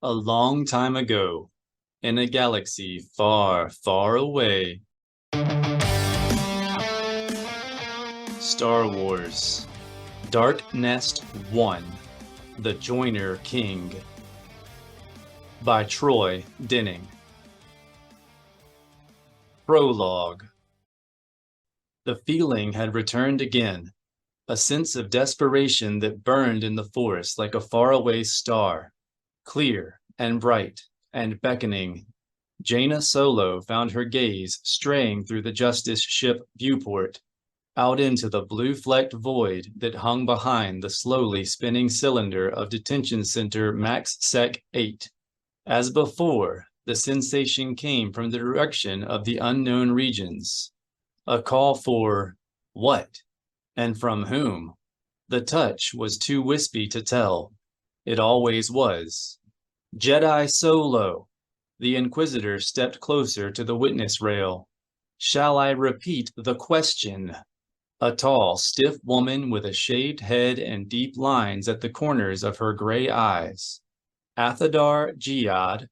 A long time ago, in a galaxy far, far away. Star Wars Dark Nest 1 The Joiner King by Troy Denning. Prologue. The feeling had returned again, a sense of desperation that burned in the forest like a faraway star, clear and bright and beckoning. Jana Solo found her gaze straying through the Justice ship viewport, out into the blue-flecked void that hung behind the slowly spinning cylinder of Detention Center Max Sec 8. As before, the sensation came from the direction of the unknown regions. A call for what? And from whom? The touch was too wispy to tell. It always was. Jedi Solo. The Inquisitor stepped closer to the witness rail. Shall I repeat the question? A tall, stiff woman with a shaved head and deep lines at the corners of her gray eyes. Athadar Jihad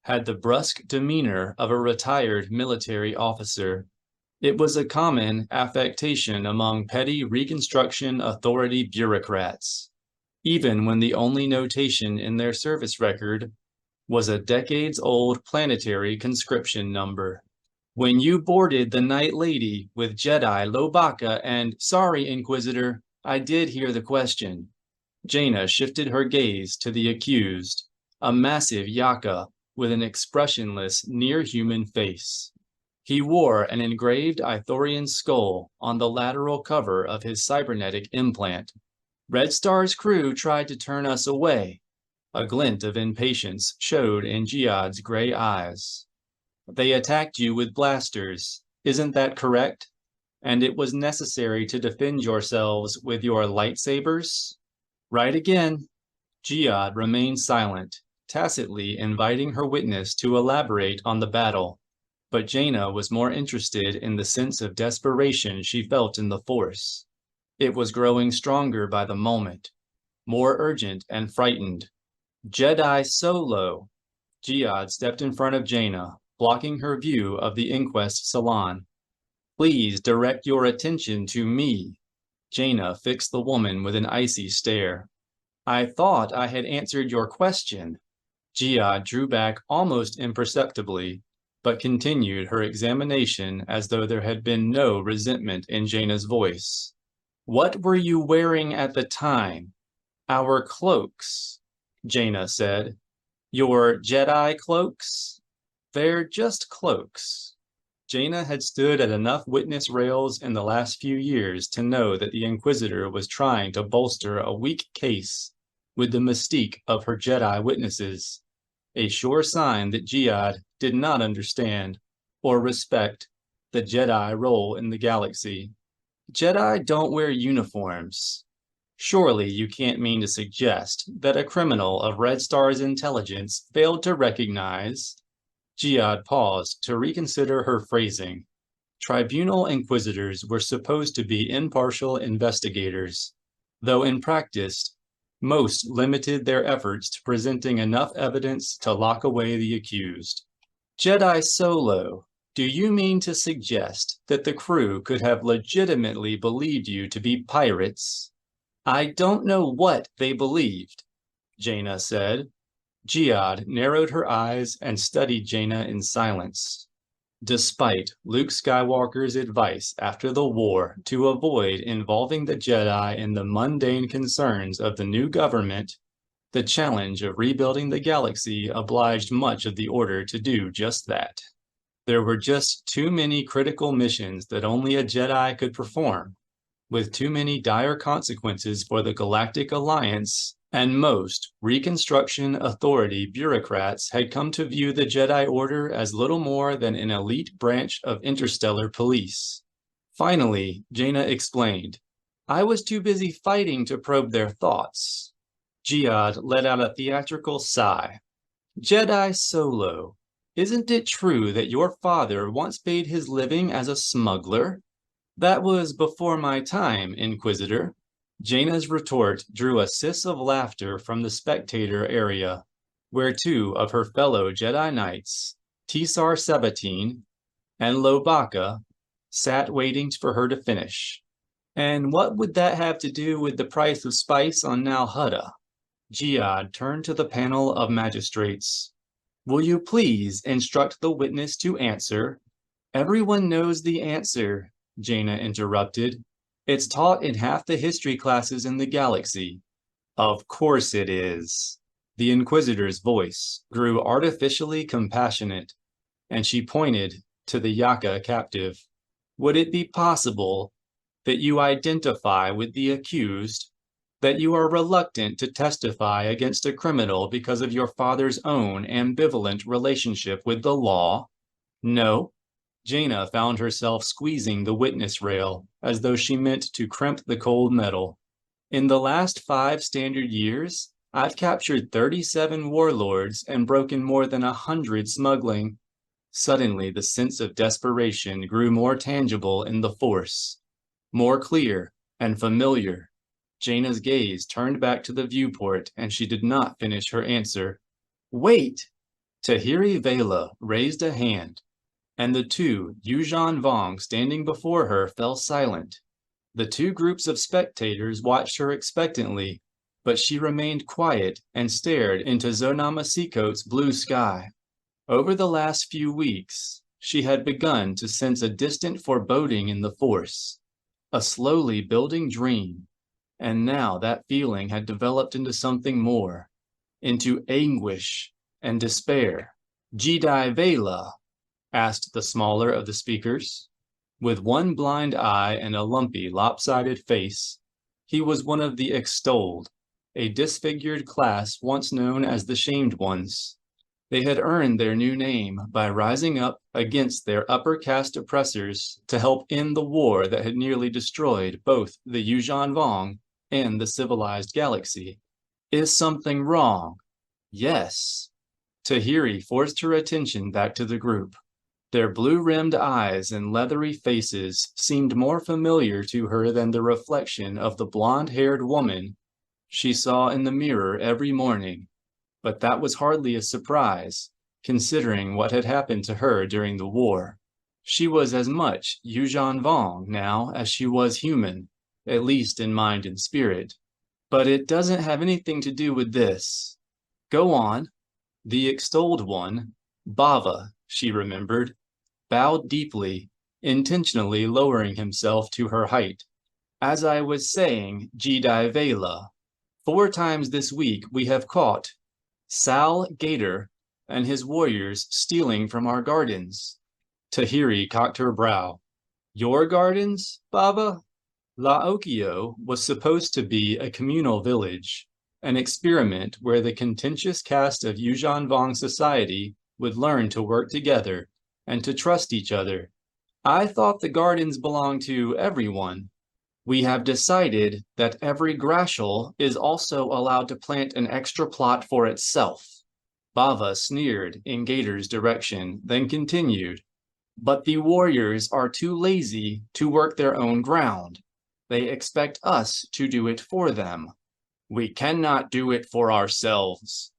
had the brusque demeanor of a retired military officer. It was a common affectation among petty Reconstruction Authority bureaucrats, even when the only notation in their service record was a decades-old planetary conscription number. When you boarded the Night Lady with Jedi Lobaka and, sorry, Inquisitor, I did hear the question. Jana shifted her gaze to the accused, a massive Yaka with an expressionless, near-human face. He wore an engraved Ithorian skull on the lateral cover of his cybernetic implant. Red Star's crew tried to turn us away. A glint of impatience showed in Jihad's gray eyes. They attacked you with blasters, isn't that correct? And it was necessary to defend yourselves with your lightsabers? Right again. Jihad remained silent, tacitly inviting her witness to elaborate on the battle. But Jana was more interested in the sense of desperation she felt in the Force. It was growing stronger by the moment, more urgent and frightened. Jedi Solo. Jihad stepped in front of Jana, blocking her view of the inquest salon. Please direct your attention to me. Jana fixed the woman with an icy stare. I thought I had answered your question. Jihad drew back almost imperceptibly, but continued her examination as though there had been no resentment in Jana's voice. What were you wearing at the time? Our cloaks, Jana said. Your Jedi cloaks? They're just cloaks. Jana had stood at enough witness rails in the last few years to know that the Inquisitor was trying to bolster a weak case with the mystique of her Jedi witnesses, a sure sign that Jihad did not understand or respect the Jedi role in the galaxy. Jedi don't wear uniforms. Surely you can't mean to suggest that a criminal of Red Star's intelligence failed to recognize. Jihad paused to reconsider her phrasing. Tribunal inquisitors were supposed to be impartial investigators, though in practice, most limited their efforts to presenting enough evidence to lock away the accused. Jedi Solo, do you mean to suggest that the crew could have legitimately believed you to be pirates? I don't know what they believed, Jana said. Jihad narrowed her eyes and studied Jana in silence. Despite Luke Skywalker's advice after the war to avoid involving the Jedi in the mundane concerns of the new government, the challenge of rebuilding the galaxy obliged much of the Order to do just that. There were just too many critical missions that only a Jedi could perform, with too many dire consequences for the Galactic Alliance, and most Reconstruction Authority bureaucrats had come to view the Jedi Order as little more than an elite branch of interstellar police. Finally, Jana explained, I was too busy fighting to probe their thoughts. Jihad let out a theatrical sigh. Jedi Solo, isn't it true that your father once made his living as a smuggler? That was before my time, Inquisitor. Jana's retort drew a hiss of laughter from the spectator area. where two of her fellow Jedi Knights, Tisar Sabatine and Lobaka, sat waiting for her to finish. And what would that have to do with the price of spice on Nal Hutta? Jihad turned to the panel of magistrates. Will you please instruct the witness to answer? Everyone knows the answer, Jana interrupted. It's taught in half the history classes in the galaxy. Of course it is. The Inquisitor's voice grew artificially compassionate, and she pointed to the Yaka captive. Would it be possible that you identify with the accused, that you are reluctant to testify against a criminal because of your father's own ambivalent relationship with the law? No. Jana found herself squeezing the witness rail as though she meant to crimp the cold metal. In the last 5 standard years, I've captured 37 warlords and broken more than 100 smuggling. Suddenly, the sense of desperation grew more tangible in the Force, more clear and familiar. Jana's gaze turned back to the viewport, and she did not finish her answer. Wait! Tahiri Vela raised a hand, and the two Yuuzhan Vong standing before her fell silent. The two groups of spectators watched her expectantly, but she remained quiet and stared into Zonama Seacoat's blue sky. Over the last few weeks, she had begun to sense a distant foreboding in the Force, a slowly building dream, and now that feeling had developed into something more, into anguish and despair. Jedi Vela? Asked the smaller of the speakers. With one blind eye and a lumpy, lopsided face, he was one of the extolled, a disfigured class once known as the Shamed Ones. They had earned their new name by rising up against their upper caste oppressors to help end the war that had nearly destroyed both the Yuuzhan Vong and the civilized galaxy. Is something wrong? Yes. Tahiri forced her attention back to the group. Their blue-rimmed eyes and leathery faces seemed more familiar to her than the reflection of the blonde-haired woman she saw in the mirror every morning. But that was hardly a surprise, considering what had happened to her during the war. She was as much Yuuzhan Vong now as she was human, at least in mind and spirit. But it doesn't have anything to do with this. Go on. The extolled one, Bava, she remembered, bowed deeply, intentionally lowering himself to her height. As I was saying, Jedi Vela, 4 times this week we have caught Sal Gator and his warriors stealing from our gardens. Tahiri cocked her brow. Your gardens, Bava? Laokio was supposed to be a communal village, an experiment where the contentious caste of Yuuzhan Vong society would learn to work together and to trust each other. I thought the gardens belonged to everyone. We have decided that every Grashel is also allowed to plant an extra plot for itself. Bava sneered in Gator's direction, then continued. But the warriors are too lazy to work their own ground. They expect us to do it for them. We cannot do it for ourselves,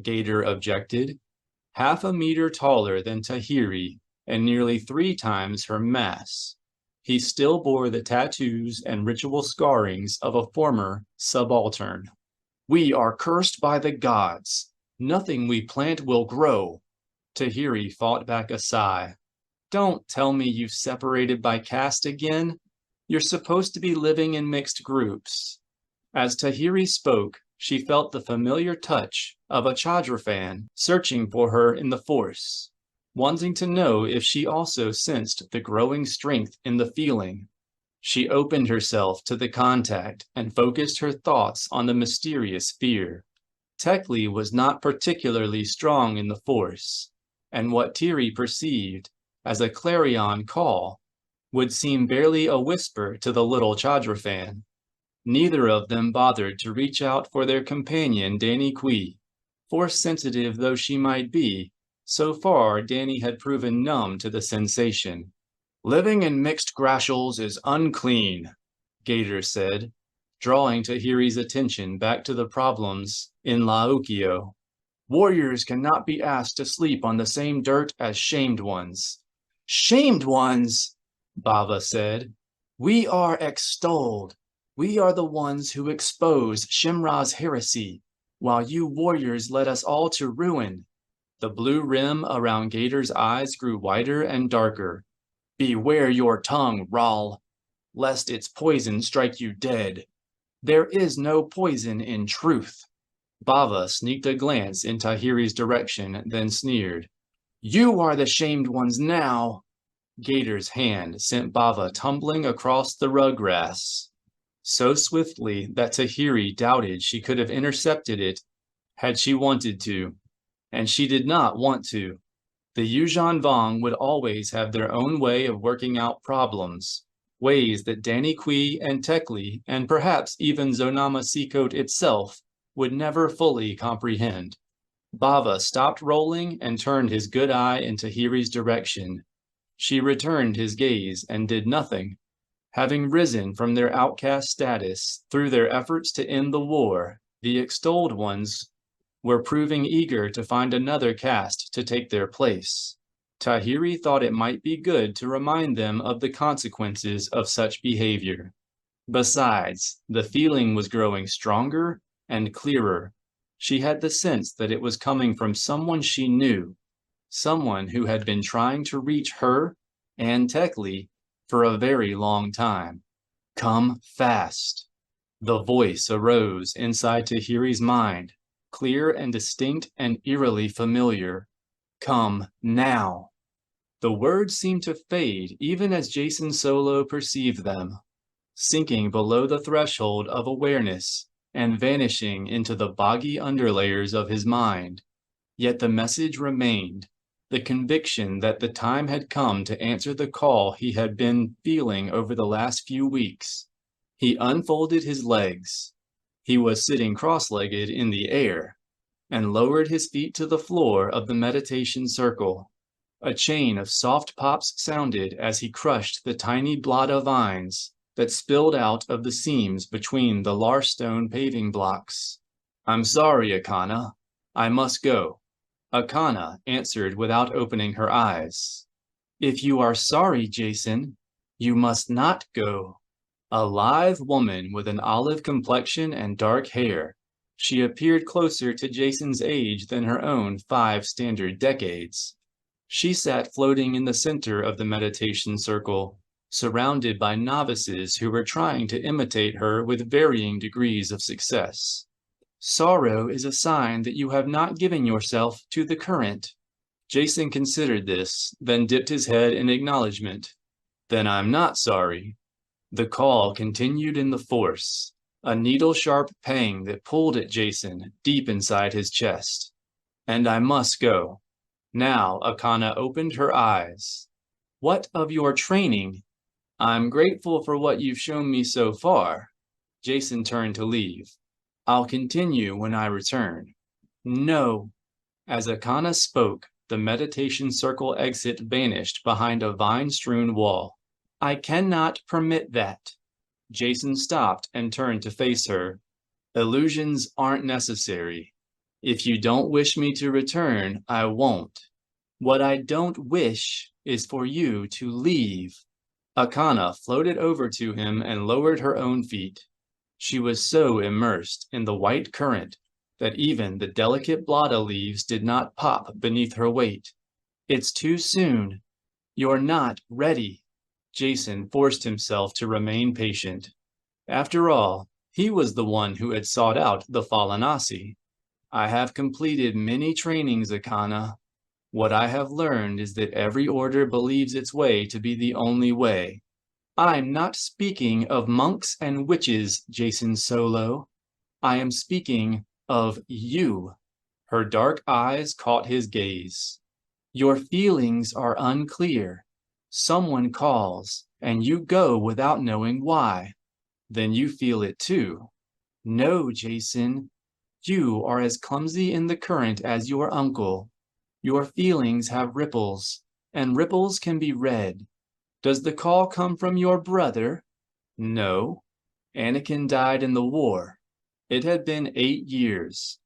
Gator objected. Half a meter taller than Tahiri and nearly 3 times her mass, he still bore the tattoos and ritual scarrings of a former subaltern. We are cursed by the gods. Nothing we plant will grow. Tahiri fought back a sigh. Don't tell me you've separated by caste again. You're supposed to be living in mixed groups. As Tahiri spoke, she felt the familiar touch of a Chadrafan searching for her in the Force, wanting to know if she also sensed the growing strength in the feeling. She opened herself to the contact and focused her thoughts on the mysterious fear. Tekli was not particularly strong in the Force, and what Tiri perceived as a clarion call would seem barely a whisper to the little Chadrafan. Neither of them bothered to reach out for their companion Danny Kui. Force-sensitive though she might be, so far Danny had proven numb to the sensation. Living in mixed Grashels is unclean, Gator said, drawing Tahiri's attention back to the problems in Laokio. Warriors cannot be asked to sleep on the same dirt as shamed ones. Shamed ones, Bava said. We are extolled. We are the ones who expose Shimra's heresy, while you warriors led us all to ruin. The blue rim around Gator's eyes grew wider and darker. Beware your tongue, Ral, lest its poison strike you dead. There is no poison in truth. Bava sneaked a glance in Tahiri's direction, then sneered. You are the shamed ones now. Gator's hand sent Bava tumbling across the rug grass, so swiftly that Tahiri doubted she could have intercepted it had she wanted to, and she did not want to. The Yuuzhan Vong would always have their own way of working out problems, ways that Danny Kui and Tekli, and perhaps even Zonama Seacoat itself, would never fully comprehend. Bava stopped rolling and turned his good eye in Tahiri's direction. She returned his gaze and did nothing. Having risen from their outcast status through their efforts to end the war, the extolled ones were proving eager to find another caste to take their place. Tahiri thought it might be good to remind them of the consequences of such behavior. Besides, the feeling was growing stronger and clearer. She had the sense that it was coming from someone she knew, someone who had been trying to reach her and Tekli for a very long time. Come fast. The voice arose inside Tahiri's mind, clear and distinct and eerily familiar. Come now. The words seemed to fade even as Jason Solo perceived them, sinking below the threshold of awareness and vanishing into the boggy underlayers of his mind. Yet the message remained, the conviction that the time had come to answer the call he had been feeling over the last few weeks. He unfolded his legs. He was sitting cross-legged in the air, and lowered his feet to the floor of the meditation circle. A chain of soft pops sounded as he crushed the tiny blada vines that spilled out of the seams between the larstone paving blocks. I'm sorry, Akana. I must go. Akana answered without opening her eyes. If you are sorry, Jason, you must not go. A lithe woman with an olive complexion and dark hair. She appeared closer to Jason's age than her own 5 standard decades. She sat floating in the center of the meditation circle, surrounded by novices who were trying to imitate her with varying degrees of success. Sorrow is a sign that you have not given yourself to the current. Jason considered this, then dipped his head in acknowledgement. Then I'm not sorry. The call continued in the force, a needle-sharp pang that pulled at Jason deep inside his chest. And I must go. Now Akana opened her eyes. What of your training? I'm grateful for what you've shown me so far. Jason turned to leave. I'll continue when I return. No. As Akana spoke, the meditation circle exit vanished behind a vine-strewn wall. I cannot permit that. Jason stopped and turned to face her. Illusions aren't necessary. If you don't wish me to return, I won't. What I don't wish is for you to leave. Akana floated over to him and lowered her own feet. She was so immersed in the white current that even the delicate blada leaves did not pop beneath her weight. It's too soon. You're not ready. Jason forced himself to remain patient. After all, he was the one who had sought out the Falanasi. I have completed many trainings, Akana. What I have learned is that every order believes its way to be the only way. I'm not speaking of monks and witches, Jason Solo. I am speaking of you. Her dark eyes caught his gaze. Your feelings are unclear. Someone calls, and you go without knowing why. Then you feel it too. No, Jason. You are as clumsy in the current as your uncle. Your feelings have ripples, and ripples can be read. Does the call come from your brother? No. Anakin died in the war. It had been 8 years.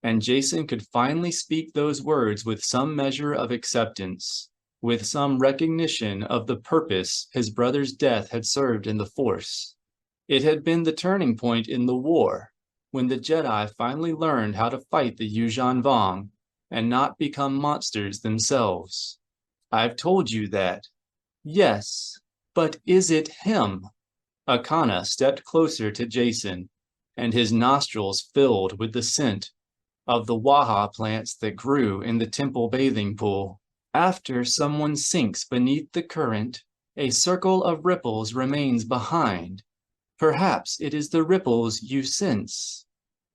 And Jason could finally speak those words with some measure of acceptance, with some recognition of the purpose his brother's death had served in the Force. It had been the turning point in the war, when the Jedi finally learned how to fight the Yuuzhan Vong and not become monsters themselves. I've told you that. Yes, but is it him? Akana stepped closer to Jason, and his nostrils filled with the scent of the waha plants that grew in the temple bathing pool. After someone sinks beneath the current, a circle of ripples remains behind. Perhaps it is the ripples you sense.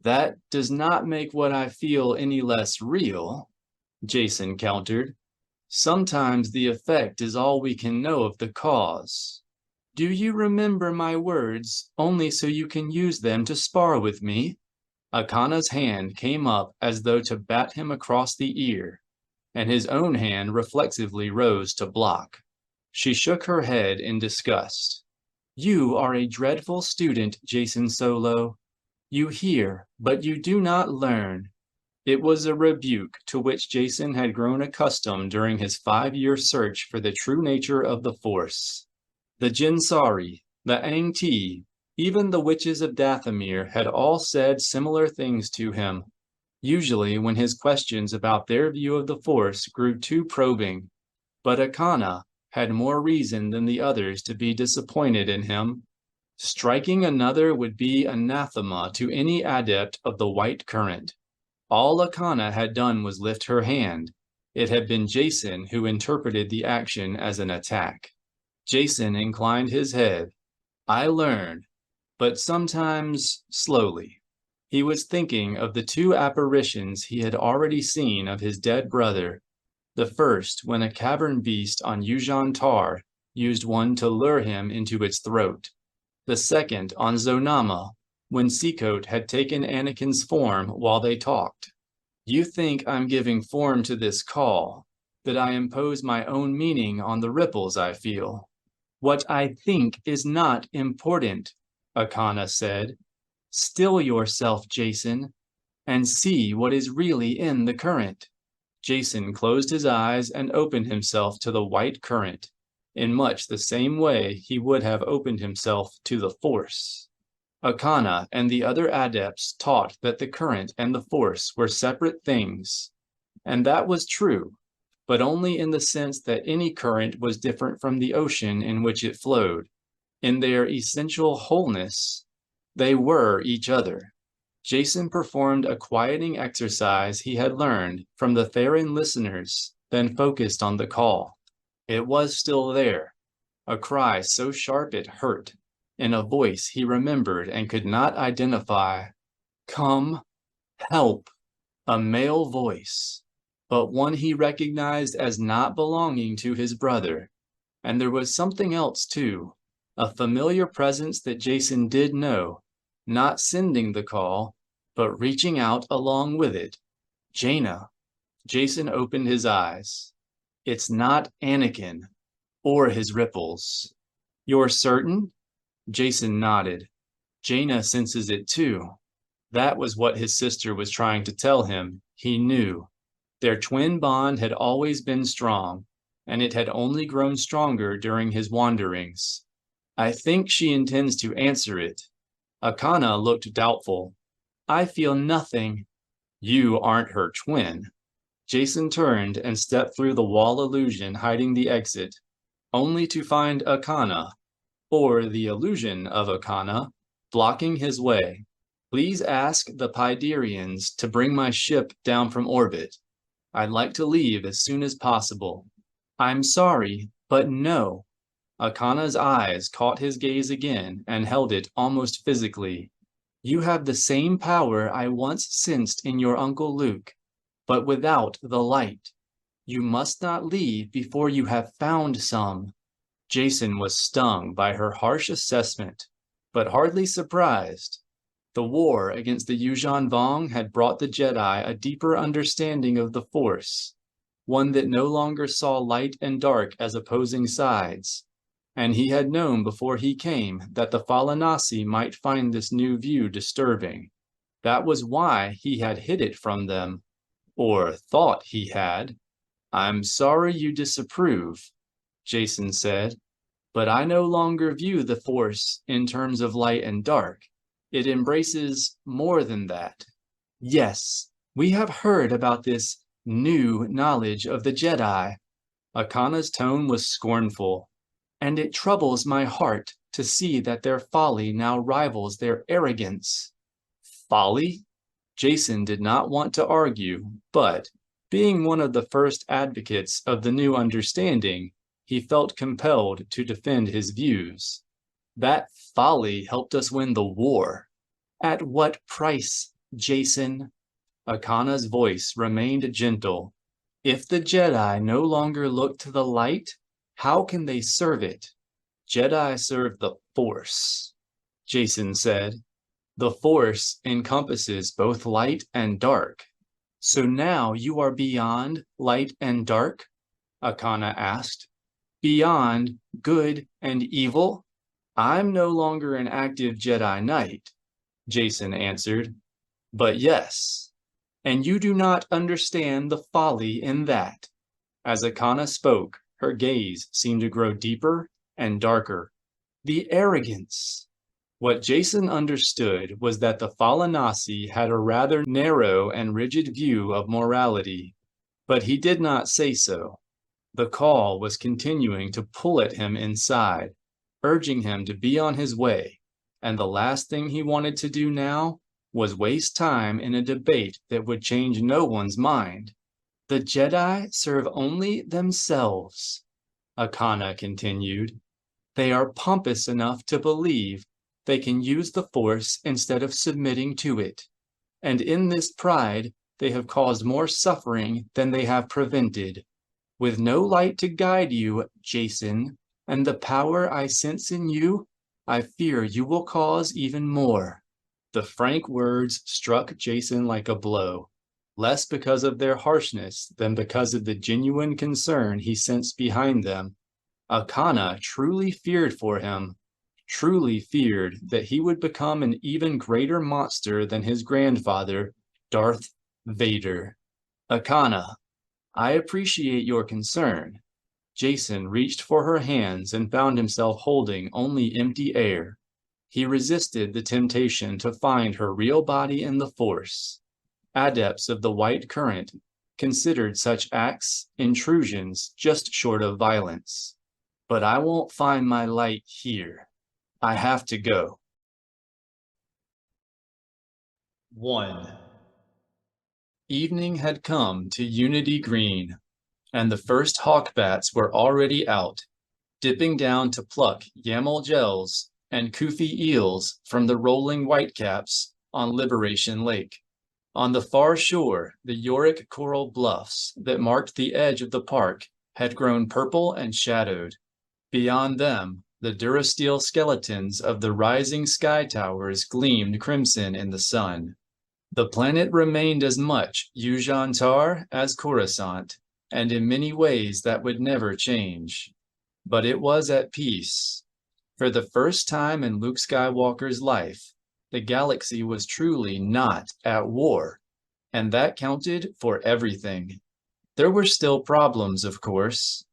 That does not make what I feel any less real, Jason countered. Sometimes the effect is all we can know of the cause. Do you remember my words only so you can use them to spar with me? Akana's hand came up as though to bat him across the ear, and his own hand reflexively rose to block. She shook her head in disgust. You are a dreadful student, Jason Solo. You hear, but you do not learn. It was a rebuke to which Jason had grown accustomed during his 5-year search for the true nature of the Force. The Jinsari, the Ang-Ti, even the witches of Dathomir had all said similar things to him, usually when his questions about their view of the Force grew too probing. But Akana had more reason than the others to be disappointed in him. Striking another would be anathema to any adept of the white current. All Akana had done was lift her hand. It had been Jason who interpreted the action as an attack. Jason inclined his head. I learn, but sometimes slowly. He was thinking of the 2 apparitions he had already seen of his dead brother. The first, when a cavern beast on Yuuzhan Tar used one to lure him into its throat. The second, on Zonama, when Seacoat had taken Anakin's form while they talked. You think I'm giving form to this call, that I impose my own meaning on the ripples I feel. What I think is not important, Akana said. Still yourself, Jason, and see what is really in the current. Jason closed his eyes and opened himself to the white current, in much the same way he would have opened himself to the Force. Akana and the other adepts taught that the current and the Force were separate things, and that was true, but only in the sense that any current was different from the ocean in which it flowed. In their essential wholeness, they were each other. Jason performed a quieting exercise he had learned from the Theron listeners, then focused on the call. It was still there, a cry so sharp it hurt, in a voice he remembered and could not identify. Come, help, a male voice, but one he recognized as not belonging to his brother. And there was something else too, a familiar presence that Jason did know, not sending the call, but reaching out along with it. Jana. Jason opened his eyes. It's not Anakin, or his ripples. You're certain? Jason nodded. Jana senses it too. That was what his sister was trying to tell him. He knew. Their twin bond had always been strong, and it had only grown stronger during his wanderings. I think she intends to answer it. Akana looked doubtful. I feel nothing. You aren't her twin. Jason turned and stepped through the wall illusion hiding the exit, only to find Akana, or the illusion of Akana, blocking his way. Please ask the Pyderians to bring my ship down from orbit. I'd like to leave as soon as possible. I'm sorry, but no. Akana's eyes caught his gaze again and held it almost physically. You have the same power I once sensed in your Uncle Luke, but without the light. You must not leave before you have found some. Jason was stung by her harsh assessment, but hardly surprised. The war against the Yuuzhan Vong had brought the Jedi a deeper understanding of the Force, one that no longer saw light and dark as opposing sides, and he had known before he came that the Falanasi might find this new view disturbing. That was why he had hid it from them, or thought he had. I'm sorry you disapprove, Jason said, but I no longer view the Force in terms of light and dark. It embraces more than that. Yes, we have heard about this new knowledge of the Jedi. Akana's tone was scornful, and it troubles my heart to see that their folly now rivals their arrogance. Folly? Jason did not want to argue, but, being one of the first advocates of the new understanding, he felt compelled to defend his views. That folly helped us win the war. At what price, Jason? Akana's voice remained gentle. If the Jedi no longer look to the light, how can they serve it? Jedi serve the Force, Jason said. The Force encompasses both light and dark. So now you are beyond light and dark? Akana asked. Beyond good and evil? I'm no longer an active Jedi Knight, Jason answered. But yes, and you do not understand the folly in that. As Akana spoke, her gaze seemed to grow deeper and darker. The arrogance. What Jason understood was that the Falanasi had a rather narrow and rigid view of morality, but he did not say so. The call was continuing to pull at him inside, urging him to be on his way, and the last thing he wanted to do now was waste time in a debate that would change no one's mind. The Jedi serve only themselves, Akana continued. They are pompous enough to believe they can use the Force instead of submitting to it, and in this pride they have caused more suffering than they have prevented. With no light to guide you, Jason, and the power I sense in you, I fear you will cause even more. The frank words struck Jason like a blow, less because of their harshness than because of the genuine concern he sensed behind them. Akana truly feared for him, truly feared that he would become an even greater monster than his grandfather, Darth Vader. Akana, I appreciate your concern. Jason reached for her hands and found himself holding only empty air. He resisted the temptation to find her real body in the Force. Adepts of the white current considered such acts intrusions just short of violence. But I won't find my light here. I have to go. 1. Evening had come to Unity Green, and the first hawkbats were already out, dipping down to pluck yaml gels and kufi eels from the rolling whitecaps on Liberation Lake. On the far shore, the Yorick coral bluffs that marked the edge of the park had grown purple and shadowed. Beyond them, the durasteel skeletons of the rising sky towers gleamed crimson in the sun. The planet remained as much Yuuzhan Tar as Coruscant, and in many ways that would never change. But it was at peace. For the first time in Luke Skywalker's life, the galaxy was truly not at war, and that counted for everything. There were still problems, of course.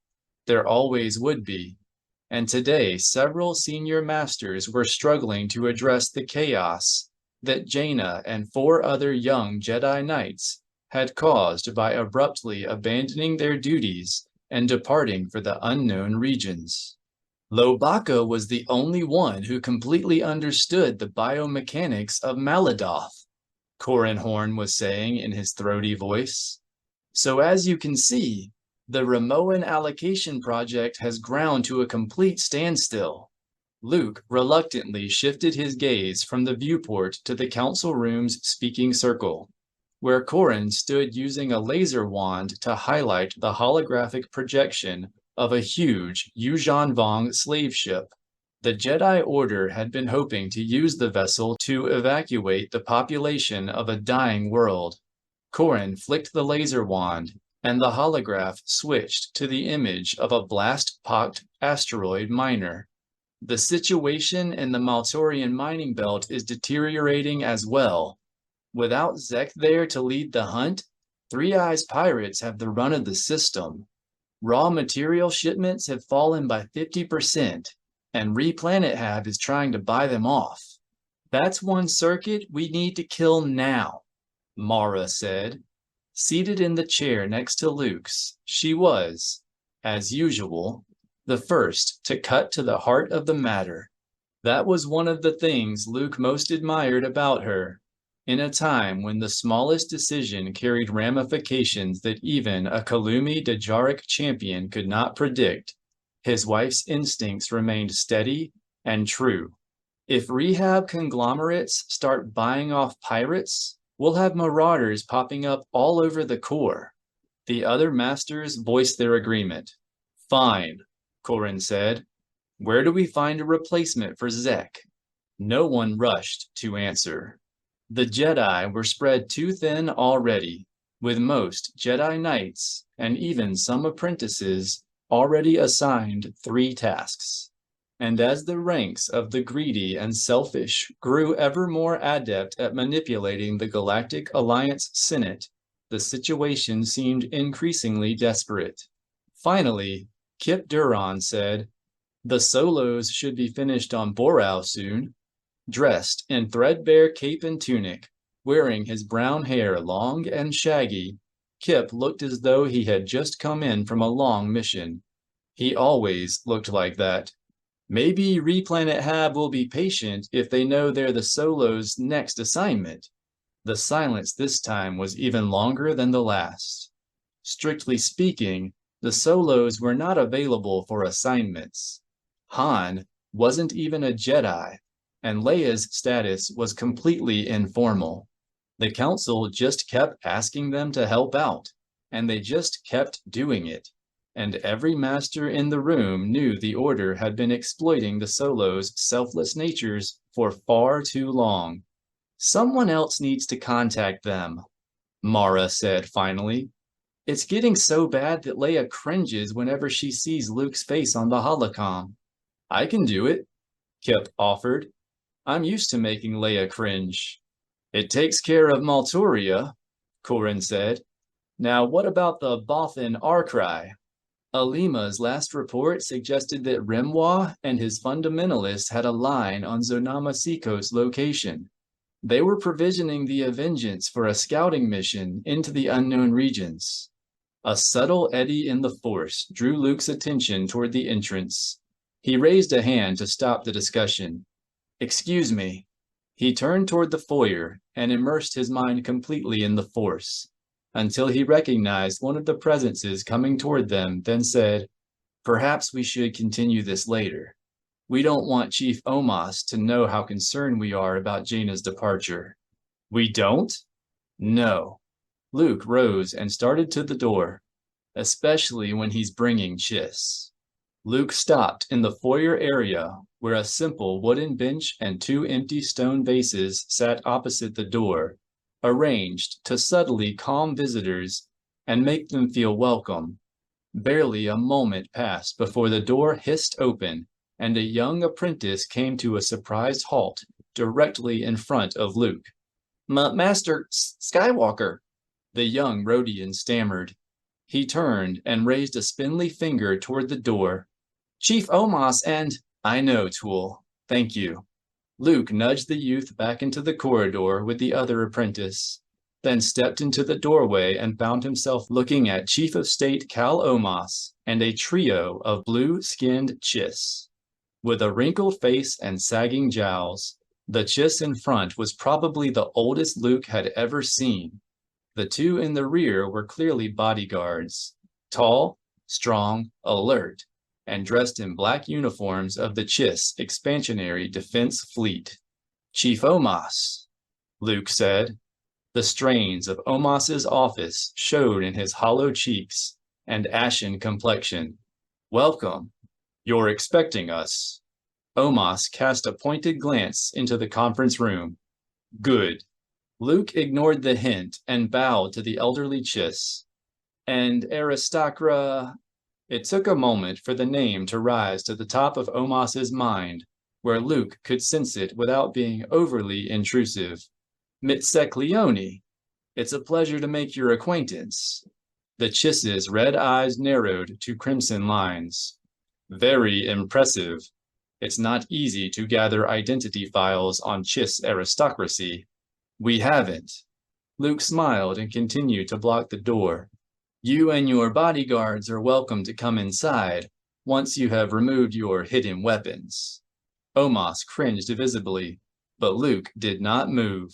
There always would be. And today, several senior masters were struggling to address the chaos that Jana and 4 other young Jedi Knights had caused by abruptly abandoning their duties and departing for the unknown regions. Lobaka was the only one who completely understood the biomechanics of Maladoth, Corran Horn was saying in his throaty voice. So as you can see, the Ramoan allocation project has ground to a complete standstill. Luke reluctantly shifted his gaze from the viewport to the council room's speaking circle, where Corran stood using a laser wand to highlight the holographic projection of a huge Yuuzhan Vong slave ship. The Jedi Order had been hoping to use the vessel to evacuate the population of a dying world. Corran flicked the laser wand, and the holograph switched to the image of a blast-pocked asteroid miner. The situation in the Maltorian mining belt is deteriorating as well, Without Zek there to lead the hunt, Three Eyes pirates have the run of the system. Raw material shipments have fallen by 50%, and Replanet Hab is trying to buy them off. That's one circuit we need to kill now, Mara said. Seated in the chair next to Luke's, she was, as usual, the first to cut to the heart of the matter. That was one of the things Luke most admired about her. In a time when the smallest decision carried ramifications that even a Kalumi Dajaric champion could not predict, his wife's instincts remained steady and true. If rehab conglomerates start buying off pirates, we'll have marauders popping up all over the core. The other masters voiced their agreement. Fine, Corin said. Where do we find a replacement for Zek? No one rushed to answer. The Jedi were spread too thin already, with most Jedi Knights and even some apprentices already assigned 3 tasks. And as the ranks of the greedy and selfish grew ever more adept at manipulating the Galactic Alliance Senate, the situation seemed increasingly desperate. Finally, Kip Duron said, "The solos should be finished on Borau soon." Dressed in threadbare cape and tunic, wearing his brown hair long and shaggy, Kip looked as though he had just come in from a long mission. He always looked like that. Maybe Replanet Hab will be patient if they know they're the Solo's next assignment. The silence this time was even longer than the last. Strictly speaking, the Solos were not available for assignments. Han wasn't even a Jedi, and Leia's status was completely informal. The council just kept asking them to help out, and they just kept doing it. And every master in the room knew the Order had been exploiting the Solos' selfless natures for far too long. Someone else needs to contact them, Mara said finally. It's getting so bad that Leia cringes whenever she sees Luke's face on the holocom. I can do it, Kip offered. I'm used to making Leia cringe. It takes care of Malturia, Corin said. Now what about the Bothan Arcry? Alima's last report suggested that Remwa and his fundamentalists had a line on Zonama Siko's location. They were provisioning the Avengents for a scouting mission into the unknown regions. A subtle eddy in the force drew Luke's attention toward the entrance. He raised a hand to stop the discussion. Excuse me. He turned toward the foyer and immersed his mind completely in the force, until he recognized one of the presences coming toward them, then said, "Perhaps we should continue this later. We don't want Chief Omas to know how concerned we are about Jana's departure." We don't? No. Luke rose and started to the door, especially when he's bringing Chiss. Luke stopped in the foyer area where a simple wooden bench and 2 empty stone vases sat opposite the door, arranged to subtly calm visitors and make them feel welcome. Barely a moment passed before the door hissed open and a young apprentice came to a surprised halt directly in front of Luke. Master Skywalker, the young Rhodian stammered. He turned and raised a spindly finger toward the door. Chief Omas and... I know, Tool. Thank you. Luke nudged the youth back into the corridor with the other apprentice, then stepped into the doorway and found himself looking at Chief of State Cal Omas and a trio of blue-skinned Chiss. With a wrinkled face and sagging jowls, the Chiss in front was probably the oldest Luke had ever seen. The 2 in the rear were clearly bodyguards, tall, strong, alert, and dressed in black uniforms of the Chiss Expansionary Defense Fleet. Chief Omas, Luke said. The strains of Omas's office showed in his hollow cheeks and ashen complexion. Welcome. You're expecting us. Omas cast a pointed glance into the conference room. Good. Luke ignored the hint and bowed to the elderly Chiss. And Aristocra... It took a moment for the name to rise to the top of Omas's mind, where Luke could sense it without being overly intrusive. Mitsek Leone, it's a pleasure to make your acquaintance. The Chiss's red eyes narrowed to crimson lines. Very impressive. It's not easy to gather identity files on Chiss aristocracy. We haven't. Luke smiled and continued to block the door. You and your bodyguards are welcome to come inside once you have removed your hidden weapons. Omos cringed visibly, but Luke did not move.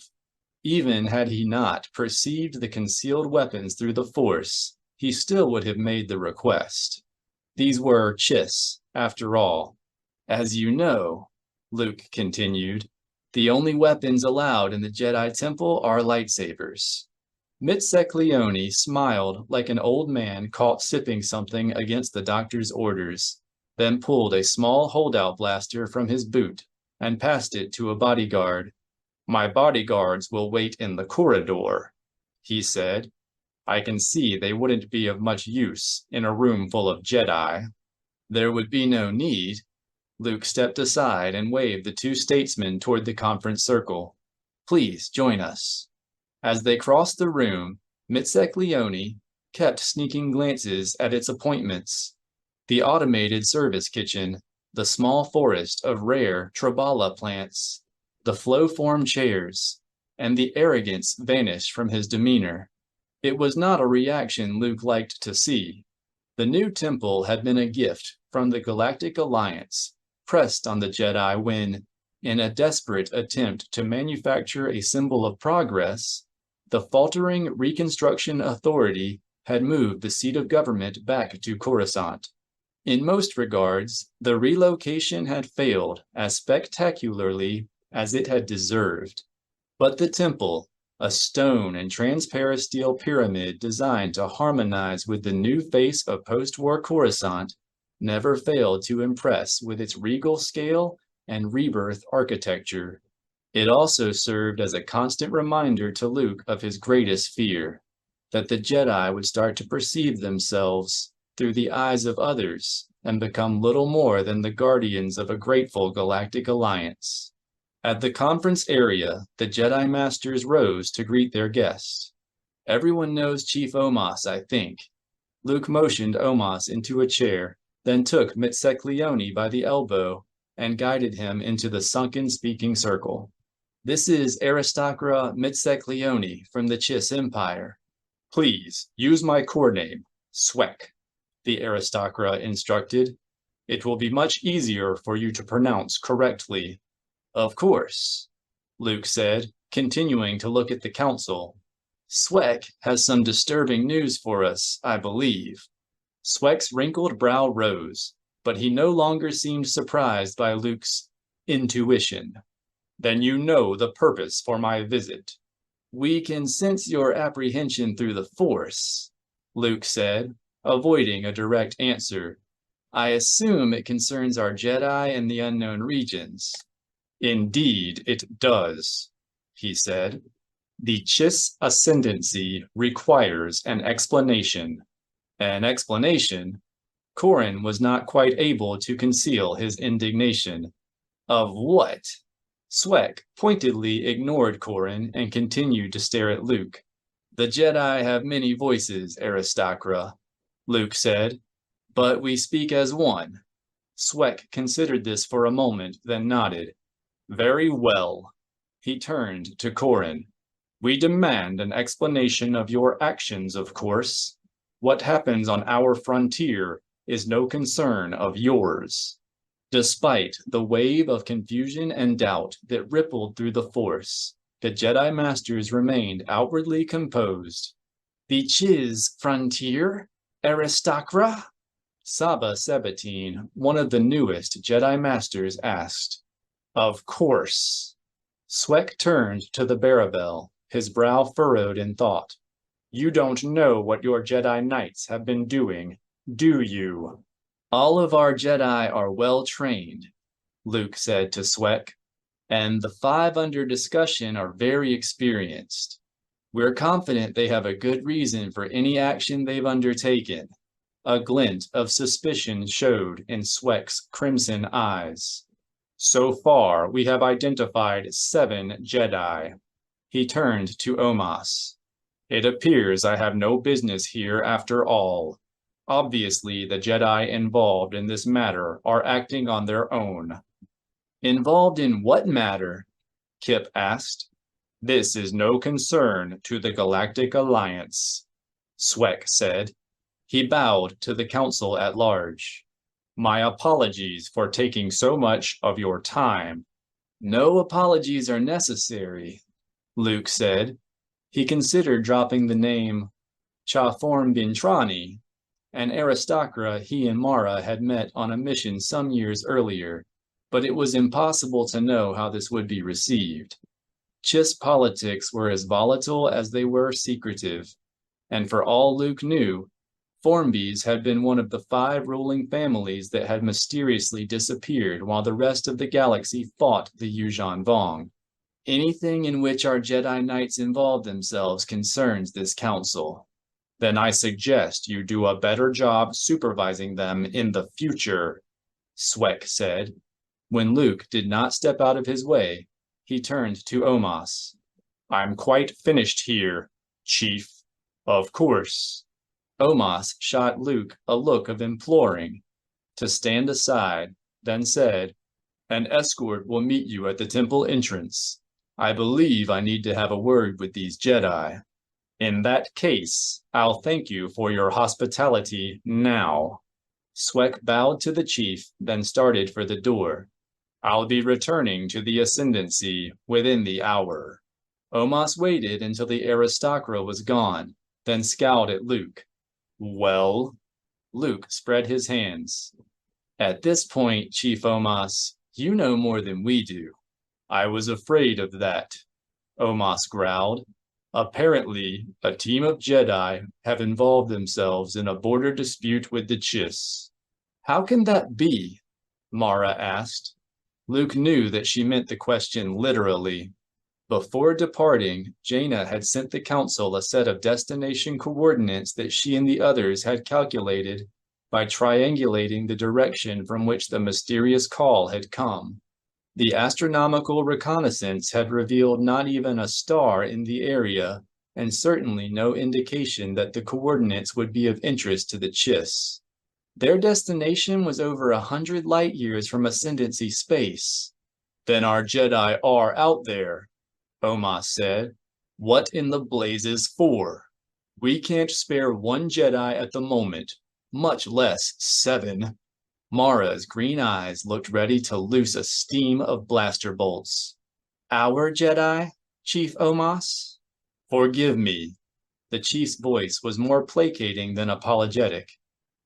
Even had he not perceived the concealed weapons through the Force, he still would have made the request. These were Chiss, after all. As you know, Luke continued, the only weapons allowed in the Jedi Temple are lightsabers. Mitsek Leone smiled like an old man caught sipping something against the doctor's orders, then pulled a small holdout blaster from his boot and passed it to a bodyguard. My bodyguards will wait in the corridor, he said. I can see they wouldn't be of much use in a room full of Jedi. There would be no need. Luke stepped aside and waved the two statesmen toward the conference circle. Please join us. As they crossed the room, Mitsek Leone kept sneaking glances at its appointments. The automated service kitchen, the small forest of rare tribala plants, the flow-form chairs, and the arrogance vanished from his demeanor. It was not a reaction Luke liked to see. The new temple had been a gift from the Galactic Alliance, pressed on the Jedi when, in a desperate attempt to manufacture a symbol of progress, the faltering Reconstruction Authority had moved the seat of government back to Coruscant. In most regards, the relocation had failed as spectacularly as it had deserved. But the temple, a stone and transparent steel pyramid designed to harmonize with the new face of post-war Coruscant, never failed to impress with its regal scale and rebirth architecture. It also served as a constant reminder to Luke of his greatest fear, that the Jedi would start to perceive themselves through the eyes of others and become little more than the guardians of a grateful galactic alliance. At the conference area, the Jedi Masters rose to greet their guests. Everyone knows Chief Omos, I think. Luke motioned Omos into a chair, then took Mitsek Leone by the elbow and guided him into the sunken speaking circle. This is Aristocra Mitsek Leone from the Chiss Empire. Please, use my core name, Swek, the Aristocra instructed. It will be much easier for you to pronounce correctly. Of course, Luke said, continuing to look at the council. Swek has some disturbing news for us, I believe. Swek's wrinkled brow rose, but he no longer seemed surprised by Luke's intuition. Then you know the purpose for my visit. We can sense your apprehension through the Force, Luke said, avoiding a direct answer. I assume it concerns our Jedi in the unknown regions. Indeed, it does, he said. The Chiss ascendancy requires an explanation. An explanation? Corran was not quite able to conceal his indignation. Of what? Swek pointedly ignored Corran and continued to stare at Luke. The Jedi have many voices, Aristocra, Luke said, but we speak as one. Swek considered this for a moment, then nodded. Very well. He turned to Corran. We demand an explanation of your actions, of course. What happens on our frontier is no concern of yours. Despite the wave of confusion and doubt that rippled through the Force, the Jedi Masters remained outwardly composed. The Chiss frontier? Aristocra? Saba Sabatine, one of the newest Jedi Masters, asked. Of course. Swek turned to the Barabel, his brow furrowed in thought. You don't know what your Jedi Knights have been doing, do you? All of our Jedi are well trained, Luke said to Swek, and the 5 under discussion are very experienced. We're confident they have a good reason for any action they've undertaken. A glint of suspicion showed in Swek's crimson eyes. So far, we have identified 7 Jedi. He turned to Omas. It appears I have no business here after all. Obviously, the Jedi involved in this matter are acting on their own. Involved in what matter? Kip asked. This is no concern to the Galactic Alliance, Swek said. He bowed to the council at large. My apologies for taking so much of your time. No apologies are necessary, Luke said. He considered dropping the name Chaform Bintrani, an aristocrat he and Mara had met on a mission some years earlier, but it was impossible to know how this would be received. Chiss politics were as volatile as they were secretive, and for all Luke knew, Formbies had been one of the 5 ruling families that had mysteriously disappeared while the rest of the galaxy fought the Yuuzhan Vong. Anything in which our Jedi Knights involve themselves concerns this council. Then I suggest you do a better job supervising them in the future, Swek said. When Luke did not step out of his way, he turned to Omas. I'm quite finished here, Chief. Of course. Omas shot Luke a look of imploring, to stand aside, then said, An escort will meet you at the temple entrance. I believe I need to have a word with these Jedi. In that case, I'll thank you for your hospitality now. Swek bowed to the chief, then started for the door. I'll be returning to the Ascendancy within the hour. Omas waited until the aristocrat was gone, then scowled at Luke. Well? Luke spread his hands. At this point, Chief Omas, you know more than we do. I was afraid of that, Omas growled. Apparently, a team of Jedi have involved themselves in a border dispute with the Chiss. How can that be? Mara asked. Luke knew that she meant the question literally. Before departing, Jana had sent the council a set of destination coordinates that she and the others had calculated by triangulating the direction from which the mysterious call had come. The astronomical reconnaissance had revealed not even a star in the area, and certainly no indication that the coordinates would be of interest to the Chiss. Their destination was over 100 light years from Ascendancy space. Then our Jedi are out there, Omas said. What in the blazes for? We can't spare 1 Jedi at the moment, much less 7. Mara's green eyes looked ready to loose a steam of blaster bolts. Our Jedi, Chief Omas? Forgive me. The chief's voice was more placating than apologetic.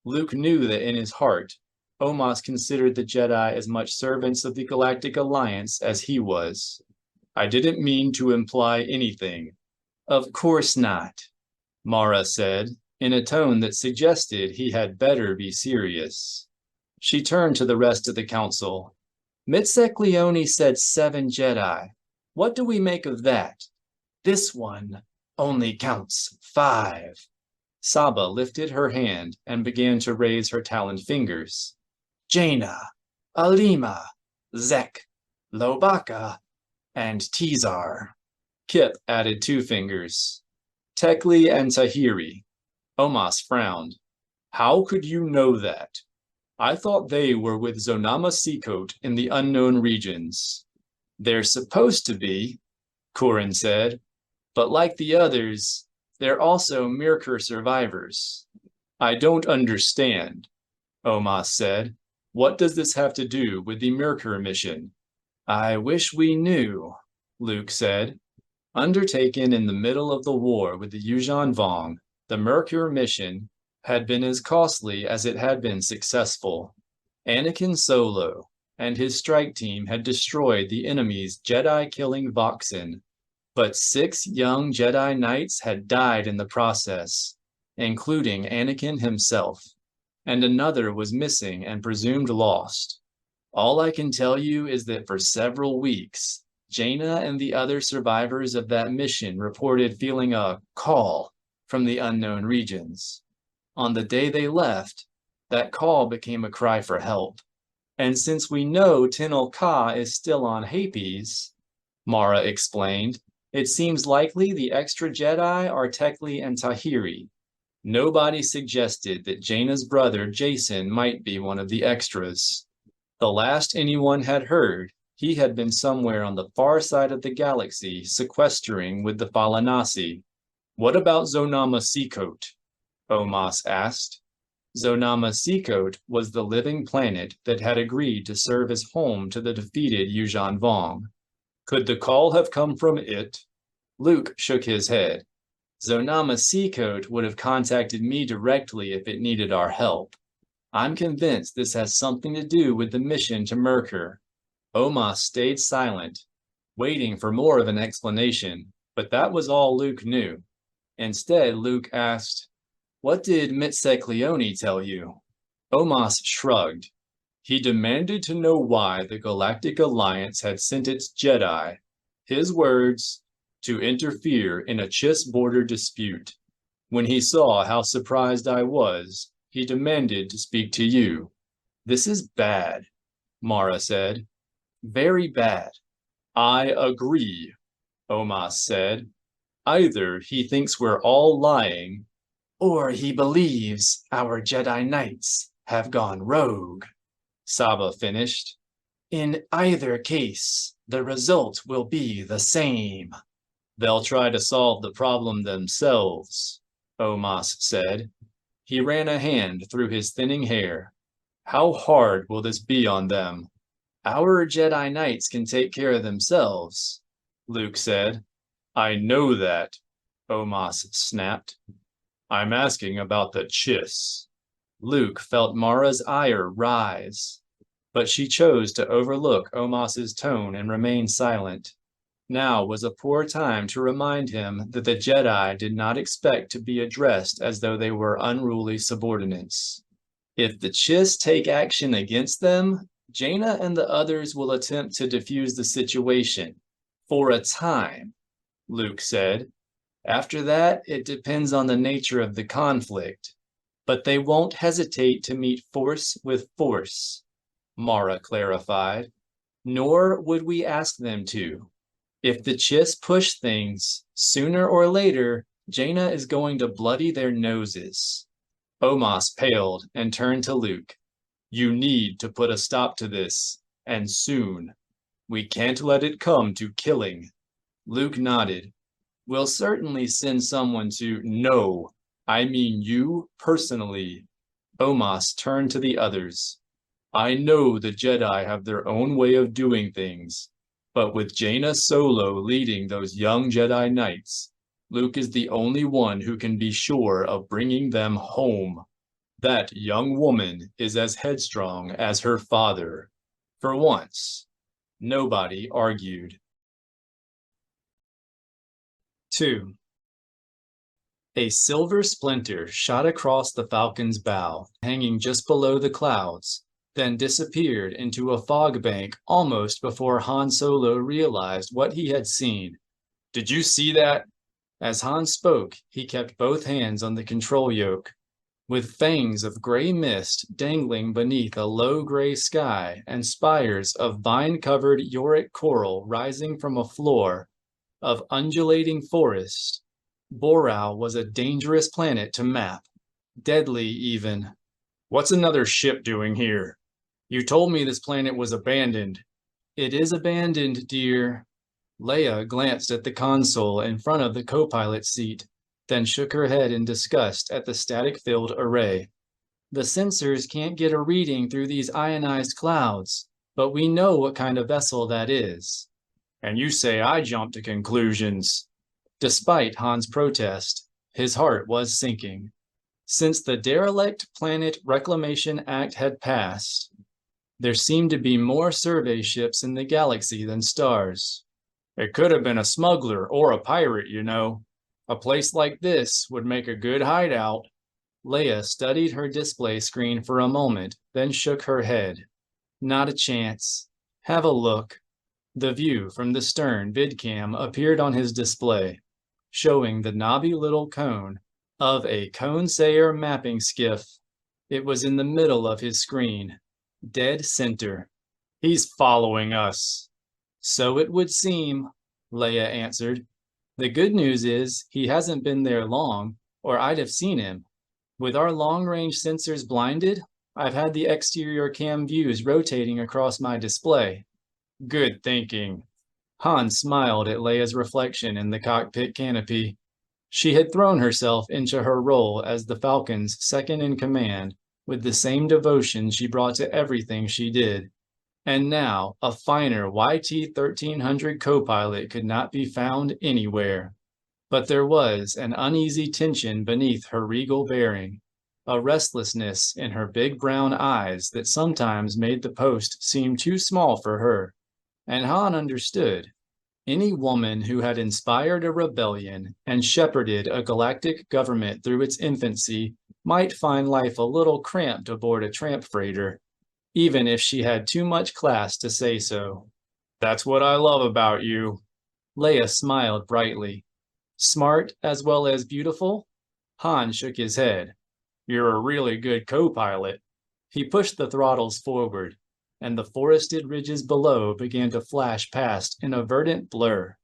Luke knew that in his heart, Omas considered the Jedi as much servants of the Galactic Alliance as he was. I didn't mean to imply anything. Of course not, Mara said, in a tone that suggested he had better be serious. She turned to the rest of the council. Mitsek Leone said 7 Jedi. What do we make of that? This one only counts 5. Saba lifted her hand and began to raise her taloned fingers. Jana, Alima, Zek, Lobaka, and Tizar. Kip added 2 fingers. Tekli and Tahiri. Omas frowned. How could you know that? I thought they were with Zonama Seacoat in the unknown regions. They're supposed to be, Corrin said, but like the others, they're also Mirkur survivors. I don't understand, Omas said. What does this have to do with the Mirkur mission? I wish we knew, Luke said. Undertaken in the middle of the war with the Yuuzhan Vong, the Mirkur mission had been as costly as it had been successful. Anakin Solo and his strike team had destroyed the enemy's Jedi-killing Voxen, but 6 young Jedi Knights had died in the process, including Anakin himself, and another was missing and presumed lost. All I can tell you is that for several weeks, Jana and the other survivors of that mission reported feeling a call from the unknown regions. On the day they left, that call became a cry for help. And since we know Tenel Ka is still on Hapes, Mara explained, It seems likely the extra Jedi are Tekli and Tahiri. Nobody suggested that Jaina's brother Jason might be one of the extras. The last anyone had heard, he had been somewhere on the far side of the galaxy sequestering with the Falanasi. What about Zonama Seacoat? Omas asked. Zonama Seacoat was the living planet that had agreed to serve as home to the defeated Yuuzhan Vong. Could the call have come from it? Luke shook his head. Zonama Seacoat would have contacted me directly if it needed our help. I'm convinced this has something to do with the mission to Merkur. Omas stayed silent, waiting for more of an explanation, but that was all Luke knew. Instead, Luke asked, "What did Mitsekleone tell you?" Omas shrugged. He demanded to know why the Galactic Alliance had sent its Jedi, his words, to interfere in a Chiss border dispute. When he saw how surprised I was, he demanded to speak to you. This is bad, Mara said. Very bad. I agree, Omas said. Either he thinks we're all lying, or he believes our Jedi Knights have gone rogue, Saba finished. In either case, the result will be the same. They'll try to solve the problem themselves, Omas said. He ran a hand through his thinning hair. How hard will this be on them? Our Jedi Knights can take care of themselves, Luke said. I know that, Omas snapped. I'm asking about the Chiss. Luke felt Mara's ire rise, but she chose to overlook Omas's tone and remain silent. Now was a poor time to remind him that the Jedi did not expect to be addressed as though they were unruly subordinates. If the Chiss take action against them, Jana and the others will attempt to defuse the situation. For a time, Luke said. After that, it depends on the nature of the conflict. But they won't hesitate to meet force with force, Mara clarified. Nor would we ask them to. If the Chiss push things, sooner or later, Jana is going to bloody their noses. Omas paled and turned to Luke. You need to put a stop to this, and soon. We can't let it come to killing. Luke nodded. We'll certainly send someone to... No, I mean you personally. Omas turned to the others. I know the Jedi have their own way of doing things, but with Jaina Solo leading those young Jedi Knights, Luke is the only one who can be sure of bringing them home. That young woman is as headstrong as her father. For once, nobody argued. 2. A silver splinter shot across the Falcon's bow, hanging just below the clouds, then disappeared into a fog bank almost before Han Solo realized what he had seen. Did you see that? As Han spoke, he kept both hands on the control yoke. With fangs of gray mist dangling beneath a low gray sky and spires of vine-covered Yorick coral rising from a floor of undulating forest, Borau was a dangerous planet to map. Deadly, even. What's another ship doing here? You told me this planet was abandoned. It is abandoned, dear. Leia glanced at the console in front of the co-pilot seat, then shook her head in disgust at the static-filled array. The sensors can't get a reading through these ionized clouds, but we know what kind of vessel that is. And you say I jump to conclusions. Despite Han's protest, his heart was sinking. Since the Derelict Planet Reclamation Act had passed, there seemed to be more survey ships in the galaxy than stars. It could have been a smuggler or a pirate, you know. A place like this would make a good hideout. Leia studied her display screen for a moment, then shook her head. Not a chance. Have a look. The view from the stern vidcam appeared on his display, showing the knobby little cone of a Cone-Sayer mapping skiff. It was in the middle of his screen, dead center. He's following us. So it would seem, Leia answered. The good news is he hasn't been there long, or I'd have seen him. With our long-range sensors blinded, I've had the exterior cam views rotating across my display. Good thinking. Han smiled at Leia's reflection in the cockpit canopy. She had thrown herself into her role as the Falcon's second-in-command with the same devotion she brought to everything she did. And now, a finer YT-1300 co-pilot could not be found anywhere. But there was an uneasy tension beneath her regal bearing, a restlessness in her big brown eyes that sometimes made the post seem too small for her. And Han understood. Any woman who had inspired a rebellion and shepherded a galactic government through its infancy might find life a little cramped aboard a tramp freighter, even if she had too much class to say so. That's what I love about you. Leia smiled brightly. Smart as well as beautiful? Han shook his head. You're a really good co-pilot. He pushed the throttles forward, and the forested ridges below began to flash past in a verdant blur.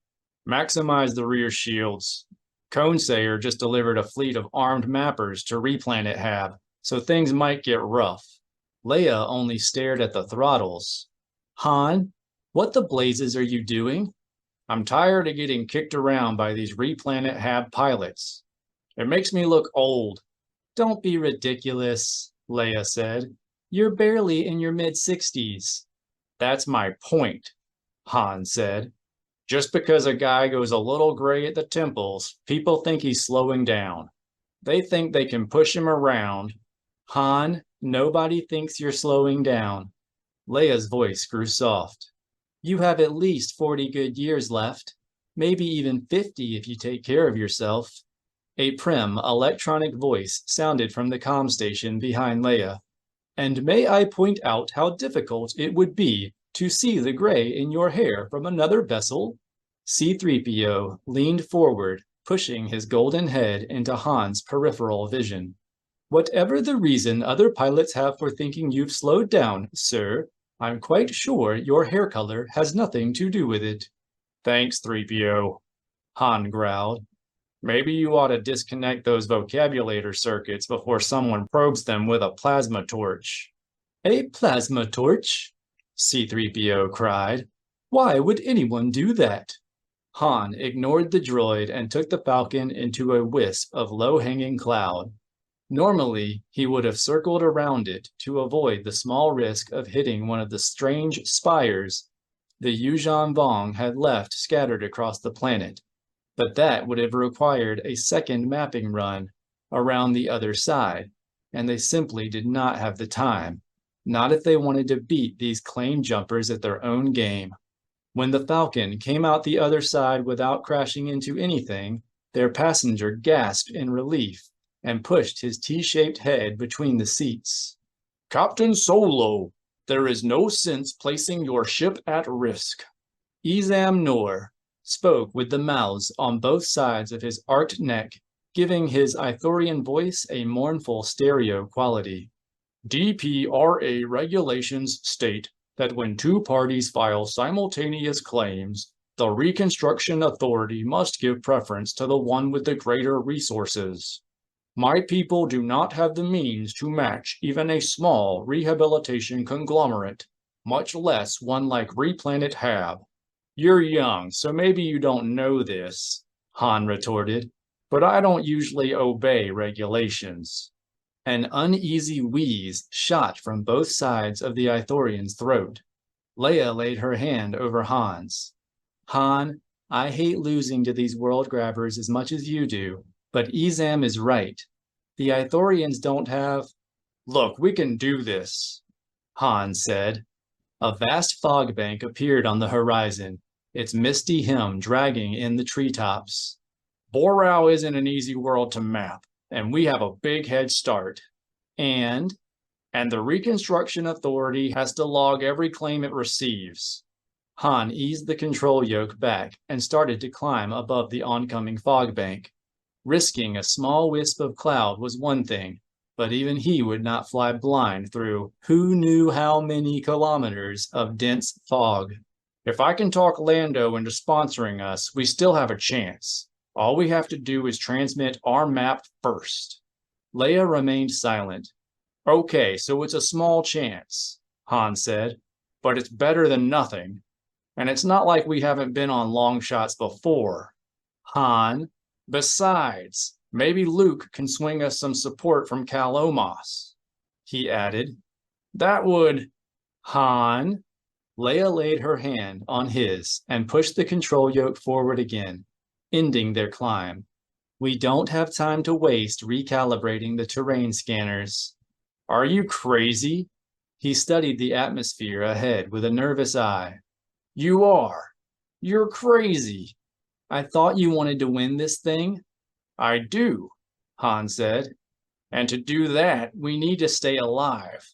Maximize the rear shields. Conesayer just delivered a fleet of armed mappers to Replanet Hab, so things might get rough. Leia only stared at the throttles. Han, what the blazes are you doing? I'm tired of getting kicked around by these Replanet Hab pilots. It makes me look old. Don't be ridiculous, Leia said. You're barely in your mid-60s. That's my point, Han said. Just because a guy goes a little gray at the temples, people think he's slowing down. They think they can push him around. Han, nobody thinks you're slowing down. Leia's voice grew soft. You have at least 40 good years left, maybe even 50 if you take care of yourself. A prim, electronic voice sounded from the comm station behind Leia. And may I point out how difficult it would be to see the gray in your hair from another vessel? C-3PO leaned forward, pushing his golden head into Han's peripheral vision. Whatever the reason other pilots have for thinking you've slowed down, sir, I'm quite sure your hair color has nothing to do with it. Thanks, 3PO, Han growled. Maybe you ought to disconnect those vocabulator circuits before someone probes them with a plasma torch. A plasma torch? C-3PO cried. Why would anyone do that? Han ignored the droid and took the Falcon into a wisp of low-hanging cloud. Normally, he would have circled around it to avoid the small risk of hitting one of the strange spires the Yuuzhan Vong had left scattered across the planet. But that would have required a second mapping run around the other side, and they simply did not have the time, not if they wanted to beat these claim jumpers at their own game. When the Falcon came out the other side without crashing into anything, their passenger gasped in relief and pushed his T-shaped head between the seats. Captain Solo, there is no sense placing your ship at risk. Yuuzhan Vong spoke with the mouths on both sides of his arched neck, giving his Ithorian voice a mournful stereo quality. DPRA regulations state that when two parties file simultaneous claims, the Reconstruction Authority must give preference to the one with the greater resources. My people do not have the means to match even a small rehabilitation conglomerate, much less one like Replanet Hab. You're young, so maybe you don't know this, Han retorted, but I don't usually obey regulations. An uneasy wheeze shot from both sides of the Ithorian's throat. Leia laid her hand over Han's. Han, I hate losing to these world grabbers as much as you do, but Yuuzhan is right. The Ithorians don't have... Look, we can do this, Han said. A vast fog bank appeared on the horizon, its misty hem dragging in the treetops. Borau isn't an easy world to map, and we have a big head start. And the Reconstruction Authority has to log every claim it receives. Han eased the control yoke back and started to climb above the oncoming fog bank. Risking a small wisp of cloud was one thing, but even he would not fly blind through who knew how many kilometers of dense fog. If I can talk Lando into sponsoring us, we still have a chance. All we have to do is transmit our map first. Leia remained silent. Okay, so it's a small chance, Han said, but it's better than nothing. And it's not like we haven't been on long shots before. Han, besides, maybe Luke can swing us some support from Cal Omos. He added, that would... Han... Leia laid her hand on his and pushed the control yoke forward again, ending their climb. We don't have time to waste recalibrating the terrain scanners. Are you crazy? He studied the atmosphere ahead with a nervous eye. You are. You're crazy. I thought you wanted to win this thing. I do, Han said. And to do that, we need to stay alive.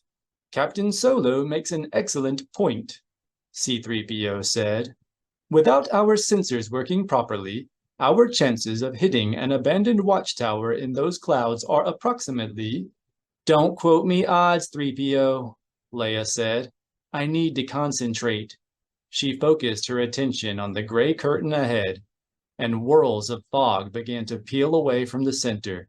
Captain Solo makes an excellent point, C-3PO said. Without our sensors working properly, our chances of hitting an abandoned watchtower in those clouds are approximately... Don't quote me odds, 3PO, Leia said. I need to concentrate. She focused her attention on the gray curtain ahead, and whirls of fog began to peel away from the center.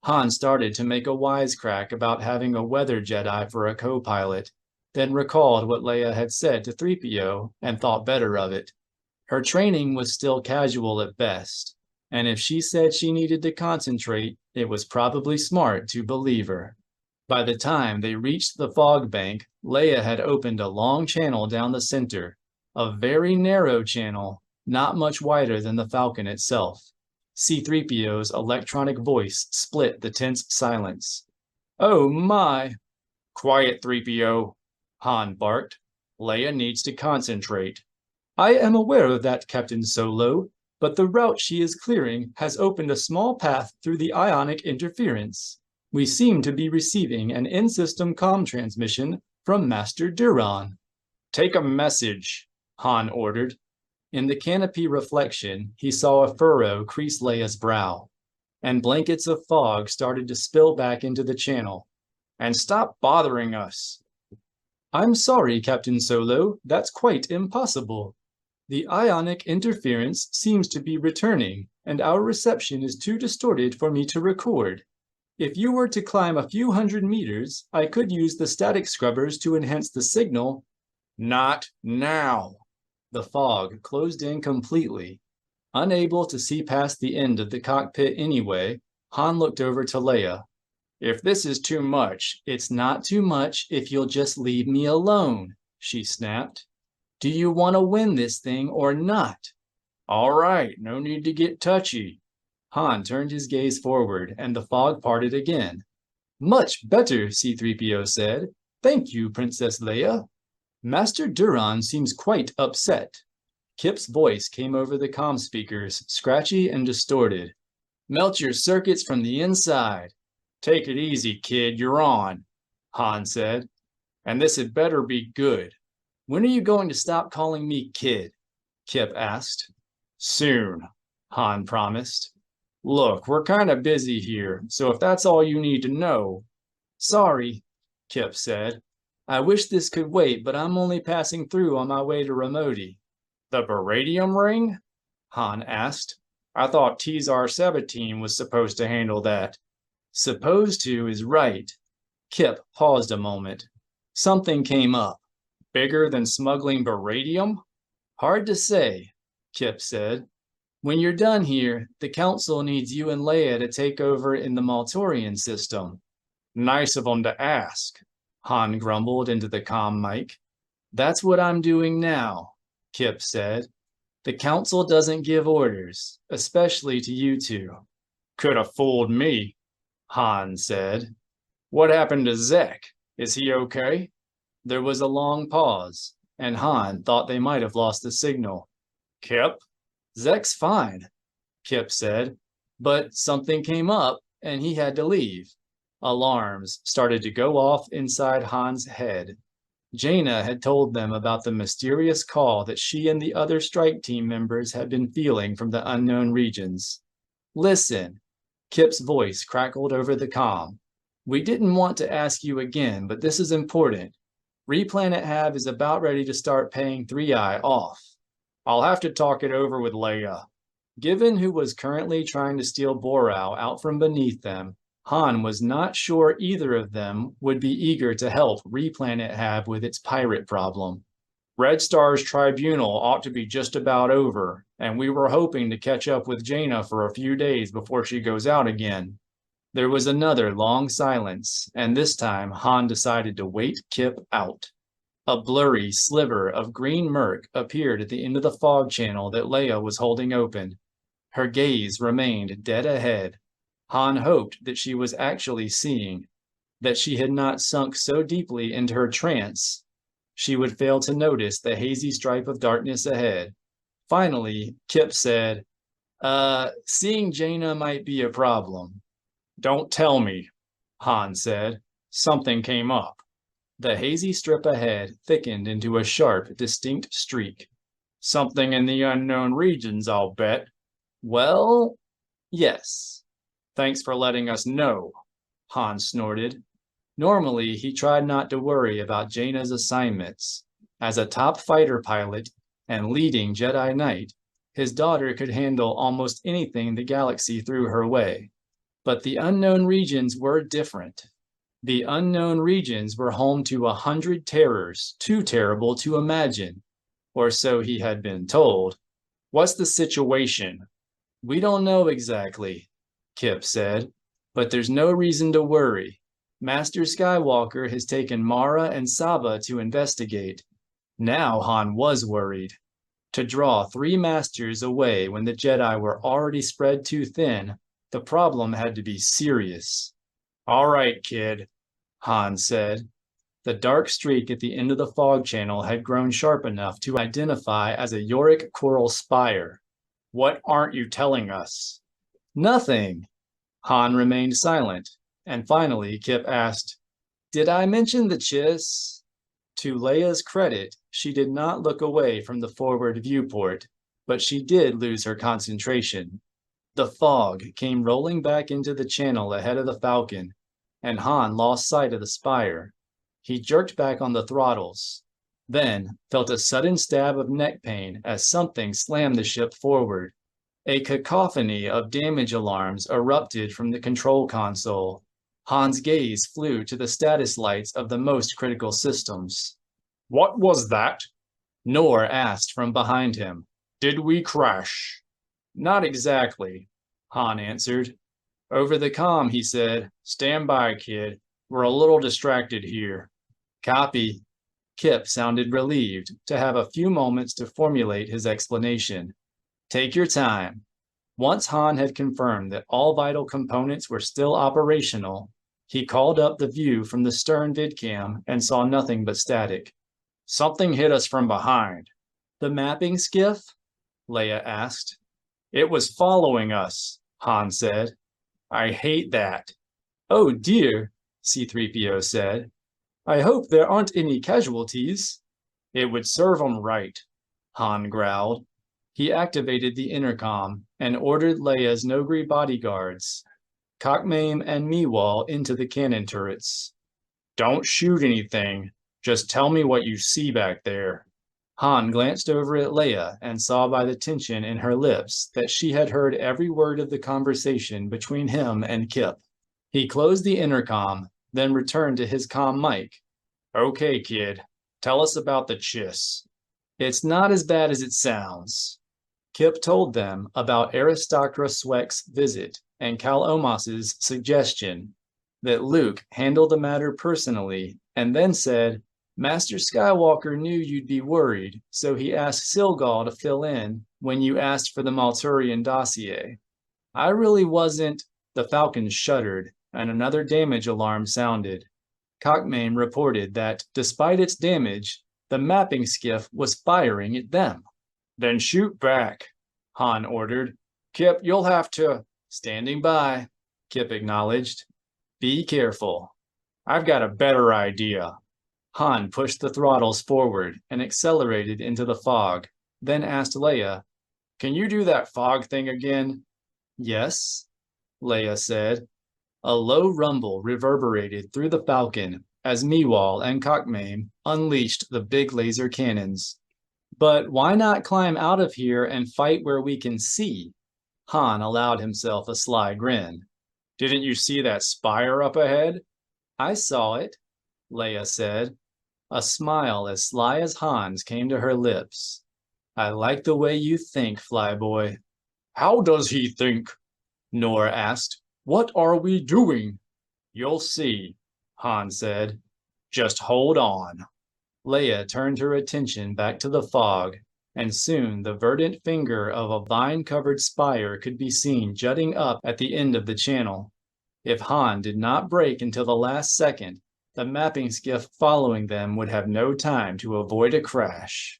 Han started to make a wisecrack about having a weather Jedi for a co-pilot, then recalled what Leia had said to 3PO and thought better of it. Her training was still casual at best, and if she said she needed to concentrate, it was probably smart to believe her. By the time they reached the fog bank, Leia had opened a long channel down the center, a very narrow channel, not much wider than the Falcon itself. C-3PO's electronic voice split the tense silence. Oh my! Quiet, 3PO, Han barked. Leia needs to concentrate. I am aware of that, Captain Solo, but the route she is clearing has opened a small path through the ionic interference. We seem to be receiving an in-system comm transmission from Master Duran. Take a message, Han ordered. In the canopy reflection, he saw a furrow crease Leia's brow, and blankets of fog started to spill back into the channel. And stop bothering us. I'm sorry, Captain Solo, that's quite impossible. The ionic interference seems to be returning, and our reception is too distorted for me to record. If you were to climb a few hundred meters, I could use the static scrubbers to enhance the signal. Not now. The fog closed in completely. Unable to see past the end of the cockpit anyway, Han looked over to Leia. If this is too much, it's not too much if you'll just leave me alone, she snapped. Do you want to win this thing or not? All right, no need to get touchy. Han turned his gaze forward, and the fog parted again. Much better, C-3PO said. Thank you, Princess Leia. Master Duran seems quite upset. Kip's voice came over the comm speakers, scratchy and distorted. Melt your circuits from the inside. Take it easy, kid, you're on, Han said. And this had better be good. When are you going to stop calling me kid? Kip asked. Soon, Han promised. Look, we're kind of busy here, so if that's all you need to know... Sorry, Kip said. I wish this could wait, but I'm only passing through on my way to Remoti. The Beradium ring? Han asked. I thought Tizar Sabatine was supposed to handle that. Supposed to is right. Kip paused a moment. Something came up. Bigger than smuggling Beradium? Hard to say, Kip said. When you're done here, the Council needs you and Leia to take over in the Maltorian system. Nice of them to ask, Han grumbled into the comm mic. That's what I'm doing now, Kip said. The Council doesn't give orders, especially to you two. Could have fooled me, Han said. What happened to Zek? Is he okay? There was a long pause, and Han thought they might have lost the signal. Kip? Zek's fine, Kip said, but something came up and he had to leave. Alarms started to go off inside Han's head. Jana had told them about the mysterious call that she and the other strike team members had been feeling from the unknown regions. Listen, Kip's voice crackled over the comm. We didn't want to ask you again, but this is important. Replanet Hab is about ready to start paying 3i off. I'll have to talk it over with Leia. Given who was currently trying to steal Borau out from beneath them, Han was not sure either of them would be eager to help Replanet Hab with its pirate problem. Red Star's tribunal ought to be just about over, and we were hoping to catch up with Jana for a few days before she goes out again. There was another long silence, and this time Han decided to wait Kip out. A blurry sliver of green murk appeared at the end of the fog channel that Leia was holding open. Her gaze remained dead ahead. Han hoped that she was actually seeing, that she had not sunk so deeply into her trance she would fail to notice the hazy stripe of darkness ahead. Finally, Kip said, seeing Jana might be a problem. Don't tell me, Han said. Something came up. The hazy strip ahead thickened into a sharp, distinct streak. Something in the unknown regions, I'll bet. Well, yes. Thanks for letting us know, Han snorted. Normally, he tried not to worry about Jana's assignments. As a top fighter pilot and leading Jedi Knight, his daughter could handle almost anything the galaxy threw her way. But the unknown regions were different. The unknown regions were home to 100 terrors, too terrible to imagine. Or so he had been told. What's the situation? We don't know exactly, Kip said, but there's no reason to worry. Master Skywalker has taken Mara and Saba to investigate. Now Han was worried. To draw 3 masters away when the Jedi were already spread too thin, the problem had to be serious. All right, kid, Han said. The dark streak at the end of the fog channel had grown sharp enough to identify as a Yorick coral spire. What aren't you telling us? Nothing. Han remained silent, and finally Kip asked, Did I mention the Chiss? To Leia's credit, she did not look away from the forward viewport, but she did lose her concentration. The fog came rolling back into the channel ahead of the Falcon, and Han lost sight of the spire. He jerked back on the throttles, then felt a sudden stab of neck pain as something slammed the ship forward. A cacophony of damage alarms erupted from the control console. Han's gaze flew to the status lights of the most critical systems. What was that? Nor asked from behind him. Did we crash? Not exactly, Han answered. Over the comm, he said, Stand by, kid. We're a little distracted here. Copy. Kip sounded relieved to have a few moments to formulate his explanation. Take your time. Once Han had confirmed that all vital components were still operational, he called up the view from the stern vidcam and saw nothing but static. Something hit us from behind. The mapping skiff? Leia asked. It was following us, Han said. I hate that. Oh dear, C-3PO said. I hope there aren't any casualties. It would serve 'em right, Han growled. He activated the intercom and ordered Leia's Nogri bodyguards, Cockmame and Meewall, into the cannon turrets. Don't shoot anything. Just tell me what you see back there. Han glanced over at Leia and saw by the tension in her lips that she had heard every word of the conversation between him and Kip. He closed the intercom, then returned to his comm mic. Okay, kid, tell us about the Chiss. It's not as bad as it sounds. Kip told them about Aristocra Sweck's visit and Cal Omos's suggestion that Luke handle the matter personally, and then said, Master Skywalker knew you'd be worried, so he asked Silgal to fill in when you asked for the Malturian dossier. I really wasn't. The Falcon shuddered, and another damage alarm sounded. Cockmame reported that, despite its damage, the mapping skiff was firing at them. Then shoot back, Han ordered. Kip, you'll have to. Standing by, Kip acknowledged. Be careful. I've got a better idea. Han pushed the throttles forward and accelerated into the fog, then asked Leia, Can you do that fog thing again? Yes, Leia said. A low rumble reverberated through the Falcon, as Meewal and Cockmame unleashed the big laser cannons. But why not climb out of here and fight where we can see? Han allowed himself a sly grin. Didn't you see that spire up ahead? I saw it, Leia said. A smile as sly as Han's came to her lips. I like the way you think, Flyboy. How does he think? Nor asked. What are we doing? You'll see, Han said. Just hold on. Leia turned her attention back to the fog, and soon the verdant finger of a vine-covered spire could be seen jutting up at the end of the channel. If Han did not break until the last second, the mapping skiff following them would have no time to avoid a crash.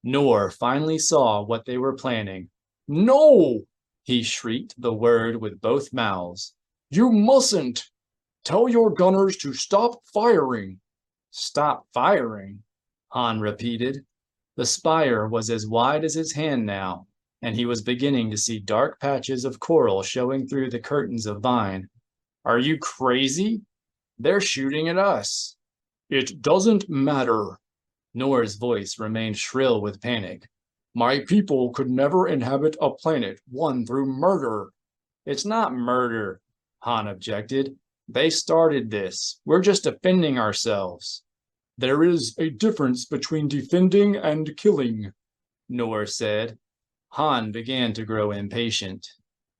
Nor finally saw what they were planning. No! He shrieked the word with both mouths. You mustn't! Tell your gunners to stop firing. Stop firing, Han repeated. The spire was as wide as his hand now, and he was beginning to see dark patches of coral showing through the curtains of vine. Are you crazy? They're shooting at us. It doesn't matter. Nor's voice remained shrill with panic. My people could never inhabit a planet won through murder. It's not murder, Han objected. They started this. We're just defending ourselves. There is a difference between defending and killing, Nor said. Han began to grow impatient.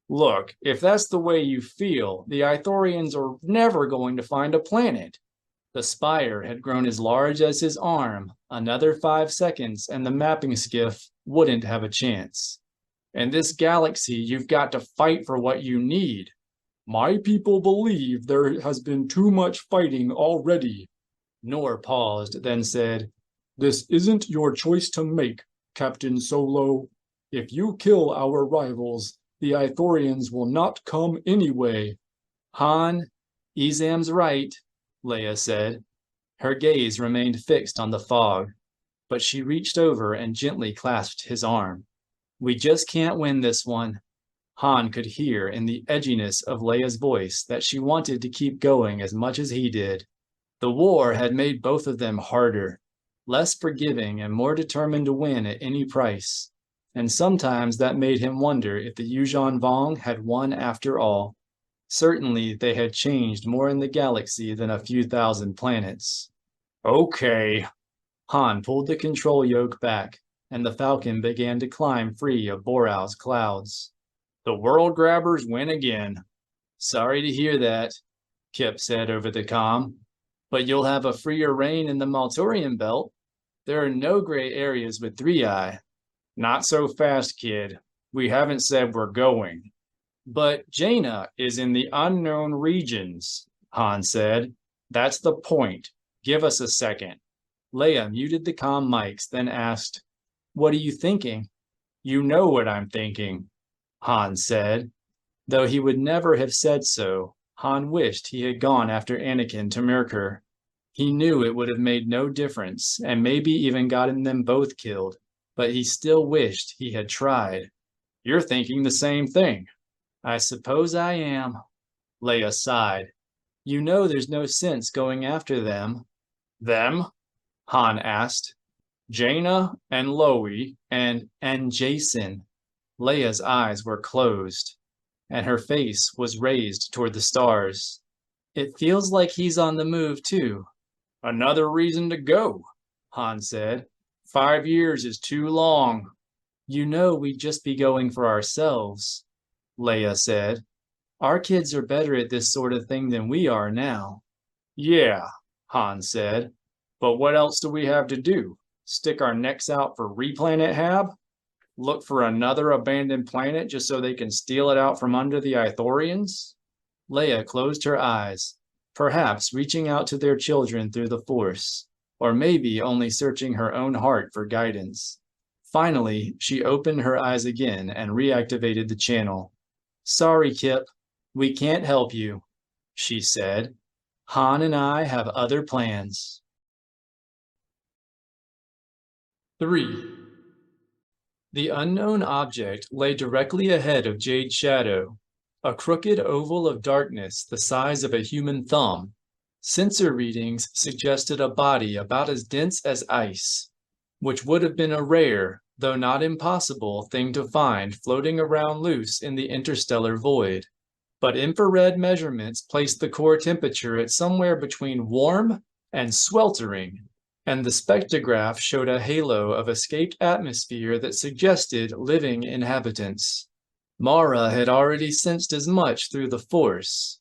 Look, if that's the way you feel, the Ithorians are never going to find a planet. The spire had grown as large as his arm. Another 5 seconds and the mapping skiff wouldn't have a chance. In this galaxy, you've got to fight for what you need. My people believe there has been too much fighting already. Nor paused, then said, This isn't your choice to make, Captain Solo. If you kill our rivals, the Ithorians will not come anyway. Han, Ezam's right, Leia said. Her gaze remained fixed on the fog, but she reached over and gently clasped his arm. We just can't win this one. Han could hear in the edginess of Leia's voice that she wanted to keep going as much as he did. The war had made both of them harder, less forgiving and more determined to win at any price. And sometimes that made him wonder if the Yuuzhan Vong had won after all. Certainly they had changed more in the galaxy than a few thousand planets. Okay. Han pulled the control yoke back, and the Falcon began to climb free of Borau's clouds. The world grabbers win again. Sorry to hear that, Kip said over the comm. But you'll have a freer reign in the Maltorian belt. There are no gray areas with 3-Eye. Not so fast, kid. We haven't said we're going. But Jana is in the unknown regions, Han said. That's the point. Give us a second. Leia muted the comm mics, then asked, What are you thinking? You know what I'm thinking, Han said. Though he would never have said so, Han wished he had gone after Anakin to Merkur. He knew it would have made no difference, and maybe even gotten them both killed, but he still wished he had tried. You're thinking the same thing. I suppose I am, Leia sighed. You know there's no sense going after them. Them? Han asked. Jana and Loie and Jason. Leia's eyes were closed, and her face was raised toward the stars. It feels like he's on the move, too. Another reason to go, Han said. 5 years is too long. You know we'd just be going for ourselves, Leia said. Our kids are better at this sort of thing than we are now. Yeah, Han said. But what else do we have to do? Stick our necks out for Replanet Hab? Look for another abandoned planet just so they can steal it out from under the Ithorians? Leia closed her eyes, perhaps reaching out to their children through the Force, or maybe only searching her own heart for guidance. Finally, she opened her eyes again and reactivated the channel. Sorry, Kip, we can't help you, she said. Han and I have other plans. 3. The unknown object lay directly ahead of Jade's shadow, a crooked oval of darkness the size of a human thumb, Sensor readings suggested a body about as dense as ice, which would have been a rare, though not impossible, thing to find floating around loose in the interstellar void. But infrared measurements placed the core temperature at somewhere between warm and sweltering, and the spectrograph showed a halo of escaped atmosphere that suggested living inhabitants. Mara had already sensed as much through the Force.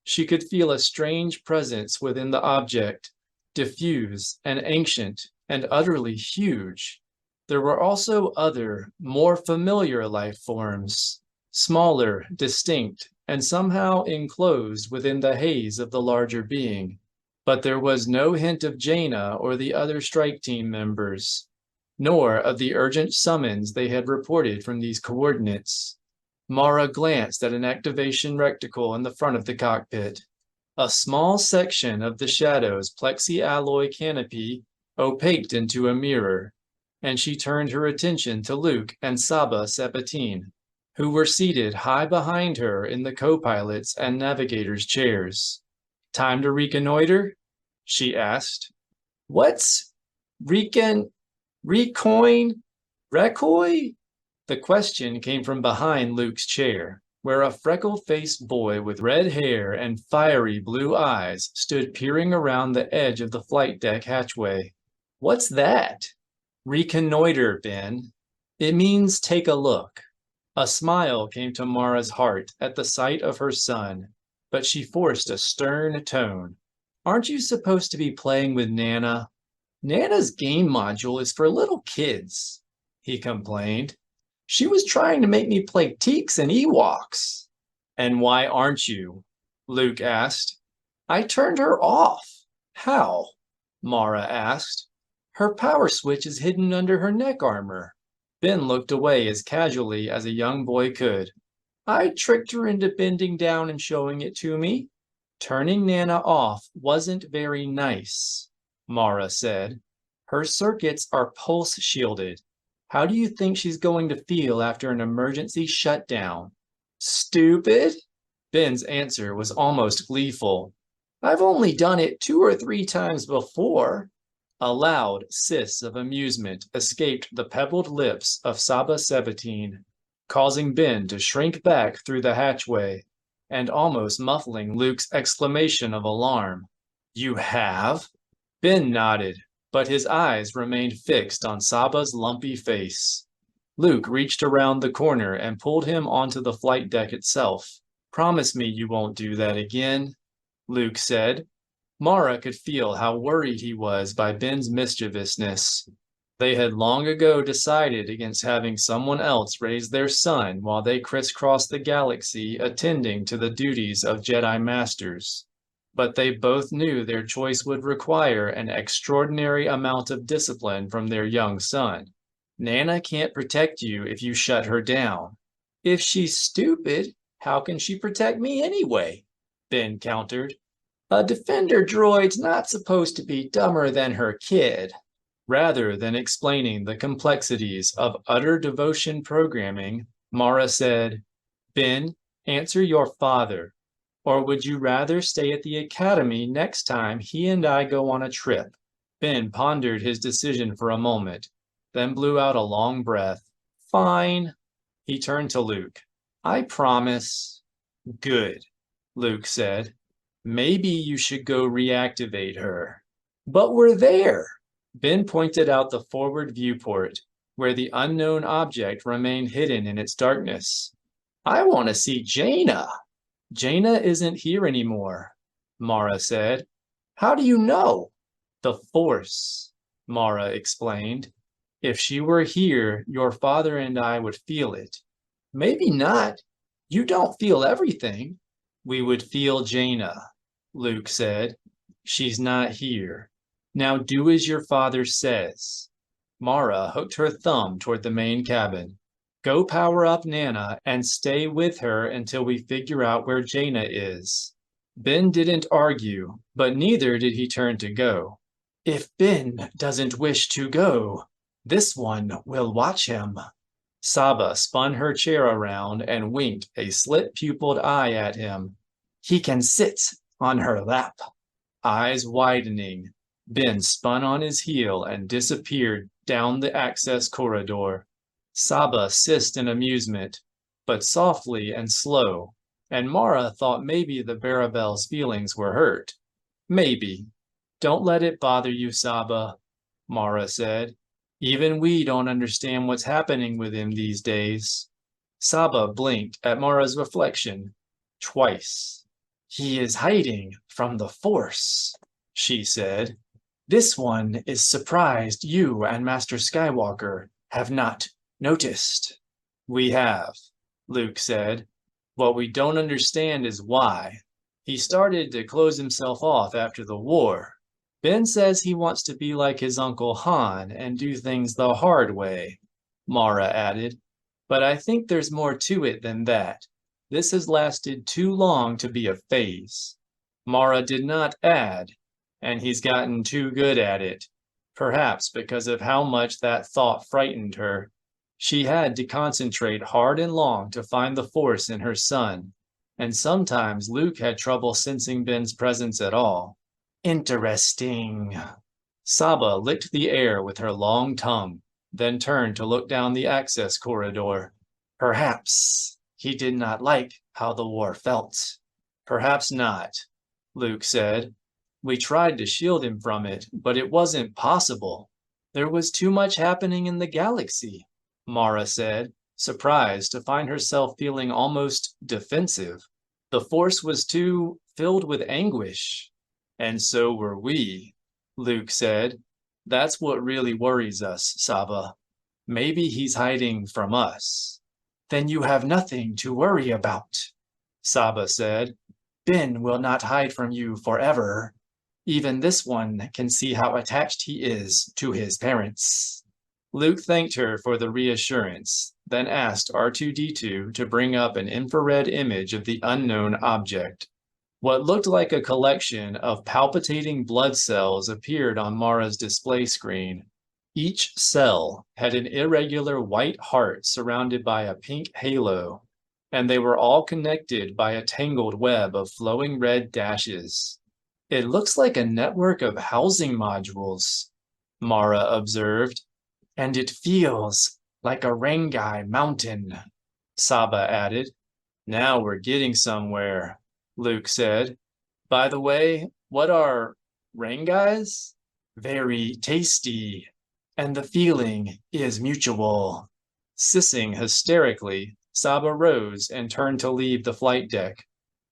She could feel a strange presence within the object, diffuse and ancient and utterly huge. There were also other, more familiar life forms, smaller, distinct, and somehow enclosed within the haze of the larger being. But there was no hint of Jana or the other strike team members, nor of the urgent summons they had reported from these coordinates. Mara glanced at an activation reticle in the front of the cockpit. A small section of the shadow's plexi-alloy canopy opaqued into a mirror, and she turned her attention to Luke and Saba Sabatine, who were seated high behind her in the co-pilot's and navigator's chairs. "Time to reconnoiter?" she asked. "What's recoin? Recoy?" The question came from behind Luke's chair, where a freckle-faced boy with red hair and fiery blue eyes stood peering around the edge of the flight deck hatchway. "What's that?" "Reconnoiter, Ben. It means take a look." A smile came to Mara's heart at the sight of her son, but she forced a stern tone. "Aren't you supposed to be playing with Nana?" "Nana's game module is for little kids," he complained. "She was trying to make me play Teeks and Ewoks." "And why aren't you?" Luke asked. "I turned her off." "How?" Mara asked. "Her power switch is hidden under her neck armor." Ben looked away as casually as a young boy could. "I tricked her into bending down and showing it to me." "Turning Nana off wasn't very nice," Mara said. "Her circuits are pulse shielded. How do you think she's going to feel after an emergency shutdown?" "Stupid?" Ben's answer was almost gleeful. "I've only done it 2 or 3 times before." A loud hiss of amusement escaped the pebbled lips of Saba Sabatine, causing Ben to shrink back through the hatchway, and almost muffling Luke's exclamation of alarm. "You have?" Ben nodded, but his eyes remained fixed on Saba's lumpy face. Luke reached around the corner and pulled him onto the flight deck itself. "Promise me you won't do that again," Luke said. Mara could feel how worried he was by Ben's mischievousness. They had long ago decided against having someone else raise their son while they crisscrossed the galaxy attending to the duties of Jedi Masters. But they both knew their choice would require an extraordinary amount of discipline from their young son. "Nana can't protect you if you shut her down." "If she's stupid, how can she protect me anyway?" Ben countered. "A defender droid's not supposed to be dumber than her kid." Rather than explaining the complexities of utter devotion programming, Mara said, "Ben, answer your father. Or would you rather stay at the academy next time he and I go on a trip?" Ben pondered his decision for a moment, then blew out a long breath. "Fine." He turned to Luke. "I promise." "Good," Luke said. "Maybe you should go reactivate her." "But we're there." Ben pointed out the forward viewport, where the unknown object remained hidden in its darkness. "I want to see Jana." "Jana isn't here anymore," Mara said. "How do you know?" "The Force," Mara explained. "If she were here, your father and I would feel it." "Maybe not. You don't feel everything." "We would feel Jana," Luke said. "She's not here. Now do as your father says." Mara hooked her thumb toward the main cabin. "Go power up Nana and stay with her until we figure out where Jana is." Ben didn't argue, but neither did he turn to go. "If Ben doesn't wish to go, this one will watch him." Saba spun her chair around and winked a slit-pupiled eye at him. "He can sit on her lap." Eyes widening, Ben spun on his heel and disappeared down the access corridor. Saba hissed in amusement, but softly and slow, and Mara thought maybe the Barabel's feelings were hurt. Maybe. Don't let it bother you, Saba, Mara said. Even we don't understand what's happening with him these days. Saba blinked at Mara's reflection twice. He is hiding from the Force, she said. This one is surprised you and Master Skywalker have not noticed. We have, Luke said. What we don't understand is why. He started to close himself off after the war. Ben says he wants to be like his Uncle Han and do things the hard way, Mara added. But I think there's more to it than that. This has lasted too long to be a phase. Mara did not add, and he's gotten too good at it, perhaps because of how much that thought frightened her. She had to concentrate hard and long to find the Force in her son, and sometimes Luke had trouble sensing Ben's presence at all. Interesting. Saba licked the air with her long tongue, then turned to look down the access corridor. Perhaps he did not like how the war felt. Perhaps not, Luke said. We tried to shield him from it, but it wasn't possible. There was too much happening in the galaxy, Mara said, surprised to find herself feeling almost defensive. The Force was too filled with anguish. And so were we, Luke said. That's what really worries us, Saba. Maybe he's hiding from us. Then you have nothing to worry about, Saba said. Ben will not hide from you forever. Even this one can see how attached he is to his parents. Luke thanked her for the reassurance, then asked R2-D2 to bring up an infrared image of the unknown object. What looked like a collection of palpitating blood cells appeared on Mara's display screen. Each cell had an irregular white heart surrounded by a pink halo, and they were all connected by a tangled web of flowing red dashes. It looks like a network of housing modules, Mara observed, and it feels like a Rangai mountain, Saba added. Now we're getting somewhere, Luke said. By the way, what are Rangais? Very tasty, and the feeling is mutual. Sissing hysterically, Saba rose and turned to leave the flight deck.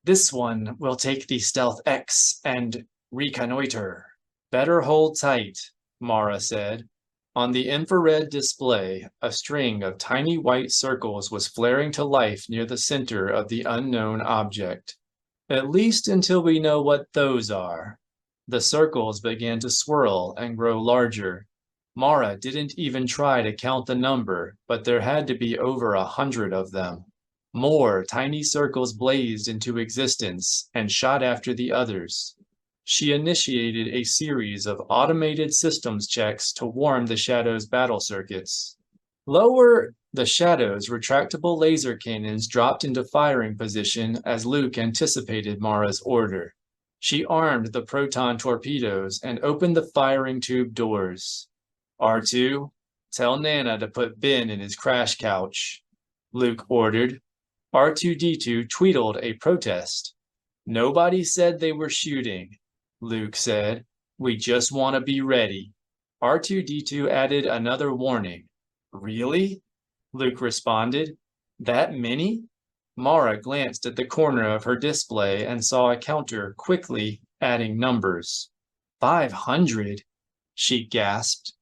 This one will take the Stealth X and reconnoiter. Better hold tight, Mara said. On the infrared display, a string of tiny white circles was flaring to life near the center of the unknown object. At least until we know what those are. The circles began to swirl and grow larger. Mara didn't even try to count the number, but there had to be over 100 of them. More tiny circles blazed into existence and shot after the others. She initiated a series of automated systems checks to warm the Shadow's battle circuits. Lower the Shadow's retractable laser cannons dropped into firing position as Luke anticipated Mara's order. She armed the proton torpedoes and opened the firing tube doors. R2, tell Nana to put Ben in his crash couch, Luke ordered. R2-D2 tweetled a protest. Nobody said they were shooting, Luke said. We just want to be ready. R2-D2 added another warning. Really? Luke responded. That many? Mara glanced at the corner of her display and saw a counter quickly adding numbers. 500? She gasped.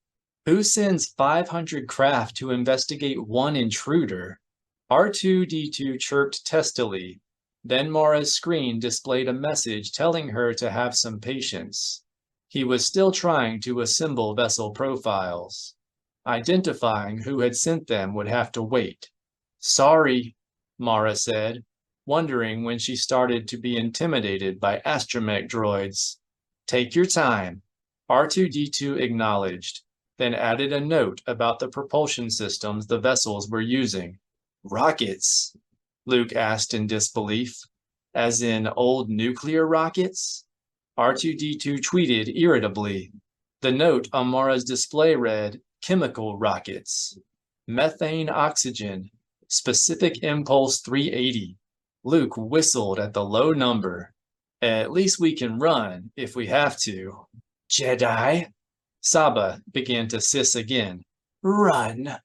Who sends 500 craft to investigate one intruder? R2-D2 chirped testily. Then Mara's screen displayed a message telling her to have some patience. He was still trying to assemble vessel profiles. Identifying who had sent them would have to wait. Sorry, Mara said, wondering when she started to be intimidated by astromech droids. Take your time, R2-D2 acknowledged, then added a note about the propulsion systems the vessels were using. Rockets? Luke asked in disbelief. As in old nuclear rockets? R2-D2 tweeted irritably. The note on Mara's display read, chemical rockets. Methane oxygen. Specific impulse 380. Luke whistled at the low number. At least we can run if we have to. Jedi? Saba began to siss again. Run!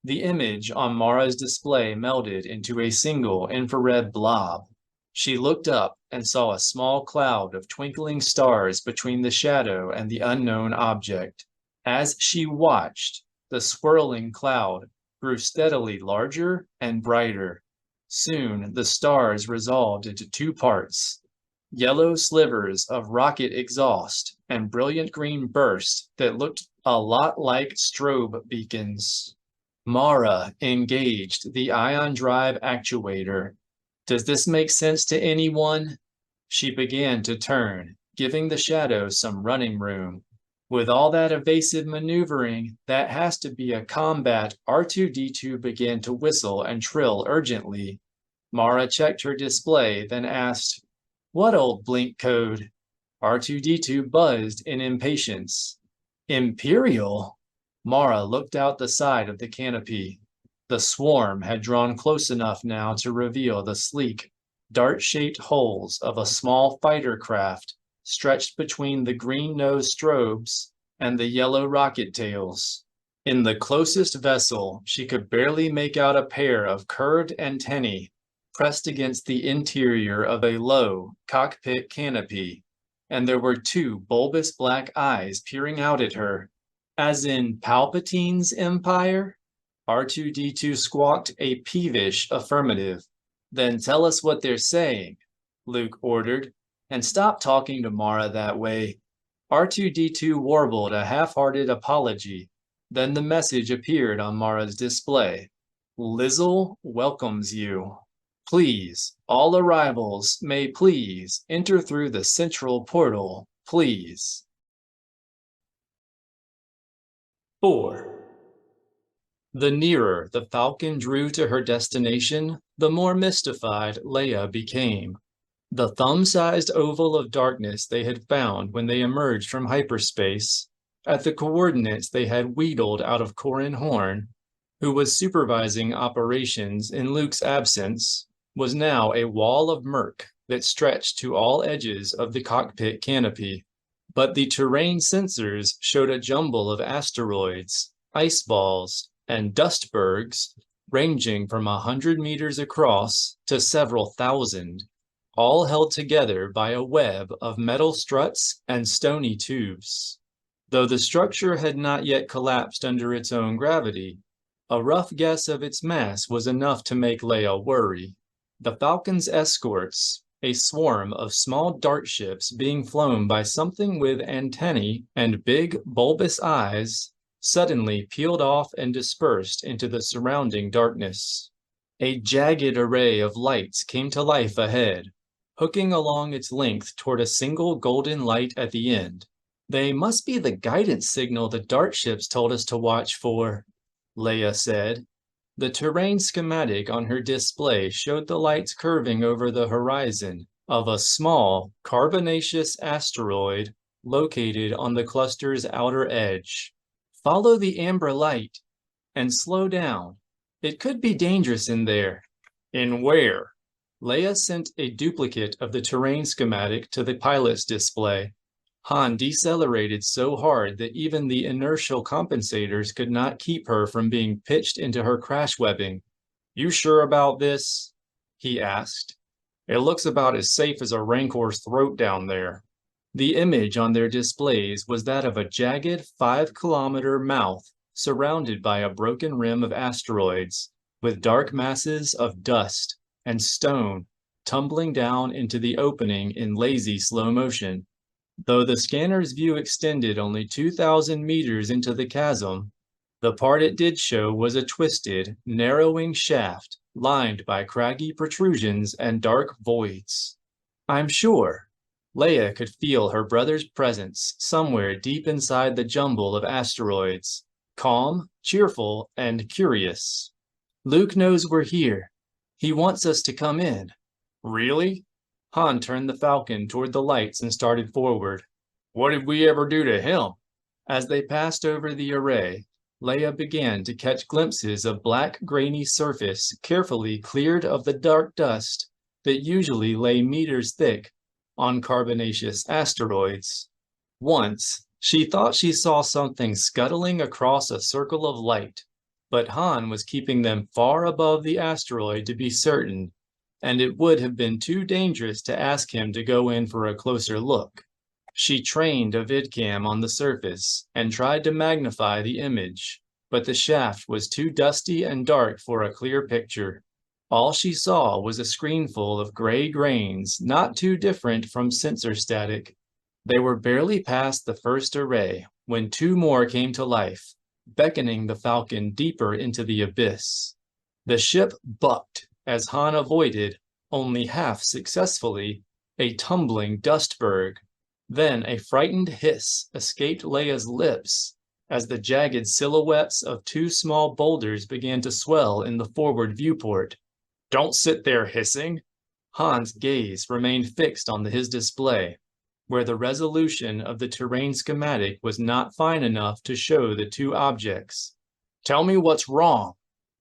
The image on Mara's display melded into a single infrared blob. She looked up and saw a small cloud of twinkling stars between the shadow and the unknown object. As she watched, the swirling cloud grew steadily larger and brighter. Soon the stars resolved into two parts. Yellow slivers of rocket exhaust and brilliant green bursts that looked a lot like strobe beacons. Mara engaged the ion drive actuator. Does this make sense to anyone? She began to turn, giving the shadow some running room. With all that evasive maneuvering, that has to be a combat. R2-D2 began to whistle and trill urgently. Mara checked her display, then asked, What old blink code? R2-D2 buzzed in impatience. Imperial? Mara looked out the side of the canopy. The swarm had drawn close enough now to reveal the sleek, dart-shaped hulls of a small fighter craft stretched between the green-nosed strobes and the yellow rocket tails. In the closest vessel, she could barely make out a pair of curved antennae pressed against the interior of a low cockpit canopy, and there were two bulbous black eyes peering out at her. As in Palpatine's Empire? R2-D2 squawked a peevish affirmative. Then tell us what they're saying, Luke ordered, and stop talking to Mara that way. R2-D2 warbled a half-hearted apology. Then the message appeared on Mara's display. Lizzle welcomes you. Please, all arrivals may please enter through the central portal, please. 4. The nearer the Falcon drew to her destination, the more mystified Leia became. The thumb-sized oval of darkness they had found when they emerged from hyperspace, at the coordinates they had wheedled out of Corran Horn, who was supervising operations in Luke's absence, was now a wall of murk that stretched to all edges of the cockpit canopy. But the terrain sensors showed a jumble of asteroids, ice balls, and dustbergs ranging from 100 meters across to several thousand, all held together by a web of metal struts and stony tubes. Though the structure had not yet collapsed under its own gravity, a rough guess of its mass was enough to make Leia worry. The Falcon's escorts, a swarm of small dart ships being flown by something with antennae and big bulbous eyes, suddenly peeled off and dispersed into the surrounding darkness. A jagged array of lights came to life ahead, hooking along its length toward a single golden light at the end. They must be the guidance signal the dart ships told us to watch for, Leia said. The terrain schematic on her display showed the lights curving over the horizon of a small, carbonaceous asteroid located on the cluster's outer edge. Follow the amber light and slow down. It could be dangerous in there. In where? Leia sent a duplicate of the terrain schematic to the pilot's display. Han decelerated so hard that even the inertial compensators could not keep her from being pitched into her crash webbing. You sure about this? He asked. It looks about as safe as a Rancor's throat down there. The image on their displays was that of a jagged 5-kilometer mouth surrounded by a broken rim of asteroids, with dark masses of dust and stone tumbling down into the opening in lazy slow motion. Though the scanner's view extended only 2,000 meters into the chasm, the part it did show was a twisted, narrowing shaft lined by craggy protrusions and dark voids. I'm sure. Leia could feel her brother's presence somewhere deep inside the jumble of asteroids, calm, cheerful, and curious. Luke knows we're here. He wants us to come in. Really? Han turned the Falcon toward the lights and started forward. What did we ever do to him? As they passed over the array, Leia began to catch glimpses of black grainy surface carefully cleared of the dark dust that usually lay meters thick on carbonaceous asteroids. Once, she thought she saw something scuttling across a circle of light, but Han was keeping them far above the asteroid to be certain, and it would have been too dangerous to ask him to go in for a closer look. She trained a vidcam on the surface and tried to magnify the image, but the shaft was too dusty and dark for a clear picture. All she saw was a screen full of gray grains, not too different from sensor static. They were barely past the first array when two more came to life, beckoning the Falcon deeper into the abyss. The ship bucked as Han avoided, only half successfully, a tumbling dustberg. Then a frightened hiss escaped Leia's lips as the jagged silhouettes of two small boulders began to swell in the forward viewport. Don't sit there hissing. Han's gaze remained fixed on his display, where the resolution of the terrain schematic was not fine enough to show the two objects. Tell me what's wrong.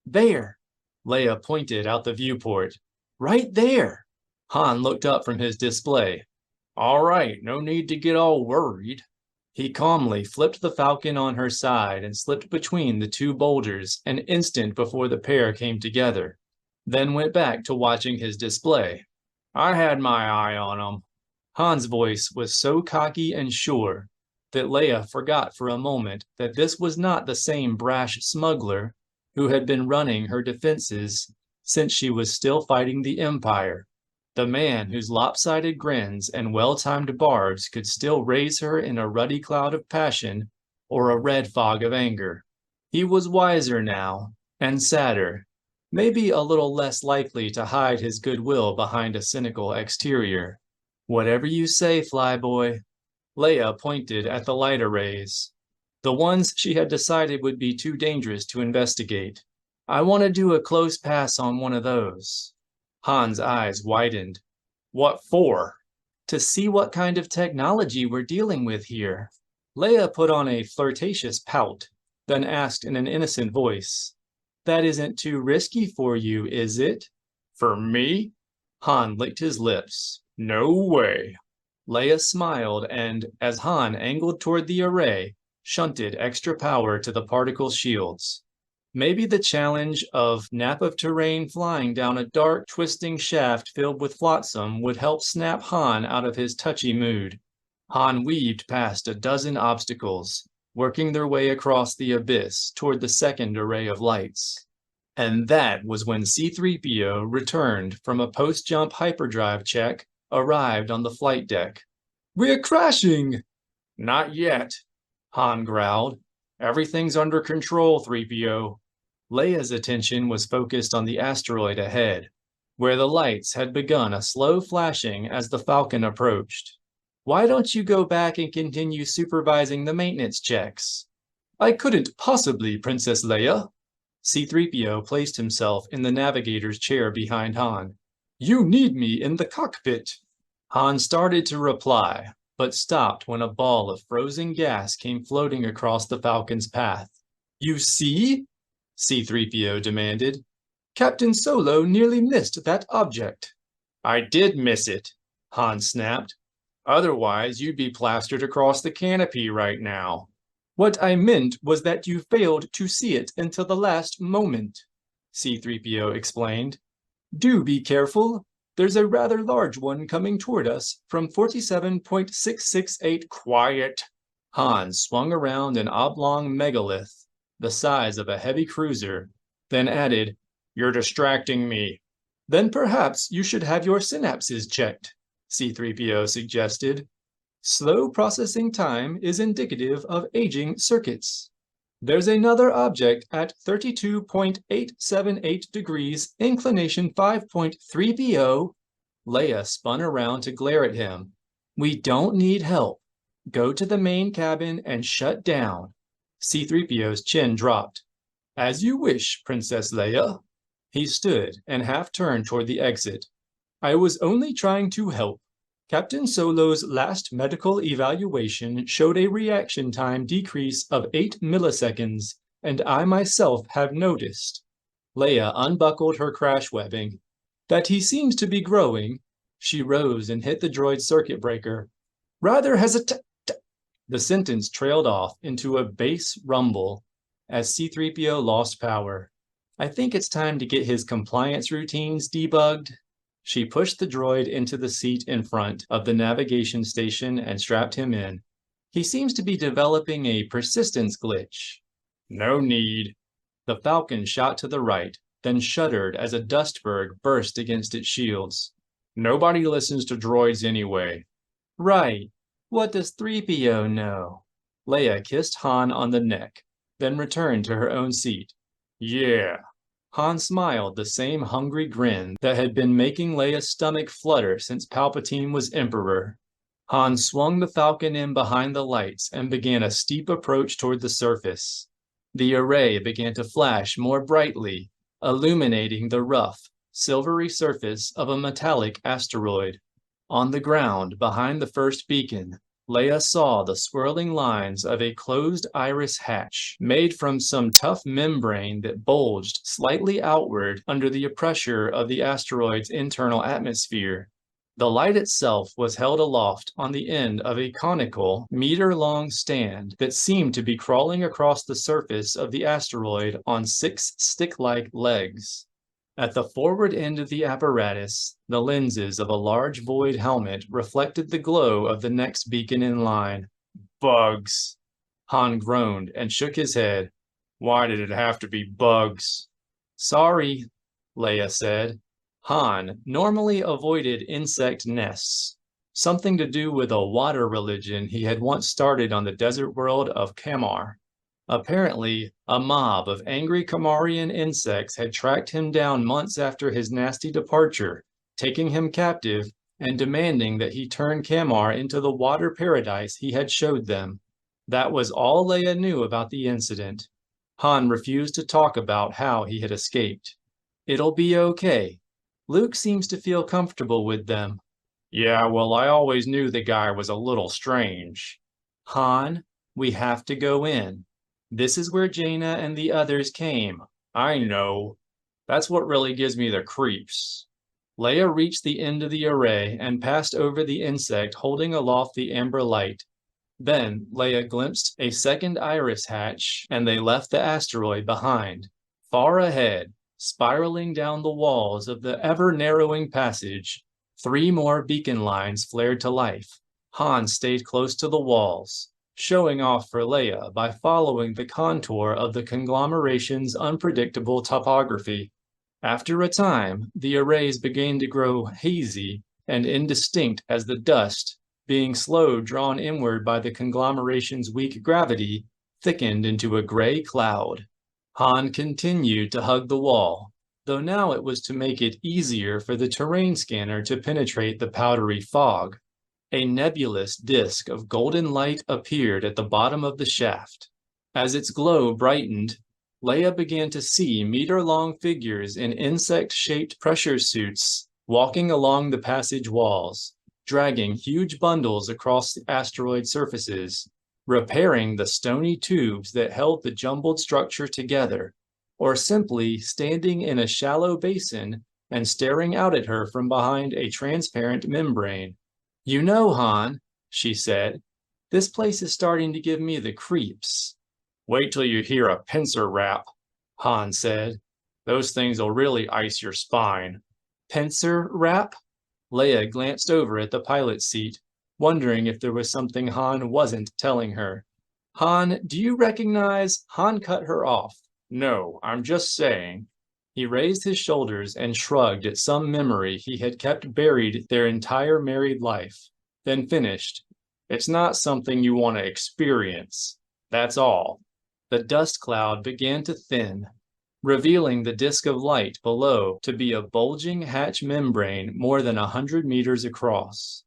There. Leia pointed out the viewport. Right there. Han looked up from his display. All right, no need to get all worried. He calmly flipped the Falcon on her side and slipped between the two boulders an instant before the pair came together, then went back to watching his display. I had my eye on him. Han's voice was so cocky and sure that Leia forgot for a moment that this was not the same brash smuggler who had been running her defenses since she was still fighting the Empire. The man whose lopsided grins and well-timed barbs could still raise her in a ruddy cloud of passion or a red fog of anger. He was wiser now, and sadder, maybe a little less likely to hide his goodwill behind a cynical exterior. Whatever you say, Flyboy. Leia pointed at the light arrays, the ones she had decided would be too dangerous to investigate. I want to do a close pass on one of those. Han's eyes widened. What for? To see what kind of technology we're dealing with here. Leia put on a flirtatious pout, then asked in an innocent voice, That isn't too risky for you, is it? For me? Han licked his lips. No way. Leia smiled and, as Han angled toward the array, shunted extra power to the particle shields. Maybe the challenge of nap of terrain flying down a dark, twisting shaft filled with flotsam would help snap Han out of his touchy mood. Han weaved past a dozen obstacles, working their way across the abyss toward the second array of lights. And that was when C-3PO returned from a post-jump hyperdrive check, arrived on the flight deck. We're crashing! Not yet, Han growled. Everything's under control, 3PO. Leia's attention was focused on the asteroid ahead, where the lights had begun a slow flashing as the Falcon approached. Why don't you go back and continue supervising the maintenance checks? I couldn't possibly, Princess Leia. C-3PO placed himself in the navigator's chair behind Han. You need me in the cockpit. Han started to reply, but stopped when a ball of frozen gas came floating across the Falcon's path. You see? C-3PO demanded. Captain Solo nearly missed that object. I did miss it, Han snapped. Otherwise, you'd be plastered across the canopy right now. What I meant was that you failed to see it until the last moment, C-3PO explained. Do be careful. There's a rather large one coming toward us from 47.668. Quiet. Han swung around an oblong megalith, the size of a heavy cruiser, then added, You're distracting me. Then perhaps you should have your synapses checked, C-3PO suggested. Slow processing time is indicative of aging circuits. There's another object at 32.878 degrees, inclination 5.3 Leia spun around to glare at him. We don't need help. Go to the main cabin and shut down. C-3PO's chin dropped. As you wish, Princess Leia. He stood and half turned toward the exit. I was only trying to help. Captain Solo's last medical evaluation showed a reaction time decrease of 8 milliseconds, and I myself have noticed. Leia unbuckled her crash webbing. That he seems to be growing. She rose and hit the droid's circuit breaker. Rather hesitant. The sentence trailed off into a bass rumble as C-3PO lost power. I think it's time to get his compliance routines debugged. She pushed the droid into the seat in front of the navigation station and strapped him in. He seems to be developing a persistence glitch. No need. The Falcon shot to the right, then shuddered as a dustberg burst against its shields. Nobody listens to droids anyway. Right. What does 3PO know? Leia kissed Han on the neck, then returned to her own seat. Yeah. Han smiled the same hungry grin that had been making Leia's stomach flutter since Palpatine was Emperor. Han swung the Falcon in behind the lights and began a steep approach toward the surface. The array began to flash more brightly, illuminating the rough, silvery surface of a metallic asteroid. On the ground behind the first beacon, Leia saw the swirling lines of a closed iris hatch made from some tough membrane that bulged slightly outward under the pressure of the asteroid's internal atmosphere. The light itself was held aloft on the end of a conical, meter-long stand that seemed to be crawling across the surface of the asteroid on 6 stick-like legs. At the forward end of the apparatus, the lenses of a large void helmet reflected the glow of the next beacon in line. Bugs. Han groaned and shook his head. Why did it have to be bugs? Sorry, Leia said. Han normally avoided insect nests, something to do with a water religion he had once started on the desert world of Kamar. Apparently, a mob of angry Kamarian insects had tracked him down months after his nasty departure, taking him captive and demanding that he turn Kamar into the water paradise he had showed them. That was all Leia knew about the incident. Han refused to talk about how he had escaped. It'll be okay. Luke seems to feel comfortable with them. Yeah, well, I always knew the guy was a little strange. Han, we have to go in. This is where Jana and the others came. I know. That's what really gives me the creeps. Leia reached the end of the array and passed over the insect holding aloft the amber light. Then Leia glimpsed a second iris hatch, and they left the asteroid behind. Far ahead, spiraling down the walls of the ever-narrowing passage, 3 more beacon lines flared to life. Han stayed close to the walls, showing off for Leia by following the contour of the conglomeration's unpredictable topography. After a time, the arrays began to grow hazy and indistinct as the dust, being slow drawn inward by the conglomeration's weak gravity, thickened into a gray cloud. Han continued to hug the wall, though now it was to make it easier for the terrain scanner to penetrate the powdery fog. A nebulous disk of golden light appeared at the bottom of the shaft. As its glow brightened, Leia began to see meter-long figures in insect-shaped pressure suits walking along the passage walls, dragging huge bundles across the asteroid surfaces, repairing the stony tubes that held the jumbled structure together, or simply standing in a shallow basin and staring out at her from behind a transparent membrane. You know, Han, she said, this place is starting to give me the creeps. Wait till you hear a pincer rap, Han said. Those things will really ice your spine. Pincer rap? Leia glanced over at the pilot's seat, wondering if there was something Han wasn't telling her. Han, do you recognize? Han cut her off. No, I'm just saying. He raised his shoulders and shrugged at some memory he had kept buried their entire married life, then finished. It's not something you want to experience. That's all. The dust cloud began to thin, revealing the disk of light below to be a bulging hatch membrane more than 100 meters across.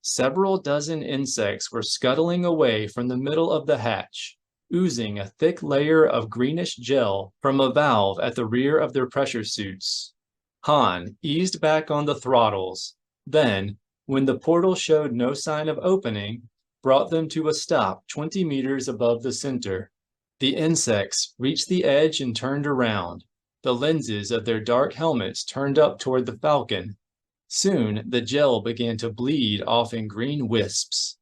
Several dozen insects were scuttling away from the middle of the hatch, oozing a thick layer of greenish gel from a valve at the rear of their pressure suits. Han eased back on the throttles, then, when the portal showed no sign of opening, brought them to a stop 20 meters above the center. The insects reached the edge and turned around, the lenses of their dark helmets turned up toward the Falcon. Soon, the gel began to bleed off in green wisps.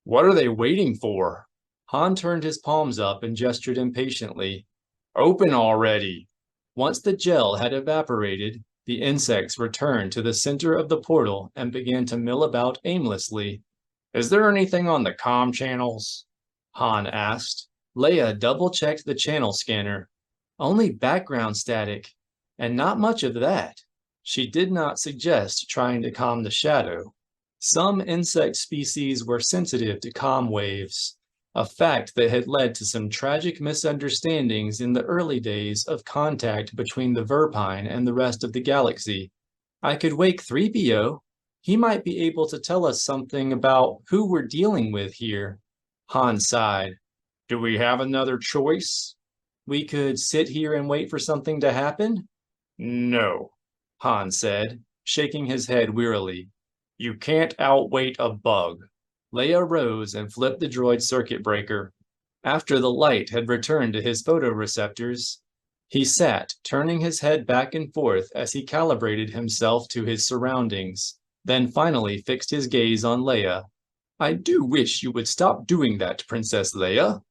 What are they waiting for? Han turned his palms up and gestured impatiently. Open already! Once the gel had evaporated, the insects returned to the center of the portal and began to mill about aimlessly. Is there anything on the comm channels? Han asked. Leia double-checked the channel scanner. Only background static, and not much of that. She did not suggest trying to calm the shadow. Some insect species were sensitive to comm waves, a fact that had led to some tragic misunderstandings in the early days of contact between the Verpine and the rest of the galaxy. I could wake 3PO. He might be able to tell us something about who we're dealing with here. Han sighed. Do we have another choice? We could sit here and wait for something to happen? No, Han said, shaking his head wearily. You can't outwait a bug. Leia rose and flipped the droid's circuit breaker. After the light had returned to his photoreceptors, he sat, turning his head back and forth as he calibrated himself to his surroundings, then finally fixed his gaze on Leia. I do wish you would stop doing that, Princess Leia.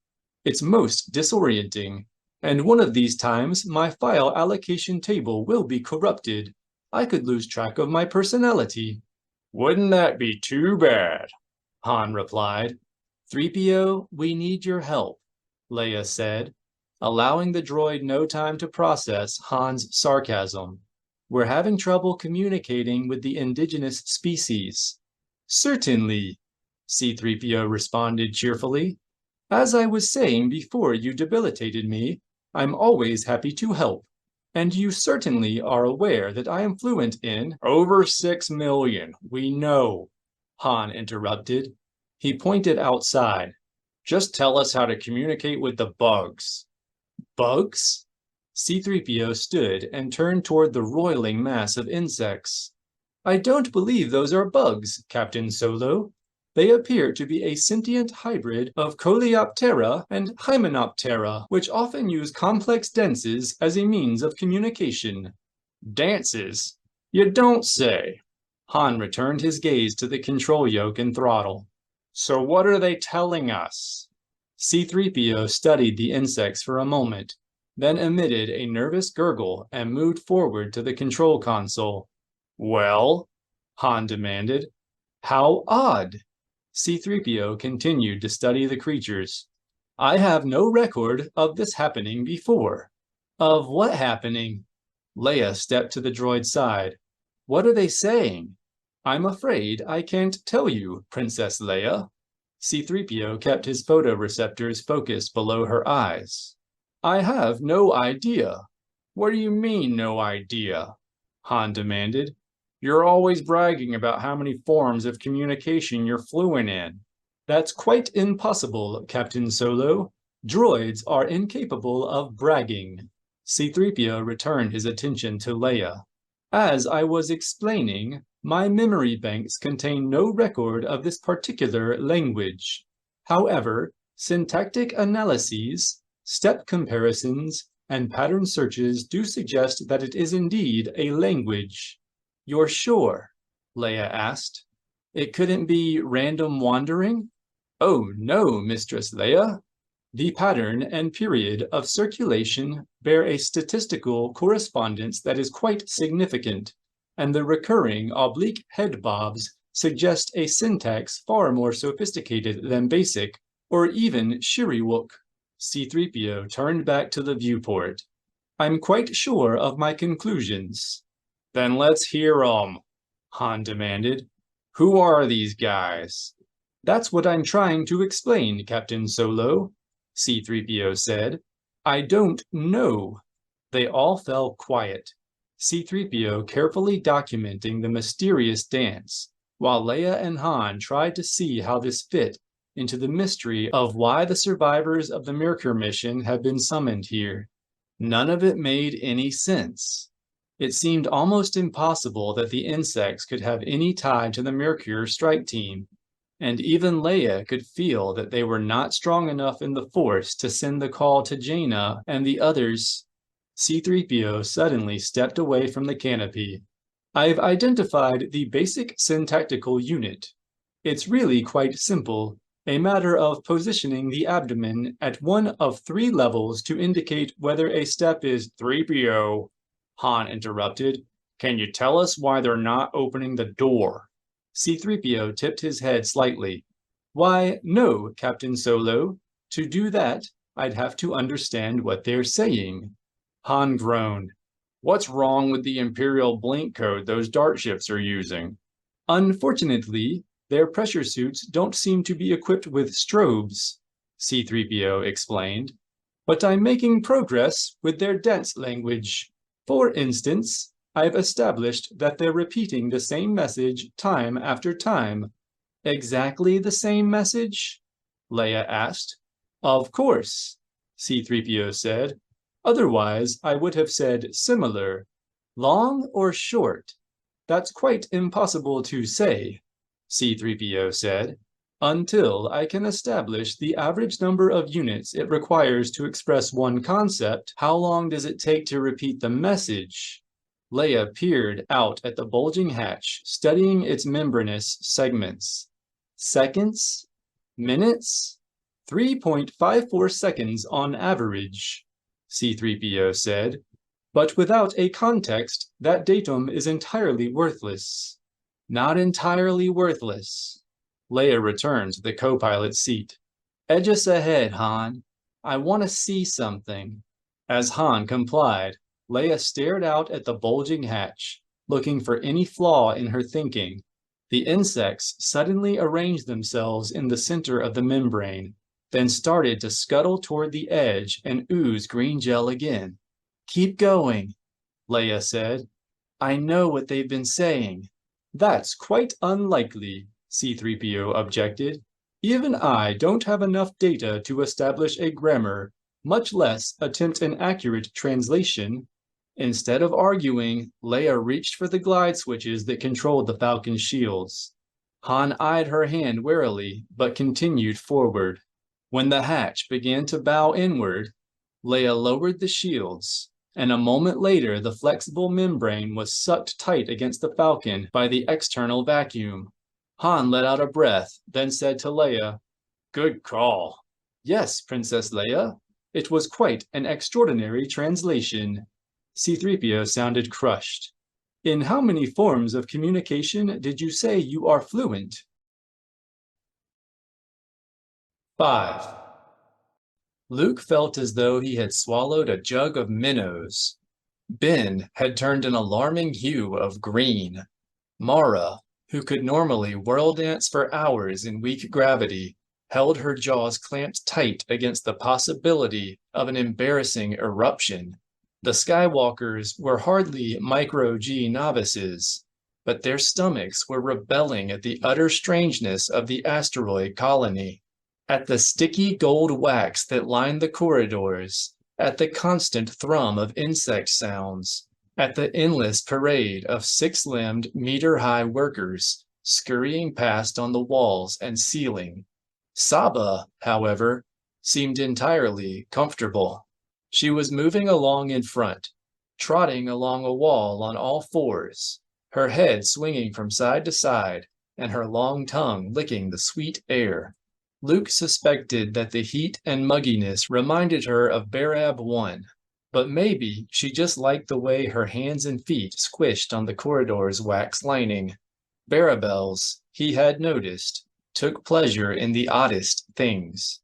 It's most disorienting, and one of these times my file allocation table will be corrupted. I could lose track of my personality. Wouldn't that be too bad? Han replied. 3PO, we need your help, Leia said, allowing the droid no time to process Han's sarcasm. We're having trouble communicating with the indigenous species. Certainly, C-3PO responded cheerfully. As I was saying before you debilitated me, I'm always happy to help. And you certainly are aware that I am fluent in— Over 6 million, we know, Han interrupted. He pointed outside. Just tell us how to communicate with the bugs. Bugs? C-3PO stood and turned toward the roiling mass of insects. I don't believe those are bugs, Captain Solo. They appear to be a sentient hybrid of Coleoptera and Hymenoptera, which often use complex dances as a means of communication. Dances? You don't say. Han returned his gaze to the control yoke and throttle. So what are they telling us? C-3PO studied the insects for a moment, then emitted a nervous gurgle and moved forward to the control console. Well? Han demanded. How odd! C-3PO continued to study the creatures. I have no record of this happening before. Of what happening? Leia stepped to the droid's side. What are they saying? I'm afraid I can't tell you, Princess Leia. C-3PO kept his photoreceptors focused below her eyes. I have no idea. What do you mean, no idea? Han demanded. You're always bragging about how many forms of communication you're fluent in. That's quite impossible, Captain Solo. Droids are incapable of bragging. C-3PO returned his attention to Leia. As I was explaining, my memory banks contain no record of this particular language. However, syntactic analyses, step comparisons, and pattern searches do suggest that it is indeed a language. You're sure? Leia asked. It couldn't be random wandering? Oh no, Mistress Leia. The pattern and period of circulation bear a statistical correspondence that is quite significant, and the recurring oblique head bobs suggest a syntax far more sophisticated than basic, or even Shiriwook. C-3PO turned back to the viewport. I'm quite sure of my conclusions. Then let's hear 'em, Han demanded. Who are these guys? That's what I'm trying to explain, Captain Solo, C-3PO said. I don't know. They all fell quiet, C-3PO carefully documenting the mysterious dance, while Leia and Han tried to see how this fit into the mystery of why the survivors of the Merkur mission had been summoned here. None of it made any sense. It seemed almost impossible that the insects could have any tie to the Mercure strike team, and even Leia could feel that they were not strong enough in the Force to send the call to Jana and the others. C-3PO suddenly stepped away from the canopy. I've identified the basic syntactical unit. It's really quite simple, a matter of positioning the abdomen at one of 3 levels to indicate whether a step is 3PO. Han interrupted. Can you tell us why they're not opening the door? C-3PO tipped his head slightly. Why, no, Captain Solo. To do that, I'd have to understand what they're saying. Han groaned. What's wrong with the Imperial blink code those dart ships are using? Unfortunately, their pressure suits don't seem to be equipped with strobes, C-3PO explained. But I'm making progress with their dance language. For instance, I've established that they're repeating the same message time after time. Exactly the same message? Leia asked. Of course, C-3PO said. Otherwise, I would have said similar. Long or short? That's quite impossible to say, C-3PO said, until I can establish the average number of units it requires to express one concept. How long does it take to repeat the message? Leia peered out at the bulging hatch, studying its membranous segments. Seconds? Minutes? 3.54 seconds on average, C-3PO said. But without a context, that datum is entirely worthless. Not entirely worthless. Leia returned to the co-pilot's seat. Edge us ahead, Han. I want to see something. As Han complied, Leia stared out at the bulging hatch, looking for any flaw in her thinking. The insects suddenly arranged themselves in the center of the membrane, then started to scuttle toward the edge and ooze green gel again. Keep going, Leia said. I know what they've been saying. That's quite unlikely, C-3PO objected. Even I don't have enough data to establish a grammar, much less attempt an accurate translation. Instead of arguing, Leia reached for the glide switches that controlled the Falcon's shields. Han eyed her hand warily, but continued forward. When the hatch began to bow inward, Leia lowered the shields, and a moment later the flexible membrane was sucked tight against the Falcon by the external vacuum. Han let out a breath, then said to Leia, Good call. Yes, Princess Leia. It was quite an extraordinary translation. C-3PO sounded crushed. In how many forms of communication did you say you are fluent? 5. Luke felt as though he had swallowed a jug of minnows. Ben had turned an alarming hue of green. Mara, who could normally whirl dance for hours in weak gravity, held her jaws clamped tight against the possibility of an embarrassing eruption. The Skywalkers were hardly micro-G novices, but their stomachs were rebelling at the utter strangeness of the asteroid colony, at the sticky gold wax that lined the corridors, at the constant thrum of insect sounds, at the endless parade of 6-limbed, meter-high workers scurrying past on the walls and ceiling. Saba, however, seemed entirely comfortable. She was moving along in front, trotting along a wall on all fours, her head swinging from side to side, and her long tongue licking the sweet air. Luke suspected that the heat and mugginess reminded her of Barab 1, but maybe she just liked the way her hands and feet squished on the corridor's wax lining. Barabels, he had noticed, took pleasure in the oddest things.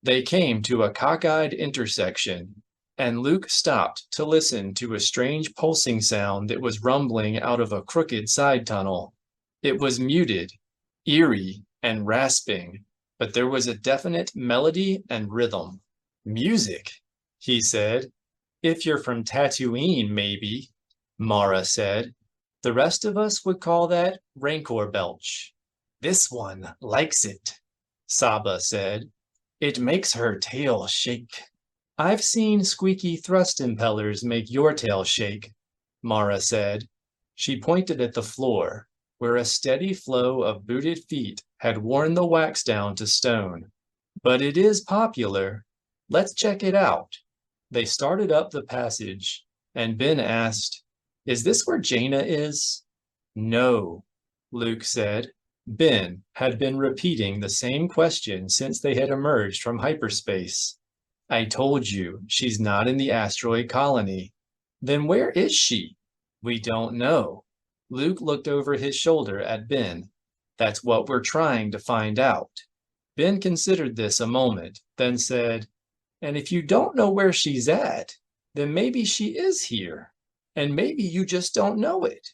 They came to a cockeyed intersection, and Luke stopped to listen to a strange pulsing sound that was rumbling out of a crooked side tunnel. It was muted, eerie, and rasping, but there was a definite melody and rhythm. Music, he said. If you're from Tatooine, maybe, Mara said. The rest of us would call that Rancor Belch. This one likes it, Saba said. It makes her tail shake. I've seen squeaky thrust impellers make your tail shake, Mara said. She pointed at the floor, where a steady flow of booted feet had worn the wax down to stone. But it is popular. Let's check it out. They started up the passage, and Ben asked, Is this where Jana is? No, Luke said. Ben had been repeating the same question since they had emerged from hyperspace. I told you, she's not in the asteroid colony. Then where is she? We don't know. Luke looked over his shoulder at Ben. That's what we're trying to find out. Ben considered this a moment, then said, And if you don't know where she's at, then maybe she is here. And maybe you just don't know it.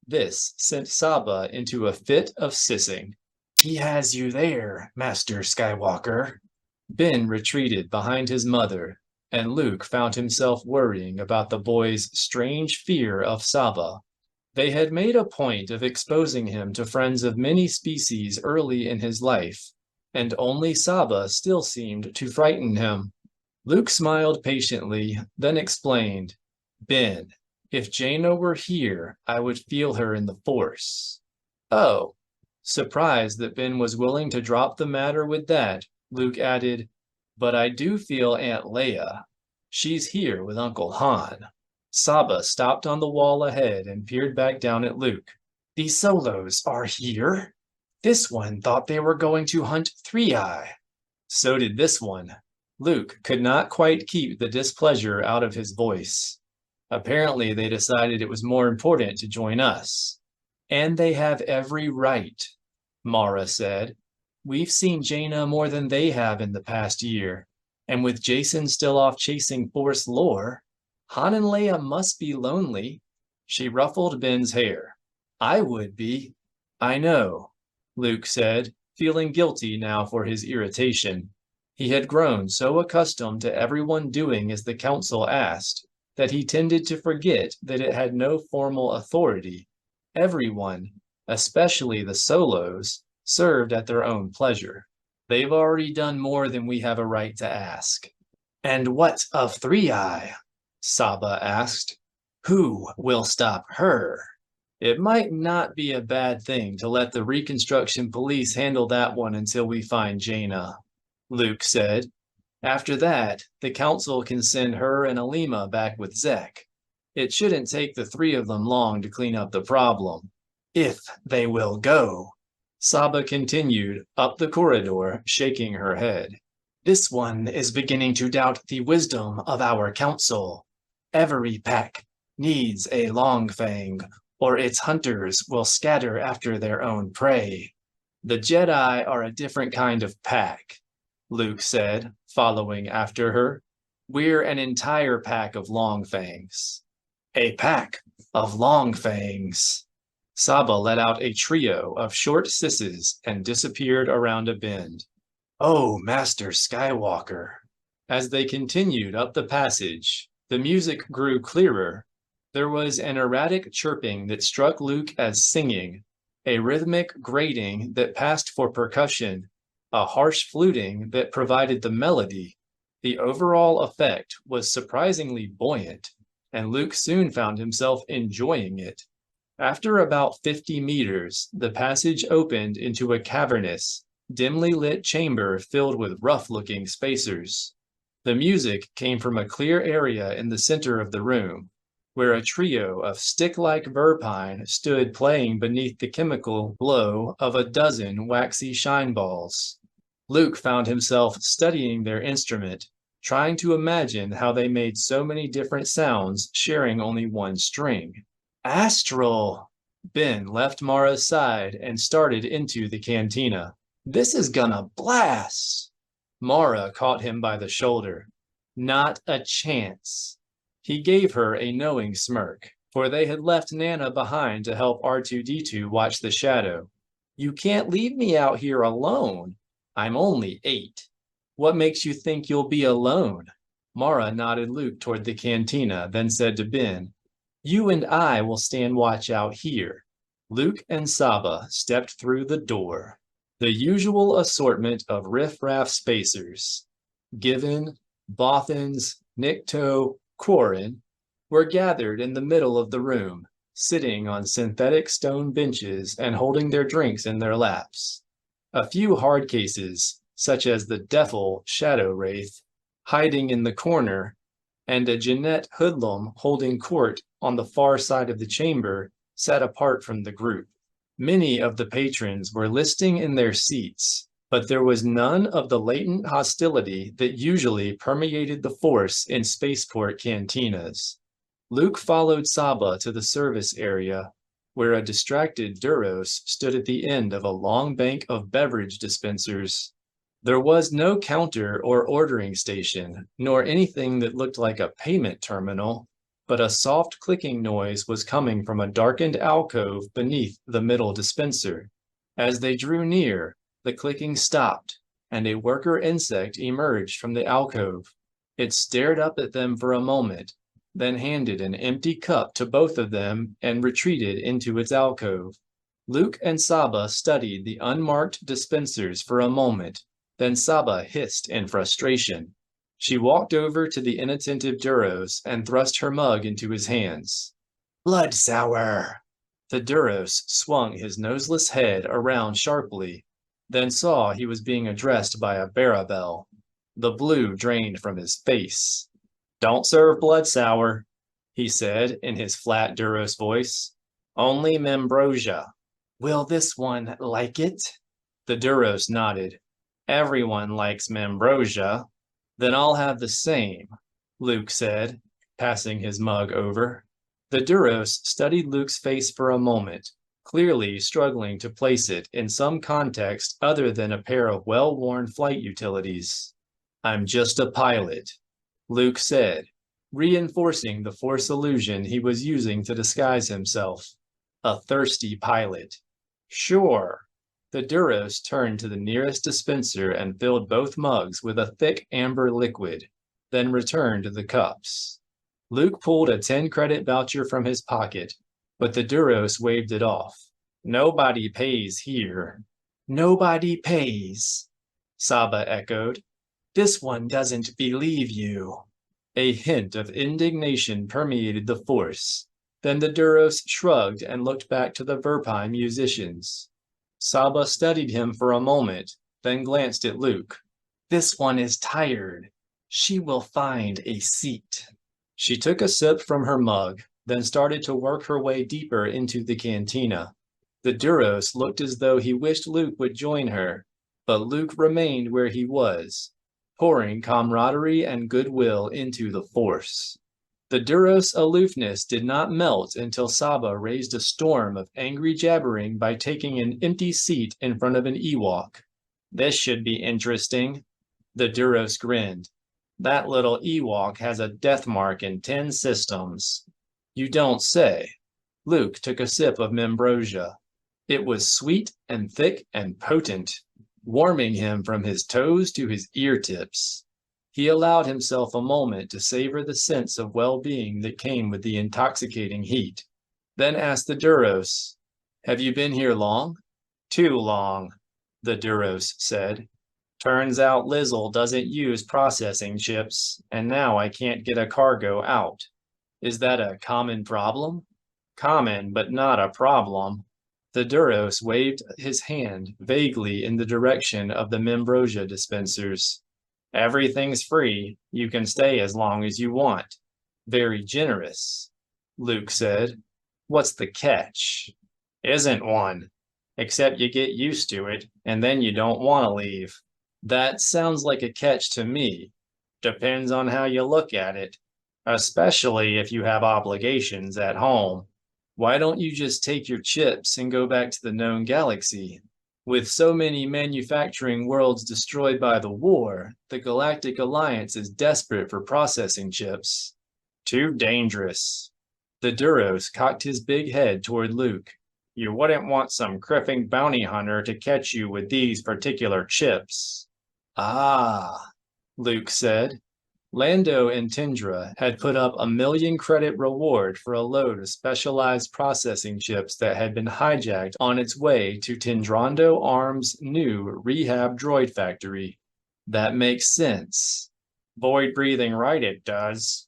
This sent Saba into a fit of sissing. He has you there, Master Skywalker. Ben retreated behind his mother, and Luke found himself worrying about the boy's strange fear of Saba. They had made a point of exposing him to friends of many species early in his life, and only Saba still seemed to frighten him. Luke smiled patiently, then explained, Ben, if Jana were here, I would feel her in the Force. Oh, surprised that Ben was willing to drop the matter with that, Luke added, But I do feel Aunt Leia. She's here with Uncle Han. Saba stopped on the wall ahead and peered back down at Luke. The Solos are here? This one thought they were going to hunt Three-Eye. So did this one. Luke could not quite keep the displeasure out of his voice. Apparently, they decided it was more important to join us. And they have every right, Mara said. We've seen Jana more than they have in the past year, and with Jason still off chasing Force lore, Han and Leia must be lonely. She ruffled Ben's hair. I would be. I know, Luke said, feeling guilty now for his irritation. He had grown so accustomed to everyone doing as the council asked that he tended to forget that it had no formal authority. Everyone, especially the Solos, served at their own pleasure. They've already done more than we have a right to ask. And what of Three-Eye? Saba asked. Who will stop her? It might not be a bad thing to let the Reconstruction Police handle that one until we find Jana, Luke said. After that, the council can send her and Alima back with Zek. It shouldn't take the three of them long to clean up the problem. If they will go. Saba continued up the corridor, shaking her head. This one is beginning to doubt the wisdom of our council. Every pack needs a long fang, or its hunters will scatter after their own prey. The Jedi are a different kind of pack, Luke said, following after her. We're an entire pack of Longfangs. A pack of Longfangs. Saba let out a trio of short sisses and disappeared around a bend. Oh, Master Skywalker. As they continued up the passage, the music grew clearer. There was an erratic chirping that struck Luke as singing, a rhythmic grating that passed for percussion, a harsh fluting that provided the melody. The overall effect was surprisingly buoyant, and Luke soon found himself enjoying it. After about 50 meters, the passage opened into a cavernous, dimly lit chamber filled with rough-looking spacers. The music came from a clear area in the center of the room, where a trio of stick-like verpine stood playing beneath the chemical glow of a dozen waxy shine balls. Luke found himself studying their instrument, trying to imagine how they made so many different sounds sharing only one string. Astral! Ben left Mara's side and started into the cantina. This is gonna blast! Mara caught him by the shoulder. Not a chance. He gave her a knowing smirk, for they had left Nana behind to help R2-D2 watch the shadow. You can't leave me out here alone. I'm only 8. What makes you think you'll be alone? Mara nodded Luke toward the cantina, then said to Ben, You and I will stand watch out here. Luke and Saba stepped through the door. The usual assortment of riff-raff spacers. Given, Bothans, Nikto, Quarren, were gathered in the middle of the room, sitting on synthetic stone benches and holding their drinks in their laps. A few hard cases, such as the Defil Shadow Wraith, hiding in the corner, and a Jeanette hoodlum holding court on the far side of the chamber, sat apart from the group. Many of the patrons were listing in their seats, but there was none of the latent hostility that usually permeated the force in spaceport cantinas. Luke followed Saba to the service area, where a distracted Duros stood at the end of a long bank of beverage dispensers. There was no counter or ordering station, nor anything that looked like a payment terminal, but a soft clicking noise was coming from a darkened alcove beneath the middle dispenser. As they drew near, the clicking stopped, and a worker insect emerged from the alcove. It stared up at them for a moment, then handed an empty cup to both of them and retreated into its alcove. Luke and Saba studied the unmarked dispensers for a moment, then Saba hissed in frustration. She walked over to the inattentive Duros and thrust her mug into his hands. Blood sour! The Duros swung his noseless head around sharply, then saw he was being addressed by a Barabel. The blue drained from his face. Don't serve blood sour, he said in his flat Duros voice. Only Membrosia. Will this one like it? The Duros nodded. Everyone likes Membrosia. Then I'll have the same, Luke said, passing his mug over. The Duros studied Luke's face for a moment, clearly struggling to place it in some context other than a pair of well-worn flight utilities. I'm just a pilot, Luke said, reinforcing the force illusion he was using to disguise himself. A thirsty pilot. Sure. The Duros turned to the nearest dispenser and filled both mugs with a thick amber liquid, then returned to the cups. Luke pulled a 10-credit voucher from his pocket, but the Duros waved it off. Nobody pays here. Nobody pays, Saba echoed. This one doesn't believe you. A hint of indignation permeated the force. Then the Duros shrugged and looked back to the Verpine musicians. Saba studied him for a moment, then glanced at Luke. This one is tired. She will find a seat. She took a sip from her mug, then started to work her way deeper into the cantina. The Duros looked as though he wished Luke would join her, but Luke remained where he was, pouring camaraderie and goodwill into the force. The Duros' aloofness did not melt until Saba raised a storm of angry jabbering by taking an empty seat in front of an Ewok. This should be interesting. The Duros grinned. That little Ewok has a death mark in 10 systems. You don't say. Luke took a sip of Membrosia. It was sweet and thick and potent, warming him from his toes to his ear tips. He allowed himself a moment to savor the sense of well-being that came with the intoxicating heat, then asked the Duros, Have you been here long? Too long, the Duros said. Turns out Lizzle doesn't use processing chips, and now I can't get a cargo out. Is that a common problem? Common, but not a problem. The Duros waved his hand vaguely in the direction of the Membrosia dispensers. Everything's free. You can stay as long as you want. Very generous, Luke said. What's the catch? Isn't one. Except you get used to it, and then you don't want to leave. That sounds like a catch to me. Depends on how you look at it, especially if you have obligations at home. Why don't you just take your chips and go back to the known galaxy? With so many manufacturing worlds destroyed by the war, the Galactic Alliance is desperate for processing chips. Too dangerous. The Duros cocked his big head toward Luke. You wouldn't want some criffing bounty hunter to catch you with these particular chips. Ah, Luke said. Lando and Tindra had put up a 1,000,000-credit reward for a load of specialized processing chips that had been hijacked on its way to Tindrando Arms' new rehab droid factory. That makes sense. Void breathing right, it does.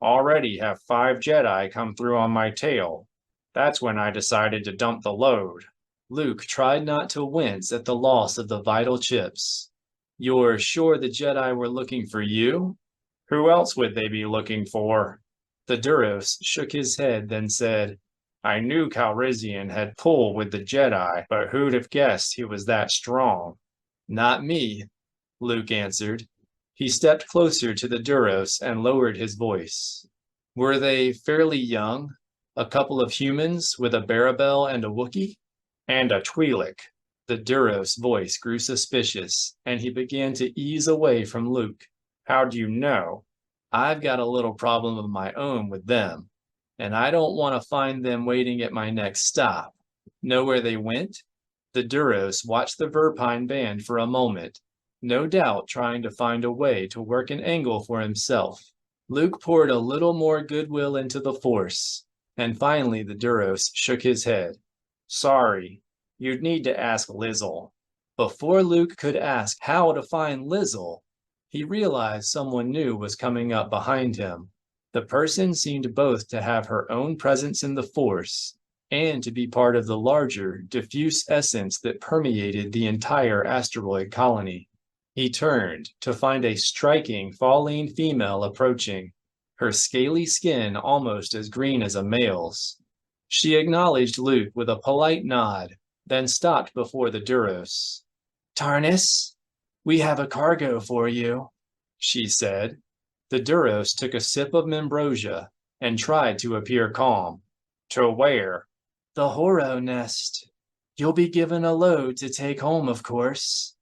Already have 5 Jedi come through on my tail. That's when I decided to dump the load. Luke tried not to wince at the loss of the vital chips. You're sure the Jedi were looking for you? Who else would they be looking for? The Duros shook his head, then said, I knew Calrissian had pull with the Jedi, but who'd have guessed he was that strong? Not me, Luke answered. He stepped closer to the Duros and lowered his voice. Were they fairly young? A couple of humans with a Barabel and a Wookiee? And a Twi'lek. The Duros' voice grew suspicious, and he began to ease away from Luke. How do you know? I've got a little problem of my own with them, and I don't want to find them waiting at my next stop. Know where they went? The Duros watched the Verpine band for a moment, no doubt trying to find a way to work an angle for himself. Luke poured a little more goodwill into the Force, and finally the Duros shook his head. Sorry, you'd need to ask Lizzle. Before Luke could ask how to find Lizzle, he realized someone new was coming up behind him. The person seemed both to have her own presence in the Force and to be part of the larger, diffuse essence that permeated the entire asteroid colony. He turned to find a striking Falcon female approaching, her scaly skin almost as green as a male's. She acknowledged Luke with a polite nod, then stopped before the Duros. Tarnis, we have a cargo for you, she said. The Duros took a sip of Membrosia and tried to appear calm. To where? The Borau nest. You'll be given a load to take home, of course.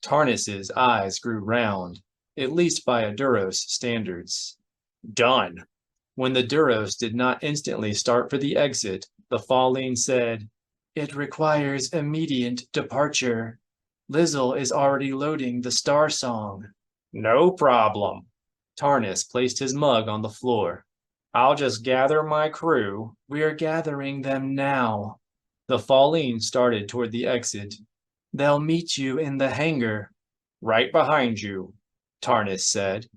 Tarnis's eyes grew round, at least by a Duros standards. Done. When the Duros did not instantly start for the exit, the Falcon said, It requires immediate departure. Lizzle is already loading the Star Song. No problem. Tarnis placed his mug on the floor. I'll just gather my crew. We're gathering them now. The Falcon started toward the exit. They'll meet you in the hangar. Right behind you, Tarnis said.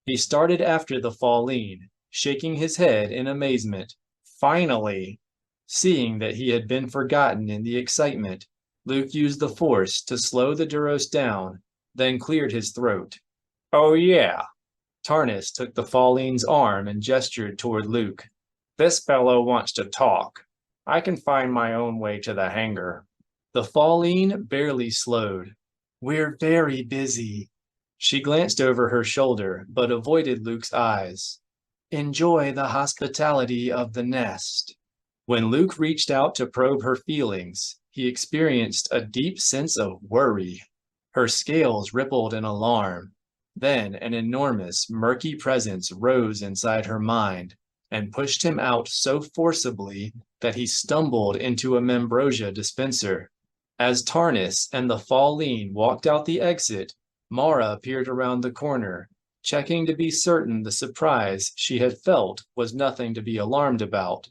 He started after the Falcon, shaking his head in amazement. Finally! Seeing that he had been forgotten in the excitement, Luke used the Force to slow the Duros down, then cleared his throat. Oh yeah. Tarnis took the Falcon's arm and gestured toward Luke. This fellow wants to talk. I can find my own way to the hangar. The Falcon barely slowed. We're very busy. She glanced over her shoulder, but avoided Luke's eyes. Enjoy the hospitality of the nest. When Luke reached out to probe her feelings, he experienced a deep sense of worry. Her scales rippled in alarm. Then an enormous, murky presence rose inside her mind and pushed him out so forcibly that he stumbled into a Membrosia dispenser. As Tarnis and the Falcon walked out the exit, Mara appeared around the corner, checking to be certain the surprise she had felt was nothing to be alarmed about.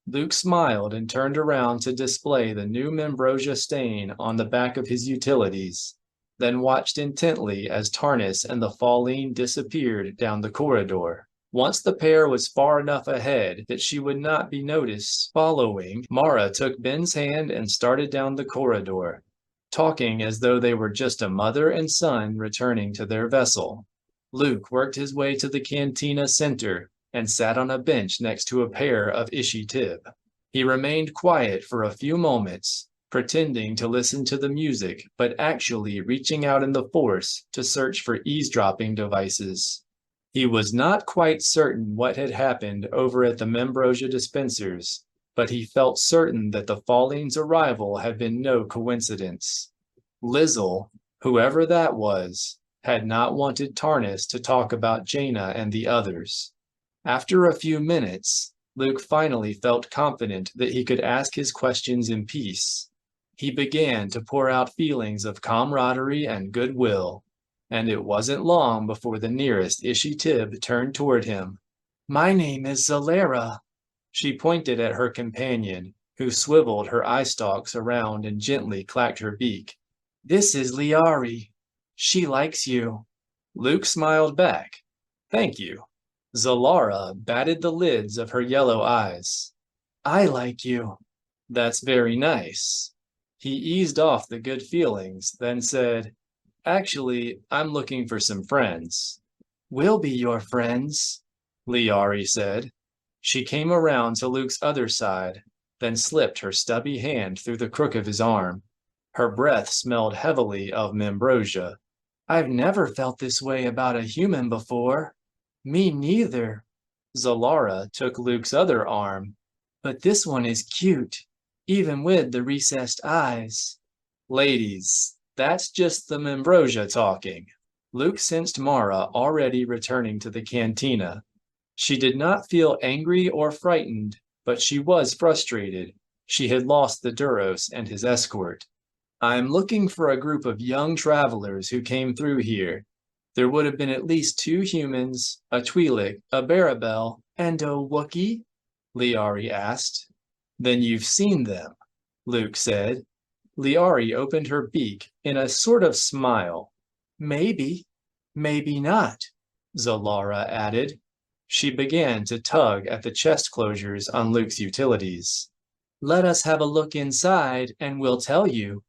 Luke smiled and turned around to display the new Membrosia stain on the back of his utilities, then watched intently as Tarnis and the Falcon disappeared down the corridor. Once the pair was far enough ahead that she would not be noticed following, Mara took Ben's hand and started down the corridor, talking as though they were just a mother and son returning to their vessel. Luke worked his way to the Cantina center and sat on a bench next to a pair of Ishitib. He remained quiet for a few moments, pretending to listen to the music, but actually reaching out in the Force to search for eavesdropping devices. He was not quite certain what had happened over at the Membrosia dispensers, but he felt certain that the Falcon's arrival had been no coincidence. Lizzle, whoever that was, had not wanted Tarnis to talk about Jana and the others. After a few minutes, Luke finally felt confident that he could ask his questions in peace. He began to pour out feelings of camaraderie and goodwill, and it wasn't long before the nearest Ishitib turned toward him. My name is Zalera. She pointed at her companion, who swiveled her eye stalks around and gently clacked her beak. This is Liari. She likes you. Luke smiled back. Thank you. Zalara batted the lids of her yellow eyes. I like you. That's very nice. He eased off the good feelings, then said, Actually, I'm looking for some friends. We'll be your friends, Liari said. She came around to Luke's other side, then slipped her stubby hand through the crook of his arm. Her breath smelled heavily of membrosia. I've never felt this way about a human before. Me neither. Zalara took Luke's other arm. But this one is cute, even with the recessed eyes. Ladies, that's just the membrosia talking. Luke sensed Mara already returning to the cantina. She did not feel angry or frightened, but she was frustrated. She had lost the Duros and his escort. I'm looking for a group of young travelers who came through here. There would have been at least 2 humans, a Twi'lek, a Barabel, and a Wookiee? Liari asked. Then you've seen them, Luke said. Liari opened her beak in a sort of smile. Maybe, maybe not, Zalara added. She began to tug at the chest closures on Luke's utilities. Let us have a look inside and we'll tell you.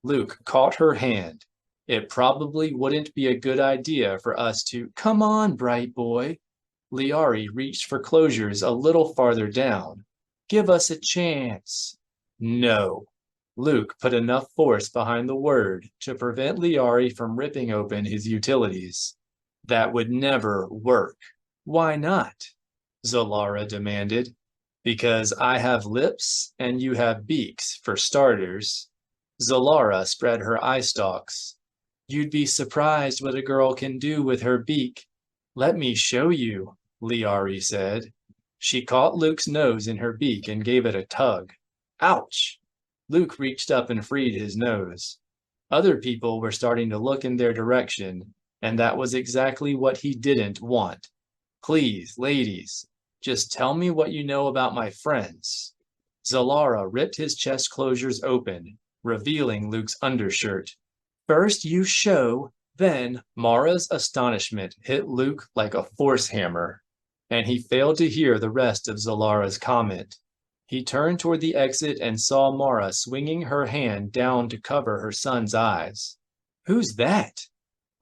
Luke caught her hand. It probably wouldn't be a good idea for us to. Come on, bright boy. Liari reached for closures a little farther down. Give us a chance. No. Luke put enough force behind the word to prevent Liari from ripping open his utilities. That would never work. Why not? Zalara demanded. Because I have lips and you have beaks, for starters. Zalara spread her eye stalks. You'd be surprised what a girl can do with her beak. Let me show you, Liari said. She caught Luke's nose in her beak and gave it a tug. Ouch! Luke reached up and freed his nose. Other people were starting to look in their direction, and that was exactly what he didn't want. Please, ladies, just tell me what you know about my friends. Zalara ripped his chest closures open, revealing Luke's undershirt. First you show, then Mara's astonishment hit Luke like a force hammer, and he failed to hear the rest of Zalara's comment. He turned toward the exit and saw Mara swinging her hand down to cover her son's eyes. Who's that?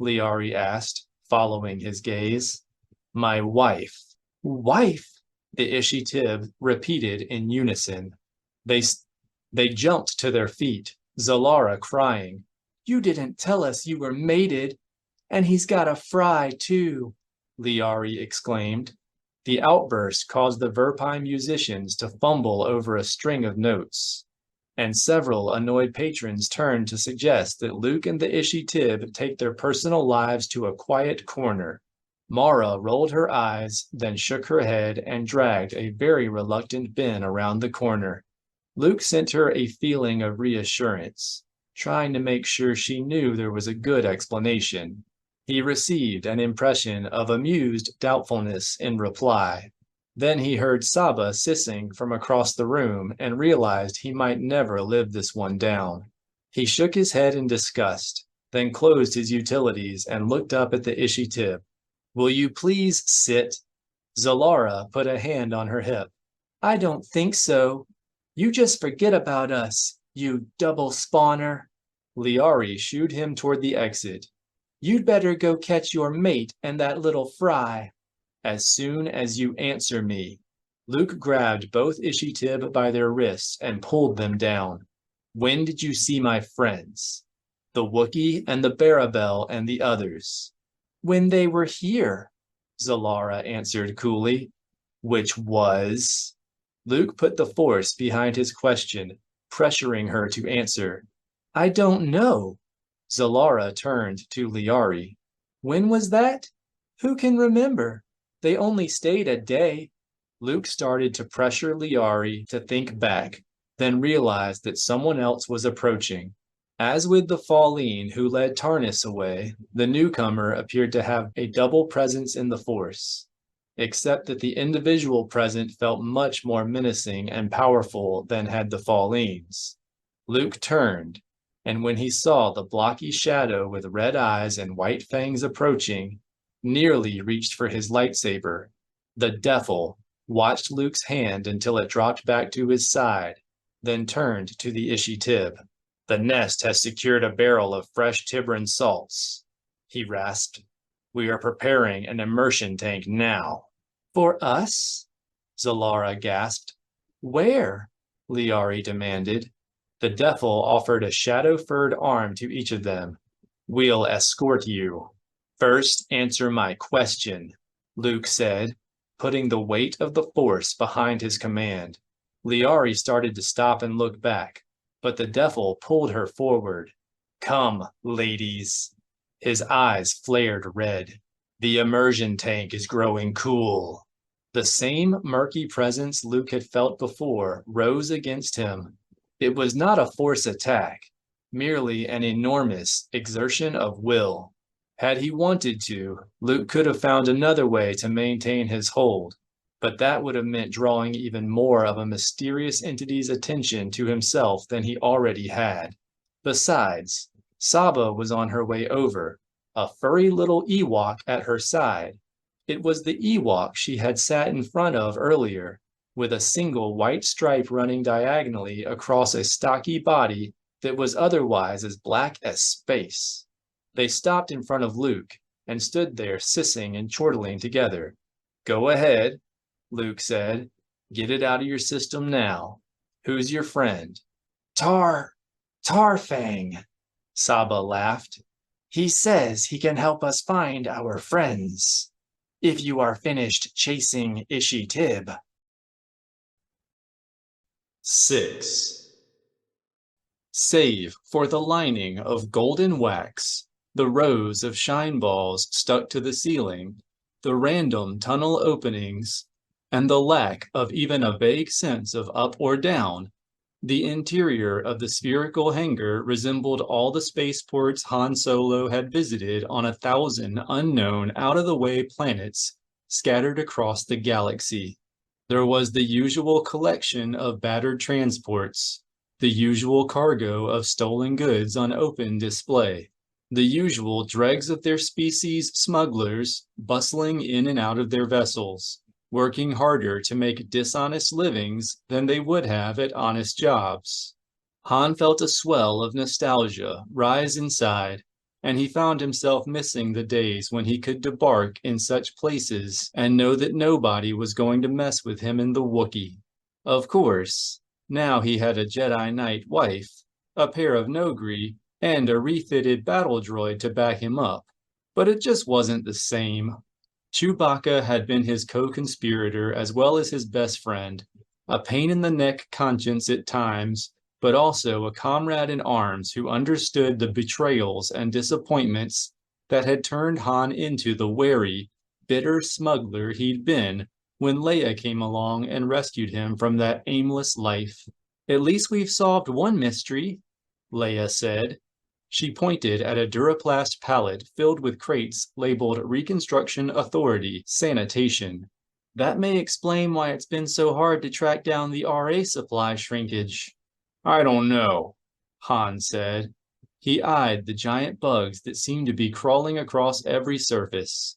Liari asked, following his gaze. My wife. Wife? The Ishitib repeated in unison. They jumped to their feet, Zalara crying. You didn't tell us you were mated. And he's got a fry, too, Liari exclaimed. The outburst caused the Verpine musicians to fumble over a string of notes, and several annoyed patrons turned to suggest that Luke and the Ishitib take their personal lives to a quiet corner. Mara rolled her eyes, then shook her head and dragged a very reluctant Ben around the corner. Luke sent her a feeling of reassurance, trying to make sure she knew there was a good explanation. He received an impression of amused doubtfulness in reply. Then he heard Saba sissing from across the room and realized he might never live this one down. He shook his head in disgust, then closed his utilities and looked up at the Ishitib. Will you please sit? Zalara put a hand on her hip. I don't think so. You just forget about us, you double spawner. Liari shooed him toward the exit. You'd better go catch your mate and that little fry. As soon as you answer me. Luke grabbed both Ishitib by their wrists and pulled them down. When did you see my friends? The Wookiee and the Barabel and the others. When they were here, Zalara answered coolly. Which was? Luke put the force behind his question, pressuring her to answer. I don't know. Zalara turned to Liari. When was that? Who can remember? They only stayed a day. Luke started to pressure Liari to think back, then realized that someone else was approaching. As with the Falleen who led Tarnis away, the newcomer appeared to have a double presence in the Force, except that the individual present felt much more menacing and powerful than had the Falleens. Luke turned, and when he saw the blocky shadow with red eyes and white fangs approaching, nearly reached for his lightsaber, The Devil watched Luke's hand until it dropped back to his side, then turned to the Ishi-Tib. "The Nest has secured a barrel of fresh Tibran salts," he rasped. "We are preparing an immersion tank now." "For us?" Zalara gasped. "Where?" Liari demanded. The Devil offered a shadow-furred arm to each of them. "We'll escort you." "First, answer my question," Luke said, putting the weight of the Force behind his command. Liari started to stop and look back, but the Devil pulled her forward. "Come, ladies." His eyes flared red. "The immersion tank is growing cool." The same murky presence Luke had felt before rose against him. It was not a Force attack, merely an enormous exertion of will. Had he wanted to, Luke could have found another way to maintain his hold, but that would have meant drawing even more of a mysterious entity's attention to himself than he already had. Besides, Saba was on her way over, a furry little Ewok at her side. It was the Ewok she had sat in front of earlier, with a single white stripe running diagonally across a stocky body that was otherwise as black as space. They stopped in front of Luke and stood there sissing and chortling together. "Go ahead," Luke said. "Get it out of your system now. Who's your friend?" Tarfang, Saba laughed. "He says he can help us find our friends. If you are finished chasing Ishi-Tib." 6. Save for the lining of golden wax, the rows of shine balls stuck to the ceiling, the random tunnel openings, and the lack of even a vague sense of up or down, the interior of the spherical hangar resembled all the spaceports Han Solo had visited on 1,000 unknown out-of-the-way planets scattered across the galaxy. There was the usual collection of battered transports, the usual cargo of stolen goods on open display, the usual dregs of their species smugglers bustling in and out of their vessels, working harder to make dishonest livings than they would have at honest jobs. Han felt a swell of nostalgia rise inside, and he found himself missing the days when he could debark in such places and know that nobody was going to mess with him in the Wookiee. Of course, now he had a Jedi Knight wife, a pair of Nogri, and a refitted battle droid to back him up, but it just wasn't the same. Chewbacca had been his co-conspirator as well as his best friend, a pain-in-the-neck conscience at times, but also a comrade in arms who understood the betrayals and disappointments that had turned Han into the wary, bitter smuggler he'd been when Leia came along and rescued him from that aimless life. "At least we've solved one mystery," Leia said. She pointed at a Duraplast pallet filled with crates labeled Reconstruction Authority Sanitation. "That may explain why it's been so hard to track down the RA supply shrinkage." "I don't know," Han said. He eyed the giant bugs that seemed to be crawling across every surface.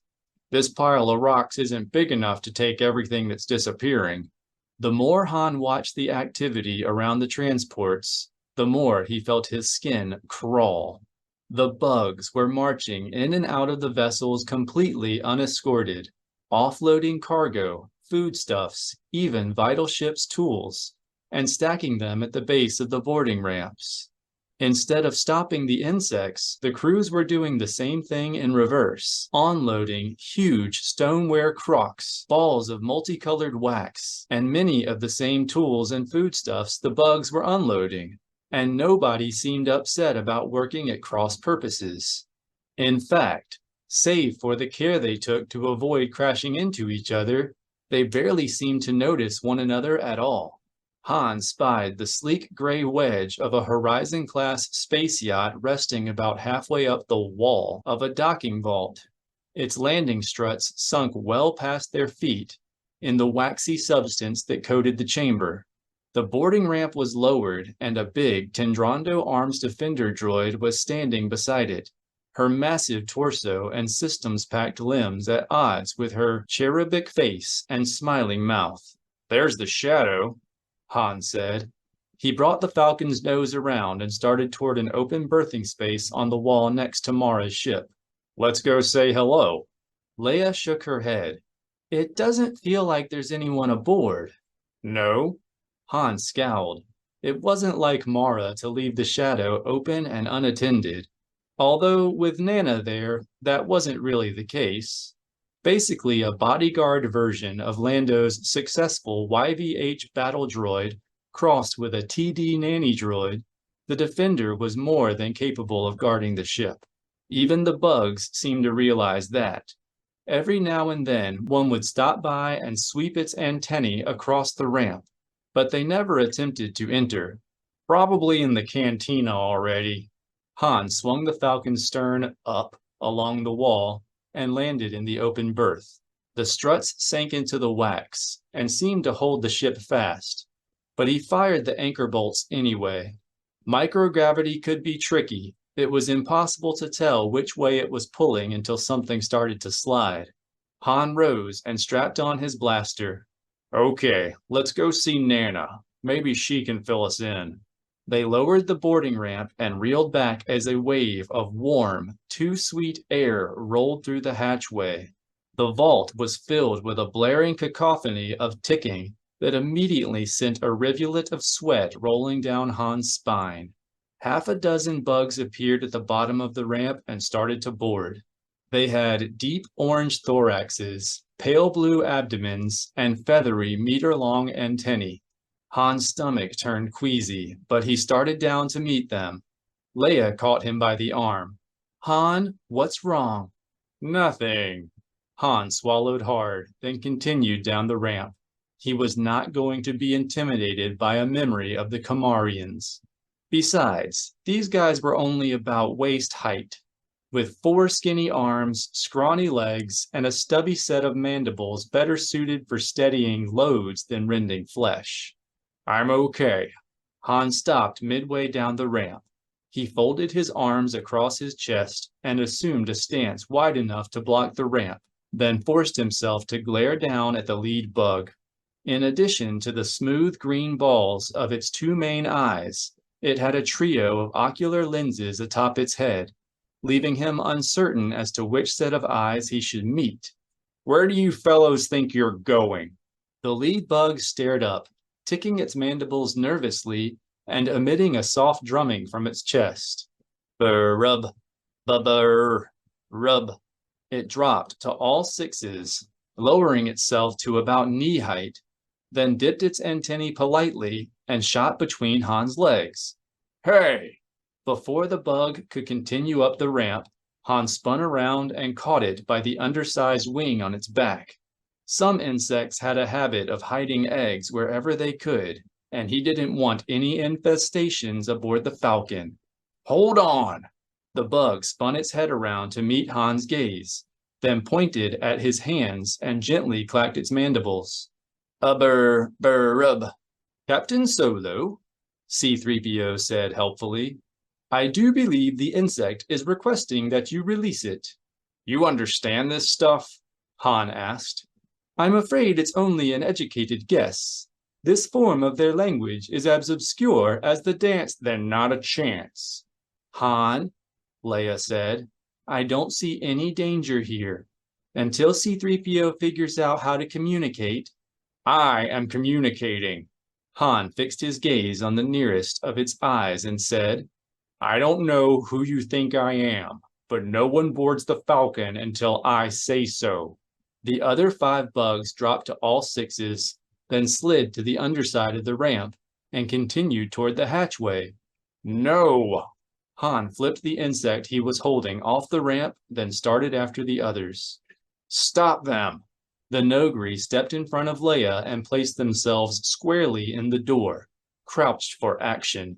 "This pile of rocks isn't big enough to take everything that's disappearing." The more Han watched the activity around the transports, the more he felt his skin crawl. The bugs were marching in and out of the vessels completely unescorted, offloading cargo, foodstuffs, even vital ship's tools, and stacking them at the base of the boarding ramps. Instead of stopping the insects, the crews were doing the same thing in reverse, onloading huge stoneware crocs, balls of multicolored wax, and many of the same tools and foodstuffs the bugs were unloading. And nobody seemed upset about working at cross purposes. In fact, save for the care they took to avoid crashing into each other, they barely seemed to notice one another at all. Han spied the sleek gray wedge of a Horizon-class space yacht resting about halfway up the wall of a docking vault. Its landing struts sunk well past their feet in the waxy substance that coated the chamber. The boarding ramp was lowered, and a big Tendrando Arms Defender droid was standing beside it, her massive torso and systems-packed limbs at odds with her cherubic face and smiling mouth. "There's the shadow," Han said. He brought the Falcon's nose around and started toward an open berthing space on the wall next to Mara's ship. "Let's go say hello." Leia shook her head. "It doesn't feel like there's anyone aboard." "No?" Han scowled. It wasn't like Mara to leave the shadow open and unattended. Although with Nana there, that wasn't really the case. Basically a bodyguard version of Lando's successful YVH battle droid crossed with a TD nanny droid, the Defender was more than capable of guarding the ship. Even the bugs seemed to realize that. Every now and then, one would stop by and sweep its antennae across the ramp, but they never attempted to enter. "Probably in the cantina already." Han swung the Falcon's stern up along the wall and landed in the open berth. The struts sank into the wax and seemed to hold the ship fast, but he fired the anchor bolts anyway. Microgravity could be tricky. It was impossible to tell which way it was pulling until something started to slide. Han rose and strapped on his blaster. "Okay, let's go see Nana. Maybe she can fill us in." They lowered the boarding ramp and reeled back as a wave of warm, too-sweet air rolled through the hatchway. The vault was filled with a blaring cacophony of ticking that immediately sent a rivulet of sweat rolling down Han's spine. Half a dozen bugs appeared at the bottom of the ramp and started to board. They had deep orange thoraxes, pale blue abdomens, and feathery meter-long antennae. Han's stomach turned queasy, but he started down to meet them. Leia caught him by the arm. "Han, what's wrong?" "Nothing." Han swallowed hard, then continued down the ramp. He was not going to be intimidated by a memory of the Kamarians. Besides, these guys were only about waist height, with 4 skinny arms, scrawny legs, and a stubby set of mandibles better suited for steadying loads than rending flesh. "I'm okay." Han stopped midway down the ramp. He folded his arms across his chest and assumed a stance wide enough to block the ramp, then forced himself to glare down at the lead bug. In addition to the smooth green balls of its 2 main eyes, it had a trio of ocular lenses atop its head, leaving him uncertain as to which set of eyes he should meet. "Where do you fellows think you're going?" The lead bug stared up, ticking its mandibles nervously and emitting a soft drumming from its chest. Burrub, bubber, rub. It dropped to all 6s, lowering itself to about knee height, then dipped its antennae politely and shot between Han's legs. "Hey!" Before the bug could continue up the ramp, Han spun around and caught it by the undersized wing on its back. Some insects had a habit of hiding eggs wherever they could, and he didn't want any infestations aboard the Falcon. "Hold on!" The bug spun its head around to meet Han's gaze, then pointed at his hands and gently clacked its mandibles. Rub. Captain Solo, C-3PO said helpfully. I do believe the insect is requesting that you release it. "You understand this stuff?" Han asked. I'm afraid it's only an educated guess. This form of their language is as obscure as the dance. "Then not a chance." Han, Leia said, I don't see any danger here. Until C-3PO figures out how to communicate. "I am communicating." Han fixed his gaze on the nearest of its eyes and said, "I don't know who you think I am, but no one boards the Falcon until I say so." The other 5 bugs dropped to all 6s, then slid to the underside of the ramp and continued toward the hatchway. "No!" Han flipped the insect he was holding off the ramp, then started after the others. "Stop them!" The Nogri stepped in front of Leia and placed themselves squarely in the door, crouched for action.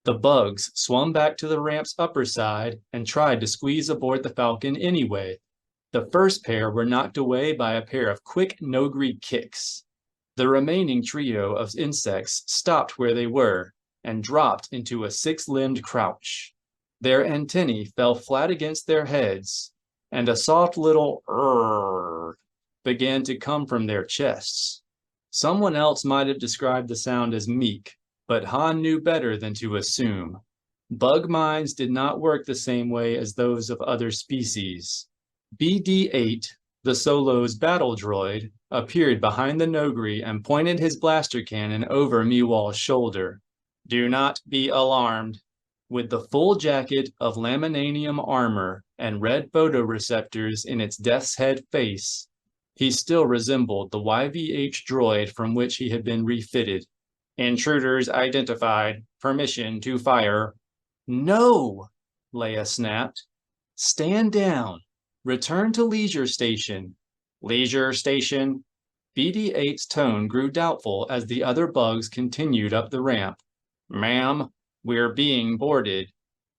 The bugs swung back to the ramp's upper side and tried to squeeze aboard the Falcon anyway. The first pair were knocked away by a pair of quick Nogri kicks. The remaining trio of insects stopped where they were and dropped into a 6-limbed crouch. Their antennae fell flat against their heads, and a soft little "rrrr" began to come from their chests. Someone else might have described the sound as meek, but Han knew better than to assume. Bug minds did not work the same way as those of other species. BD-8, the Solo's battle droid, appeared behind the Nogri and pointed his blaster cannon over Miwal's shoulder. Do not be alarmed. With the full jacket of laminanium armor and red photoreceptors in its death's head face, he still resembled the YVH droid from which he had been refitted. Intruders identified. Permission to fire. No, Leia snapped. Stand down. Return to Leisure Station. Leisure Station? BD-8's tone grew doubtful as the other bugs continued up the ramp. Ma'am, we're being boarded.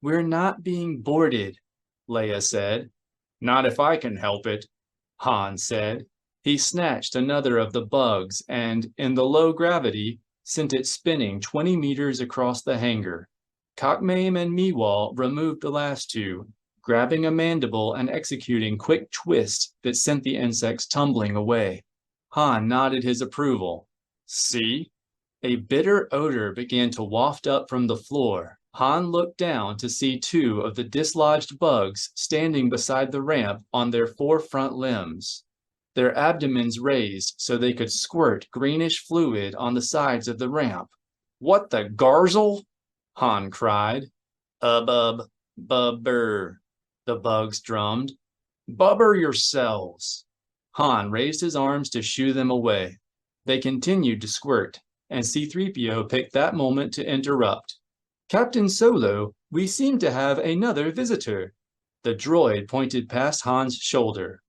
We're not being boarded, Leia said. Not if I can help it, Han said. He snatched another of the bugs and, in the low gravity, sent it spinning 20 meters across the hangar. Cockmame and Miwal removed the last two, grabbing a mandible and executing quick twists that sent the insects tumbling away. Han nodded his approval. See? A bitter odor began to waft up from the floor. Han looked down to see two of the dislodged bugs standing beside the ramp on their four front limbs, their abdomens raised so they could squirt greenish fluid on the sides of the ramp. What the garzel? Han cried. Bub, bubber, the bugs drummed. Bubber yourselves. Han raised his arms to shoo them away. They continued to squirt, and C-3PO picked that moment to interrupt. Captain Solo, we seem to have another visitor. The droid pointed past Han's shoulder.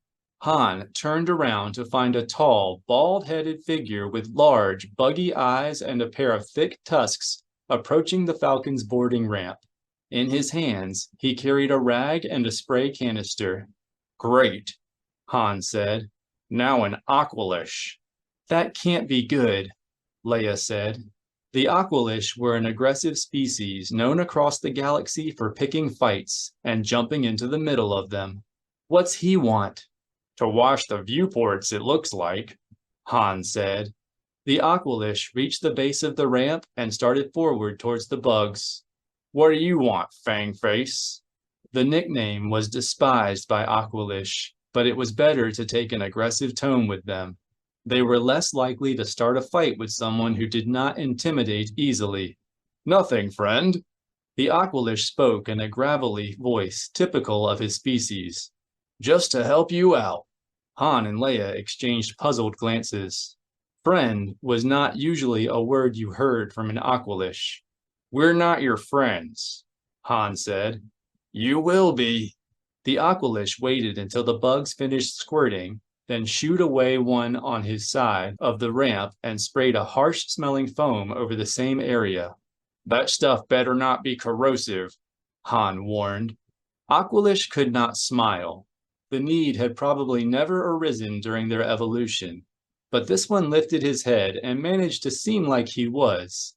Han turned around to find a tall, bald-headed figure with large, buggy eyes and a pair of thick tusks approaching the Falcon's boarding ramp. In his hands, he carried a rag and a spray canister. Great, Han said. Now an Aqualish. That can't be good, Leia said. The Aqualish were an aggressive species known across the galaxy for picking fights and jumping into the middle of them. What's he want? To wash the viewports, it looks like, Han said. The Aqualish reached the base of the ramp and started forward towards the bugs. What do you want, Fangface? The nickname was despised by Aqualish, but it was better to take an aggressive tone with them. They were less likely to start a fight with someone who did not intimidate easily. Nothing, friend. The Aqualish spoke in a gravelly voice typical of his species. Just to help you out. Han and Leia exchanged puzzled glances. Friend was not usually a word you heard from an Aqualish. We're not your friends, Han said. You will be. The Aqualish waited until the bugs finished squirting, then shooed away one on his side of the ramp and sprayed a harsh-smelling foam over the same area. That stuff better not be corrosive, Han warned. Aqualish could not smile. The need had probably never arisen during their evolution, but this one lifted his head and managed to seem like he was.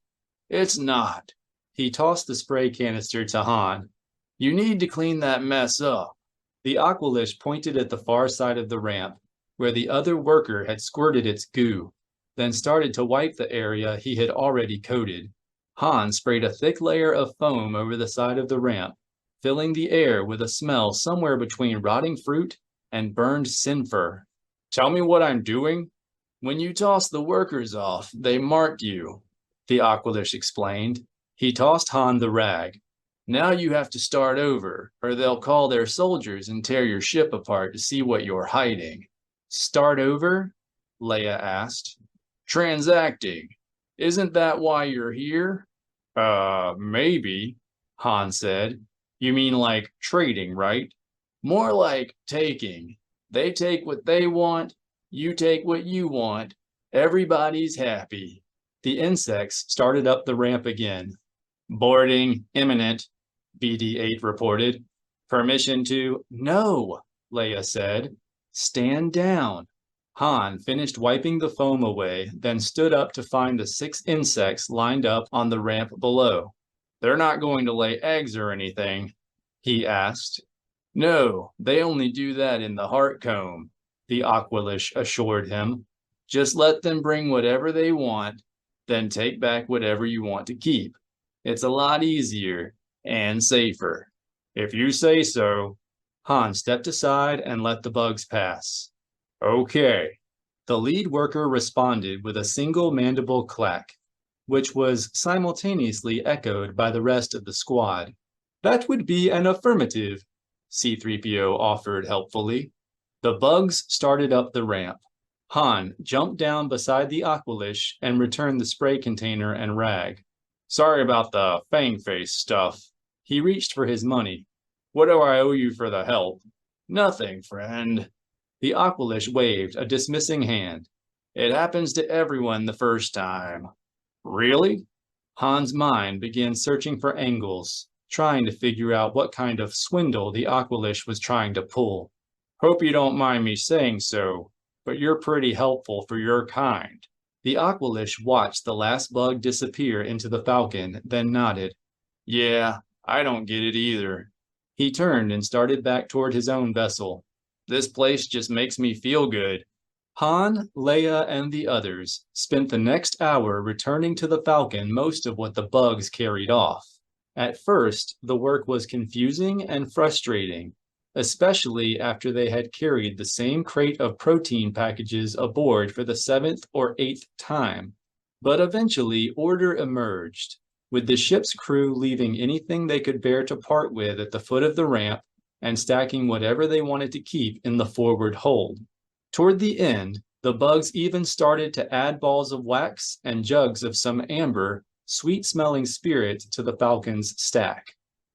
It's not. He tossed the spray canister to Han. You need to clean that mess up. The Aqualish pointed at the far side of the ramp, where the other worker had squirted its goo, then started to wipe the area he had already coated. Han sprayed a thick layer of foam over the side of the ramp, filling the air with a smell somewhere between rotting fruit and burned sinfur. Tell me what I'm doing? When you tossed the workers off, they marked you, the Aqualish explained. He tossed Han the rag. Now you have to start over, or they'll call their soldiers and tear your ship apart to see what you're hiding. Start over? Leia asked. Transacting. Isn't that why you're here? Maybe, Han said. You mean like trading, right? More like taking. They take what they want, you take what you want. Everybody's happy. The insects started up the ramp again. Boarding imminent, BD-8 reported. Permission to... No, Leia said. Stand down. Han finished wiping the foam away, then stood up to find the 6 insects lined up on the ramp below. They're not going to lay eggs or anything, he asked. No, they only do that in the heart comb, the Aqualish assured him. Just let them bring whatever they want, then take back whatever you want to keep. It's a lot easier and safer. If you say so. Han stepped aside and let the bugs pass. Okay. The lead worker responded with a single mandible clack, which was simultaneously echoed by the rest of the squad. That would be an affirmative, C-3PO offered helpfully. The bugs started up the ramp. Han jumped down beside the Aqualish and returned the spray container and rag. Sorry about the fang face stuff. He reached for his money. What do I owe you for the help? Nothing, friend. The Aqualish waved a dismissing hand. It happens to everyone the first time. Really? Han's mind began searching for angles, trying to figure out what kind of swindle the Aqualish was trying to pull. Hope you don't mind me saying so, but you're pretty helpful for your kind. The Aqualish watched the last bug disappear into the Falcon, then nodded. Yeah, I don't get it either. He turned and started back toward his own vessel. This place just makes me feel good. Han, Leia, and the others spent the next hour returning to the Falcon most of what the bugs carried off. At first, the work was confusing and frustrating, especially after they had carried the same crate of protein packages aboard for the 7th or 8th time. But eventually, order emerged, with the ship's crew leaving anything they could bear to part with at the foot of the ramp and stacking whatever they wanted to keep in the forward hold. Toward the end, the bugs even started to add balls of wax and jugs of some amber, sweet-smelling spirit to the Falcon's stack.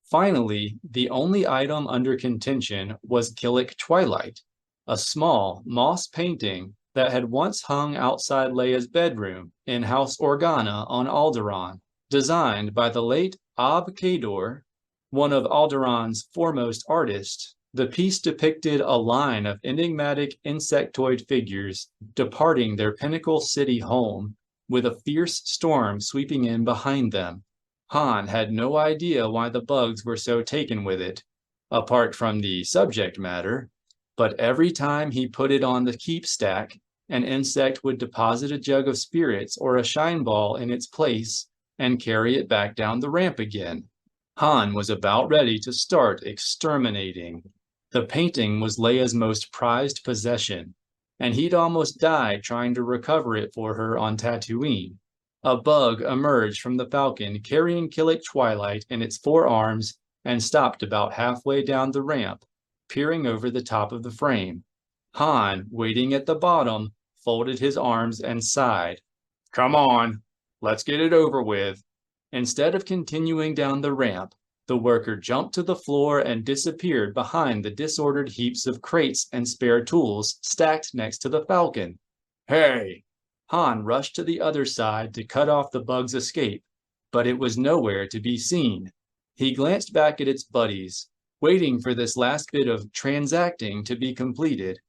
Finally, the only item under contention was Killik Twilight, a small moss painting that had once hung outside Leia's bedroom in House Organa on Alderaan, designed by the late Ab Kador, one of Alderaan's foremost artists. The piece depicted a line of enigmatic insectoid figures departing their pinnacle city home, with a fierce storm sweeping in behind them. Han had no idea why the bugs were so taken with it, apart from the subject matter, but every time he put it on the keep stack, an insect would deposit a jug of spirits or a shine ball in its place and carry it back down the ramp again. Han was about ready to start exterminating. The painting was Leia's most prized possession, and he'd almost died trying to recover it for her on Tatooine. A bug emerged from the Falcon carrying Killik Twilight in its 4 arms and stopped about halfway down the ramp, peering over the top of the frame. Han, waiting at the bottom, folded his arms and sighed. Come on, let's get it over with. Instead of continuing down the ramp, the worker jumped to the floor and disappeared behind the disordered heaps of crates and spare tools stacked next to the Falcon. Hey! Han rushed to the other side to cut off the bug's escape, but it was nowhere to be seen. He glanced back at its buddies, waiting for this last bit of transacting to be completed,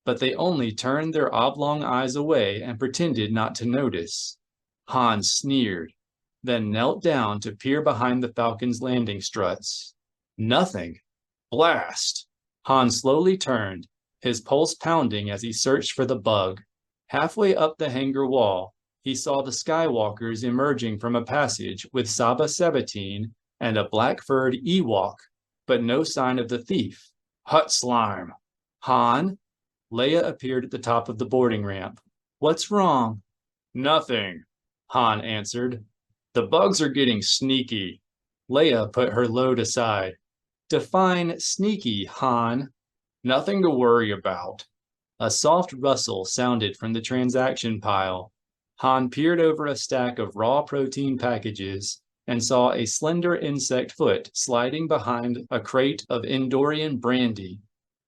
but they only turned their oblong eyes away and pretended not to notice. Han sneered, then knelt down to peer behind the Falcon's landing struts. Nothing. Blast! Han slowly turned, his pulse pounding as he searched for the bug. Halfway up the hangar wall, he saw the Skywalkers emerging from a passage with Saba Sabatine and a black-furred Ewok, but no sign of the thief. Hut slime. Han? Leia appeared at the top of the boarding ramp. What's wrong? Nothing, Han answered. The bugs are getting sneaky. Leia put her load aside. Define sneaky, Han. Nothing to worry about. A soft rustle sounded from the transaction pile. Han peered over a stack of raw protein packages and saw a slender insect foot sliding behind a crate of Endorian brandy.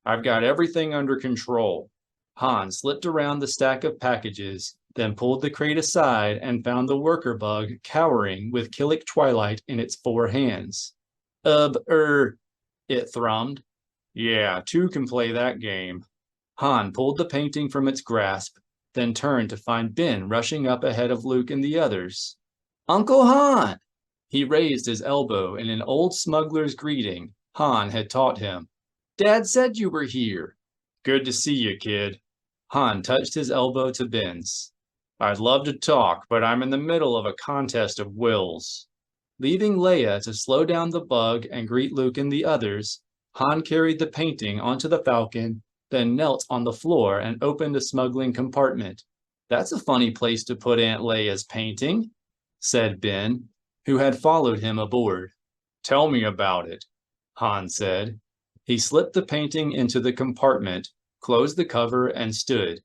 I've got everything under control. Han slipped around the stack of packages, then pulled the crate aside and found the worker bug cowering with Killik Twilight in its 4 hands. It thrummed. Yeah, 2 can play that game. Han pulled the painting from its grasp, then turned to find Ben rushing up ahead of Luke and the others. Uncle Han! He raised his elbow in an old smuggler's greeting, Han had taught him. "Dad said you were here." "Good to see you, kid." Han touched his elbow to Ben's. "I'd love to talk, but I'm in the middle of a contest of wills." Leaving Leia to slow down the bug and greet Luke and the others, Han carried the painting onto the Falcon, then knelt on the floor and opened a smuggling compartment. "That's a funny place to put Aunt Leia's painting," said Ben, who had followed him aboard. "Tell me about it," Han said. He slipped the painting into the compartment, closed the cover, and stood.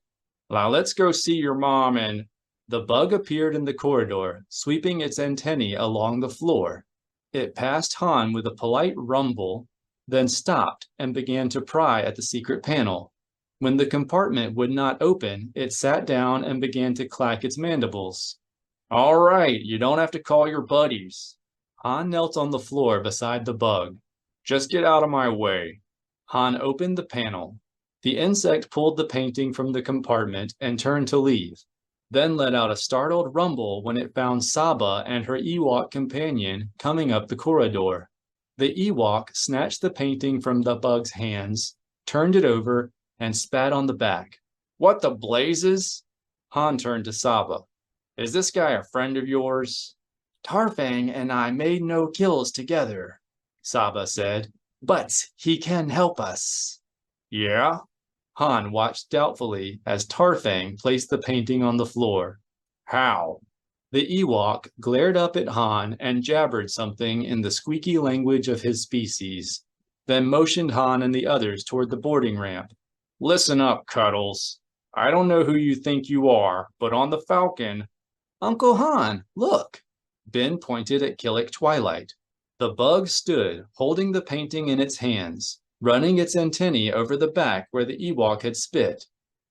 "Now let's go see your mom and—" The bug appeared in the corridor, sweeping its antennae along the floor. It passed Han with a polite rumble, then stopped and began to pry at the secret panel. When the compartment would not open, it sat down and began to clack its mandibles. "All right, you don't have to call your buddies." Han knelt on the floor beside the bug. "Just get out of my way." Han opened the panel. The insect pulled the painting from the compartment and turned to leave, then let out a startled rumble when it found Saba and her Ewok companion coming up the corridor. The Ewok snatched the painting from the bug's hands, turned it over, and spat on the back. "What the blazes?" Han turned to Saba. "Is this guy a friend of yours?" "Tarfang and I made no kills together," Saba said, "but he can help us." "Yeah?" Han watched doubtfully as Tarfang placed the painting on the floor. "How?" The Ewok glared up at Han and jabbered something in the squeaky language of his species, then motioned Han and the others toward the boarding ramp. "Listen up, Cuddles. I don't know who you think you are, but on the Falcon—" "Uncle Han, look!" Ben pointed at Killick Twilight. The bug stood, holding the painting in its hands, running its antennae over the back where the Ewok had spit.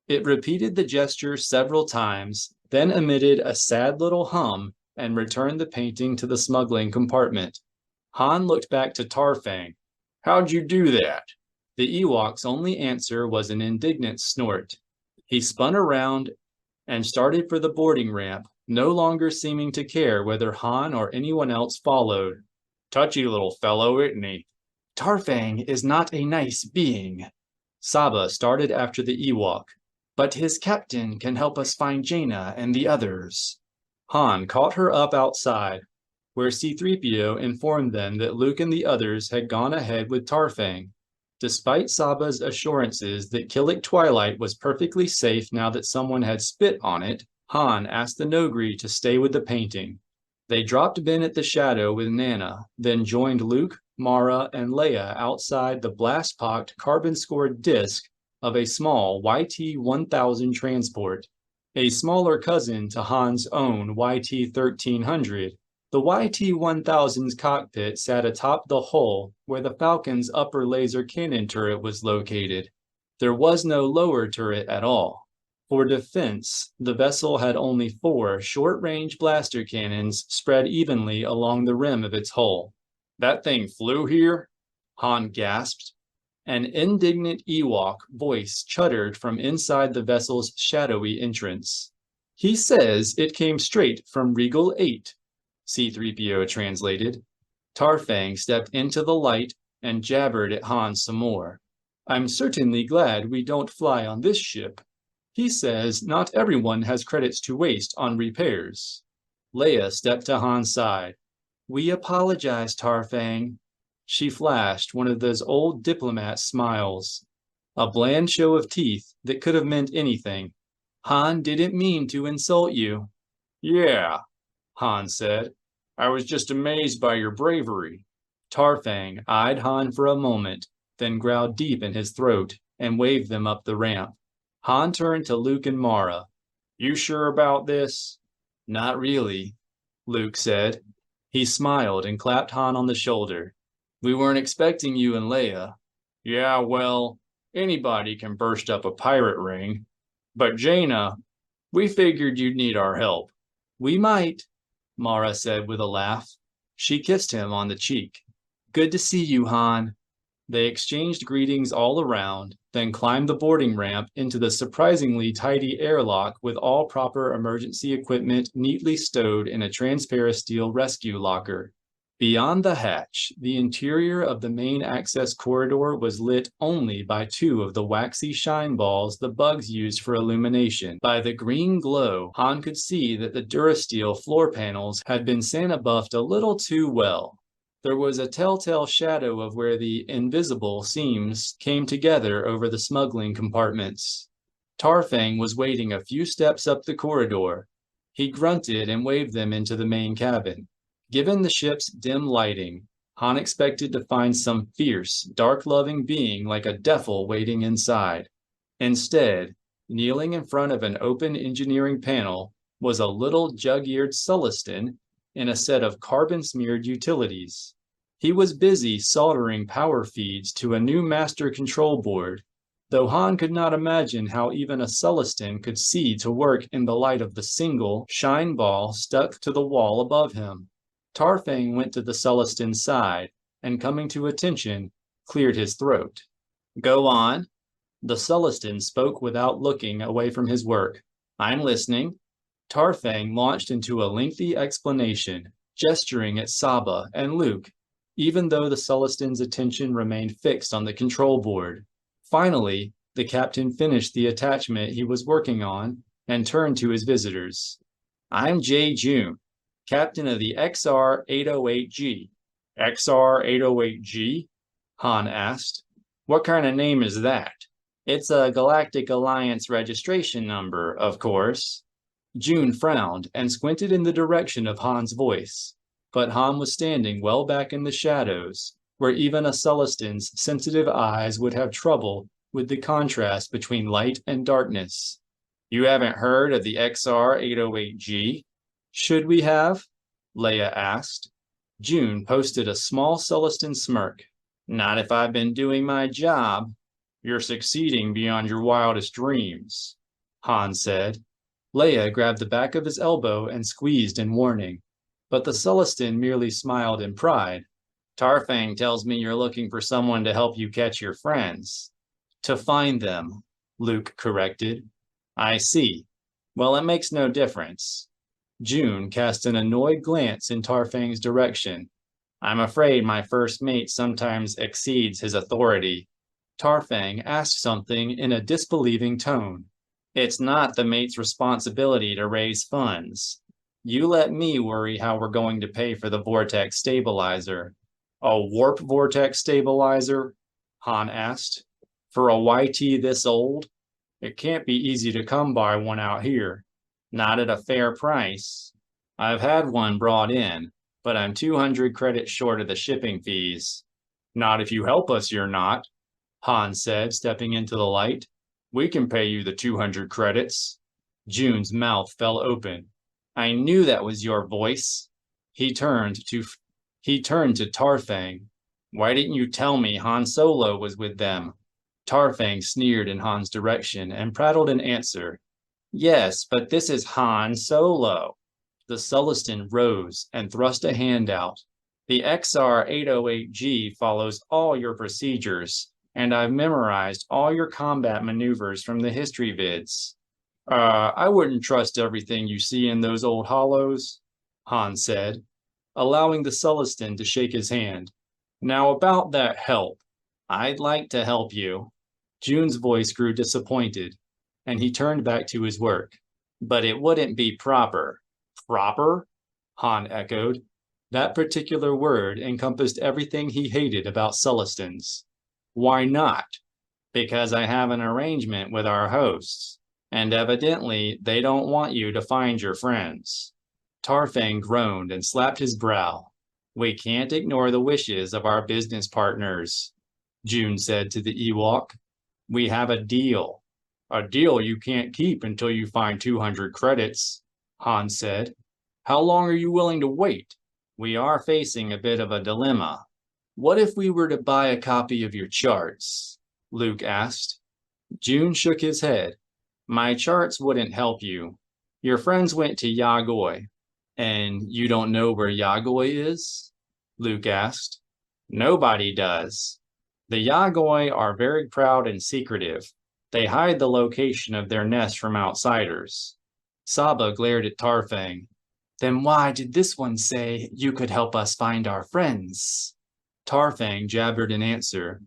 It repeated the gesture several times, then emitted a sad little hum and returned the painting to the smuggling compartment. Han looked back to Tarfang. "How'd you do that?" The Ewok's only answer was an indignant snort. He spun around and started for the boarding ramp, no longer seeming to care whether Han or anyone else followed. "Touchy little fellow, isn't he?" "Tarfang is not a nice being." Saba started after the Ewok. "But his captain can help us find Jana and the others." Han caught her up outside, where C-3PO informed them that Luke and the others had gone ahead with Tarfang. Despite Saba's assurances that Killick Twilight was perfectly safe now that someone had spit on it, Han asked the Nogri to stay with the painting. They dropped Ben at the shadow with Nana, then joined Luke, Mara, and Leia outside the blast-pocked carbon-scored disc of a small YT-1000 transport, a smaller cousin to Han's own YT-1300. The YT-1000's cockpit sat atop the hull where the Falcon's upper laser cannon turret was located. There was no lower turret at all. For defense, the vessel had only 4 short-range blaster cannons spread evenly along the rim of its hull. "That thing flew here?" Han gasped. An indignant Ewok voice chuttered from inside the vessel's shadowy entrance. "He says it came straight from Regal 8, C-3PO translated. Tarfang stepped into the light and jabbered at Han some more. "I'm certainly glad we don't fly on this ship. He says not everyone has credits to waste on repairs." Leia stepped to Han's side. "We apologize, Tarfang." She flashed one of those old diplomat smiles, a bland show of teeth that could have meant anything. "Han didn't mean to insult you." "Yeah," Han said. "I was just amazed by your bravery." Tarfang eyed Han for a moment, then growled deep in his throat and waved them up the ramp. Han turned to Luke and Mara. "You sure about this?" "Not really," Luke said. He smiled and clapped Han on the shoulder. "We weren't expecting you and Leia." "Yeah, well, anybody can burst up a pirate ring. But Jana, we figured you'd need our help." "We might," Mara said with a laugh. She kissed him on the cheek. "Good to see you, Han." They exchanged greetings all around, then climbed the boarding ramp into the surprisingly tidy airlock with all proper emergency equipment neatly stowed in a transparent steel rescue locker. Beyond the hatch, the interior of the main access corridor was lit only by two of the waxy shine balls the bugs used for illumination. By the green glow, Han could see that the Durasteel floor panels had been Santa buffed a little too well. There was a telltale shadow of where the invisible seams came together over the smuggling compartments. Tarfang was waiting a few steps up the corridor. He grunted and waved them into the main cabin. Given the ship's dim lighting, Han expected to find some fierce, dark-loving being like a devil waiting inside. Instead, kneeling in front of an open engineering panel was a little jug-eared Sullustan in a set of carbon-smeared utilities. He was busy soldering power feeds to a new master control board, though Han could not imagine how even a Sullustan could see to work in the light of the single shine ball stuck to the wall above him. Tarfang went to the Sullustan's side and, coming to attention, cleared his throat. "Go on." The Sullustan spoke without looking away from his work. "I'm listening." Tarfang launched into a lengthy explanation, gesturing at Saba and Luke, even though the Sullustan's attention remained fixed on the control board. Finally, the captain finished the attachment he was working on and turned to his visitors. "I'm Jay June, captain of the XR-808G. XR-808G? Han asked. "What kind of name is that?" "It's a Galactic Alliance registration number, of course." June frowned and squinted in the direction of Han's voice, but Han was standing well back in the shadows, where even a Sullustan's sensitive eyes would have trouble with the contrast between light and darkness. "You haven't heard of the XR-808G? "Should we have?" Leia asked. June posted a small Sullustan smirk. "Not if I've been doing my job." "You're succeeding beyond your wildest dreams," Han said. Leia grabbed the back of his elbow and squeezed in warning, but the Sullustan merely smiled in pride. "Tarfang tells me you're looking for someone to help you catch your friends." "To find them," Luke corrected. "I see. Well, it makes no difference." June cast an annoyed glance in Tarfang's direction. "I'm afraid my first mate sometimes exceeds his authority." Tarfang asked something in a disbelieving tone. "It's not the mate's responsibility to raise funds. You let me worry how we're going to pay for the vortex stabilizer." "A warp vortex stabilizer?" Han asked. "For a YT this old? It can't be easy to come by one out here." "Not at a fair price. I've had one brought in, but I'm 200 credits short of the shipping fees." "Not if you help us, you're not," Han said, stepping into the light. "We can pay you the 200 credits. June's mouth fell open. "I knew that was your voice." He turned to Tarfang. "Why didn't you tell me Han Solo was with them?" Tarfang sneered in Han's direction and prattled an answer. "Yes, but this is Han Solo." The Sullustan rose and thrust a hand out. "The XR-808G follows all your procedures, and I've memorized all your combat maneuvers from the history vids." I wouldn't trust everything you see in those old hollows," Han said, allowing the Sullustan to shake his hand. "Now about that help." "I'd like to help you." June's voice grew disappointed, and he turned back to his work. "But it wouldn't be proper." "Proper?" Han echoed. That particular word encompassed everything he hated about Sullustans. "Why not?" "Because I have an arrangement with our hosts, and evidently they don't want you to find your friends." Tarfang groaned and slapped his brow. "We can't ignore the wishes of our business partners," June said to the Ewok. "We have a deal." "A deal you can't keep until you find 200 credits," Han said. "How long are you willing to wait?" "We are facing a bit of a dilemma." "What if we were to buy a copy of your charts?" Luke asked. June shook his head. "My charts wouldn't help you. Your friends went to Yagoi." "And you don't know where Yagoi is?" Luke asked. "Nobody does. The Yagoi are very proud and secretive. They hide the location of their nest from outsiders." Saba glared at Tarfang. Then why did this one say you could help us find our friends? Tarfang jabbered in answer.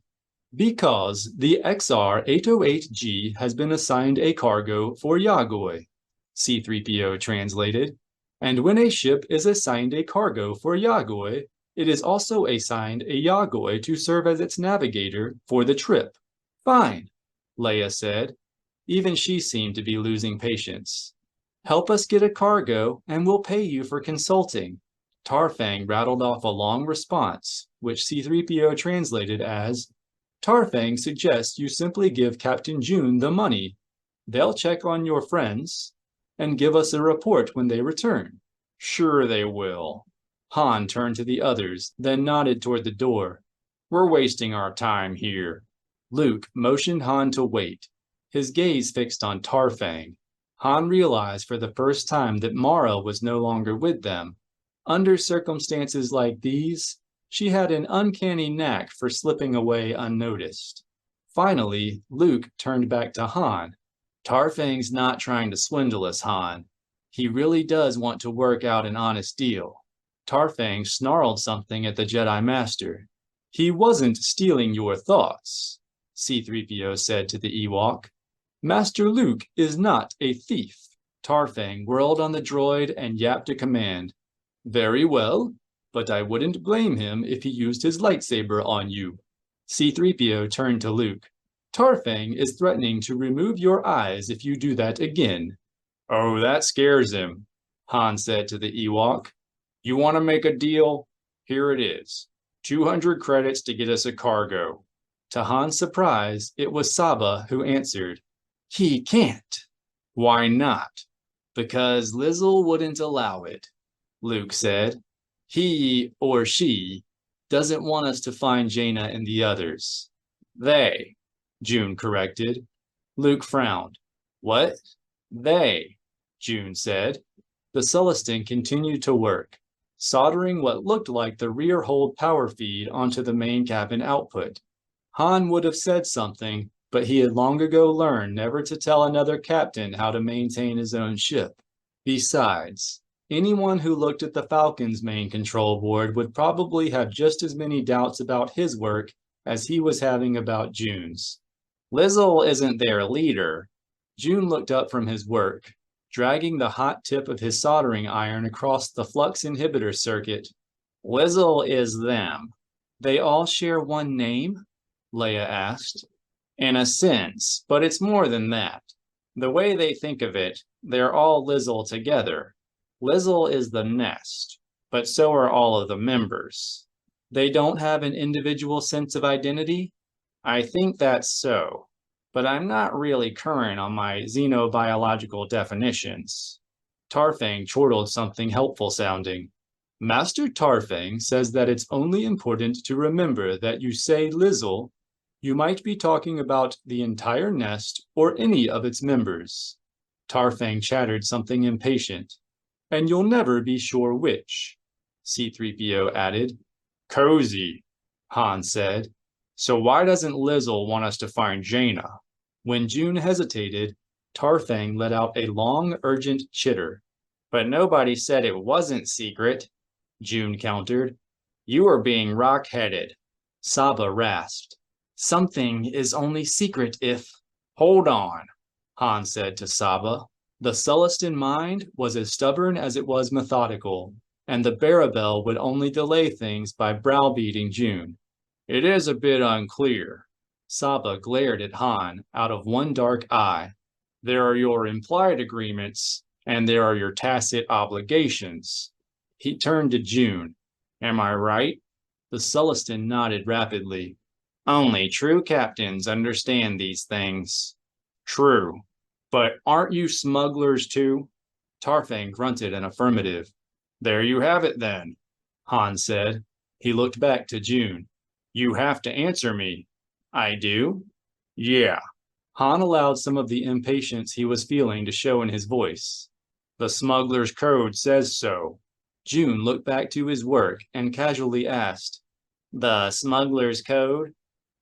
Because the XR-808G has been assigned a cargo for Yagoi, C-3PO translated. And when a ship is assigned a cargo for Yagoi, it is also assigned a Yagoi to serve as its navigator for the trip. Fine, Leia said. Even she seemed to be losing patience. Help us get a cargo, and we'll pay you for consulting. Tarfang rattled off a long response, which C-3PO translated as, Tarfang suggests you simply give Captain June the money. They'll check on your friends and give us a report when they return. Sure they will. Han turned to the others, then nodded toward the door. We're wasting our time here. Luke motioned Han to wait, his gaze fixed on Tarfang. Han realized for the first time that Mara was no longer with them. Under circumstances like these, she had an uncanny knack for slipping away unnoticed. Finally, Luke turned back to Han. Tarfang's not trying to swindle us, Han. He really does want to work out an honest deal. Tarfang snarled something at the Jedi Master. He wasn't stealing your thoughts, C-3PO said to the Ewok. Master Luke is not a thief. Tarfang whirled on the droid and yapped a command. Very well, but I wouldn't blame him if he used his lightsaber on you. C-3PO turned to Luke. Tarfang is threatening to remove your eyes if you do that again. Oh, that scares him, Han said to the Ewok. You want to make a deal? Here it is. 200 credits to get us a cargo. To Han's surprise, it was Saba who answered. He can't. Why not? Because Lizzle wouldn't allow it, Luke said. He, or she, doesn't want us to find Jana and the others. They, June corrected. Luke frowned. What? They, June said. The Celestin continued to work, soldering what looked like the rear hold power feed onto the main cabin output. Han would have said something, but he had long ago learned never to tell another captain how to maintain his own ship. Besides, anyone who looked at the Falcon's main control board would probably have just as many doubts about his work as he was having about June's. Lizzle isn't their leader. June looked up from his work, dragging the hot tip of his soldering iron across the flux inhibitor circuit. Lizzle is them. They all share one name? Leia asked. In a sense, but it's more than that. The way they think of it, they're all Lizzle together. Lizzle is the nest, but so are all of the members. They don't have an individual sense of identity? I think that's so, but I'm not really current on my xenobiological definitions. Tarfang chortled something helpful sounding. Master Tarfang says that it's only important to remember that you say Lizzle, you might be talking about the entire nest or any of its members. Tarfang chattered something impatient. And you'll never be sure which, C-3PO added. Cozy, Han said. So why doesn't Lizzle want us to find Jana? When June hesitated, Tarfang let out a long, urgent chitter. But nobody said it wasn't secret, June countered. You were being rock-headed. Saba rasped. Something is only secret if... Hold on, Han said to Saba. The Celestin mind was as stubborn as it was methodical, and the Barabel would only delay things by browbeating June. It is a bit unclear. Saba glared at Han out of one dark eye. There are your implied agreements, and there are your tacit obligations. He turned to June. Am I right? The Celestin nodded rapidly. Only true captains understand these things. True. But aren't you smugglers too? Tarfang grunted an affirmative. There you have it then, Han said. He looked back to June. You have to answer me. I do? Yeah. Han allowed some of the impatience he was feeling to show in his voice. The smuggler's code says so. June looked back to his work and casually asked, The smuggler's code?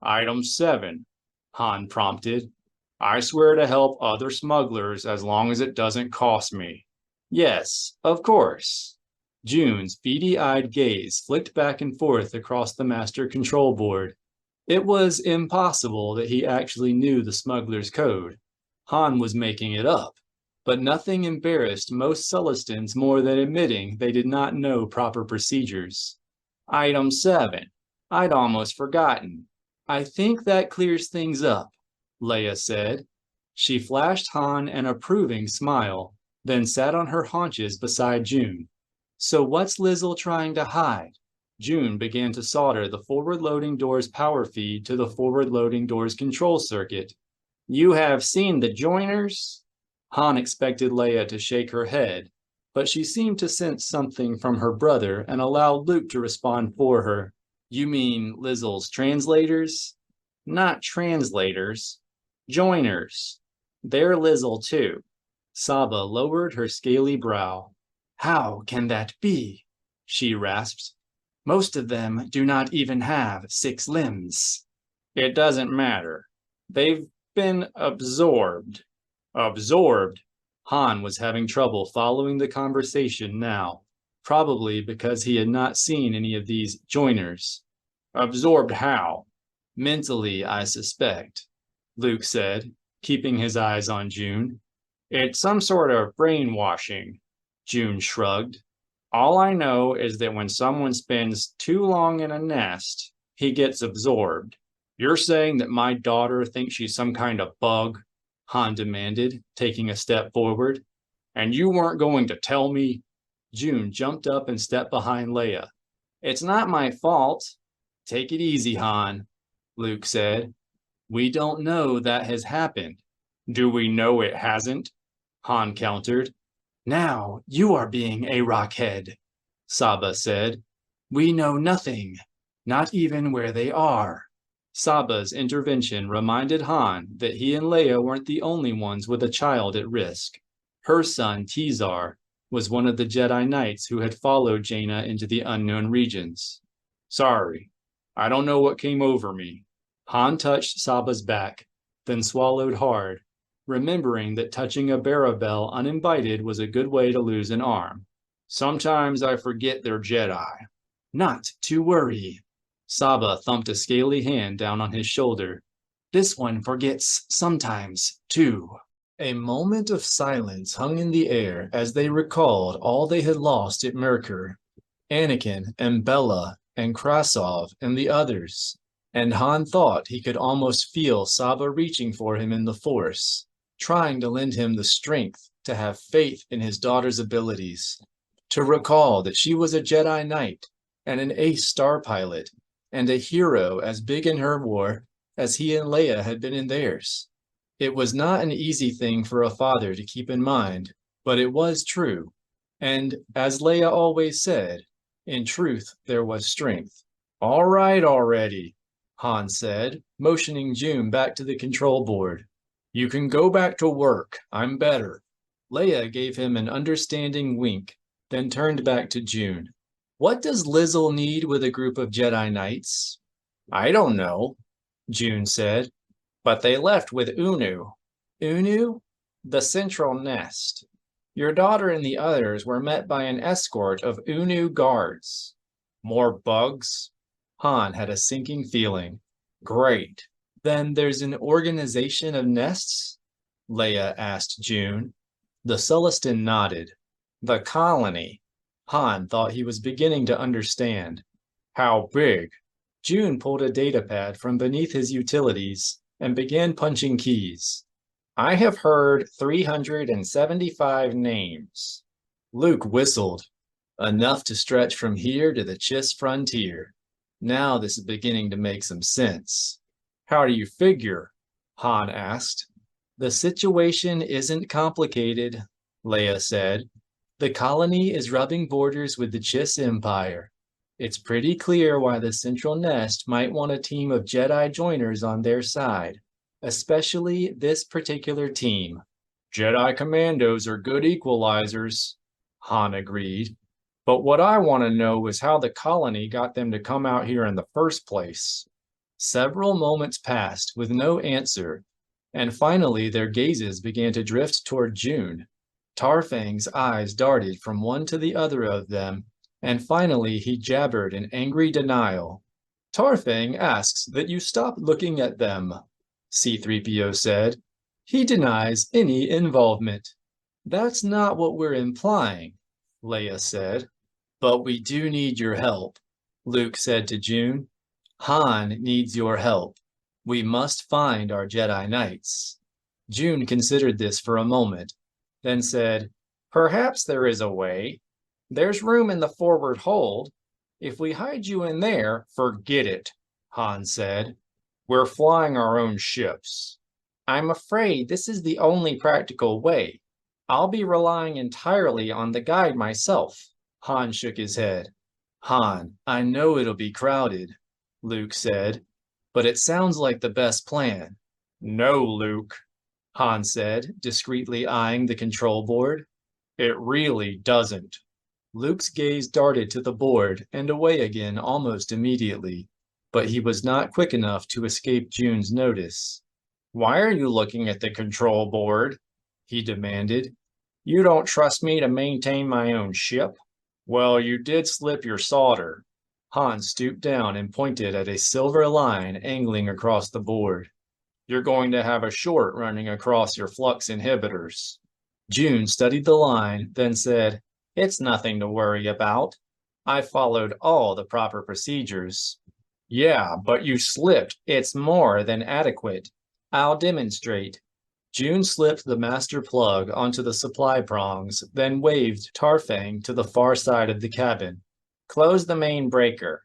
Item 7, Han prompted. I swear to help other smugglers as long as it doesn't cost me. Yes, of course. June's beady-eyed gaze flicked back and forth across the master control board. It was impossible that he actually knew the smuggler's code. Han was making it up, but nothing embarrassed most Celestins more than admitting they did not know proper procedures. Item 7. I'd almost forgotten. I think that clears things up, Leia said. She flashed Han an approving smile, then sat on her haunches beside June. So what's Lizzle trying to hide? June began to solder the forward-loading door's power feed to the forward-loading door's control circuit. You have seen the joiners? Han expected Leia to shake her head, but she seemed to sense something from her brother and allowed Luke to respond for her. You mean Lizzle's translators? Not translators. Joiners. They're Lizzle too. Saba lowered her scaly brow. How can that be? She rasped. Most of them do not even have 6 limbs. It doesn't matter. They've been absorbed. Absorbed? Han was having trouble following the conversation now, probably because he had not seen any of these joiners. Absorbed how? Mentally, I suspect, Luke said, keeping his eyes on June. It's some sort of brainwashing, June shrugged. All I know is that when someone spends too long in a nest, he gets absorbed. You're saying that my daughter thinks she's some kind of bug? Han demanded, taking a step forward. And you weren't going to tell me? June jumped up and stepped behind Leia. It's not my fault. Take it easy, Han, Luke said. We don't know that has happened. Do we know it hasn't? Han countered. Now you are being a rockhead, Saba said. We know nothing, not even where they are. Saba's intervention reminded Han that he and Leia weren't the only ones with a child at risk. Her son, Tizar, was one of the Jedi Knights who had followed Jana into the unknown regions. Sorry, I don't know what came over me. Han touched Saba's back, then swallowed hard, remembering that touching a Barabel uninvited was a good way to lose an arm. Sometimes I forget they're Jedi. Not to worry. Saba thumped a scaly hand down on his shoulder. This one forgets sometimes, too. A moment of silence hung in the air as they recalled all they had lost at Merkur. Anakin and Bella and Krasov and the others. And Han thought he could almost feel Saba reaching for him in the Force, trying to lend him the strength to have faith in his daughter's abilities, to recall that she was a Jedi Knight and an ace star pilot and a hero as big in her war as he and Leia had been in theirs. It was not an easy thing for a father to keep in mind, but it was true. And as Leia always said, in truth there was strength. All right already, Han said, motioning June back to the control board. You can go back to work. I'm better. Leia gave him an understanding wink, then turned back to June. What does Lizzle need with a group of Jedi Knights? I don't know, June said, but they left with Unu. Unu? The central nest. Your daughter and the others were met by an escort of Unu guards. More bugs? Han had a sinking feeling. Great. Then there's an organization of nests? Leia asked June. The Celestin nodded. The colony. Han thought he was beginning to understand. How big? June pulled a datapad from beneath his utilities and began punching keys. I have heard 375 names. Luke whistled. Enough to stretch from here to the Chiss frontier. Now this is beginning to make some sense. How do you figure? Han asked. The situation isn't complicated, Leia said. The colony is rubbing borders with the Chiss Empire. It's pretty clear why the Central Nest might want a team of Jedi joiners on their side, especially this particular team. Jedi commandos are good equalizers, Han agreed. But what I want to know is how the colony got them to come out here in the first place. Several moments passed with no answer, and finally their gazes began to drift toward June. Tarfang's eyes darted from one to the other of them, and finally he jabbered in angry denial. Tarfang asks that you stop looking at them, C-3PO said. He denies any involvement. That's not what we're implying, Leia said. But we do need your help, Luke said to June. Han needs your help. We must find our Jedi Knights. June considered this for a moment, then said, Perhaps there is a way. There's room in the forward hold. If we hide you in there, forget it, Han said. We're flying our own ships. I'm afraid this is the only practical way. I'll be relying entirely on the guide myself. Han shook his head. Han, I know it'll be crowded, Luke said, but it sounds like the best plan. No, Luke, Han said, discreetly eyeing the control board. It really doesn't. Luke's gaze darted to the board and away again almost immediately, but he was not quick enough to escape June's notice. Why are you looking at the control board? He demanded. You don't trust me to maintain my own ship? Well, you did slip your solder. Han stooped down and pointed at a silver line angling across the board. You're going to have a short running across your flux inhibitors. June studied the line, then said, It's nothing to worry about. I followed all the proper procedures. Yeah, but you slipped. It's more than adequate. I'll demonstrate. June slipped the master plug onto the supply prongs, then waved Tarfang to the far side of the cabin. Close the main breaker.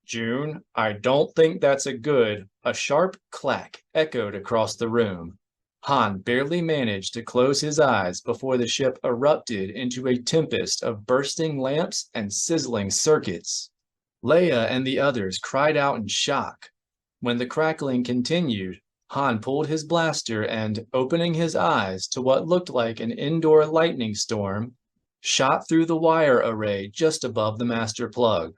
June, I don't think that's a sharp clack echoed across the room. Han barely managed to close his eyes before the ship erupted into a tempest of bursting lamps and sizzling circuits. Leia and the others cried out in shock. When the crackling continued, Han pulled his blaster and, opening his eyes to what looked like an indoor lightning storm, shot through the wire array just above the master plug.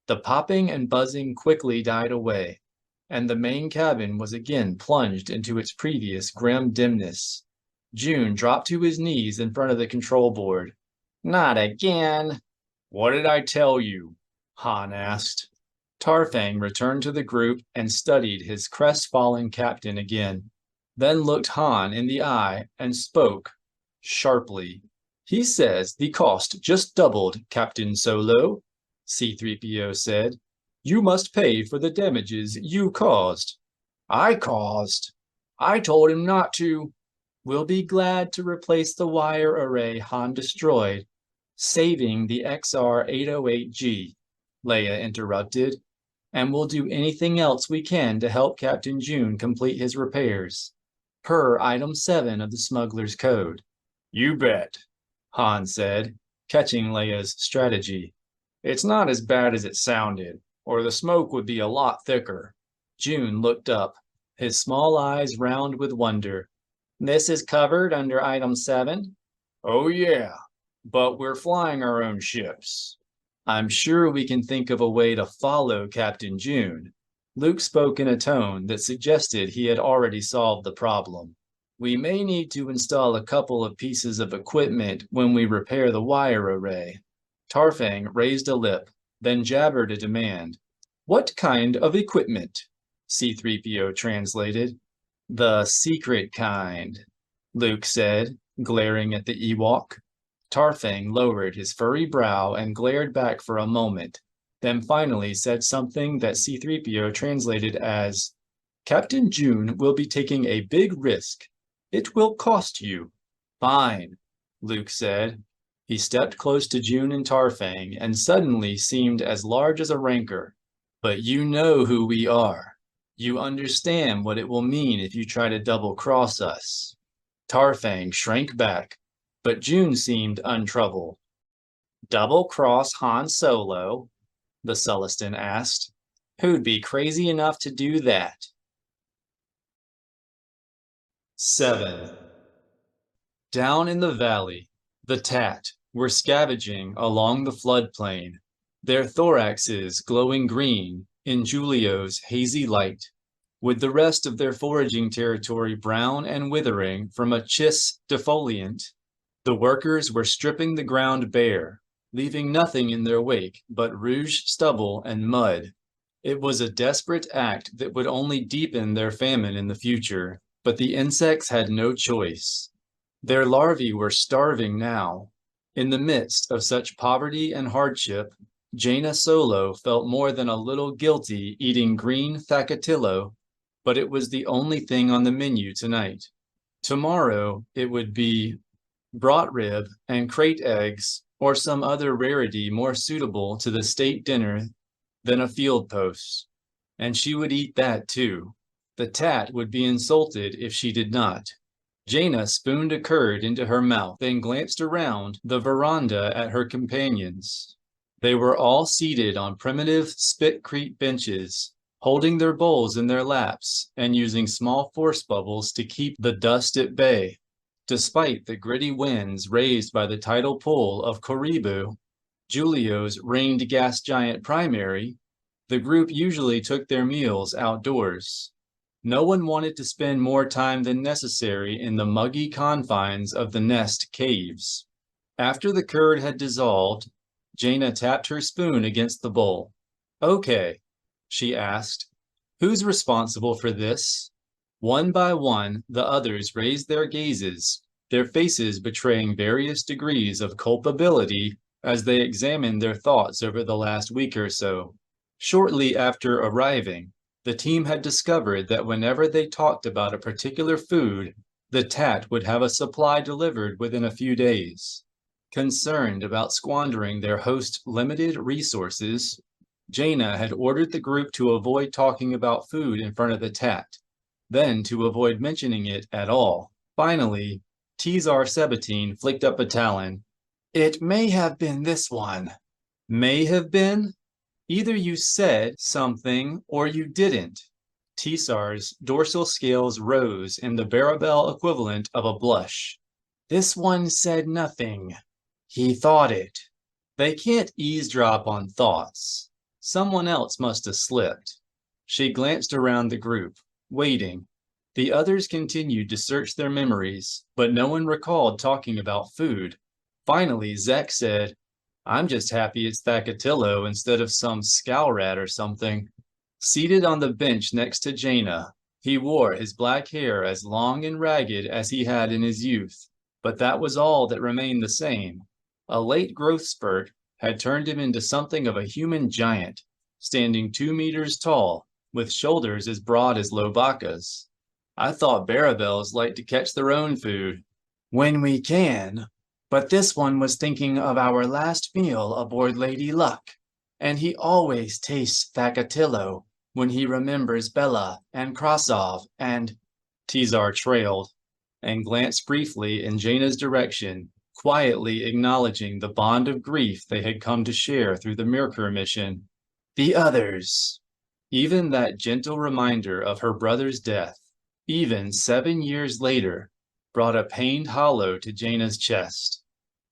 The popping and buzzing quickly died away, and the main cabin was again plunged into its previous grim dimness. June dropped to his knees in front of the control board. Not again. What did I tell you? Han asked. Tarfang returned to the group and studied his crestfallen captain again, then looked Han in the eye and spoke sharply. He says the cost just doubled, Captain Solo, C-3PO said. You must pay for the damages you caused. I caused? I told him not to. We'll be glad to replace the wire array Han destroyed, saving the XR-808G, Leia interrupted, and we'll do anything else we can to help Captain June complete his repairs, per Item 7 of the Smuggler's Code. You bet, Han said, catching Leia's strategy. It's not as bad as it sounded, or the smoke would be a lot thicker. June looked up, his small eyes round with wonder. This is covered under Item 7? Oh yeah, but we're flying our own ships. I'm sure we can think of a way to follow Captain June. Luke spoke in a tone that suggested he had already solved the problem. We may need to install a couple of pieces of equipment when we repair the wire array. Tarfang raised a lip, then jabbered a demand. What kind of equipment? C-3PO translated. The secret kind, Luke said, glaring at the Ewok. Tarfang lowered his furry brow and glared back for a moment, then finally said something that C-3PO translated as, Captain June will be taking a big risk. It will cost you. Fine, Luke said. He stepped close to June and Tarfang and suddenly seemed as large as a rancor. But you know who we are. You understand what it will mean if you try to double-cross us. Tarfang shrank back, but June seemed untroubled. Double-cross Han Solo? The Celestin asked. Who'd be crazy enough to do that? 7. Down in the valley, the Tat were scavenging along the floodplain, their thoraxes glowing green in Julio's hazy light, with the rest of their foraging territory brown and withering from a Chiss defoliant. The workers were stripping the ground bare, leaving nothing in their wake but rouge stubble and mud. It was a desperate act that would only deepen their famine in the future, but the insects had no choice. Their larvae were starving now. In the midst of such poverty and hardship, Jana Solo felt more than a little guilty eating green Thakatillo, but it was the only thing on the menu tonight. Tomorrow it would be brought rib and crate eggs, or some other rarity more suitable to the state dinner than a field post. And she would eat that too. The tat would be insulted if she did not. Jana spooned a curd into her mouth, then glanced around the veranda at her companions. They were all seated on primitive spitcrete benches, holding their bowls in their laps and using small force bubbles to keep the dust at bay. Despite the gritty winds raised by the tidal pull of Koribu, Julio's ringed gas giant primary, the group usually took their meals outdoors. No one wanted to spend more time than necessary in the muggy confines of the nest caves. After the curd had dissolved, Jana tapped her spoon against the bowl. "Okay," she asked. "Who's responsible for this?" One by one, the others raised their gazes, their faces betraying various degrees of culpability as they examined their thoughts over the last week or so. Shortly after arriving, the team had discovered that whenever they talked about a particular food, the tat would have a supply delivered within a few days. Concerned about squandering their host's limited resources, Jana had ordered the group to avoid talking about food in front of the tat, then to avoid mentioning it at all. Finally, Tsar Sabatine flicked up a talon. "It may have been this one." "May have been? Either you said something or you didn't." Tsar's dorsal scales rose in the Barabel equivalent of a blush. "This one said nothing. He thought it." "They can't eavesdrop on thoughts. Someone else must have slipped." She glanced around the group, waiting. The others continued to search their memories, but no one recalled talking about food. Finally, Zek said, "I'm just happy it's Thakatillo instead of some scowl rat or something." Seated on the bench next to Jana, he wore his black hair as long and ragged as he had in his youth, but that was all that remained the same. A late growth spurt had turned him into something of a human giant, standing 2 meters tall, with shoulders as broad as Lobaka's. "I thought Barabels like to catch their own food." "When we can. But this one was thinking of our last meal aboard Lady Luck, and he always tastes Thakatillo when he remembers Bella and Krasov and—" Tsar trailed and glanced briefly in Jana's direction, quietly acknowledging the bond of grief they had come to share through the Mirkur mission. "The others." Even that gentle reminder of her brother's death, even 7 years later, brought a pained hollow to Jana's chest.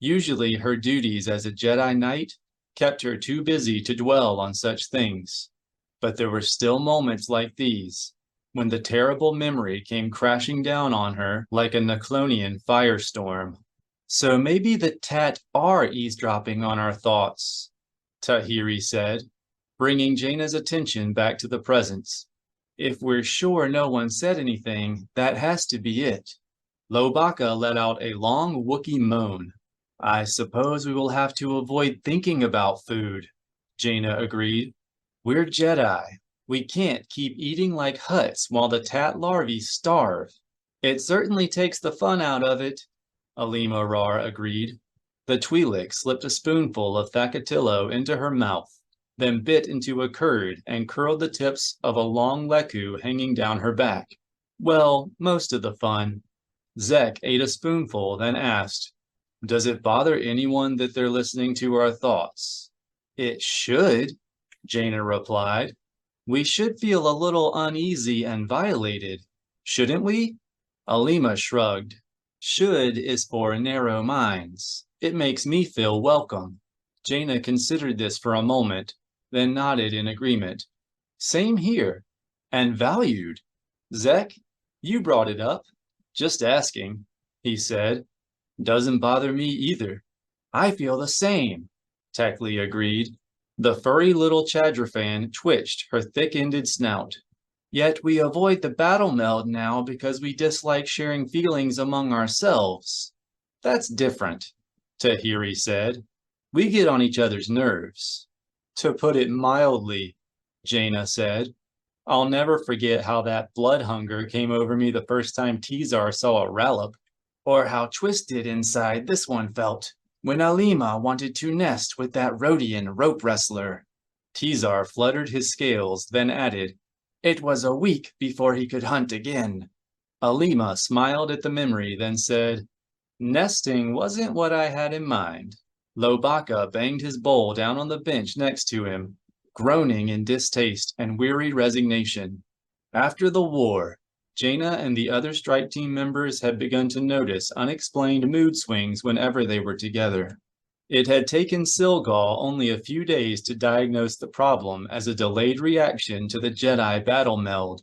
Usually her duties as a Jedi Knight kept her too busy to dwell on such things, but there were still moments like these, when the terrible memory came crashing down on her like a Neclonian firestorm. "So maybe the tat are eavesdropping on our thoughts," Tahiri said, bringing Jana's attention back to the present. "If we're sure no one said anything, that has to be it." Lobaka let out a long Wookiee moan. "I suppose we will have to avoid thinking about food," Jana agreed. "We're Jedi. We can't keep eating like huts while the tat larvae starve." "It certainly takes the fun out of it," Alima Rar agreed. The Twi'lek slipped a spoonful of Thakatillo into her mouth, then bit into a curd and curled the tips of a long leku hanging down her back. "Well, most of the fun." Zek ate a spoonful, then asked, "Does it bother anyone that they're listening to our thoughts?" "It should," Jana replied. "We should feel a little uneasy and violated, shouldn't we?" Alima shrugged. "Should is for narrow minds. It makes me feel welcome." Jana considered this for a moment, then nodded in agreement. "Same here. And valued." "Zek, you brought it up." "Just asking," he said. Doesn't bother me either. I feel the same, Techley agreed. The furry little Chadrafan twitched her thick-ended snout. Yet we avoid the battle meld now because we dislike sharing feelings among ourselves. That's different, Tahiri said. We get on each other's nerves. To put it mildly, Jana said. I'll never forget how that blood hunger came over me the first time Tizar saw a Rallop, or how twisted inside this one felt when Alima wanted to nest with that Rhodian rope wrestler. Tizar fluttered his scales, then added, It was a week before he could hunt again. Alima smiled at the memory, then said, Nesting wasn't what I had in mind. Lobaka banged his bowl down on the bench next to him, groaning in distaste and weary resignation. After the war, Jana and the other strike team members had begun to notice unexplained mood swings whenever they were together. It had taken Silgal only a few days to diagnose the problem as a delayed reaction to the Jedi battle meld.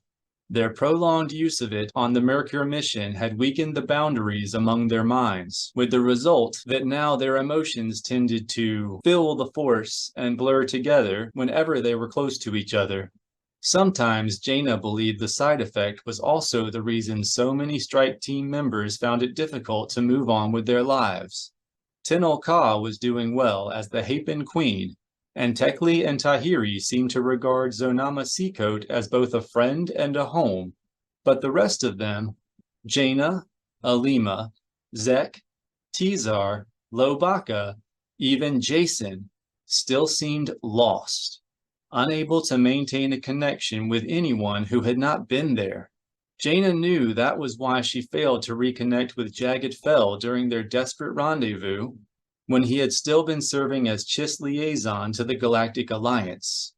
Their prolonged use of it on the Mercure mission had weakened the boundaries among their minds, with the result that now their emotions tended to fill the Force and blur together whenever they were close to each other. Sometimes Jana believed the side effect was also the reason so many strike team members found it difficult to move on with their lives. Tenel Ka was doing well as the Hapen Queen, and Techley and Tahiri seemed to regard Zonama Seacoat as both a friend and a home. But the rest of them, Jana, Alima, Zek, Tizar, Lobaka, even Jason, still seemed lost, unable to maintain a connection with anyone who had not been there. Jana knew that was why she failed to reconnect with Jagged Fell during their desperate rendezvous, when he had still been serving as Chiss liaison to the Galactic Alliance.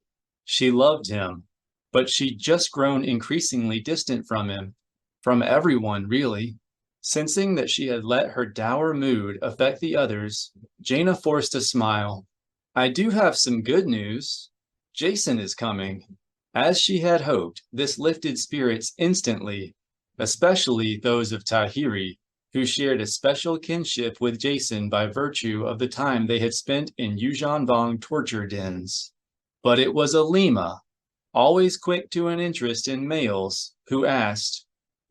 She loved him, but she'd just grown increasingly distant from him, from everyone, really. Sensing that she had let her dour mood affect the others, Jana forced a smile. I do have some good news. Jason is coming. As she had hoped, this lifted spirits instantly, especially those of Tahiri, who shared a special kinship with Jason by virtue of the time they had spent in Yuuzhan Vong torture dens. But it was Alima, always quick to an interest in males, who asked,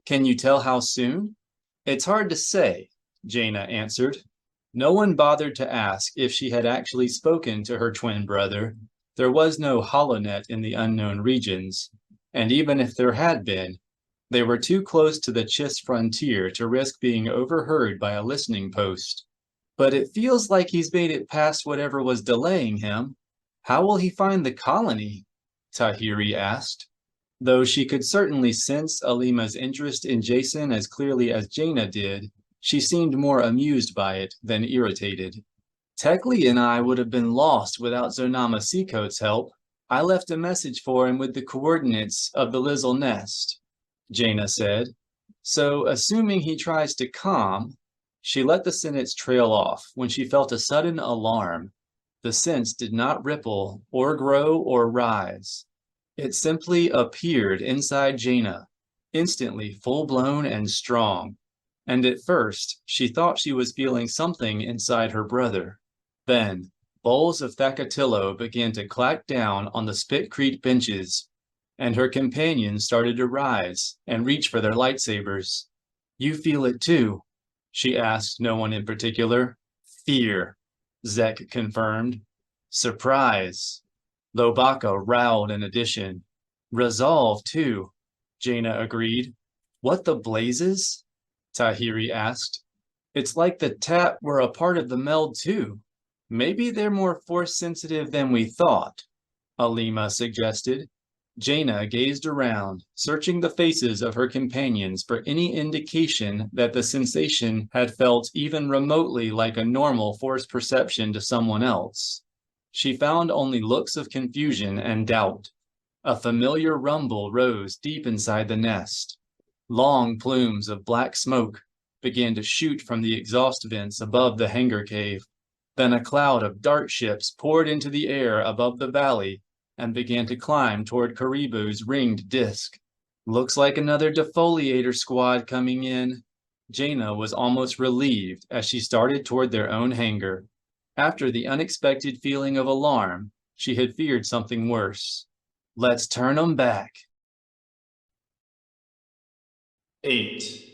Can you tell how soon? It's hard to say, Jana answered. No one bothered to ask if she had actually spoken to her twin brother. There was no holonet in the unknown regions, and even if there had been, they were too close to the Chiss frontier to risk being overheard by a listening post. But it feels like he's made it past whatever was delaying him. How will he find the colony? Tahiri asked. Though she could certainly sense Alima's interest in Jason as clearly as Jana did, she seemed more amused by it than irritated. Techley and I would have been lost without Zonama Seacoat's help. I left a message for him with the coordinates of the Lizzle nest, Jana said. So, assuming he tries to calm, she let the sentence trail off when she felt a sudden alarm. The sense did not ripple or grow or rise. It simply appeared inside Jana, instantly full-blown and strong. And at first, she thought she was feeling something inside her brother. Then, bowls of Thakatillo began to clack down on the Spitcrete benches, and her companions started to rise and reach for their lightsabers. You feel it too? She asked no one in particular. Fear, Zek confirmed. Surprise. Lobaka rowled in addition. Resolve too, Jana agreed. What the blazes? Tahiri asked. It's like the Tat were a part of the meld too. Maybe they're more force-sensitive than we thought, Alima suggested. Jana gazed around, searching the faces of her companions for any indication that the sensation had felt even remotely like a normal force perception to someone else. She found only looks of confusion and doubt. A familiar rumble rose deep inside the nest. Long plumes of black smoke began to shoot from the exhaust vents above the hangar cave. Then a cloud of dart ships poured into the air above the valley and began to climb toward Karibu's ringed disk. Looks like another defoliator squad coming in, Jana was almost relieved as she started toward their own hangar. After the unexpected feeling of alarm, she had feared something worse. Let's turn 'em back. 8.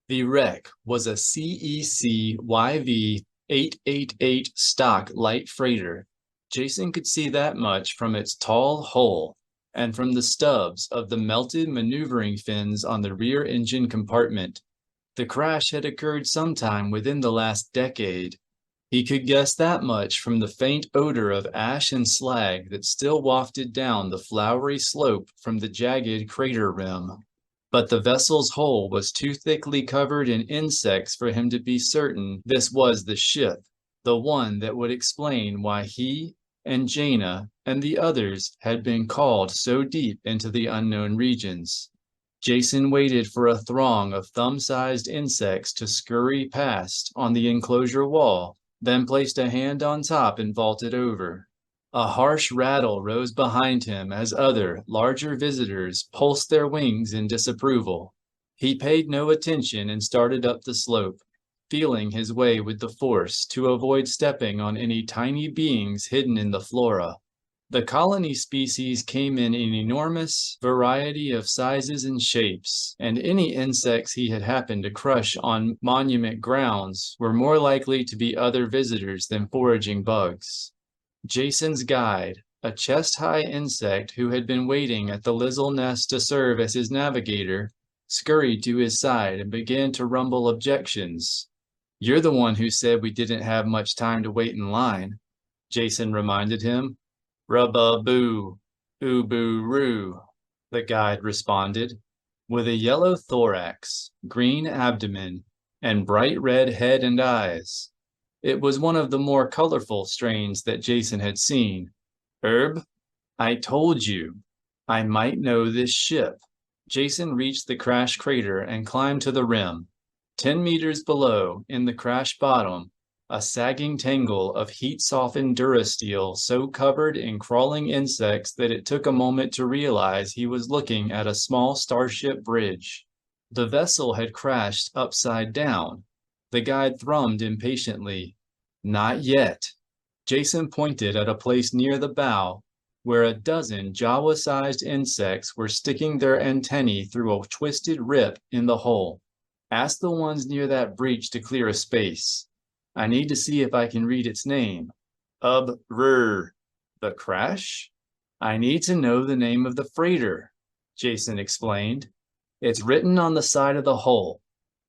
The wreck was a CEC YV-888 stock light freighter. Jason could see that much from its tall hull and from the stubs of the melted maneuvering fins on the rear engine compartment. The crash had occurred sometime within the last decade. He could guess that much from the faint odor of ash and slag that still wafted down the flowery slope from the jagged crater rim. But the vessel's hull was too thickly covered in insects for him to be certain this was the ship, the one that would explain why he and Jana and the others had been called so deep into the unknown regions. Jason waited for a throng of thumb-sized insects to scurry past on the enclosure wall, then placed a hand on top and vaulted over. A harsh rattle rose behind him as other, larger visitors pulsed their wings in disapproval. He paid no attention and started up the slope, feeling his way with the force to avoid stepping on any tiny beings hidden in the flora. The colony species came in an enormous variety of sizes and shapes, and any insects he had happened to crush on monument grounds were more likely to be other visitors than foraging bugs. Jason's guide, a chest-high insect who had been waiting at the Lizzle nest to serve as his navigator, scurried to his side and began to rumble objections. "You're the one who said we didn't have much time to wait in line," Jason reminded him. "Rub-a-boo, oo-boo-roo," the guide responded. With a yellow thorax, green abdomen, and bright red head and eyes, it was one of the more colorful strains that Jason had seen. "Herb, I told you, I might know this ship." Jason reached the crash crater and climbed to the rim. 10 meters below, in the crash bottom, a sagging tangle of heat-softened durasteel so covered in crawling insects that it took a moment to realize he was looking at a small starship bridge. The vessel had crashed upside down. The guide thrummed impatiently. "Not yet." Jason pointed at a place near the bow, where a dozen Jawa-sized insects were sticking their antennae through a twisted rip in the hull. "Ask the ones near that breach to clear a space. I need to see if I can read its name." "The crash? I need to know the name of the freighter," Jason explained. "It's written on the side of the hull,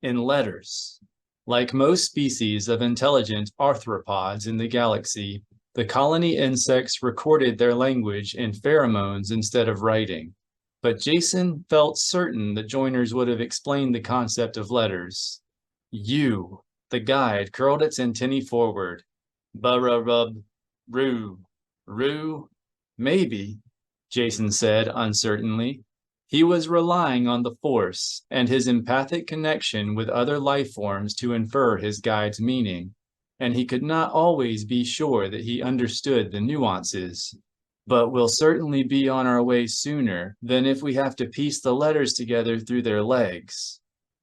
in letters." Like most species of intelligent arthropods in the galaxy, the colony insects recorded their language in pheromones instead of writing. But Jason felt certain the joiners would have explained the concept of letters. "You." The guide curled its antennae forward. "Ba-ra-rub, roo, roo." "Maybe," Jason said uncertainly. He was relying on the Force and his empathic connection with other life forms to infer his guide's meaning, and he could not always be sure that he understood the nuances. "But we'll certainly be on our way sooner than if we have to piece the letters together through their legs."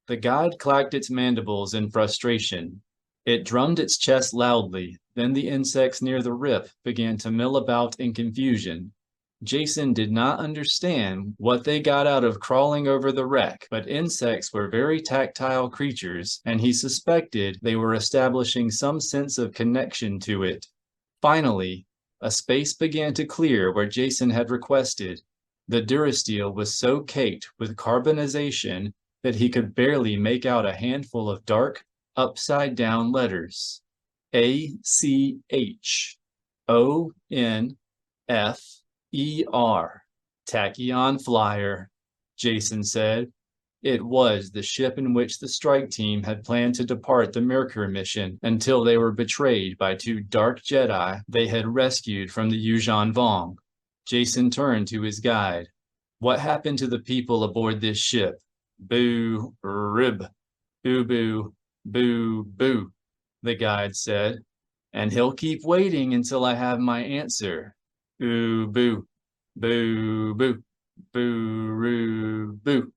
The guide clacked its mandibles in frustration. It drummed its chest loudly, then the insects near the rip began to mill about in confusion. Jason did not understand what they got out of crawling over the wreck, but insects were very tactile creatures, and he suspected they were establishing some sense of connection to it. Finally, a space began to clear where Jason had requested. The durasteel was so caked with carbonization that he could barely make out a handful of dark, upside-down letters. ACH. ONFER. Tachyon Flyer, Jason said. It was the ship in which the strike team had planned to depart the Mercury mission until they were betrayed by 2 dark Jedi they had rescued from the Yuuzhan Vong. Jason turned to his guide. "What happened to the people aboard this ship?" "Boo, rib, boo boo, boo boo," the guide said. "And he'll keep waiting until I have my answer. Ooh boo, boo boo, boo roo boo."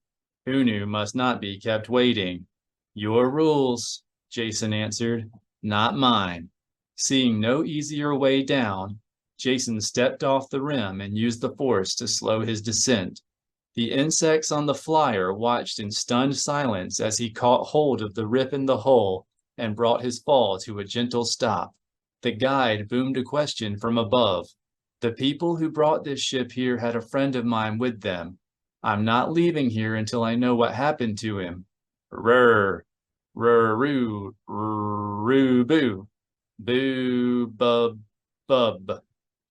Unu must not be kept waiting, Your rules, Jason answered, not mine. Seeing no easier way down, Jason stepped off the rim and used the force to slow his descent. The insects on the flyer watched in stunned silence as he caught hold of the rip in the hull and brought his fall to a gentle stop. The guide boomed a question from above. The people who brought this ship here had a friend of mine with them. I'm not leaving here until I know what happened to him. Rrr, rrroo, rrroo, boo, boo, bub, bub,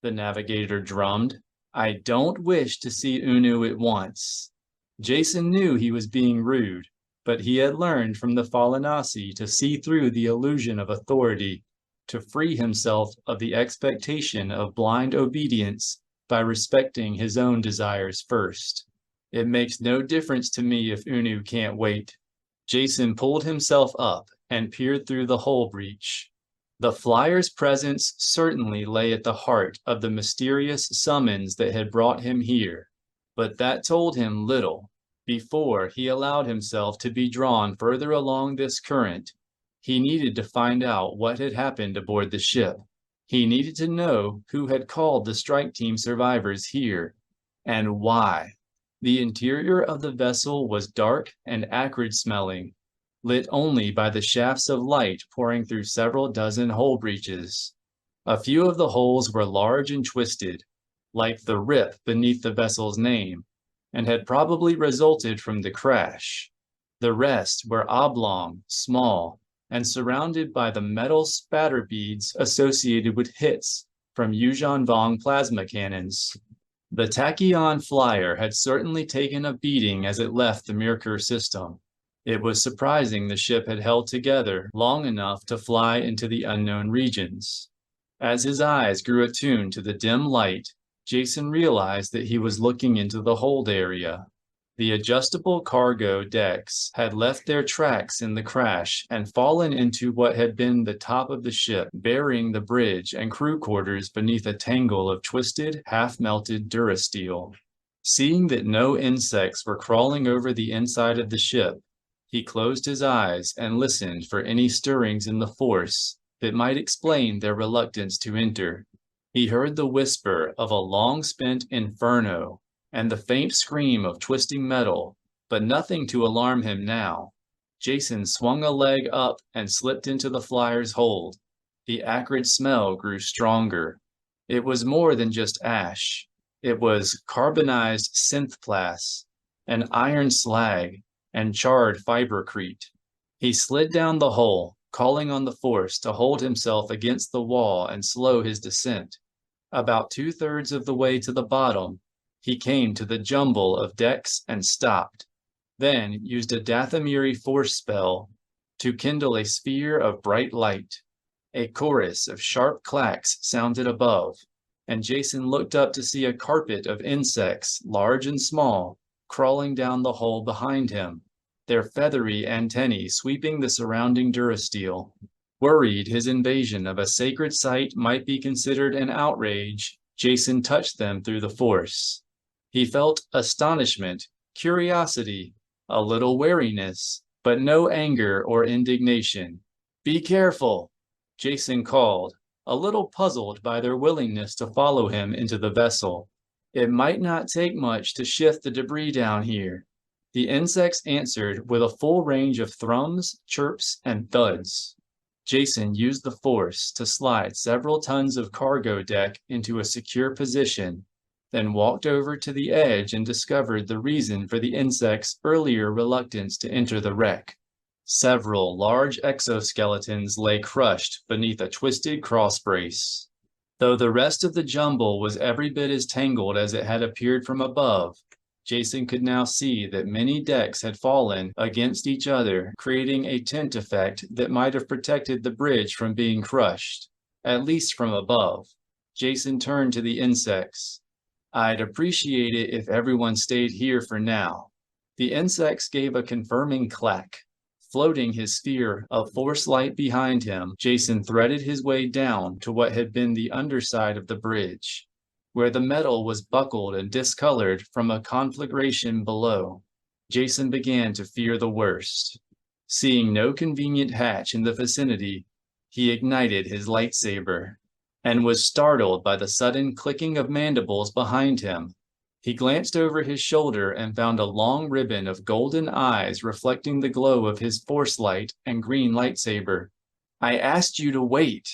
the navigator drummed. I don't wish to see Unu at once. Jason knew he was being rude, but he had learned from the Falanasi to see through the illusion of authority, to free himself of the expectation of blind obedience by respecting his own desires first. It makes no difference to me if Unu can't wait. Jason pulled himself up and peered through the hull breach. The flyer's presence certainly lay at the heart of the mysterious summons that had brought him here, but that told him little. Before he allowed himself to be drawn further along this current, he needed to find out what had happened aboard the ship. He needed to know who had called the strike team survivors here, and why. The interior of the vessel was dark and acrid smelling, lit only by the shafts of light pouring through several dozen hull breaches. A few of the holes were large and twisted, like the rip beneath the vessel's name, and had probably resulted from the crash. The rest were oblong, small, and surrounded by the metal spatter beads associated with hits from Yuuzhan Vong plasma cannons. The tachyon flyer had certainly taken a beating as it left the Merkur system. It was surprising the ship had held together long enough to fly into the unknown regions. As his eyes grew attuned to the dim light, Jason realized that he was looking into the hold area. The adjustable cargo decks had left their tracks in the crash and fallen into what had been the top of the ship, burying the bridge and crew quarters beneath a tangle of twisted, half-melted durasteel. Seeing that no insects were crawling over the inside of the ship, he closed his eyes and listened for any stirrings in the force that might explain their reluctance to enter. He heard the whisper of a long-spent inferno and the faint scream of twisting metal, but nothing to alarm him now. Jason swung a leg up and slipped into the flyer's hold. The acrid smell grew stronger. It was more than just ash. It was carbonized synthplas, an iron slag, and charred fibercrete. He slid down the hull, calling on the force to hold himself against the wall and slow his descent. About 2/3 of the way to the bottom, he came to the jumble of decks and stopped, then used a Dathomiri force spell to kindle a sphere of bright light. A chorus of sharp clacks sounded above, and Jason looked up to see a carpet of insects, large and small, crawling down the hull behind him, their feathery antennae sweeping the surrounding durasteel. Worried his invasion of a sacred site might be considered an outrage, Jason touched them through the force. He felt astonishment, curiosity, a little wariness, but no anger or indignation. "Be careful," Jason called, a little puzzled by their willingness to follow him into the vessel. "It might not take much to shift the debris down here." The insects answered with a full range of thrums, chirps, and thuds. Jason used the force to slide several tons of cargo deck into a secure position, then walked over to the edge and discovered the reason for the insects' earlier reluctance to enter the wreck. Several large exoskeletons lay crushed beneath a twisted crossbrace. Though the rest of the jumble was every bit as tangled as it had appeared from above, Jason could now see that many decks had fallen against each other, creating a tent effect that might have protected the bridge from being crushed, at least from above. Jason turned to the insects. "I'd appreciate it if everyone stayed here for now." The insects gave a confirming clack. Floating his sphere of force light behind him, Jason threaded his way down to what had been the underside of the bridge, where the metal was buckled and discolored from a conflagration below. Jason began to fear the worst. Seeing no convenient hatch in the vicinity, he ignited his lightsaber and was startled by the sudden clicking of mandibles behind him. He glanced over his shoulder and found a long ribbon of golden eyes reflecting the glow of his force light and green lightsaber. I asked you to wait.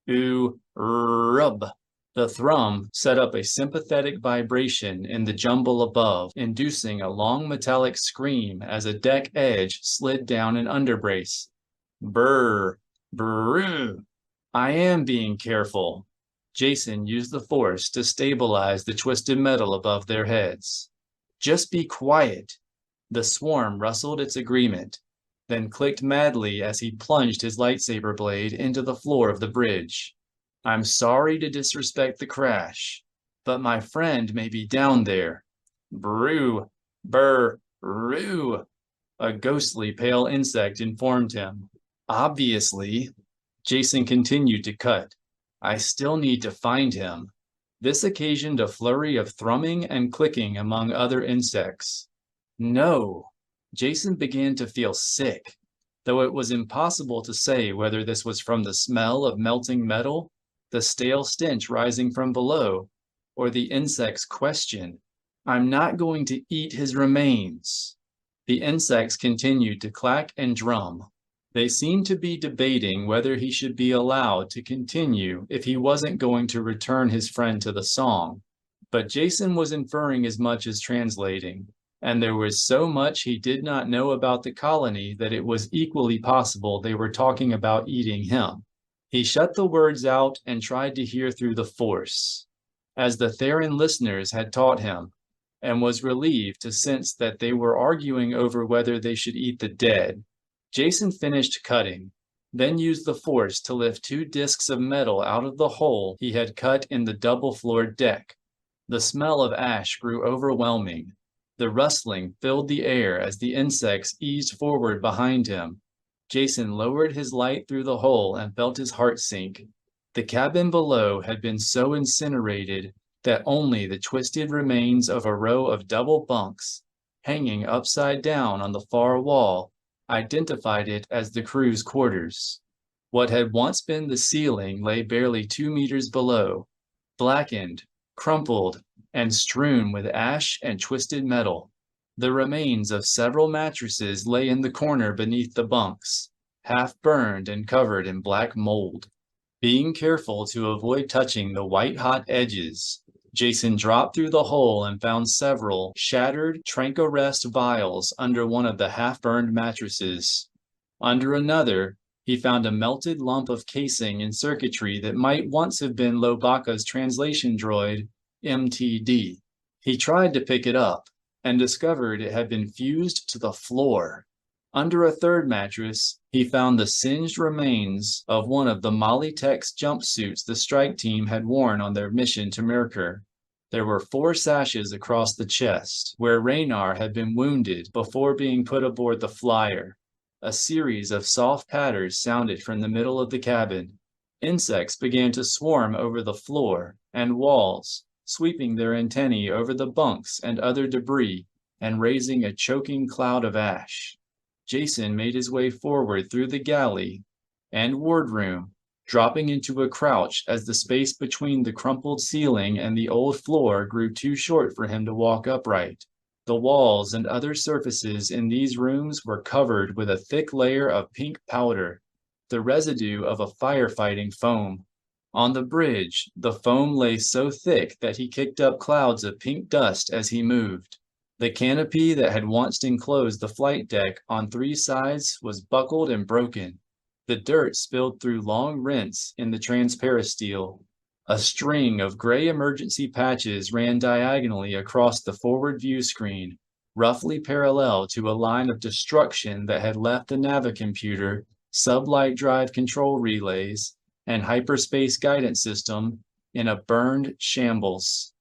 Rub. The thrum set up a sympathetic vibration in the jumble above, inducing a long metallic scream as a deck edge slid down an underbrace. Brr, brr. I am being careful. Jason used the force to stabilize the twisted metal above their heads. Just be quiet. The swarm rustled its agreement, then clicked madly as he plunged his lightsaber blade into the floor of the bridge. I'm sorry to disrespect the crash, but my friend may be down there. Brew, brr, roo. A ghostly pale insect informed him. Obviously, Jason continued to cut. I still need to find him. This occasioned a flurry of thrumming and clicking among other insects. No, Jason began to feel sick, though it was impossible to say whether this was from the smell of melting metal, the stale stench rising from below, or the insect's question. I'm not going to eat his remains. The insects continued to clack and drum. They seemed to be debating whether he should be allowed to continue if he wasn't going to return his friend to the song. But Jason was inferring as much as translating, and there was so much he did not know about the colony that it was equally possible they were talking about eating him. He shut the words out and tried to hear through the force, as the Theran listeners had taught him, and was relieved to sense that they were arguing over whether they should eat the dead. Jason finished cutting, then used the force to lift 2 discs of metal out of the hole he had cut in the double-floored deck. The smell of ash grew overwhelming. The rustling filled the air as the insects eased forward behind him. Jason lowered his light through the hole and felt his heart sink. The cabin below had been so incinerated that only the twisted remains of a row of double bunks, hanging upside down on the far wall, identified it as the crew's quarters. What had once been the ceiling lay barely 2 meters below, blackened, crumpled, and strewn with ash and twisted metal. The remains of several mattresses lay in the corner beneath the bunks, half burned and covered in black mold. Being careful to avoid touching the white-hot edges, Jason dropped through the hole and found several shattered Tranquarest vials under one of the half-burned mattresses. Under another, he found a melted lump of casing and circuitry that might once have been Lobaka's translation droid, MTD. He tried to pick it up, and discovered it had been fused to the floor. Under a third mattress, he found the singed remains of one of the Molly-Tex jumpsuits the strike team had worn on their mission to Merkur. There were 4 sashes across the chest, where Raynar had been wounded before being put aboard the flyer. A series of soft patters sounded from the middle of the cabin. Insects began to swarm over the floor and walls, sweeping their antennae over the bunks and other debris, and raising a choking cloud of ash. Jason made his way forward through the galley and wardroom, dropping into a crouch as the space between the crumpled ceiling and the old floor grew too short for him to walk upright. The walls and other surfaces in these rooms were covered with a thick layer of pink powder, the residue of a firefighting foam. On the bridge, the foam lay so thick that he kicked up clouds of pink dust as he moved. The canopy that had once enclosed the flight deck on 3 sides was buckled and broken. The dirt spilled through long rents in the transparasteel. A string of gray emergency patches ran diagonally across the forward view screen, roughly parallel to a line of destruction that had left the navicomputer, sublight drive control relays, and hyperspace guidance system in a burned shambles.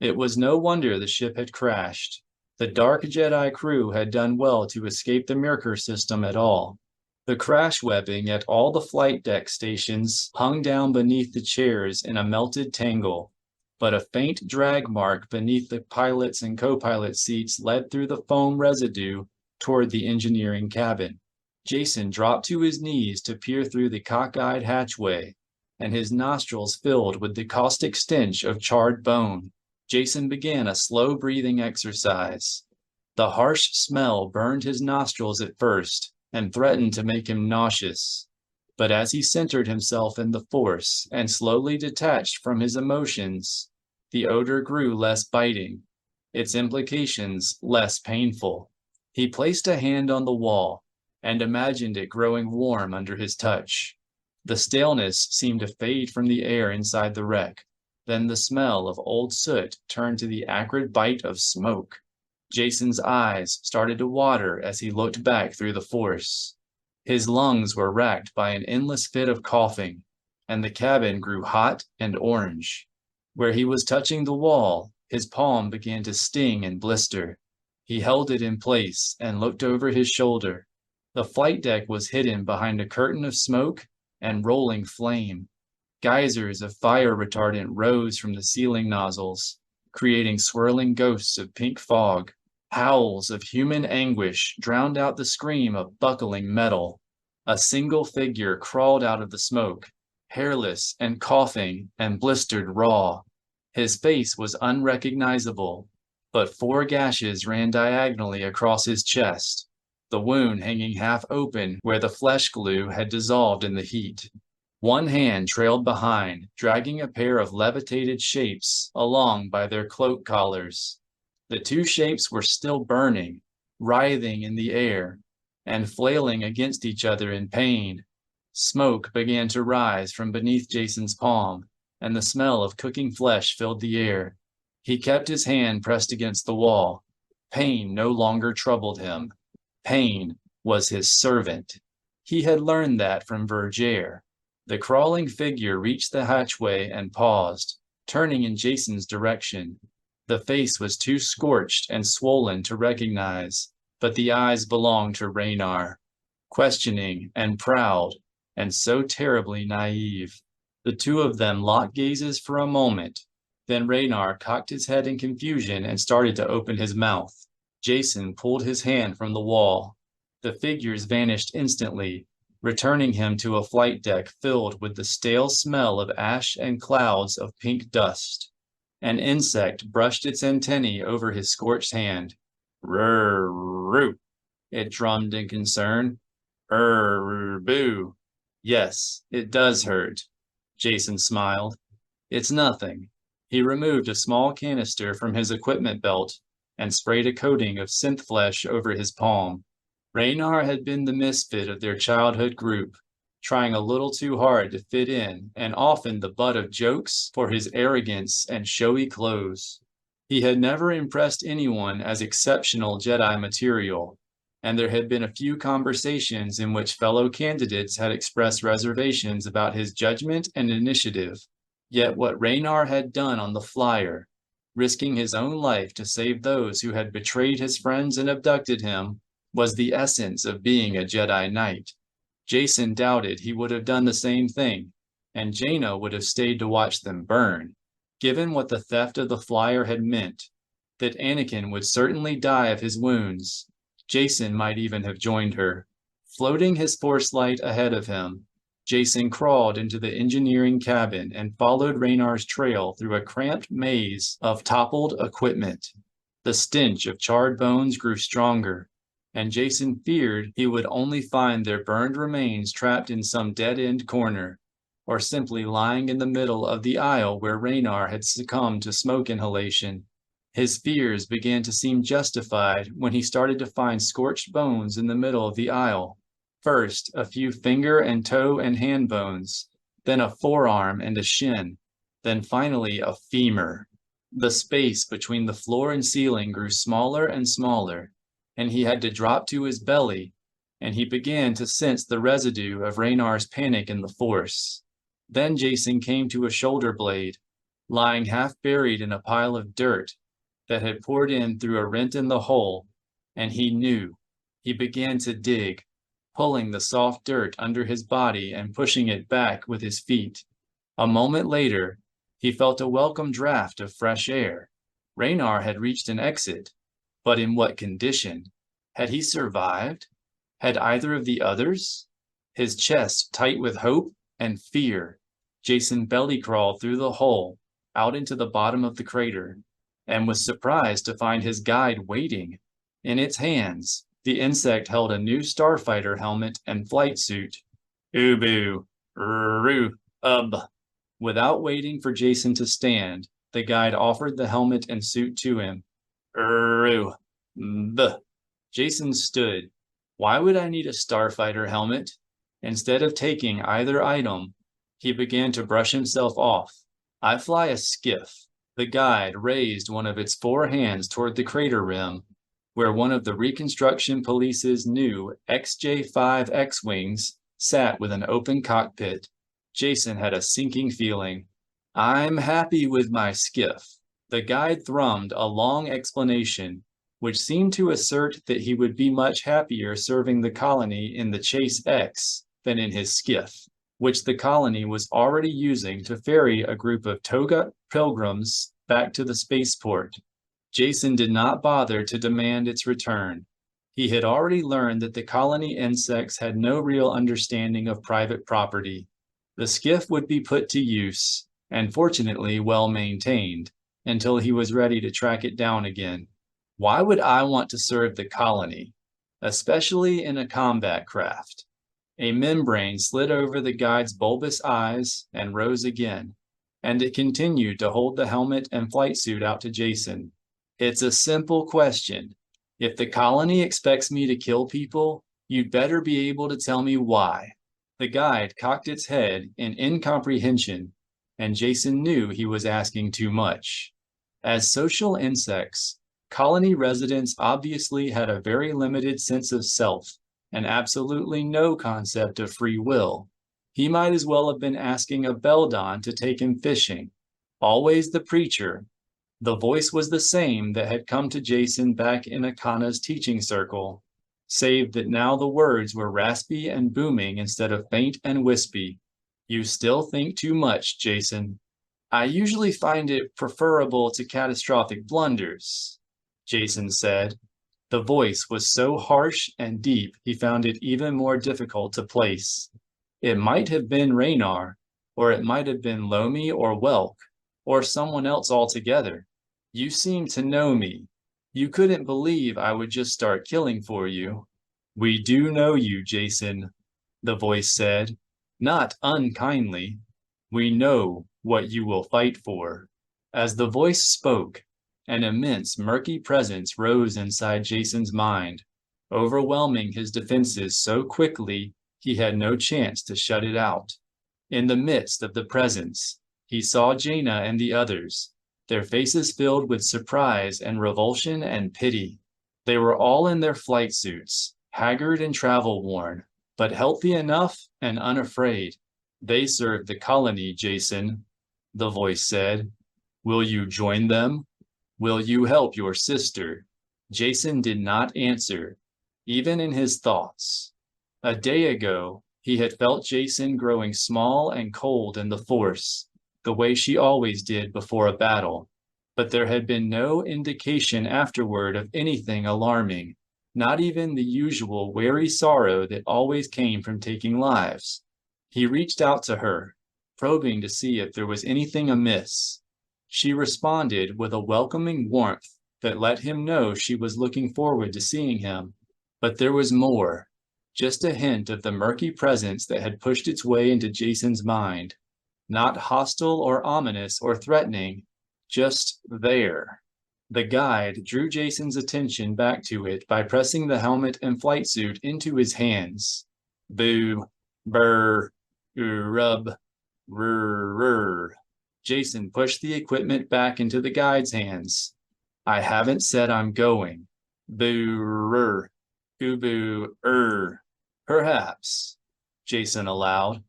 It was no wonder the ship had crashed. The Dark Jedi crew had done well to escape the Merkur system at all. The crash webbing at all the flight deck stations hung down beneath the chairs in a melted tangle, but a faint drag mark beneath the pilot's and co-pilot seats led through the foam residue toward the engineering cabin. Jason dropped to his knees to peer through the cockeyed hatchway, and his nostrils filled with the caustic stench of charred bone. Jason began a slow breathing exercise. The harsh smell burned his nostrils at first and threatened to make him nauseous. But as he centered himself in the force and slowly detached from his emotions, the odor grew less biting, its implications less painful. He placed a hand on the wall and imagined it growing warm under his touch. The staleness seemed to fade from the air inside the wreck. Then the smell of old soot turned to the acrid bite of smoke. Jason's eyes started to water as he looked back through the force. His lungs were racked by an endless fit of coughing, and the cabin grew hot and orange. Where he was touching the wall, his palm began to sting and blister. He held it in place and looked over his shoulder. The flight deck was hidden behind a curtain of smoke and rolling flame. Geysers of fire retardant rose from the ceiling nozzles, creating swirling ghosts of pink fog. Howls of human anguish drowned out the scream of buckling metal. A single figure crawled out of the smoke, hairless and coughing and blistered raw. His face was unrecognizable, but 4 gashes ran diagonally across his chest, the wound hanging half open where the flesh glue had dissolved in the heat. One hand trailed behind, dragging a pair of levitated shapes along by their cloak collars. The 2 shapes were still burning, writhing in the air, and flailing against each other in pain. Smoke began to rise from beneath Jason's palm, and the smell of cooking flesh filled the air. He kept his hand pressed against the wall. Pain no longer troubled him. Pain was his servant. He had learned that from Vergere. The crawling figure reached the hatchway and paused, turning in Jason's direction. The face was too scorched and swollen to recognize, but the eyes belonged to Raynar, questioning and proud, and so terribly naive. The 2 of them locked gazes for a moment. Then Raynar cocked his head in confusion and started to open his mouth. Jason pulled his hand from the wall. The figures vanished instantly, returning him to a flight deck filled with the stale smell of ash and clouds of pink dust. An insect brushed its antennae over his scorched hand. "Rrrr-roo," it drummed in concern. "Rrrr-boo." "Yes, it does hurt." Jason smiled. "It's nothing." He removed a small canister from his equipment belt and sprayed a coating of synth flesh over his palm. Raynar had been the misfit of their childhood group, trying a little too hard to fit in and often the butt of jokes for his arrogance and showy clothes. He had never impressed anyone as exceptional Jedi material, and there had been a few conversations in which fellow candidates had expressed reservations about his judgment and initiative. Yet what Raynar had done on the flyer, risking his own life to save those who had betrayed his friends and abducted him, was the essence of being a Jedi Knight. Jason doubted he would have done the same thing, and Jana would have stayed to watch them burn. Given what the theft of the flyer had meant, that Anakin would certainly die of his wounds, Jason might even have joined her. Floating his force light ahead of him, Jason crawled into the engineering cabin and followed Raynar's trail through a cramped maze of toppled equipment. The stench of charred bones grew stronger, and Jason feared he would only find their burned remains trapped in some dead-end corner, or simply lying in the middle of the aisle where Raynar had succumbed to smoke inhalation. His fears began to seem justified when he started to find scorched bones in the middle of the aisle. First, a few finger and toe and hand bones, then a forearm and a shin, then finally a femur. The space between the floor and ceiling grew smaller and smaller, and he had to drop to his belly, and he began to sense the residue of Raynar's panic in the force. Then Jason came to a shoulder blade, lying half buried in a pile of dirt that had poured in through a rent in the hull, and he knew. He began to dig, pulling the soft dirt under his body and pushing it back with his feet. A moment later, he felt a welcome draft of fresh air. Raynar had reached an exit, but in what condition? Had he survived? Had either of the others? His chest tight with hope and fear, Jason belly crawled through the hole, out into the bottom of the crater, and was surprised to find his guide waiting. In its hands, the insect held a new starfighter helmet and flight suit. Ubu, roo, Without waiting for Jason to stand, the guide offered the helmet and suit to him. Roo, Jason stood. Why would I need a starfighter helmet? Instead of taking either item, he began to brush himself off. I fly a skiff. The guide raised one of its 4 hands toward the crater rim, where one of the Reconstruction Police's new XJ-5 X-Wings sat with an open cockpit. Jason had a sinking feeling. I'm happy with my skiff. The guide thrummed a long explanation, which seemed to assert that he would be much happier serving the colony in the Chase X than in his skiff, which the colony was already using to ferry a group of toga pilgrims back to the spaceport. Jason did not bother to demand its return. He had already learned that the colony insects had no real understanding of private property. The skiff would be put to use, and fortunately well maintained, until he was ready to track it down again. Why would I want to serve the colony, especially in a combat craft? A membrane slid over the guide's bulbous eyes and rose again, and it continued to hold the helmet and flight suit out to Jason. It's a simple question. If the colony expects me to kill people, you'd better be able to tell me why. The guide cocked its head in incomprehension, and Jason knew he was asking too much. As social insects, colony residents obviously had a very limited sense of self and absolutely no concept of free will. He might as well have been asking a beldon to take him fishing. Always the preacher. The voice was the same that had come to Jason back in Akana's teaching circle, save that now the words were raspy and booming instead of faint and wispy. You still think too much, Jason. I usually find it preferable to catastrophic blunders, Jason said. The voice was so harsh and deep he found it even more difficult to place. It might have been Raynar, or it might have been Lomi or Welk, or someone else altogether. You seem to know me. You couldn't believe I would just start killing for you. We do know you, Jason, the voice said, not unkindly. We know what you will fight for. As the voice spoke, an immense murky presence rose inside Jason's mind, overwhelming his defenses so quickly he had no chance to shut it out. In the midst of the presence, he saw Jana and the others, their faces filled with surprise and revulsion and pity. They were all in their flight suits, haggard and travel-worn, but healthy enough and unafraid. They served the colony, Jason, the voice said. Will you join them? Will you help your sister? Jason did not answer, even in his thoughts. A day ago, he had felt Jason growing small and cold in the Force, the way she always did before a battle. But there had been no indication afterward of anything alarming, not even the usual wary sorrow that always came from taking lives. He reached out to her, probing to see if there was anything amiss. She responded with a welcoming warmth that let him know she was looking forward to seeing him. But there was more, just a hint of the murky presence that had pushed its way into Jason's mind. Not hostile or ominous or threatening, just there. The guide drew Jason's attention back to it by pressing the helmet and flight suit into his hands. Boo, brr, rub, rrr. Jason pushed the equipment back into the guide's hands. I haven't said I'm going. Boo-rrr, boo-boo-er. Perhaps, Jason allowed.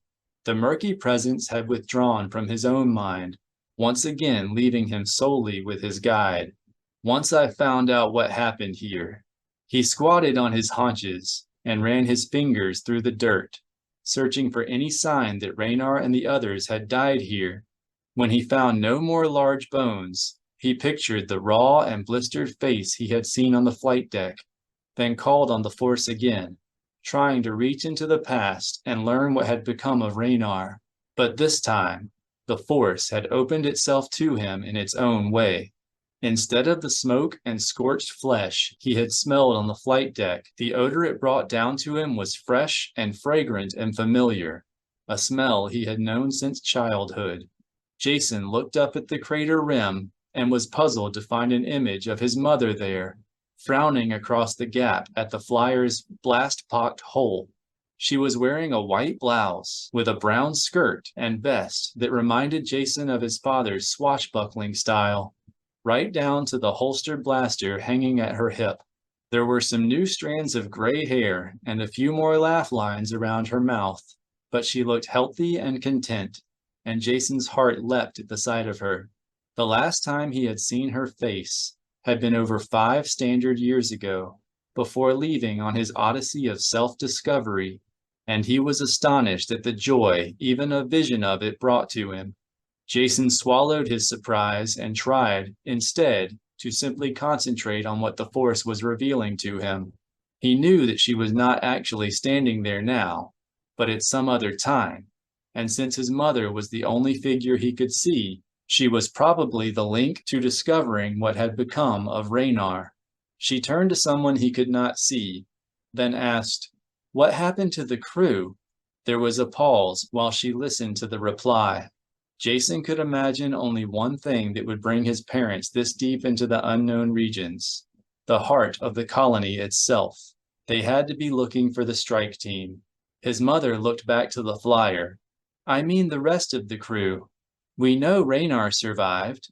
The murky presence had withdrawn from his own mind, once again leaving him solely with his guide. Once I found out what happened here. He squatted on his haunches and ran his fingers through the dirt, searching for any sign that Raynar and the others had died here. When he found no more large bones, he pictured the raw and blistered face he had seen on the flight deck, then called on the Force again. trying to reach into the past and learn what had become of Raynar. But this time, the Force had opened itself to him in its own way. Instead of the smoke and scorched flesh he had smelled on the flight deck, the odor it brought down to him was fresh and fragrant and familiar, a smell he had known since childhood. Jason looked up at the crater rim and was puzzled to find an image of his mother there, frowning across the gap at the flyer's blast-pocked hole. She was wearing a white blouse with a brown skirt and vest that reminded Jason of his father's swashbuckling style, right down to the holstered blaster hanging at her hip. There were some new strands of gray hair and a few more laugh lines around her mouth, but she looked healthy and content, and Jason's heart leapt at the sight of her. The last time he had seen her face had been over 5 standard years ago, before leaving on his odyssey of self-discovery, and he was astonished at the joy even a vision of it brought to him. Jason swallowed his surprise and tried, instead, to simply concentrate on what the Force was revealing to him. He knew that she was not actually standing there now, but at some other time, and since his mother was the only figure he could see, she was probably the link to discovering what had become of Raynar. She turned to someone he could not see, then asked, "What happened to the crew?" There was a pause while she listened to the reply. Jason could imagine only one thing that would bring his parents this deep into the unknown regions: the heart of the colony itself. They had to be looking for the strike team. His mother looked back to the flyer. "I mean the rest of the crew. We know Raynar survived."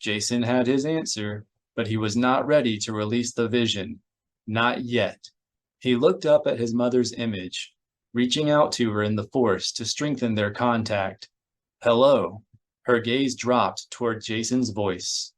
Jason had his answer, but he was not ready to release the vision. Not yet. He looked up at his mother's image, reaching out to her in the Force to strengthen their contact. "Hello." Her gaze dropped toward Jason's voice.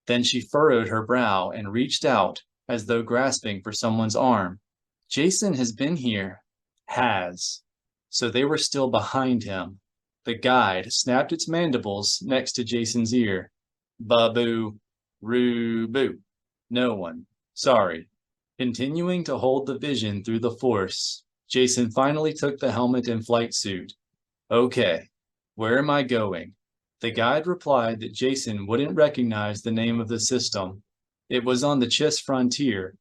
Then she furrowed her brow and reached out, as though grasping for someone's arm. "Jason has been here." Has. So they were still behind him. The guide snapped its mandibles next to Jason's ear. "Ba-boo. Roo-boo. No one. Sorry." Continuing to hold the vision through the Force, Jason finally took the helmet and flight suit. "Okay. Where am I going?" The guide replied that Jason wouldn't recognize the name of the system. It was on the Chiss frontier,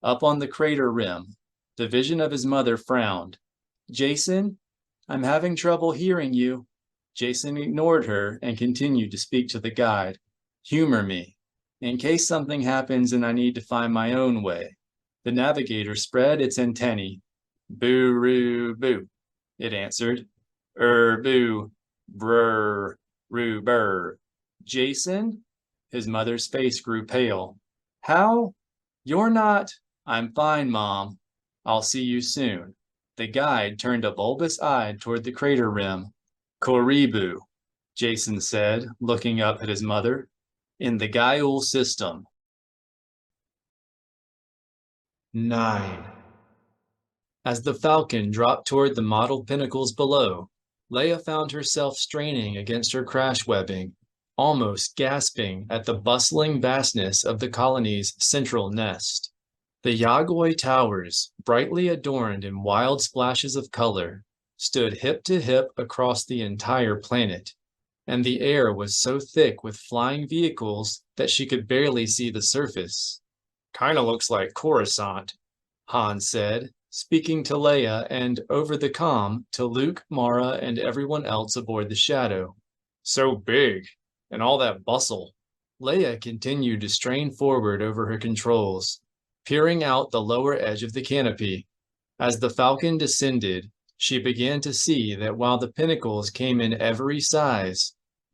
up on the crater rim. The vision of his mother frowned. "Jason, I'm having trouble hearing you." Jason ignored her and continued to speak to the guide. "Humor me, in case something happens and I need to find my own way." The navigator spread its antennae. "Boo-roo-boo," it answered. "Boo. Brr, roo, burr." "Jason?" His mother's face grew pale. "How? You're not—" "I'm fine, Mom. I'll see you soon." The guide turned a bulbous eye toward the crater rim. "Koribu," Jason said, looking up at his mother. "In the Gyul system." 9. As the Falcon dropped toward the mottled pinnacles below, Leia found herself straining against her crash webbing, almost gasping at the bustling vastness of the colony's central nest. The Yagoi towers, brightly adorned in wild splashes of color, stood hip to hip across the entire planet, and the air was so thick with flying vehicles that she could barely see the surface. "Kinda looks like Coruscant," Han said, speaking to Leia and, over the comm, to Luke, Mara, and everyone else aboard the Shadow. "So big, and all that bustle." Leia continued to strain forward over her controls, peering out the lower edge of the canopy. As the Falcon descended, she began to see that while the pinnacles came in every size,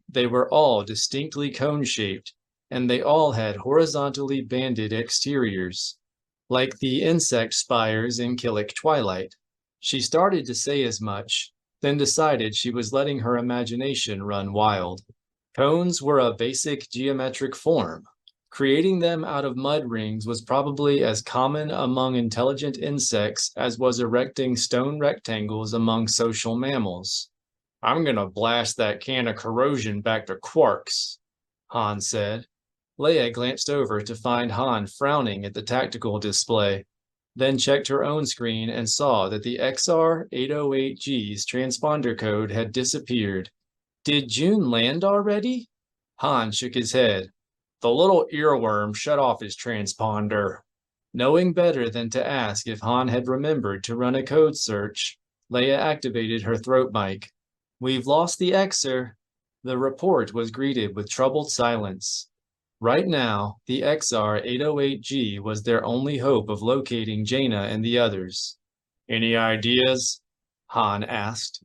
they were all distinctly cone-shaped, and they all had horizontally banded exteriors, like the insect spires in Killick Twilight. She started to say as much, then decided she was letting her imagination run wild. Cones were a basic geometric form. Creating them out of mud rings was probably as common among intelligent insects as was erecting stone rectangles among social mammals. "I'm gonna blast that can of corrosion back to quarks," Han said. Leia glanced over to find Han frowning at the tactical display. then checked her own screen and saw that the XR-808G's transponder code had disappeared. Did June land already? Han shook his head. The little earworm shut off his transponder. Knowing better than to ask if Han had remembered to run a code search, Leia activated her throat mic. We've lost the Xer. The report was greeted with troubled silence. Right now, the XR-808G was their only hope of locating Jana and the others. Any ideas? Han asked.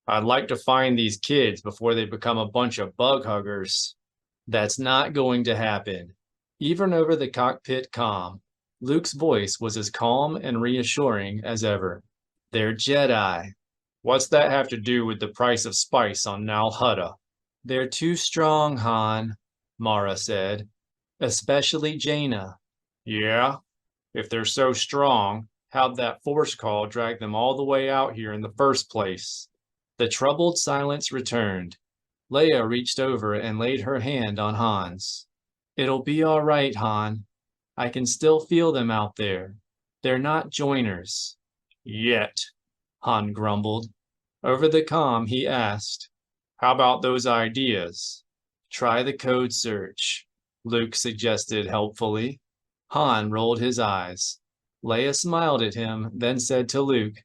I'd like to find these kids before they become a bunch of bug huggers. That's not going to happen. Even over the cockpit comm, Luke's voice was as calm and reassuring as ever. They're Jedi. What's that have to do with the price of spice on Nal Hutta? They're too strong, Han, Mara said. Especially Jana. Yeah? If they're so strong, how'd that force call drag them all the way out here in the first place? The troubled silence returned. Leia reached over and laid her hand on Han's. It'll be all right, Han. I can still feel them out there. They're not joiners. Yet, Han grumbled. Over the comm, he asked, How about those ideas? Try the code search, Luke suggested helpfully. Han rolled his eyes. Leia smiled at him, then said to Luke,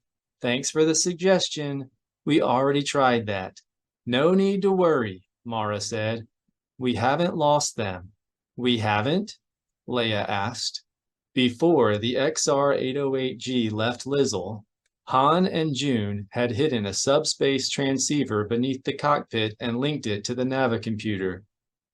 Thanks for the suggestion. We already tried that. No need to worry, Mara said. We haven't lost them. We haven't? Leia asked. Before the XR-808G left Lizzle, Han and June had hidden a subspace transceiver beneath the cockpit and linked it to the navicomputer.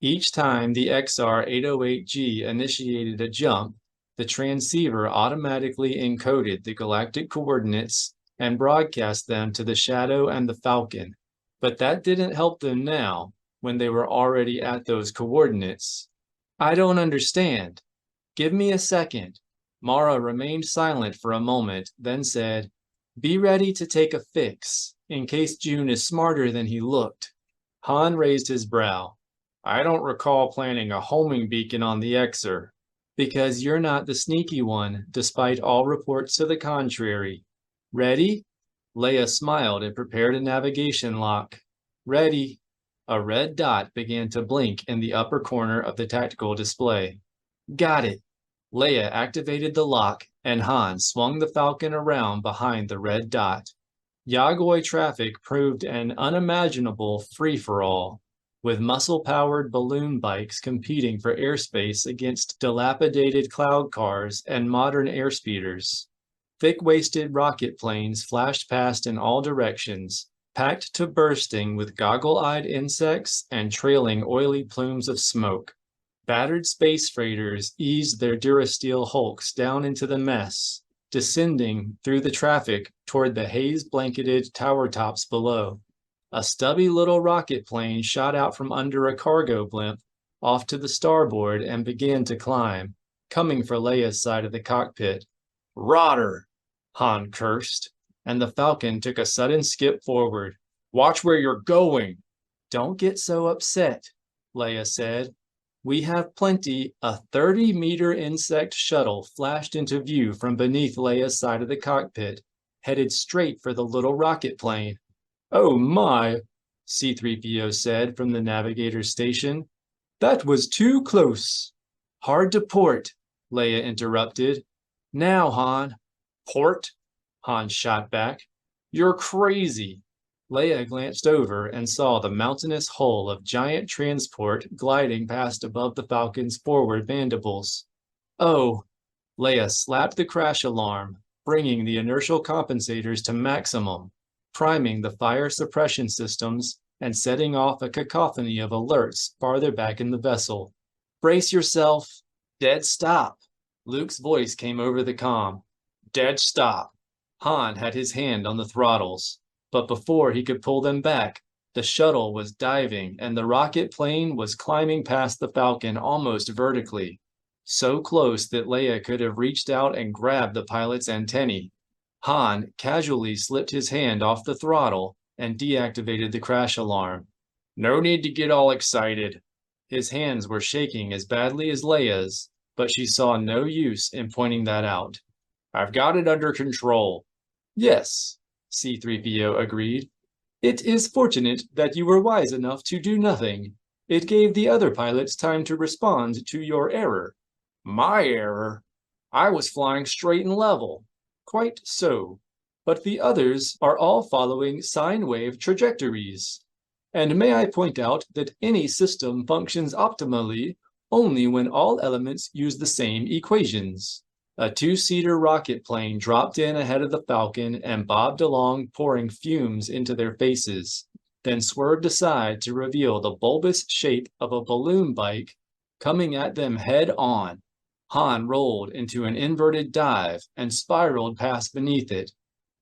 Each time the XR-808G initiated a jump, the transceiver automatically encoded the galactic coordinates and broadcast them to the Shadow and the Falcon. But that didn't help them now, when they were already at those coordinates. I don't understand. Give me a second. Mara remained silent for a moment, then said, Be ready to take a fix, in case June is smarter than he looked. Han raised his brow. I don't recall planning a homing beacon on the Xer. Because you're not the sneaky one, despite all reports to the contrary. Ready? Leia smiled and prepared a navigation lock. Ready. A red dot began to blink in the upper corner of the tactical display. Got it. Leia activated the lock, and Han swung the Falcon around behind the red dot. Yagoi traffic proved an unimaginable free-for-all, with muscle-powered balloon bikes competing for airspace against dilapidated cloud cars and modern airspeeders. Thick-waisted rocket planes flashed past in all directions, packed to bursting with goggle-eyed insects and trailing oily plumes of smoke. Battered space freighters eased their Durasteel hulks down into the mess, descending through the traffic toward the haze-blanketed tower tops below. A stubby little rocket plane shot out from under a cargo blimp off to the starboard and began to climb, coming for Leia's side of the cockpit. Rotter! Han cursed, and the Falcon took a sudden skip forward. Watch where you're going! Don't get so upset, Leia said. We have plenty. A 30-meter insect shuttle flashed into view from beneath Leia's side of the cockpit, headed straight for the little rocket plane. Oh my, C-3PO said from the navigator's station. That was too close. Hard to port, Leia interrupted. Now, Han. Port? Han shot back. You're crazy. Leia glanced over and saw the mountainous hull of giant transport gliding past above the Falcon's forward mandibles. Oh, Leia slapped the crash alarm, bringing the inertial compensators to maximum, priming the fire suppression systems and setting off a cacophony of alerts farther back in the vessel. Brace yourself. Dead stop. Luke's voice came over the comm. Dead stop. Han had his hand on the throttles, but before he could pull them back, the shuttle was diving and the rocket plane was climbing past the Falcon almost vertically, so close that Leia could have reached out and grabbed the pilot's antennae. Han casually slipped his hand off the throttle and deactivated the crash alarm. No need to get all excited. His hands were shaking as badly as Leia's, but she saw no use in pointing that out. I've got it under control. Yes, C-3PO agreed. It is fortunate that you were wise enough to do nothing. It gave the other pilots time to respond to your error. My error? I was flying straight and level. Quite so. But the others are all following sine wave trajectories. And may I point out that any system functions optimally only when all elements use the same equations. A two-seater rocket plane dropped in ahead of the Falcon and bobbed along, pouring fumes into their faces, then swerved aside to reveal the bulbous shape of a balloon bike coming at them head-on. Han rolled into an inverted dive and spiraled past beneath it.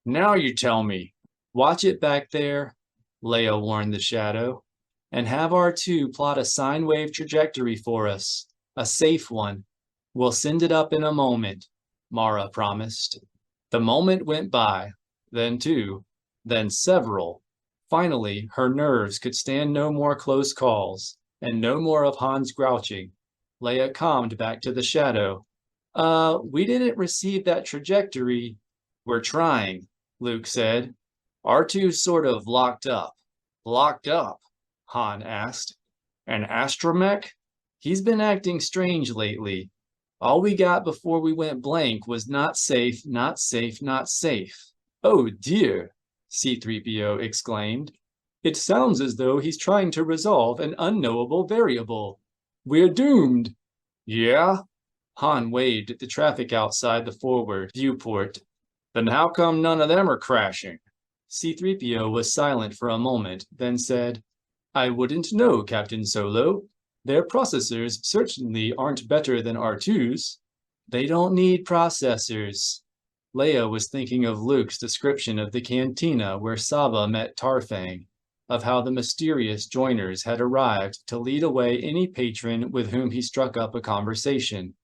Now you tell me. Watch it back there, Leia warned the shadow, and have R2 plot a sine wave trajectory for us, a safe one. We'll send it up in a moment, Mara promised. The moment went by, then two, then several. Finally, her nerves could stand no more close calls, and no more of Han's grouching. Leia calmed back to the shadow. We didn't receive that trajectory. We're trying, Luke said. R2's sort of locked up. Locked up? Han asked. An astromech? He's been acting strange lately. All we got before we went blank was not safe, not safe, not safe. Oh dear, C-3PO exclaimed. It sounds as though he's trying to resolve an unknowable variable. We're doomed. Yeah? Han waved at the traffic outside the forward viewport. Then how come none of them are crashing? C-3PO was silent for a moment, then said, I wouldn't know, Captain Solo. Their processors certainly aren't better than R2's. They don't need processors. Leia was thinking of Luke's description of the cantina where Saba met Tarfang, of how the mysterious joiners had arrived to lead away any patron with whom he struck up a conversation.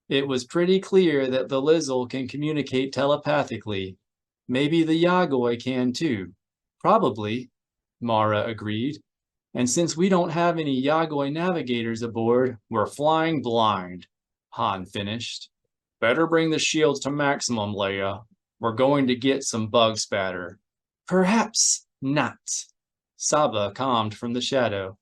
It was pretty clear that the Lizzle can communicate telepathically. Maybe the Yagoi can too. Probably, Mara agreed. And since we don't have any Yagoi navigators aboard, we're flying blind, Han finished. Better bring the shields to maximum, Leia. We're going to get some bug spatter. Perhaps not. Saba calmed from the shadow.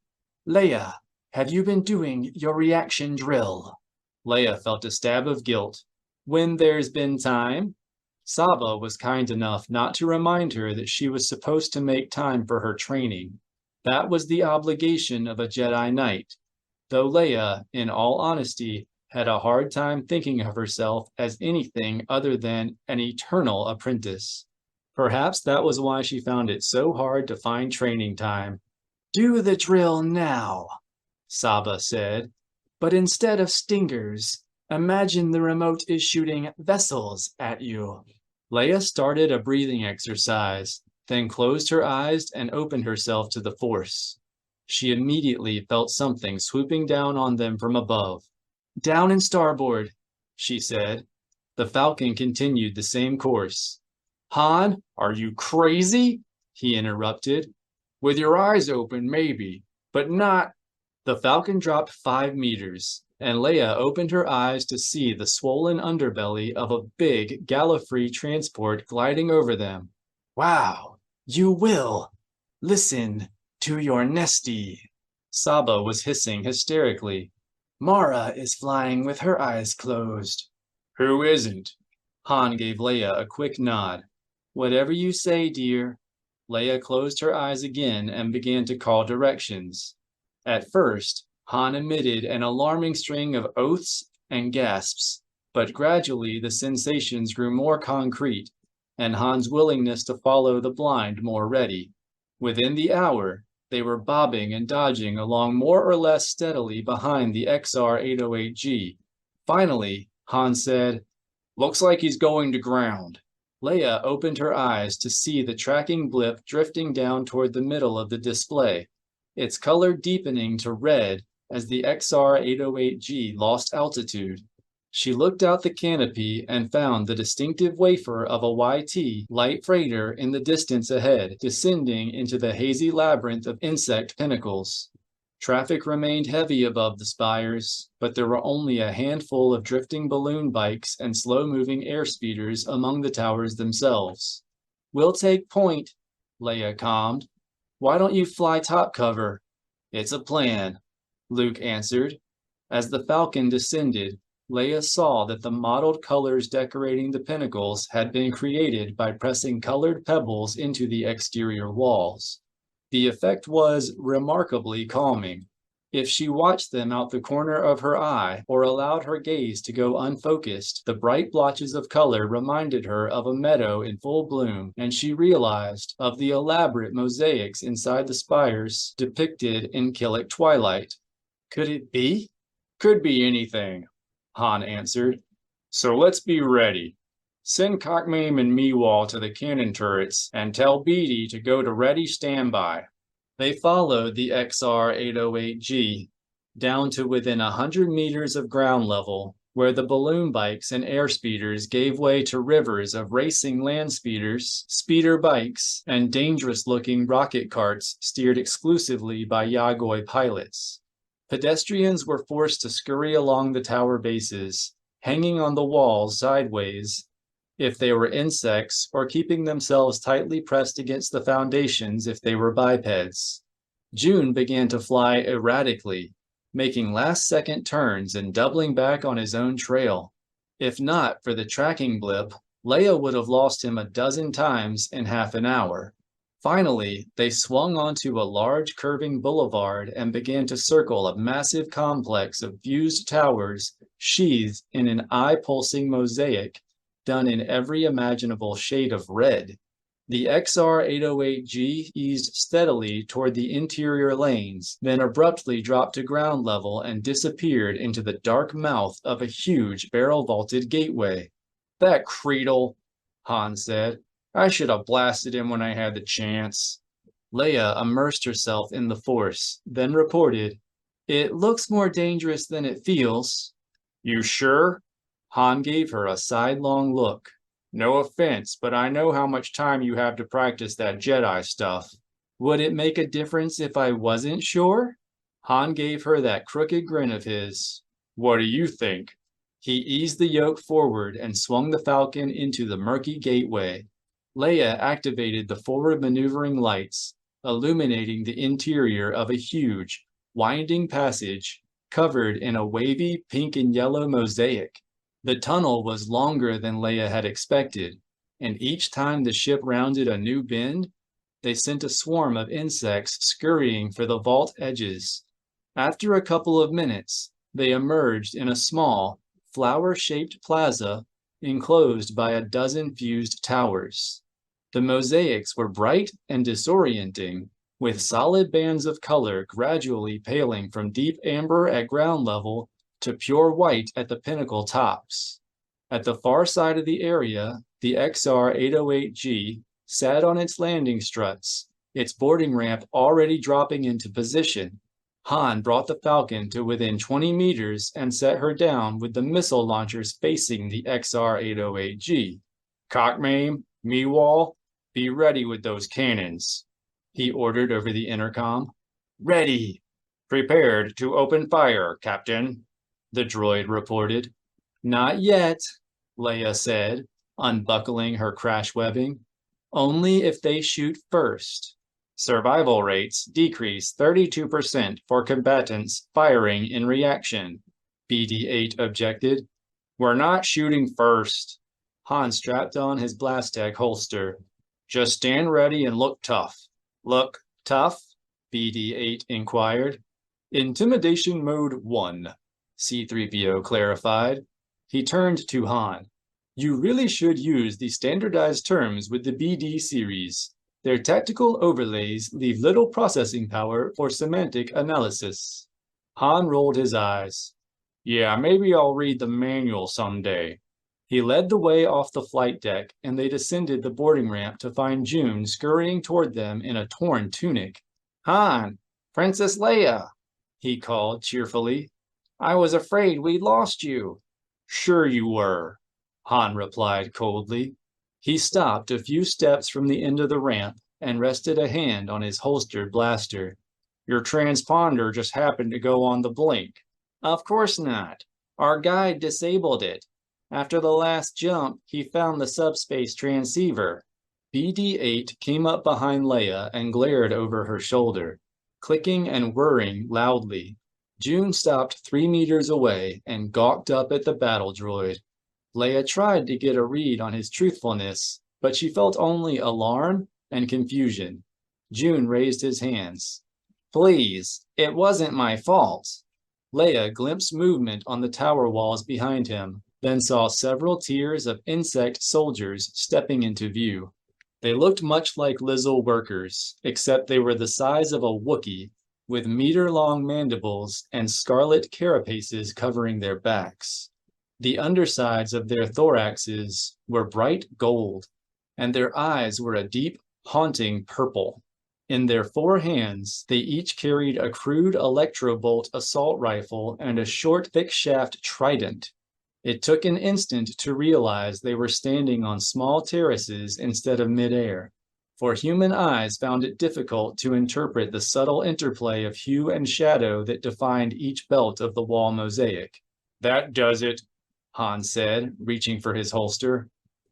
Leia, have you been doing your reaction drill? Leia felt a stab of guilt. When there's been time? Saba was kind enough not to remind her that she was supposed to make time for her training. That was the obligation of a Jedi Knight, though Leia, in all honesty, had a hard time thinking of herself as anything other than an eternal apprentice. Perhaps that was why she found it so hard to find training time. Do the drill now, Saba said. But instead of stingers, imagine the remote is shooting vessels at you. Leia started a breathing exercise, then closed her eyes and opened herself to the Force. She immediately felt something swooping down on them from above. Down and starboard, she said. The Falcon continued the same course. Han, are you crazy? He interrupted. With your eyes open, maybe, but not. The Falcon dropped 5 meters, and Leia opened her eyes to see the swollen underbelly of a big Gallifrey transport gliding over them. Wow, you will. Listen to your nestie. Saba was hissing hysterically. Mara is flying with her eyes closed. Who isn't? Han gave Leia a quick nod. Whatever you say, dear. Leia closed her eyes again and began to call directions. At first, Han emitted an alarming string of oaths and gasps, but gradually the sensations grew more concrete, and Han's willingness to follow the blind more ready. Within the hour, they were bobbing and dodging along more or less steadily behind the XR-808G. Finally, Han said, Looks like he's going to ground. Leia opened her eyes to see the tracking blip drifting down toward the middle of the display, its color deepening to red as the XR-808G lost altitude. She looked out the canopy and found the distinctive wafer of a YT light freighter in the distance ahead, descending into the hazy labyrinth of insect pinnacles. Traffic remained heavy above the spires, but there were only a handful of drifting balloon bikes and slow-moving airspeeders among the towers themselves. "We'll take point," Leia calmed. "Why don't you fly top cover?" "It's a plan," Luke answered. As the Falcon descended, Leia saw that the mottled colors decorating the pinnacles had been created by pressing colored pebbles into the exterior walls. The effect was remarkably calming. If she watched them out the corner of her eye or allowed her gaze to go unfocused, the bright blotches of color reminded her of a meadow in full bloom, and she realized of the elaborate mosaics inside the spires depicted in Killick twilight. Could it be? "Could be anything," Han answered. "So let's be ready. Send Cockmame and Meewall to the cannon turrets and tell Beatty to go to ready standby." They followed the XR-808G down to within 100 meters of ground level, where the balloon bikes and airspeeders gave way to rivers of racing land speeders, speeder bikes, and dangerous-looking rocket carts steered exclusively by Yagoi pilots. Pedestrians were forced to scurry along the tower bases, hanging on the walls sideways, if they were insects, or keeping themselves tightly pressed against the foundations if they were bipeds. June began to fly erratically, making last-second turns and doubling back on his own trail. If not for the tracking blip, Leia would have lost him a dozen times in half an hour. Finally, they swung onto a large curving boulevard and began to circle a massive complex of fused towers sheathed in an eye-pulsing mosaic done in every imaginable shade of red. The XR-808G eased steadily toward the interior lanes, then abruptly dropped to ground level and disappeared into the dark mouth of a huge barrel-vaulted gateway. "That Creedle," Han said. "I should have blasted him when I had the chance." Leia immersed herself in the Force, then reported, "It looks more dangerous than it feels." "You sure?" Han gave her a sidelong look. "No offense, but I know how much time you have to practice that Jedi stuff." "Would it make a difference if I wasn't sure?" Han gave her that crooked grin of his. "What do you think?" He eased the yoke forward and swung the Falcon into the murky gateway. Leia activated the forward maneuvering lights, illuminating the interior of a huge, winding passage covered in a wavy pink and yellow mosaic. The tunnel was longer than Leia had expected, and each time the ship rounded a new bend, they sent a swarm of insects scurrying for the vault edges. After a couple of minutes, they emerged in a small, flower-shaped plaza enclosed by a dozen fused towers. The mosaics were bright and disorienting, with solid bands of color gradually paling from deep amber at ground level to pure white at the pinnacle tops. At the far side of the area, the XR-808G sat on its landing struts, its boarding ramp already dropping into position. Han brought the Falcon to within 20 meters and set her down with the missile launchers facing the XR-808G. "Cockmame, Meewall, be ready with those cannons," he ordered over the intercom. "Ready." "Prepared to open fire, Captain," the droid reported. "Not yet," Leia said, unbuckling her crash webbing. "Only if they shoot first." "Survival rates decrease 32% for combatants firing in reaction," BD-8 objected. "We're not shooting first." Han strapped on his Blastech holster. "Just stand ready and look tough." "Look tough?" BD-8 inquired. "Intimidation mode 1. C-3PO clarified. He turned to Han. "You really should use the standardized terms with the BD series. Their tactical overlays leave little processing power for semantic analysis." Han rolled his eyes. "Yeah, maybe I'll read the manual someday." He led the way off the flight deck, and they descended the boarding ramp to find June scurrying toward them in a torn tunic. "Han, Princess Leia," he called cheerfully. "I was afraid we'd lost you." "Sure you were," Han replied coldly. He stopped a few steps from the end of the ramp and rested a hand on his holstered blaster. Your transponder just happened to go on the blink. Of course not. Our guide disabled it. After the last jump, he found the subspace transceiver. BD-8 came up behind Leia and glared over her shoulder, clicking and whirring loudly. June stopped 3 meters away and gawked up at the battle droid. Leia tried to get a read on his truthfulness, but she felt only alarm and confusion. June raised his hands. Please, it wasn't my fault. Leia glimpsed movement on the tower walls behind him, then saw several tiers of insect soldiers stepping into view. They looked much like Lizzle workers, except they were the size of a Wookiee, with meter-long mandibles and scarlet carapaces covering their backs. The undersides of their thoraxes were bright gold, and their eyes were a deep, haunting purple. In their 4 hands, they each carried a crude electrobolt assault rifle and a short, thick-shaft trident. It took an instant to realize they were standing on small terraces instead of midair, for human eyes found it difficult to interpret the subtle interplay of hue and shadow that defined each belt of the wall mosaic. That does it, Han said, reaching for his holster.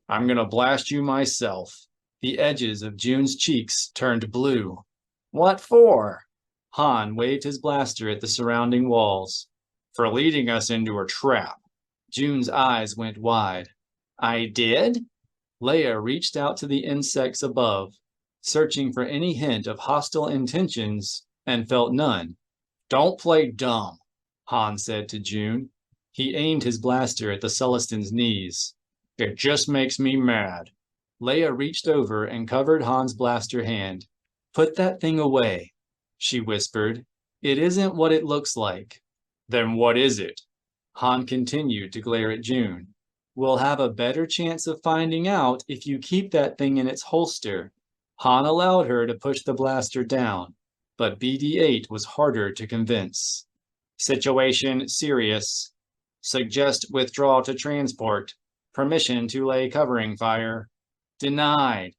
I'm gonna blast you myself. The edges of June's cheeks turned blue. What for? Han waved his blaster at the surrounding walls. For leading us into a trap. June's eyes went wide. I did? Leia reached out to the insects above, searching for any hint of hostile intentions, and felt none. Don't play dumb, Han said to June. He aimed his blaster at the Celestine's knees. It just makes me mad. Leia reached over and covered Han's blaster hand. Put that thing away, she whispered. It isn't what it looks like. Then what is it? Han continued to glare at June. We'll have a better chance of finding out if you keep that thing in its holster. Han allowed her to push the blaster down, but BD-8 was harder to convince. Situation serious. Suggest withdrawal to transport. Permission to lay covering fire. Denied,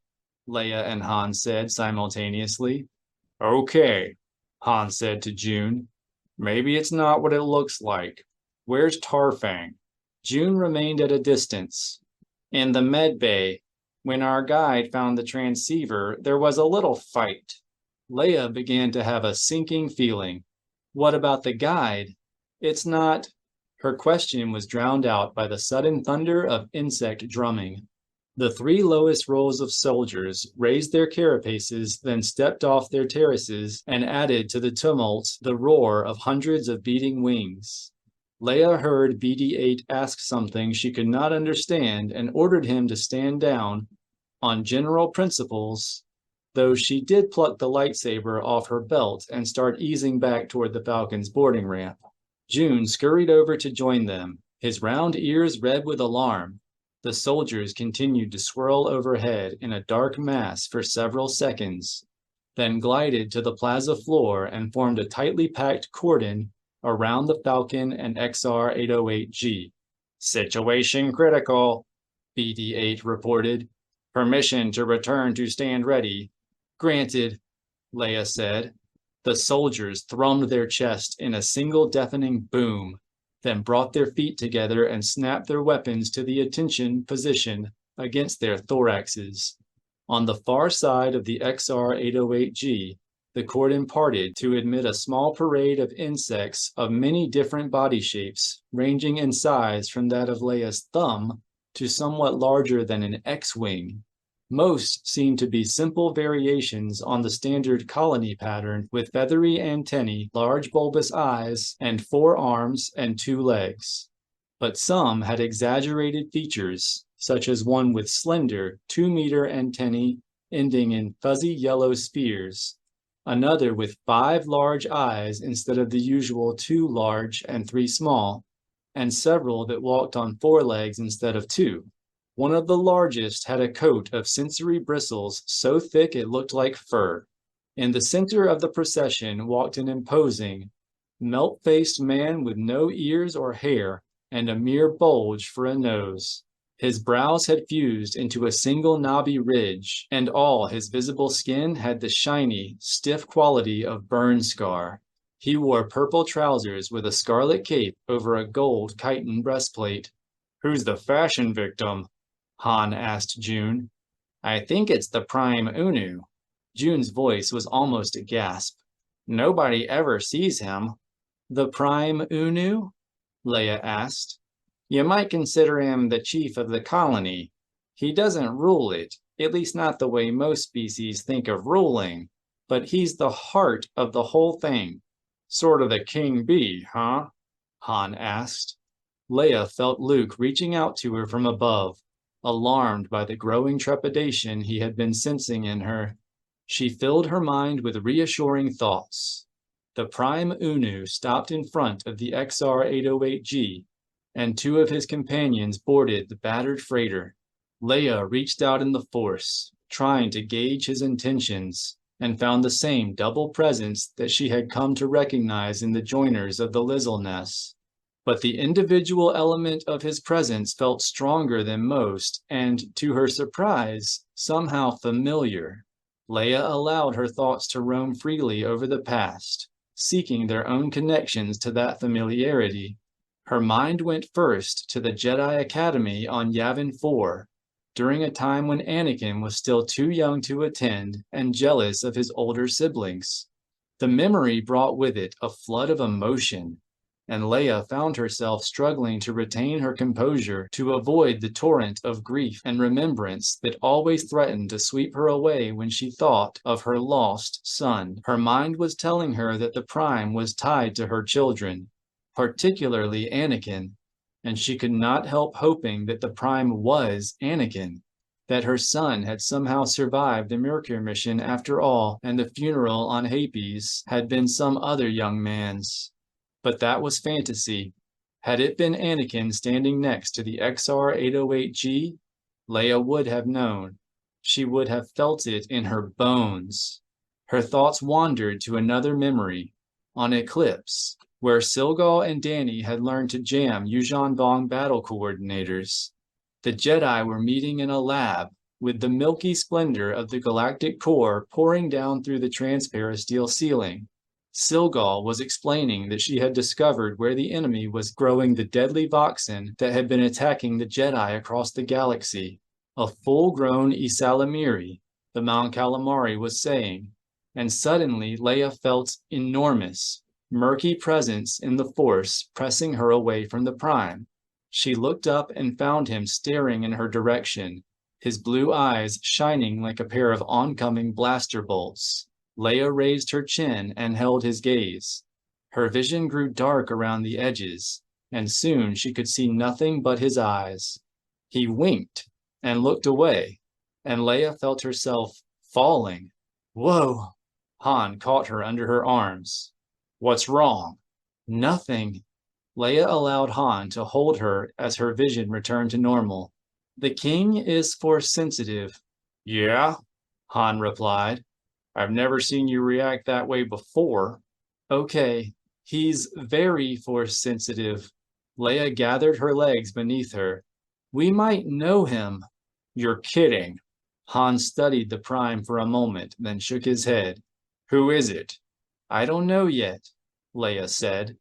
Leia and Han said simultaneously. Okay, Han said to June. Maybe it's not what it looks like. Where's Tarfang? June remained at a distance. In the med bay. When our guide found the transceiver, there was a little fight. Leia began to have a sinking feeling. What about the guide? It's not... Her question was drowned out by the sudden thunder of insect drumming. The 3 lowest rows of soldiers raised their carapaces, then stepped off their terraces and added to the tumult the roar of hundreds of beating wings. Leia heard BD-8 ask something she could not understand and ordered him to stand down on general principles, though she did pluck the lightsaber off her belt and start easing back toward the Falcon's boarding ramp. June scurried over to join them, his round ears red with alarm. The soldiers continued to swirl overhead in a dark mass for several seconds, then glided to the plaza floor and formed a tightly packed cordon around the Falcon and XR-808G. Situation critical, BD-8 reported. Permission to return to stand ready. Granted, Leia said. The soldiers thrummed their chest in a single deafening boom, then brought their feet together and snapped their weapons to the attention position against their thoraxes. On the far side of the XR-808G, the cordon parted to admit a small parade of insects of many different body shapes, ranging in size from that of Leia's thumb to somewhat larger than an X-wing. Most seemed to be simple variations on the standard colony pattern with feathery antennae, large bulbous eyes, and 4 arms and 2 legs. But some had exaggerated features, such as one with slender 2-meter antennae ending in fuzzy yellow spheres, another with 5 large eyes instead of the usual 2 large and 3 small, and several that walked on 4 legs instead of 2. One of the largest had a coat of sensory bristles so thick it looked like fur. In the center of the procession walked an imposing, melt-faced man with no ears or hair and a mere bulge for a nose. His brows had fused into a single knobby ridge, and all his visible skin had the shiny, stiff quality of burn scar. He wore purple trousers with a scarlet cape over a gold chitin breastplate. "Who's the fashion victim?" Han asked June. "I think it's the Prime Unu." June's voice was almost a gasp. "Nobody ever sees him." "The Prime Unu?" Leia asked. "You might consider him the chief of the colony. He doesn't rule it, at least not the way most species think of ruling, but he's the heart of the whole thing." "Sort of the king bee, huh?" Han asked. Leia felt Luke reaching out to her from above, alarmed by the growing trepidation he had been sensing in her. She filled her mind with reassuring thoughts. The Prime Unu stopped in front of the XR-808G, and two of his companions boarded the battered freighter. Leia reached out in the Force, trying to gauge his intentions, and found the same double presence that she had come to recognize in the joiners of the Lizzle Nest. But the individual element of his presence felt stronger than most, and, to her surprise, somehow familiar. Leia allowed her thoughts to roam freely over the past, seeking their own connections to that familiarity. Her mind went first to the Jedi Academy on Yavin 4, during a time when Anakin was still too young to attend and jealous of his older siblings. The memory brought with it a flood of emotion, and Leia found herself struggling to retain her composure to avoid the torrent of grief and remembrance that always threatened to sweep her away when she thought of her lost son. Her mind was telling her that the Prime was tied to her children, particularly Anakin, and she could not help hoping that the Prime was Anakin, that her son had somehow survived the Mercury mission after all, and the funeral on Hapes had been some other young man's. But that was fantasy. Had it been Anakin standing next to the XR-808G, Leia would have known. She would have felt it in her bones. Her thoughts wandered to another memory, on Eclipse, where Silgal and Danny had learned to jam Yuuzhan Vong battle coordinators. The Jedi were meeting in a lab, with the milky splendor of the galactic core pouring down through the transparasteel ceiling. Silgal was explaining that she had discovered where the enemy was growing the deadly voxin that had been attacking the Jedi across the galaxy. A full-grown Isalamiri, the Mount Calamari was saying, and suddenly Leia felt enormous, murky presence in the Force pressing her away from the Prime. She looked up and found him staring in her direction, his blue eyes shining like a pair of oncoming blaster bolts. Leia raised her chin and held his gaze. Her vision grew dark around the edges, and soon she could see nothing but his eyes. He winked and looked away, and Leia felt herself falling. "Whoa!" Han caught her under her arms. "What's wrong?" "Nothing." Leia allowed Han to hold her as her vision returned to normal. "The king is Force sensitive." "Yeah?" Han replied. "I've never seen you react that way before." "Okay, he's very Force sensitive." Leia gathered her legs beneath her. "We might know him." "You're kidding." Han studied the Prime for a moment, then shook his head. "Who is it?" "I don't know yet," Leia said.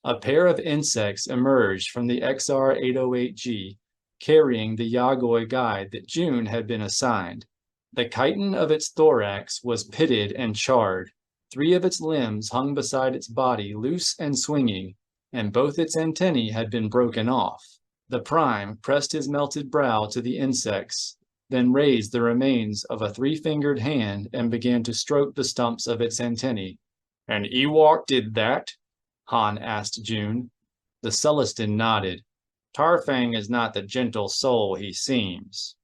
A pair of insects emerged from the XR-808G, carrying the Yagoi guide that June had been assigned. The chitin of its thorax was pitted and charred. 3 of its limbs hung beside its body loose and swinging, and both its antennae had been broken off. The Prime pressed his melted brow to the insects, then raised the remains of a 3-fingered hand and began to stroke the stumps of its antennae. "An Ewok did that?" Han asked June. The Celestin nodded. "Tarfang is not the gentle soul he seems."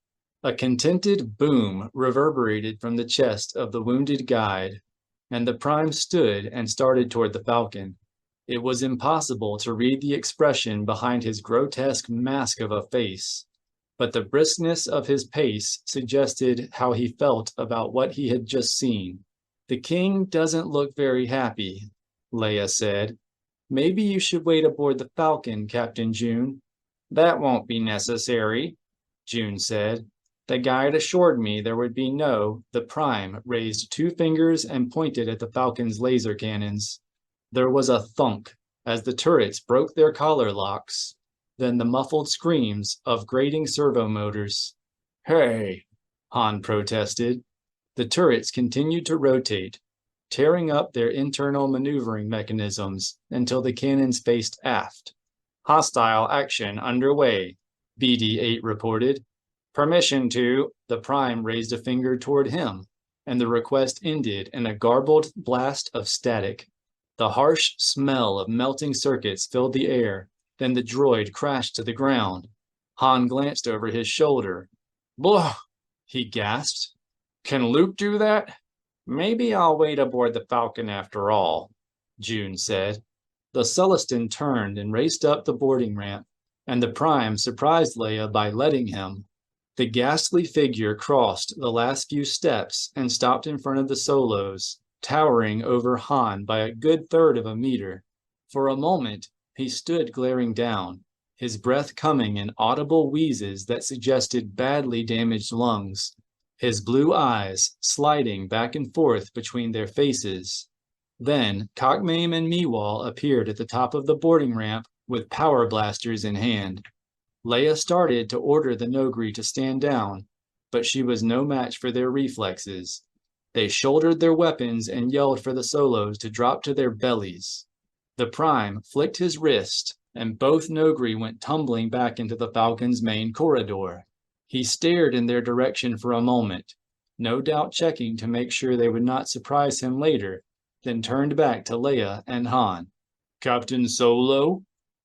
A contented boom reverberated from the chest of the wounded guide, and the Prime stood and started toward the Falcon. It was impossible to read the expression behind his grotesque mask of a face, but the briskness of his pace suggested how he felt about what he had just seen. "The king doesn't look very happy," Leia said. "Maybe you should wait aboard the Falcon, Captain June." "That won't be necessary." June said. The guide assured me there would be no. The Prime raised 2 fingers and pointed at the Falcon's laser cannons. There was a thunk as the turrets broke their collar locks, then the muffled screams of grating servo motors. Hey, Han protested. The turrets continued to rotate, tearing up their internal maneuvering mechanisms until the cannons faced aft. Hostile action underway, BD-8 reported. Permission to. The Prime raised a finger toward him, and the request ended in a garbled blast of static. The harsh smell of melting circuits filled the air, then the droid crashed to the ground. Han glanced over his shoulder. Blah! He gasped. Can Luke do that? Maybe I'll wait aboard the Falcon after all, June said. The Celestin turned and raced up the boarding ramp, and the Prime surprised Leia by letting him. The ghastly figure crossed the last few steps and stopped in front of the Solos, towering over Han by a good third of a meter. For a moment, he stood glaring down, his breath coming in audible wheezes that suggested badly damaged lungs, his blue eyes sliding back and forth between their faces. Then, Cockmame and Meewall appeared at the top of the boarding ramp with power blasters in hand. Leia started to order the Nogri to stand down, but she was no match for their reflexes. They shouldered their weapons and yelled for the Solos to drop to their bellies. The Prime flicked his wrist, and both Nogri went tumbling back into the Falcon's main corridor. He stared in their direction for a moment, no doubt checking to make sure they would not surprise him later, then turned back to Leia and Han. Captain Solo?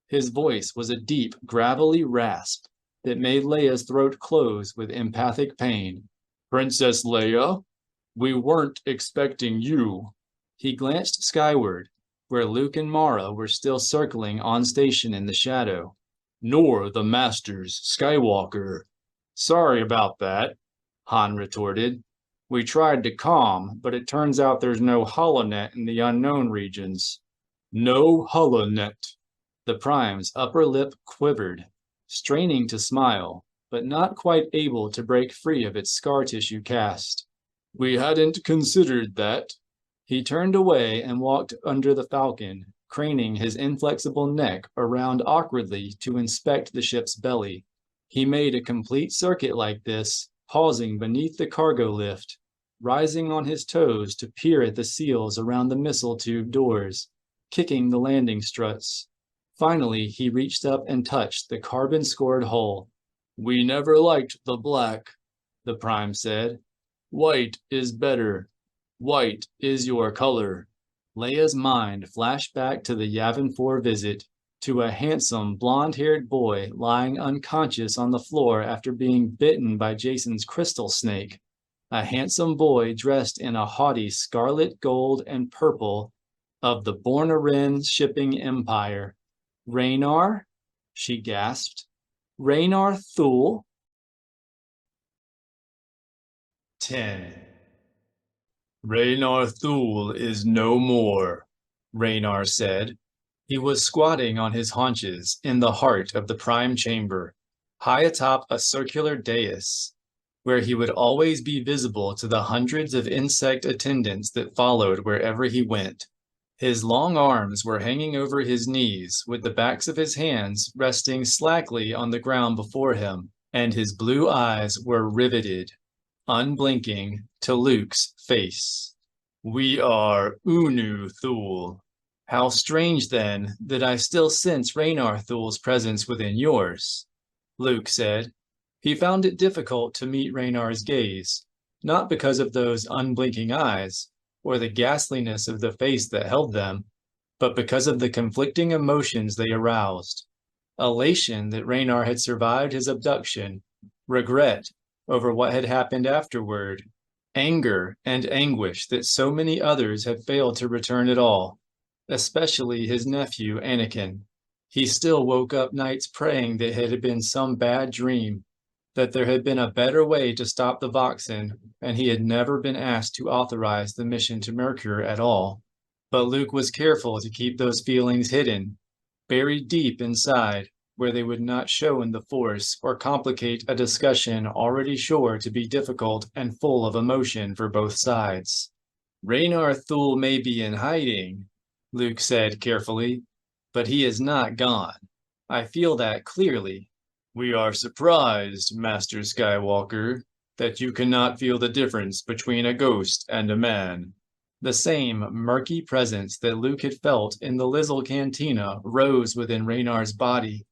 His voice was a deep, gravelly rasp that made Leia's throat close with empathic pain. Princess Leia? We weren't expecting you. He glanced skyward, where Luke and Mara were still circling on station in the shadow. Nor the Masters, Skywalker. Sorry about that, Han retorted. We tried to calm, but it turns out there's no holonet in the unknown regions. No holonet. The Prime's upper lip quivered, straining to smile, but not quite able to break free of its scar tissue cast. We hadn't considered that. He turned away and walked under the Falcon, craning his inflexible neck around awkwardly to inspect the ship's belly. He made a complete circuit like this, pausing beneath the cargo lift, rising on his toes to peer at the seals around the missile tube doors, kicking the landing struts. Finally, he reached up and touched the carbon-scored hull. We never liked the black, the Prime said. White is better. White is your color. Leia's mind flashed back to the Yavin 4 visit, to a handsome, blonde-haired boy lying unconscious on the floor after being bitten by Jason's crystal snake. A handsome boy dressed in a haughty scarlet, gold, and purple of the Bornarin shipping empire. Raynar? She gasped. Raynar Thule? 10. Raynar Thule is no more, Raynar said. He was squatting on his haunches in the heart of the Prime Chamber, high atop a circular dais, where he would always be visible to the hundreds of insect attendants that followed wherever he went. His long arms were hanging over his knees, with the backs of his hands resting slackly on the ground before him, and his blue eyes were riveted, unblinking, to Luke's face. We are Unu Thule. How strange, then, that I still sense Raynar Thule's presence within yours, Luke said. He found it difficult to meet Raynar's gaze, not because of those unblinking eyes, or the ghastliness of the face that held them, but because of the conflicting emotions they aroused. Elation that Raynar had survived his abduction, regret over what had happened afterward, anger and anguish that so many others had failed to return at all, especially his nephew Anakin. He still woke up nights praying that it had been some bad dream, that there had been a better way to stop the Voxen, and he had never been asked to authorize the mission to Mercure at all. But Luke was careful to keep those feelings hidden, buried deep inside, where they would not show in the Force or complicate a discussion already sure to be difficult and full of emotion for both sides. Raynar Thule may be in hiding, Luke said carefully, but he is not gone. I feel that clearly. We are surprised, Master Skywalker, that you cannot feel the difference between a ghost and a man. The same murky presence that Luke had felt in the Lizzle Cantina rose within Raynar's body,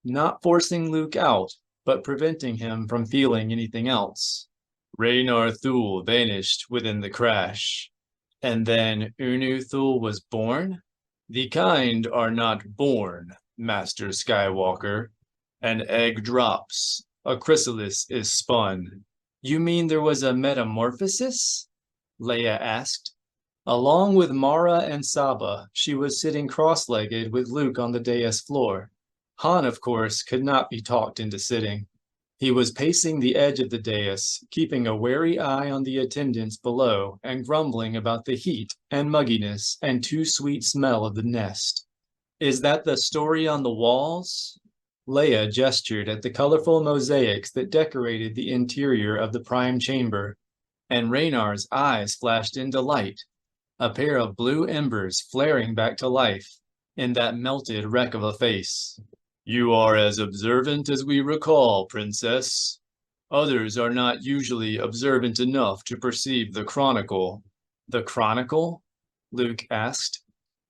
not forcing Luke out, but preventing him from feeling anything else. Raynar Thule vanished within the crash. And then Unu Thule was born? The kind are not born, Master Skywalker. An egg drops, a chrysalis is spun. You mean there was a metamorphosis? Leia asked. Along with Mara and Saba, she was sitting cross-legged with Luke on the dais floor. Han, of course, could not be talked into sitting. He was pacing the edge of the dais, keeping a wary eye on the attendants below and grumbling about the heat and mugginess and too sweet smell of the nest. Is that the story on the walls? Leia gestured at the colorful mosaics that decorated the interior of the prime chamber, and Raynar's eyes flashed into light, a pair of blue embers flaring back to life in that melted wreck of a face. You are as observant as we recall, Princess. Others are not usually observant enough to perceive the chronicle. The chronicle? Luke asked.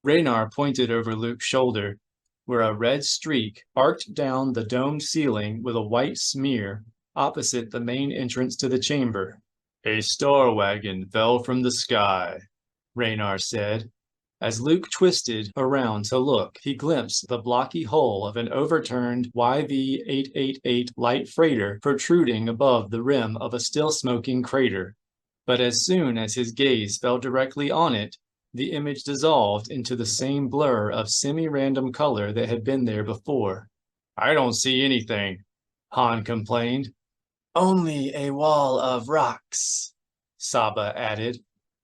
Raynar pointed over Luke's shoulder, where a red streak arced down the domed ceiling with a white smear opposite the main entrance to the chamber. A star wagon fell from the sky, Raynar said. As Luke twisted around to look, he glimpsed the blocky hull of an overturned YV-888 light freighter protruding above the rim of a still-smoking crater. But as soon as his gaze fell directly on it, the image dissolved into the same blur of semi-random color that had been there before. I don't see anything, Han complained. Only a wall of rocks, Saba added,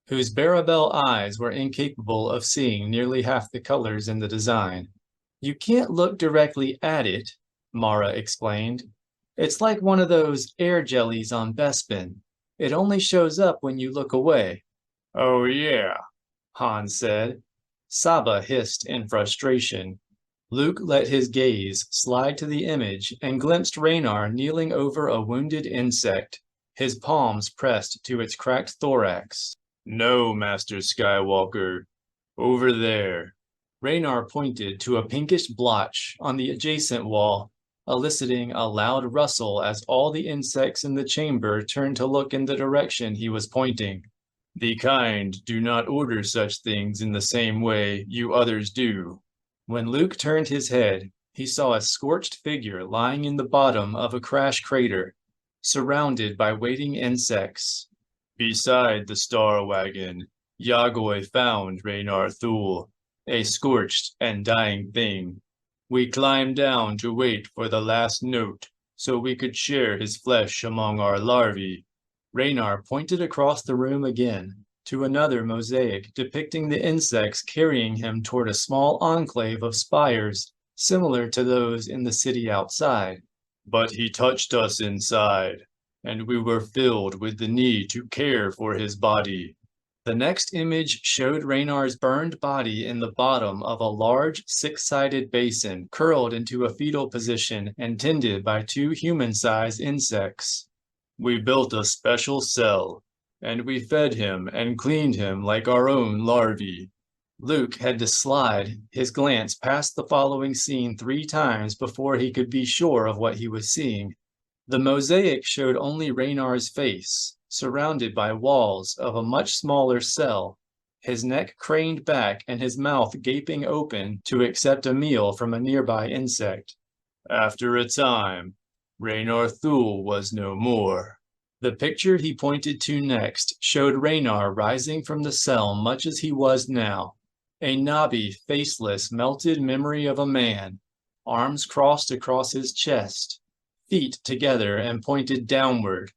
whose Barabel eyes were incapable of seeing nearly half the colors in the design. You can't look directly at it, Mara explained. It's like one of those air jellies on Bespin. It only shows up when you look away. Oh yeah, Han said. Saba hissed in frustration. Luke let his gaze slide to the image and glimpsed Raynar kneeling over a wounded insect, his palms pressed to its cracked thorax. No, Master Skywalker. Over there. Raynar pointed to a pinkish blotch on the adjacent wall, eliciting a loud rustle as all the insects in the chamber turned to look in the direction he was pointing. The kind do not order such things in the same way you others do. When Luke turned his head, he saw a scorched figure lying in the bottom of a crash crater, surrounded by waiting insects. Beside the star wagon, Yagoy found Raynar Thule, a scorched and dying thing. We climbed down to wait for the last note, so we could share his flesh among our larvae. Raynar pointed across the room again, to another mosaic depicting the insects carrying him toward a small enclave of spires, similar to those in the city outside. But he touched us inside, and we were filled with the need to care for his body. The next image showed Raynar's burned body in the bottom of a large six-sided basin, curled into a fetal position and tended by two human-sized insects. We built a special cell, and we fed him and cleaned him like our own larvae. Luke had to slide his glance past the following scene 3 times before he could be sure of what he was seeing. The mosaic showed only Raynar's face, surrounded by walls of a much smaller cell, his neck craned back and his mouth gaping open to accept a meal from a nearby insect. After a time, Raynar Thule was no more. The picture he pointed to next showed Raynar rising from the cell much as he was now, a knobby, faceless, melted memory of a man, arms crossed across his chest, feet together and pointed downward,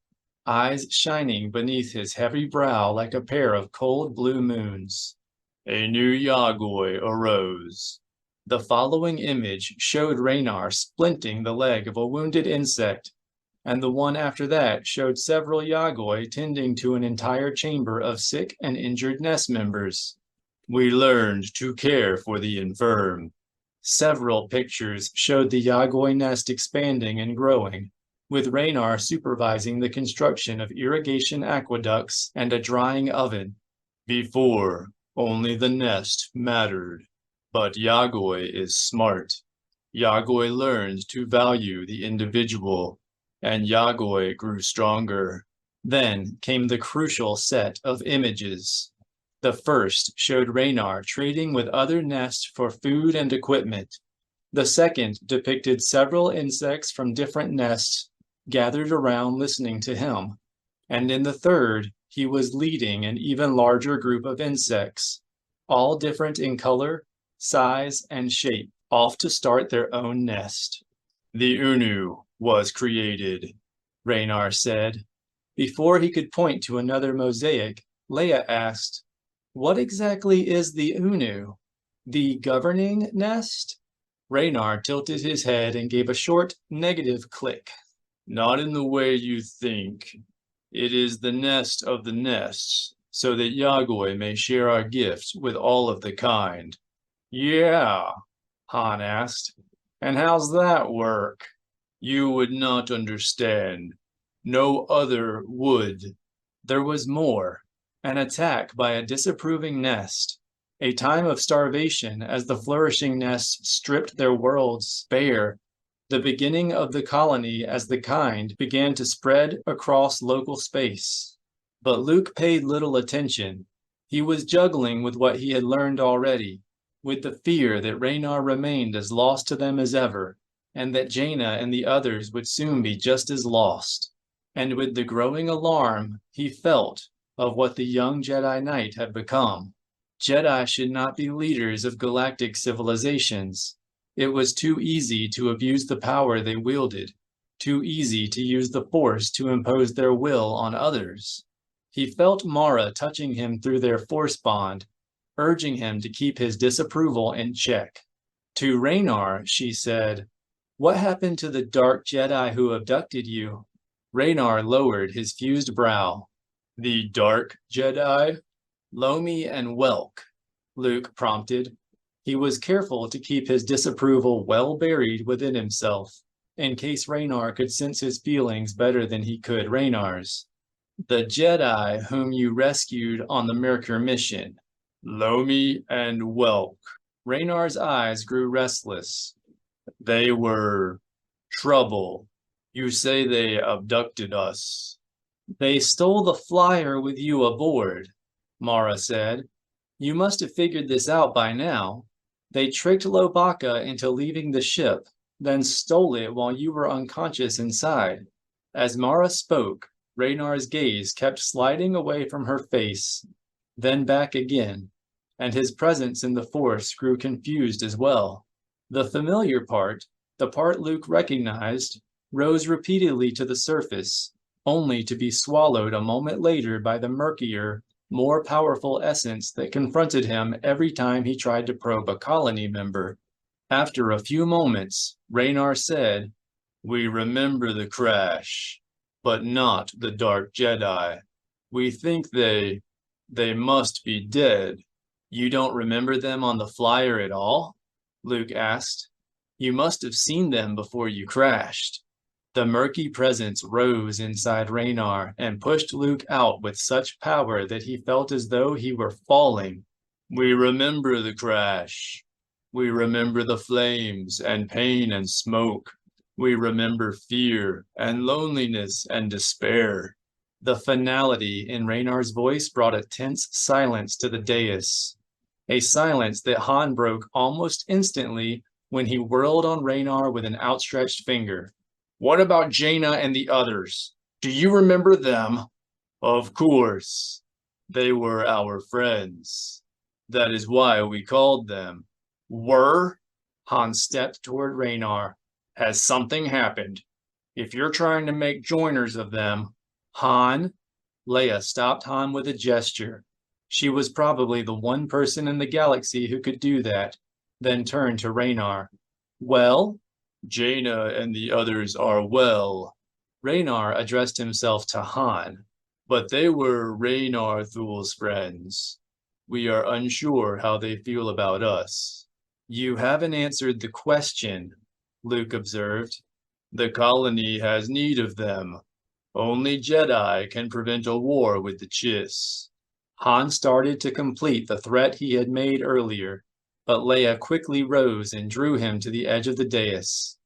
eyes shining beneath his heavy brow like a pair of cold blue moons. A new Yagoy arose. The following image showed Raynar splinting the leg of a wounded insect, and the one after that showed several Yagoi tending to an entire chamber of sick and injured nest members. We learned to care for the infirm. Several pictures showed the Yagoi nest expanding and growing, with Raynar supervising the construction of irrigation aqueducts and a drying oven. Before, only the nest mattered. But Yagoi is smart. Yagoi learned to value the individual, and Yagoi grew stronger. Then came the crucial set of images. The first showed Raynar trading with other nests for food and equipment. The second depicted several insects from different nests gathered around listening to him. And in the third, he was leading an even larger group of insects, all different in color, size, and shape, off to start their own nest. The Unu was created, Raynar said. Before he could point to another mosaic, Leia asked, "What exactly is the Unu? The governing nest?" Raynar tilted his head and gave a short, negative click. Not in the way you think. It is the nest of the nests, so that Yagoi may share our gift with all of the kind. Yeah, Han asked. And how's that work? You would not understand. No other would. There was more. An attack by a disapproving nest. A time of starvation as the flourishing nests stripped their worlds bare. The beginning of the colony as the kind began to spread across local space. But Luke paid little attention. He was juggling with what he had learned already, with the fear that Raynar remained as lost to them as ever, and that Jana and the others would soon be just as lost, and with the growing alarm he felt of what the young Jedi Knight had become. Jedi should not be leaders of galactic civilizations. It was too easy to abuse the power they wielded, too easy to use the Force to impose their will on others. He felt Mara touching him through their Force bond, urging him to keep his disapproval in check. To Raynar, she said, "What happened to the dark Jedi who abducted you?" Raynar lowered his fused brow. "The dark Jedi?" "Lomi and Welk," Luke prompted. He was careful to keep his disapproval well buried within himself, in case Raynar could sense his feelings better than he could Raynar's. "The Jedi whom you rescued on the Merkur mission." "Lomi and Welk." Raynar's eyes grew restless. "They were trouble. You say they abducted us." "They stole the flyer with you aboard," Mara said. "You must have figured this out by now. They tricked Lobaka into leaving the ship, then stole it while you were unconscious inside." As Mara spoke, Raynar's gaze kept sliding away from her face, then back again, and his presence in the Force grew confused as well. The familiar part, the part Luke recognized, rose repeatedly to the surface, only to be swallowed a moment later by the murkier, more powerful essence that confronted him every time he tried to probe a colony member. After a few moments, Raynar said, "We remember the crash, but not the Dark Jedi. We think they must be dead." "You don't remember them on the flyer at all?" Luke asked. "You must have seen them before you crashed." The murky presence rose inside Raynar and pushed Luke out with such power that he felt as though he were falling. "We remember the crash. We remember the flames and pain and smoke. We remember fear and loneliness and despair." The finality in Raynar's voice brought a tense silence to the dais, a silence that Han broke almost instantly when he whirled on Raynar with an outstretched finger. "What about Jana and the others? Do you remember them?" "Of course. They were our friends. That is why we called them." "Were?" Han stepped toward Raynar. "Has something happened? If you're trying to make joiners of them..." "Han?" Leia stopped Han with a gesture. She was probably the one person in the galaxy who could do that. then turned to Raynar. Well? Jana and the others are well. Raynar addressed himself to Han, but they were Raynar Thul's friends. We are unsure how they feel about us. You haven't answered the question, Luke observed. The colony has need of them. Only Jedi can prevent a war with the Chiss. Han started to complete the threat he had made earlier, but Leia quickly rose and drew him to the edge of the dais.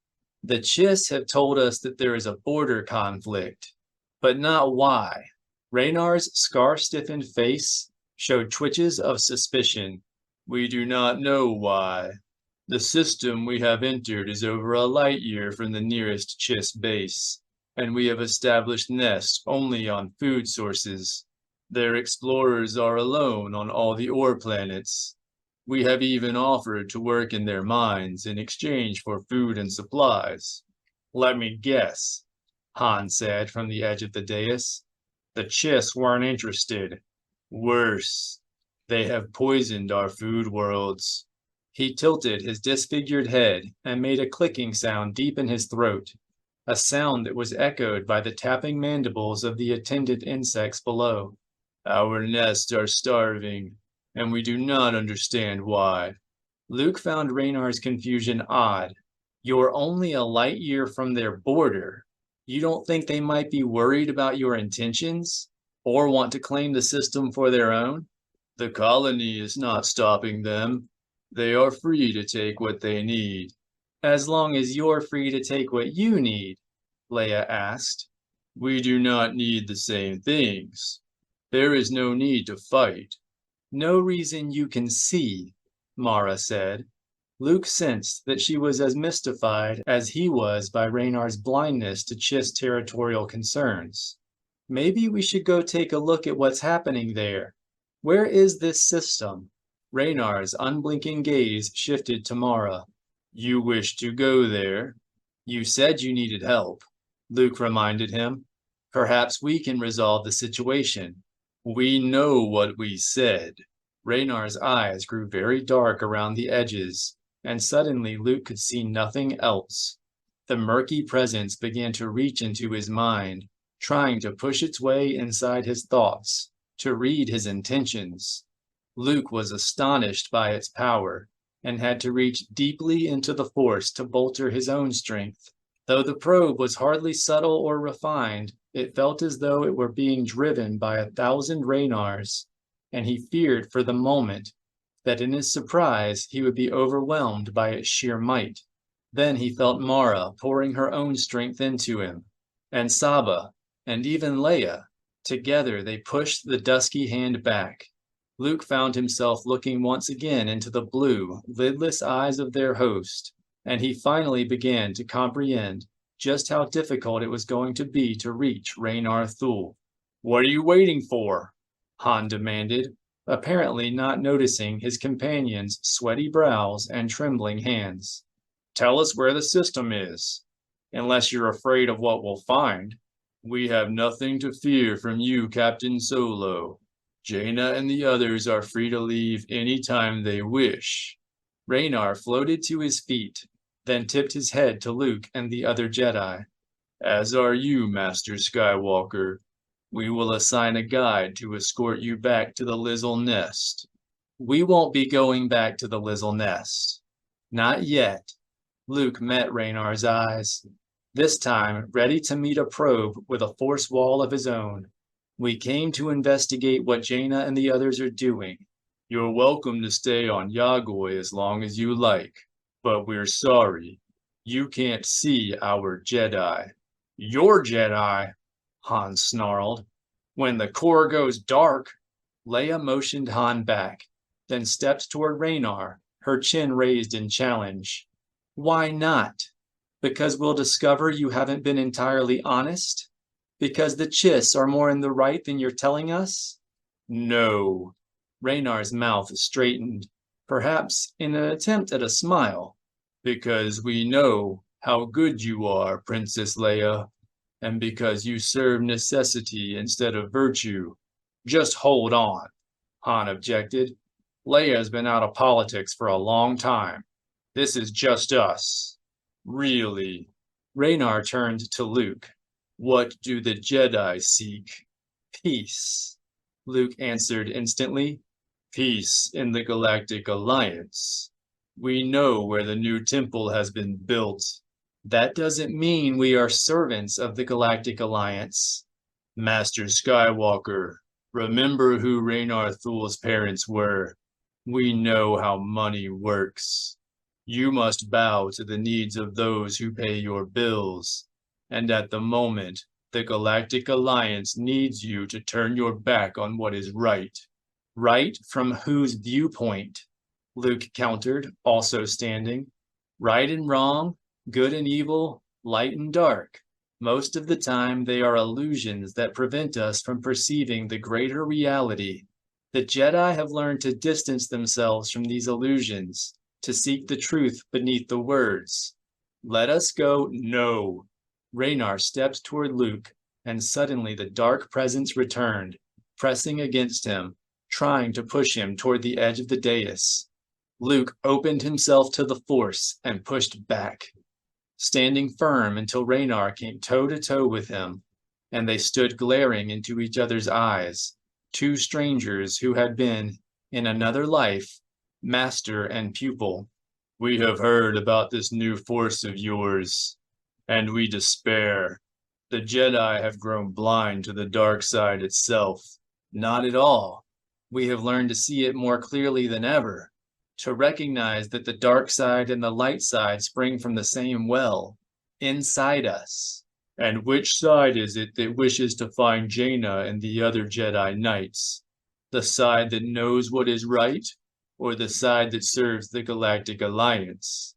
The Chiss have told us that there is a border conflict, but not why. Raynar's scar-stiffened face showed twitches of suspicion. We do not know why. The system we have entered is over a light year from the nearest Chiss base, and we have established nests only on food sources. Their explorers are alone on all the ore planets. We have even offered to work in their mines in exchange for food and supplies. Let me guess, Han said from the edge of the dais. The Chiss weren't interested. Worse, they have poisoned our food worlds. He tilted his disfigured head and made a clicking sound deep in his throat, a sound that was echoed by the tapping mandibles of the attendant insects below. Our nests are starving, and we do not understand why. Luke found Raynar's confusion odd. You're only a light year from their border. You don't think they might be worried about your intentions? Or want to claim the system for their own? The colony is not stopping them. They are free to take what they need. As long as you're free to take what you need, Leia asked. We do not need the same things. There is no need to fight. No reason you can see, Mara said. Luke sensed that she was as mystified as he was by Raynar's blindness to Chiss territorial concerns. Maybe we should go take a look at what's happening there. Where is this system? Raynar's unblinking gaze shifted to Mara. You wish to go there? You said you needed help, Luke reminded him. Perhaps we can resolve the situation. We know what we said. Raynar's eyes grew very dark around the edges, and suddenly Luke could see nothing else. The murky presence began to reach into his mind, trying to push its way inside his thoughts, to read his intentions. Luke was astonished by its power, and had to reach deeply into the Force to bolster his own strength. Though the probe was hardly subtle or refined, it felt as though it were being driven by 1,000 Raynars, and he feared for the moment that in his surprise he would be overwhelmed by its sheer might. Then he felt Mara pouring her own strength into him, and Saba, and even Leia. Together they pushed the dusky hand back. Luke found himself looking once again into the blue, lidless eyes of their host, and he finally began to comprehend just how difficult it was going to be to reach Raynar Thul. What are you waiting for? Han demanded, apparently not noticing his companion's sweaty brows and trembling hands. Tell us where the system is. Unless you're afraid of what we'll find. We have nothing to fear from you, Captain Solo. Jana and the others are free to leave any time they wish. Raynar floated to his feet, then tipped his head to Luke and the other Jedi. As are you, Master Skywalker. We will assign a guide to escort you back to the Lizzle Nest. We won't be going back to the Lizzle Nest. Not yet. Luke met Raynar's eyes, this time ready to meet a probe with a force wall of his own. We came to investigate what Jana and the others are doing. You're welcome to stay on Yagoi as long as you like, but we're sorry. You can't see our Jedi. Your Jedi? Han snarled. When the core goes dark. Leia motioned Han back, then stepped toward Raynar, her chin raised in challenge. Why not? Because we'll discover you haven't been entirely honest? Because the Chiss are more in the right than you're telling us? No. Raynar's mouth straightened, perhaps in an attempt at a smile. Because we know how good you are, Princess Leia, and because you serve necessity instead of virtue. Just hold on, Han objected. Leia's been out of politics for a long time. This is just us. Really. Raynar turned to Luke. What do the Jedi seek? Peace. Luke answered instantly. Peace in the Galactic Alliance. We know where the new temple has been built. That doesn't mean we are servants of the Galactic Alliance. Master Skywalker, remember who Raynar Thul's parents were. We know how money works. You must bow to the needs of those who pay your bills. And at the moment, the Galactic Alliance needs you to turn your back on what is right. Right from whose viewpoint? Luke countered, also standing. Right and wrong, good and evil, light and dark. Most of the time, they are illusions that prevent us from perceiving the greater reality. The Jedi have learned to distance themselves from these illusions, to seek the truth beneath the words. Let us go, no. Raynar stepped toward Luke, and suddenly the dark presence returned, pressing against him, trying to push him toward the edge of the dais. Luke opened himself to the Force and pushed back, standing firm until Raynar came toe-to-toe with him, and they stood glaring into each other's eyes, two strangers who had been, in another life, master and pupil. We have heard about this new force of yours, and we despair. The Jedi have grown blind to the dark side itself. Not at all. We have learned to see it more clearly than ever, to recognize that the dark side and the light side spring from the same well, inside us. And which side is it that wishes to find Jana and the other Jedi Knights? The side that knows what is right, or the side that serves the Galactic Alliance?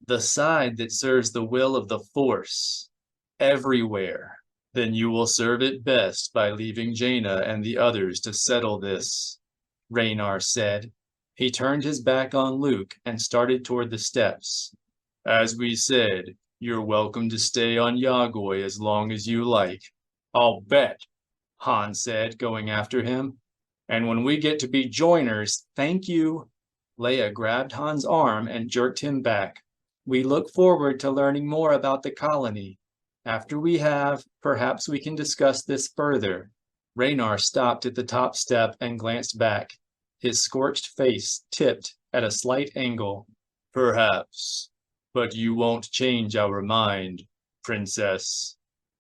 The side that serves the will of the Force, everywhere. Then you will serve it best by leaving Jana and the others to settle this, Raynar said. He turned his back on Luke and started toward the steps. As we said, you're welcome to stay on Yagoi as long as you like. I'll bet, Han said, going after him. And when we get to be joiners, thank you. Leia grabbed Han's arm and jerked him back. We look forward to learning more about the colony. After we have, perhaps we can discuss this further. Raynar stopped at the top step and glanced back, his scorched face tipped at a slight angle. Perhaps, but you won't change our mind, Princess.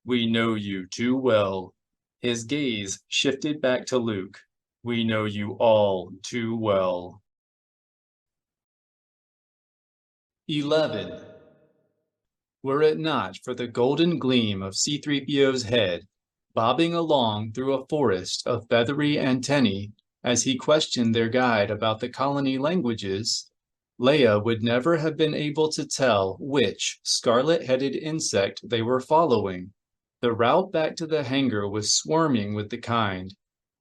We know you too well. His gaze shifted back to Luke. We know you all too well. 11. Were it not for the golden gleam of C-3PO's head, bobbing along through a forest of feathery antennae as he questioned their guide about the colony languages, Leia would never have been able to tell which scarlet-headed insect they were following. The route back to the hangar was swarming with the kind,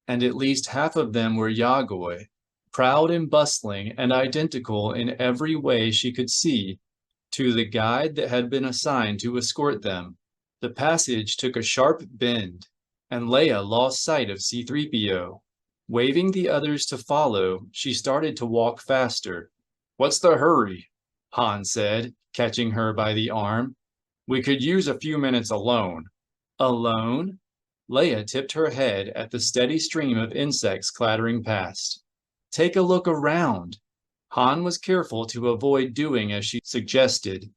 and at least half of them were Yagoi, proud and bustling and identical in every way she could see to the guide that had been assigned to escort them. The passage took a sharp bend, and Leia lost sight of C-3PO. Waving the others to follow, she started to walk faster. What's the hurry? Han said, catching her by the arm. We could use a few minutes alone. Alone? Leia tipped her head at the steady stream of insects clattering past. Take a look around. Han was careful to avoid doing as she suggested,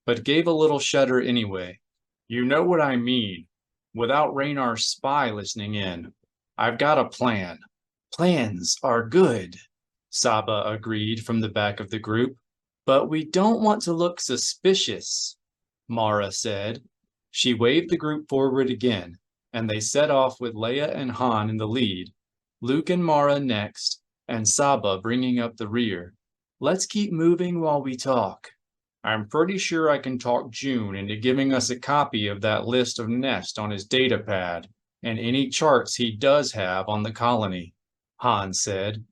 but gave a little shudder anyway. You know what I mean. Without Raynar's spy listening in. I've got a plan. Plans are good, Saba agreed from the back of the group. But we don't want to look suspicious, Mara said. She waved the group forward again, and they set off with Leia and Han in the lead, Luke and Mara next, and Saba bringing up the rear. Let's keep moving while we talk. I'm pretty sure I can talk June into giving us a copy of that list of nests on his datapad and any charts he does have on the colony, Han said.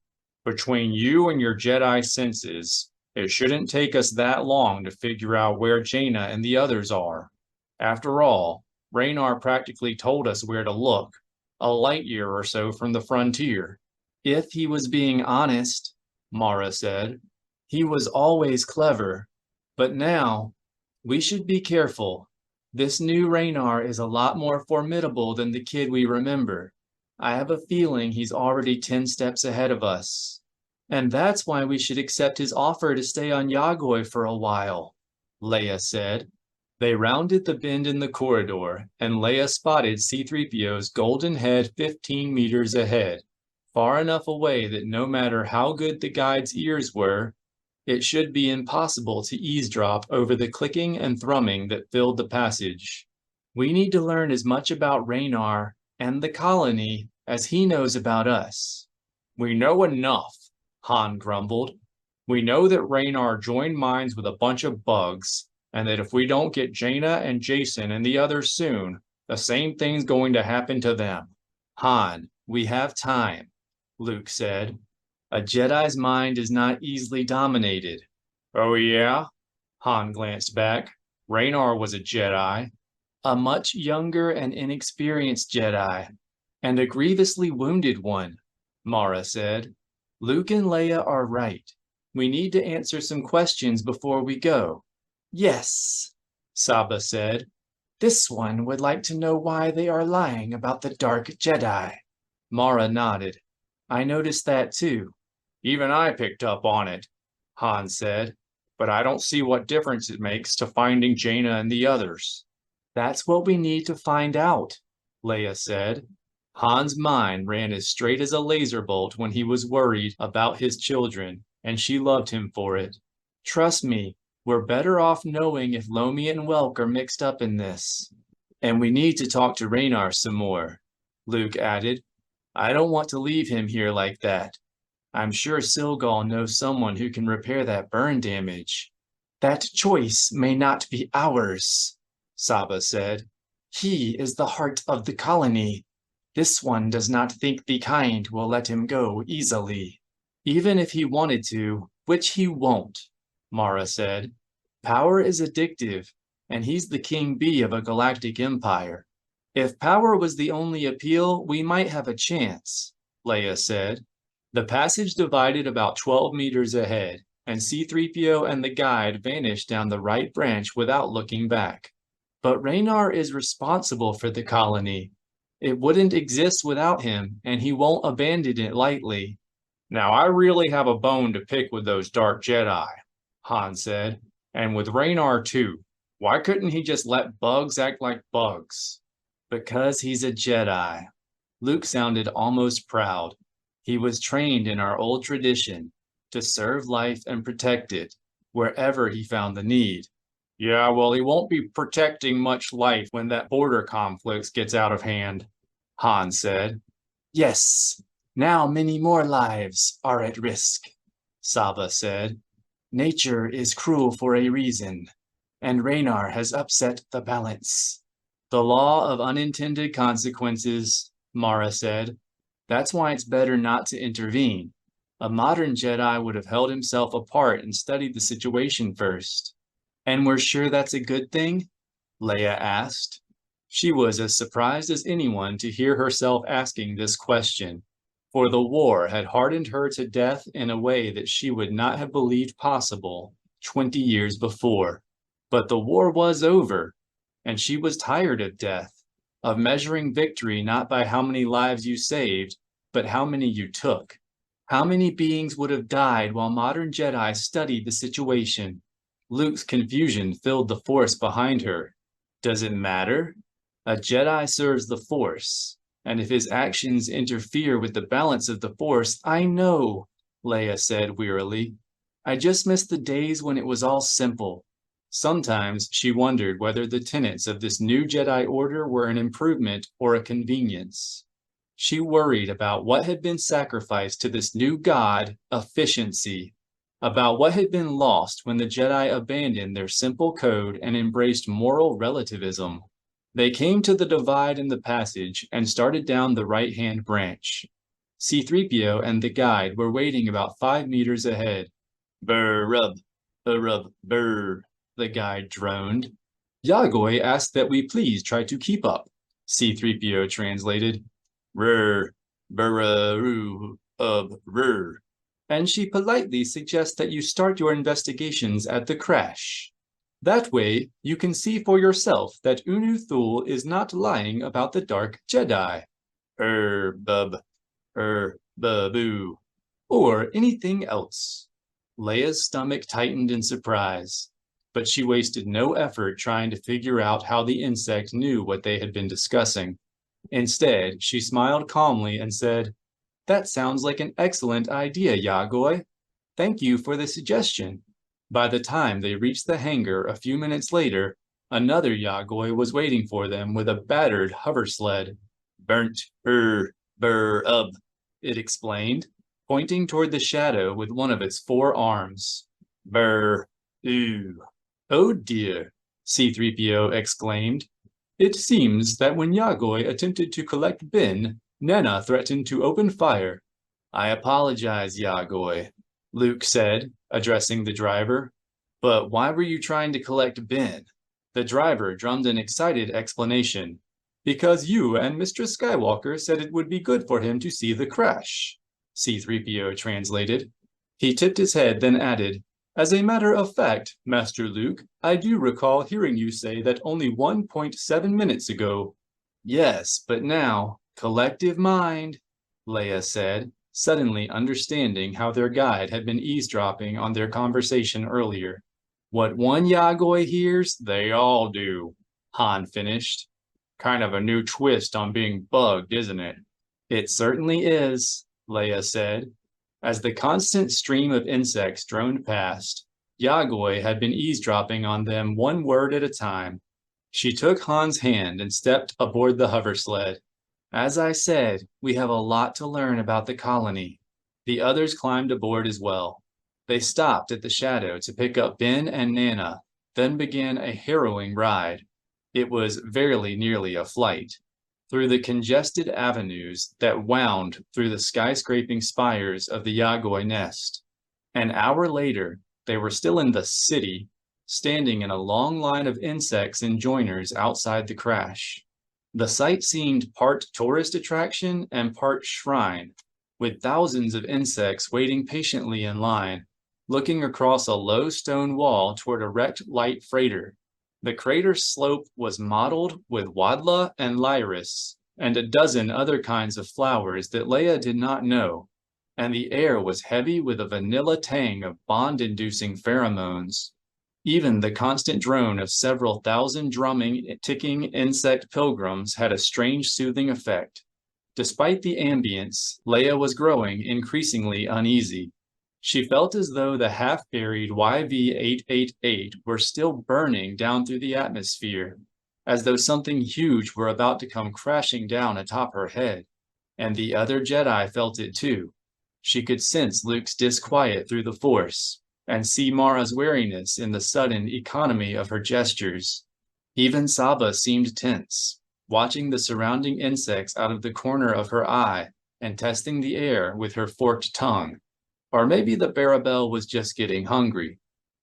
Between you and your Jedi senses, it shouldn't take us that long to figure out where Jana and the others are. After all, Raynar practically told us where to look, a light year or so from the frontier. If he was being honest, Mara said. He was always clever. But now, we should be careful. This new Raynar is a lot more formidable than the kid we remember. I have a feeling he's already 10 steps ahead of us. And that's why we should accept his offer to stay on Yagoi for a while, Leia said. They rounded the bend in the corridor, and Leia spotted C-3PO's golden head 15 meters ahead, far enough away that no matter how good the guide's ears were, it should be impossible to eavesdrop over the clicking and thrumming that filled the passage. We need to learn as much about Raynar and the colony as he knows about us. We know enough, Han grumbled. We know that Raynar joined minds with a bunch of bugs, and that if we don't get Jana and Jason and the others soon, the same thing's going to happen to them. Han, we have time, Luke said. A Jedi's mind is not easily dominated. Oh yeah? Han glanced back. Raynar was a Jedi. A much younger and inexperienced Jedi, and a grievously wounded one, Mara said. Luke and Leia are right. We need to answer some questions before we go. Yes, Saba said. This one would like to know why they are lying about the Dark Jedi. Mara nodded. I noticed that too. Even I picked up on it, Han said, but I don't see what difference it makes to finding Jana and the others. That's what we need to find out, Leia said. Han's mind ran as straight as a laser bolt when he was worried about his children, and she loved him for it. Trust me, we're better off knowing if Lomi and Welk are mixed up in this. And we need to talk to Raynar some more, Luke added. I don't want to leave him here like that. I'm sure Silgal knows someone who can repair that burn damage. That choice may not be ours, Saba said. He is the heart of the colony. This one does not think the kind will let him go easily. Even if he wanted to, which he won't, Mara said. Power is addictive, and he's the king bee of a galactic empire. If power was the only appeal, we might have a chance, Leia said. The passage divided about 12 meters ahead, and C-3PO and the guide vanished down the right branch without looking back. But Raynar is responsible for the colony. It wouldn't exist without him, and he won't abandon it lightly. Now I really have a bone to pick with those Dark Jedi, Han said, and with Raynar too. Why couldn't he just let bugs act like bugs? Because he's a Jedi. Luke sounded almost proud. He was trained in our old tradition, to serve life and protect it, wherever he found the need. Yeah, well, he won't be protecting much life when that border conflict gets out of hand, Han said. Yes, now many more lives are at risk, Saba said. Nature is cruel for a reason, and Raynar has upset the balance. The law of unintended consequences, Mara said. That's why it's better not to intervene. A modern Jedi would have held himself apart and studied the situation first. And we're sure that's a good thing? Leia asked. She was as surprised as anyone to hear herself asking this question, for the war had hardened her to death in a way that she would not have believed possible 20 years before. But the war was over, and she was tired of death, of measuring victory not by how many lives you saved, but how many you took. How many beings would have died while modern Jedi studied the situation? Luke's confusion filled the Force behind her. Does it matter? A Jedi serves the Force, and if his actions interfere with the balance of the Force, I know, Leia said wearily. I just miss the days when it was all simple. Sometimes she wondered whether the tenets of this new Jedi Order were an improvement or a convenience. She worried about what had been sacrificed to this new god, efficiency, about what had been lost when the Jedi abandoned their simple code and embraced moral relativism. They came to the divide in the passage and started down the right-hand branch. C-3PO and the guide were waiting about 5 meters ahead. Brr-rub, brr, the guide droned. Yagoi asked that we please try to keep up, C-3PO translated. Rrr, brr, rrr. and she politely suggests that you start your investigations at the crash. That way, you can see for yourself that Unu Thul is not lying about the Dark Jedi. Babu, or anything else. Leia's stomach tightened in surprise, but she wasted no effort trying to figure out how the insect knew what they had been discussing. Instead, she smiled calmly and said, "That sounds like an excellent idea, Yagoy. Thank you for the suggestion." By the time they reached the hangar a few minutes later, another Yagoy was waiting for them with a battered hover sled. "Burnt, it explained, pointing toward the shadow with one of its 4 arms. Ooh. Oh dear, C-3PO exclaimed. It seems that when Yagoy attempted to collect Ben, Nana threatened to open fire. "I apologize, Yagoy," Luke said, addressing the driver. "But why were you trying to collect Ben?" The driver drummed an excited explanation. "Because you and Mr. Skywalker said it would be good for him to see the crash," C-3PO translated. He tipped his head, then added, "As a matter of fact, Master Luke, I do recall hearing you say that only 1.7 minutes ago." "Yes, but now, collective mind," Leia said, suddenly understanding how their guide had been eavesdropping on their conversation earlier. "What one Yagoy hears, they all do," Han finished. "Kind of a new twist on being bugged, isn't it?" "It certainly is," Leia said. As the constant stream of insects droned past, Yagoy had been eavesdropping on them one word at a time. She took Han's hand and stepped aboard the hover sled. "As I said, we have a lot to learn about the colony." The others climbed aboard as well. They stopped at the shadow to pick up Ben and Nana, then began a harrowing ride. It was very nearly a flight. Through the congested avenues that wound through the skyscraping spires of the Yagoy nest. An hour later, they were still in the city, standing in a long line of insects and joiners outside the crash. The site seemed part tourist attraction and part shrine, with thousands of insects waiting patiently in line, looking across a low stone wall toward a wrecked light freighter. The crater slope was mottled with wadla and lyris, and a dozen other kinds of flowers that Leia did not know, and the air was heavy with a vanilla tang of bond-inducing pheromones. Even the constant drone of several thousand drumming, ticking insect pilgrims had a strange soothing effect. Despite the ambience, Leia was growing increasingly uneasy. She felt as though the half-buried YV-888 were still burning down through the atmosphere, as though something huge were about to come crashing down atop her head. And the other Jedi felt it too. She could sense Luke's disquiet through the Force, and see Mara's wariness in the sudden economy of her gestures. Even Saba seemed tense, watching the surrounding insects out of the corner of her eye and testing the air with her forked tongue. Or maybe the Barabel was just getting hungry.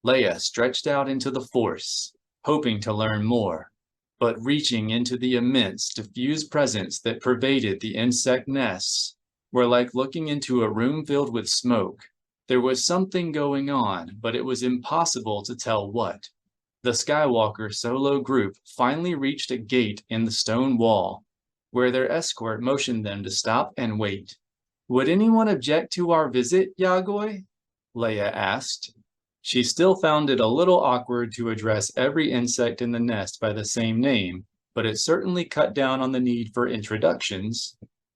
Leia stretched out into the Force, hoping to learn more, but reaching into the immense, diffuse presence that pervaded the insect nests were like looking into a room filled with smoke. There was something going on, but it was impossible to tell what. The Skywalker solo group finally reached a gate in the stone wall, where their escort motioned them to stop and wait. "Would anyone object to our visit, Yagoy?" Leia asked. She still found it a little awkward to address every insect in the nest by the same name, but it certainly cut down on the need for introductions.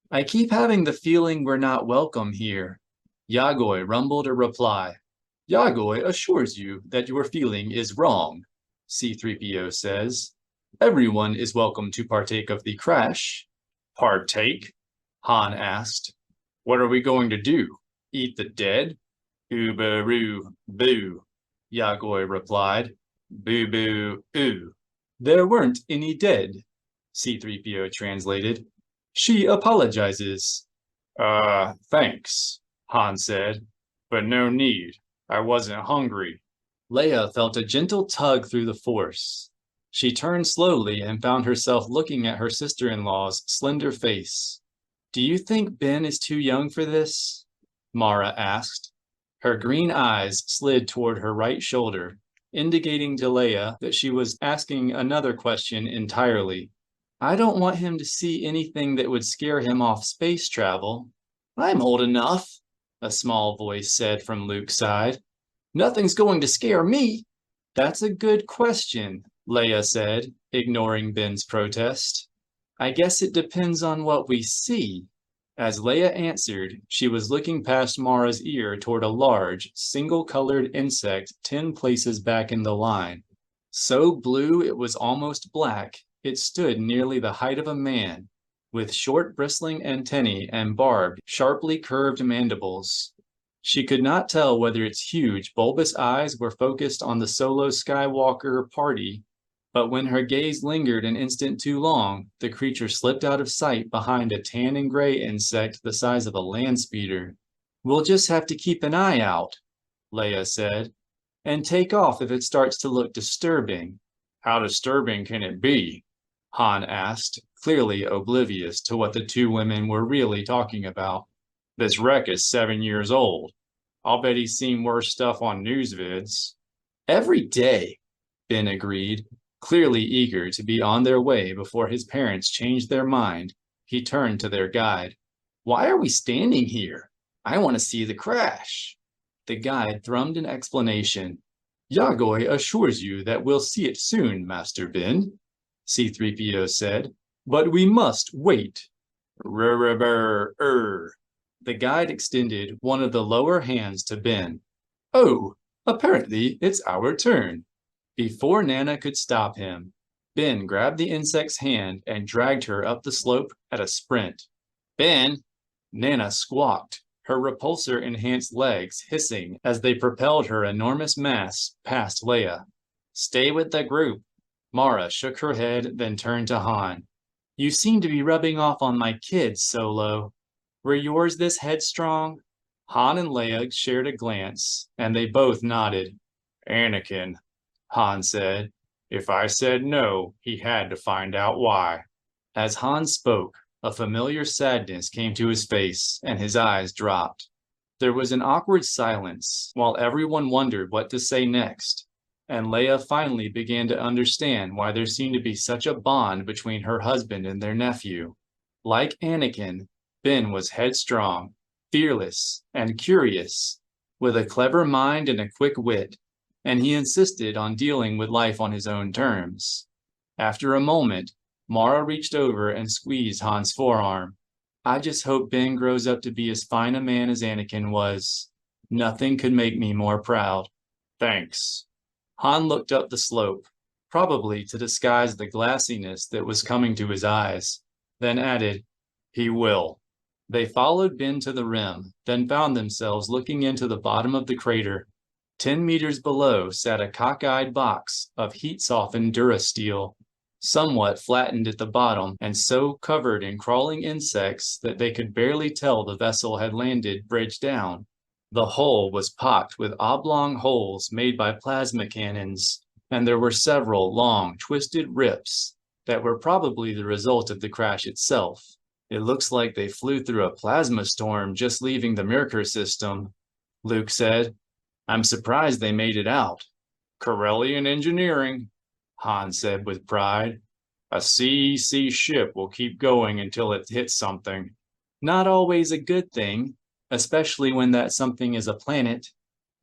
"I keep having the feeling we're not welcome here." Yagoy rumbled a reply. "Yagoy assures you that your feeling is wrong," C-3PO says. "Everyone is welcome to partake of the crash." "Partake?" Han asked. "What are we going to do? Eat the dead?" "Oobaroo, boo," Yagoy replied. "Boo-boo-oo." "There weren't any dead," C-3PO translated. "She apologizes." Thanks," Han said, "but no need. I wasn't hungry." Leia felt a gentle tug through the Force. She turned slowly and found herself looking at her sister-in-law's slender face. "Do you think Ben is too young for this?" Mara asked. Her green eyes slid toward her right shoulder, indicating to Leia that she was asking another question entirely. I don't want him to see anything that would scare him off space travel. I'm old enough, a small voice said from Luke's side. Nothing's going to scare me. That's a good question, Leia said, ignoring Ben's protest. I guess it depends on what we see. As Leia answered, she was looking past Mara's ear toward a large, single-colored insect 10 places back in the line. So blue it was almost black, it stood nearly the height of a man, with short bristling antennae and barbed, sharply curved mandibles. She could not tell whether its huge, bulbous eyes were focused on the Solo Skywalker party, but when her gaze lingered an instant too long, the creature slipped out of sight behind a tan and gray insect the size of a land speeder. We'll just have to keep an eye out, Leia said, and take off if it starts to look disturbing. How disturbing can it be? Han asked, clearly oblivious to what the two women were really talking about. This wreck is 7 years old. I'll bet he's seen worse stuff on news vids. Every day, Ben agreed. Clearly eager to be on their way before his parents changed their mind, he turned to their guide. Why are we standing here? I want to see the crash. The guide thrummed an explanation. Yagoy assures you that we'll see it soon, Master Ben, C-3PO said, but we must wait. The guide extended one of the lower hands to Ben. Oh, apparently it's our turn. Before Nana could stop him, Ben grabbed the insect's hand and dragged her up the slope at a sprint. Ben! Nana squawked, her repulsor-enhanced legs hissing as they propelled her enormous mass past Leia. Stay with the group. Mara shook her head, then turned to Han. You seem to be rubbing off on my kids, Solo. Were yours this headstrong? Han and Leia shared a glance, and they both nodded. Anakin, Han said. If I said no, he had to find out why. As Han spoke, a familiar sadness came to his face, and his eyes dropped. There was an awkward silence, while everyone wondered what to say next, and Leia finally began to understand why there seemed to be such a bond between her husband and their nephew. Like Anakin, Ben was headstrong, fearless, and curious, with a clever mind and a quick wit, and he insisted on dealing with life on his own terms. After a moment, Mara reached over and squeezed Han's forearm. I just hope Ben grows up to be as fine a man as Anakin was. Nothing could make me more proud. Thanks. Han looked up the slope, probably to disguise the glassiness that was coming to his eyes, then added, He will. They followed Ben to the rim, then found themselves looking into the bottom of the crater. 10 meters below sat a cockeyed box of heat-softened durasteel, somewhat flattened at the bottom and so covered in crawling insects that they could barely tell the vessel had landed bridge down. The hull was pocked with oblong holes made by plasma cannons, and there were several long, twisted rips that were probably the result of the crash itself. It looks like they flew through a plasma storm just leaving the Merkur system, Luke said. I'm surprised they made it out. Corellian engineering, Han said with pride. A CEC ship will keep going until it hits something. Not always a good thing, especially when that something is a planet,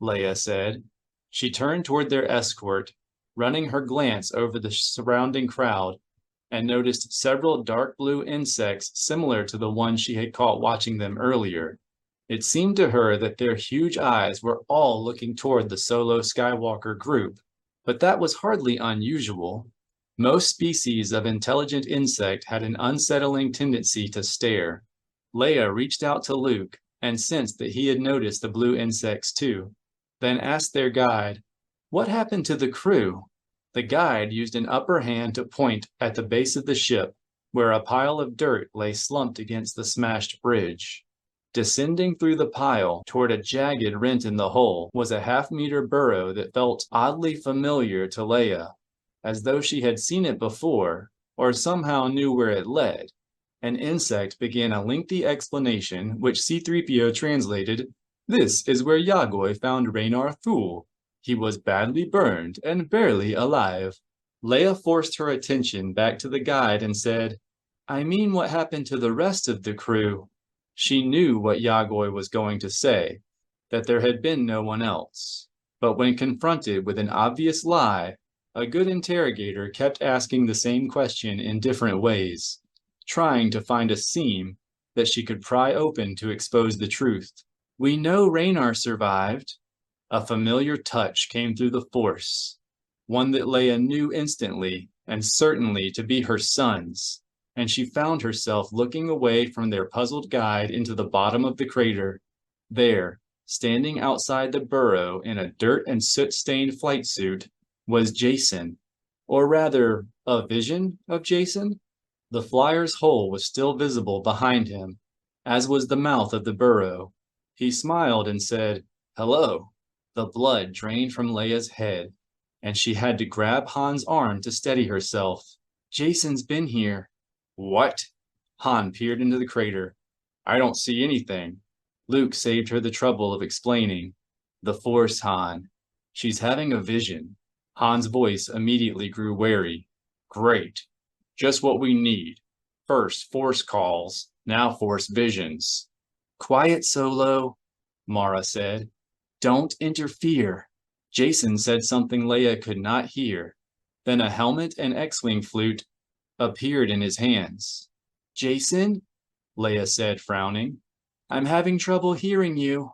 Leia said. She turned toward their escort, running her glance over the surrounding crowd, and noticed several dark blue insects similar to the one she had caught watching them earlier. It seemed to her that their huge eyes were all looking toward the Solo Skywalker group, but that was hardly unusual. Most species of intelligent insect had an unsettling tendency to stare. Leia reached out to Luke and sensed that he had noticed the blue insects too, then asked their guide, What happened to the crew? The guide used an upper hand to point at the base of the ship, where a pile of dirt lay slumped against the smashed bridge. Descending through the pile toward a jagged rent in the hull was a half-meter burrow that felt oddly familiar to Leia, as though she had seen it before or somehow knew where it led. An insect began a lengthy explanation which C-3PO translated, This is where Yagoy found Raynar Thule. He was badly burned and barely alive. Leia forced her attention back to the guide and said, I mean what happened to the rest of the crew. She knew what Yagoy was going to say, that there had been no one else. But when confronted with an obvious lie, a good interrogator kept asking the same question in different ways, trying to find a seam that she could pry open to expose the truth. We know Raynar survived. A familiar touch came through the Force, one that Leia knew instantly and certainly to be her son's, and she found herself looking away from their puzzled guide into the bottom of the crater. There, standing outside the burrow in a dirt and soot-stained flight suit, was Jason, or rather, a vision of Jason. The flyer's hole was still visible behind him, as was the mouth of the burrow. He smiled and said, Hello. The blood drained from Leia's head, and she had to grab Han's arm to steady herself. Jason's been here. What? Han peered into the crater. I don't see anything. Luke saved her the trouble of explaining. The Force, Han. She's having a vision. Han's voice immediately grew wary. Great. Just what we need. First Force calls, now Force visions. Quiet, Solo, Mara said. Don't interfere. Jason said something Leia could not hear. Then a helmet and X-Wing flute appeared in his hands. Jason? Leia said, frowning. I'm having trouble hearing you.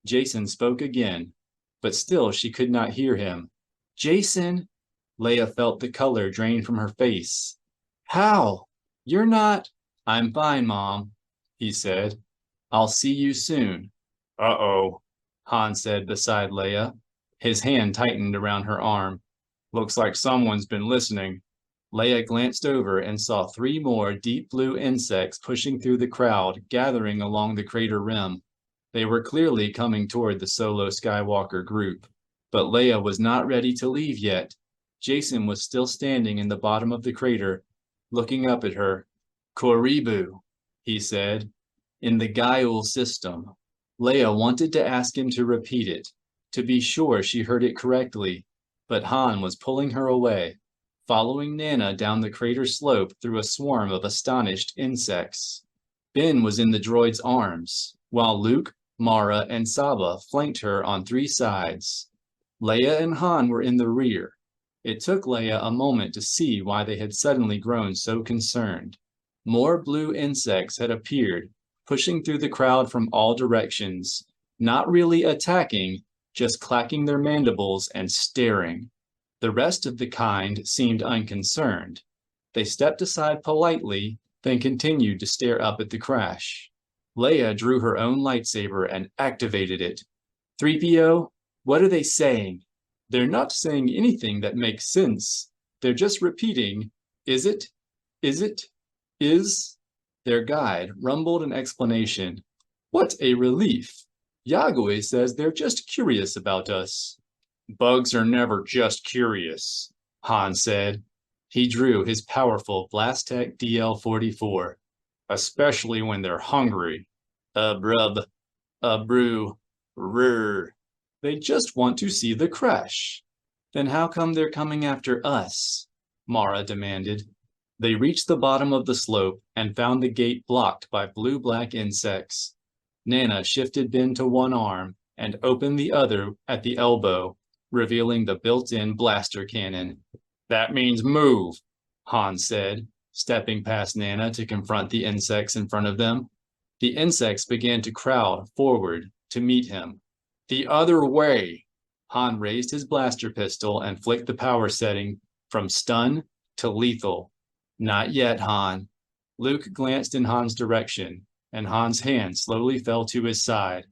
Jason spoke again, but still she could not hear him. Jason? Leia felt the color drain from her face. How? You're not... I'm fine, Mom, he said. I'll see you soon. Uh-oh, Han said beside Leia. His hand tightened around her arm. Looks like someone's been listening. Leia glanced over and saw 3 more deep blue insects pushing through the crowd, gathering along the crater rim. They were clearly coming toward the Solo Skywalker group. But Leia was not ready to leave yet. Jason was still standing in the bottom of the crater, looking up at her. Koribu, he said, in the Gaul system. Leia wanted to ask him to repeat it, to be sure she heard it correctly, but Han was pulling her away, following Nana down the crater slope through a swarm of astonished insects. Ben was in the droid's arms, while Luke, Mara, and Saba flanked her on 3 sides. Leia and Han were in the rear. It took Leia a moment to see why they had suddenly grown so concerned. More blue insects had appeared, pushing through the crowd from all directions, not really attacking, just clacking their mandibles and staring. The rest of the kind seemed unconcerned. They stepped aside politely, then continued to stare up at the crash. Leia drew her own lightsaber and activated it. 3PO, what are they saying? They're not saying anything that makes sense. They're just repeating, is it? Is it? Is? Their guide rumbled an explanation. What a relief. Yagoy says they're just curious about us. Bugs are never just curious, Han said. He drew his powerful Blastech DL-44, especially when they're hungry. Brub, brew, rrr. They just want to see the crash. Then how come they're coming after us? Mara demanded. They reached the bottom of the slope and found the gate blocked by blue-black insects. Nana shifted Ben to one arm and opened the other at the elbow, revealing the built-in blaster cannon. That means move, Han said, stepping past Nana to confront the insects in front of them. The insects began to crowd forward to meet him. The other way. Han raised his blaster pistol and flicked the power setting from stun to lethal. Not yet, Han. Luke glanced in Han's direction, and Han's hand slowly fell to his side.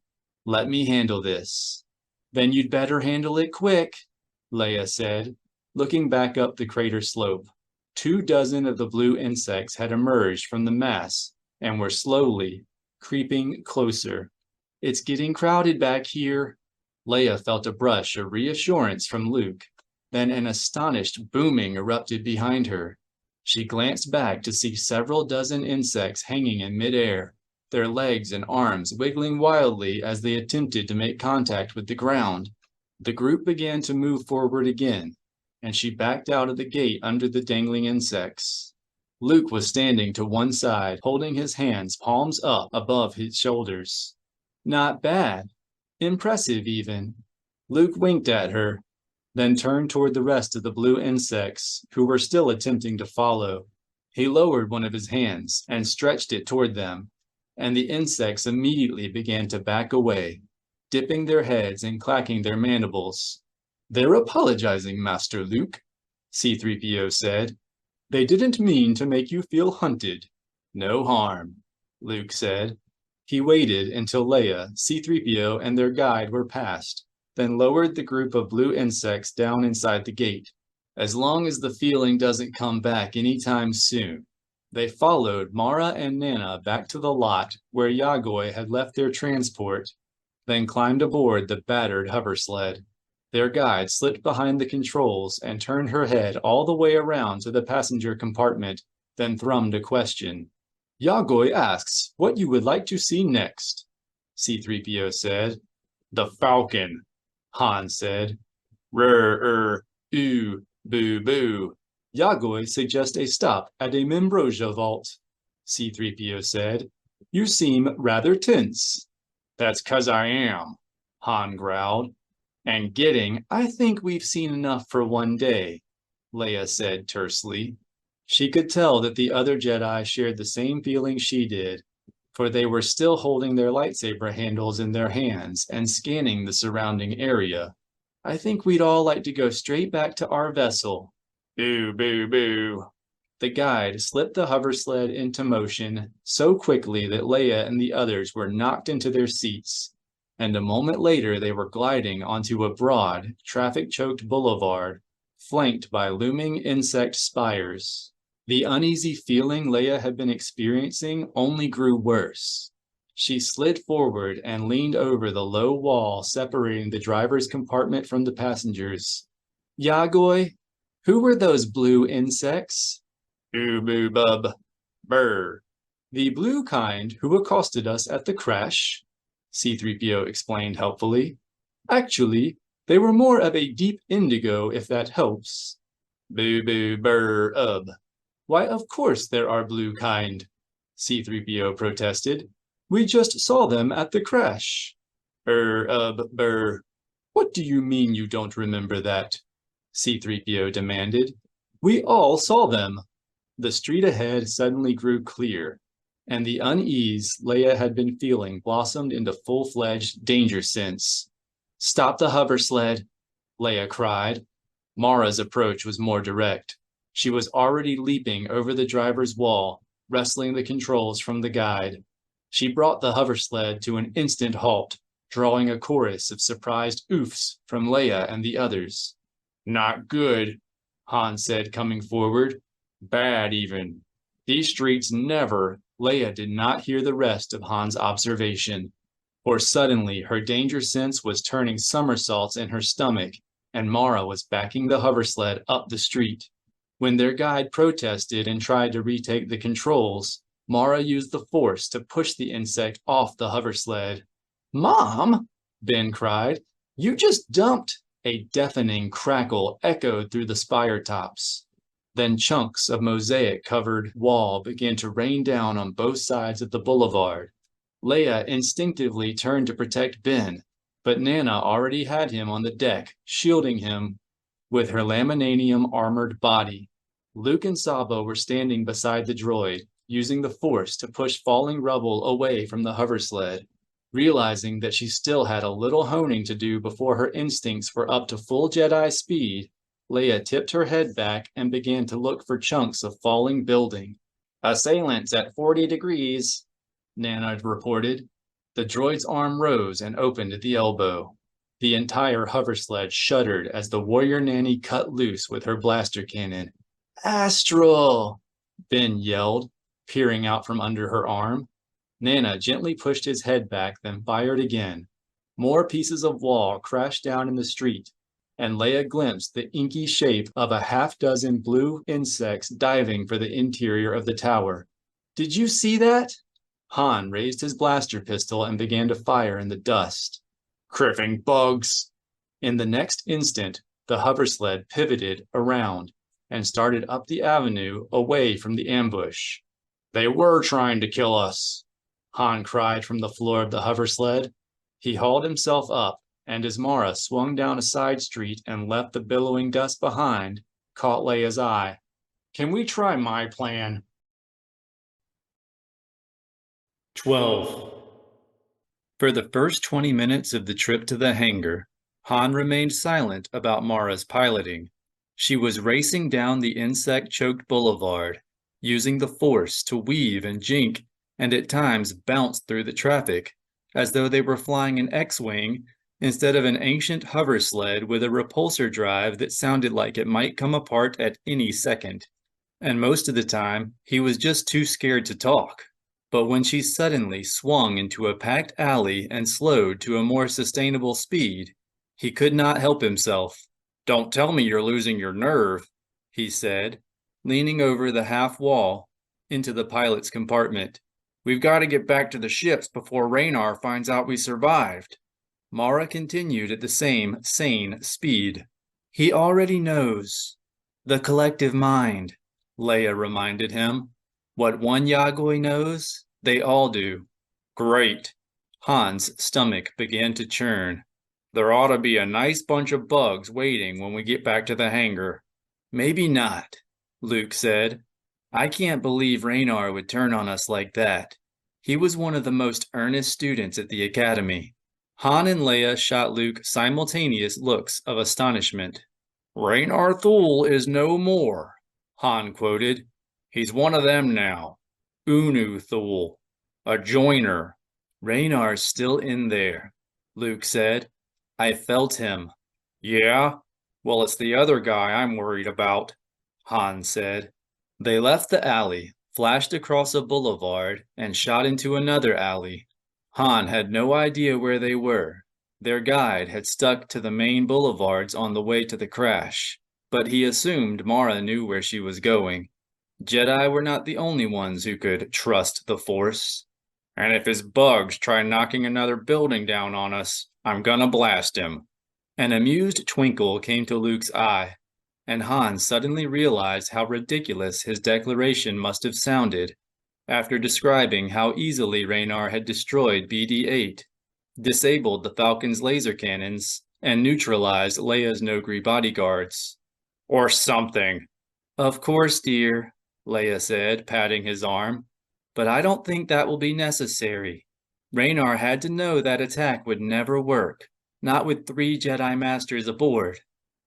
Let me handle this. Then you'd better handle it quick, Leia said, looking back up the crater slope. 24 of the blue insects had emerged from the mass and were slowly creeping closer. It's getting crowded back here. Leia felt a brush of reassurance from Luke. Then an astonished booming erupted behind her. She glanced back to see several dozen insects hanging in midair, their legs and arms wiggling wildly as they attempted to make contact with the ground. The group began to move forward again, and she backed out of the gate under the dangling insects. Luke was standing to one side, holding his hands palms up above his shoulders. Not bad. Impressive, even. Luke winked at her, then turned toward the rest of the blue insects, who were still attempting to follow. He lowered one of his hands and stretched it toward them, and the insects immediately began to back away, dipping their heads and clacking their mandibles. "They're apologizing, Master Luke," C-3PO said. "They didn't mean to make you feel hunted." "No harm," Luke said. He waited until Leia, C-3PO, and their guide were past, then lowered the group of blue insects down inside the gate. As long as the feeling doesn't come back anytime soon. They followed Mara and Nana back to the lot where Yagoi had left their transport, then climbed aboard the battered hoversled. Their guide slipped behind the controls and turned her head all the way around to the passenger compartment, then thrummed a question. "Yagoi asks what you would like to see next," C-3PO said. "The Falcon," Han said. Ooh, boo, boo. "Yagoi suggests a stop at a Membrosia vault," C-3PO said. "You seem rather tense." "That's 'cause I am," Han growled. "And I think we've seen enough for one day," Leia said tersely. She could tell that the other Jedi shared the same feeling she did, for they were still holding their lightsaber handles in their hands and scanning the surrounding area. "I think we'd all like to go straight back to our vessel." "Boo, boo, boo." The guide slipped the hoversled into motion so quickly that Leia and the others were knocked into their seats, and a moment later they were gliding onto a broad, traffic-choked boulevard, flanked by looming insect spires. The uneasy feeling Leia had been experiencing only grew worse. She slid forward and leaned over the low wall separating the driver's compartment from the passengers. "Yagoi, who were those blue insects?" "Boo boo bub. Brr." "The blue kind who accosted us at the crash," C-3PO explained helpfully. "Actually, they were more of a deep indigo, if that helps." "Boo boo brr ub." "Why, of course there are blue kind," C-3PO protested. "We just saw them at the crash." Brr. "What do you mean you don't remember that?" C-3PO demanded. "We all saw them." The street ahead suddenly grew clear, and the unease Leia had been feeling blossomed into full-fledged danger sense. "Stop the hoversled," Leia cried. Mara's approach was more direct. She was already leaping over the driver's wall, wresting the controls from the guide. She brought the hoversled to an instant halt, drawing a chorus of surprised oofs from Leia and the others. "Not good," Han said, coming forward. "Bad, even. These streets never." Leia did not hear the rest of Han's observation, for suddenly her danger sense was turning somersaults in her stomach, and Mara was backing the hoversled up the street. When their guide protested and tried to retake the controls, Mara used the force to push the insect off the hoversled. "Mom!" Ben cried. "You just dumped!" A deafening crackle echoed through the spire tops. Then chunks of mosaic-covered wall began to rain down on both sides of the boulevard. Leia instinctively turned to protect Ben, but Nana already had him on the deck, shielding him with her laminanium-armored body. Luke and Sabo were standing beside the droid, using the force to push falling rubble away from the hoversled. Realizing that she still had a little honing to do before her instincts were up to full Jedi speed, Leia tipped her head back and began to look for chunks of falling building. "Assailants at 40 degrees, Nana reported. The droid's arm rose and opened at the elbow. The entire hoversled shuddered as the warrior nanny cut loose with her blaster cannon. "Astral!" Ben yelled, peering out from under her arm. Nana gently pushed his head back, then fired again. More pieces of wall crashed down in the street, and Leia glimpsed the inky shape of a half-dozen blue insects diving for the interior of the tower. "Did you see that?" Han raised his blaster pistol and began to fire in the dust. Criffing bugs! In the next instant, the hoversled pivoted around and started up the avenue away from the ambush. They were trying to kill us, Han cried from the floor of the hoversled. He hauled himself up, and as Mara swung down a side street and left the billowing dust behind, caught Leia's eye. Can we try my plan? 12. For the first 20 minutes of the trip to the hangar, Han remained silent about Mara's piloting. She was racing down the insect-choked boulevard, using the Force to weave and jink and at times bounce through the traffic, as though they were flying an X-wing instead of an ancient hover sled with a repulsor drive that sounded like it might come apart at any second. And most of the time, he was just too scared to talk. But when she suddenly swung into a packed alley and slowed to a more sustainable speed, he could not help himself. "Don't tell me you're losing your nerve," he said, leaning over the half wall into the pilot's compartment. "We've got to get back to the ships before Raynar finds out we survived." Mara continued at the same sane speed. "He already knows. The collective mind," Leia reminded him. "What one Yagoi knows, they all do." "Great." Han's stomach began to churn. "There ought to be a nice bunch of bugs waiting when we get back to the hangar." "Maybe not," Luke said. "I can't believe Raynar would turn on us like that. He was one of the most earnest students at the academy." Han and Leia shot Luke simultaneous looks of astonishment. "Raynar Thule is no more," Han quoted. "He's one of them now. Unu Thule. A joiner." "Raynar's still in there," Luke said. "I felt him." "Yeah? Well, it's the other guy I'm worried about," Han said. They left the alley, flashed across a boulevard, and shot into another alley. Han had no idea where they were. Their guide had stuck to the main boulevards on the way to the crash, but he assumed Mara knew where she was going. Jedi were not the only ones who could trust the Force. "And if his bugs try knocking another building down on us, I'm gonna blast him." An amused twinkle came to Luke's eye, and Han suddenly realized how ridiculous his declaration must have sounded after describing how easily Raynar had destroyed BD-8, disabled the Falcon's laser cannons, and neutralized Leia's Noghri bodyguards. "Or something." "Of course, dear," Leia said, patting his arm. "But I don't think that will be necessary. Raynar had to know that attack would never work, not with 3 Jedi Masters aboard.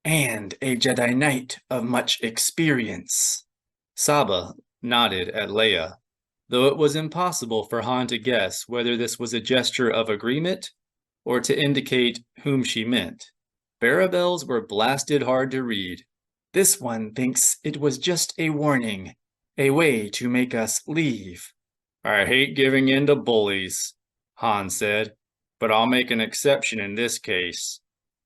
And a Jedi Knight of much experience." Saba nodded at Leia, though it was impossible for Han to guess whether this was a gesture of agreement or to indicate whom she meant. Barabels were blasted hard to read. "This one thinks it was just a warning, a way to make us leave." "I hate giving in to bullies," Han said, "but I'll make an exception in this case.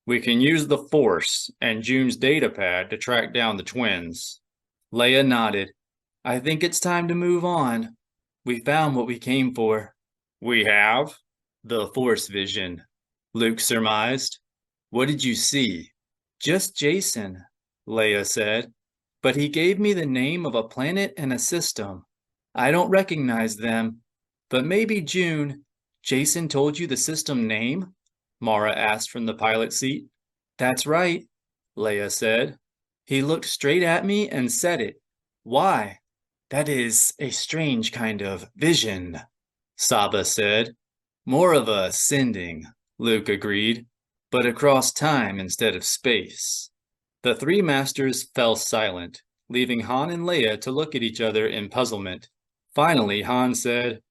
We can use the Force and June's datapad to track down the twins." Leia nodded. "I think it's time to move on. We found what we came for." "We have?" "The Force vision," Luke surmised. "What did you see?" "Just Jason," Leia said. "But he gave me the name of a planet and a system. I don't recognize them. But maybe June—" "Jason told you the system name?" Mara asked from the pilot seat. "That's right," Leia said. "He looked straight at me and said it. Why?" "That is a strange kind of vision," Saba said. "More of a sending," Luke agreed, "but across time instead of space." The 3 masters fell silent, leaving Han and Leia to look at each other in puzzlement. Finally, Han said,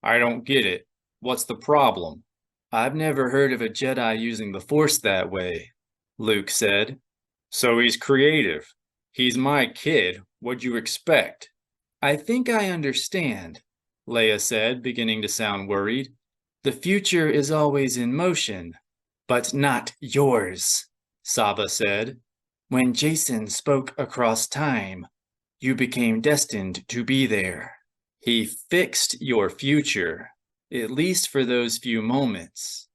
"I don't get it. What's the problem?" "I've never heard of a Jedi using the Force that way," Luke said. "So he's creative. He's my kid. What'd you expect?" "I think I understand," Leia said, beginning to sound worried. "The future is always in motion." "But not yours," Saba said. "When Jason spoke across time, you became destined to be there." He fixed your future, at least for those few moments.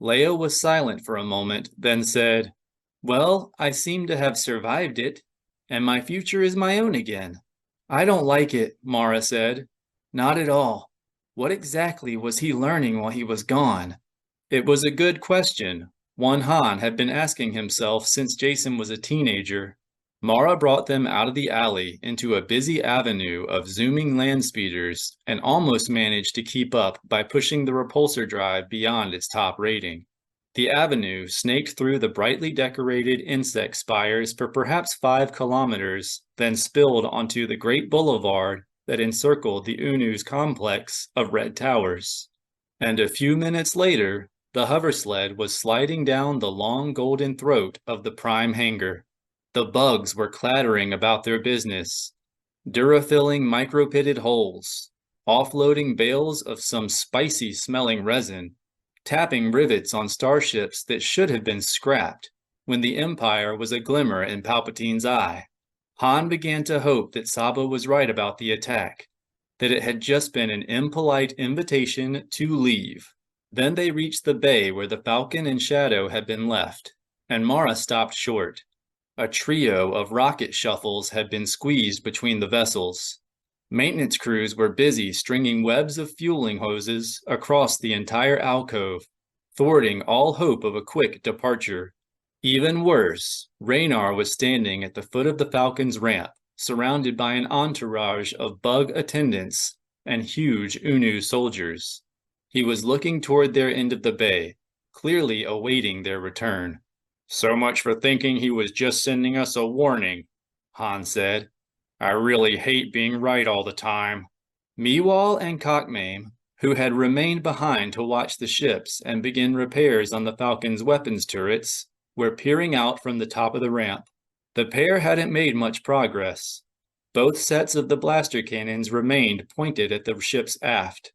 Leia was silent for a moment, then said, "Well, I seem to have survived it, and my future is my own again." "I don't like it," Mara said. "Not at all. What exactly was he learning while he was gone?" It was a good question, one Han had been asking himself since Jason was a teenager. Mara brought them out of the alley into a busy avenue of zooming land speeders and almost managed to keep up by pushing the repulsor drive beyond its top rating. The avenue snaked through the brightly decorated insect spires for perhaps 5 kilometers, then spilled onto the great boulevard that encircled the Unu's complex of red towers. And a few minutes later, the hoversled was sliding down the long golden throat of the prime hangar. The bugs were clattering about their business, durafilling micro-pitted holes, offloading bales of some spicy-smelling resin, tapping rivets on starships that should have been scrapped when the Empire was a glimmer in Palpatine's eye. Han began to hope that Saba was right about the attack, that it had just been an impolite invitation to leave. Then they reached the bay where the Falcon and Shadow had been left, and Mara stopped short. A trio of rocket shuffles had been squeezed between the vessels. Maintenance crews were busy stringing webs of fueling hoses across the entire alcove, thwarting all hope of a quick departure. Even worse, Raynar was standing at the foot of the Falcon's ramp, surrounded by an entourage of bug attendants and huge Unu soldiers. He was looking toward their end of the bay, clearly awaiting their return. "So much for thinking he was just sending us a warning," Han said. "I really hate being right all the time." Meewal and Cockmame, who had remained behind to watch the ships and begin repairs on the Falcon's weapons turrets, were peering out from the top of the ramp. The pair hadn't made much progress. Both sets of the blaster cannons remained pointed at the ship's aft.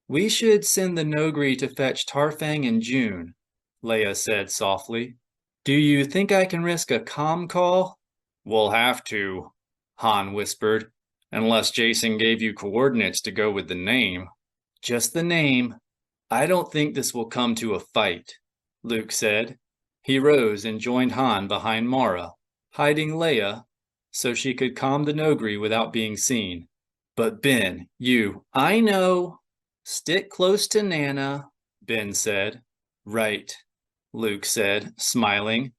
"We should send the Nogri to fetch Tarfang and June," Leia said softly. "Do you think I can risk a comm call?" "We'll have to," Han whispered, "unless Jason gave you coordinates to go with the name." "Just the name. I don't think this will come to a fight," Luke said. He rose and joined Han behind Mara, hiding Leia so she could calm the Nogri without being seen. "But Ben, I know." "Stick close to Nana," Ben said. "Right," Luke said, smiling.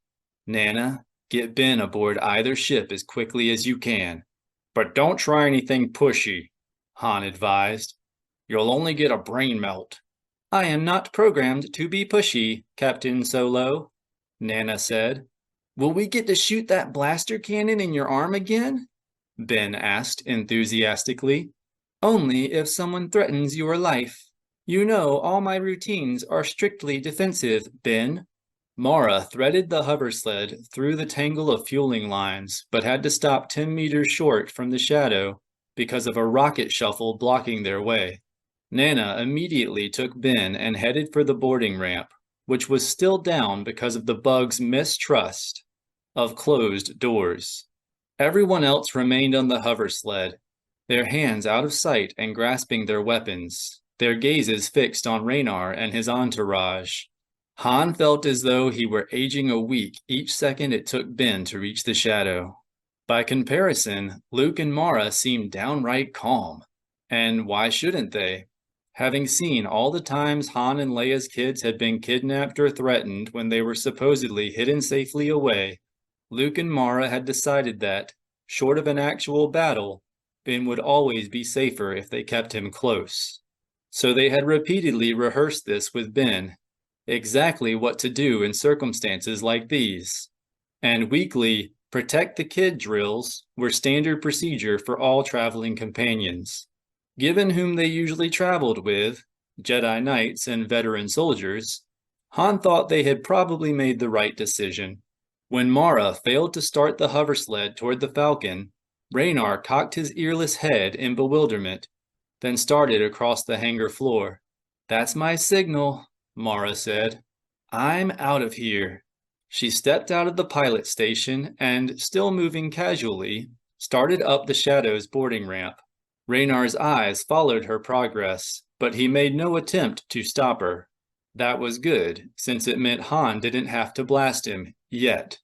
"Nana, get Ben aboard either ship as quickly as you can." "But don't try anything pushy," Han advised. "You'll only get a brain melt." "I am not programmed to be pushy, Captain Solo," Nana said. "Will we get to shoot that blaster cannon in your arm again?" Ben asked enthusiastically. "Only if someone threatens your life. You know all my routines are strictly defensive, Ben." Mara threaded the hoversled through the tangle of fueling lines, but had to stop 10 meters short from the Shadow because of a rocket shuffle blocking their way. Nana immediately took Ben and headed for the boarding ramp, which was still down because of the bug's mistrust of closed doors. Everyone else remained on the hoversled, their hands out of sight and grasping their weapons, their gazes fixed on Raynar and his entourage. Han felt as though he were aging a week each second it took Ben to reach the Shadow. By comparison, Luke and Mara seemed downright calm. And why shouldn't they? Having seen all the times Han and Leia's kids had been kidnapped or threatened when they were supposedly hidden safely away, Luke and Mara had decided that, short of an actual battle, Ben would always be safer if they kept him close. So they had repeatedly rehearsed this with Ben, exactly what to do in circumstances like these. And weekly protect the kid drills were standard procedure for all traveling companions. Given whom they usually traveled with, Jedi Knights and veteran soldiers, Han thought they had probably made the right decision. When Mara failed to start the hoversled toward the Falcon, Raynar cocked his earless head in bewilderment, then started across the hangar floor. "That's my signal," Mara said. "I'm out of here." She stepped out of the pilot station and, still moving casually, started up the Shadow's boarding ramp. Raynar's eyes followed her progress, but he made no attempt to stop her. That was good, since it meant Han didn't have to blast him, yet.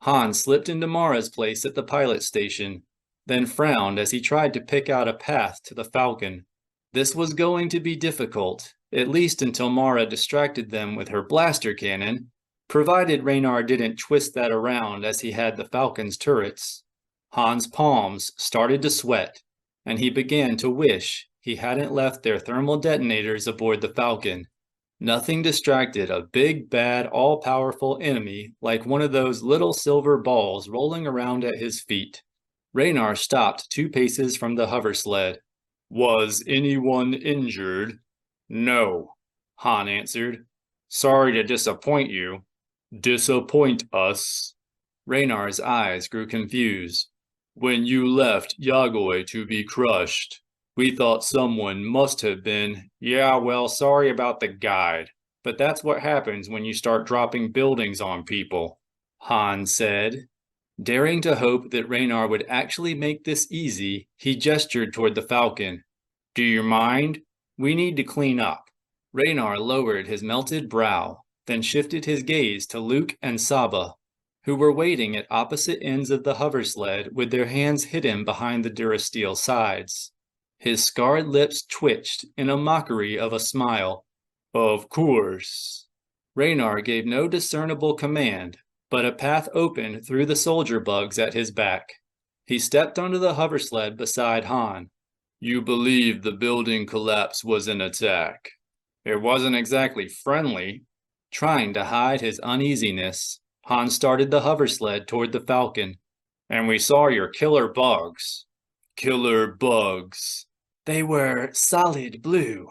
Han slipped into Mara's place at the pilot station, then frowned as he tried to pick out a path to the Falcon. This was going to be difficult, at least until Mara distracted them with her blaster cannon, provided Raynar didn't twist that around as he had the Falcon's turrets. Han's palms started to sweat, and he began to wish he hadn't left their thermal detonators aboard the Falcon. Nothing distracted a big, bad, all-powerful enemy like one of those little silver balls rolling around at his feet. Raynar stopped 2 paces from the hover sled. "Was anyone injured?" "No," Han answered. "Sorry to disappoint you." "Disappoint us?" Raynar's eyes grew confused. "When you left Yagoy to be crushed, we thought someone must have been—" "Yeah, well, sorry about the guide, but that's what happens when you start dropping buildings on people," Han said. Daring to hope that Raynar would actually make this easy, he gestured toward the Falcon. "Do you mind? We need to clean up." Raynar lowered his melted brow, then shifted his gaze to Luke and Saba, who were waiting at opposite ends of the hover sled with their hands hidden behind the Durasteel sides. His scarred lips twitched in a mockery of a smile. "Of course." Raynar gave no discernible command, but a path opened through the soldier bugs at his back. He stepped onto the hover sled beside Han. "You believe the building collapse was an attack?" "It wasn't exactly friendly." Trying to hide his uneasiness, Han started the hover sled toward the Falcon. "And we saw your killer bugs." "Killer bugs?" "They were solid blue,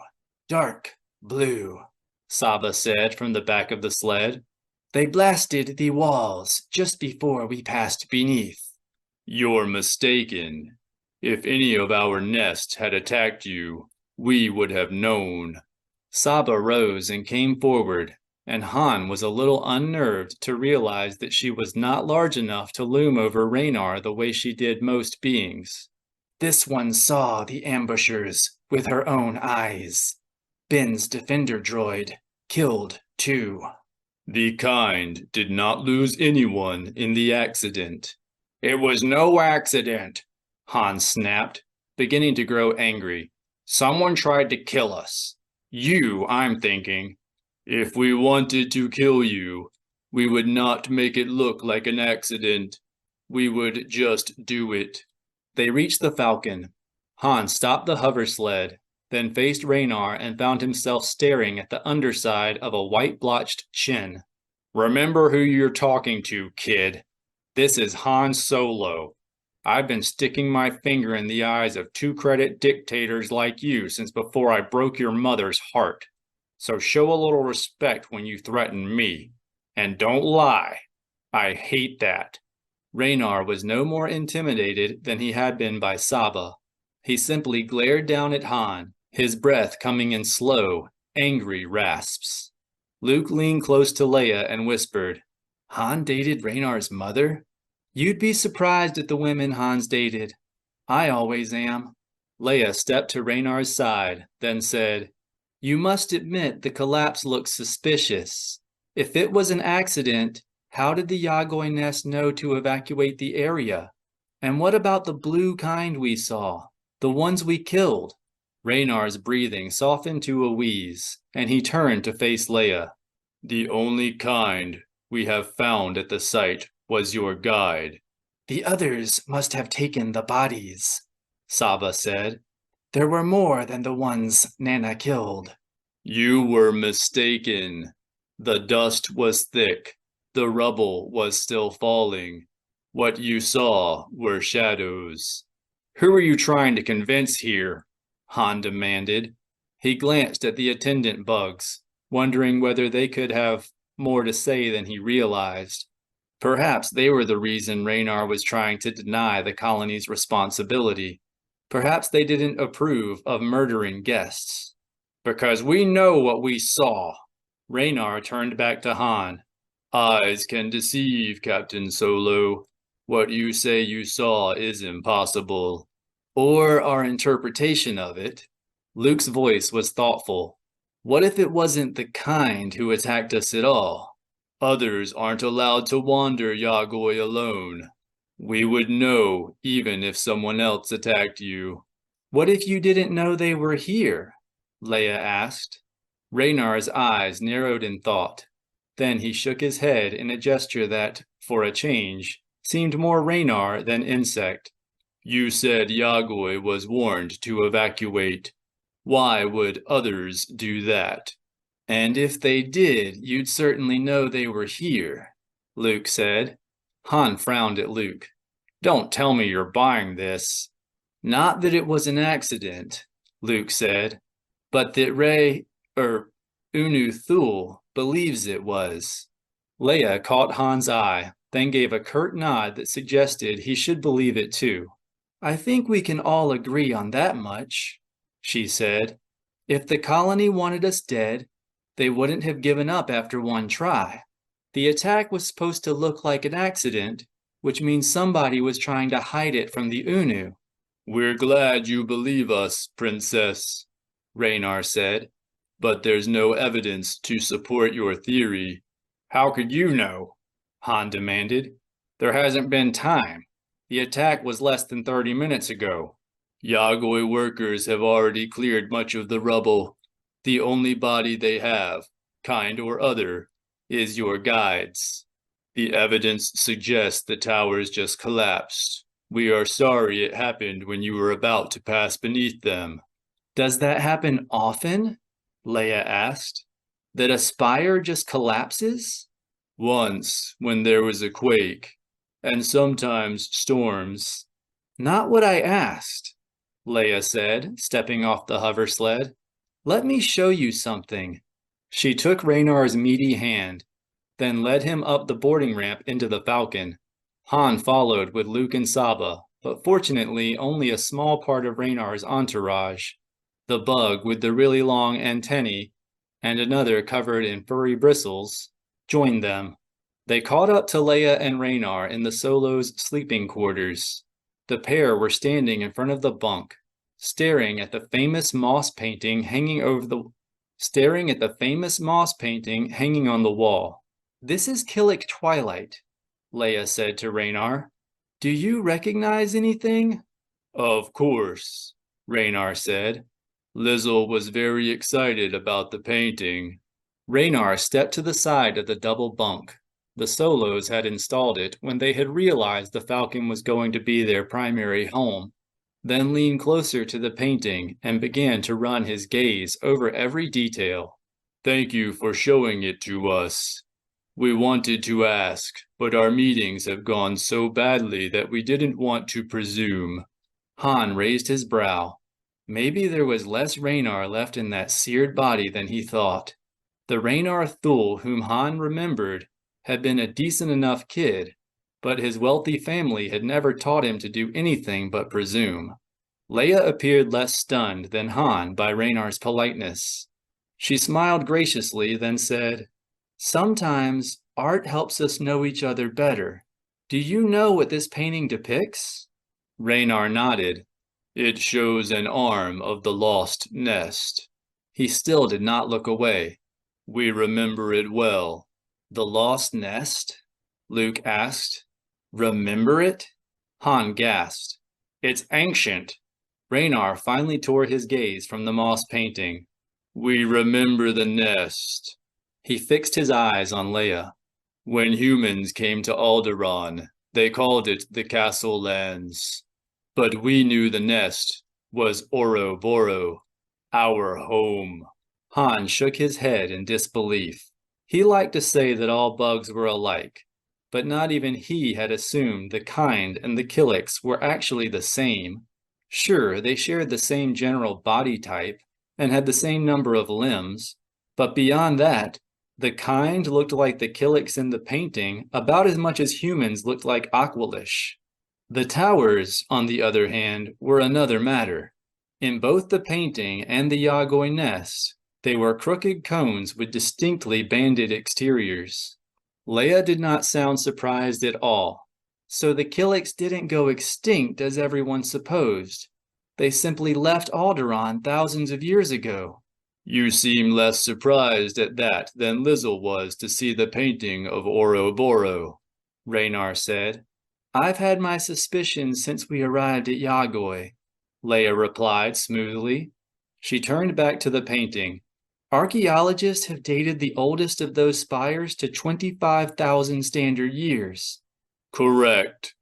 dark blue," Saba said from the back of the sled. "They blasted the walls just before we passed beneath." "You're mistaken. If any of our nest had attacked you, we would have known." Saba rose and came forward, and Han was a little unnerved to realize that she was not large enough to loom over Raynar the way she did most beings. "This one saw the ambushers with her own eyes. Ben's defender droid killed 2. "The kind did not lose anyone in the accident." "It was no accident," Han snapped, beginning to grow angry. "Someone tried to kill us. You, I'm thinking." "If we wanted to kill you, we would not make it look like an accident. We would just do it." They reached the Falcon. Han stopped the hover sled, then faced Raynar and found himself staring at the underside of a white-blotched chin. "Remember who you're talking to, kid. This is Han Solo. I've been sticking my finger in the eyes of 2-credit dictators like you since before I broke your mother's heart. So show a little respect when you threaten me. And don't lie. I hate that." Raynar was no more intimidated than he had been by Saba. He simply glared down at Han, his breath coming in slow, angry rasps. Luke leaned close to Leia and whispered, "Han dated Raynar's mother? You'd be surprised at the women Han's dated. I always am." Leia stepped to Raynar's side, then said, "You must admit the collapse looks suspicious. If it was an accident, how did the Yagoy nest know to evacuate the area? And what about the blue kind we saw? The ones we killed?" Raynar's breathing softened to a wheeze, and he turned to face Leia. "The only kind we have found at the site was your guide." "The others must have taken the bodies," Saba said. "There were more than the ones Nana killed." "You were mistaken. The dust was thick. The rubble was still falling. What you saw were shadows." "Who are you trying to convince here?" Han demanded. He glanced at the attendant bugs, wondering whether they could have more to say than he realized. Perhaps they were the reason Raynar was trying to deny the colony's responsibility. Perhaps they didn't approve of murdering guests. "Because we know what we saw." Raynar turned back to Han. "Eyes can deceive, Captain Solo. What you say you saw is impossible." Or our interpretation of it. Luke's voice was thoughtful. What if it wasn't the kind who attacked us at all? Others aren't allowed to wander Yagoi alone. We would know even if someone else attacked you. What if you didn't know they were here? Leia asked. Raynar's eyes narrowed in thought. Then he shook his head in a gesture that, for a change, seemed more Raynar than insect. You said Yagoi was warned to evacuate. Why would others do that? And if they did, you'd certainly know they were here, Luke said. Han frowned at Luke. Don't tell me you're buying this. Not that it was an accident, Luke said, but that Unu Thul believes it was. Leia caught Han's eye, then gave a curt nod that suggested he should believe it too. I think we can all agree on that much, she said. If the colony wanted us dead, they wouldn't have given up after one try. The attack was supposed to look like an accident, which means somebody was trying to hide it from the Unu. We're glad you believe us, Princess, Raynar said, but there's no evidence to support your theory. How could you know? Han demanded. There hasn't been time. The attack was less than 30 minutes ago. Yagoi workers have already cleared much of the rubble. The only body they have, kind or other, is your guide's. The evidence suggests the towers just collapsed. We are sorry it happened when you were about to pass beneath them. Does that happen often? Leia asked. That a spire just collapses? Once, when there was a quake, and sometimes storms. Not what I asked, Leia said, stepping off the hover sled. Let me show you something. She took Raynar's meaty hand, then led him up the boarding ramp into the Falcon. Han followed with Luke and Saba, but fortunately only a small part of Raynar's entourage. The bug with the really long antennae, and another covered in furry bristles, joined them. They caught up to Leia and Raynar in the Solo's sleeping quarters. The pair were standing in front of the bunk, staring at the famous moss painting hanging on the wall. This is Killik Twilight, Leia said to Raynar. Do you recognize anything? Of course, Raynar said. Lizzle was very excited about the painting. Raynar stepped to the side of the double bunk. The Solos had installed it when they had realized the Falcon was going to be their primary home, then leaned closer to the painting and began to run his gaze over every detail. Thank you for showing it to us. We wanted to ask, but our meetings have gone so badly that we didn't want to presume. Han raised his brow. Maybe there was less Raynar left in that seared body than he thought. The Raynar Thul whom Han remembered had been a decent enough kid, but his wealthy family had never taught him to do anything but presume. Leia appeared less stunned than Han by Raynar's politeness. She smiled graciously, then said, Sometimes art helps us know each other better. Do you know what this painting depicts? Raynar nodded. It shows an arm of the lost nest. He still did not look away. We remember it well. The lost nest? Luke asked. Remember it? Han gasped. It's ancient. Raynar finally tore his gaze from the moss painting. We remember the nest. He fixed his eyes on Leia. When humans came to Alderaan, they called it the Castle Lands. But we knew the nest was Borau, our home. Han shook his head in disbelief. He liked to say that all bugs were alike, but not even he had assumed the kind and the Killiks were actually the same. Sure, they shared the same general body type and had the same number of limbs, but beyond that, the kind looked like the Killiks in the painting about as much as humans looked like Aqualish. The towers, on the other hand, were another matter. In both the painting and the Yagoi nest, they were crooked cones with distinctly banded exteriors. Leia did not sound surprised at all. So the Killiks didn't go extinct as everyone supposed. They simply left Alderaan thousands of years ago. You seem less surprised at that than Lizzle was to see the painting of Borau, Raynar said. I've had my suspicions since we arrived at Yagoi, Leia replied smoothly. She turned back to the painting. Archaeologists have dated the oldest of those spires to 25,000 standard years. Correct.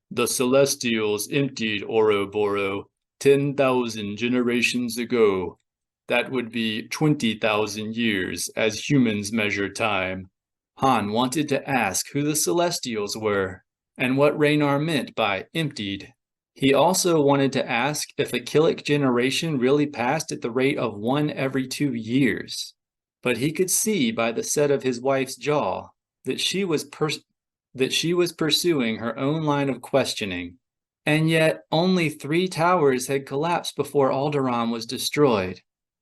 The Celestials emptied Borau 10,000 generations ago. That would be 20,000 years as humans measure time. Han wanted to ask who the Celestials were, and what Raynar meant by emptied. He also wanted to ask if a Killik generation really passed at the rate of 1 every 2 years. But he could see by the set of his wife's jaw that she was pursuing her own line of questioning. And yet only 3 towers had collapsed before Alderaan was destroyed,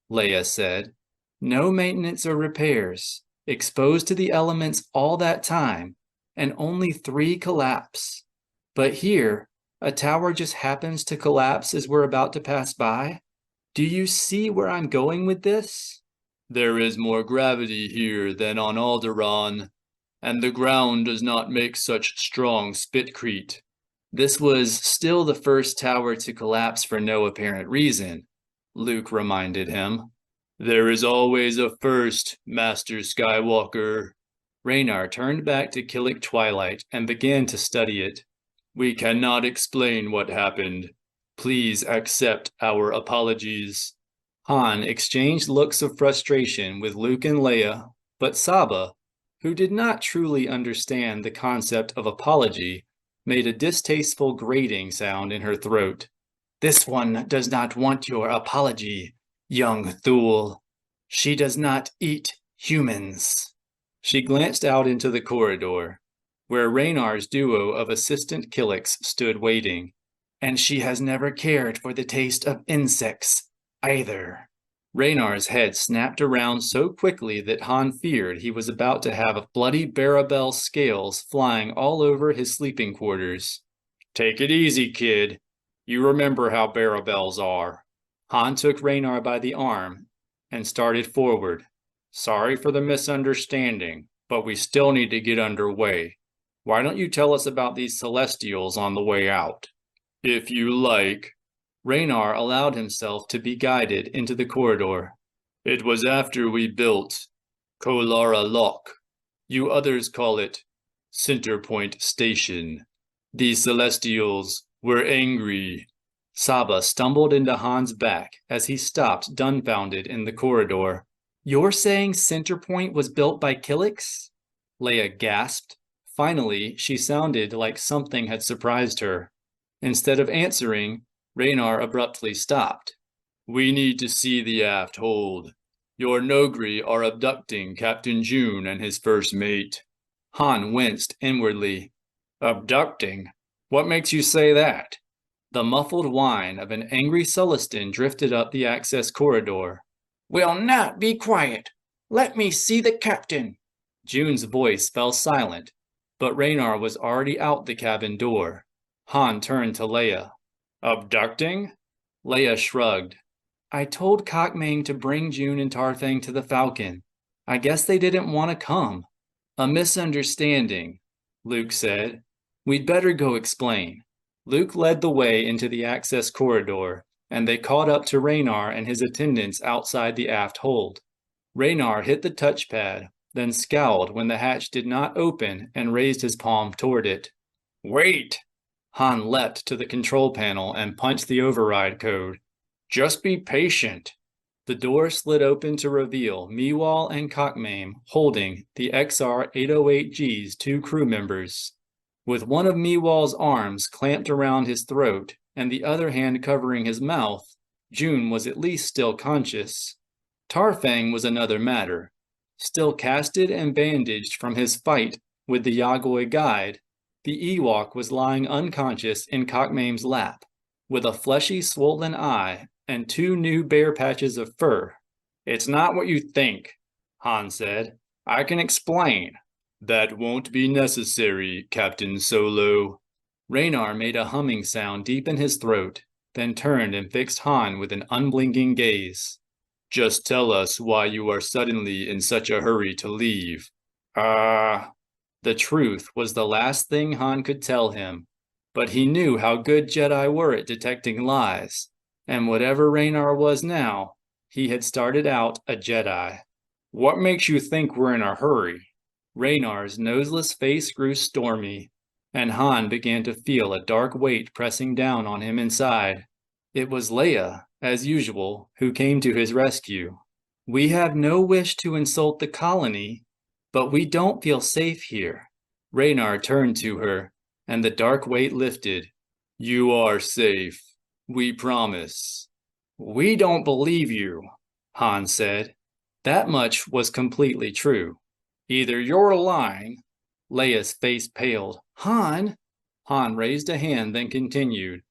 Leia said. No maintenance or repairs, exposed to the elements all that time, and only 3 collapse. But here, a tower just happens to collapse as we're about to pass by? Do you see where I'm going with this? There is more gravity here than on Alderaan, and the ground does not make such strong spitcrete. This was still the first tower to collapse for no apparent reason, Luke reminded him. There is always a first, Master Skywalker. Raynar turned back to Killik Twilight and began to study it. We cannot explain what happened. Please accept our apologies. Han exchanged looks of frustration with Luke and Leia, but Saba, who did not truly understand the concept of apology, made a distasteful grating sound in her throat. This one does not want your apology, young Thule. She does not eat humans. She glanced out into the corridor, where Raynar's duo of assistant Killicks stood waiting, and she has never cared for the taste of insects, either. Raynar's head snapped around so quickly that Han feared he was about to have bloody Barabel scales flying all over his sleeping quarters. Take it easy, kid. You remember how Barabels are. Han took Raynar by the arm and started forward. Sorry for the misunderstanding, but we still need to get underway. Why don't you tell us about these Celestials on the way out? If you like. Raynar allowed himself to be guided into the corridor. It was after we built Kolara Lock. You others call it Centerpoint Station. These Celestials were angry. Saba stumbled into Han's back as he stopped dumbfounded in the corridor. You're saying Centerpoint was built by Killicks? Leia gasped. Finally, she sounded like something had surprised her. Instead of answering, Raynar abruptly stopped. We need to see the aft hold. Your Nogri are abducting Captain June and his first mate. Han winced inwardly. Abducting? What makes you say that? The muffled whine of an angry Sullustan drifted up the access corridor. Will not be quiet. Let me see the captain. June's voice fell silent, but Raynar was already out the cabin door. Han turned to Leia. Abducting? Leia shrugged. I told Cockmane to bring June and Tarthang to the Falcon. I guess they didn't want to come. A misunderstanding, Luke said. We'd better go explain. Luke led the way into the access corridor, and they caught up to Raynar and his attendants outside the aft hold. Raynar hit the touchpad, then scowled when the hatch did not open and raised his palm toward it. Wait! Han leapt to the control panel and punched the override code. Just be patient. The door slid open to reveal Meewal and Cockmane holding the XR-808G's 2 crew members. With one of Meewal's arms clamped around his throat and the other hand covering his mouth, June was at least still conscious. Tarthang was another matter. Still casted and bandaged from his fight with the Yagoi guide, the Ewok was lying unconscious in Cockmane's lap, with a fleshy, swollen eye and 2 new bare patches of fur. It's not what you think, Han said. I can explain. That won't be necessary, Captain Solo. Raynar made a humming sound deep in his throat. then turned and fixed Han with an unblinking gaze. Just tell us why you are suddenly in such a hurry to leave. The truth was the last thing Han could tell him, but he knew how good Jedi were at detecting lies, and whatever Raynar was now, he had started out a Jedi. What makes you think we're in a hurry? Raynar's noseless face grew stormy, and Han began to feel a dark weight pressing down on him inside. It was Leia, as usual, who came to his rescue. We have no wish to insult the colony, but we don't feel safe here. Raynar turned to her, and the dark weight lifted. You are safe. We promise. We don't believe you, Han said. That much was completely true. Either you're lying. Leia's face paled. Han raised a hand, then continued.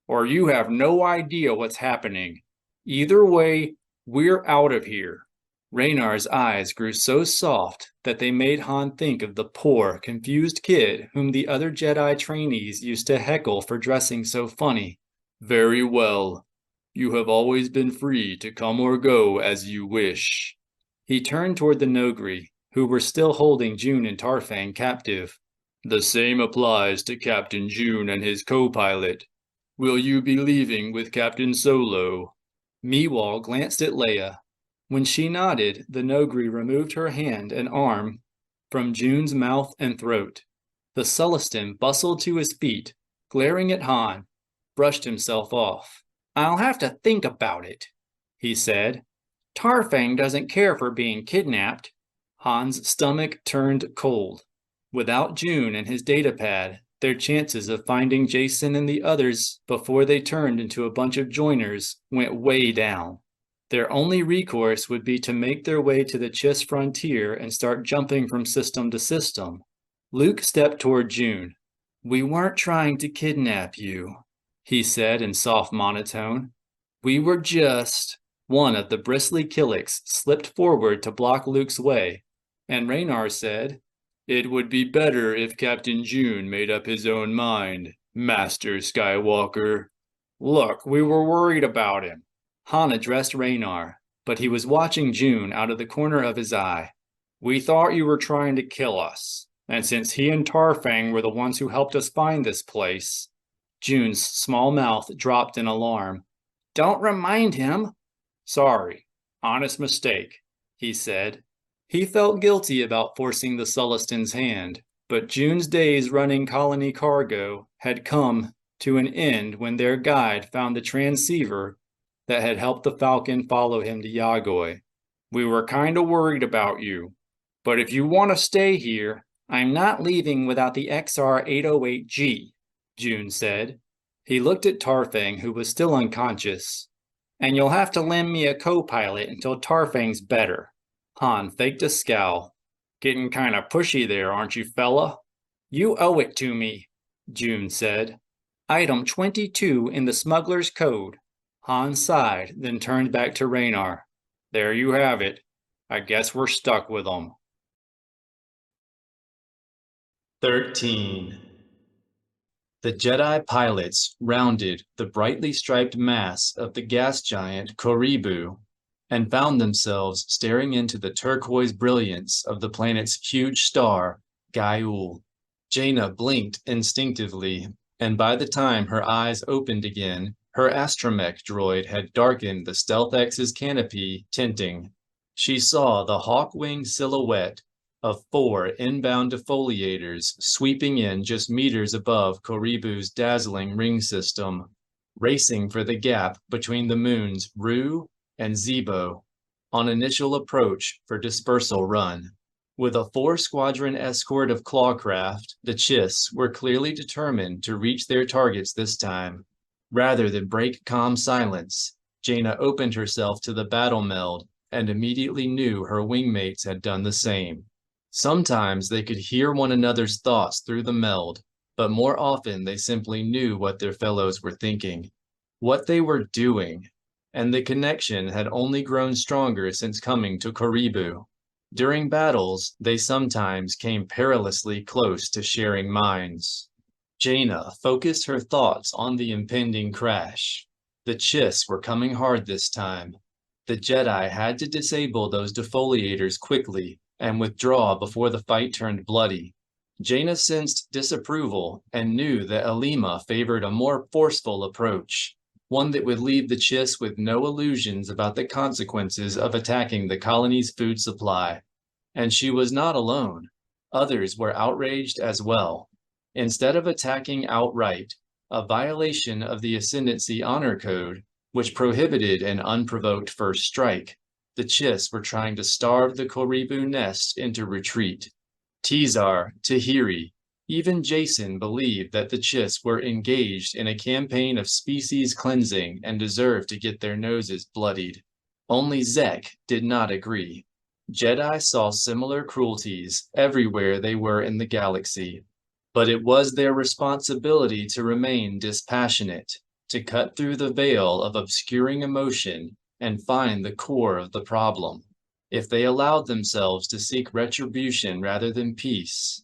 Or you have no idea what's happening. Either way, we're out of here. Raynar's eyes grew so soft that they made Han think of the poor, confused kid whom the other Jedi trainees used to heckle for dressing so funny. Very well. You have always been free to come or go as you wish. He turned toward the Nogri, who were still holding June and Tarfang captive. The same applies to Captain June and his co-pilot. Will you be leaving with Captain Solo? Meewall glanced at Leia. When she nodded, the Nogri removed her hand and arm from June's mouth and throat. The Sullustan bustled to his feet, glaring at Han, brushed himself off. I'll have to think about it, he said. Tarfang doesn't care for being kidnapped. Han's stomach turned cold. Without June and his datapad, their chances of finding Jason and the others before they turned into a bunch of joiners went way down. Their only recourse would be to make their way to the Chiss frontier and start jumping from system to system. Luke stepped toward June. We weren't trying to kidnap you, he said in soft monotone. We were just... One of the bristly Killiks slipped forward to block Luke's way, and Raynar said, It would be better if Captain June made up his own mind, Master Skywalker. Look, we were worried about him. Han addressed Raynar, but he was watching June out of the corner of his eye. We thought you were trying to kill us, and since he and Tarfang were the ones who helped us find this place... June's small mouth dropped in alarm. Don't remind him. Sorry, honest mistake, he said. He felt guilty about forcing the Sullustan's hand, but June's days running colony cargo had come to an end when their guide found the transceiver that had helped the Falcon follow him to Yagoi. We were kind of worried about you, but if you want to stay here, I'm not leaving without the XR-808G, June said. He looked at Tarfang, who was still unconscious. And you'll have to lend me a co-pilot until Tarfang's better. Han faked a scowl. Getting kind of pushy there, aren't you, fella? You owe it to me, June said. Item 22 in the smuggler's code. Han sighed, then turned back to Raynar. There you have it. I guess we're stuck with them. 13. The Jedi pilots rounded the brightly striped mass of the gas giant Koribu and found themselves staring into the turquoise brilliance of the planet's huge star, Gaiul. Jana blinked instinctively, and by the time her eyes opened again, her astromech droid had darkened the StealthX's canopy tinting. She saw the hawk-winged silhouette of 4 inbound defoliators sweeping in just meters above Koribu's dazzling ring system, racing for the gap between the moons Ru and Zebo, on initial approach for dispersal run. With a 4-squadron escort of clawcraft, the Chiss were clearly determined to reach their targets this time. Rather than break calm silence, Jana opened herself to the battle meld and immediately knew her wingmates had done the same. Sometimes they could hear one another's thoughts through the meld, but more often they simply knew what their fellows were thinking, what they were doing, and the connection had only grown stronger since coming to Koribu. During battles, they sometimes came perilously close to sharing minds. Jana focused her thoughts on the impending crash. The Chiss were coming hard this time. The Jedi had to disable those defoliators quickly and withdraw before the fight turned bloody. Jana sensed disapproval and knew that Alima favored a more forceful approach, one that would leave the Chiss with no illusions about the consequences of attacking the colony's food supply. And she was not alone. Others were outraged as well. Instead of attacking outright, a violation of the Ascendancy Honor Code, which prohibited an unprovoked first strike, the Chiss were trying to starve the Koribu nest into retreat. Tizar, Tahiri, even Jason believed that the Chiss were engaged in a campaign of species cleansing and deserved to get their noses bloodied. Only Zek did not agree. Jedi saw similar cruelties everywhere they were in the galaxy, but it was their responsibility to remain dispassionate, to cut through the veil of obscuring emotion and find the core of the problem. If they allowed themselves to seek retribution rather than peace,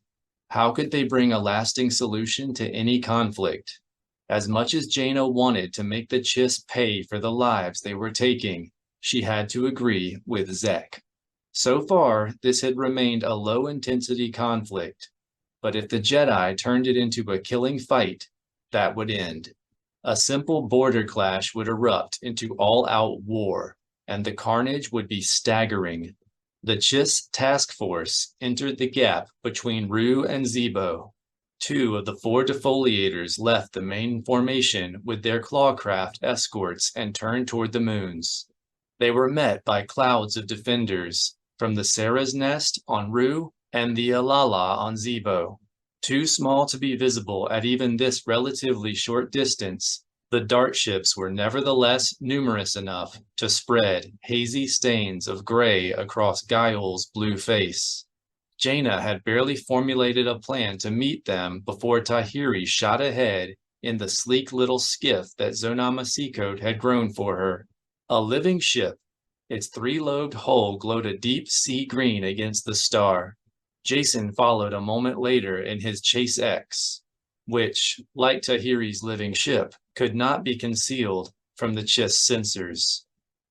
how could they bring a lasting solution to any conflict? As much as Jana wanted to make the Chiss pay for the lives they were taking, she had to agree with Zek. So far, this had remained a low-intensity conflict, but if the Jedi turned it into a killing fight, that would end. A simple border clash would erupt into all-out war, and the carnage would be staggering. The Chiss task force entered the gap between Ru and Zebo. 2 of the 4 defoliators left the main formation with their clawcraft escorts and turned toward the moons. They were met by clouds of defenders from the Sarah's Nest on Ru and the Alala on Zebo. Too small to be visible at even this relatively short distance, the dart ships were nevertheless numerous enough to spread hazy stains of gray across Guile's blue face. Jana had barely formulated a plan to meet them before Tahiri shot ahead in the sleek little skiff that Zonamasiko had grown for her. A living ship, its 3-lobed hull glowed a deep sea green against the star. Jason followed a moment later in his Chase X, which, like Tahiri's living ship, could not be concealed from the Chiss sensors.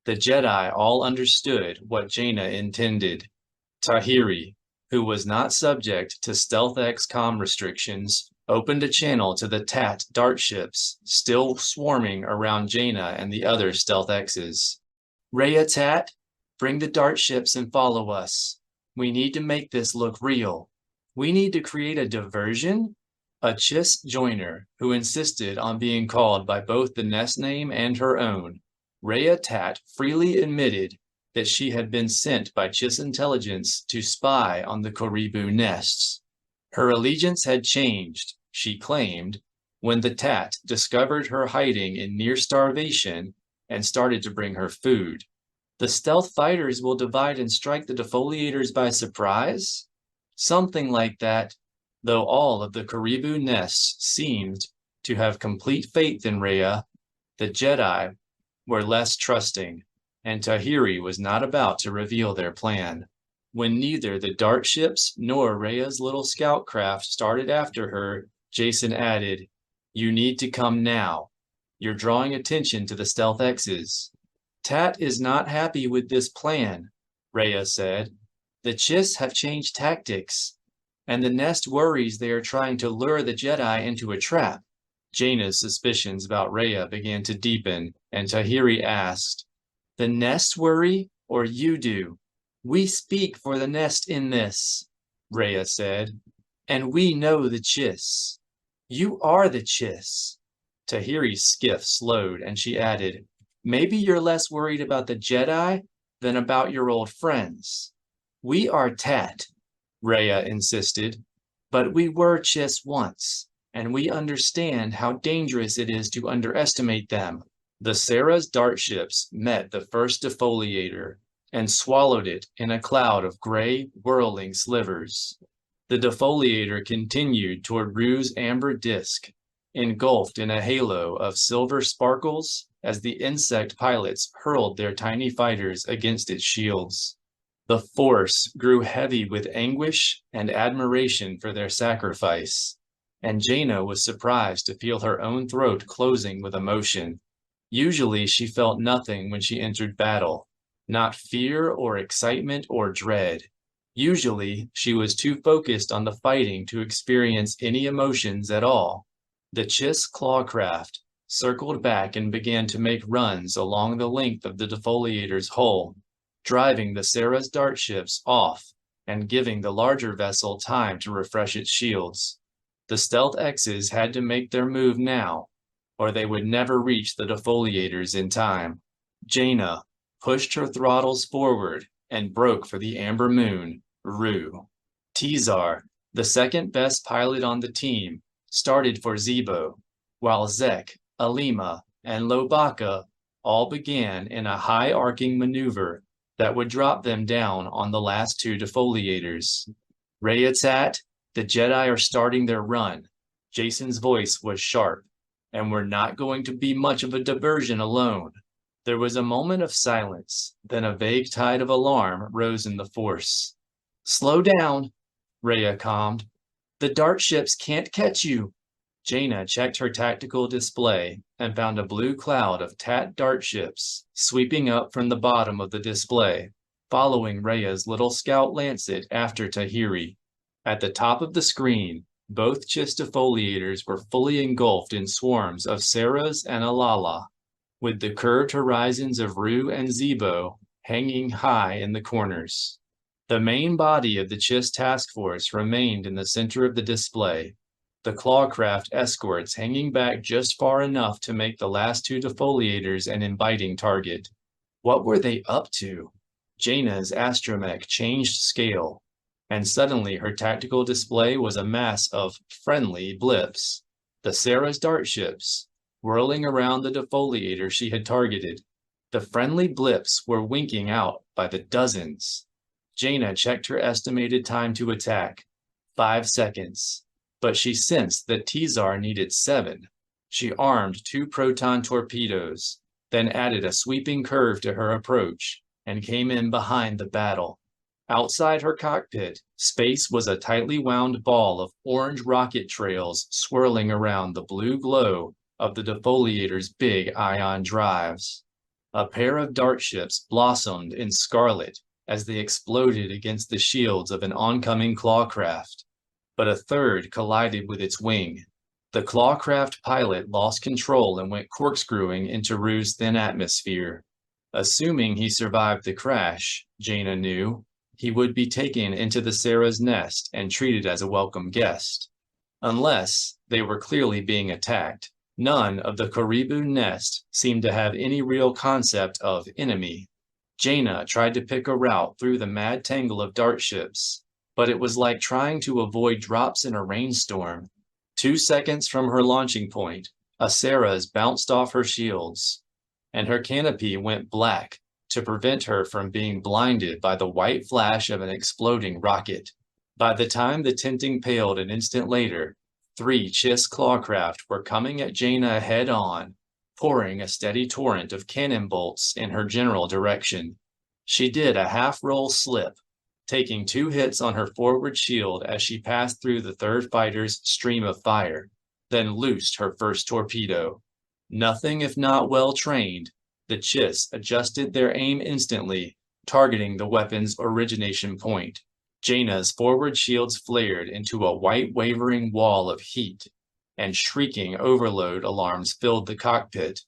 The Jedi all understood what Jana intended. Tahiri, who was not subject to Stealth X comm restrictions, opened a channel to the Tat dart ships still swarming around Jana and the other Stealth X's. "Rhea Tat, bring the dart ships and follow us. We need to make this look real. We need to create a diversion?" A Chiss joiner, who insisted on being called by both the nest name and her own, Rhea Tat freely admitted that she had been sent by Chiss intelligence to spy on the Koribu nests. Her allegiance had changed, she claimed, when the Tat discovered her hiding in near starvation and started to bring her food. The stealth fighters will divide and strike the defoliators by surprise? Something like that, though all of the Koribu nests seemed to have complete faith in Rhea. The Jedi were less trusting, and Tahiri was not about to reveal their plan. When neither the dart ships nor Rhea's little scout craft started after her, Jason added, "You need to come now. You're drawing attention to the Stealth X's." "Tat is not happy with this plan," Rhea said. "The Chiss have changed tactics, and the nest worries they are trying to lure the Jedi into a trap." Jana's suspicions about Rhea began to deepen, and Tahiri asked, "The nest worry, or you do?" "We speak for the nest in this," Rhea said, "and we know the Chiss." "You are the Chiss." Tahiri's skiff slowed, and she added, "Maybe you're less worried about the Jedi than about your old friends." "We are Tat," Rhea insisted, "but we were Chiss once, and we understand how dangerous it is to underestimate them." The Sarah's dart ships met the first defoliator and swallowed it in a cloud of gray, whirling slivers. The defoliator continued toward Ru's amber disk, engulfed in a halo of silver sparkles as the insect pilots hurled their tiny fighters against its shields. The force grew heavy with anguish and admiration for their sacrifice, and Jana was surprised to feel her own throat closing with emotion. Usually she felt nothing when she entered battle, not fear or excitement or dread. Usually she was too focused on the fighting to experience any emotions at all. The Chiss clawcraft circled back and began to make runs along the length of the defoliator's hull, driving the Sarah's dart ships off and giving the larger vessel time to refresh its shields. The stealth X's had to make their move now, or they would never reach the defoliators in time. Jana pushed her throttles forward and broke for the Amber Moon, Rue. Tizar, the second best pilot on the team, started for Zebo, while Zek, Alima, and Lobaka all began in a high-arcing maneuver that would drop them down on the last two defoliators. Rayatat, the Jedi are starting their run. Jason's voice was sharp, and we're not going to be much of a diversion alone. There was a moment of silence, then a vague tide of alarm rose in the force. Slow down, Rhea calmed. The dart ships can't catch you. Jana checked her tactical display and found a blue cloud of Tat dart ships sweeping up from the bottom of the display, following Rhea's little scout lancet after Tahiri. At the top of the screen, both Chiss defoliators were fully engulfed in swarms of Sarahs and Alala, with the curved horizons of Rue and Zebo hanging high in the corners. The main body of the Chiss task force remained in the center of the display, the clawcraft escorts hanging back just far enough to make the last two defoliators an inviting target. What were they up to? Jana's astromech changed scale, and suddenly her tactical display was a mass of friendly blips. The Sarah's dart ships, whirling around the defoliator she had targeted. The friendly blips were winking out by the dozens. Jana checked her estimated time to attack, 5 seconds. But she sensed that Tizar needed 7. She armed 2 proton torpedoes, then added a sweeping curve to her approach, and came in behind the battle. Outside her cockpit, space was a tightly wound ball of orange rocket trails swirling around the blue glow of the defoliator's big ion drives. A pair of dart ships blossomed in scarlet as they exploded against the shields of an oncoming clawcraft. But a third collided with its wing. The clawcraft pilot lost control and went corkscrewing into Rue's thin atmosphere. Assuming he survived the crash, Jana knew, he would be taken into the Sarah's nest and treated as a welcome guest. Unless they were clearly being attacked, none of the Karibu nest seemed to have any real concept of enemy. Jana tried to pick a route through the mad tangle of dart ships, but it was like trying to avoid drops in a rainstorm. 2 seconds from her launching point, a Sarah's bounced off her shields, and her canopy went black to prevent her from being blinded by the white flash of an exploding rocket. By the time the tinting paled an instant later, 3 Chiss clawcraft were coming at Jana head-on, pouring a steady torrent of cannon bolts in her general direction. She did a half-roll slip, taking 2 hits on her forward shield as she passed through the third fighter's stream of fire, then loosed her first torpedo. Nothing if not well trained, the Chiss adjusted their aim instantly, targeting the weapon's origination point. Jana's forward shields flared into a white wavering wall of heat, and shrieking overload alarms filled the cockpit.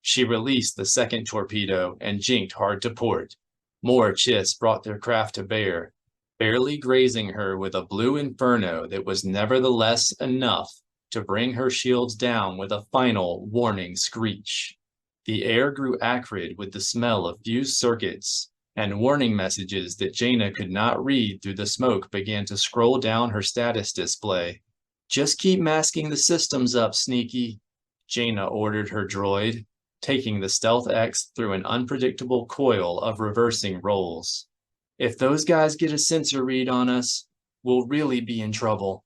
She released the second torpedo and jinked hard to port. More Chiss brought their craft to bear, barely grazing her with a blue inferno that was nevertheless enough to bring her shields down with a final warning screech. The air grew acrid with the smell of fused circuits, and warning messages that Jana could not read through the smoke began to scroll down her status display. Just keep masking the systems up, Sneaky, Jana ordered her droid, taking the Stealth X through an unpredictable coil of reversing rolls. If those guys get a sensor read on us, we'll really be in trouble.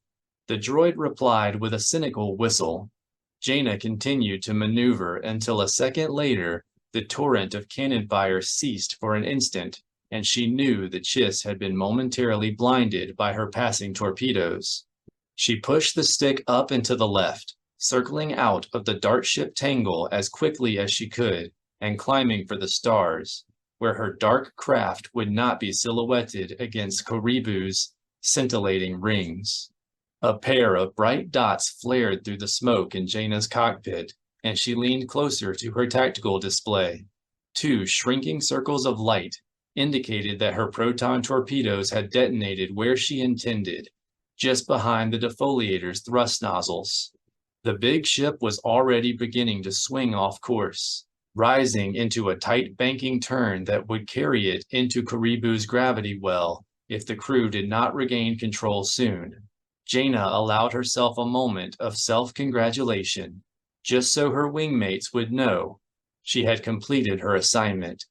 The droid replied with a cynical whistle. Jana continued to maneuver until a second later, the torrent of cannon fire ceased for an instant, and she knew the Chiss had been momentarily blinded by her passing torpedoes. She pushed the stick up and to the left, circling out of the dart ship tangle as quickly as she could and climbing for the stars, where her dark craft would not be silhouetted against Karibu's scintillating rings. A pair of bright dots flared through the smoke in Jana's cockpit, and she leaned closer to her tactical display. 2 shrinking circles of light indicated that her proton torpedoes had detonated where she intended, just behind the defoliator's thrust nozzles. The big ship was already beginning to swing off course, rising into a tight banking turn that would carry it into Karibu's gravity well if the crew did not regain control soon. Jana allowed herself a moment of self-congratulation, just so her wingmates would know she had completed her assignment.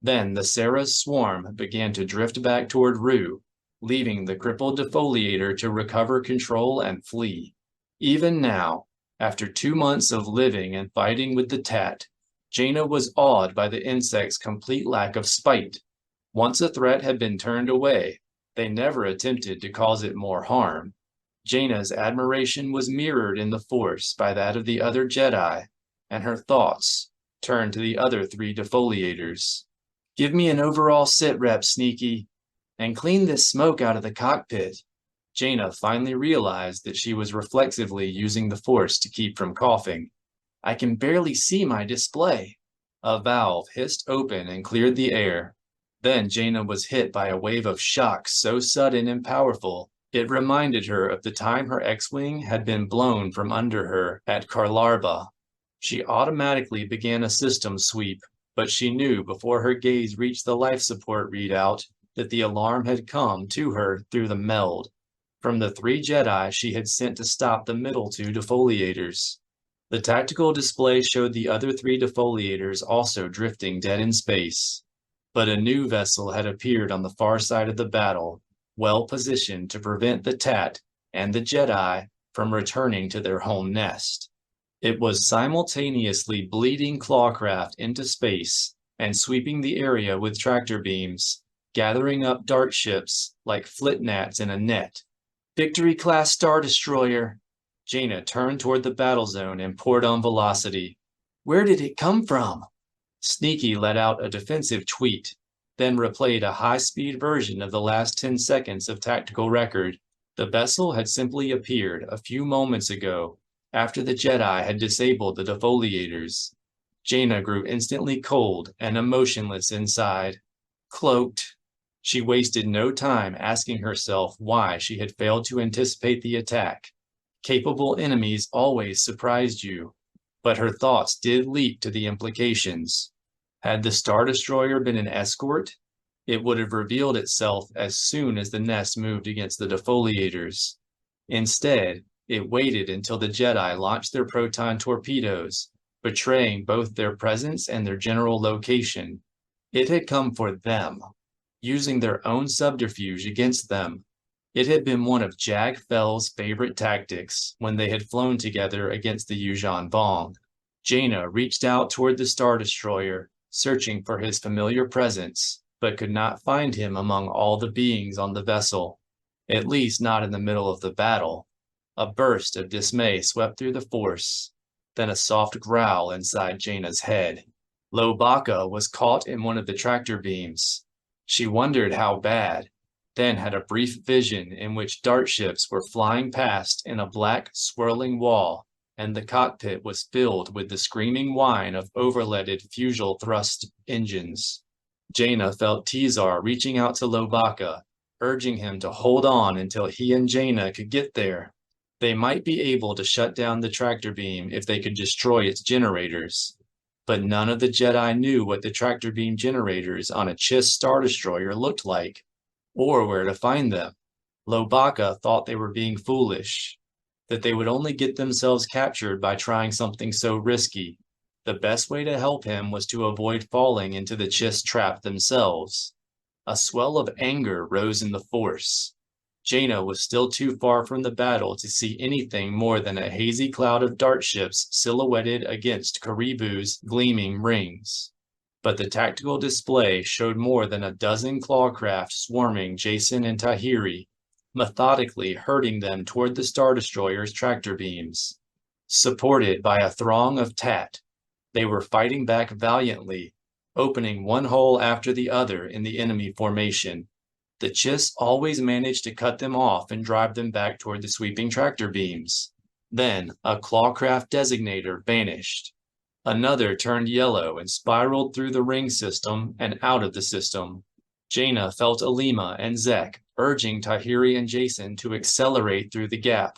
Then the Sarah's swarm began to drift back toward Rue, leaving the crippled defoliator to recover control and flee. Even now, after 2 months of living and fighting with the Tat, Jana was awed by the insect's complete lack of spite. Once a threat had been turned away, they never attempted to cause it more harm. Jana's admiration was mirrored in the Force by that of the other Jedi, and her thoughts turned to the other 3 defoliators. "Give me an overall sit rep, Sneaky, and clean this smoke out of the cockpit." Jana finally realized that she was reflexively using the Force to keep from coughing. "I can barely see my display." A valve hissed open and cleared the air. Then Jana was hit by a wave of shock so sudden and powerful, it reminded her of the time her X-Wing had been blown from under her at Karlarba. She automatically began a system sweep, but she knew before her gaze reached the life support readout that the alarm had come to her through the meld, from the 3 Jedi she had sent to stop the middle 2 defoliators. The tactical display showed the other 3 defoliators also drifting dead in space. But a new vessel had appeared on the far side of the battle, well positioned to prevent the Tat and the Jedi from returning to their home nest. It was simultaneously bleeding clawcraft into space and sweeping the area with tractor beams, gathering up dart ships like flit gnats in a net. "Victory-class Star Destroyer!" Jana turned toward the battle zone and poured on velocity. "Where did it come from?" Sneaky let out a defensive tweet, then replayed a high-speed version of the last 10 seconds of tactical record. The vessel had simply appeared a few moments ago, after the Jedi had disabled the defoliators. Jana grew instantly cold and emotionless inside. Cloaked. She wasted no time asking herself why she had failed to anticipate the attack. Capable enemies always surprised you, but her thoughts did leap to the implications. Had the Star Destroyer been an escort, it would have revealed itself as soon as the nest moved against the defoliators. Instead, it waited until the Jedi launched their proton torpedoes, betraying both their presence and their general location. It had come for them, using their own subterfuge against them. It had been one of Jag Fell's favorite tactics when they had flown together against the Yuuzhan Vong. Jana reached out toward the Star Destroyer, searching for his familiar presence, but could not find him among all the beings on the vessel, at least not in the middle of the battle. A burst of dismay swept through the Force, then a soft growl inside Jana's head. Laka was caught in one of the tractor beams. She wondered how bad, then had a brief vision in which dart ships were flying past in a black, swirling wall, and the cockpit was filled with the screaming whine of overleaded fusible thrust engines. Jana felt Tizar reaching out to Laka, urging him to hold on until he and Jana could get there. They might be able to shut down the tractor beam if they could destroy its generators. But none of the Jedi knew what the tractor beam generators on a Chiss Star Destroyer looked like, or where to find them. Laka thought they were being foolish, that they would only get themselves captured by trying something so risky. The best way to help him was to avoid falling into the Chiss trap themselves. A swell of anger rose in the Force. Jana was still too far from the battle to see anything more than a hazy cloud of dart ships silhouetted against Karibu's gleaming rings. But the tactical display showed more than a dozen clawcraft swarming Jason and Tahiri, methodically herding them toward the Star Destroyer's tractor beams. Supported by a throng of Tat, they were fighting back valiantly, opening one hole after the other in the enemy formation. The Chiss always managed to cut them off and drive them back toward the sweeping tractor beams. Then a clawcraft designator vanished. Another turned yellow and spiraled through the ring system and out of the system. Jana felt Alima and Zek urging Tahiri and Jason to accelerate through the gap.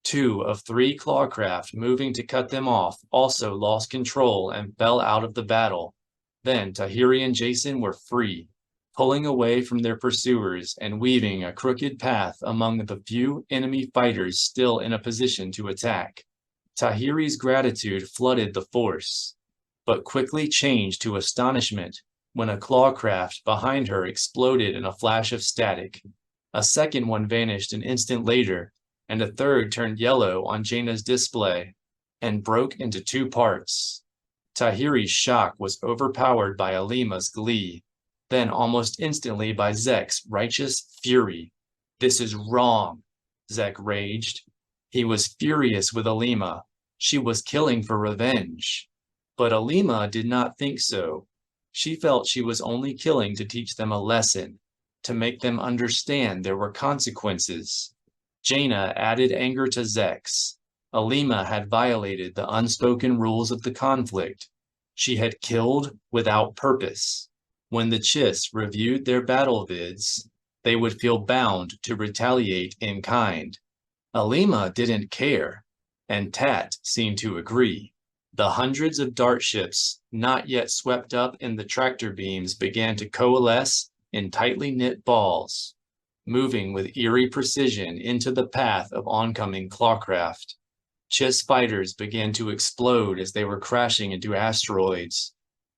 2 of 3 clawcraft moving to cut them off also lost control and fell out of the battle. Then Tahiri and Jason were free, pulling away from their pursuers and weaving a crooked path among the few enemy fighters still in a position to attack. Tahiri's gratitude flooded the force, but quickly changed to astonishment when a clawcraft behind her exploded in a flash of static. A second one vanished an instant later, and a third turned yellow on Jana's display and broke into 2 parts. Tahiri's shock was overpowered by Alima's glee, then almost instantly by Zek's righteous fury. "This is wrong," Zek raged. He was furious with Alima. She was killing for revenge. But Alima did not think so. She felt she was only killing to teach them a lesson, to make them understand there were consequences. Jana added anger to Zek's. Alima had violated the unspoken rules of the conflict. She had killed without purpose. When the Chiss reviewed their battle vids, they would feel bound to retaliate in kind. Alima didn't care, and Tat seemed to agree. The hundreds of dart ships not yet swept up in the tractor beams began to coalesce in tightly knit balls, moving with eerie precision into the path of oncoming clawcraft. Chiss fighters began to explode as they were crashing into asteroids.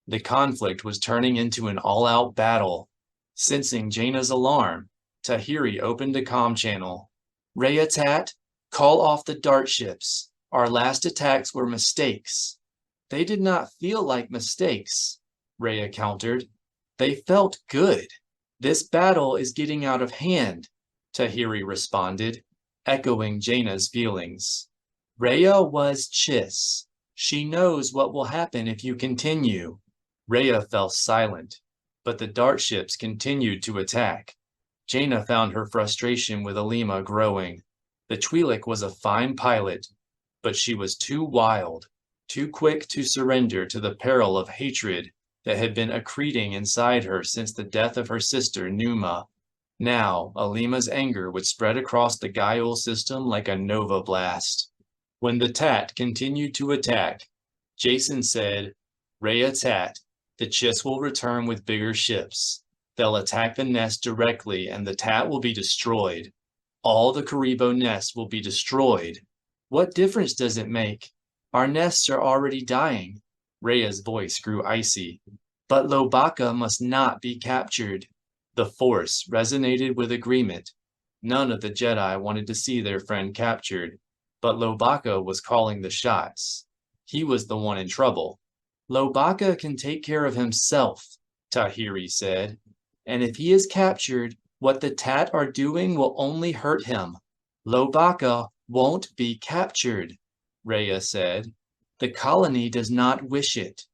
The conflict was turning into an all-out battle. Sensing Jana's alarm, Tahiri opened a comm channel. "Rhea Tat, call off the dart ships. Our last attacks were mistakes." "They did not feel like mistakes," Rhea countered. "They felt good." "This battle is getting out of hand," Tahiri responded, echoing Jana's feelings. "Rhea was Chiss. She knows what will happen if you continue." Rhea fell silent, but the dart ships continued to attack. Jana found her frustration with Alima growing. The Twi'lek was a fine pilot, but she was too wild, too quick to surrender to the peril of hatred that had been accreting inside her since the death of her sister Numa. Now, Alima's anger would spread across the Gaiul system like a nova blast. When the Tat continued to attack, Jason said, "Rhea Tat, the Chiss will return with bigger ships. They'll attack the nest directly and the Tat will be destroyed. All the Karibo nests will be destroyed." "What difference does it make? Our nests are already dying." Rhea's voice grew icy. "But Lobaka must not be captured." The Force resonated with agreement. None of the Jedi wanted to see their friend captured, but Lobaka was calling the shots. He was the one in trouble. "Lobaka can take care of himself," Tahiri said. "And if he is captured, what the Tat are doing will only hurt him." "Lobaka won't be captured," Rhea said. "The colony does not wish it."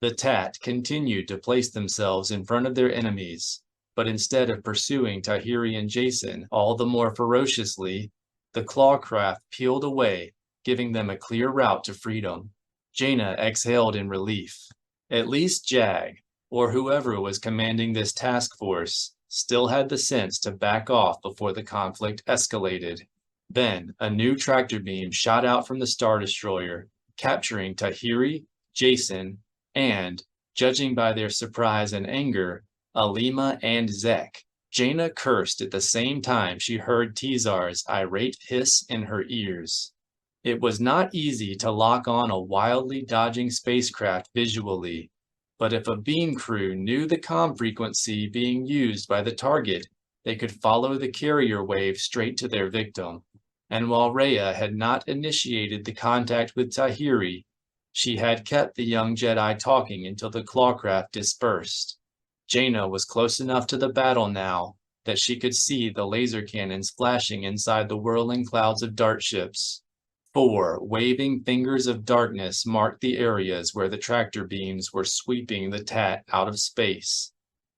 The Tat continued to place themselves in front of their enemies, but instead of pursuing Tahiri and Jason all the more ferociously, the clawcraft peeled away, giving them a clear route to freedom. Jana exhaled in relief. At least Jag, or whoever was commanding this task force, still had the sense to back off before the conflict escalated. Then a new tractor beam shot out from the Star Destroyer, capturing Tahiri, Jason, and, judging by their surprise and anger, Alima and Zek. Jana cursed at the same time she heard Tizar's irate hiss in her ears. It was not easy to lock on a wildly dodging spacecraft visually, but if a beam crew knew the comm frequency being used by the target, they could follow the carrier wave straight to their victim. And while Rhea had not initiated the contact with Tahiri, she had kept the young Jedi talking until the clawcraft dispersed. Jana was close enough to the battle now that she could see the laser cannons flashing inside the whirling clouds of dart ships. 4 waving fingers of darkness marked the areas where the tractor beams were sweeping the Tat out of space,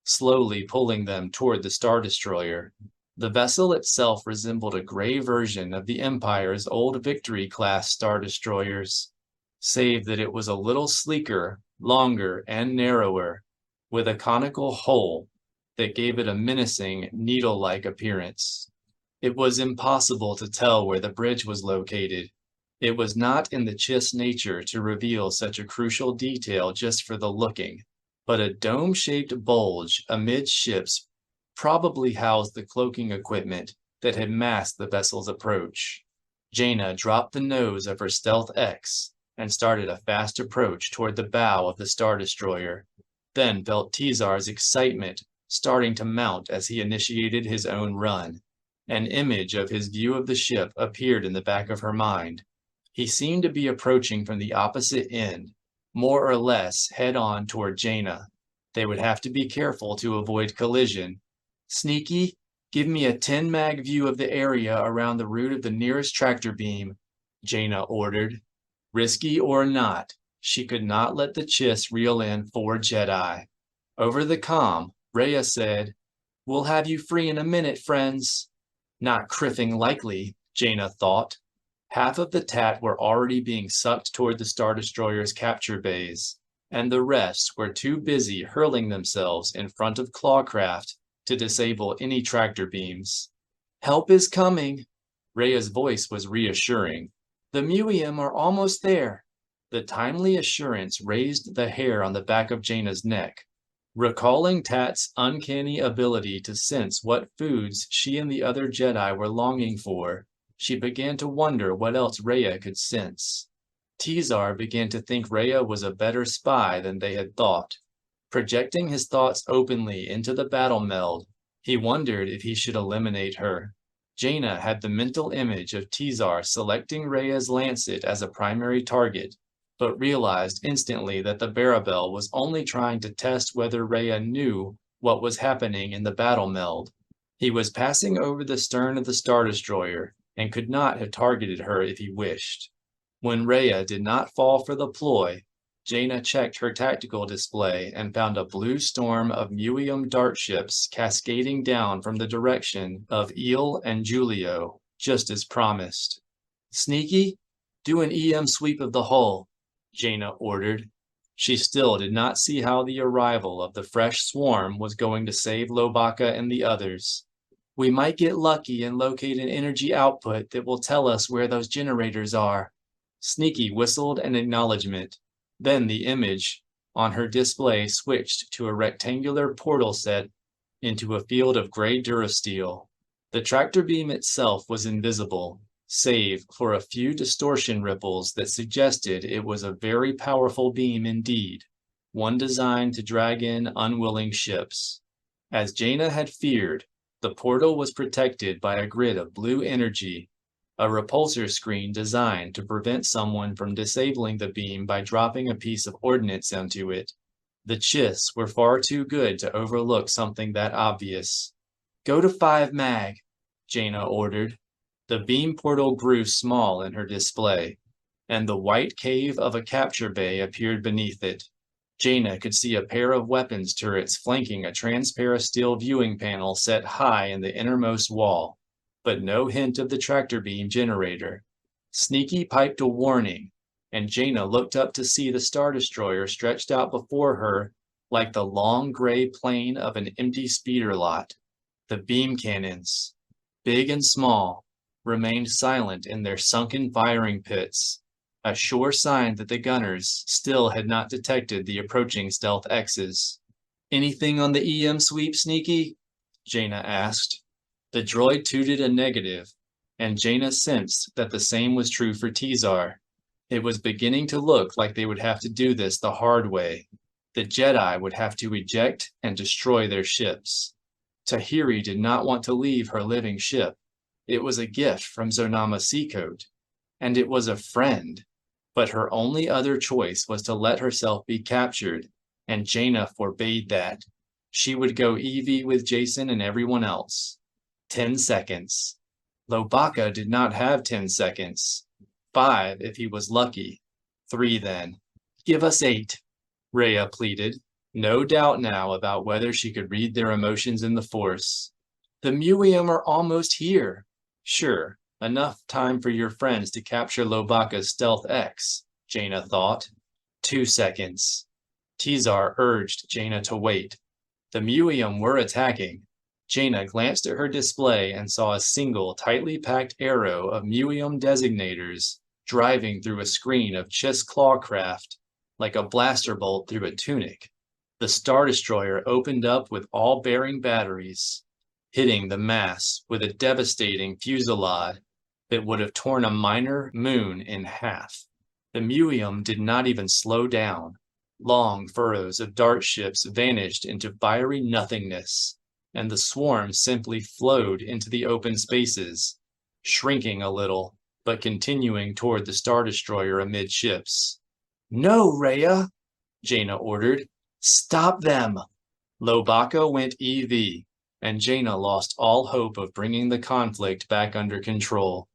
slowly pulling them toward the Star Destroyer. The vessel itself resembled a gray version of the Empire's old Victory-class Star Destroyers, save that it was a little sleeker, longer, and narrower, with a conical hull that gave it a menacing, needle-like appearance. It was impossible to tell where the bridge was located. It was not in the Chiss nature to reveal such a crucial detail just for the looking, but a dome-shaped bulge amidships probably housed the cloaking equipment that had masked the vessel's approach. Jana dropped the nose of her Stealth X and started a fast approach toward the bow of the Star Destroyer, then felt Tizar's excitement starting to mount as he initiated his own run. An image of his view of the ship appeared in the back of her mind. He seemed to be approaching from the opposite end, more or less head-on toward Jana. They would have to be careful to avoid collision. Sneaky, give me a 10-mag view of the area around the root of the nearest tractor beam, Jana ordered. Risky or not, she could not let the Chiss reel in 4 Jedi. Over the comm, Rhea said, "We'll have you free in a minute, friends." Not criffing likely, Jana thought. Half of the Tat were already being sucked toward the Star Destroyer's capture bays, and the rest were too busy hurling themselves in front of Clawcraft to disable any tractor beams. "Help is coming." Rhea's voice was reassuring. "The Muium are almost there." The timely assurance raised the hair on the back of Jana's neck. Recalling Tat's uncanny ability to sense what foods she and the other Jedi were longing for, she began to wonder what else Rhea could sense. Tizar began to think Rhea was a better spy than they had thought. Projecting his thoughts openly into the battle meld, he wondered if he should eliminate her. Jana had the mental image of Tizar selecting Rhea's lancet as a primary target, but realized instantly that the Barabel was only trying to test whether Rhea knew what was happening in the battle meld. He was passing over the stern of the Star Destroyer and could not have targeted her if he wished. When Rhea did not fall for the ploy, Jana checked her tactical display and found a blue storm of Muium dart ships cascading down from the direction of Eel and Julio, just as promised. "Sneaky, do an EM sweep of the hull," Jana ordered. She still did not see how the arrival of the fresh swarm was going to save Lobaka and the others. "We might get lucky and locate an energy output that will tell us where those generators are." Sneaky whistled an acknowledgement. Then the image on her display switched to a rectangular portal set into a field of gray durasteel. The tractor beam itself was invisible, save for a few distortion ripples that suggested it was a very powerful beam indeed, one designed to drag in unwilling ships. As Jana had feared, the portal was protected by a grid of blue energy, a repulsor screen designed to prevent someone from disabling the beam by dropping a piece of ordnance into it. The Chiss were far too good to overlook something that obvious. "Go to 5 mag, Jana ordered. The beam portal grew small in her display, and the white cave of a capture bay appeared beneath it. Jana could see a pair of weapons turrets flanking a transparasteel viewing panel set high in the innermost wall, but no hint of the tractor beam generator. Sneaky piped a warning, and Jana looked up to see the Star Destroyer stretched out before her like the long gray plane of an empty speeder lot. The beam cannons, big and small, remained silent in their sunken firing pits, a sure sign that the gunners still had not detected the approaching Stealth X's. "Anything on the EM sweep, Sneaky?" Jana asked. The droid tooted a negative, and Jana sensed that the same was true for Tizar. It was beginning to look like they would have to do this the hard way. The Jedi would have to eject and destroy their ships. Tahiri did not want to leave her living ship. It was a gift from Zonama Seacoat, and it was a friend. But her only other choice was to let herself be captured, and Jana forbade that. She would go EV with Jason and everyone else. 10 seconds. Lobaka did not have 10 seconds. 5 if he was lucky. 3 then. Give us 8, Rhea pleaded, no doubt now about whether she could read their emotions in the Force. The Muium are almost here. Sure, enough time for your friends to capture Lobaka's Stealth X, Jana thought. 2 seconds. Tizar urged Jana to wait. The Muium were attacking. Jana glanced at her display and saw a single, tightly packed arrow of Muium designators driving through a screen of Chiss clawcraft like a blaster bolt through a tunic. The Star Destroyer opened up with all bearing batteries, hitting the mass with a devastating fusillade that would have torn a minor moon in half. The Muium did not even slow down. Long furrows of dart ships vanished into fiery nothingness, and the swarm simply flowed into the open spaces, shrinking a little, but continuing toward the Star Destroyer amidships. No, Rhea, Jana ordered. Stop them. Lobaka went EV, and Jana lost all hope of bringing the conflict back under control.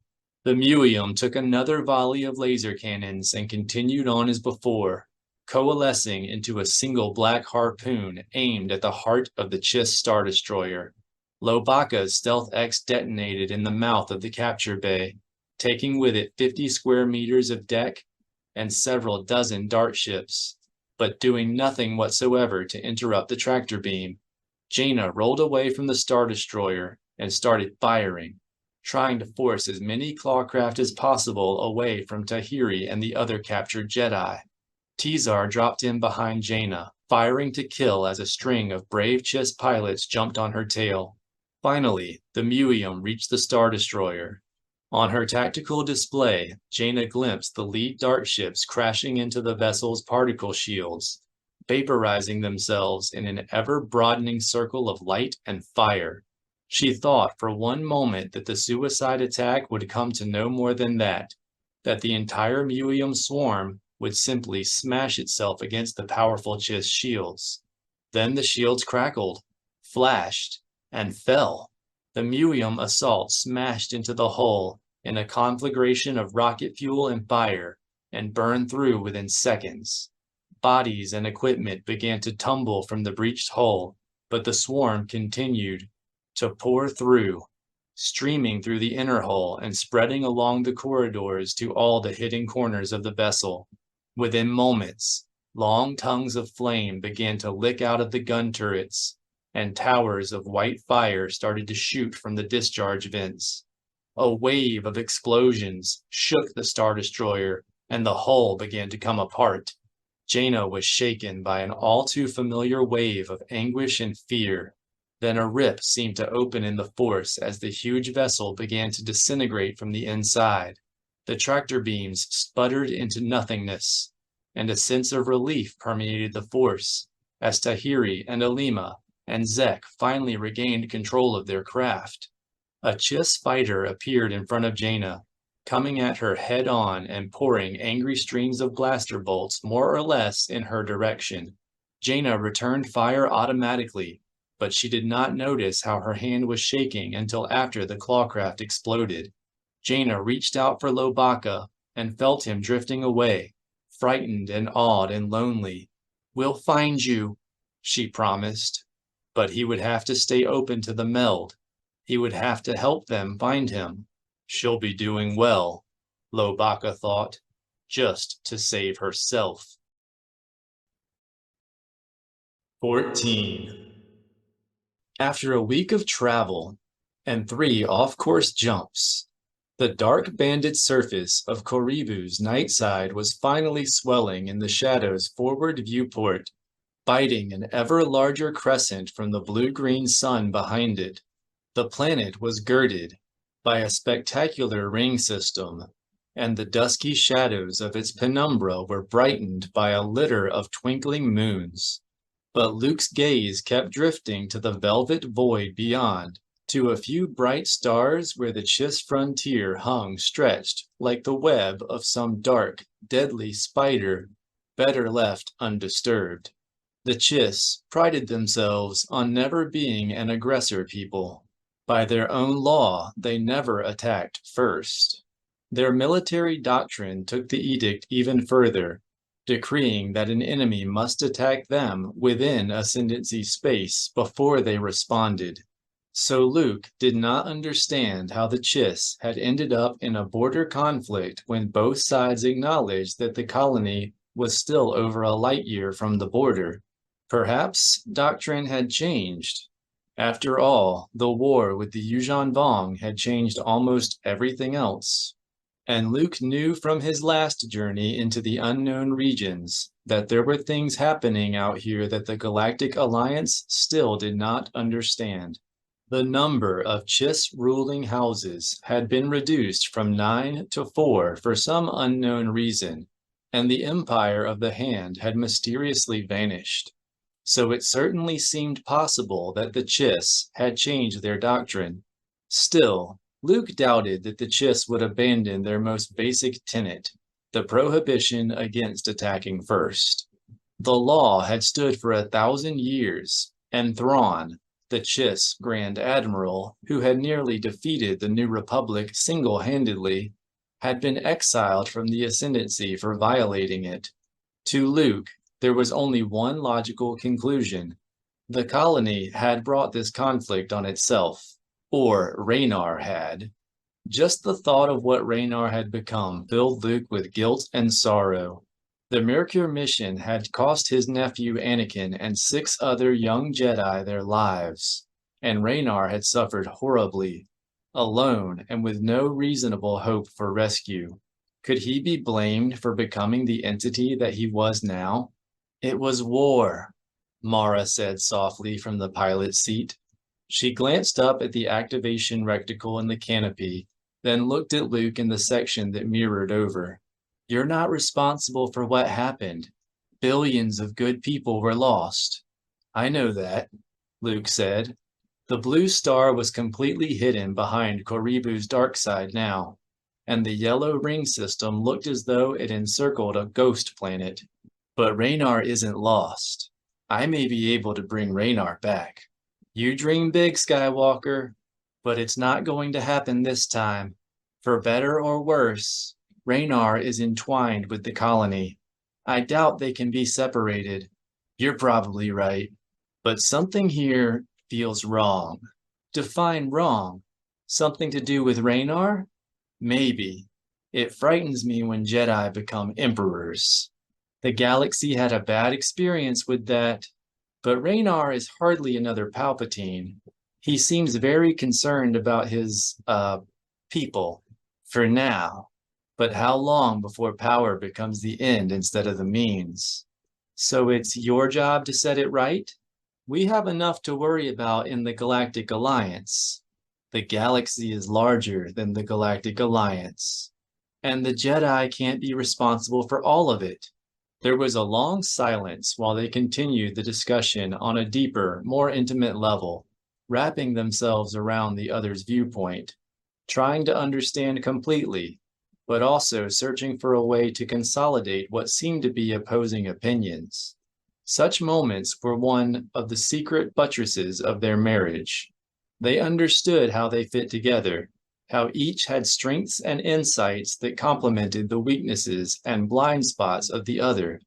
The Muium took another volley of laser cannons and continued on as before, coalescing into a single black harpoon aimed at the heart of the Chiss Star Destroyer. Lobaka's Stealth X detonated in the mouth of the capture bay, taking with it 50 square meters of deck and several dozen dart ships, but doing nothing whatsoever to interrupt the tractor beam. Jana rolled away from the Star Destroyer and started firing, trying to force as many clawcraft as possible away from Tahiri and the other captured Jedi. Tizar dropped in behind Jana, firing to kill as a string of brave Chiss pilots jumped on her tail. Finally, the Muium reached the Star Destroyer. On her tactical display, Jana glimpsed the lead dart ships crashing into the vessel's particle shields, vaporizing themselves in an ever-broadening circle of light and fire. She thought for one moment that the suicide attack would come to no more than that the entire Muium swarm would simply smash itself against the powerful Chiss shields. Then the shields crackled, flashed, and fell. The Muium assault smashed into the hull in a conflagration of rocket fuel and fire, and burned through within seconds. Bodies and equipment began to tumble from the breached hull, but the swarm continued to pour through, streaming through the inner hull and spreading along the corridors to all the hidden corners of the vessel. Within moments, long tongues of flame began to lick out of the gun turrets, and towers of white fire started to shoot from the discharge vents. A wave of explosions shook the Star Destroyer, and the hull began to come apart. Jana was shaken by an all too familiar wave of anguish and fear. Then a rip seemed to open in the Force as the huge vessel began to disintegrate from the inside. The tractor beams sputtered into nothingness, and a sense of relief permeated the Force as Tahiri and Alima and Zek finally regained control of their craft. A Chiss fighter appeared in front of Jana, coming at her head-on and pouring angry streams of blaster bolts more or less in her direction. Jana returned fire automatically, but she did not notice how her hand was shaking until after the clawcraft exploded. Jana reached out for Lobaka and felt him drifting away, frightened and awed and lonely. "We'll find you," she promised. But he would have to stay open to the meld. He would have to help them find him. She'll be doing well, Lobaka thought, just to save herself. 14. After a week of travel and 3 off-course jumps, the dark banded surface of Koribu's night side was finally swelling in the shadow's forward viewport, biting an ever larger crescent from the blue-green sun behind it. The planet was girded by a spectacular ring system, and the dusky shadows of its penumbra were brightened by a litter of twinkling moons. But Luke's gaze kept drifting to the velvet void beyond, to a few bright stars where the Chiss frontier hung stretched like the web of some dark, deadly spider, better left undisturbed. The Chiss prided themselves on never being an aggressor people. By their own law, they never attacked first. Their military doctrine took the edict even further, decreeing that an enemy must attack them within Ascendancy space before they responded. So Luke did not understand how the Chiss had ended up in a border conflict when both sides acknowledged that the colony was still over a light year from the border. Perhaps doctrine had changed. After all, the war with the Yuuzhan Vong had changed almost everything else. And Luke knew from his last journey into the unknown regions that there were things happening out here that the Galactic Alliance still did not understand. The number of Chiss ruling houses had been reduced from 9 to 4 for some unknown reason, and the Empire of the Hand had mysteriously vanished. So it certainly seemed possible that the Chiss had changed their doctrine. Still, Luke doubted that the Chiss would abandon their most basic tenet, the prohibition against attacking first. The law had stood for 1,000 years, and Thrawn, the Chiss Grand Admiral, who had nearly defeated the New Republic single-handedly, had been exiled from the Ascendancy for violating it. To Luke, there was only one logical conclusion. The colony had brought this conflict on itself, or Raynar had. Just the thought of what Raynar had become filled Luke with guilt and sorrow. The Mercure mission had cost his nephew Anakin and 6 other young Jedi their lives, and Raynar had suffered horribly, alone and with no reasonable hope for rescue. Could he be blamed for becoming the entity that he was now? It was war, Mara said softly from the pilot's seat. She glanced up at the activation reticle in the canopy, then looked at Luke in the section that mirrored over. You're not responsible for what happened. Billions of good people were lost. I know that, Luke said. The blue star was completely hidden behind Koribu's dark side now, and the yellow ring system looked as though it encircled a ghost planet. But Raynar isn't lost. I may be able to bring Raynar back. You dream big, Skywalker, but it's not going to happen this time. For better or worse, Raynar is entwined with the colony. I doubt they can be separated. You're probably right. But something here feels wrong. Define wrong. Something to do with Raynar? Maybe. It frightens me when Jedi become emperors. The galaxy had a bad experience with that, but Raynar is hardly another Palpatine. He seems very concerned about his, people, for now. But how long before power becomes the end instead of the means? So it's your job to set it right? We have enough to worry about in the Galactic Alliance. The galaxy is larger than the Galactic Alliance, and the Jedi can't be responsible for all of it. There was a long silence while they continued the discussion on a deeper, more intimate level, wrapping themselves around the other's viewpoint, trying to understand completely, but also searching for a way to consolidate what seemed to be opposing opinions. Such moments were one of the secret buttresses of their marriage. They understood how they fit together, how each had strengths and insights that complemented the weaknesses and blind spots of the other,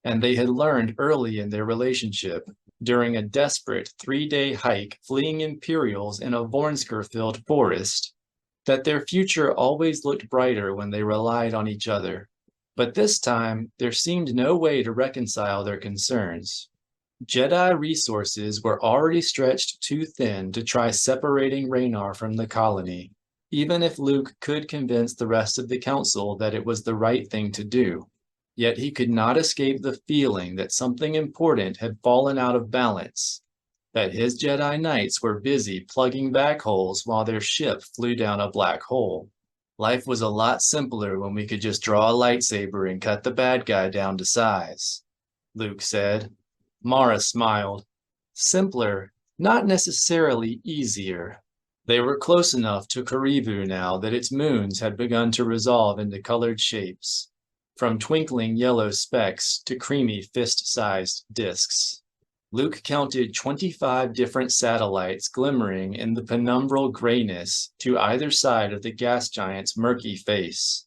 and they had learned early in their relationship, during a desperate 3-day hike fleeing Imperials in a Vornsker-filled forest, that their future always looked brighter when they relied on each other. But this time, there seemed no way to reconcile their concerns. Jedi resources were already stretched too thin to try separating Raynar from the colony, even if Luke could convince the rest of the council that it was the right thing to do. Yet he could not escape the feeling that something important had fallen out of balance, that his Jedi Knights were busy plugging back holes while their ship flew down a black hole. Life was a lot simpler when we could just draw a lightsaber and cut the bad guy down to size, Luke said. Mara smiled. Simpler, not necessarily easier. They were close enough to Koribu now that its moons had begun to resolve into colored shapes, from twinkling yellow specks to creamy fist-sized disks. Luke counted 25 different satellites glimmering in the penumbral grayness to either side of the gas giant's murky face,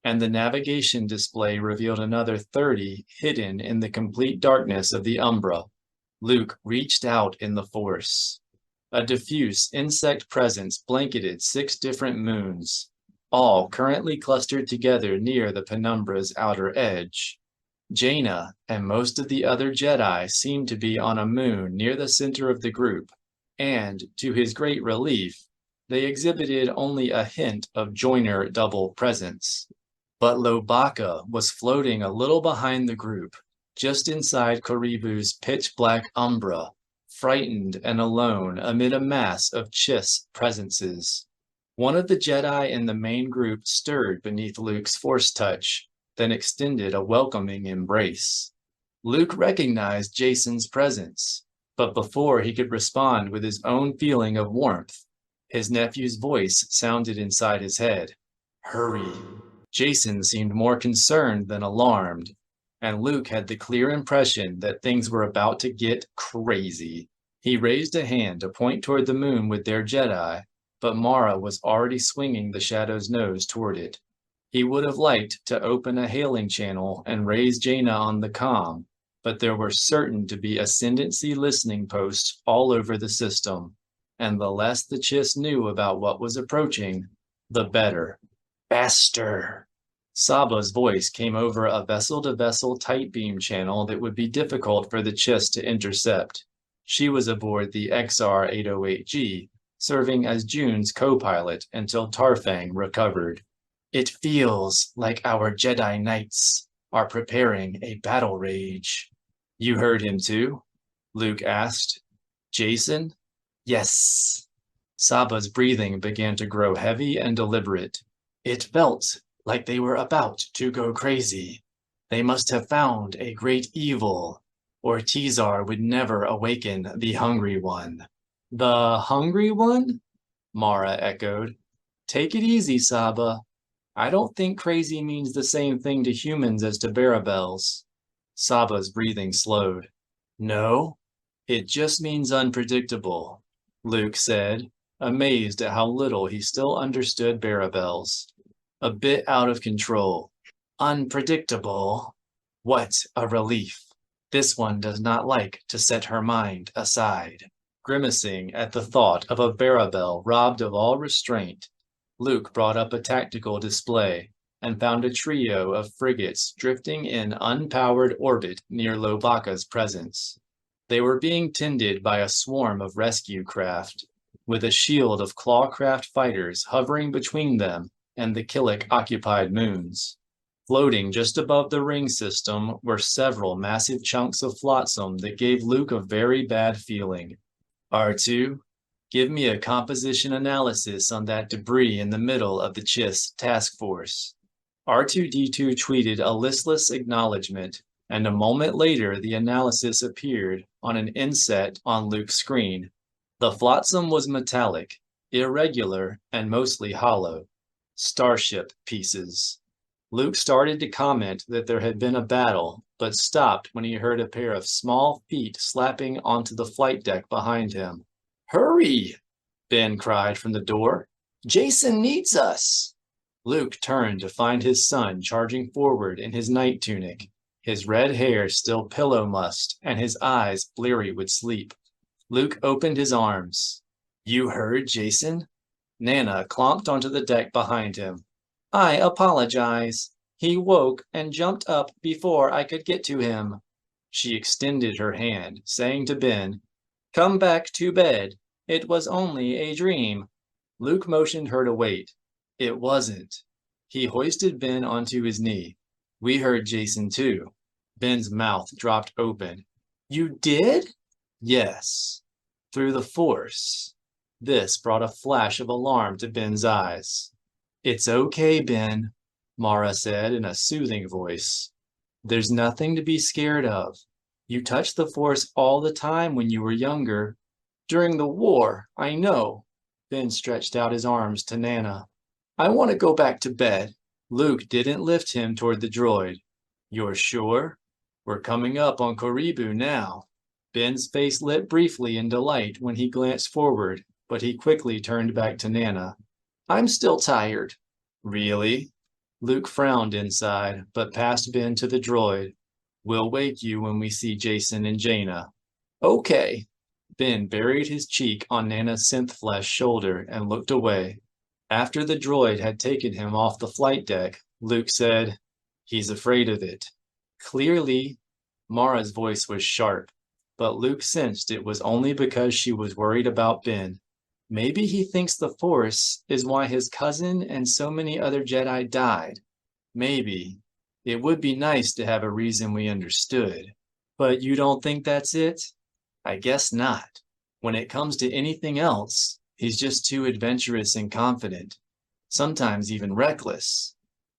and the navigation display revealed another 30 hidden in the complete darkness of the umbra. Luke reached out in the Force. A diffuse insect presence blanketed 6 different moons, all currently clustered together near the penumbra's outer edge. Jana and most of the other Jedi seemed to be on a moon near the center of the group, and, to his great relief, they exhibited only a hint of joiner double presence. But Lobaka was floating a little behind the group, just inside Karibu's pitch-black umbra, frightened and alone amid a mass of Chiss presences. One of the Jedi in the main group stirred beneath Luke's Force touch, then extended a welcoming embrace. Luke recognized Jason's presence, but before he could respond with his own feeling of warmth, his nephew's voice sounded inside his head. "Hurry." Jason seemed more concerned than alarmed, and Luke had the clear impression that things were about to get crazy. He raised a hand to point toward the moon with their Jedi, but Mara was already swinging the Shadow's nose toward it. He would have liked to open a hailing channel and raise Jana on the comm, but there were certain to be ascendancy listening posts all over the system, and the less the Chiss knew about what was approaching, the better. Faster! Saba's voice came over a vessel-to-vessel tight beam channel that would be difficult for the Chiss to intercept. She was aboard the XR-808G, serving as June's co-pilot until Tarfang recovered. "It feels like our Jedi Knights are preparing a battle rage." "You heard him too?" Luke asked. "Jason?" "Yes." Saba's breathing began to grow heavy and deliberate. "It felt like they were about to go crazy. They must have found a great evil, or Tizar would never awaken the Hungry One." "The Hungry One?" Mara echoed. "Take it easy, Saba. I don't think crazy means the same thing to humans as to Barabels." Saba's breathing slowed. "No, it just means unpredictable," Luke said, amazed at how little he still understood Barabels. "A bit out of control. Unpredictable. What a relief. This one does not like to set her mind aside." Grimacing at the thought of a Barabel robbed of all restraint, Luke brought up a tactical display and found a trio of frigates drifting in unpowered orbit near Lobaka's presence. They were being tended by a swarm of rescue craft, with a shield of clawcraft fighters hovering between them and the Killik-occupied moons. Floating just above the ring system were several massive chunks of flotsam that gave Luke a very bad feeling. "R2, give me a composition analysis on that debris in the middle of the Chiss task force." R2-D2 tweeted a listless acknowledgement, and a moment later the analysis appeared on an inset on Luke's screen. The flotsam was metallic, irregular, and mostly hollow. Starship pieces. Luke started to comment that there had been a battle, but stopped when he heard a pair of small feet slapping onto the flight deck behind him. "Hurry!" Ben cried from the door. "Jason needs us!" Luke turned to find his son charging forward in his night tunic, his red hair still pillow-mussed and his eyes bleary with sleep. Luke opened his arms. "You heard Jason?" Nana clomped onto the deck behind him. "I apologize. He woke and jumped up before I could get to him." She extended her hand, saying to Ben, "Come back to bed. It was only a dream." Luke motioned her to wait. "It wasn't." He hoisted Ben onto his knee. "We heard Jason too." Ben's mouth dropped open. "You did?" "Yes. Through the Force." This brought a flash of alarm to Ben's eyes. "It's okay, Ben," Mara said in a soothing voice. "There's nothing to be scared of. You touched the Force all the time when you were younger." "During the war, I know." Ben stretched out his arms to Nana. "I want to go back to bed." Luke didn't lift him toward the droid. "You're sure? We're coming up on Karibu now." Ben's face lit briefly in delight when he glanced forward, but he quickly turned back to Nana. I'm still tired. Really? Luke frowned inside, but passed Ben to the droid. We'll wake you when we see Jason and Jana. Okay. Ben buried his cheek on Nana's synth-flesh shoulder and looked away. After the droid had taken him off the flight deck, Luke said, He's afraid of it. Clearly, Mara's voice was sharp, but Luke sensed it was only because she was worried about Ben. Maybe he thinks the Force is why his cousin and so many other Jedi died. Maybe. It would be nice to have a reason we understood. But you don't think that's it? I guess not. When it comes to anything else, he's just too adventurous and confident, sometimes even reckless.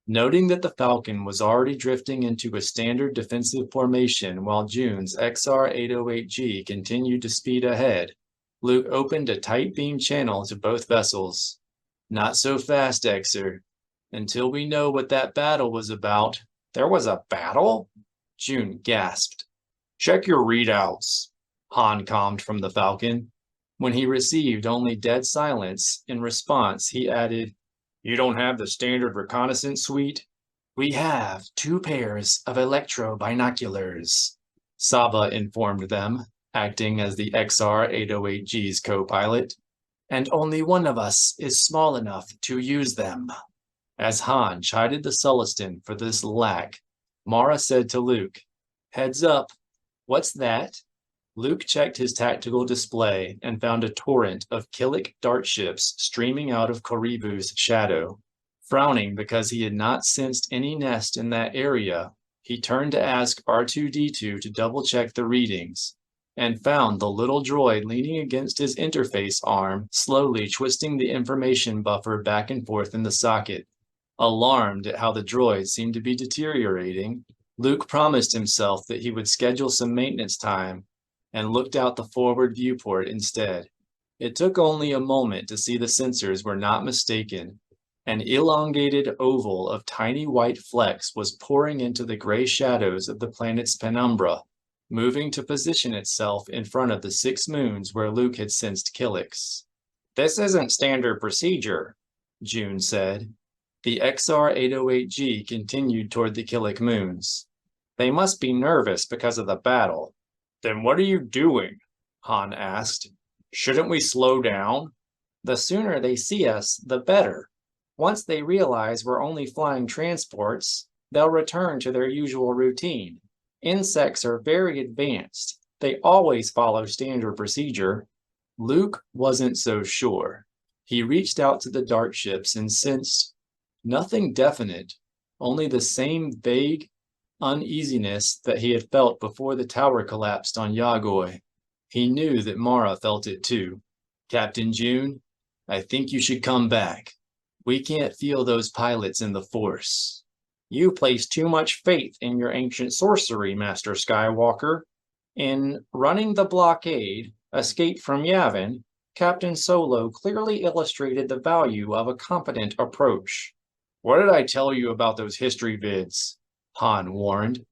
Noting that the Falcon was already drifting into a standard defensive formation while June's XR-808G continued to speed ahead, Luke opened a tight beam channel to both vessels. Not so fast, Xer. Until we know what that battle was about. There was a battle? June gasped. Check your readouts, Han calmed from the Falcon. When he received only dead silence, in response, he added, You don't have the standard reconnaissance suite? We have 2 pairs of electro-binoculars, Saba informed them, acting as the XR-808G's co-pilot. And only one of us is small enough to use them. As Han chided the Sullustan for this lack, Mara said to Luke, Heads up, what's that? Luke checked his tactical display and found a torrent of Killik dart ships streaming out of Koribu's shadow. Frowning because he had not sensed any nest in that area, he turned to ask R2-D2 to double-check the readings, and found the little droid leaning against his interface arm, slowly twisting the information buffer back and forth in the socket. Alarmed at how the droid seemed to be deteriorating, Luke promised himself that he would schedule some maintenance time and looked out the forward viewport instead. It took only a moment to see the sensors were not mistaken. An elongated oval of tiny white flecks was pouring into the gray shadows of the planet's penumbra, moving to position itself in front of the 6 moons where Luke had sensed Killiks. This isn't standard procedure, June said. The XR-808G continued toward the Killik moons. They must be nervous because of the battle. Then what are you doing? Han asked. Shouldn't we slow down? The sooner they see us, the better. Once they realize we're only flying transports, they'll return to their usual routine. Insects are very advanced. They always follow standard procedure. Luke wasn't so sure. He reached out to the dart ships and sensed nothing definite, only the same vague uneasiness that he had felt before the tower collapsed on Yagoi. He knew that Mara felt it too. Captain June, I think you should come back. We can't feel those pilots in the Force. You place too much faith in your ancient sorcery, Master Skywalker. In Running the Blockade, Escape from Yavin, Captain Solo clearly illustrated the value of a competent approach. What did I tell you about those history vids? Han warned.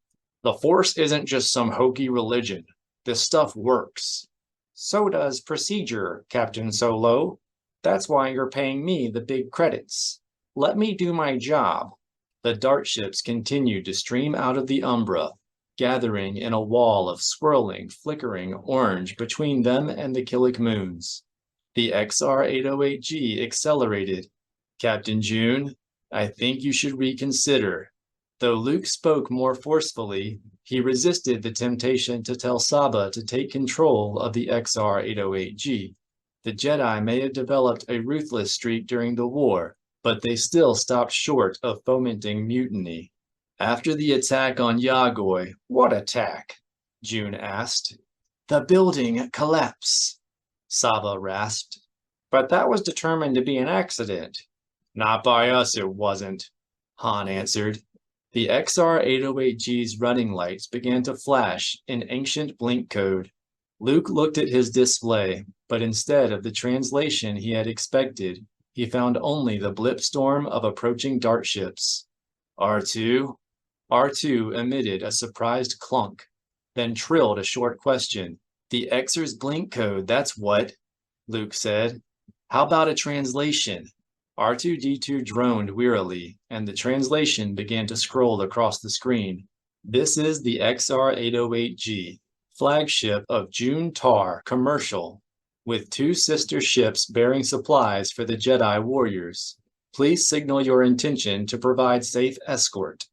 The Force isn't just some hokey religion. This stuff works. So does procedure, Captain Solo. That's why you're paying me the big credits. Let me do my job. The dart ships continued to stream out of the Umbra, gathering in a wall of swirling, flickering orange between them and the Killik moons. The XR-808G accelerated. Captain June, I think you should reconsider. Though Luke spoke more forcefully, he resisted the temptation to tell Saba to take control of the XR-808G. The Jedi may have developed a ruthless streak during the war, but they still stopped short of fomenting mutiny. After the attack on Yagoi, what attack? June asked. The building collapse, Saba rasped. But that was determined to be an accident. Not by us, it wasn't, Han answered. The XR-808G's running lights began to flash in ancient blink code. Luke looked at his display, but instead of the translation he had expected, he found only the blip storm of approaching dart ships. R2? R2 emitted a surprised clunk, then trilled a short question. The Xer's blink code, that's what, Luke said. How about a translation? R2-D2 droned wearily, and the translation began to scroll across the screen. This is the XR-808G, flagship of June Tar Commercial, with 2 sister ships bearing supplies for the Jedi warriors. Please signal your intention to provide safe escort.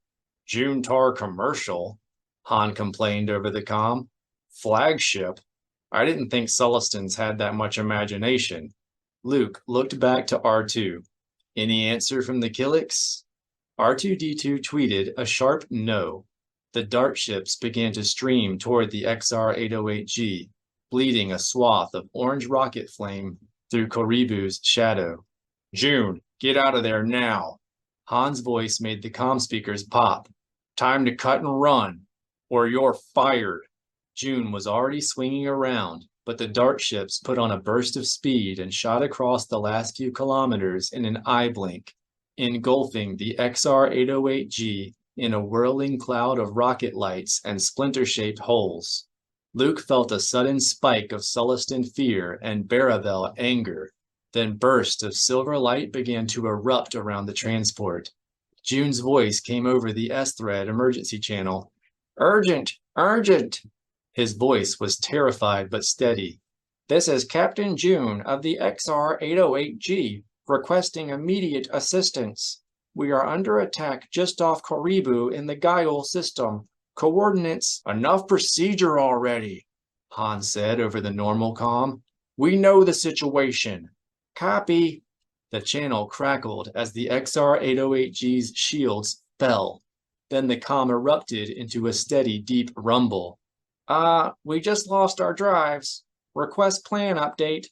June Tar Commercial? Han complained over the comm. Flagship? I didn't think Sullustans had that much imagination. Luke looked back to R2. Any answer from the Killiks? R2-D2 tweeted a sharp no. The dart ships began to stream toward the XR-808G, bleeding a swath of orange rocket flame through Koribu's shadow. June, get out of there now. Han's voice made the comm speakers pop. Time to cut and run, or you're fired. June was already swinging around, but the dart ships put on a burst of speed and shot across the last few kilometers in an eye blink, engulfing the XR-808G in a whirling cloud of rocket lights and splinter-shaped holes. Luke felt a sudden spike of Sullustan fear and Baravel anger. Then bursts of silver light began to erupt around the transport. June's voice came over the S-thread emergency channel. Urgent! Urgent! His voice was terrified but steady. This is Captain June of the XR-808G, requesting immediate assistance. We are under attack just off Koribu in the Guile system. Coordinates. Enough procedure already, Han said over the normal comm. We know the situation. Copy. The channel crackled as the XR-808G's shields fell. Then the comm erupted into a steady, deep rumble. We just lost our drives. Request plan update.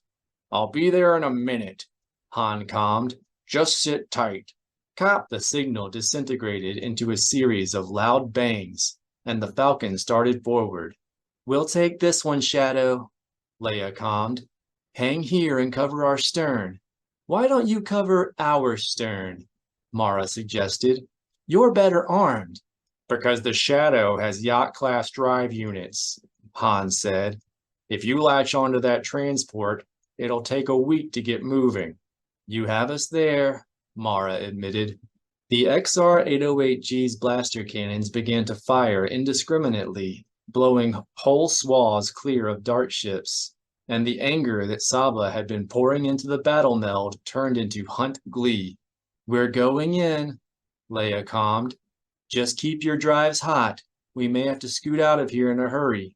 I'll be there in a minute, Han commed. Just sit tight. Cop. The signal disintegrated into a series of loud bangs, and the Falcon started forward. We'll take this one, Shadow, Leia commed. Hang here and cover our stern. Why don't you cover our stern? Mara suggested. You're better armed. Because the Shadow has yacht-class drive units, Han said. If you latch onto that transport, it'll take a week to get moving. You have us there, Mara admitted. The XR-808G's blaster cannons began to fire indiscriminately, blowing whole swaths clear of dart ships, and the anger that Saba had been pouring into the battle meld turned into hunt glee. We're going in, Leia calmed. Just keep your drives hot. We may have to scoot out of here in a hurry.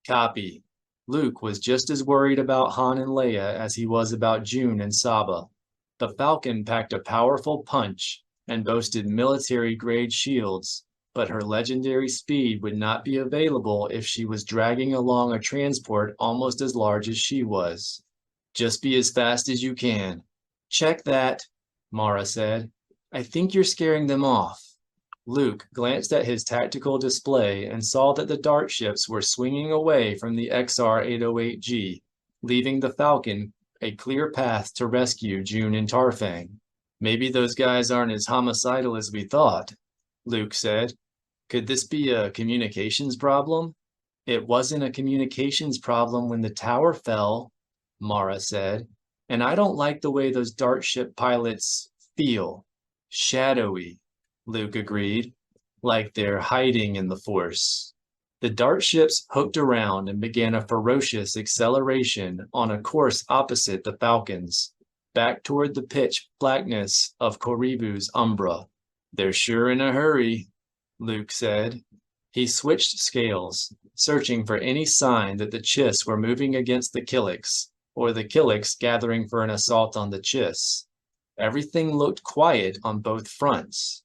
Copy. Luke was just as worried about Han and Leia as he was about June and Saba. The Falcon packed a powerful punch and boasted military-grade shields, but her legendary speed would not be available if she was dragging along a transport almost as large as she was. Just be as fast as you can. Check that, Mara said. I think you're scaring them off. Luke glanced at his tactical display and saw that the dart ships were swinging away from the XR-808G, leaving the Falcon a clear path to rescue June and Tarfang. Maybe those guys aren't as homicidal as we thought, Luke said. Could this be a communications problem? It wasn't a communications problem when the tower fell, Mara said, and I don't like the way those dart ship pilots feel. Shadowy, Luke agreed, like they're hiding in the Force. The dart ships hooked around and began a ferocious acceleration on a course opposite the Falcons, back toward the pitch blackness of Koribu's umbra. They're sure in a hurry, Luke said. He switched scales, searching for any sign that the Chiss were moving against the Killiks, or the Killiks gathering for an assault on the Chiss. Everything looked quiet on both fronts.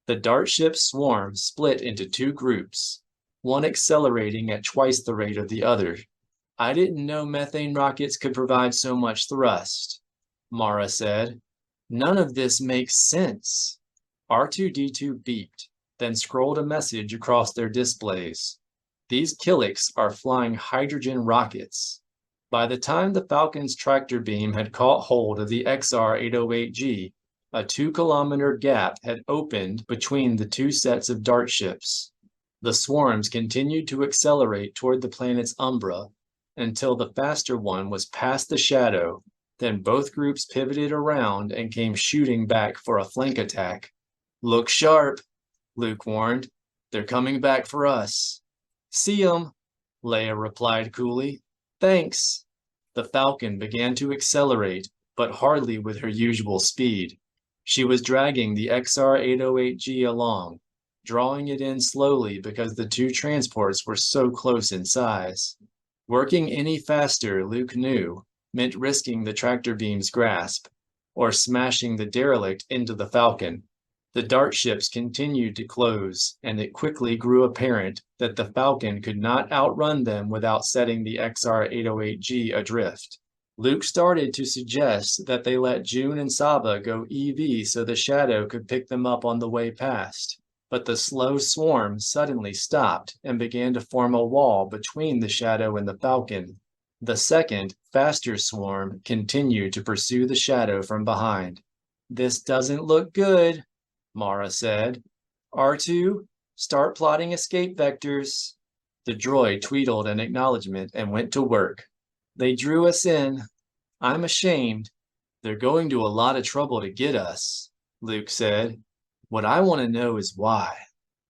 The dart ship swarm split into 2 groups, one accelerating at twice the rate of the other. I didn't know methane rockets could provide so much thrust, Mara said. None of this makes sense. R2-D2 beeped, then scrolled a message across their displays. These Killiks are flying hydrogen rockets. By the time the Falcon's tractor beam had caught hold of the XR-808G, a 2-kilometer gap had opened between the 2 sets of dart ships. The swarms continued to accelerate toward the planet's umbra, until the faster one was past the shadow. Then both groups pivoted around and came shooting back for a flank attack. "Look sharp," Luke warned. "They're coming back for us." "See 'em," Leia replied coolly. "Thanks." The Falcon began to accelerate, but hardly with her usual speed. She was dragging the XR-808G along, drawing it in slowly because the two transports were so close in size. Working any faster, Luke knew, meant risking the tractor beam's grasp, or smashing the derelict into the Falcon. The dart ships continued to close, and it quickly grew apparent that the Falcon could not outrun them without setting the XR-808G adrift. Luke started to suggest that they let June and Saba go EV so the shadow could pick them up on the way past, but the slow swarm suddenly stopped and began to form a wall between the shadow and the Falcon. The second, faster swarm continued to pursue the shadow from behind. "This doesn't look good," Mara said. "R2, start plotting escape vectors." The droid tweetled an acknowledgement and went to work. "They drew us in. I'm ashamed. They're going to a lot of trouble to get us," Luke said. "What I want to know is why."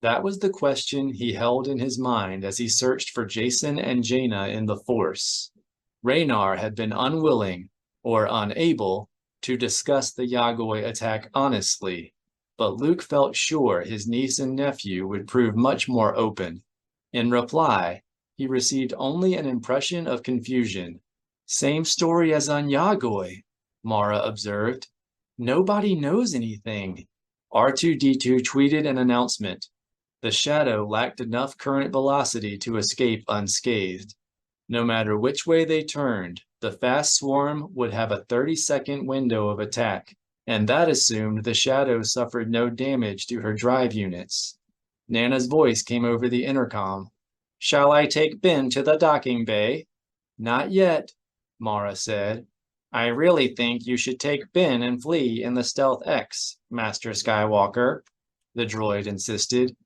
That was the question he held in his mind as he searched for Jason and Jana in the Force. Raynar had been unwilling, or unable, to discuss the Yagoi attack honestly, but Luke felt sure his niece and nephew would prove much more open. In reply, he received only an impression of confusion. "Same story as on Yagoi," Mara observed. "Nobody knows anything." R2-D2 tweeted an announcement. The shadow lacked enough current velocity to escape unscathed. No matter which way they turned, the fast swarm would have a 30-second window of attack, and that assumed the shadow suffered no damage to her drive units. Nana's voice came over the intercom. "Shall I take Ben to the docking bay?" "Not yet," Mara said. "I really think you should take Ben and flee in the Stealth X, Master Skywalker," the droid insisted.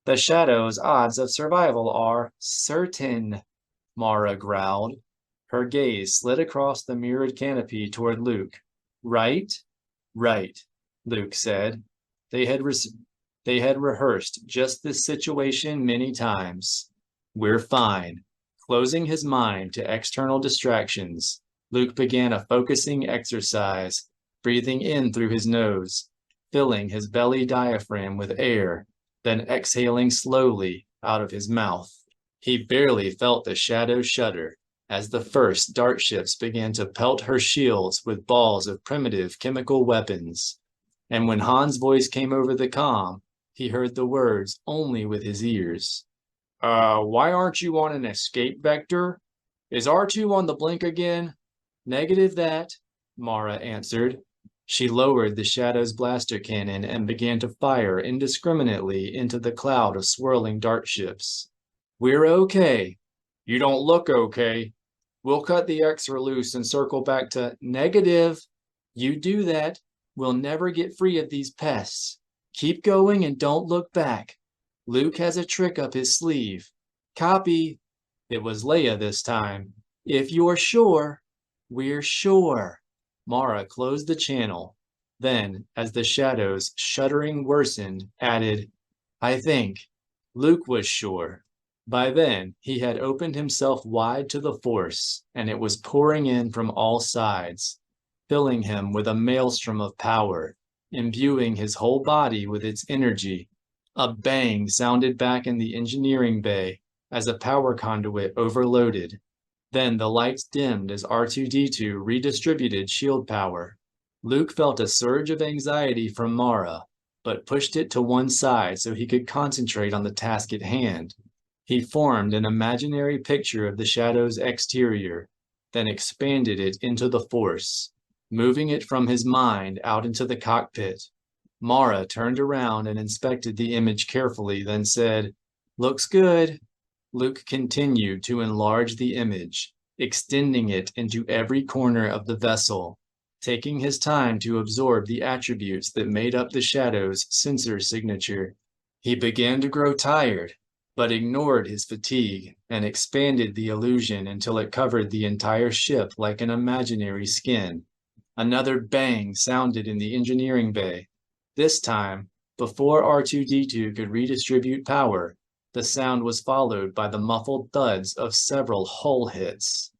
"The shadow's odds of survival are certain," Mara growled. Her gaze slid across the mirrored canopy toward Luke. "Right?" "Right," Luke said. They had rehearsed just this situation many times. "We're fine." Closing his mind to external distractions, Luke began a focusing exercise, breathing in through his nose, filling his belly diaphragm with air, then exhaling slowly out of his mouth. He barely felt the shadow shudder as the first dart ships began to pelt her shields with balls of primitive chemical weapons. And when Han's voice came over the comm, he heard the words only with his ears. Why aren't you on an escape vector? Is R2 on the blink again?" "Negative that," Mara answered. She lowered the Shadow's blaster cannon and began to fire indiscriminately into the cloud of swirling dart ships. "We're okay." "You don't look okay." "We'll cut the Xer loose and circle back to..." "Negative." "You do that, we'll never get free of these pests. Keep going and don't look back. Luke has a trick up his sleeve." "Copy." It was Leia this time. "If you're sure." "We're sure." Mara closed the channel. Then, as the shadow's shuddering worsened, added, "I think." Luke was sure. By then, he had opened himself wide to the Force, and it was pouring in from all sides, filling him with a maelstrom of power, imbuing his whole body with its energy. A bang sounded back in the engineering bay as a power conduit overloaded. Then the lights dimmed as R2-D2 redistributed shield power. Luke felt a surge of anxiety from Mara, but pushed it to one side so he could concentrate on the task at hand. He formed an imaginary picture of the Shadow's exterior, then expanded it into the Force, moving it from his mind out into the cockpit. Mara turned around and inspected the image carefully, then said, "Looks good." Luke continued to enlarge the image, extending it into every corner of the vessel, taking his time to absorb the attributes that made up the Shadow's sensor signature. He began to grow tired, but ignored his fatigue and expanded the illusion until it covered the entire ship like an imaginary skin. Another bang sounded in the engineering bay. This time, before R2-D2 could redistribute power, the sound was followed by the muffled thuds of several hull hits.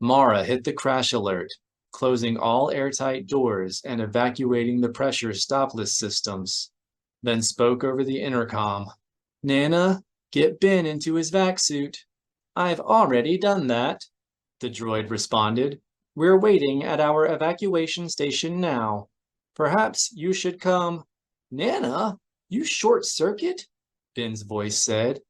Mara hit the crash alert, closing all airtight doors and evacuating the pressure stopless systems, then spoke over the intercom. "Nana, get Ben into his vac suit." "I've already done that," the droid responded. "We're waiting at our evacuation station now. Perhaps you should come." "Nana, you short circuit?" Ben's voice said.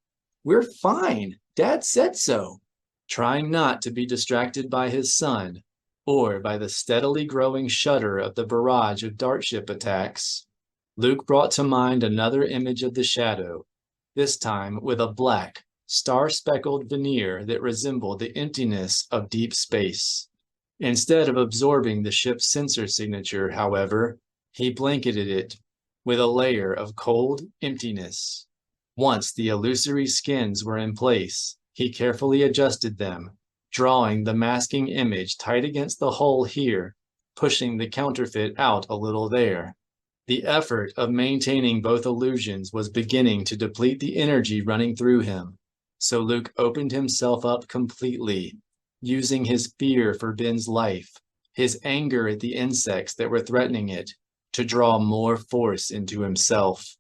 "We're fine. Dad said so." Trying not to be distracted by his son, or by the steadily growing shudder of the barrage of darkship attacks, Luke brought to mind another image of the shadow, this time with a black, star-speckled veneer that resembled the emptiness of deep space. Instead of absorbing the ship's sensor signature, however, he blanketed it with a layer of cold emptiness. Once the illusory skins were in place, he carefully adjusted them, drawing the masking image tight against the hull here, pushing the counterfeit out a little there. The effort of maintaining both illusions was beginning to deplete the energy running through him, so Luke opened himself up completely, using his fear for Ben's life, his anger at the insects that were threatening it, to draw more force into himself.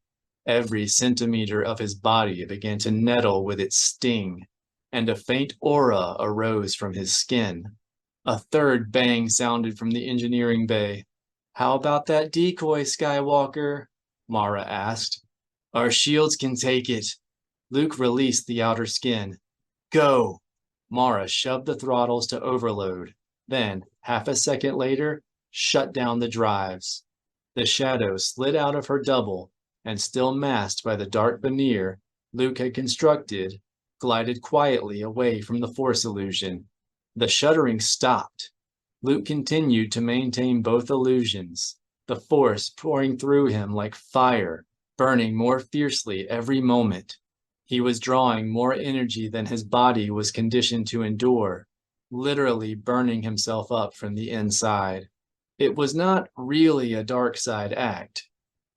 Every centimeter of his body began to nettle with its sting, and a faint aura arose from his skin. A third bang sounded from the engineering bay. "How about that decoy, Skywalker?" Mara asked. "Our shields can take it." Luke released the outer skin. "Go!" Mara shoved the throttles to overload, then, half a second later, shut down the drives. The shadow slid out of her double, and still masked by the dark veneer Luke had constructed, glided quietly away from the Force illusion. The shuddering stopped. Luke continued to maintain both illusions, the Force pouring through him like fire, burning more fiercely every moment. He was drawing more energy than his body was conditioned to endure, literally burning himself up from the inside. It was not really a dark side act.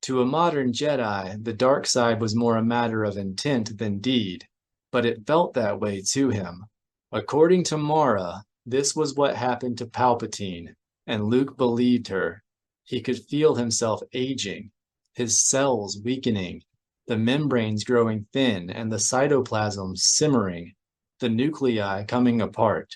To a modern Jedi, the dark side was more a matter of intent than deed, but it felt that way to him. According to Mara, this was what happened to Palpatine, and Luke believed her. He could feel himself aging, his cells weakening, the membranes growing thin and the cytoplasm simmering, the nuclei coming apart.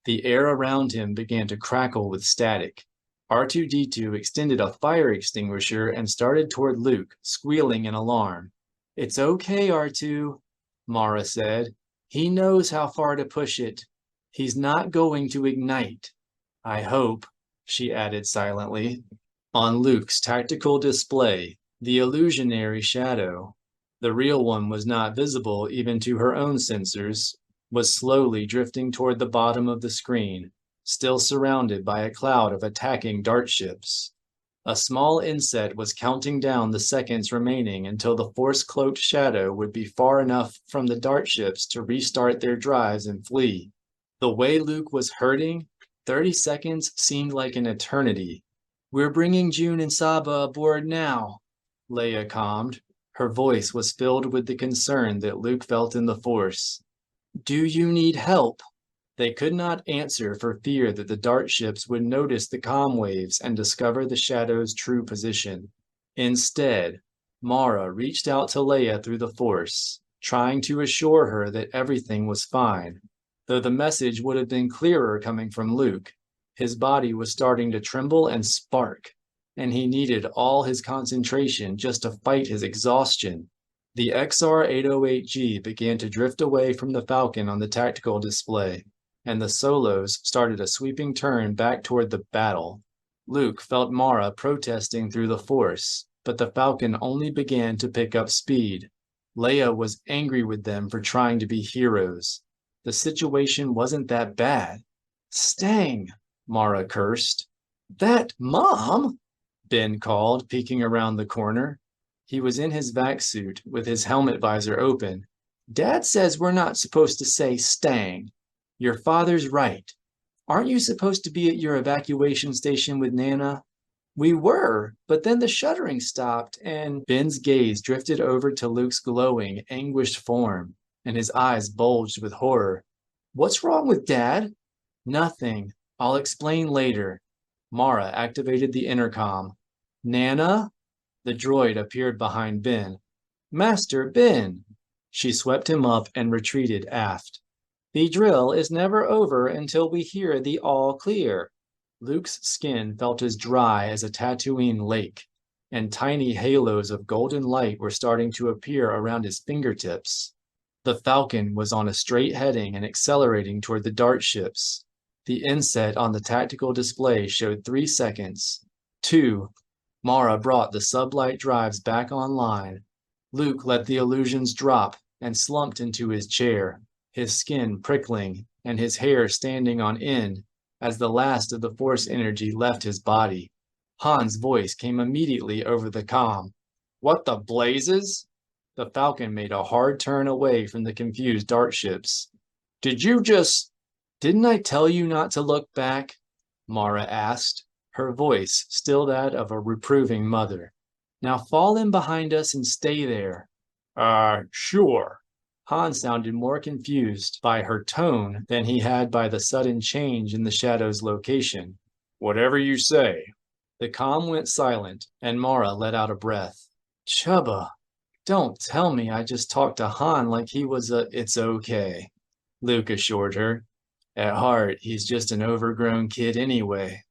The air around him began to crackle with static. R2-D2 extended a fire extinguisher and started toward Luke, squealing in alarm. "It's okay, R2, Mara said. "He knows how far to push it. He's not going to ignite. I hope," she added silently. On Luke's tactical display, the illusionary shadow, the real one was not visible even to her own sensors, was slowly drifting toward the bottom of the screen, still surrounded by a cloud of attacking dart ships. A small inset was counting down the seconds remaining until the force-cloaked shadow would be far enough from the dart ships to restart their drives and flee. The way Luke was hurting, 30 seconds seemed like an eternity. "We're bringing June and Saba aboard now," Leia calmed. Her voice was filled with the concern that Luke felt in the Force. "Do you need help?" They could not answer for fear that the dart ships would notice the comm waves and discover the shadow's true position. Instead, Mara reached out to Leia through the Force, trying to assure her that everything was fine, though the message would have been clearer coming from Luke. His body was starting to tremble and spark, and he needed all his concentration just to fight his exhaustion. The XR-808G began to drift away from the Falcon on the tactical display, and the Solos started a sweeping turn back toward the battle. Luke felt Mara protesting through the Force, but the Falcon only began to pick up speed. Leia was angry with them for trying to be heroes. The situation wasn't that bad. "Stang!" Mara cursed. "That Mom?" Ben called, peeking around the corner. He was in his vac suit, with his helmet visor open, Dad says we're not supposed to say stang. Your father's right. Aren't you supposed to be at your evacuation station with Nana? We were, but then the shuddering stopped and Ben's gaze drifted over to Luke's glowing, anguished form, and his eyes bulged with horror. What's wrong with Dad? Nothing. I'll explain later. Mara activated the intercom. Nana? The droid appeared behind Ben. Master Ben! She swept him up and retreated aft. The drill is never over until we hear the all clear. Luke's skin felt as dry as a Tatooine lake, and tiny halos of golden light were starting to appear around his fingertips. The Falcon was on a straight heading and accelerating toward the dart ships. The inset on the tactical display showed 3 seconds. 2. Mara brought the sublight drives back online. Luke let the illusions drop and slumped into his chair, his skin prickling and his hair standing on end as the last of the force energy left his body. Han's voice came immediately over the comm. What the blazes? The Falcon made a hard turn away from the confused dart ships. Didn't I tell you not to look back? Mara asked, her voice still that of a reproving mother. Now fall in behind us and stay there. Sure. Han sounded more confused by her tone than he had by the sudden change in the shadow's location. Whatever you say. The comm went silent, and Mara let out a breath. Chubba, don't tell me I just talked to Han like he was it's okay, Luke assured her. At heart, he's just an overgrown kid anyway.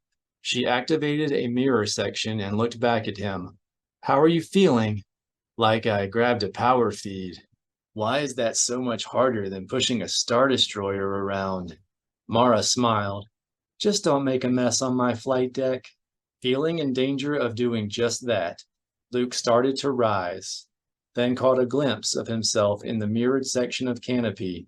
She activated a mirror section and looked back at him. How are you feeling? Like I grabbed a power feed. Why is that so much harder than pushing a Star Destroyer around? Mara smiled. Just don't make a mess on my flight deck. Feeling in danger of doing just that, Luke started to rise, then caught a glimpse of himself in the mirrored section of canopy.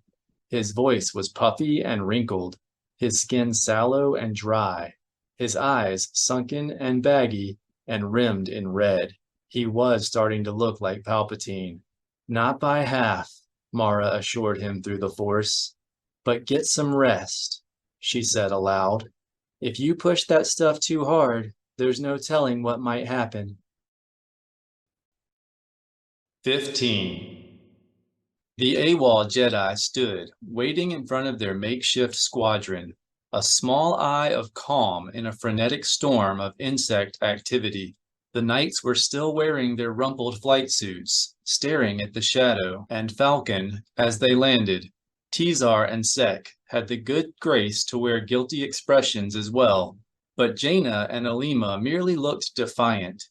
His voice was puffy and wrinkled, his skin sallow and dry, his eyes sunken and baggy and rimmed in red. He was starting to look like Palpatine. Not by half, Mara assured him through the Force. But get some rest, she said aloud. If you push that stuff too hard, there's no telling what might happen. 15. The AWOL Jedi stood, waiting in front of their makeshift squadron, a small eye of calm in a frenetic storm of insect activity. The knights were still wearing their rumpled flight suits, staring at the Shadow and Falcon as they landed. Tizar and Sek had the good grace to wear guilty expressions as well, but Jana and Alima merely looked defiant.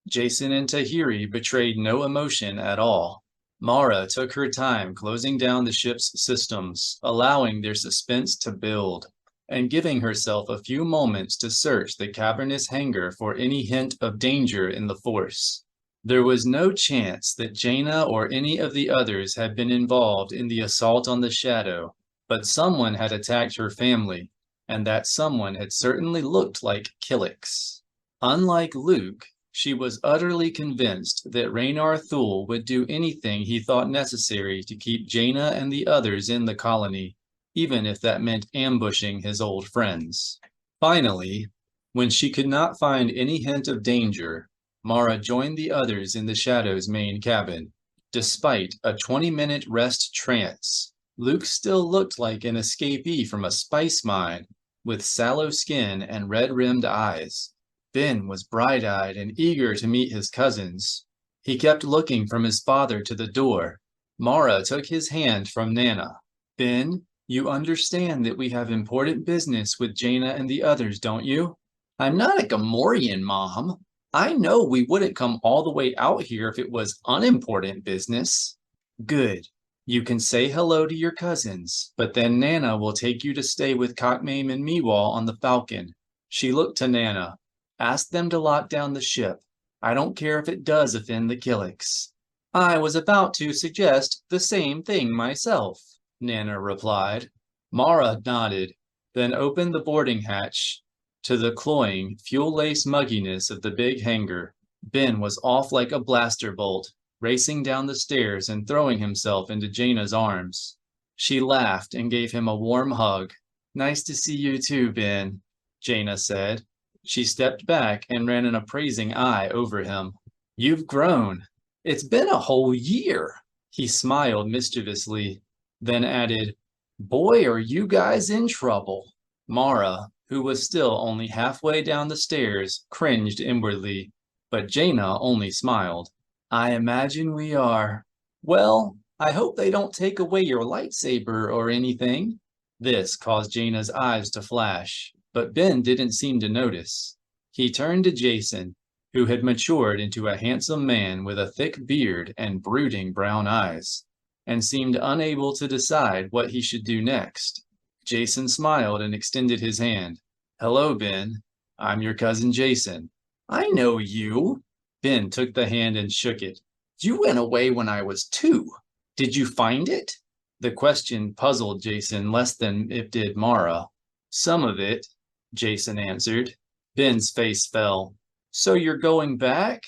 Jason and Tahiri betrayed no emotion at all. Mara took her time closing down the ship's systems, allowing their suspense to build, and giving herself a few moments to search the cavernous hangar for any hint of danger in the Force. There was no chance that Jana or any of the others had been involved in the assault on the Shadow, but someone had attacked her family, and that someone had certainly looked like Killix. Unlike Luke, she was utterly convinced that Raynar Thule would do anything he thought necessary to keep Jana and the others in the colony, even if that meant ambushing his old friends. Finally, when she could not find any hint of danger, Mara joined the others in the Shadow's main cabin. Despite a 20-minute rest trance, Luke still looked like an escapee from a spice mine, with sallow skin and red-rimmed eyes. Ben was bright-eyed and eager to meet his cousins. He kept looking from his father to the door. Mara took his hand from Nana. Ben, you understand that we have important business with Jana and the others, don't you? I'm not a Gamorrean, Mom. I know we wouldn't come all the way out here if it was unimportant business. Good. You can say hello to your cousins, but then Nana will take you to stay with Cockmame and Meewall on the Falcon. She looked to Nana. Ask them to lock down the ship. I don't care if it does offend the Killix. I was about to suggest the same thing myself, Nana replied. Mara nodded, then opened the boarding hatch to the cloying, fuel-laced mugginess of the big hangar. Ben was off like a blaster bolt. racing down the stairs and throwing himself into Jana's arms. She laughed and gave him a warm hug. "Nice to see you too, Ben," Jana said. She stepped back and ran an appraising eye over him. "You've grown. It's been a whole year." He smiled mischievously, then added, "Boy, are you guys in trouble." Mara, who was still only halfway down the stairs, cringed inwardly, but Jana only smiled. "I imagine we are. Well, I hope they don't take away your lightsaber or anything." This caused Jana's eyes to flash, but Ben didn't seem to notice. He turned to Jason, who had matured into a handsome man with a thick beard and brooding brown eyes, and seemed unable to decide what he should do next. Jason smiled and extended his hand. "Hello, Ben. I'm your cousin Jason." "I know you." Ben took the hand and shook it. "You went away when I was 2. Did you find it?" The question puzzled Jason less than it did Mara. "Some of it," Jason answered. Ben's face fell. "So you're going back?"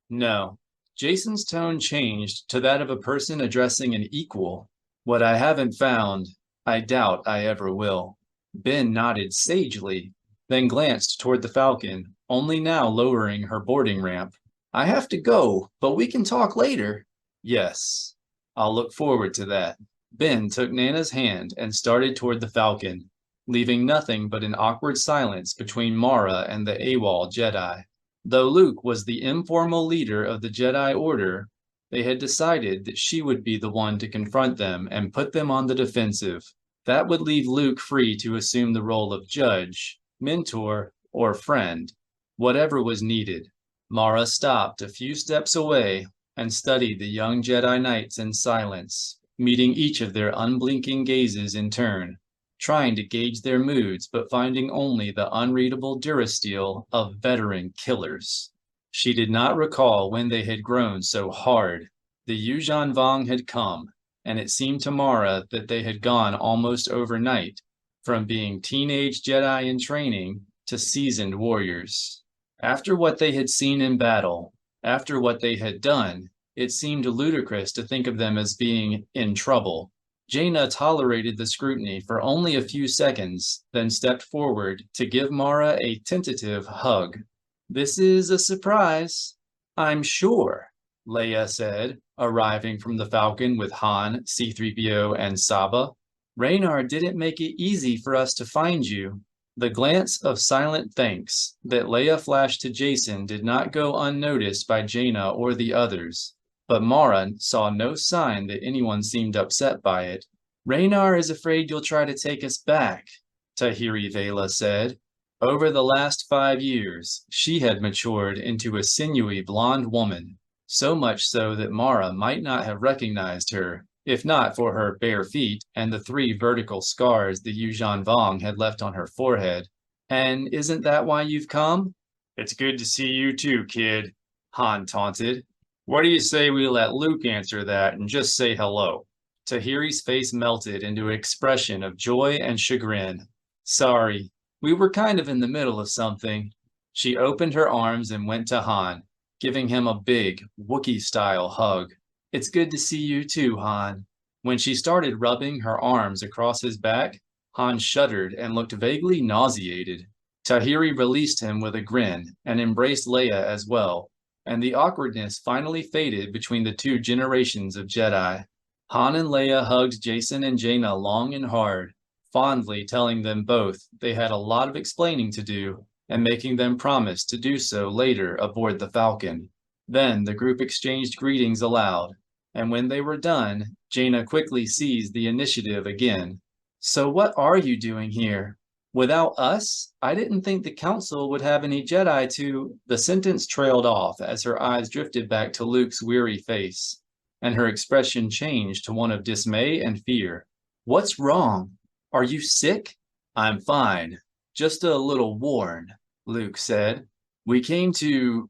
"No." Jason's tone changed to that of a person addressing an equal. "What I haven't found, I doubt I ever will." Ben nodded sagely, then glanced toward the Falcon, only now lowering her boarding ramp. "I have to go, but we can talk later." "Yes, I'll look forward to that." Ben took Nana's hand and started toward the Falcon, leaving nothing but an awkward silence between Mara and the AWOL Jedi. Though Luke was the informal leader of the Jedi Order, they had decided that she would be the one to confront them and put them on the defensive. That would leave Luke free to assume the role of judge, mentor, or friend, whatever was needed. Mara stopped a few steps away and studied the young Jedi Knights in silence, meeting each of their unblinking gazes in turn, trying to gauge their moods but finding only the unreadable durasteel of veteran killers. She did not recall when they had grown so hard. The Yuuzhan Vong had come, and it seemed to Mara that they had gone almost overnight, from being teenage Jedi in training to seasoned warriors. After what they had seen in battle, after what they had done, it seemed ludicrous to think of them as being in trouble. Jana tolerated the scrutiny for only a few seconds, then stepped forward to give Mara a tentative hug. "This is a surprise, I'm sure," Leia said, arriving from the Falcon with Han, C-3PO, and Saba. "Raynar didn't make it easy for us to find you." The glance of silent thanks that Leia flashed to Jason did not go unnoticed by Jana or the others, but Mara saw no sign that anyone seemed upset by it. "Raynar is afraid you'll try to take us back," Tahiri Vela said. Over the last 5 years, she had matured into a sinewy blonde woman, so much so that Mara might not have recognized her, if not for her bare feet and the 3 vertical scars the Yuuzhan Vong had left on her forehead. "And isn't that why you've come?" "It's good to see you too, kid," Han taunted. "What do you say we let Luke answer that and just say hello?" Tahiri's face melted into an expression of joy and chagrin. "Sorry, we were kind of in the middle of something." She opened her arms and went to Han, giving him a big, Wookiee-style hug. "It's good to see you too, Han." When she started rubbing her arms across his back, Han shuddered and looked vaguely nauseated. Tahiri released him with a grin and embraced Leia as well, and the awkwardness finally faded between the 2 generations of Jedi. Han and Leia hugged Jason and Jana long and hard, fondly telling them both they had a lot of explaining to do and making them promise to do so later aboard the Falcon. Then the group exchanged greetings aloud, and when they were done, Jana quickly seized the initiative again. "So what are you doing here? Without us, I didn't think the Council would have any Jedi to—" The sentence trailed off as her eyes drifted back to Luke's weary face, and her expression changed to one of dismay and fear. "What's wrong? Are you sick?" "I'm fine. Just a little worn," Luke said. "We came to,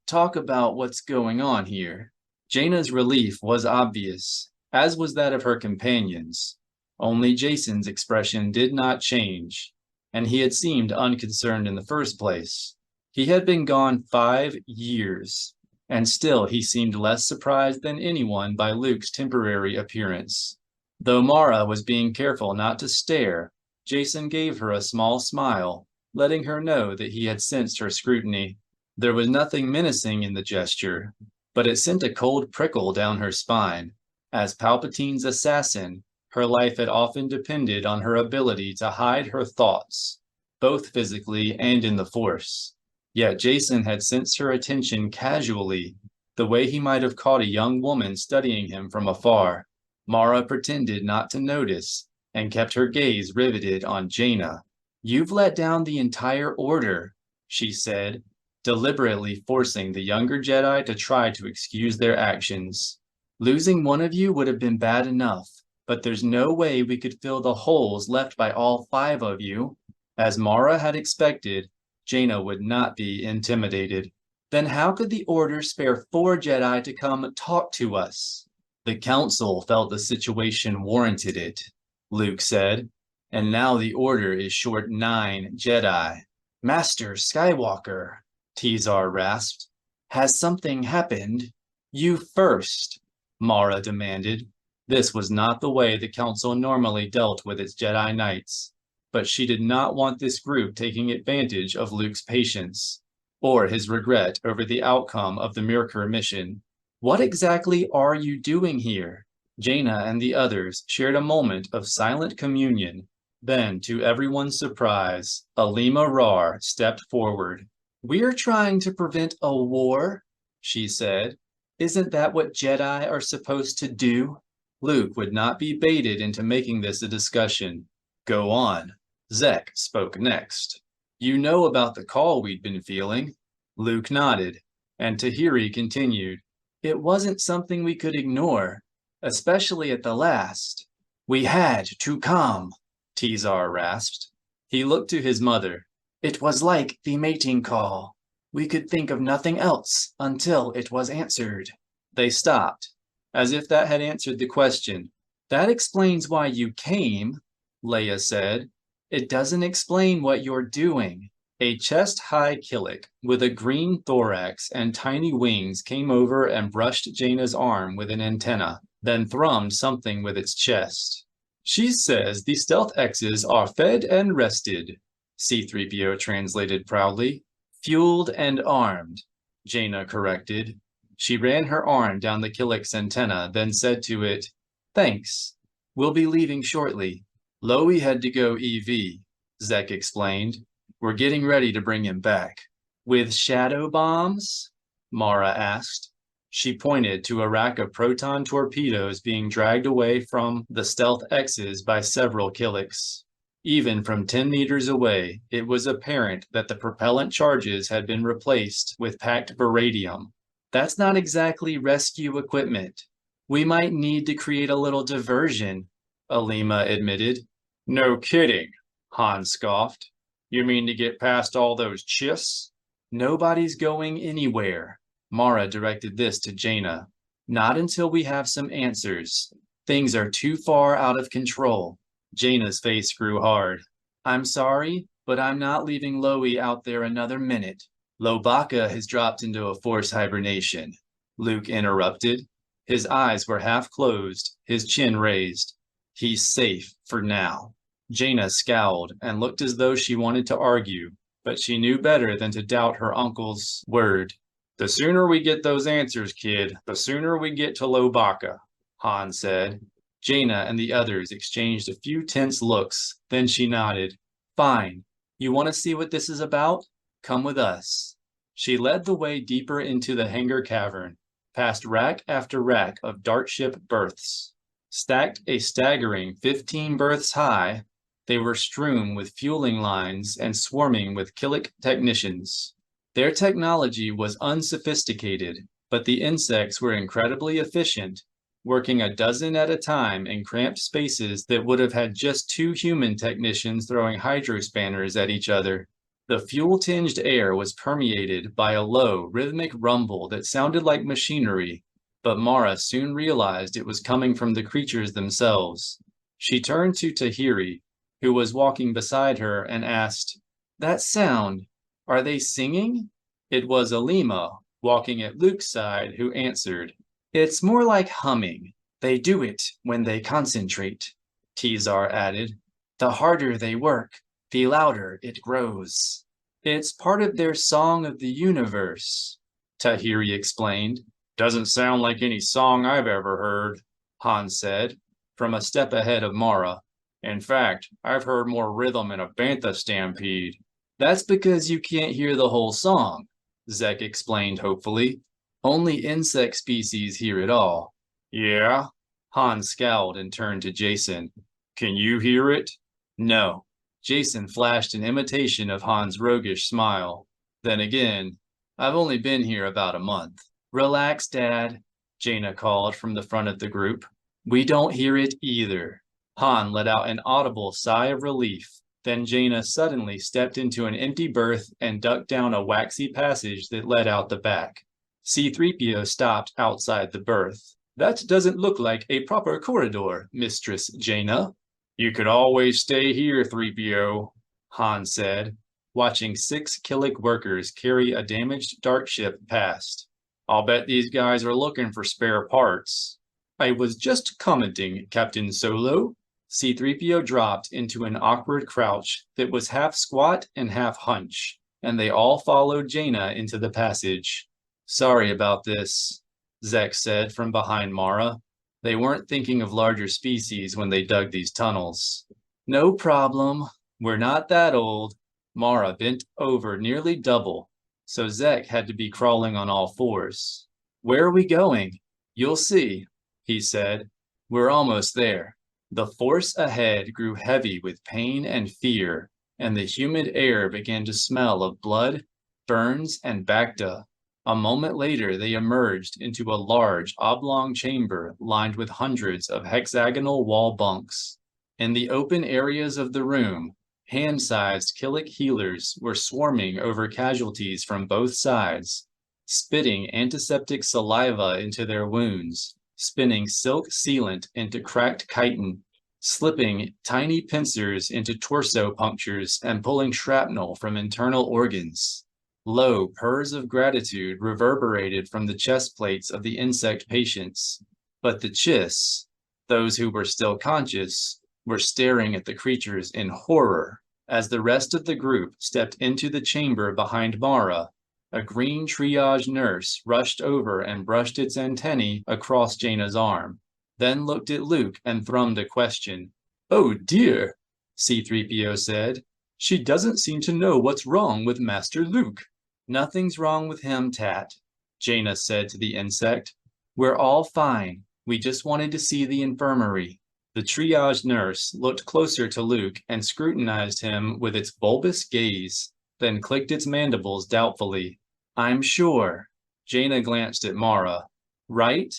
talk about what's going on here." Jana's relief was obvious, as was that of her companions. Only Jason's expression did not change, and he had seemed unconcerned in the first place. He had been gone 5 years, and still he seemed less surprised than anyone by Luke's temporary appearance. Though Mara was being careful not to stare, Jason gave her a small smile, letting her know that he had sensed her scrutiny. There was nothing menacing in the gesture, but it sent a cold prickle down her spine. As Palpatine's assassin, her life had often depended on her ability to hide her thoughts, both physically and in the Force. Yet Jason had sensed her attention casually, the way he might have caught a young woman studying him from afar. Mara pretended not to notice and kept her gaze riveted on Jana. "You've let down the entire order," she said, deliberately forcing the younger Jedi to try to excuse their actions. "Losing one of you would have been bad enough, but there's no way we could fill the holes left by all 5 of you." As Mara had expected, Jana would not be intimidated. "Then how could the Order spare 4 Jedi to come talk to us?" "The Council felt the situation warranted it," Luke said, "and now the Order is short 9 Jedi." "Master Skywalker," Tizar rasped, "has something happened?" "You first," Mara demanded. This was not the way the Council normally dealt with its Jedi Knights, but she did not want this group taking advantage of Luke's patience, or his regret over the outcome of the Mirkor mission. "What exactly are you doing here?" Jana and the others shared a moment of silent communion. Then, to everyone's surprise, Alima Rar stepped forward. "We're trying to prevent a war," she said. "Isn't that what Jedi are supposed to do?" Luke would not be baited into making this a discussion. "Go on." Zek spoke next. "You know about the call we'd been feeling?" Luke nodded, and Tahiri continued. "It wasn't something we could ignore, especially at the last." "We had to come," Tizar rasped. He looked to his mother. "It was like the mating call. We could think of nothing else until it was answered." They stopped, as if that had answered the question. "That explains why you came," Leia said. "It doesn't explain what you're doing." A chest-high Killik with a green thorax and tiny wings came over and brushed Jana's arm with an antenna, then thrummed something with its chest. "She says the Stealth X's are fed and rested," C-3PO translated proudly. "Fueled and armed," Jana corrected. She ran her arm down the Killik's antenna, then said to it, "Thanks. We'll be leaving shortly." "Lowy had to go EV," Zek explained. "We're getting ready to bring him back." "With shadow bombs?" Mara asked. She pointed to a rack of proton torpedoes being dragged away from the Stealth X's by several Killiks. Even from 10 meters away, it was apparent that the propellant charges had been replaced with packed beradium. "That's not exactly rescue equipment. We might need to create a little diversion," Alima admitted. "No kidding," Han scoffed. "You mean to get past all those Chiss?" "Nobody's going anywhere." Mara directed this to Jana. "Not until we have some answers. Things are too far out of control." Jana's face grew hard. "I'm sorry, but I'm not leaving Lowy out there another minute." "Lobaka has dropped into a force hibernation," Luke interrupted. His eyes were half closed, his chin raised. "He's safe for now." Jana scowled and looked as though she wanted to argue, but she knew better than to doubt her uncle's word. "The sooner we get those answers, kid, the sooner we get to Lobaka," Han said. Jana and the others exchanged a few tense looks, then she nodded. "Fine. You want to see what this is about? Come with us." She led the way deeper into the hangar cavern, past rack after rack of dark ship berths. Stacked a staggering 15 berths high, they were strewn with fueling lines and swarming with Killik technicians. Their technology was unsophisticated, but the insects were incredibly efficient, working a dozen at a time in cramped spaces that would have had just 2 human technicians throwing hydrospanners at each other. The fuel-tinged air was permeated by a low, rhythmic rumble that sounded like machinery, but Mara soon realized it was coming from the creatures themselves. She turned to Tahiri, who was walking beside her, and asked, "That sound, are they singing?" It was Alima, walking at Luke's side, who answered, "It's more like humming. They do it when they concentrate," Tizar added. "The harder they work, the louder it grows." "It's part of their song of the universe," Tahiri explained. "Doesn't sound like any song I've ever heard," Han said, from a step ahead of Mara. "In fact, I've heard more rhythm in a bantha stampede." "That's because you can't hear the whole song," Zek explained hopefully. "Only insect species hear it all." "Yeah?" Han scowled and turned to Jason. "Can you hear it?" "No." Jason flashed an imitation of Han's roguish smile. "Then again, I've only been here about a month." "Relax, Dad," Jana called from the front of the group. "We don't hear it either." Han let out an audible sigh of relief. Then Jana suddenly stepped into an empty berth and ducked down a waxy passage that led out the back. C-3PO stopped outside the berth. "That doesn't look like a proper corridor, Mistress Jana." "You could always stay here, 3PO, Han said, watching 6 Killik workers carry a damaged dark ship past. "I'll bet these guys are looking for spare parts." "I was just commenting, Captain Solo." C-3PO dropped into an awkward crouch that was half squat and half hunch, and they all followed Jana into the passage. "Sorry about this," Zek said from behind Mara. "They weren't thinking of larger species when they dug these tunnels." "No problem. We're not that old." Mara bent over nearly double, so Zek had to be crawling on all fours. "Where are we going?" "You'll see," he said. "We're almost there." The force ahead grew heavy with pain and fear, and the humid air began to smell of blood, burns, and bacta. A moment later, they emerged into a large, oblong chamber lined with hundreds of hexagonal wall bunks. In the open areas of the room, hand-sized Killik healers were swarming over casualties from both sides, spitting antiseptic saliva into their wounds, spinning silk sealant into cracked chitin, slipping tiny pincers into torso punctures, and pulling shrapnel from internal organs. Low purrs of gratitude reverberated from the chest plates of the insect patients, but the Chiss, those who were still conscious, were staring at the creatures in horror. As the rest of the group stepped into the chamber behind Mara, a green triage nurse rushed over and brushed its antennae across Jana's arm, then looked at Luke and thrummed a question. "Oh dear," C-3PO said. "She doesn't seem to know what's wrong with Master Luke." "Nothing's wrong with him, Tat," Jana said to the insect. "We're all fine. We just wanted to see the infirmary." The triage nurse looked closer to Luke and scrutinized him with its bulbous gaze, then clicked its mandibles doubtfully. "I'm sure." Jana glanced at Mara. "Right?"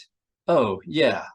"Oh, yeah,"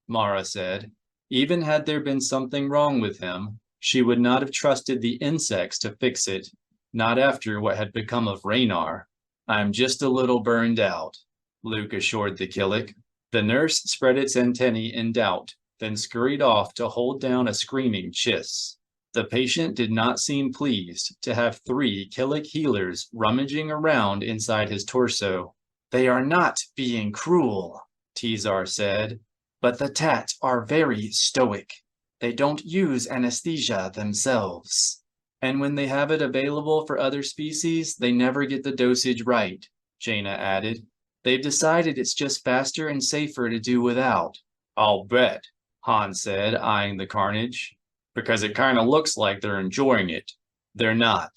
Mara said. Even had there been something wrong with him, she would not have trusted the insects to fix it, not after what had become of Raynar. "I'm just a little burned out," Luke assured the Killik. The nurse spread its antennae in doubt, then scurried off to hold down a screaming Chiss. The patient did not seem pleased to have 3 Killik healers rummaging around inside his torso. "They are not being cruel," Tizar said, "but the Tat are very stoic. They don't use anesthesia themselves. And when they have it available for other species, they never get the dosage right," Jana added. "They've decided it's just faster and safer to do without." "I'll bet," Han said, eyeing the carnage, "because it kind of looks like they're enjoying it." "They're not,"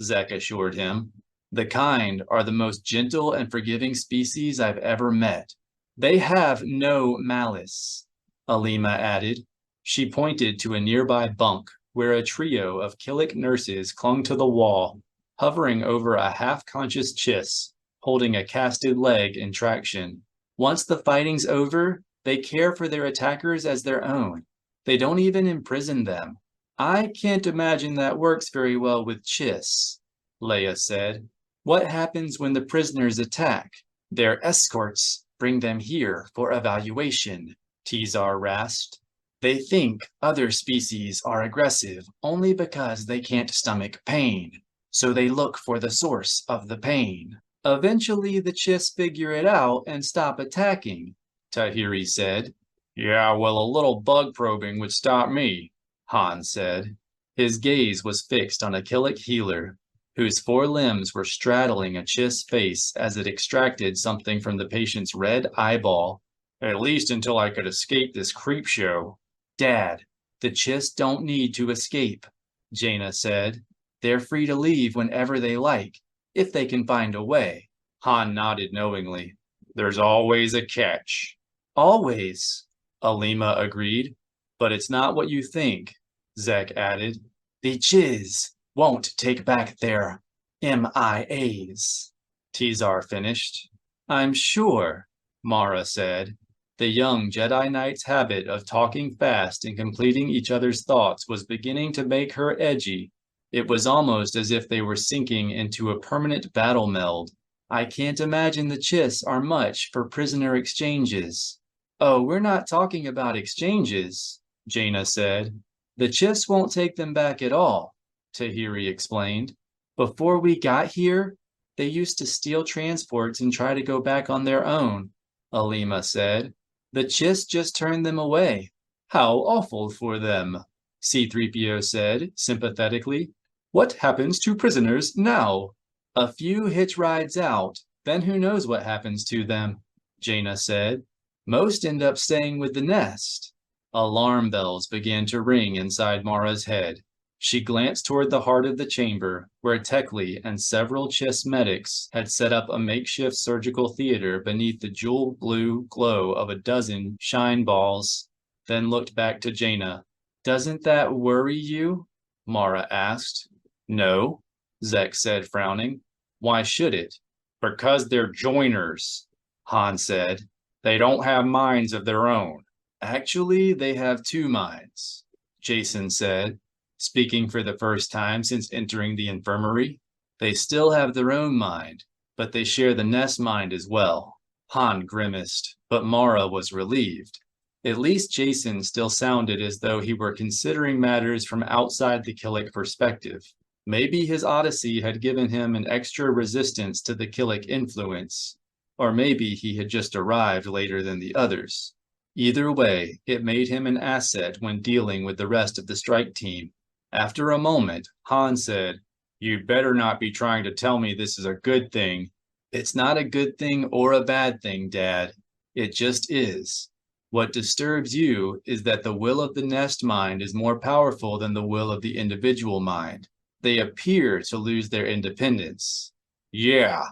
Zek assured him. "The kind are the most gentle and forgiving species I've ever met. They have no malice," Alima added. She pointed to a nearby bunk where a trio of Killik nurses clung to the wall, hovering over a half-conscious Chiss, holding a casted leg in traction. "Once the fighting's over, they care for their attackers as their own. They don't even imprison them." "I can't imagine that works very well with Chiss," Leia said. "What happens when the prisoners attack?" "Their escorts bring them here for evaluation," Tizar rasped. "They think other species are aggressive only because they can't stomach pain, so they look for the source of the pain." Eventually, the Chiss figure it out and stop attacking, Tahiri said. Yeah, well, a little bug probing would stop me, Han said. His gaze was fixed on a Killik healer, whose 4 limbs were straddling a Chiss face as it extracted something from the patient's red eyeball. At least until I could escape this creep show. Dad, the Chiss don't need to escape, Jana said. They're free to leave whenever they like, if they can find a way. Han nodded knowingly. There's always a catch. Always, Alima agreed. But it's not what you think, Zek added. The Chiss won't take back their MIAs, Tizar finished. I'm sure, Mara said. The young Jedi Knight's habit of talking fast and completing each other's thoughts was beginning to make her edgy. It was almost as if they were sinking into a permanent battle meld. I can't imagine the Chiss are much for prisoner exchanges. Oh, we're not talking about exchanges, Jana said. The Chiss won't take them back at all, Tahiri explained. Before we got here, they used to steal transports and try to go back on their own, Alima said. The Chiss just turned them away. How awful for them, C-3PO said sympathetically. What happens to prisoners now? A few hitch rides out, then who knows what happens to them, Jana said. Most end up staying with the nest. Alarm bells began to ring inside Mara's head. She glanced toward the heart of the chamber, where Tekli and several Chiss medics had set up a makeshift surgical theater beneath the jewel blue glow of a dozen shine balls, then looked back to Jana. Doesn't that worry you? Mara asked. No, Zek said, frowning. Why should it? Because they're joiners, Han said. They don't have minds of their own. Actually, they have 2 minds, Jason said, speaking for the first time since entering the infirmary. They still have their own mind, but they share the nest mind as well. Han grimaced, but Mara was relieved. At least Jason still sounded as though he were considering matters from outside the Killik perspective. Maybe his odyssey had given him an extra resistance to the Killik influence, or maybe he had just arrived later than the others. Either way, it made him an asset when dealing with the rest of the strike team. After a moment, Han said, "You'd better not be trying to tell me this is a good thing." "It's not a good thing or a bad thing, Dad. It just is. What disturbs you is that the will of the nest mind is more powerful than the will of the individual mind. They appear to lose their independence." "Yeah."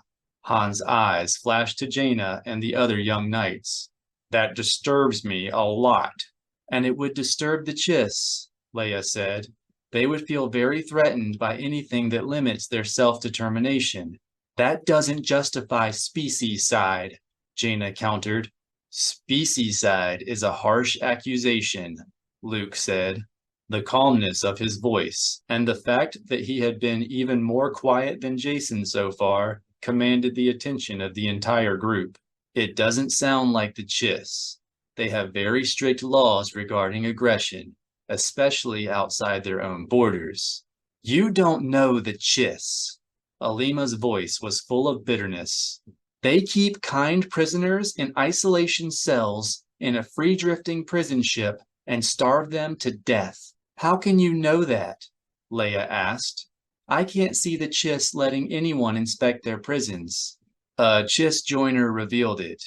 Han's eyes flashed to Jana and the other young knights. "That disturbs me a lot." "And it would disturb the Chiss," Leia said. "They would feel very threatened by anything that limits their self-determination." "That doesn't justify specieside," Jana countered. "Specieside is a harsh accusation," Luke said. The calmness of his voice, and the fact that he had been even more quiet than Jason so far, commanded the attention of the entire group. "It doesn't sound like the Chiss. They have very strict laws regarding aggression, especially outside their own borders." "You don't know the Chiss." Alima's voice was full of bitterness. "They keep kind prisoners in isolation cells in a free-drifting prison ship and starve them to death. How can you know that?" Leia asked. "I can't see the Chiss letting anyone inspect their prisons." "A Chiss joiner revealed it,"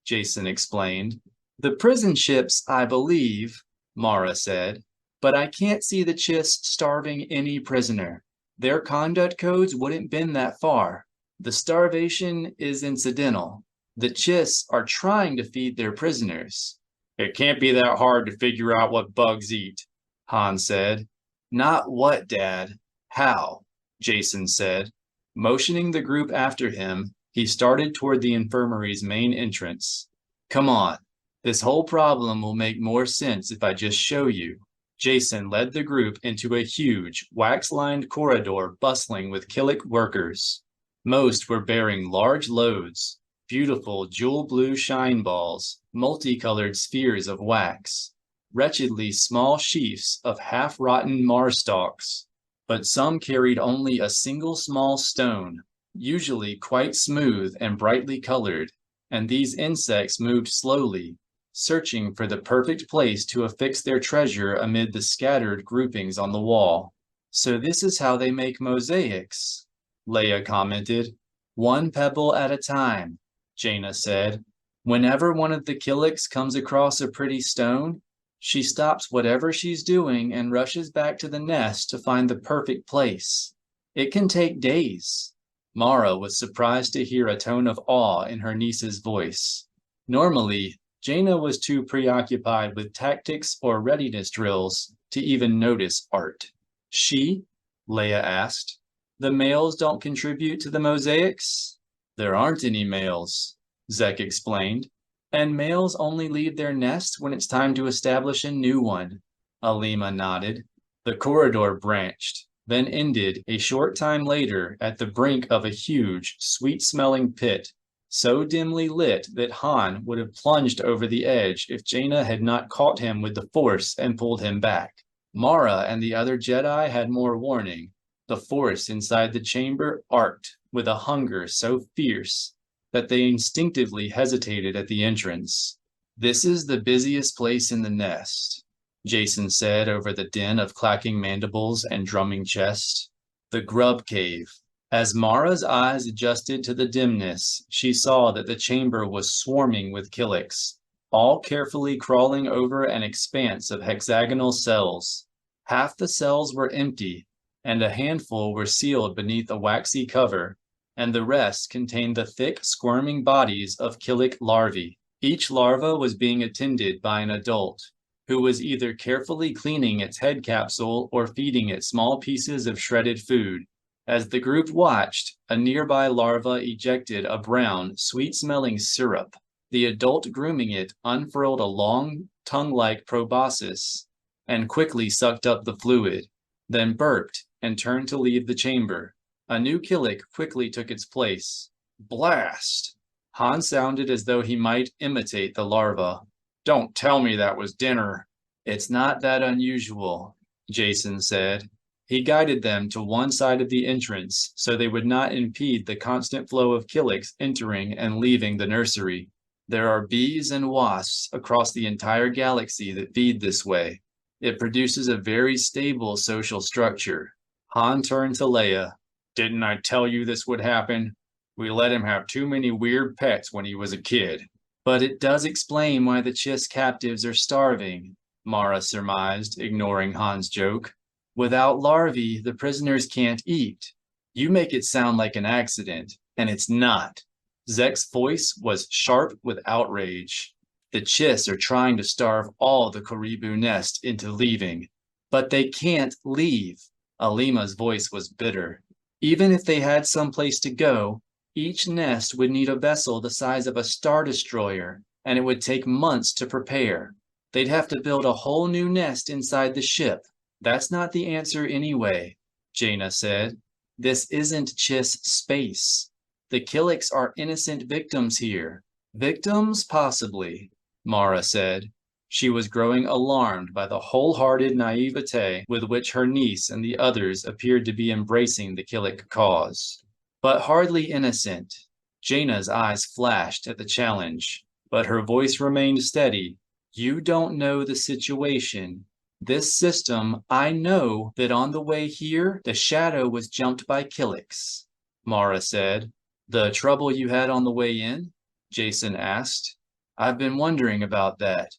Jason explained. "The prison ships, I believe," Mara said. "But I can't see the Chiss starving any prisoner. Their conduct codes wouldn't bend that far. The starvation is incidental. The Chiss are trying to feed their prisoners." "It can't be that hard to figure out what bugs eat," Han said. "Not what, Dad? How?" Jason said. Motioning the group after him, he started toward the infirmary's main entrance. "Come on. This whole problem will make more sense if I just show you." Jason led the group into a huge, wax-lined corridor bustling with Killik workers. Most were bearing large loads, beautiful jewel blue shine balls, multicolored spheres of wax, wretchedly small sheafs of half-rotten Mars stalks. But some carried only a single small stone, usually quite smooth and brightly colored, and these insects moved slowly, searching for the perfect place to affix their treasure amid the scattered groupings on the wall. "So this is how they make mosaics," Leia commented. "One pebble at a time," Jana said. "Whenever one of the Killiks comes across a pretty stone, she stops whatever she's doing and rushes back to the nest to find the perfect place. It can take days." Mara was surprised to hear a tone of awe in her niece's voice. Normally, Jana was too preoccupied with tactics or readiness drills to even notice art. "She?" Leia asked. "The males don't contribute to the mosaics?" "There aren't any males," Zek explained. "And males only leave their nests when it's time to establish a new one." Alima nodded. The corridor branched, then ended a short time later at the brink of a huge, sweet-smelling pit, so dimly lit that Han would have plunged over the edge if Jaina had not caught him with the Force and pulled him back. Mara and the other Jedi had more warning. The Force inside the chamber arced with a hunger so fierce that they instinctively hesitated at the entrance. "This is the busiest place in the nest," Jason said over the din of clacking mandibles and drumming chest. "The grub cave." As Mara's eyes adjusted to the dimness, she saw that the chamber was swarming with Killiks, all carefully crawling over an expanse of hexagonal cells. Half the cells were empty, and a handful were sealed beneath a waxy cover, and the rest contained the thick, squirming bodies of Killik larvae. Each larva was being attended by an adult, who was either carefully cleaning its head capsule or feeding it small pieces of shredded food. As the group watched, a nearby larva ejected a brown, sweet-smelling syrup. The adult grooming it unfurled a long, tongue-like proboscis and quickly sucked up the fluid, then burped and turned to leave the chamber. A new Killik quickly took its place. "Blast!" Han sounded as though he might imitate the larva. "Don't tell me that was dinner." "It's not that unusual," Jason said. He guided them to one side of the entrance so they would not impede the constant flow of Killiks entering and leaving the nursery. "There are bees and wasps across the entire galaxy that feed this way. It produces a very stable social structure." Han turned to Leia. "Didn't I tell you this would happen? We let him have too many weird pets when he was a kid." "But it does explain why the Chiss captives are starving," Mara surmised, ignoring Han's joke. "Without larvae, the prisoners can't eat. You make it sound like an accident, and it's not." Zek's voice was sharp with outrage. "The Chiss are trying to starve all the Koribu nest into leaving. But they can't leave." Alima's voice was bitter. "Even if they had some place to go, each nest would need a vessel the size of a Star Destroyer, and it would take months to prepare. They'd have to build a whole new nest inside the ship." "That's not the answer anyway," Jaina said. "This isn't Chiss space. The Killiks are innocent victims here." "Victims, possibly," Mara said. She was growing alarmed by the wholehearted naivete with which her niece and the others appeared to be embracing the Killik cause. "But hardly innocent." Jaina's eyes flashed at the challenge, but her voice remained steady. "You don't know the situation. This system, I know that on the way here, the shadow was jumped by Killiks," Mara said. "The trouble you had on the way in?" Jason asked. "I've been wondering about that."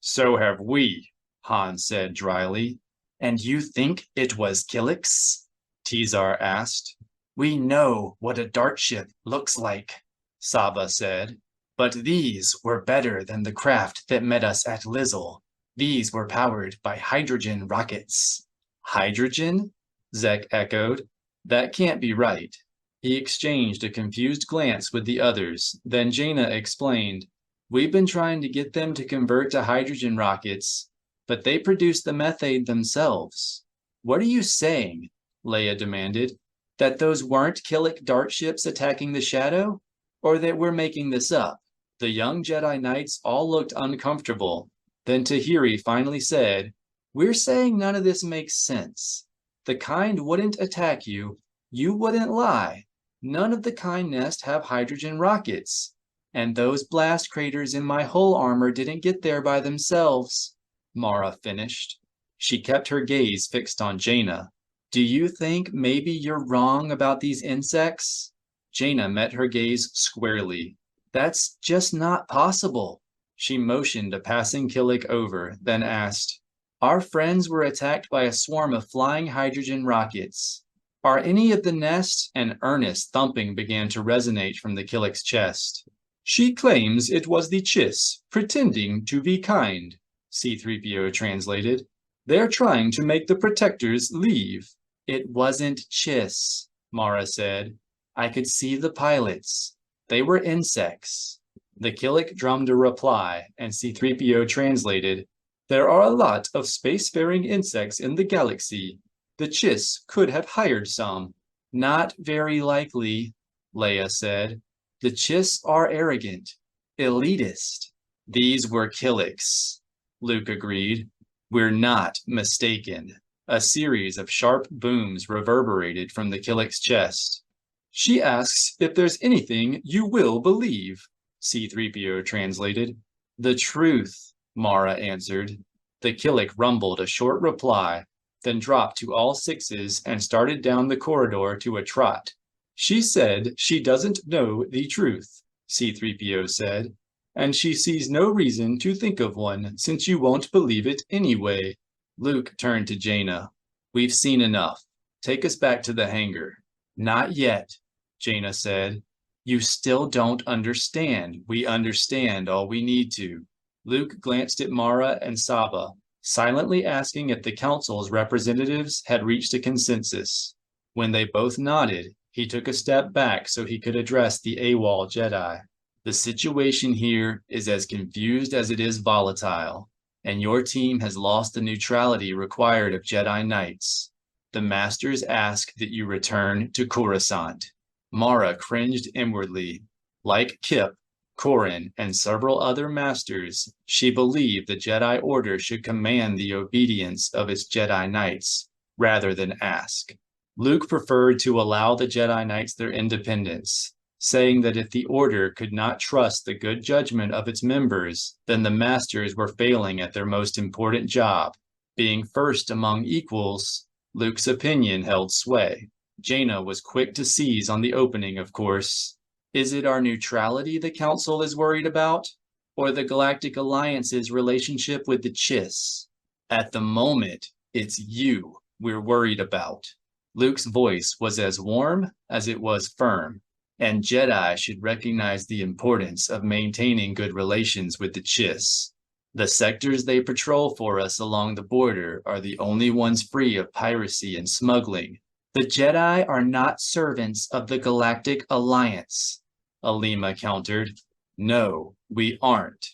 "So have we," Han said dryly. "And you think it was Killiks?" Tizar asked. "We know what a dart ship looks like," Saba said. "But these were better than the craft that met us at Lizzle. These were powered by hydrogen rockets." "Hydrogen?" Zek echoed. "That can't be right." He exchanged a confused glance with the others, then Jaina explained. "We've been trying to get them to convert to hydrogen rockets, but they produce the methane themselves." "What are you saying?" Leia demanded. "That those weren't Killik dart ships attacking the shadow? Or that we're making this up?" The young Jedi Knights all looked uncomfortable. Then Tahiri finally said, "We're saying none of this makes sense. The kind wouldn't attack you. You wouldn't lie. None of the kind nest have hydrogen rockets. And those blast craters in my hull armor didn't get there by themselves, Mara finished. She kept her gaze fixed on Jana. Do you think maybe you're wrong about these insects? Jana met her gaze squarely. That's just not possible. She motioned a passing Killik over, then asked, Our friends were attacked by a swarm of flying hydrogen rockets. Are any of the nest? An earnest thumping began to resonate from the Killik's chest. She claims it was the Chiss, pretending to be kind, C-3PO translated. They're trying to make the protectors leave. It wasn't Chiss, Mara said. I could see the pilots. They were insects. The Killik drummed a reply, and C-3PO translated, There are a lot of spacefaring insects in the galaxy. The Chiss could have hired some. Not very likely, Leia said. The Chiss are arrogant, elitist. These were Killiks, Luke agreed. We're not mistaken. A series of sharp booms reverberated from the Killik's chest. She asks if there's anything you will believe, C-3PO translated. The truth, Mara answered. The Killik rumbled a short reply, then dropped to all sixes and started down the corridor to a trot. She said she doesn't know the truth, C-3PO said, and she sees no reason to think of one since you won't believe it anyway. Luke turned to Jana. We've seen enough. Take us back to the hangar. Not yet, Jana said. You still don't understand. We understand all we need to. Luke glanced at Mara and Saba, silently asking if the council's representatives had reached a consensus. When they both nodded, he took a step back so he could address the AWOL Jedi. The situation here is as confused as it is volatile, and your team has lost the neutrality required of Jedi Knights. The Masters ask that you return to Coruscant. Mara cringed inwardly. Like Kip, Corran, and several other Masters, she believed the Jedi Order should command the obedience of its Jedi Knights, rather than ask. Luke preferred to allow the Jedi Knights their independence, saying that if the Order could not trust the good judgment of its members, then the Masters were failing at their most important job. Being first among equals, Luke's opinion held sway. Jana was quick to seize on the opening, of course. Is it our neutrality the Council is worried about, or the Galactic Alliance's relationship with the Chiss? At the moment, it's you we're worried about. Luke's voice was as warm as it was firm, and Jedi should recognize the importance of maintaining good relations with the Chiss. The sectors they patrol for us along the border are the only ones free of piracy and smuggling. The Jedi are not servants of the Galactic Alliance, Alima countered. No, we aren't,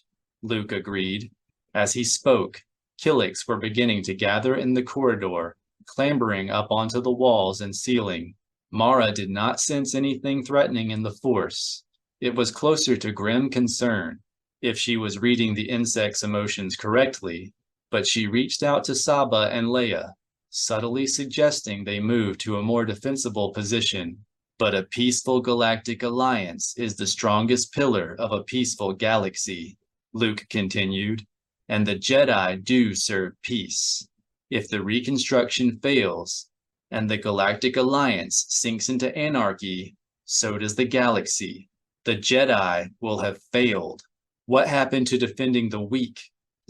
Luke agreed. As he spoke, Killiks were beginning to gather in the corridor, clambering up onto the walls and ceiling. Mara did not sense anything threatening in the Force. It was closer to grim concern, if she was reading the insect's emotions correctly, but she reached out to Saba and Leia, subtly suggesting they move to a more defensible position. But a peaceful galactic alliance is the strongest pillar of a peaceful galaxy, Luke continued, and the Jedi do serve peace. If the reconstruction fails, and the Galactic Alliance sinks into anarchy, so does the galaxy. The Jedi will have failed. What happened to defending the weak?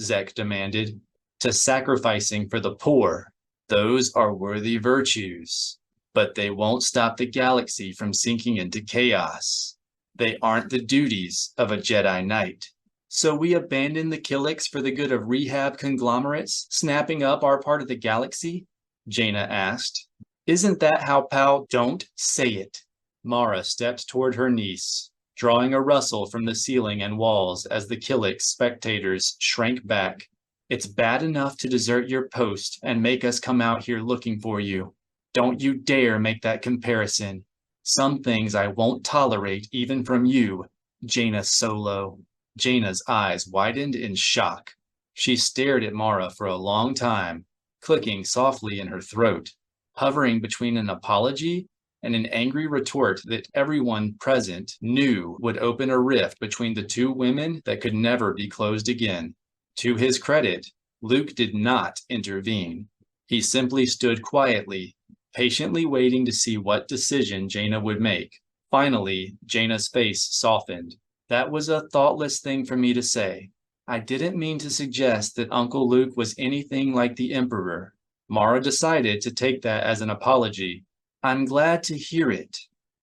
Zek demanded. To sacrificing for the poor. Those are worthy virtues, but they won't stop the galaxy from sinking into chaos. They aren't the duties of a Jedi Knight. So we abandon the Killiks for the good of rehab conglomerates snapping up our part of the galaxy? Jana asked. Isn't that how Pal? Don't say it. Mara stepped toward her niece, drawing a rustle from the ceiling and walls as the Killik spectators shrank back. It's bad enough to desert your post and make us come out here looking for you. Don't you dare make that comparison. Some things I won't tolerate even from you, Jana Solo. Jana's eyes widened in shock. She stared at Mara for a long time, clicking softly in her throat, hovering between an apology and an angry retort that everyone present knew would open a rift between the two women that could never be closed again. To his credit, Luke did not intervene. He simply stood quietly, patiently waiting to see what decision Jana would make. Finally, Jana's face softened. That was a thoughtless thing for me to say. I didn't mean to suggest that Uncle Luke was anything like the Emperor. Mara decided to take that as an apology. I'm glad to hear it.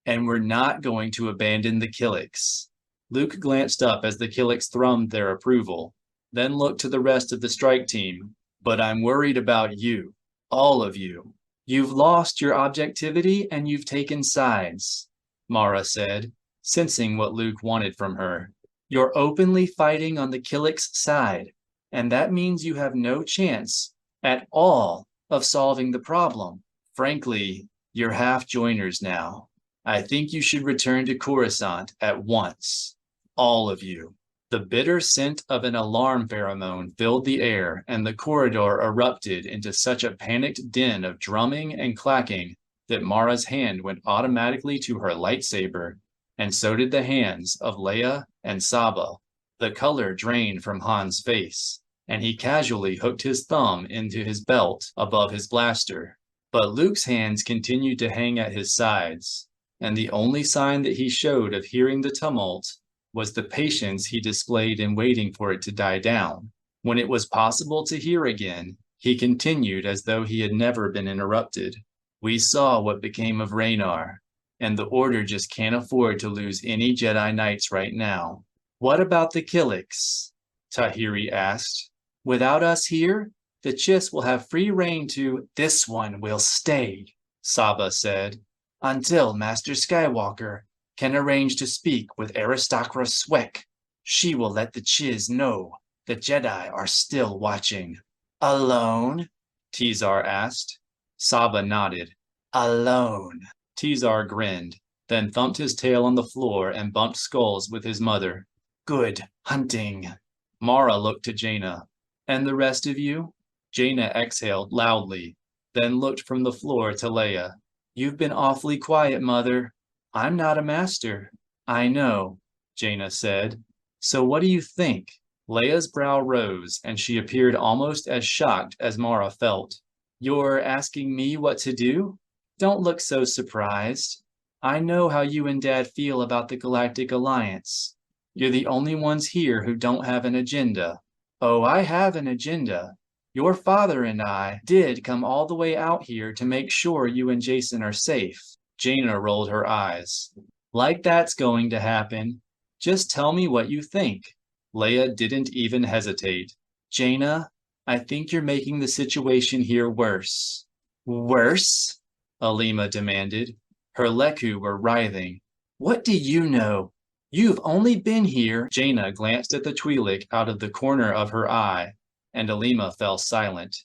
And we're not going to abandon the Killiks. Luke glanced up as the Killiks thrummed their approval, then looked to the rest of the strike team. But I'm worried about you, all of you. You've lost your objectivity and you've taken sides, Mara said, sensing what Luke wanted from her. You're openly fighting on the Killiks' side, and that means you have no chance at all of solving the problem. Frankly, you're half-joiners now. I think you should return to Coruscant at once. All of you. The bitter scent of an alarm pheromone filled the air, and the corridor erupted into such a panicked din of drumming and clacking that Mara's hand went automatically to her lightsaber, and so did the hands of Leia and Saba. The color drained from Han's face, and he casually hooked his thumb into his belt above his blaster. But Luke's hands continued to hang at his sides, and the only sign that he showed of hearing the tumult was the patience he displayed in waiting for it to die down. When it was possible to hear again, he continued as though he had never been interrupted. We saw what became of Raynar, and the Order just can't afford to lose any Jedi Knights right now. What about the Killiks? Tahiri asked. Without us here, the Chiss will have free reign to— This one will stay, Saba said, until Master Skywalker can arrange to speak with Aristocra Swek. She will let the Chiss know the Jedi are still watching. Alone? Tizar asked. Saba nodded. Alone. Tizar grinned, then thumped his tail on the floor and bumped skulls with his mother. Good hunting. Mara looked to Jana. And the rest of you? Jana exhaled loudly, then looked from the floor to Leia. You've been awfully quiet, Mother. I'm not a master. I know, Jana said. So what do you think? Leia's brow rose, and she appeared almost as shocked as Mara felt. You're asking me what to do? Don't look so surprised. I know how you and Dad feel about the Galactic Alliance. You're the only ones here who don't have an agenda. Oh, I have an agenda. Your father and I did come all the way out here to make sure you and Jason are safe. Jana rolled her eyes. Like that's going to happen. Just tell me what you think. Leia didn't even hesitate. Jana, I think you're making the situation here worse. Worse? Alima demanded. Her Leku were writhing. What do you know? You've only been here. Jana glanced at the Twi'lek out of the corner of her eye, and Alima fell silent.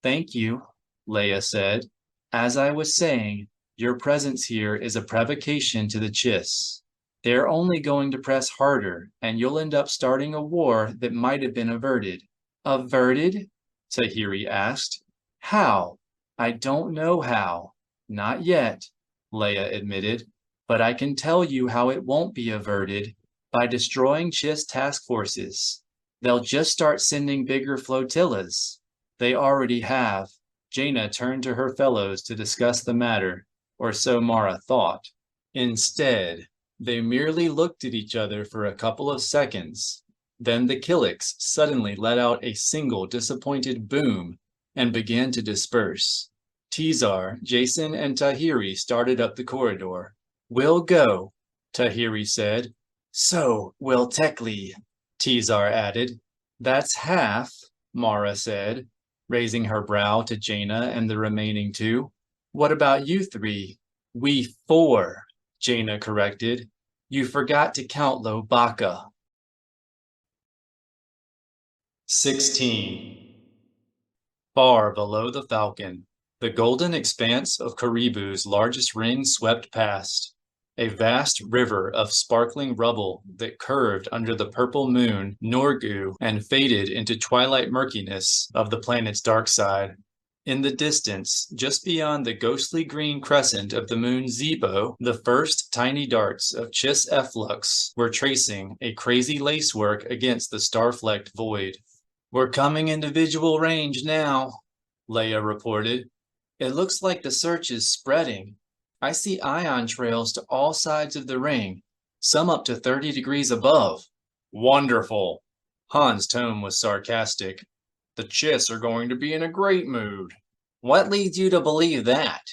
Thank you, Leia said. As I was saying, your presence here is a provocation to the Chiss. They're only going to press harder, and you'll end up starting a war that might have been averted. Averted? Tahiri asked. How? I don't know how. Not yet, Leia admitted, but I can tell you how it won't be averted. By destroying Chiss task forces. They'll just start sending bigger flotillas. They already have. Jana turned to her fellows to discuss the matter, or so Mara thought. Instead, they merely looked at each other for a couple of seconds. Then the Killiks suddenly let out a single disappointed boom and began to disperse. Tizar, Jason, and Tahiri started up the corridor. We'll go, Tahiri said. So will Tekli, Tizar added. That's half, Mara said, raising her brow to Jana and the remaining two. What about you three? We 4, Jana corrected. You forgot to count Lobaka. 16. Far below the Falcon, the golden expanse of Karibu's largest ring swept past. A vast river of sparkling rubble that curved under the purple moon Norgu and faded into twilight murkiness of the planet's dark side. In the distance, just beyond the ghostly green crescent of the moon Zebo, the first tiny darts of Chiss efflux were tracing a crazy lacework against the star-flecked void. "We're coming into visual range now," Leia reported. "It looks like the search is spreading. I see ion trails to all sides of the ring, some up to 30 degrees above." "Wonderful." Han's tone was sarcastic. "The Chiss are going to be in a great mood." "What leads you to believe that?"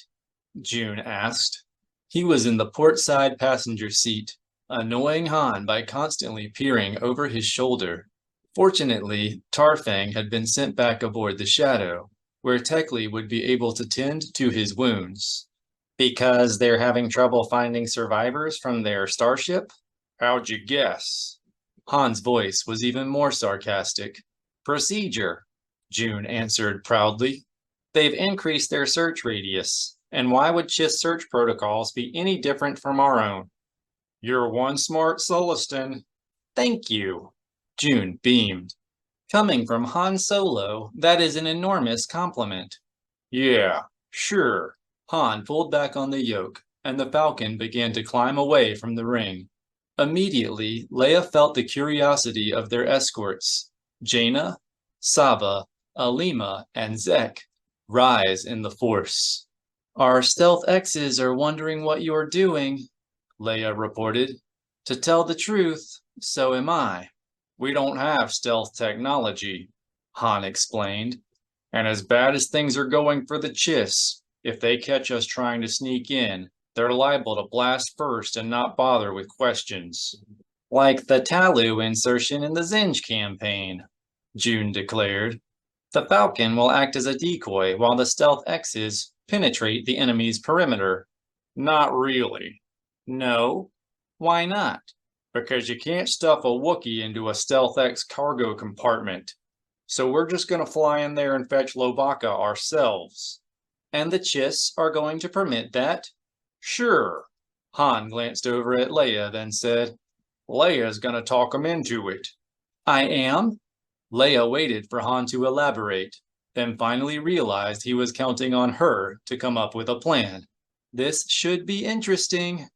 June asked. He was in the port side passenger seat, annoying Han by constantly peering over his shoulder. Fortunately, Tarfang had been sent back aboard the Shadow, where Techley would be able to tend to his wounds. "Because they're having trouble finding survivors from their starship?" "How'd you guess?" Han's voice was even more sarcastic. "Procedure," June answered proudly. "They've increased their search radius, and why would Chiss search protocols be any different from our own?" "You're one smart Sullustan." "Thank you." June beamed. "Coming from Han Solo, that is an enormous compliment." "Yeah, sure." Han pulled back on the yoke, and the Falcon began to climb away from the ring. Immediately, Leia felt the curiosity of their escorts, Jana, Saba, Alima, and Zek, rise in the Force. "Our stealth X's are wondering what you're doing," Leia reported. "To tell the truth, so am I." "We don't have stealth technology," Han explained. "And as bad as things are going for the Chiss, if they catch us trying to sneak in, they're liable to blast first and not bother with questions." "Like the Talu insertion in the Zinj campaign," June declared. "The Falcon will act as a decoy while the stealth X's penetrate the enemy's perimeter." "Not really." "No? Why not?" "Because you can't stuff a Wookiee into a Stealth X cargo compartment. So we're just going to fly in there and fetch Lobaka ourselves." "And the Chiss are going to permit that?" "Sure." Han glanced over at Leia, then said, "Leia's going to talk them into it." "I am?" Leia waited for Han to elaborate, then finally realized he was counting on her to come up with a plan. "This should be interesting."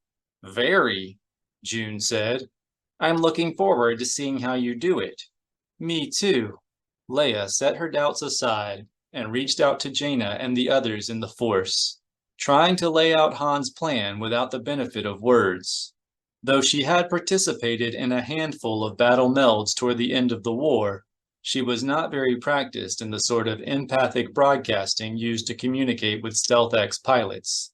"Very," June said. "I'm looking forward to seeing how you do it." "Me too." Leia set her doubts aside and reached out to Jana and the others in the Force, trying to lay out Han's plan without the benefit of words. Though she had participated in a handful of battle melds toward the end of the war, she was not very practiced in the sort of empathic broadcasting used to communicate with Stealth X pilots,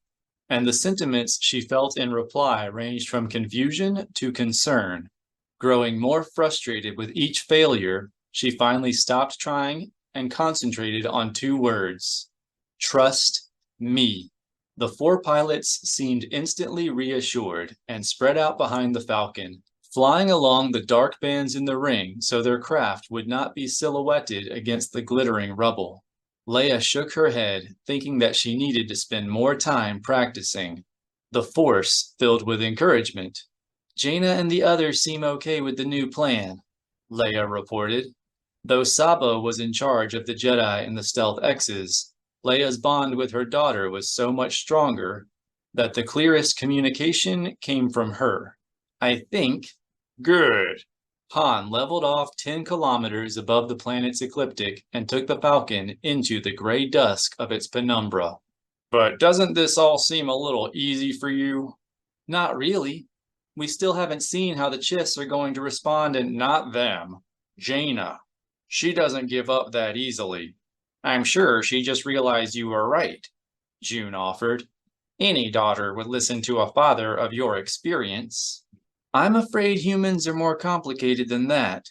and the sentiments she felt in reply ranged from confusion to concern. Growing more frustrated with each failure, she finally stopped trying and concentrated on 2 words: "Trust me." The 4 pilots seemed instantly reassured and spread out behind the Falcon, flying along the dark bands in the ring so their craft would not be silhouetted against the glittering rubble. Leia shook her head, thinking that she needed to spend more time practicing. The Force filled with encouragement. "Jana and the others seem okay with the new plan," Leia reported. Though Saba was in charge of the Jedi and the Stealth X's, Leia's bond with her daughter was so much stronger that the clearest communication came from her. "I think." "Good." Han leveled off 10 kilometers above the planet's ecliptic and took the Falcon into the gray dusk of its penumbra. "But doesn't this all seem a little easy for you?" "Not really. We still haven't seen how the Chiss are going to respond and—" "Not them. Jana. She doesn't give up that easily." "I'm sure she just realized you were right," June offered. "Any daughter would listen to a father of your experience." "I'm afraid humans are more complicated than that,"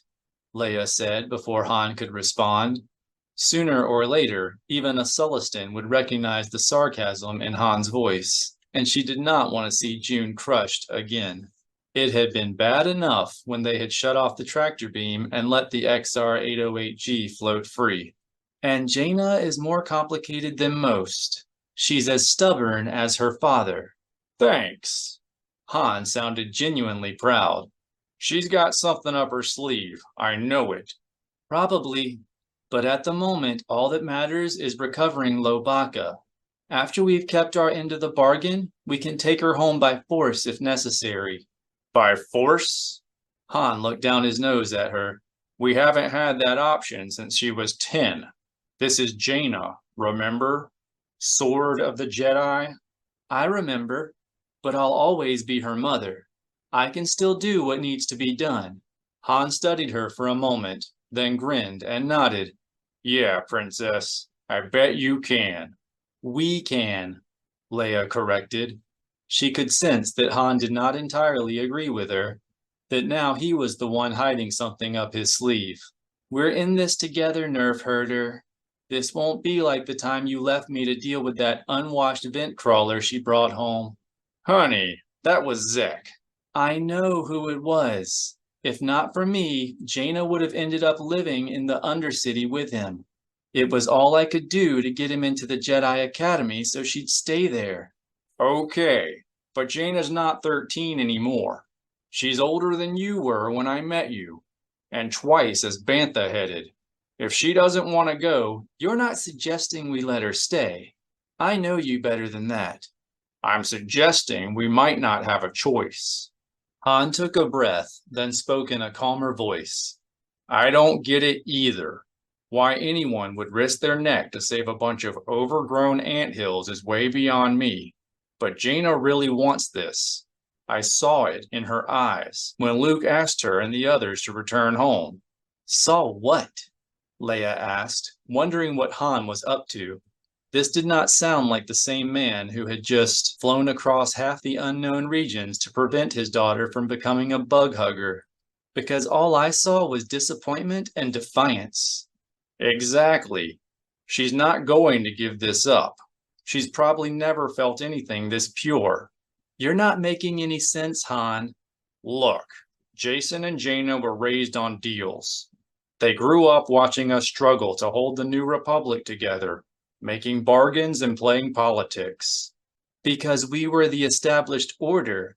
Leia said before Han could respond. Sooner or later, even a Sullustan would recognize the sarcasm in Han's voice, and she did not want to see June crushed again. It had been bad enough when they had shut off the tractor beam and let the XR-808G float free. "And Jana is more complicated than most. She's as stubborn as her father." "Thanks." Han sounded genuinely proud. "She's got something up her sleeve, I know it." "Probably." But at the moment, all that matters is recovering Lobaka. After we've kept our end of the bargain, we can take her home by force if necessary. By force? Han looked down his nose at her. We haven't had that option since she was 10. This is Jana, remember? Sword of the Jedi? I remember, but I'll always be her mother. I can still do what needs to be done. Han studied her for a moment, then grinned and nodded. Yeah, Princess, I bet you can. We can, Leia corrected. She could sense that Han did not entirely agree with her, that now he was the one hiding something up his sleeve. We're in this together, nerf herder. This won't be like the time you left me to deal with that unwashed vent crawler she brought home. Honey, that was Zek. I know who it was. If not for me, Jana would have ended up living in the Undercity with him. It was all I could do to get him into the Jedi Academy so she'd stay there. Okay, but Jana's not 13 anymore. She's older than you were when I met you, and twice as bantha-headed. If she doesn't want to go, you're not suggesting we let her stay. I know you better than that. I'm suggesting we might not have a choice. Han took a breath, then spoke in a calmer voice. I don't get it either. Why anyone would risk their neck to save a bunch of overgrown anthills is way beyond me. But Jana really wants this. I saw it in her eyes when Luke asked her and the others to return home. Saw what? Leia asked, wondering what Han was up to. This did not sound like the same man who had just flown across half the unknown regions to prevent his daughter from becoming a bug hugger. Because all I saw was disappointment and defiance. Exactly. She's not going to give this up. She's probably never felt anything this pure. You're not making any sense, Han. Look, Jason and Jana were raised on deals. They grew up watching us struggle to hold the New Republic together, making bargains and playing politics. Because we were the established order,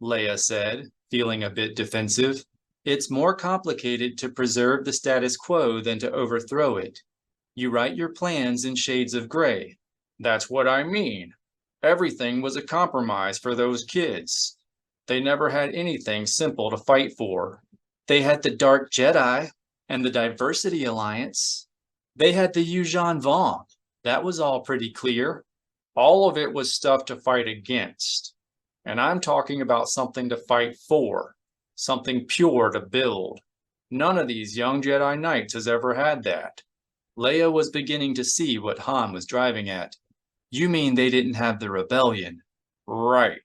Leia said, feeling a bit defensive. It's more complicated to preserve the status quo than to overthrow it. You write your plans in shades of gray. That's what I mean. Everything was a compromise for those kids. They never had anything simple to fight for. They had the Dark Jedi and the Diversity Alliance. They had the Yuuzhan Vong. That was all pretty clear. All of it was stuff to fight against. And I'm talking about something to fight for. Something pure to build. None of these young Jedi Knights has ever had that. Leia was beginning to see what Han was driving at. You mean they didn't have the rebellion? Right.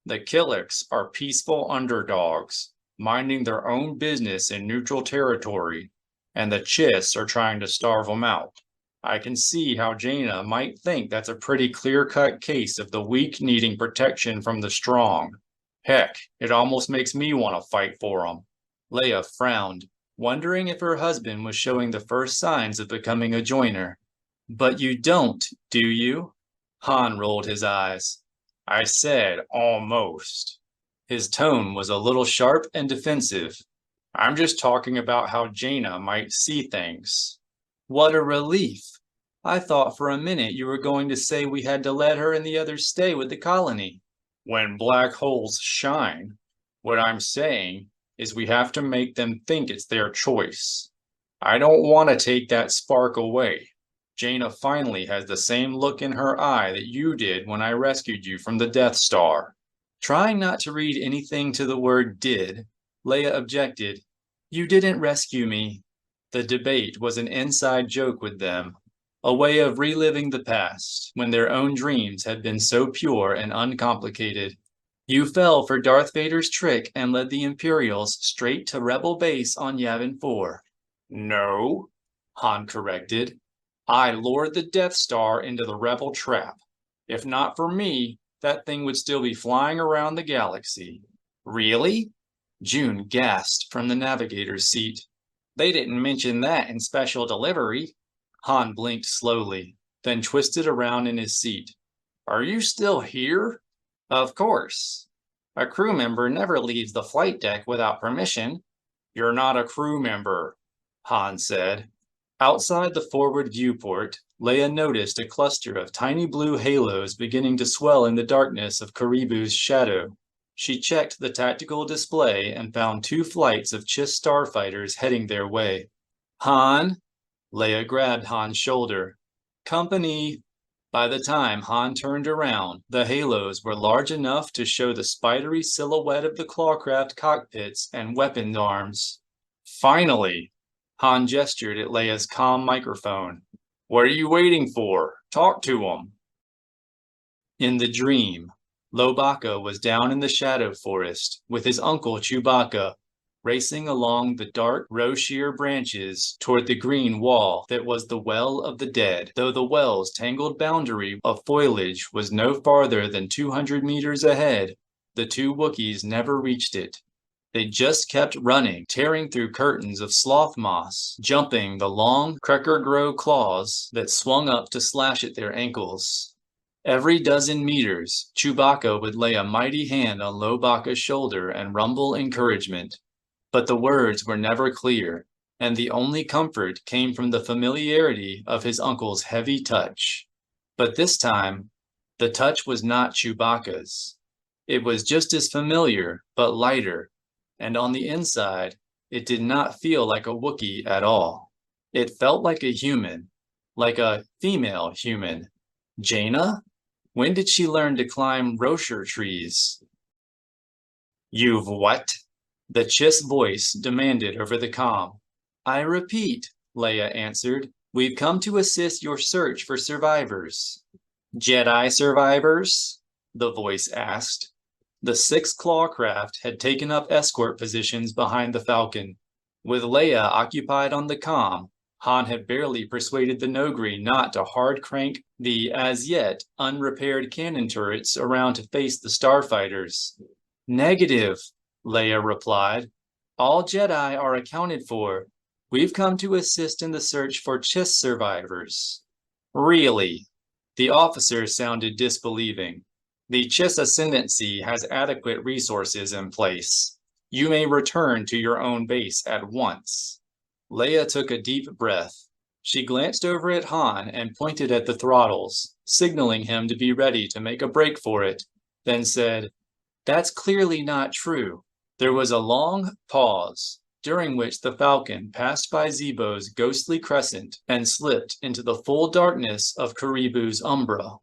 The Killiks are peaceful underdogs, minding their own business in neutral territory, and the Chiss are trying to starve them out. I can see how Jana might think that's a pretty clear-cut case of the weak needing protection from the strong. Heck, it almost makes me want to fight for them. Leia frowned, wondering if her husband was showing the first signs of becoming a joiner. But you don't, do you? Han rolled his eyes. I said almost. His tone was a little sharp and defensive. I'm just talking about how Jana might see things. What a relief. I thought for a minute you were going to say we had to let her and the others stay with the colony. When black holes shine, what I'm saying is we have to make them think it's their choice. I don't want to take that spark away. Jana finally has the same look in her eye that you did when I rescued you from the Death Star. Trying not to read anything to the word did, Leia objected. You didn't rescue me. The debate was an inside joke with them, a way of reliving the past when their own dreams had been so pure and uncomplicated. You fell for Darth Vader's trick and led the Imperials straight to Rebel base on Yavin 4. No, Han corrected. I lured the Death Star into the Rebel trap. If not for me, that thing would still be flying around the galaxy. Really? June gasped from the navigator's seat. They didn't mention that in special delivery. Han blinked slowly, then twisted around in his seat. Are you still here? Of course. A crew member never leaves the flight deck without permission. You're not a crew member, Han said. Outside the forward viewport, Leia noticed a cluster of tiny blue halos beginning to swell in the darkness of Karibu's shadow. She checked the tactical display and found 2 flights of Chiss starfighters heading their way. Han! Leia grabbed Han's shoulder. Company! By the time Han turned around, the halos were large enough to show the spidery silhouette of the clawcraft cockpits and weapons arms. Finally! Han gestured at Leia's comm microphone. What are you waiting for? Talk to him. In the dream, Lobaka was down in the shadow forest with his uncle Chewbacca, racing along the dark Roshir branches toward the green wall that was the Well of the Dead, though the well's tangled boundary of foliage was no farther than 200 meters ahead. The 2 Wookiees never reached it. They just kept running, tearing through curtains of sloth moss, jumping the long Cracker-Grow claws that swung up to slash at their ankles. Every dozen meters, Chewbacca would lay a mighty hand on Lobaka's shoulder and rumble encouragement. But the words were never clear, and the only comfort came from the familiarity of his uncle's heavy touch. But this time, the touch was not Chewbacca's. It was just as familiar, but lighter. And on the inside, it did not feel like a Wookiee at all. It felt like a human, like a female human. Jana? When did she learn to climb Roshir trees? You've what? The Chiss voice demanded over the comm. I repeat, Leia answered, we've come to assist your search for survivors. Jedi survivors? The voice asked. The 6 clawcraft had taken up escort positions behind the Falcon. With Leia occupied on the comm, Han had barely persuaded the Nogri not to hard crank the as yet unrepaired cannon turrets around to face the starfighters. Negative, Leia replied. All Jedi are accounted for. We've come to assist in the search for Chiss survivors. Really? The officer sounded disbelieving. The Chiss Ascendancy has adequate resources in place. You may return to your own base at once. Leia took a deep breath. She glanced over at Han and pointed at the throttles, signaling him to be ready to make a break for it, then said, That's clearly not true. There was a long pause, during which the Falcon passed by Zebo's ghostly crescent and slipped into the full darkness of Karibu's umbra.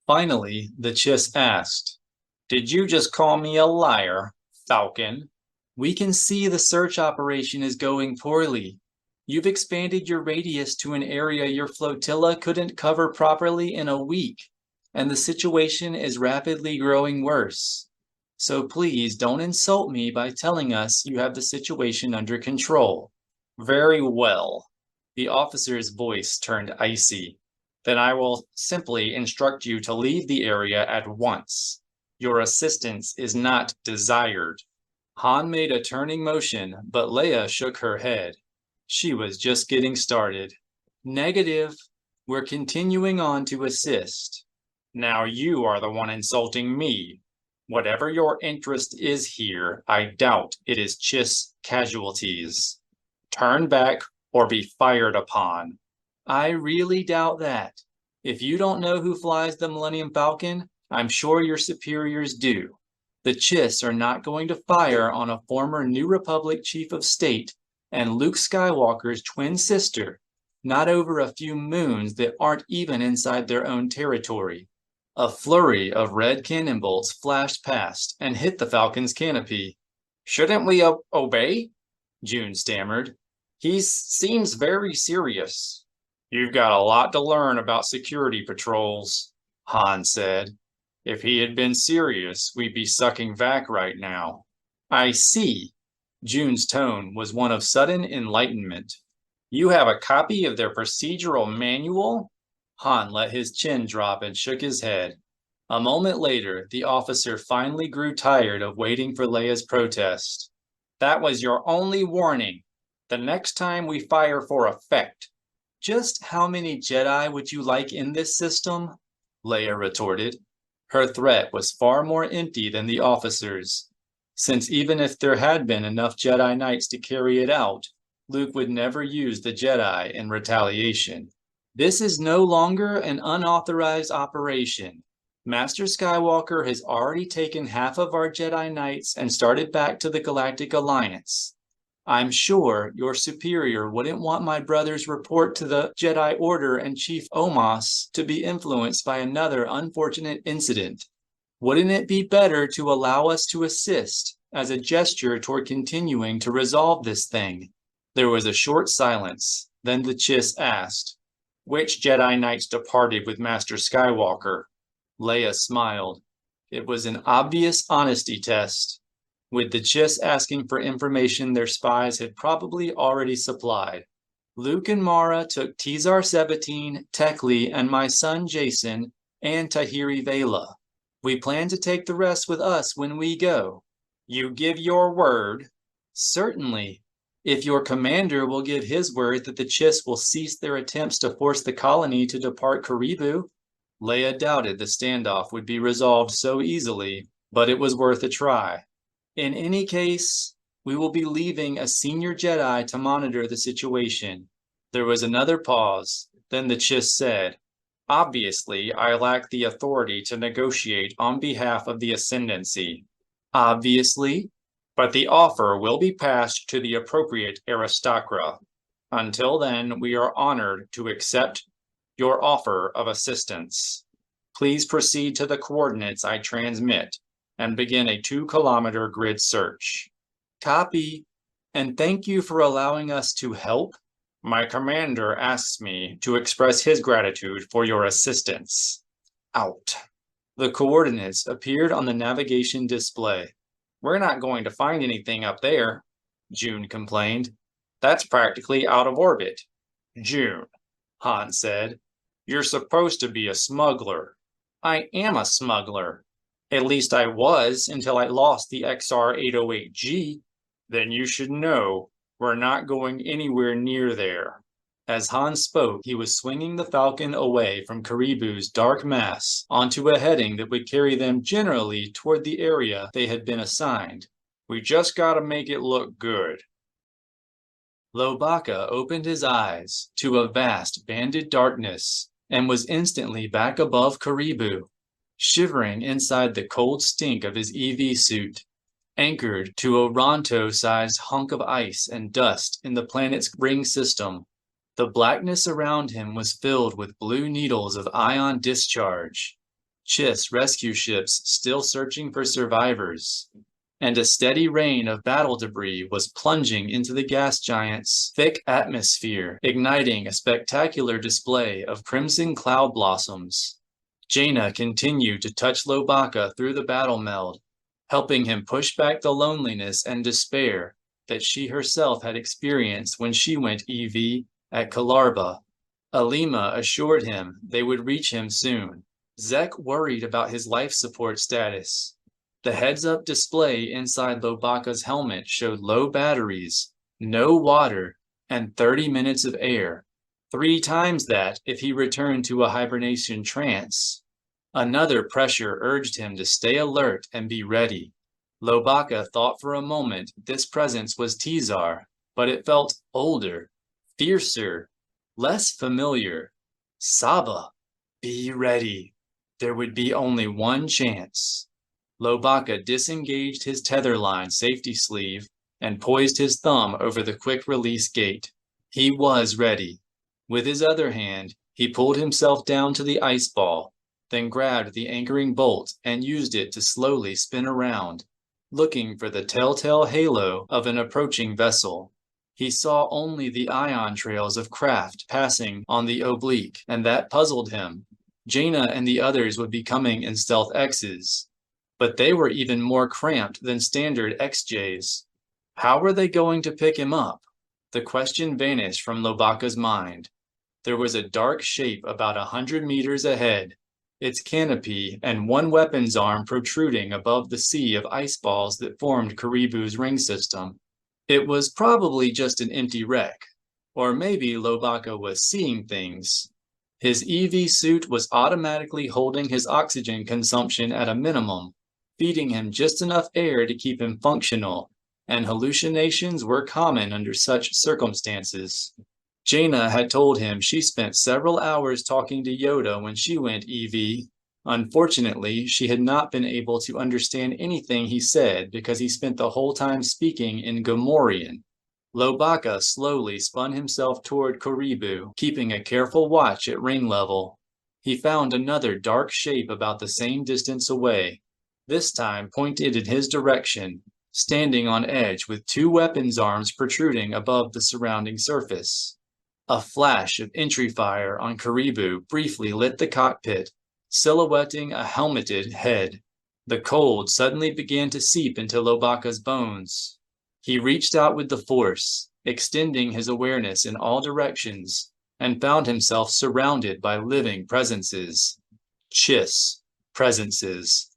Finally, the Chiss asked, Did you just call me a liar, Falcon? We can see the search operation is going poorly. You've expanded your radius to an area your flotilla couldn't cover properly in a week, and the situation is rapidly growing worse. So please don't insult me by telling us you have the situation under control. Very well. The officer's voice turned icy. Then I will simply instruct you to leave the area at once. Your assistance is not desired. Han made a turning motion, but Leia shook her head. She was just getting started. Negative. We're continuing on to assist. Now you are the one insulting me. Whatever your interest is here, I doubt it is Chiss casualties. Turn back or be fired upon. I really doubt that. If you don't know who flies the Millennium Falcon, I'm sure your superiors do. The Chiss are not going to fire on a former New Republic Chief of State and Luke Skywalker's twin sister, not over a few moons that aren't even inside their own territory. A flurry of red cannon bolts flashed past and hit the Falcon's canopy. Shouldn't we obey? June stammered. He seems very serious. You've got a lot to learn about security patrols, Han said. If he had been serious, we'd be sucking vac right now. I see. June's tone was one of sudden enlightenment. You have a copy of their procedural manual? Han let his chin drop and shook his head. A moment later, the officer finally grew tired of waiting for Leia's protest. That was your only warning. The next time we fire for effect. Just how many Jedi would you like in this system? Leia retorted. Her threat was far more empty than the officer's, since even if there had been enough Jedi Knights to carry it out, Luke would never use the Jedi in retaliation. This is no longer an unauthorized operation. Master Skywalker has already taken half of our Jedi Knights and started back to the Galactic Alliance. I'm sure your superior wouldn't want my brother's report to the Jedi Order and Chief Omos to be influenced by another unfortunate incident. Wouldn't it be better to allow us to assist as a gesture toward continuing to resolve this thing? There was a short silence. Then the Chiss asked, "Which Jedi Knights departed with Master Skywalker?" Leia smiled. It was an obvious honesty test, with the Chiss asking for information their spies had probably already supplied. Luke and Mara took Tizar Sebatine, Tekli, and my son Jason, and Tahiri Vela. We plan to take the rest with us when we go. You give your word? Certainly. If your commander will give his word that the Chiss will cease their attempts to force the colony to depart Karibu. Leia doubted the standoff would be resolved so easily, but it was worth a try. In any case, we will be leaving a senior Jedi to monitor the situation. There was another pause. Then the Chiss said, "Obviously, I lack the authority to negotiate on behalf of the Ascendancy." Obviously, but the offer will be passed to the appropriate aristocra. Until then, we are honored to accept your offer of assistance. Please proceed to the coordinates I transmit and begin a 2-kilometer grid search. Copy, and thank you for allowing us to help. My commander asks me to express his gratitude for your assistance. Out. The coordinates appeared on the navigation display. We're not going to find anything up there, June complained. That's practically out of orbit. June, Han said, you're supposed to be a smuggler. I am a smuggler. At least I was until I lost the XR-808G. Then you should know we're not going anywhere near there. As Han spoke, he was swinging the Falcon away from Karibu's dark mass onto a heading that would carry them generally toward the area they had been assigned. We just gotta make it look good. Lobaka opened his eyes to a vast banded darkness and was instantly back above Karibu, shivering inside the cold stink of his EV suit, anchored to a Ronto-sized hunk of ice and dust in the planet's ring system. The blackness around him was filled with blue needles of ion discharge, Chiss rescue ships still searching for survivors, and a steady rain of battle debris was plunging into the gas giant's thick atmosphere, igniting a spectacular display of crimson cloud blossoms. Jana continued to touch Lobaka through the battle meld, helping him push back the loneliness and despair that she herself had experienced when she went EV at Kalarba. Alima assured him they would reach him soon. Zek worried about his life support status. The heads-up display inside Lobaka's helmet showed low batteries, no water, and 30 minutes of air. 3 times that if he returned to a hibernation trance. Another pressure urged him to stay alert and be ready. Lobaka thought for a moment this presence was Tizar, but it felt older, fiercer, less familiar. Saba, be ready. There would be only one chance. Lobaka disengaged his tetherline safety sleeve and poised his thumb over the quick-release gate. He was ready. With his other hand, he pulled himself down to the ice ball, then grabbed the anchoring bolt and used it to slowly spin around, looking for the telltale halo of an approaching vessel. He saw only the ion trails of craft passing on the oblique, and that puzzled him. Jana and the others would be coming in stealth X's, but they were even more cramped than standard XJs. How were they going to pick him up? The question vanished from Lobaka's mind. There was a dark shape about 100 meters ahead, its canopy and one weapons arm protruding above the sea of ice balls that formed Karibu's ring system. It was probably just an empty wreck, or maybe Lobaka was seeing things. His EV suit was automatically holding his oxygen consumption at a minimum, feeding him just enough air to keep him functional, and hallucinations were common under such circumstances. Jana had told him she spent several hours talking to Yoda when she went EV. Unfortunately, she had not been able to understand anything he said because he spent the whole time speaking in Gamorrean. Lobaka slowly spun himself toward Karibu, keeping a careful watch at ring level. He found another dark shape about the same distance away, this time pointed in his direction, standing on edge with two weapons arms protruding above the surrounding surface. A flash of entry fire on Karibu briefly lit the cockpit, silhouetting a helmeted head. The cold suddenly began to seep into Lobaka's bones. He reached out with the force, extending his awareness in all directions, and found himself surrounded by living presences. Chiss presences.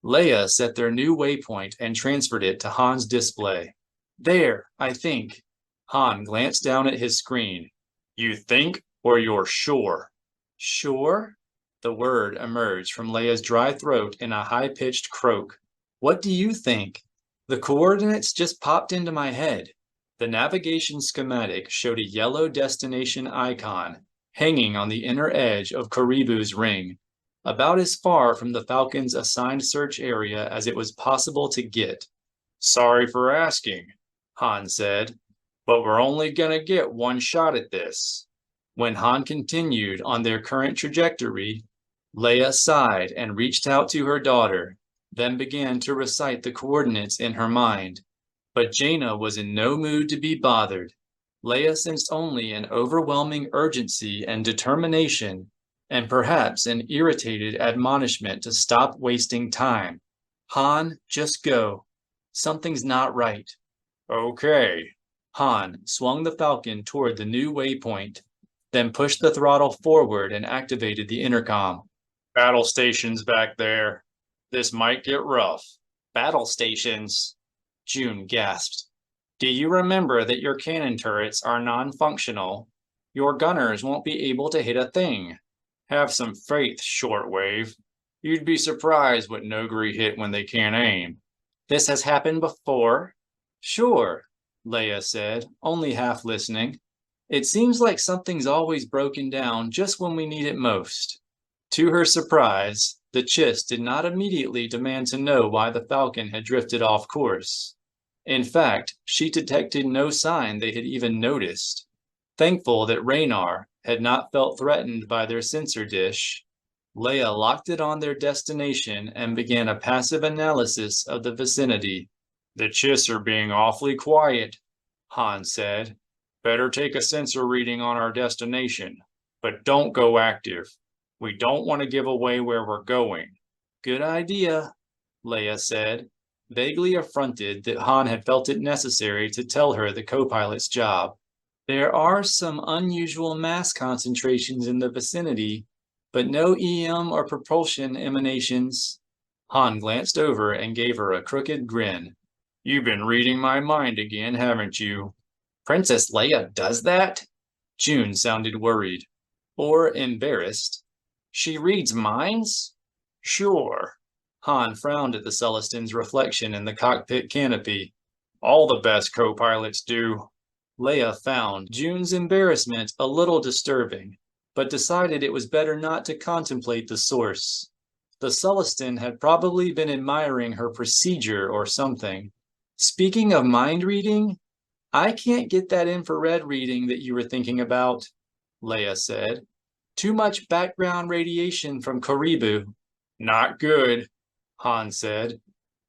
Leia set their new waypoint and transferred it to Han's display. There, I think. Han glanced down at his screen. You think, or you're sure? Sure? The word emerged from Leia's dry throat in a high-pitched croak. What do you think? The coordinates just popped into my head. The navigation schematic showed a yellow destination icon hanging on the inner edge of Karibu's ring, about as far from the Falcon's assigned search area as it was possible to get. Sorry for asking, Han said, but we're only gonna get one shot at this. When Han continued on their current trajectory, Leia sighed and reached out to her daughter, then began to recite the coordinates in her mind. But Jana was in no mood to be bothered. Leia sensed only an overwhelming urgency and determination, and perhaps an irritated admonishment to stop wasting time. Han, just go. Something's not right. Okay. Han swung the Falcon toward the new waypoint, then pushed the throttle forward and activated the intercom. Battle stations back there. This might get rough. Battle stations? June gasped. Do you remember that your cannon turrets are non-functional? Your gunners won't be able to hit a thing. Have some faith, Shortwave. You'd be surprised what Nogri hit when they can't aim. This has happened before? Sure, Leia said, only half listening. It seems like something's always broken down just when we need it most. To her surprise, the Chiss did not immediately demand to know why the Falcon had drifted off course. In fact, she detected no sign they had even noticed. Thankful that Raynar had not felt threatened by their sensor dish, Leia locked it on their destination and began a passive analysis of the vicinity. The Chiss are being awfully quiet, Han said. Better take a sensor reading on our destination, but don't go active. We don't want to give away where we're going. Good idea, Leia said, vaguely affronted that Han had felt it necessary to tell her the co-pilot's job. There are some unusual mass concentrations in the vicinity, but no EM or propulsion emanations. Han glanced over and gave her a crooked grin. You've been reading my mind again, haven't you? Princess Leia does that? June sounded worried. Or embarrassed. She reads minds? Sure. Han frowned at the Celestine's reflection in the cockpit canopy. All the best co-pilots do. Leia found June's embarrassment a little disturbing, but decided it was better not to contemplate the source. The Celestine had probably been admiring her procedure or something. Speaking of mind reading, I can't get that infrared reading that you were thinking about, Leia said. Too much background radiation from Karibu. Not good, Han said.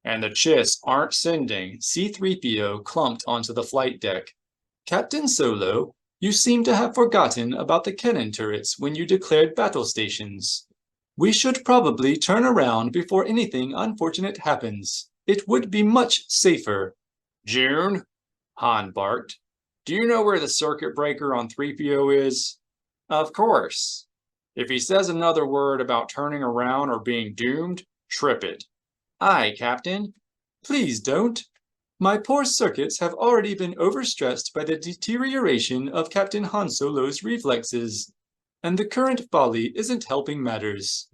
And the Chiss aren't sending. C-3PO clumped onto the flight deck. Captain Solo, you seem to have forgotten about the cannon turrets when you declared battle stations. We should probably turn around before anything unfortunate happens. It would be much safer. June? Han barked. Do you know where the circuit breaker on 3PO is? Of course. If he says another word about turning around or being doomed, trip it. Aye, Captain. Please don't. My poor circuits have already been overstressed by the deterioration of Captain Han Solo's reflexes, and the current folly isn't helping matters.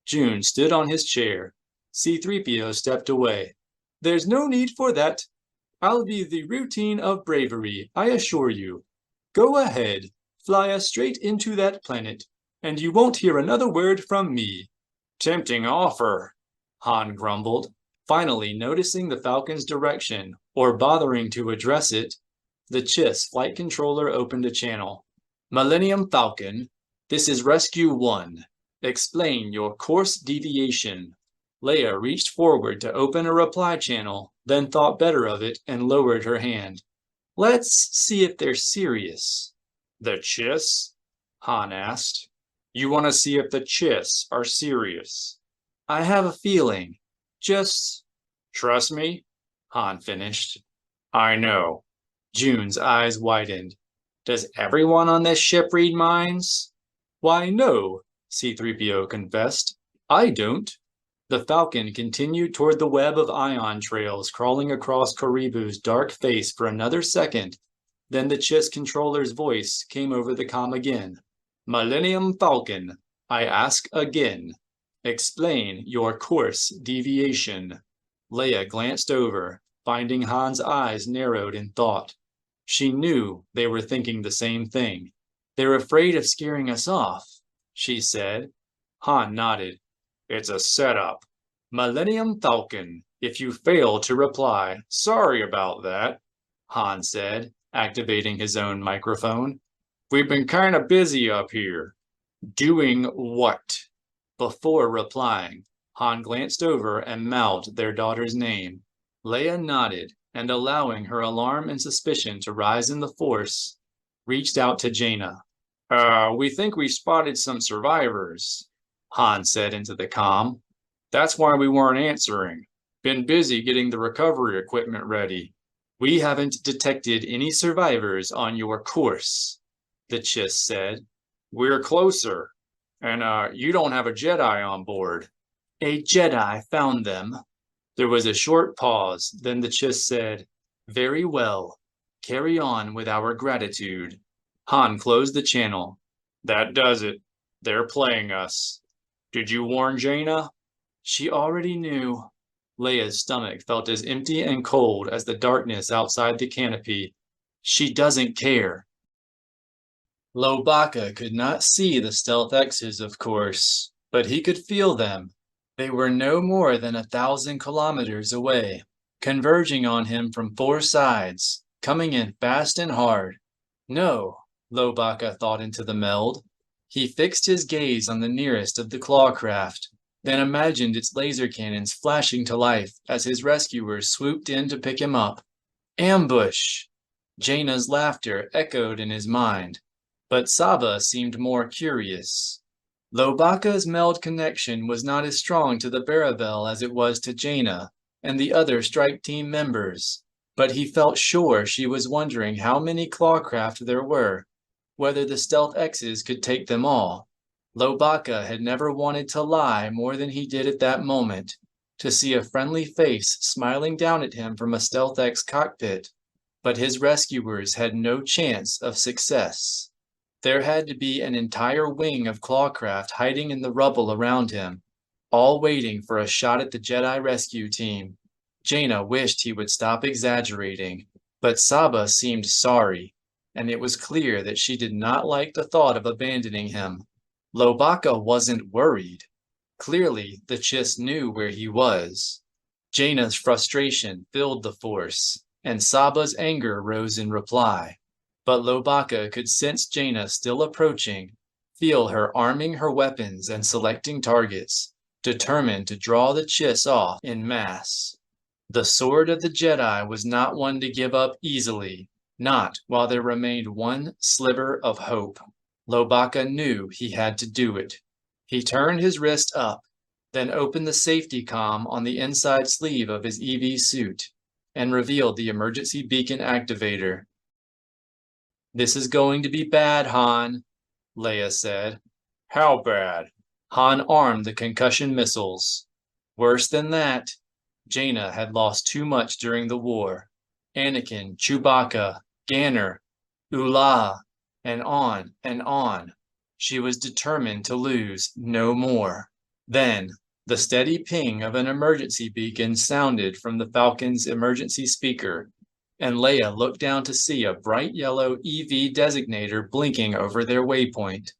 June stood on his chair. C-3PO stepped away. There's no need for that. I'll be the routine of bravery, I assure you. Go ahead, fly us straight into that planet, and you won't hear another word from me. Tempting offer, Han grumbled, finally noticing the Falcon's direction, or bothering to address it. The Chiss flight controller opened a channel. Millennium Falcon, this is Rescue 1. Explain your course deviation. Leia reached forward to open a reply channel, then thought better of it and lowered her hand. Let's see if they're serious. The Chiss? Han asked. You want to see if the Chiss are serious? I have a feeling. Just trust me, Han finished. I know. June's eyes widened. Does everyone on this ship read minds? Why, no, C-3PO confessed. I don't. The Falcon continued toward the web of ion trails crawling across Karibu's dark face for another second. Then the Chiss controller's voice came over the comm again. Millennium Falcon, I ask again. Explain your course deviation. Leia glanced over, finding Han's eyes narrowed in thought. She knew they were thinking the same thing. They're afraid of scaring us off, she said. Han nodded. It's a setup. Millennium Falcon, if you fail to reply, sorry about that, Han said, activating his own microphone. We've been kind of busy up here. Doing what? Before replying, Han glanced over and mouthed their daughter's name. Leia nodded, and allowing her alarm and suspicion to rise in the Force, reached out to Jana. We think we spotted some survivors, Han said into the comm. That's why we weren't answering. Been busy getting the recovery equipment ready. We haven't detected any survivors on your course, the Chiss said. We're closer. And you don't have a Jedi on board. A Jedi found them. There was a short pause, then the Chiss said, Very well. Carry on with our gratitude. Han closed the channel. That does it. They're playing us. Did you warn Jana? She already knew. Leia's stomach felt as empty and cold as the darkness outside the canopy. She doesn't care. Lobaka could not see the Stealth X's, of course, but he could feel them. They were no more than 1,000 kilometers away, converging on him from 4 sides, coming in fast and hard. No, Lobaka thought into the meld. He fixed his gaze on the nearest of the clawcraft, then imagined its laser cannons flashing to life as his rescuers swooped in to pick him up. Ambush! Jana's laughter echoed in his mind, but Saba seemed more curious. Lobaka's meld connection was not as strong to the Barabel as it was to Jana and the other strike team members, but he felt sure she was wondering how many clawcraft there were, whether the Stealth X's could take them all. Lobaka had never wanted to lie more than he did at that moment, to see a friendly face smiling down at him from a Stealth X cockpit, but his rescuers had no chance of success. There had to be an entire wing of clawcraft hiding in the rubble around him, all waiting for a shot at the Jedi rescue team. Jana wished he would stop exaggerating, but Saba seemed sorry, and it was clear that she did not like the thought of abandoning him. Lobaka wasn't worried. Clearly, the Chiss knew where he was. Jana's frustration filled the Force, and Saba's anger rose in reply. But Lobaka could sense Jana still approaching, feel her arming her weapons and selecting targets, determined to draw the Chiss off en masse. The sword of the Jedi was not one to give up easily, not while there remained one sliver of hope. Lobaka knew he had to do it. He turned his wrist up, then opened the safety comm on the inside sleeve of his EV suit, and revealed the emergency beacon activator. This is going to be bad, Han, Leia said. How bad? Han armed the concussion missiles. Worse than that. Jana had lost too much during the war. Anakin, Chewbacca, Ganner, Ula, and on and on. She was determined to lose no more. Then, The steady ping of an emergency beacon sounded from the Falcon's emergency speaker, and Leia looked down to see a bright yellow EV designator blinking over their waypoint.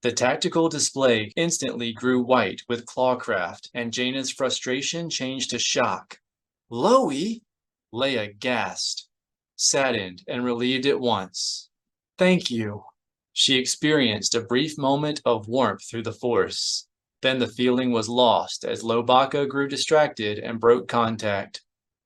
The tactical display instantly grew white with clawcraft, and Jana's frustration changed to shock. "Loie?" Leia gasped, saddened and relieved at once. "Thank you." She experienced a brief moment of warmth through the Force. Then the feeling was lost as Lobaka grew distracted and broke contact.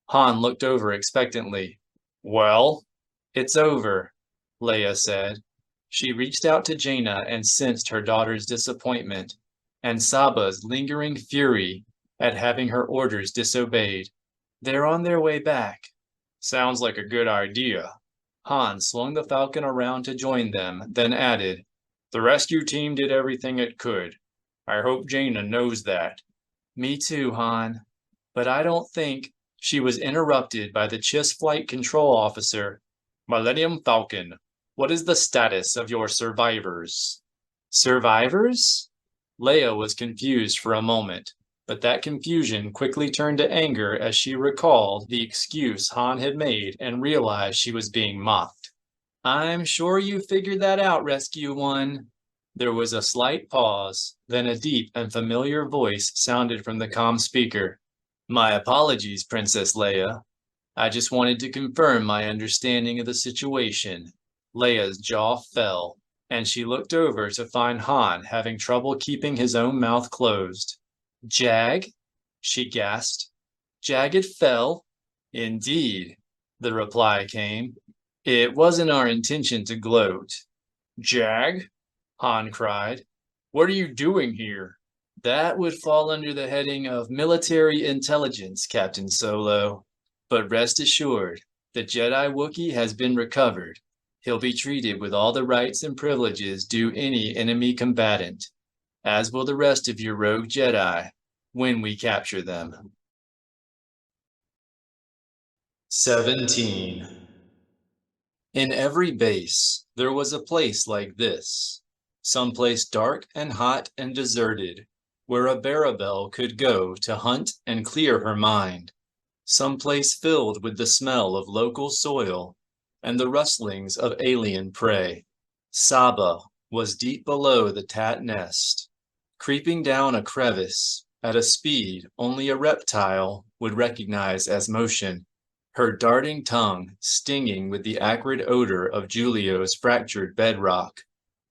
Han looked over expectantly. "Well?" "It's over," Leia said. She reached out to Jana and sensed her daughter's disappointment, and Saba's lingering fury at having her orders disobeyed. "They're on their way back." "Sounds like a good idea." Han swung the Falcon around to join them, then added, "The rescue team did everything it could. I hope Jana knows that." "Me too, Han. But I don't think—" She was interrupted by the Chiss flight control officer. "Millennium Falcon, what is the status of your survivors?" "Survivors?" Leia was confused for a moment, but that confusion quickly turned to anger as she recalled the excuse Han had made and realized she was being mocked. "I'm sure you figured that out, Rescue One." There was a slight pause, then a deep and familiar voice sounded from the comm speaker. "My apologies, Princess Leia. I just wanted to confirm my understanding of the situation." Leia's jaw fell, and she looked over to find Han having trouble keeping his own mouth closed. "Jag?" she gasped. "Jagged fell?" "Indeed," the reply came. "It wasn't our intention to gloat." "Jag?" Han cried. "What are you doing here?" "That would fall under the heading of military intelligence, Captain Solo. But rest assured, the Jedi Wookiee has been recovered. He'll be treated with all the rights and privileges due any enemy combatant, as will the rest of your rogue Jedi, when we capture them." 17. In every base, there was a place like this, someplace dark and hot and deserted, where a Barabel could go to hunt and clear her mind, someplace filled with the smell of local soil and the rustlings of alien prey. Saba was deep below the Tat Nest, creeping down a crevice at a speed only a reptile would recognize as motion, her darting tongue stinging with the acrid odor of Julio's fractured bedrock,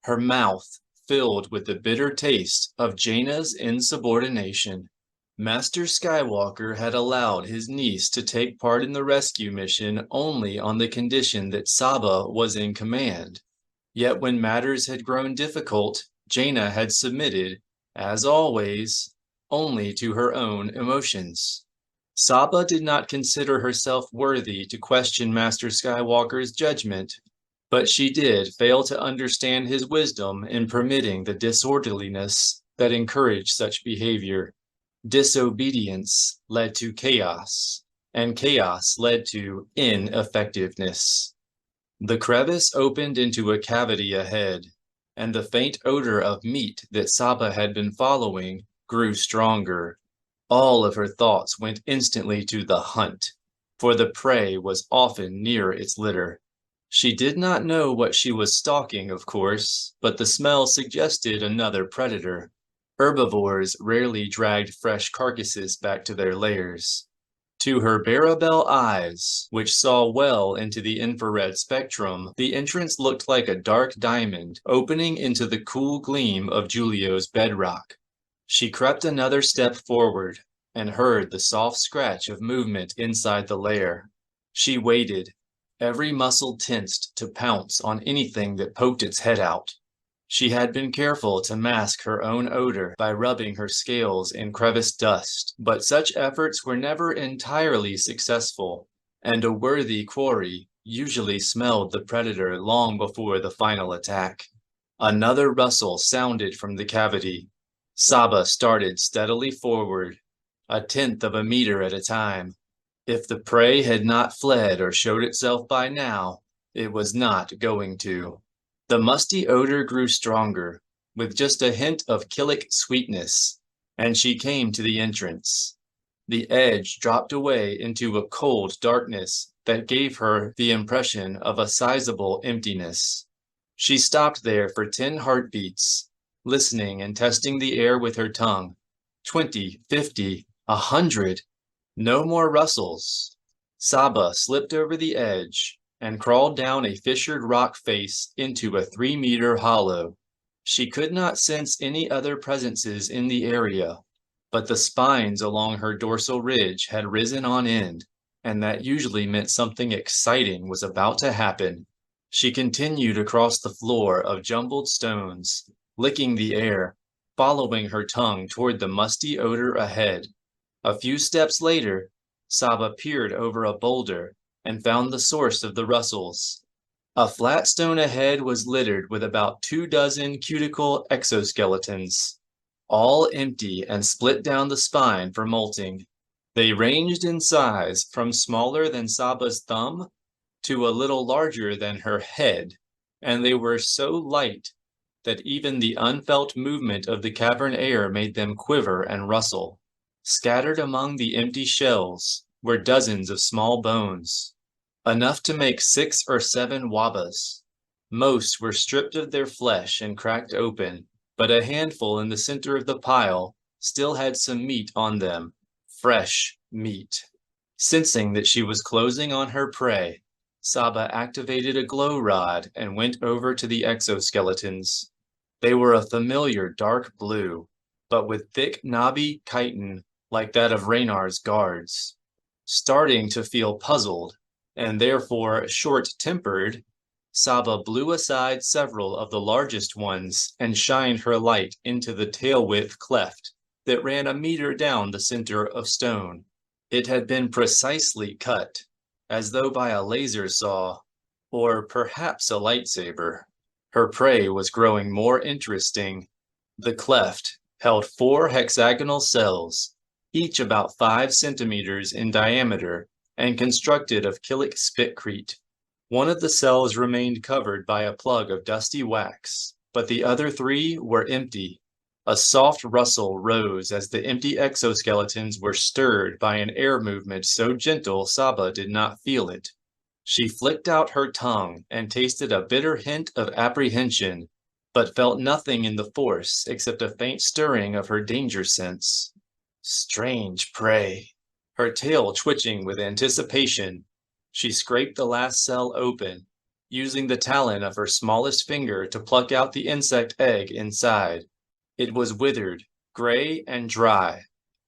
her mouth filled with the bitter taste of Jana's insubordination. Master Skywalker had allowed his niece to take part in the rescue mission only on the condition that Saba was in command. Yet when matters had grown difficult, Jana had submitted, as always, only to her own emotions. Saba did not consider herself worthy to question Master Skywalker's judgment, but she did fail to understand his wisdom in permitting the disorderliness that encouraged such behavior. Disobedience led to chaos, and chaos led to ineffectiveness. The crevice opened into a cavity ahead, and the faint odor of meat that Saba had been following grew stronger. All of her thoughts went instantly to the hunt, for the prey was often near its litter. She did not know what she was stalking, of course, but the smell suggested another predator. Herbivores rarely dragged fresh carcasses back to their lairs. To her Barabel eyes, which saw well into the infrared spectrum, the entrance looked like a dark diamond opening into the cool gleam of Julio's bedrock. She crept another step forward and heard the soft scratch of movement inside the lair. She waited, every muscle tensed to pounce on anything that poked its head out. She had been careful to mask her own odor by rubbing her scales in crevice dust, but such efforts were never entirely successful, and a worthy quarry usually smelled the predator long before the final attack. Another rustle sounded from the cavity. Saba started steadily forward, a tenth of a meter at a time. If the prey had not fled or showed itself by now, it was not going to. The musty odor grew stronger, with just a hint of chilic sweetness, and she came to the entrance. The edge dropped away into a cold darkness that gave her the impression of a sizable emptiness. She stopped there for 10 heartbeats, listening and testing the air with her tongue. 20, 50, 100. No more rustles. Saba slipped over the edge and crawled down a fissured rock face into a 3-meter hollow. She could not sense any other presences in the area, but the spines along her dorsal ridge had risen on end, and that usually meant something exciting was about to happen. She continued across the floor of jumbled stones, licking the air, following her tongue toward the musty odor ahead. A few steps later, Saba peered over a boulder and found the source of the rustles. A flat stone ahead was littered with about 24 cuticle exoskeletons, all empty and split down the spine for molting. They ranged in size from smaller than Saba's thumb to a little larger than her head, and they were so light that even the unfelt movement of the cavern air made them quiver and rustle. Scattered among the empty shells were dozens of small bones, enough to make 6 or 7 wabbas. Most were stripped of their flesh and cracked open, but a handful in the center of the pile still had some meat on them, fresh meat. Sensing that she was closing on her prey, Saba activated a glow rod and went over to the exoskeletons. They were a familiar dark blue, but with thick knobby chitin like that of Raynar's guards. Starting to feel puzzled, and therefore short-tempered, Saba blew aside several of the largest ones and shined her light into the tail-width cleft that ran a meter down the center of stone. It had been precisely cut, as though by a laser saw, or perhaps a lightsaber. Her prey was growing more interesting. The cleft held 4 hexagonal cells, each about 5 centimeters in diameter and constructed of chilic spitcrete. One of the cells remained covered by a plug of dusty wax, but the other 3 were empty. A soft rustle rose as the empty exoskeletons were stirred by an air movement so gentle Saba did not feel it. She flicked out her tongue and tasted a bitter hint of apprehension, but felt nothing in the force except a faint stirring of her danger sense. Strange prey. Her tail twitching with anticipation, she scraped the last cell open, using the talon of her smallest finger to pluck out the insect egg inside. It was withered, gray and dry,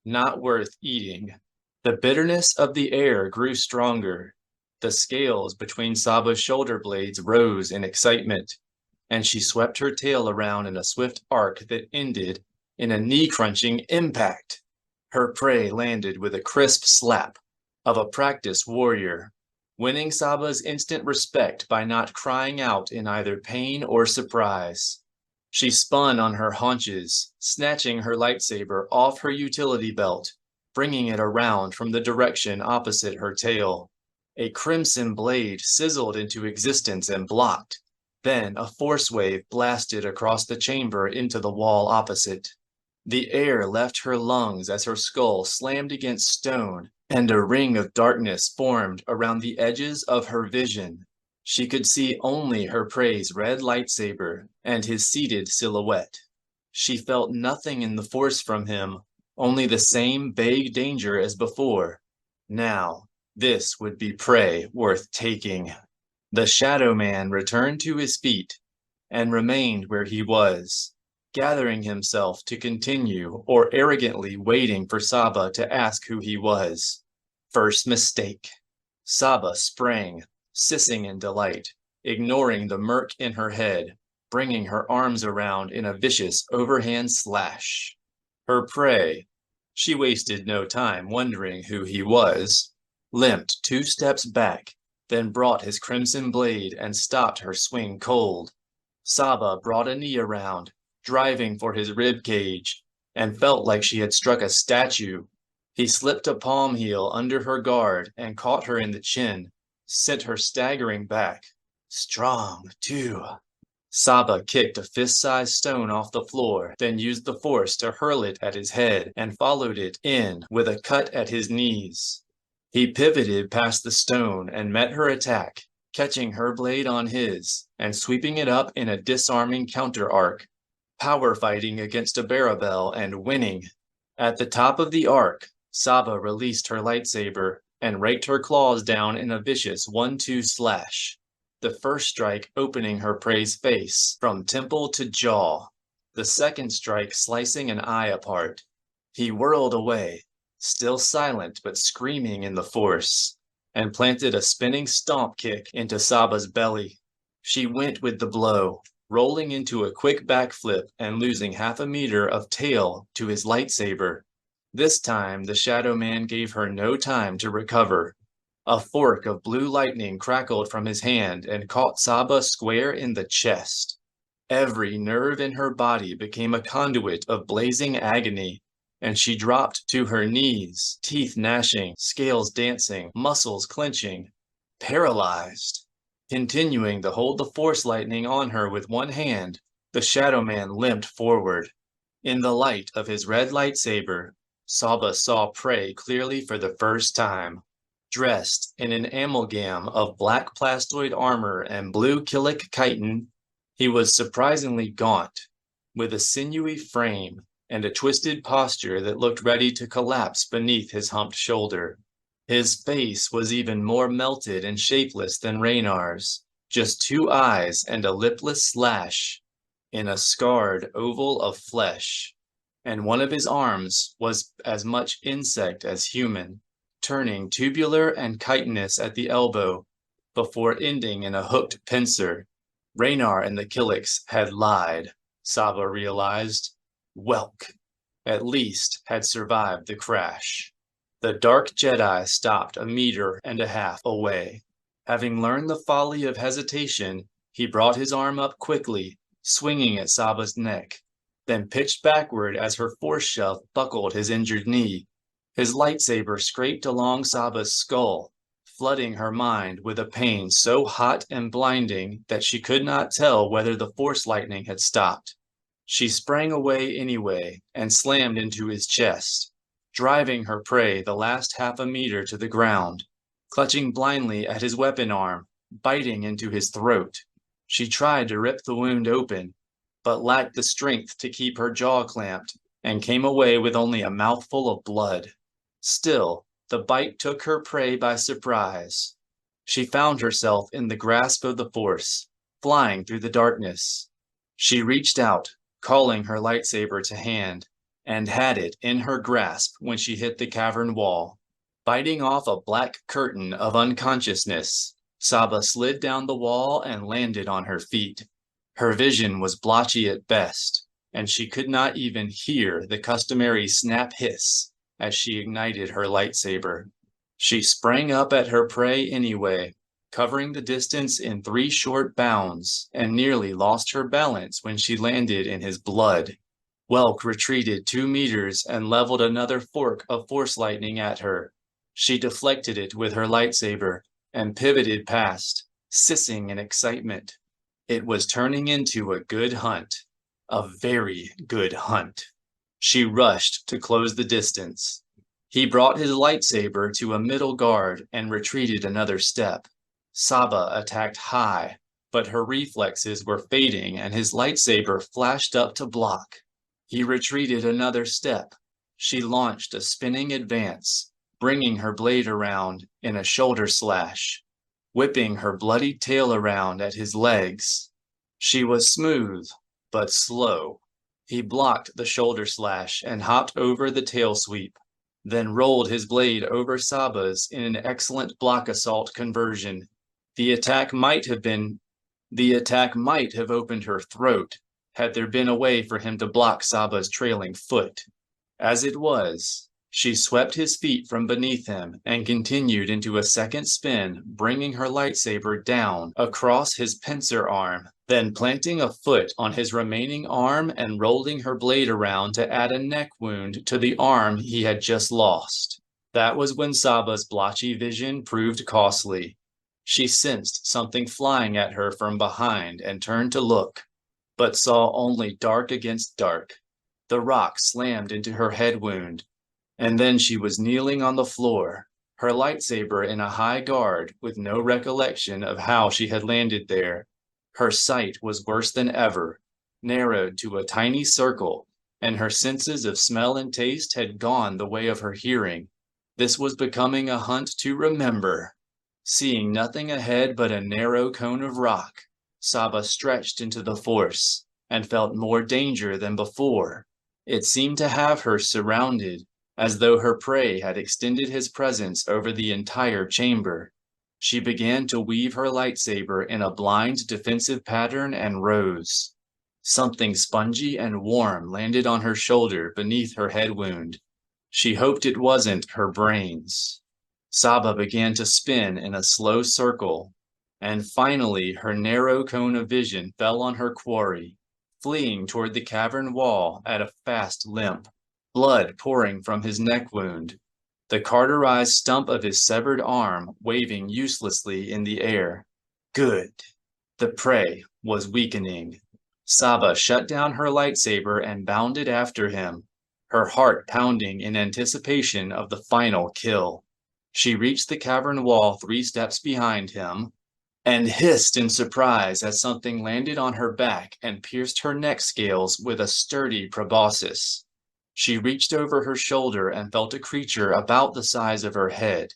not worth eating. The bitterness of the air grew stronger. The scales between Saba's shoulder blades rose in excitement, and she swept her tail around in a swift arc that ended in a knee-crunching impact. Her prey landed with a crisp slap of a practiced warrior, winning Saba's instant respect by not crying out in either pain or surprise. She spun on her haunches, snatching her lightsaber off her utility belt, bringing it around from the direction opposite her tail. A crimson blade sizzled into existence and blocked. Then a force wave blasted across the chamber into the wall opposite. The air left her lungs as her skull slammed against stone, and a ring of darkness formed around the edges of her vision. She could see only her prey's red lightsaber and his seated silhouette. She felt nothing in the force from him, only the same vague danger as before. Now, this would be prey worth taking. The Shadow Man returned to his feet and remained where he was, gathering himself to continue or arrogantly waiting for Saba to ask who he was. First mistake. Saba sprang, sissing in delight, ignoring the murk in her head, bringing her arms around in a vicious overhand slash. Her prey, she wasted no time wondering who he was, limped 2 steps back, then brought his crimson blade and stopped her swing cold. Saba brought a knee around, driving for his rib cage, and felt like she had struck a statue. He slipped a palm heel under her guard and caught her in the chin, sent her staggering back. Strong, too. Saba kicked a fist-sized stone off the floor, then used the force to hurl it at his head and followed it in with a cut at his knees. He pivoted past the stone and met her attack, catching her blade on his and sweeping it up in a disarming counter-arc, power fighting against a Barabel and winning. At the top of the arc, Saba released her lightsaber and raked her claws down in a vicious 1-2 slash, the first strike opening her prey's face from temple to jaw, the second strike slicing an eye apart. He whirled away, still silent but screaming in the force, and planted a spinning stomp kick into Saba's belly. She went with the blow, rolling into a quick backflip and losing half a meter of tail to his lightsaber. This time, the Shadow Man gave her no time to recover. A fork of blue lightning crackled from his hand and caught Saba square in the chest. Every nerve in her body became a conduit of blazing agony, and she dropped to her knees, teeth gnashing, scales dancing, muscles clenching, paralyzed. Continuing to hold the force lightning on her with one hand, the Shadow Man limped forward. In the light of his red lightsaber, Saba saw prey clearly for the first time. Dressed in an amalgam of black plastoid armor and blue Killik chitin, he was surprisingly gaunt, with a sinewy frame and a twisted posture that looked ready to collapse beneath his humped shoulder. His face was even more melted and shapeless than Raynar's, just 2 eyes and a lipless slash in a scarred oval of flesh, and one of his arms was as much insect as human, turning tubular and chitinous at the elbow, before ending in a hooked pincer. Raynar and the Killicks had lied, Saba realized. Welk, at least, had survived the crash. The Dark Jedi stopped 1.5 meters away. Having learned the folly of hesitation, he brought his arm up quickly, swinging at Saba's neck, then pitched backward as her force shove buckled his injured knee. His lightsaber scraped along Saba's skull, flooding her mind with a pain so hot and blinding that she could not tell whether the force lightning had stopped. She sprang away anyway and slammed into his chest, driving her prey the last 0.5 meters to the ground, clutching blindly at his weapon arm, biting into his throat. She tried to rip the wound open, but lacked the strength to keep her jaw clamped and came away with only a mouthful of blood. Still, the bite took her prey by surprise. She found herself in the grasp of the Force, flying through the darkness. She reached out, calling her lightsaber to hand, and had it in her grasp when she hit the cavern wall. Biting off a black curtain of unconsciousness, Saba slid down the wall and landed on her feet. Her vision was blotchy at best, and she could not even hear the customary snap hiss as she ignited her lightsaber. She sprang up at her prey anyway, covering the distance in 3 short bounds, and nearly lost her balance when she landed in his blood. Welk retreated 2 meters and leveled another fork of force lightning at her. She deflected it with her lightsaber and pivoted past, sissing in excitement. It was turning into a good hunt, a very good hunt. She rushed to close the distance. He brought his lightsaber to a middle guard and retreated another step. Saba attacked high, but her reflexes were fading and his lightsaber flashed up to block. He retreated another step. She launched a spinning advance, bringing her blade around in a shoulder slash, whipping her bloody tail around at his legs. She was smooth, but slow. He blocked the shoulder slash and hopped over the tail sweep, then rolled his blade over Saba's in an excellent block assault conversion. The attack might have opened her throat, had there been a way for him to block Saba's trailing foot. As it was, she swept his feet from beneath him and continued into a second spin, bringing her lightsaber down across his pincer arm, then planting a foot on his remaining arm and rolling her blade around to add a neck wound to the arm he had just lost. That was when Saba's blotchy vision proved costly. She sensed something flying at her from behind and turned to look, but saw only dark against dark. The rock slammed into her head wound, and then she was kneeling on the floor, her lightsaber in a high guard with no recollection of how she had landed there. Her sight was worse than ever, narrowed to a tiny circle, and her senses of smell and taste had gone the way of her hearing. This was becoming a hunt to remember. Seeing nothing ahead but a narrow cone of rock, Saba stretched into the Force and felt more danger than before. It seemed to have her surrounded, as though her prey had extended his presence over the entire chamber. She began to weave her lightsaber in a blind defensive pattern and rose. Something spongy and warm landed on her shoulder beneath her head wound. She hoped it wasn't her brains. Saba began to spin in a slow circle, and finally her narrow cone of vision fell on her quarry, fleeing toward the cavern wall at a fast limp, blood pouring from his neck wound, the cauterized stump of his severed arm waving uselessly in the air. Good. The prey was weakening. Saba shut down her lightsaber and bounded after him, her heart pounding in anticipation of the final kill. She reached the cavern wall 3 steps behind him, and hissed in surprise as something landed on her back and pierced her neck scales with a sturdy proboscis. She reached over her shoulder and felt a creature about the size of her head.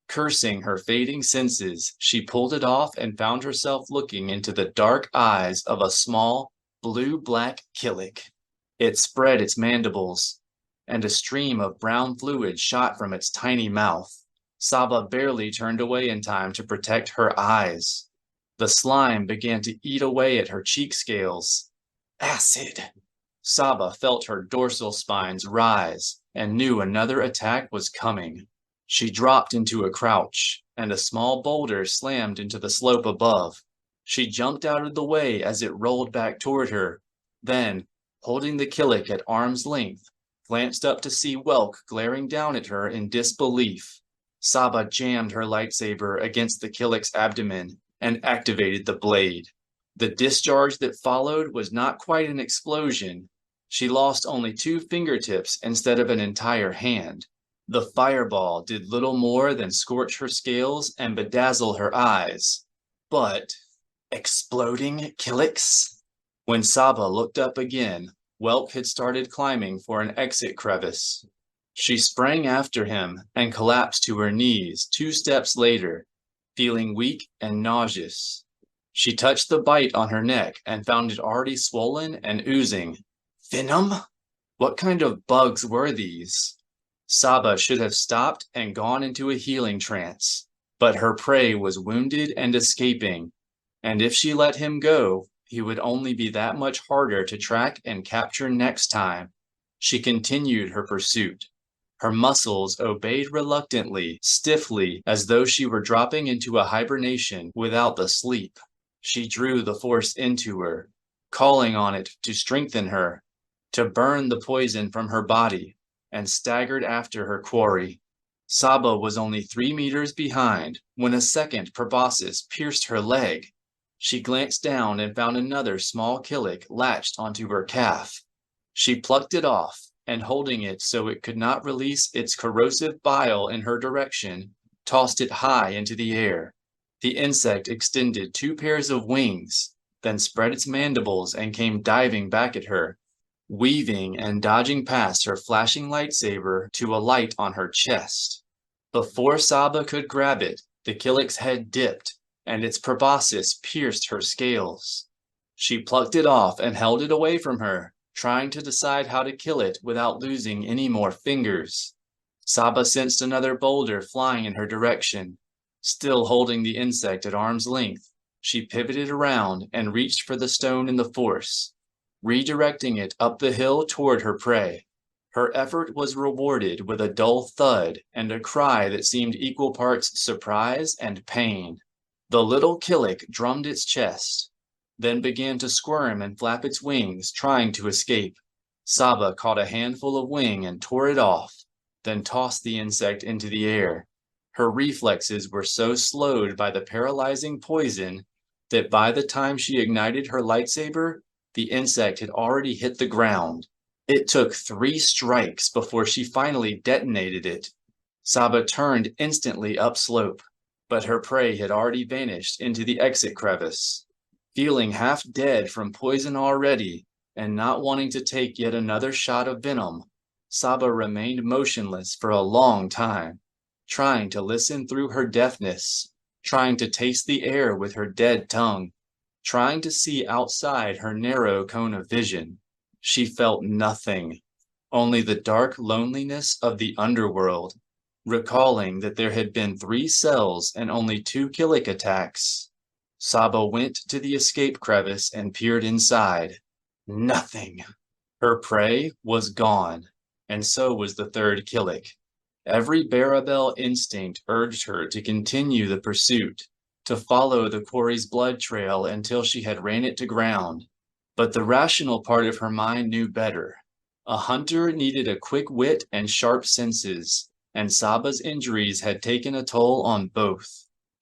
Cursing her fading senses, she pulled it off and found herself looking into the dark eyes of a small, blue-black killick. It spread its mandibles, and a stream of brown fluid shot from its tiny mouth. Saba barely turned away in time to protect her eyes. The slime began to eat away at her cheek scales. Acid! Saba felt her dorsal spines rise and knew another attack was coming. She dropped into a crouch, and a small boulder slammed into the slope above. She jumped out of the way as it rolled back toward her, then, holding the killick at arm's length, glanced up to see Welk glaring down at her in disbelief. Saba jammed her lightsaber against the killick's abdomen and activated the blade. The discharge that followed was not quite an explosion. She lost only 2 fingertips instead of an entire hand. The fireball did little more than scorch her scales and bedazzle her eyes. But exploding killicks? When Saba looked up again, Welk had started climbing for an exit crevice. She sprang after him and collapsed to her knees 2 steps later, feeling weak and nauseous. She touched the bite on her neck and found it already swollen and oozing. Venom? What kind of bugs were these? Saba should have stopped and gone into a healing trance, but her prey was wounded and escaping, and if she let him go, he would only be that much harder to track and capture next time. She continued her pursuit. Her muscles obeyed reluctantly, stiffly, as though she were dropping into a hibernation without the sleep. She drew the Force into her, calling on it to strengthen her, to burn the poison from her body, and staggered after her quarry. Saba was only 3 meters behind when a second proboscis pierced her leg. She glanced down and found another small killick latched onto her calf. She plucked it off, and holding it so it could not release its corrosive bile in her direction, tossed it high into the air. The insect extended 2 pairs of wings, then spread its mandibles and came diving back at her, weaving and dodging past her flashing lightsaber to alight on her chest. Before Saba could grab it, the killick's head dipped, and its proboscis pierced her scales. She plucked it off and held it away from her, trying to decide how to kill it without losing any more fingers. Saba sensed another boulder flying in her direction. Still holding the insect at arm's length, she pivoted around and reached for the stone in the Force, redirecting it up the hill toward her prey. Her effort was rewarded with a dull thud and a cry that seemed equal parts surprise and pain. The little killick drummed its chest, then began to squirm and flap its wings, trying to escape. Saba caught a handful of wing and tore it off, then tossed the insect into the air. Her reflexes were so slowed by the paralyzing poison that by the time she ignited her lightsaber, the insect had already hit the ground. It took 3 strikes before she finally detonated it. Saba turned instantly upslope, but her prey had already vanished into the exit crevice. Feeling half dead from poison already, and not wanting to take yet another shot of venom, Saba remained motionless for a long time, trying to listen through her deafness, trying to taste the air with her dead tongue, trying to see outside her narrow cone of vision. She felt nothing, only the dark loneliness of the underworld, recalling that there had been 3 cells and only 2 Killik attacks. Saba went to the escape crevice and peered inside. Nothing. Her prey was gone, and so was the 3rd Killik. Every Barabel instinct urged her to continue the pursuit, to follow the quarry's blood trail until she had ran it to ground. But the rational part of her mind knew better. A hunter needed a quick wit and sharp senses, and Saba's injuries had taken a toll on both.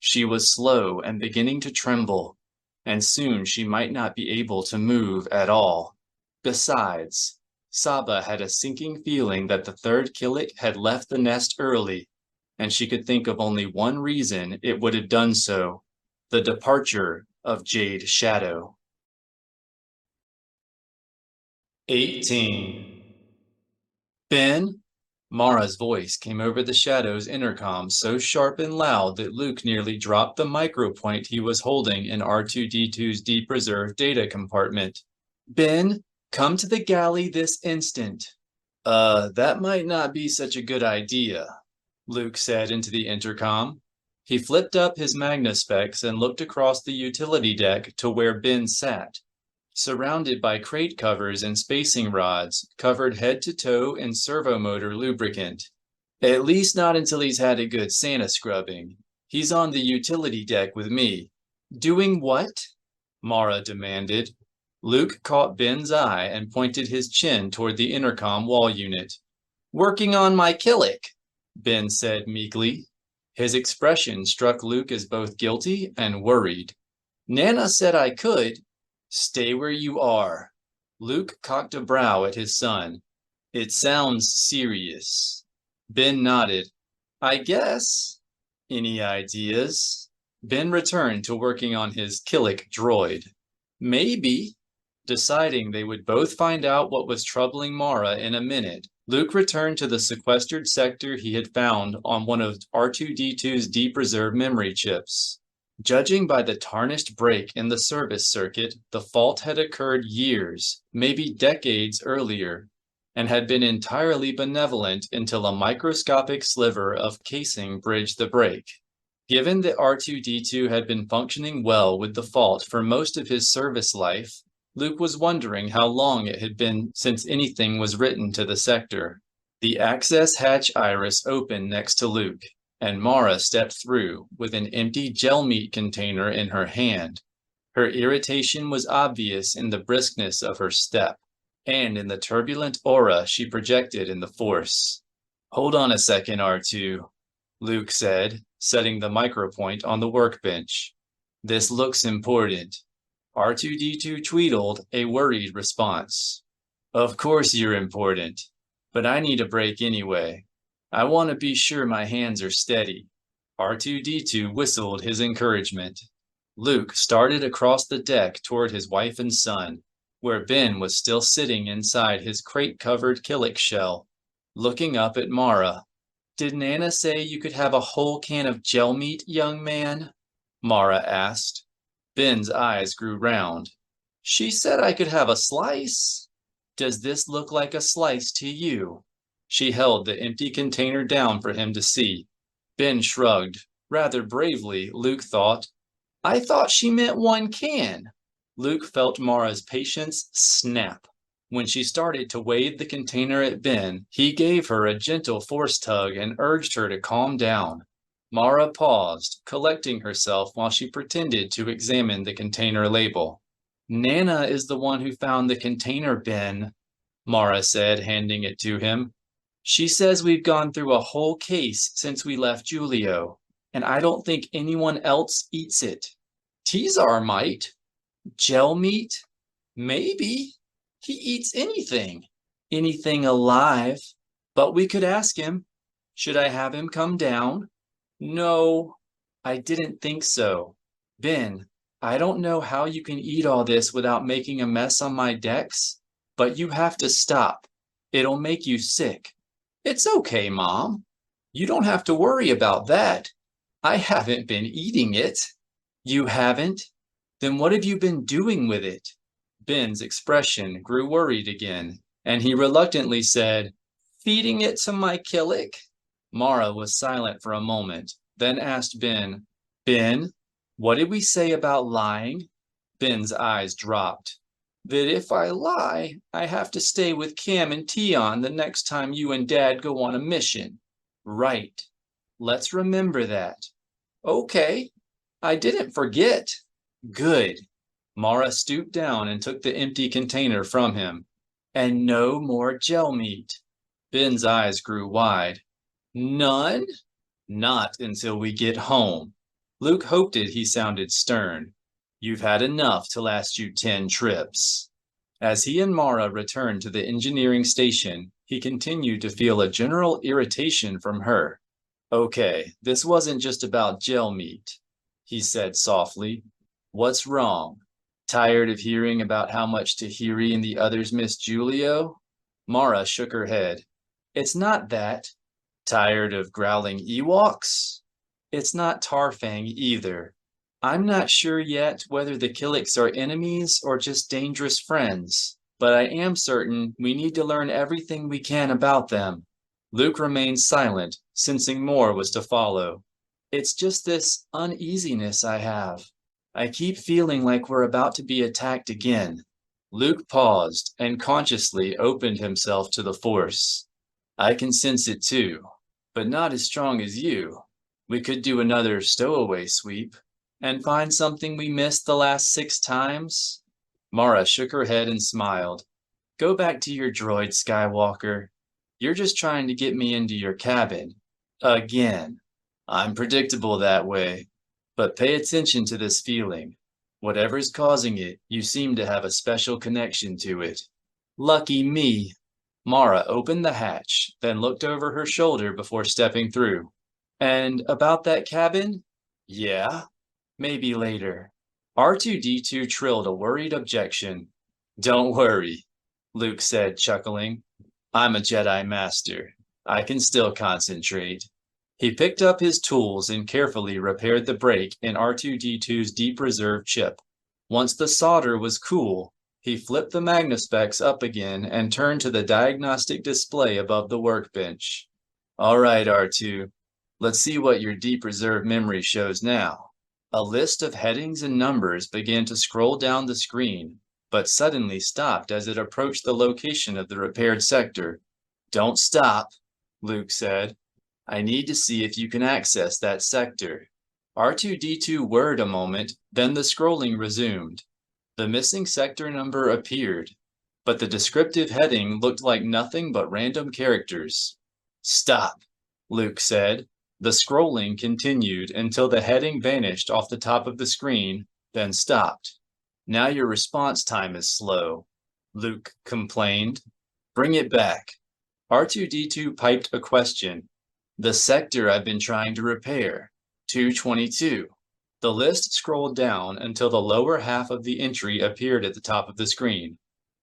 She was slow and beginning to tremble, and soon she might not be able to move at all. Besides, Saba had a sinking feeling that the 3rd Killik had left the nest early, and she could think of only one reason it would have done so: the departure of Jade Shadow. 18. Ben? Mara's voice came over the Shadow's intercom so sharp and loud that Luke nearly dropped the micropoint he was holding in R2-D2's deep reserve data compartment. Ben, come to the galley this instant. That might not be such a good idea, Luke said into the intercom. He flipped up his magnospecs and looked across the utility deck to where Ben sat, surrounded by crate covers and spacing rods, covered head to toe in servomotor lubricant. At least not until he's had a good Santa scrubbing. He's on the utility deck with me. Doing what? Mara demanded. Luke caught Ben's eye and pointed his chin toward the intercom wall unit. Working on my Killik, Ben said meekly. His expression struck Luke as both guilty and worried. Nana said I could. Stay where you are. Luke cocked a brow at his son. It sounds serious. Ben nodded. I guess. Any ideas? Ben returned to working on his Killik droid. Maybe. Deciding they would both find out what was troubling Mara in a minute, Luke returned to the sequestered sector he had found on one of R2-D2's deep reserve memory chips. Judging by the tarnished break in the service circuit, the fault had occurred years, maybe decades earlier, and had been entirely benevolent until a microscopic sliver of casing bridged the break. Given that R2-D2 had been functioning well with the fault for most of his service life, Luke was wondering how long it had been since anything was written to the sector. The access hatch iris opened next to Luke, and Mara stepped through with an empty gel meat container in her hand. Her irritation was obvious in the briskness of her step, and in the turbulent aura she projected in the Force. Hold on a second, R2, Luke said, setting the micropoint on the workbench. This looks important. R2-D2 tweedled a worried response. Of course you're important, but I need a break anyway. I want to be sure my hands are steady. R2-D2 whistled his encouragement. Luke started across the deck toward his wife and son, where Ben was still sitting inside his crate-covered Killik shell, looking up at Mara. Did Nana say you could have a whole can of gel meat, young man? Mara asked. Ben's eyes grew round. She said I could have a slice. Does this look like a slice to you? She held the empty container down for him to see. Ben shrugged. Rather bravely, Luke thought. I thought she meant 1 can. Luke felt Mara's patience snap. When she started to wave the container at Ben, he gave her a gentle force tug and urged her to calm down. Mara paused, collecting herself while she pretended to examine the container label. Nana is the one who found the container, Ben, Mara said, handing it to him. She says we've gone through a whole case since we left Julio, and I don't think anyone else eats it. Teasar might. Gel meat? Maybe. He eats anything. Anything alive. But we could ask him. Should I have him come down? No, I didn't think so. Ben, I don't know how you can eat all this without making a mess on my decks, but you have to stop. It'll make you sick. It's okay, Mom. You don't have to worry about that. I haven't been eating it. You haven't? Then what have you been doing with it? Ben's expression grew worried again, and he reluctantly said, Feeding it to my killick. Mara was silent for a moment, then asked Ben, Ben, what did we say about lying? Ben's eyes dropped. That if I lie, I have to stay with Cam and Tion the next time you and Dad go on a mission. Right. Let's remember that. Okay. I didn't forget. Good. Mara stooped down and took the empty container from him. And no more gel meat. Ben's eyes grew wide. None? Not until we get home. Luke hoped he sounded stern. You've had enough to last you 10 trips. As he and Mara returned to the engineering station, he continued to feel a general irritation from her. Okay, this wasn't just about gel meat, he said softly. What's wrong? Tired of hearing about how much Tahiri and the others miss Julio? Mara shook her head. It's not that. Tired of growling Ewoks? It's not Tarfang either. I'm not sure yet whether the Killiks are enemies or just dangerous friends, but I am certain we need to learn everything we can about them. Luke remained silent, sensing more was to follow. It's just this uneasiness I have. I keep feeling like we're about to be attacked again. Luke paused and consciously opened himself to the Force. I can sense it too, but not as strong as you. We could do another stowaway sweep. And find something we missed the last 6 times? Mara shook her head and smiled. Go back to your droid, Skywalker. You're just trying to get me into your cabin. Again. I'm predictable that way. But pay attention to this feeling. Whatever's causing it, you seem to have a special connection to it. Lucky me. Mara opened the hatch, then looked over her shoulder before stepping through. And about that cabin? Yeah? Maybe later. R2-D2 trilled a worried objection. Don't worry, Luke said, chuckling. I'm a Jedi Master. I can still concentrate. He picked up his tools and carefully repaired the break in R2-D2's deep reserve chip. Once the solder was cool, he flipped the magnospecs up again and turned to the diagnostic display above the workbench. All right, R2. Let's see what your deep reserve memory shows now. A list of headings and numbers began to scroll down the screen, but suddenly stopped as it approached the location of the repaired sector. Don't stop, Luke said. I need to see if you can access that sector. R2-D2 whirred a moment, then the scrolling resumed. The missing sector number appeared, but the descriptive heading looked like nothing but random characters. Stop, Luke said. The scrolling continued until the heading vanished off the top of the screen, then stopped. Now your response time is slow, Luke complained. Bring it back. R2-D2 piped a question. The sector I've been trying to repair. 222. The list scrolled down until the lower half of the entry appeared at the top of the screen.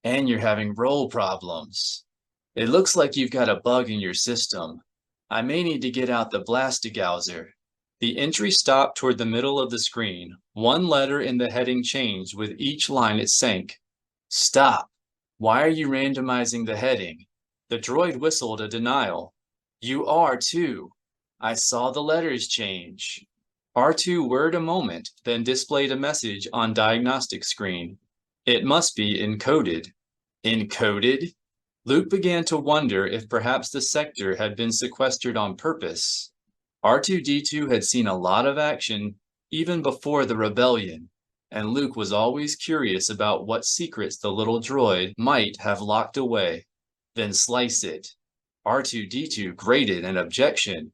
And you're having roll problems. It looks like you've got a bug in your system. I may need to get out the Blastigauser. The entry stopped toward the middle of the screen. One letter in the heading changed with each line it sank. Stop. Why are you randomizing the heading? The droid whistled a denial. You are too. I saw the letters change. R2 whirred a moment, then displayed a message on diagnostic screen. It must be encoded. Encoded? Luke began to wonder if perhaps the sector had been sequestered on purpose. R2-D2 had seen a lot of action even before the rebellion, and Luke was always curious about what secrets the little droid might have locked away. Then slice it. R2-D2 grated an objection.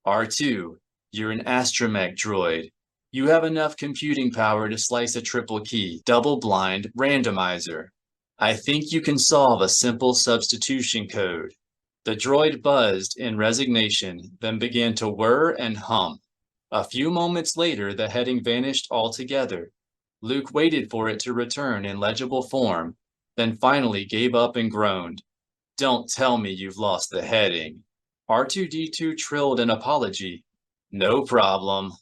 R2, you're an astromech droid. You have enough computing power to slice a triple key, double-blind randomizer. I think you can solve a simple substitution code. The droid buzzed in resignation, then began to whir and hum. A few moments later, the heading vanished altogether. Luke waited for it to return in legible form, then finally gave up and groaned. Don't tell me you've lost the heading. R2-D2 trilled an apology. No problem,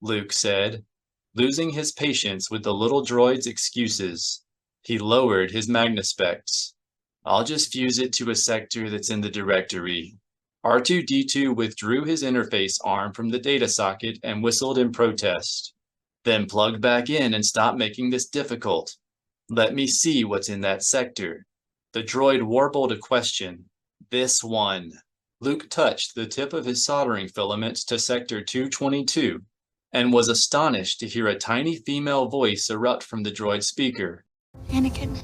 Luke said, losing his patience with the little droid's excuses. He lowered his magnispecs. I'll just fuse it to a sector that's in the directory. R2-D2 withdrew his interface arm from the data socket and whistled in protest. Then plug back in and stop making this difficult. Let me see what's in that sector. The droid warbled a question. This one. Luke touched the tip of his soldering filament to sector 222 and was astonished to hear a tiny female voice erupt from the droid speaker. Anakin.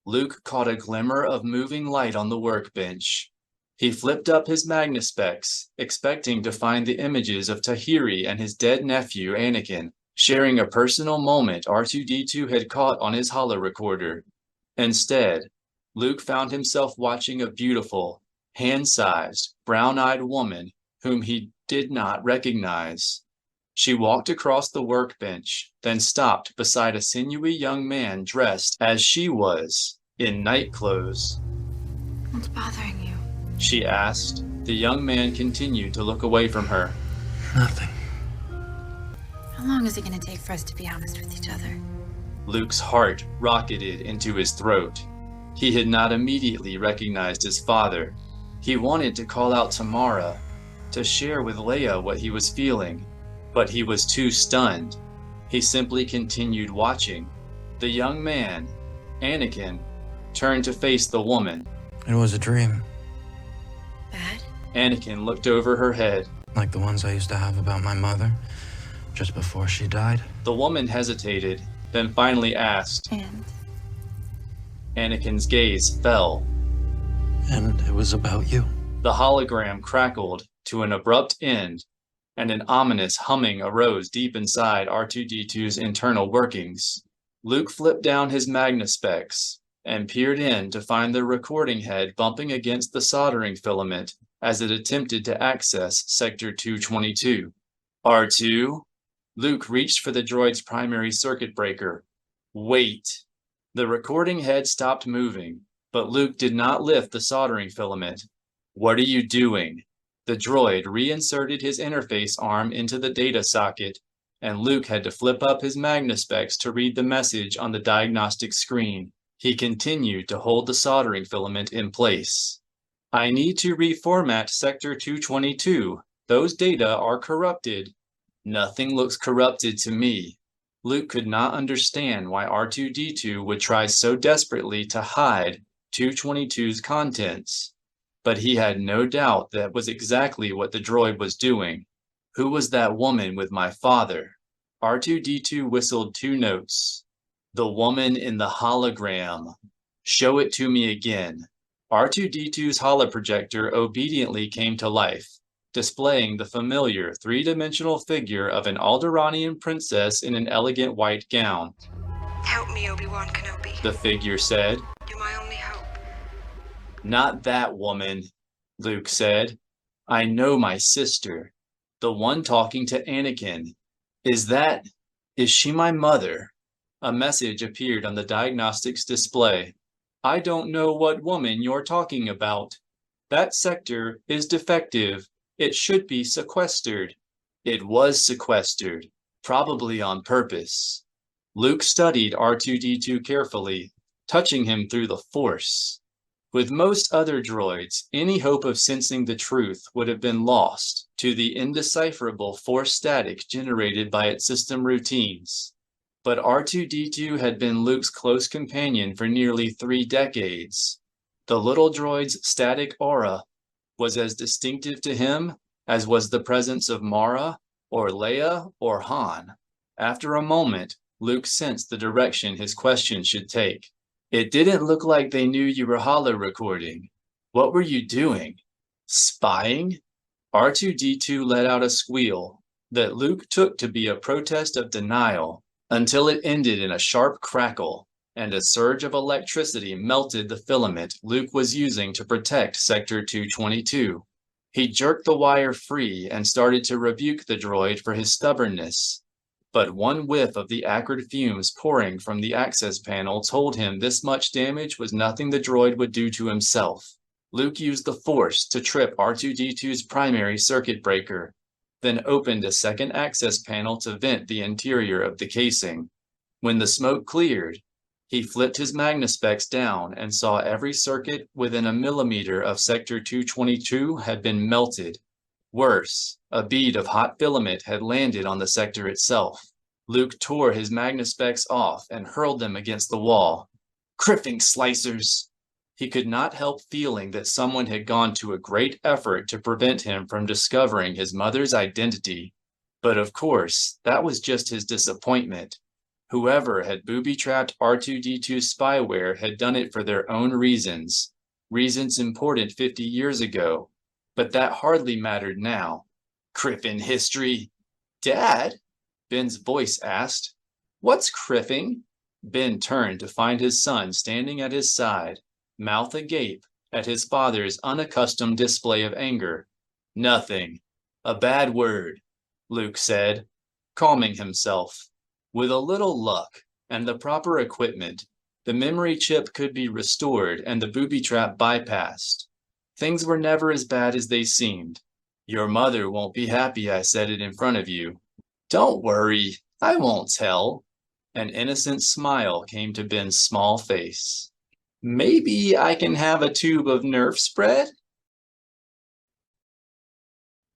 Luke caught a glimmer of moving light on the workbench. He flipped up his magnispecs, expecting to find the images of Tahiri and his dead nephew Anakin, sharing a personal moment R2-D2 had caught on his holorecorder. Instead, Luke found himself watching a beautiful, hand-sized, brown-eyed woman whom he did not recognize. She walked across the workbench, then stopped beside a sinewy young man dressed as she was, in night clothes. What's bothering you? She asked. The young man continued to look away from her. Nothing. How long is it going to take for us to be honest with each other? Luke's heart rocketed into his throat. He had not immediately recognized his father. He wanted to call out to Mara, to share with Leia what he was feeling, but he was too stunned. He simply continued watching. The young man, Anakin, turned to face the woman. It was a dream, Bad? Anakin looked over her head. like the ones I used to have about my mother, just before she died. The woman hesitated, then finally asked. And? Anakin's gaze fell. And it was about you. The hologram crackled to an abrupt end, and an ominous humming arose deep inside R2-D2's internal workings. Luke flipped down his magnispecs and peered in to find the recording head bumping against the soldering filament as it attempted to access Sector 222. R2? Luke reached for the droid's primary circuit breaker. Wait! The recording head stopped moving, but Luke did not lift the soldering filament. What are you doing? The droid reinserted his interface arm into the data socket, and Luke had to flip up his magnispecs to read the message on the diagnostic screen. He continued to hold the soldering filament in place. I need to reformat Sector 222. Those data are corrupted. Nothing looks corrupted to me. Luke could not understand why R2-D2 would try so desperately to hide 222's contents, but he had no doubt that was exactly what the droid was doing. Who was that woman with my father? R2-D2 whistled 2 notes. The woman in the hologram. Show it to me again. R2-D2's holoprojector obediently came to life, displaying the familiar 3-dimensional figure of an Alderaanian princess in an elegant white gown. Help me, Obi-Wan Kenobi. The figure said. You're my only hope. Not that woman, Luke said. I know my sister, the one talking to Anakin. Is she my mother? A message appeared on the diagnostics display. I don't know what woman you're talking about. That sector is defective. It should be sequestered. It was sequestered, probably on purpose. Luke studied R2-D2 carefully, touching him through the Force. With most other droids, any hope of sensing the truth would have been lost to the indecipherable Force static generated by its system routines. But R2-D2 had been Luke's close companion for nearly 3 decades. The little droid's static aura was as distinctive to him as was the presence of Mara, or Leia, or Han. After a moment, Luke sensed the direction his question should take. It didn't look like they knew you were holo-recording. What were you doing? Spying? R2-D2 let out a squeal that Luke took to be a protest of denial until it ended in a sharp crackle, and a surge of electricity melted the filament Luke was using to protect Sector 222. He jerked the wire free and started to rebuke the droid for his stubbornness. But one whiff of the acrid fumes pouring from the access panel told him this much damage was nothing the droid would do to himself. Luke used the Force to trip R2-D2's primary circuit breaker, then opened a second access panel to vent the interior of the casing. When the smoke cleared, he flipped his magnospecs down and saw every circuit within a millimeter of Sector 222 had been melted. Worse, a bead of hot filament had landed on the sector itself. Luke tore his magnospecs off and hurled them against the wall. Criffing slicers! He could not help feeling that someone had gone to a great effort to prevent him from discovering his mother's identity. But of course, that was just his disappointment. Whoever had booby-trapped R2-D2's spyware had done it for their own reasons, reasons important 50 years ago. But that hardly mattered now. Criffin history. Dad? Ben's voice asked. What's criffing? Ben turned to find his son standing at his side, mouth agape at his father's unaccustomed display of anger. Nothing. A bad word, Luke said, calming himself. With a little luck and the proper equipment, the memory chip could be restored and the booby trap bypassed. Things were never as bad as they seemed. Your mother won't be happy I said it in front of you. Don't worry, I won't tell. An innocent smile came to Ben's small face. Maybe I can have a tube of Nerf spread?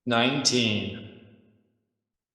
19.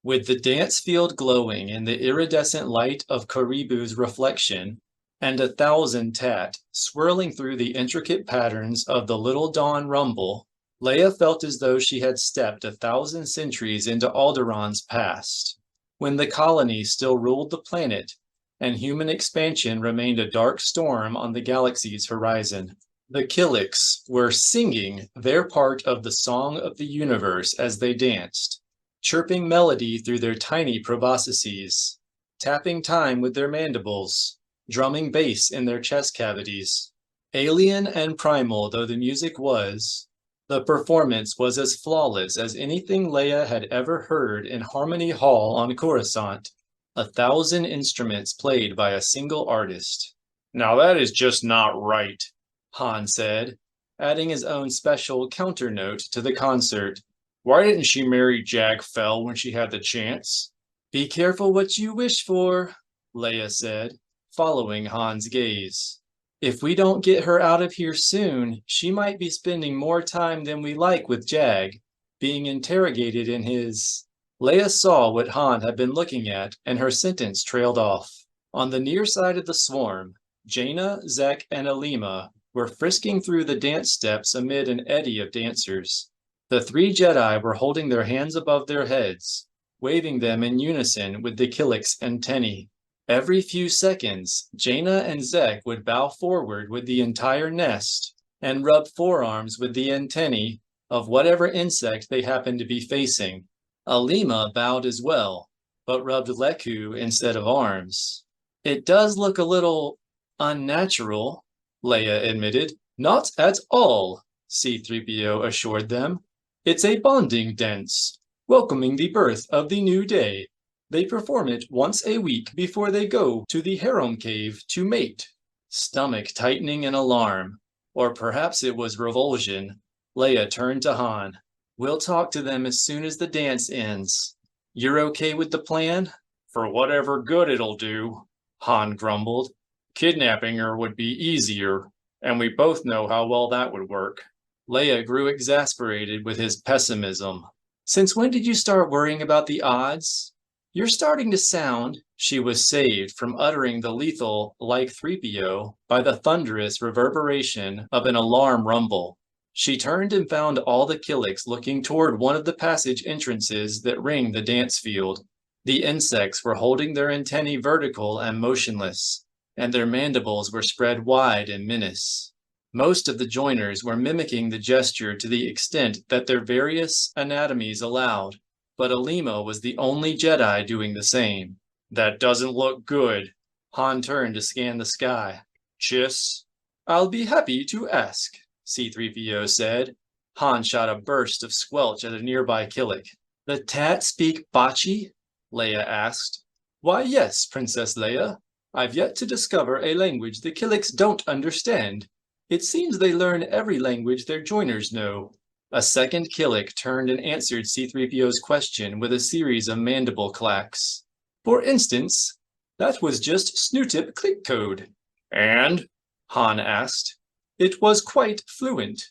With the dance field glowing in the iridescent light of Karibu's reflection, and 1,000 tat swirling through the intricate patterns of the Little Dawn rumble, Leia felt as though she had stepped 1,000 centuries into Alderaan's past, when the colony still ruled the planet, and human expansion remained a dark storm on the galaxy's horizon. The Killiks were singing their part of the song of the universe as they danced, chirping melody through their tiny proboscises, tapping time with their mandibles, drumming bass in their chest cavities. Alien and primal though the music was, the performance was as flawless as anything Leia had ever heard in Harmony Hall on Coruscant. 1,000 instruments played by a single artist. Now that is just not right, Han said, adding his own special counter note to the concert. Why didn't she marry Jag Fell when she had the chance? Be careful what you wish for, Leia said, following Han's gaze. If we don't get her out of here soon, she might be spending more time than we like with Jag, being interrogated in his... Leia saw what Han had been looking at, and her sentence trailed off. On the near side of the swarm, Jana, Zek, and Alima were frisking through the dance steps amid an eddy of dancers. The 3 Jedi were holding their hands above their heads, waving them in unison with the Killik's antennae. Every few seconds, Jana and Zek would bow forward with the entire nest and rub forearms with the antennae of whatever insect they happened to be facing. Alima bowed as well, but rubbed Leku instead of arms. It does look a little unnatural, Leia admitted. Not at all, C-3PO assured them. It's a bonding dance, welcoming the birth of the new day. They perform it once a week before they go to the harem cave to mate. Stomach tightening in alarm, or perhaps it was revulsion, Leia turned to Han. We'll talk to them as soon as the dance ends. You're okay with the plan? For whatever good it'll do, Han grumbled. Kidnapping her would be easier, and we both know how well that would work. Leia grew exasperated with his pessimism. Since when did you start worrying about the odds? You're starting to sound... She was saved from uttering the lethal, like 3PO, by the thunderous reverberation of an alarm rumble. She turned and found all the Killiks looking toward one of the passage entrances that ring the dance field. The insects were holding their antennae vertical and motionless, and their mandibles were spread wide in menace. Most of the joiners were mimicking the gesture to the extent that their various anatomies allowed, but Alima was the only Jedi doing the same. That doesn't look good. Han turned to scan the sky. Chiss? I'll be happy to ask, C-3PO said. Han shot a burst of squelch at a nearby Killik. The Tat speak Bachi? Leia asked. Why, yes, Princess Leia. I've yet to discover a language the Killiks don't understand. It seems they learn every language their joiners know. A second Killik turned and answered C-3PO's question with a series of mandible clacks. For instance, that was just Snootip click code. And? Han asked. It was quite fluent,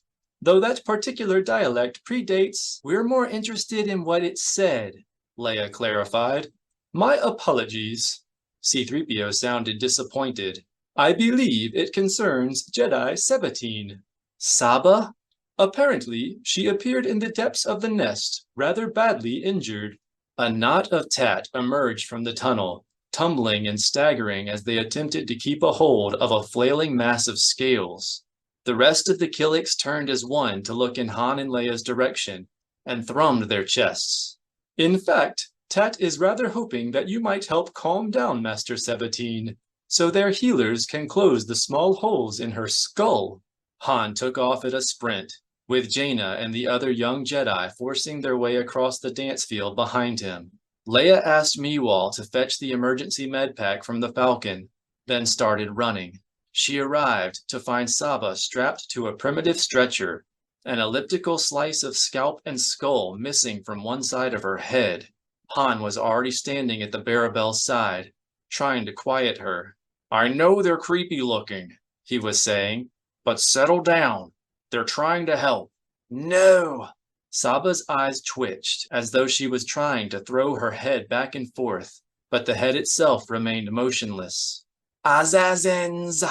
though that particular dialect predates. We're more interested in what it said, Leia clarified. My apologies. C-3PO sounded disappointed. I believe it concerns Jedi 17. Saba? Apparently, she appeared in the depths of the nest, rather badly injured. A knot of Tat emerged from the tunnel, tumbling and staggering as they attempted to keep a hold of a flailing mass of scales. The rest of the Killiks turned as one to look in Han and Leia's direction, and thrummed their chests. In fact, Tat is rather hoping that you might help calm down Master 17, so their healers can close the small holes in her skull. Han took off at a sprint, with Jana and the other young Jedi forcing their way across the dance field behind him. Leia asked Meewall to fetch the emergency med pack from the Falcon, then started running. She arrived to find Saba strapped to a primitive stretcher, an elliptical slice of scalp and skull missing from one side of her head. Han was already standing at the Barabel's side, trying to quiet her. I know they're creepy looking, he was saying, but settle down. They're trying to help. No! Saba's eyes twitched, as though she was trying to throw her head back and forth, but the head itself remained motionless. Azazens!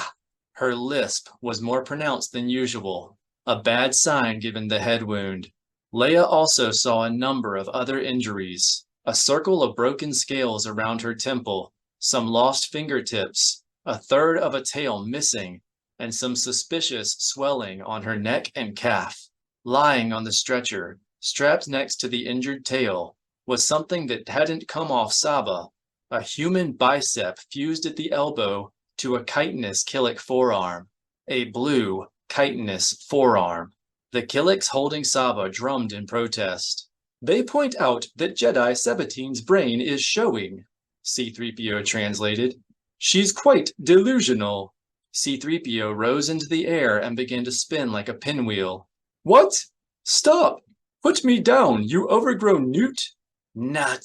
Her lisp was more pronounced than usual, a bad sign given the head wound. Leia also saw a number of other injuries, a circle of broken scales around her temple, some lost fingertips, a third of a tail missing, and some suspicious swelling on her neck and calf. Lying on the stretcher, strapped next to the injured tail, was something that hadn't come off Saba, a human bicep fused at the elbow to a chitinous Killik forearm, a blue chitinous forearm. The Killiks holding Saba drummed in protest. They point out that Jedi 17's brain is showing, C-3PO translated. She's quite delusional. C-3PO rose into the air and began to spin like a pinwheel. What? Stop! Put me down, you overgrown newt! Not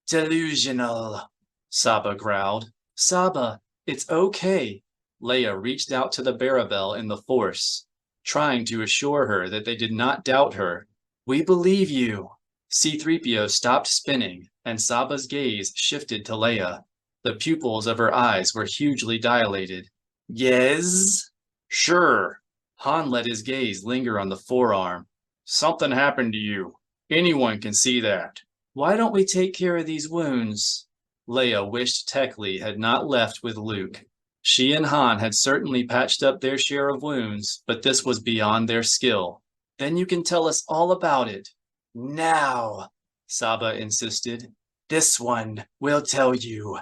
delusional, Saba growled. Saba, it's okay. Leia reached out to the Barabel in the Force, trying to assure her that they did not doubt her. We believe you. C-3PO stopped spinning, and Saba's gaze shifted to Leia. The pupils of her eyes were hugely dilated. Yes? Sure. Han let his gaze linger on the forearm. Something happened to you. Anyone can see that. Why don't we take care of these wounds? Leia wished Techley had not left with Luke. She and Han had certainly patched up their share of wounds, but this was beyond their skill. Then you can tell us all about it. Now, Saba insisted. This one will tell you.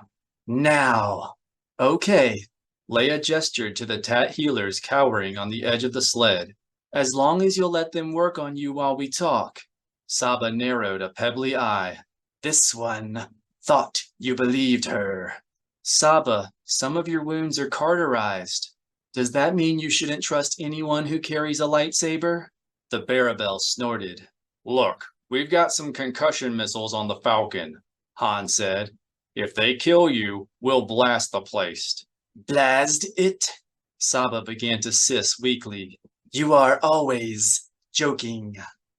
Now. Okay. Leia gestured to the Tat healers cowering on the edge of the sled. As long as you'll let them work on you while we talk. Saba narrowed a pebbly eye. This one thought you believed her. Saba, some of your wounds are cauterized. Does that mean you shouldn't trust anyone who carries a lightsaber? The Barabel snorted. Look, we've got some concussion missiles on the Falcon, Han said. If they kill you, we'll blast the place. Blast it? Saba began to hiss weakly. You are always joking.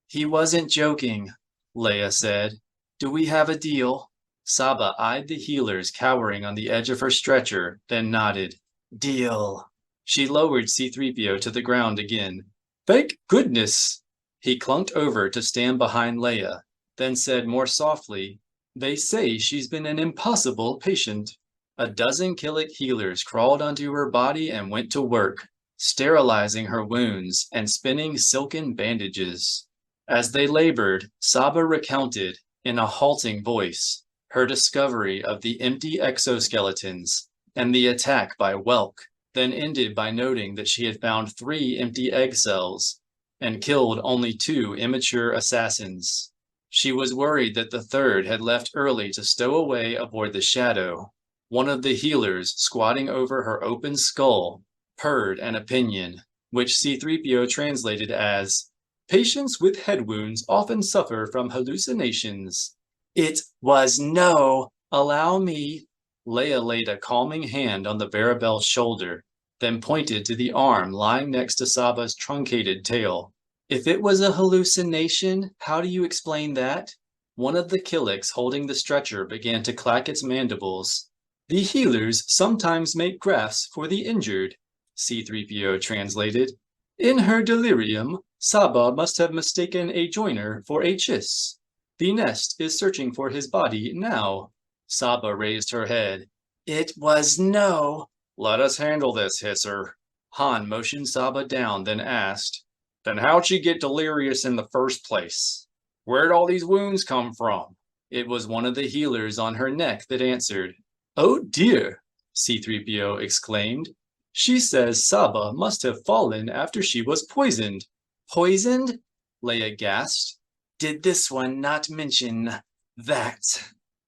He wasn't joking, Leia said. Do we have a deal? Saba eyed the healers cowering on the edge of her stretcher, then nodded. Deal. She lowered C-3PO to the ground again. Thank goodness. He clunked over to stand behind Leia, then said more softly, They say she's been an impossible patient. A dozen Killik healers crawled onto her body and went to work. sterilizing her wounds and spinning silken bandages. As they labored, Saba recounted, in a halting voice, her discovery of the empty exoskeletons and the attack by Welk, then ended by noting that she had found 3 empty egg cells and killed only 2 immature assassins. She was worried that the third had left early to stow away aboard the Shadow. One of the healers, squatting over her open skull, purred an opinion, which C-3PO translated as, "Patients with head wounds often suffer from hallucinations." "It was no, allow me." Leia laid a calming hand on the Barabel's shoulder, then pointed to the arm lying next to Saba's truncated tail. "If it was a hallucination, how do you explain that?" One of the Killiks holding the stretcher began to clack its mandibles. "The healers sometimes make grafts for the injured," C-3PO translated. "In her delirium, Saba must have mistaken a joiner for a Chiss. The nest is searching for his body now." Saba raised her head. "It was no." "Let us handle this, Hisser." Han motioned Saba down, then asked, "Then how'd she get delirious in the first place? Where'd all these wounds come from?" It was one of the healers on her neck that answered. "Oh dear," C-3PO exclaimed. "She says Saba must have fallen after she was poisoned." "Poisoned?" Leia gasped. "Did this one not mention that?"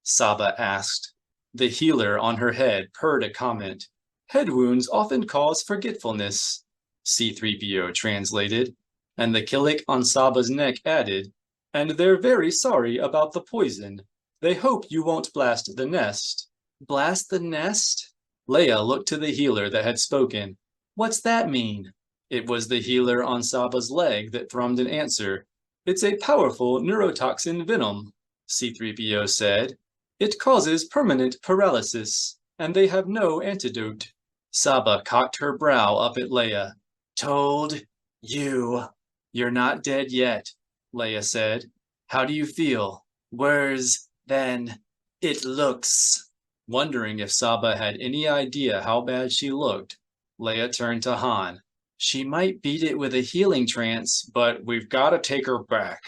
Saba asked. The healer on her head purred a comment. "Head wounds often cause forgetfulness," C-3PO translated, and the Killik on Saba's neck added, "And they're very sorry about the poison. They hope you won't blast the nest." "Blast the nest?" Leia looked to the healer that had spoken. "What's that mean?" It was the healer on Saba's leg that thrummed an answer. "It's a powerful neurotoxin venom," C-3PO said. "It causes permanent paralysis, and they have no antidote." Saba cocked her brow up at Leia. "Told you." "You're not dead yet," Leia said. "How do you feel?" "Worse than it looks." Wondering if Saba had any idea how bad she looked, Leia turned to Han. "She might beat it with a healing trance, but we've got to take her back."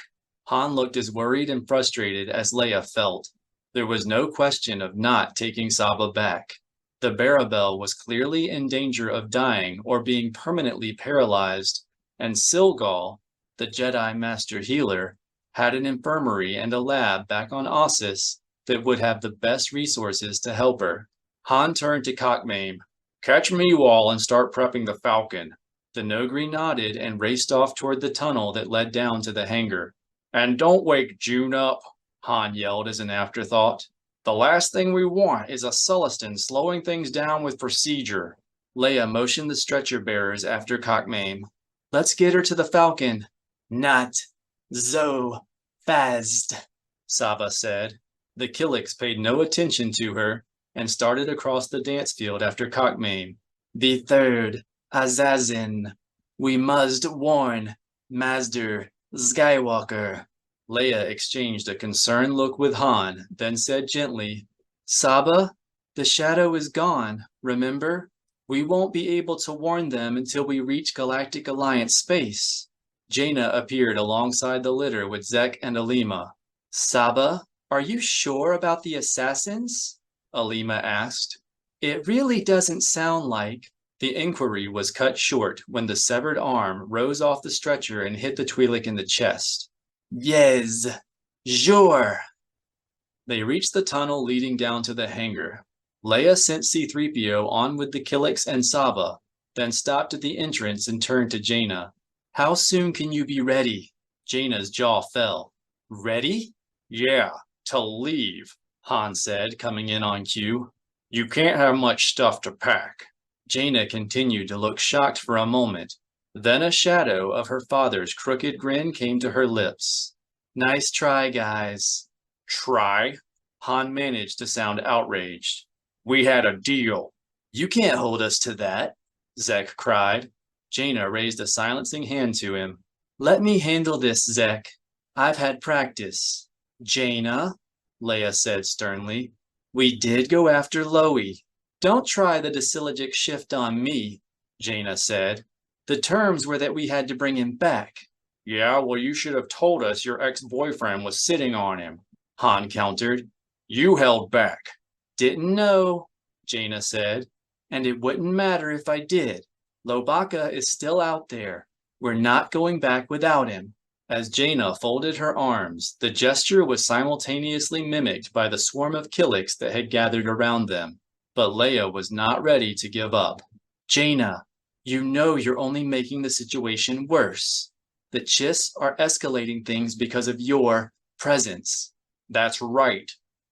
Han looked as worried and frustrated as Leia felt. There was no question of not taking Saba back. The Barabel was clearly in danger of dying or being permanently paralyzed, and Silgal, the Jedi Master Healer, had an infirmary and a lab back on Ossus that would have the best resources to help her. Han turned to Cockmame. "Catch me all and start prepping the Falcon." The Nogri nodded and raced off toward the tunnel that led down to the hangar. "And don't wake June up," Han yelled as an afterthought. "The last thing we want is a Sullustan slowing things down with procedure." Leia motioned the stretcher bearers after Cockmame. "Let's get her to the Falcon." "Not so fast," Saba said. The Killiks paid no attention to her and started across the dance field after Cockmame. "The third assassin. We must warn Master Skywalker." Leia exchanged a concerned look with Han, then said gently, "Saba, the shadow is gone, remember? We won't be able to warn them until we reach Galactic Alliance space." Jana appeared alongside the litter with Zek and Alima. "Saba, are you sure about the assassins?" Alima asked. "It really doesn't sound like." The inquiry was cut short when the severed arm rose off the stretcher and hit the Twi'lek in the chest. "Yes, sure." They reached the tunnel leading down to the hangar. Leia sent C-3PO on with the Killiks and Saba, then stopped at the entrance and turned to Jana. "How soon can you be ready?" Jana's jaw fell. "Ready?" "Yeah, to leave," Han said, coming in on cue. "You can't have much stuff to pack." Jana continued to look shocked for a moment. Then a shadow of her father's crooked grin came to her lips. "Nice try, guys." "Try?" Han managed to sound outraged. "We had a deal." "You can't hold us to that," Zek cried. Jana raised a silencing hand to him. "Let me handle this, Zek. I've had practice." "Jana," Leia said sternly, "we did go after Loie." "Don't try the disilogic shift on me," Jana said. The terms were that we had to bring him back. Yeah, well, you should have told us your ex-boyfriend was sitting on him, Han countered. You held back. Didn't know, Jana said, and it wouldn't matter if I did. Lobaka is still out there. We're not going back without him. As Jana folded her arms, the gesture was simultaneously mimicked by the swarm of Killiks that had gathered around them. But Leia was not ready to give up. Jana, you know you're only making the situation worse. The Chiss are escalating things because of your presence. That's right,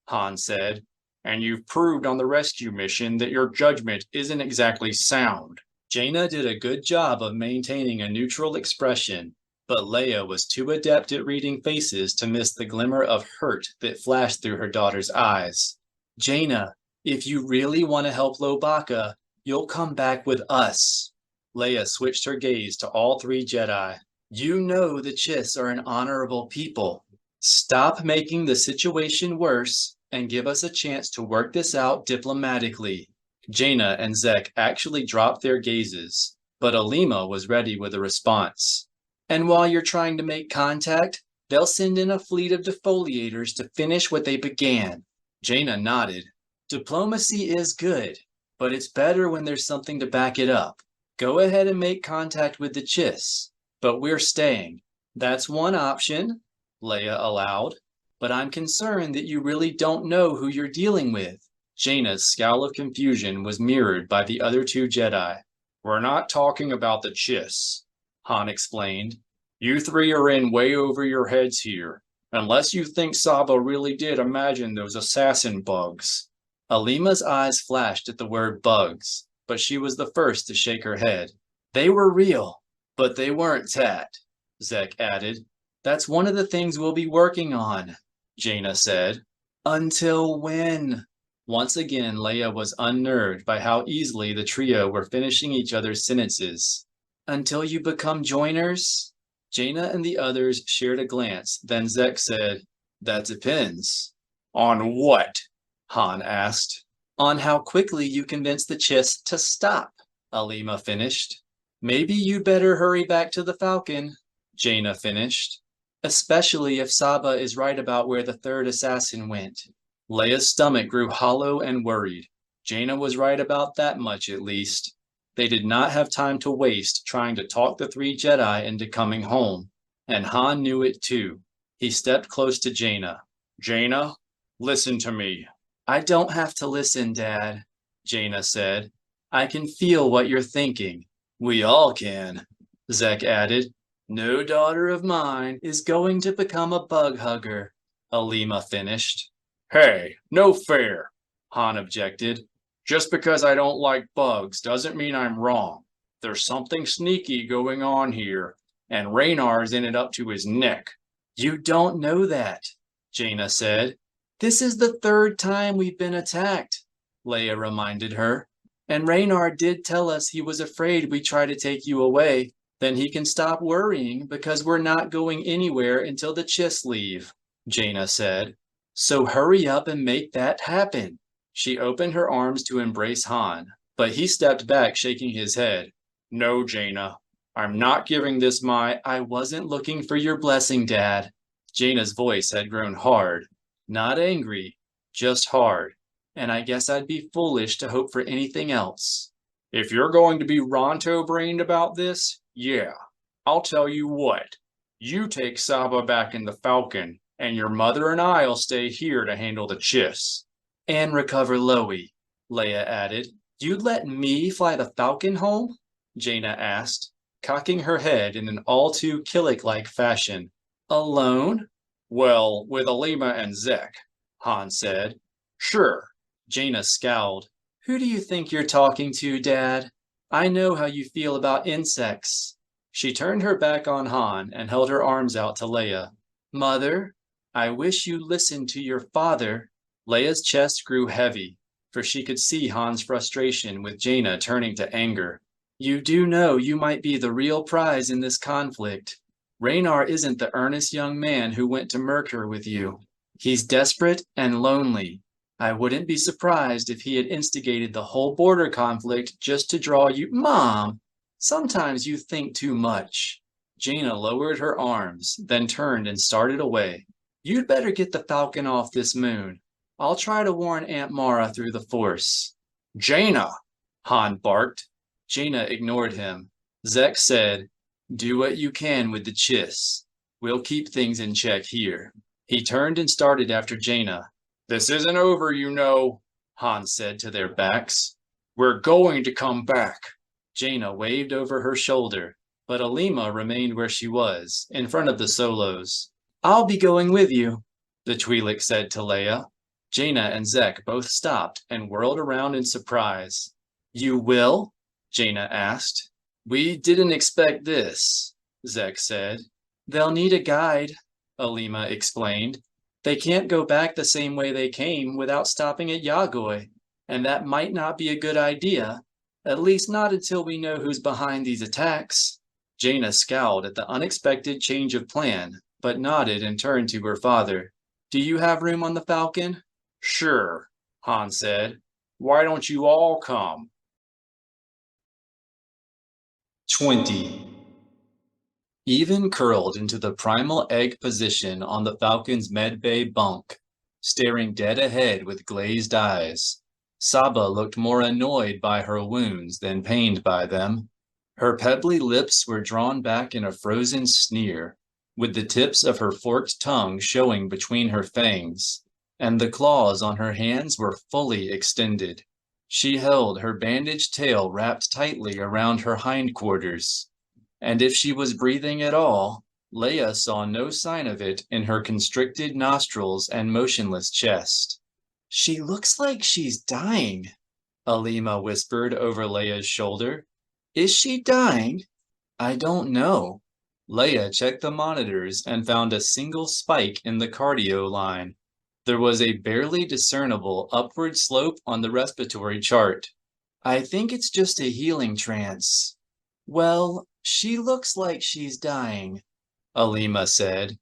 Han said. And you've proved on the rescue mission that your judgment isn't exactly sound. Jana did a good job of maintaining a neutral expression, but Leia was too adept at reading faces to miss the glimmer of hurt that flashed through her daughter's eyes. Jana, if you really want to help Lobaka, you'll come back with us. Leia switched her gaze to all three Jedi. You know the Chiss are an honorable people. Stop making the situation worse and give us a chance to work this out diplomatically. Jana and Zek actually dropped their gazes, but Alima was ready with a response. And while you're trying to make contact, they'll send in a fleet of defoliators to finish what they began. Jana nodded. Diplomacy is good, but it's better when there's something to back it up. Go ahead and make contact with the Chiss, but we're staying. That's one option, Leia allowed, but I'm concerned that you really don't know who you're dealing with. Jana's scowl of confusion was mirrored by the other two Jedi. We're not talking about the Chiss, Han explained. You three are in way over your heads here, unless you think Saba really did imagine those assassin bugs. Alima's eyes flashed at the word bugs, but she was the first to shake her head. They were real, but they weren't Tat, Zek added. That's one of the things we'll be working on, Jana said. Until when? Once again, Leia was unnerved by how easily the trio were finishing each other's sentences. Until you become joiners? Jana and the others shared a glance, then Zek said, That depends. On what? Han asked. On how quickly you convince the Chiss to stop, Alima finished. Maybe you'd better hurry back to the Falcon, Jana finished. Especially if Saba is right about where the third assassin went. Leia's stomach grew hollow and worried. Jana was right about that much at least. They did not have time to waste trying to talk the three Jedi into coming home, and Han knew it too. He stepped close to Jana. Jana, listen to me. I don't have to listen, Dad, Jana said. I can feel what you're thinking. We all can, Zek added. No daughter of mine is going to become a bug hugger, Alima finished. Hey, no fair, Han objected. Just because I don't like bugs doesn't mean I'm wrong. There's something sneaky going on here, and Raynar's in it up to his neck. You don't know that, Jana said. This is the third time we've been attacked, Leia reminded her. And Raynar did tell us he was afraid we'd try to take you away. Then he can stop worrying because we're not going anywhere until the Chiss leave, Jana said. So hurry up and make that happen. She opened her arms to embrace Han, but he stepped back, shaking his head. No, Jana, I'm not giving this my... I wasn't looking for your blessing, Dad. Jana's voice had grown hard, not angry, just hard. And I guess I'd be foolish to hope for anything else. If you're going to be Ronto-brained about this, yeah, I'll tell you what. You take Saba back in the Falcon, and your mother and I'll stay here to handle the Chiss. And recover Loie, Leia added. You'd let me fly the Falcon home? Jana asked, cocking her head in an all-too Killik-like fashion. Alone? Well, with Alima and Zek, Han said. Sure. Jana scowled. Who do you think you're talking to, Dad? I know how you feel about insects. She turned her back on Han and held her arms out to Leia. Mother, I wish you listened to your father. Leia's chest grew heavy, for she could see Han's frustration with Jana turning to anger. You do know you might be the real prize in this conflict. Raynar isn't the earnest young man who went to Merkur with you. He's desperate and lonely. I wouldn't be surprised if he had instigated the whole border conflict just to draw you. Mom! Sometimes you think too much. Jana lowered her arms, then turned and started away. You'd better get the Falcon off this moon. I'll try to warn Aunt Mara through the Force. Jana! Han barked. Jana ignored him. Zek said, do what you can with the Chiss. We'll keep things in check here. He turned and started after Jana. This isn't over, you know, Han said to their backs. We're going to come back. Jana waved over her shoulder, but Alima remained where she was, in front of the Solos. I'll be going with you, the Twi'lek said to Leia. Jana and Zek both stopped and whirled around in surprise. You will? Jana asked. We didn't expect this, Zek said. They'll need a guide, Alima explained. They can't go back the same way they came without stopping at Yagoi, and that might not be a good idea, at least not until we know who's behind these attacks. Jana scowled at the unexpected change of plan, but nodded and turned to her father. Do you have room on the Falcon? Sure, Han said. Why don't you all come? 20. Even curled into the primal egg position on the Falcon's medbay bunk, staring dead ahead with glazed eyes. Saba looked more annoyed by her wounds than pained by them. Her pebbly lips were drawn back in a frozen sneer, with the tips of her forked tongue showing between her fangs, and the claws on her hands were fully extended. She held her bandaged tail wrapped tightly around her hindquarters, and if she was breathing at all, Leia saw no sign of it in her constricted nostrils and motionless chest. She looks like she's dying, Alima whispered over Leia's shoulder. Is she dying? I don't know. Leia checked the monitors and found a single spike in the cardio line. There was a barely discernible upward slope on the respiratory chart. I think it's just a healing trance. Well, she looks like she's dying, Alima said.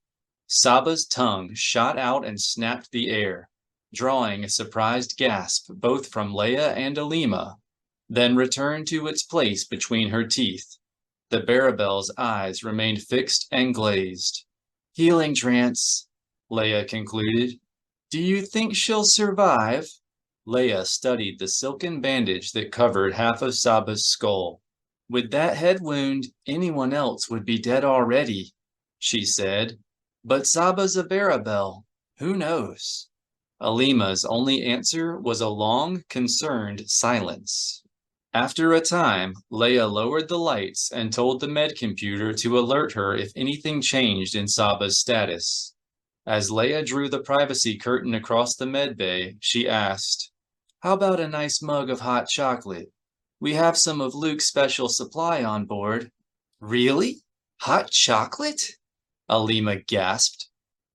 Saba's tongue shot out and snapped the air, drawing a surprised gasp both from Leia and Alima, then returned to its place between her teeth. The Barabel's eyes remained fixed and glazed. Healing trance, Leia concluded. Do you think she'll survive? Leia studied the silken bandage that covered half of Saba's skull. With that head wound, anyone else would be dead already, she said. But Saba's a Barabel. Who knows? Alima's only answer was a long, concerned silence. After a time, Leia lowered the lights and told the med computer to alert her if anything changed in Saba's status. As Leia drew the privacy curtain across the med bay, she asked, How about a nice mug of hot chocolate? We have some of Luke's special supply on board. Really? Hot chocolate? Alima gasped.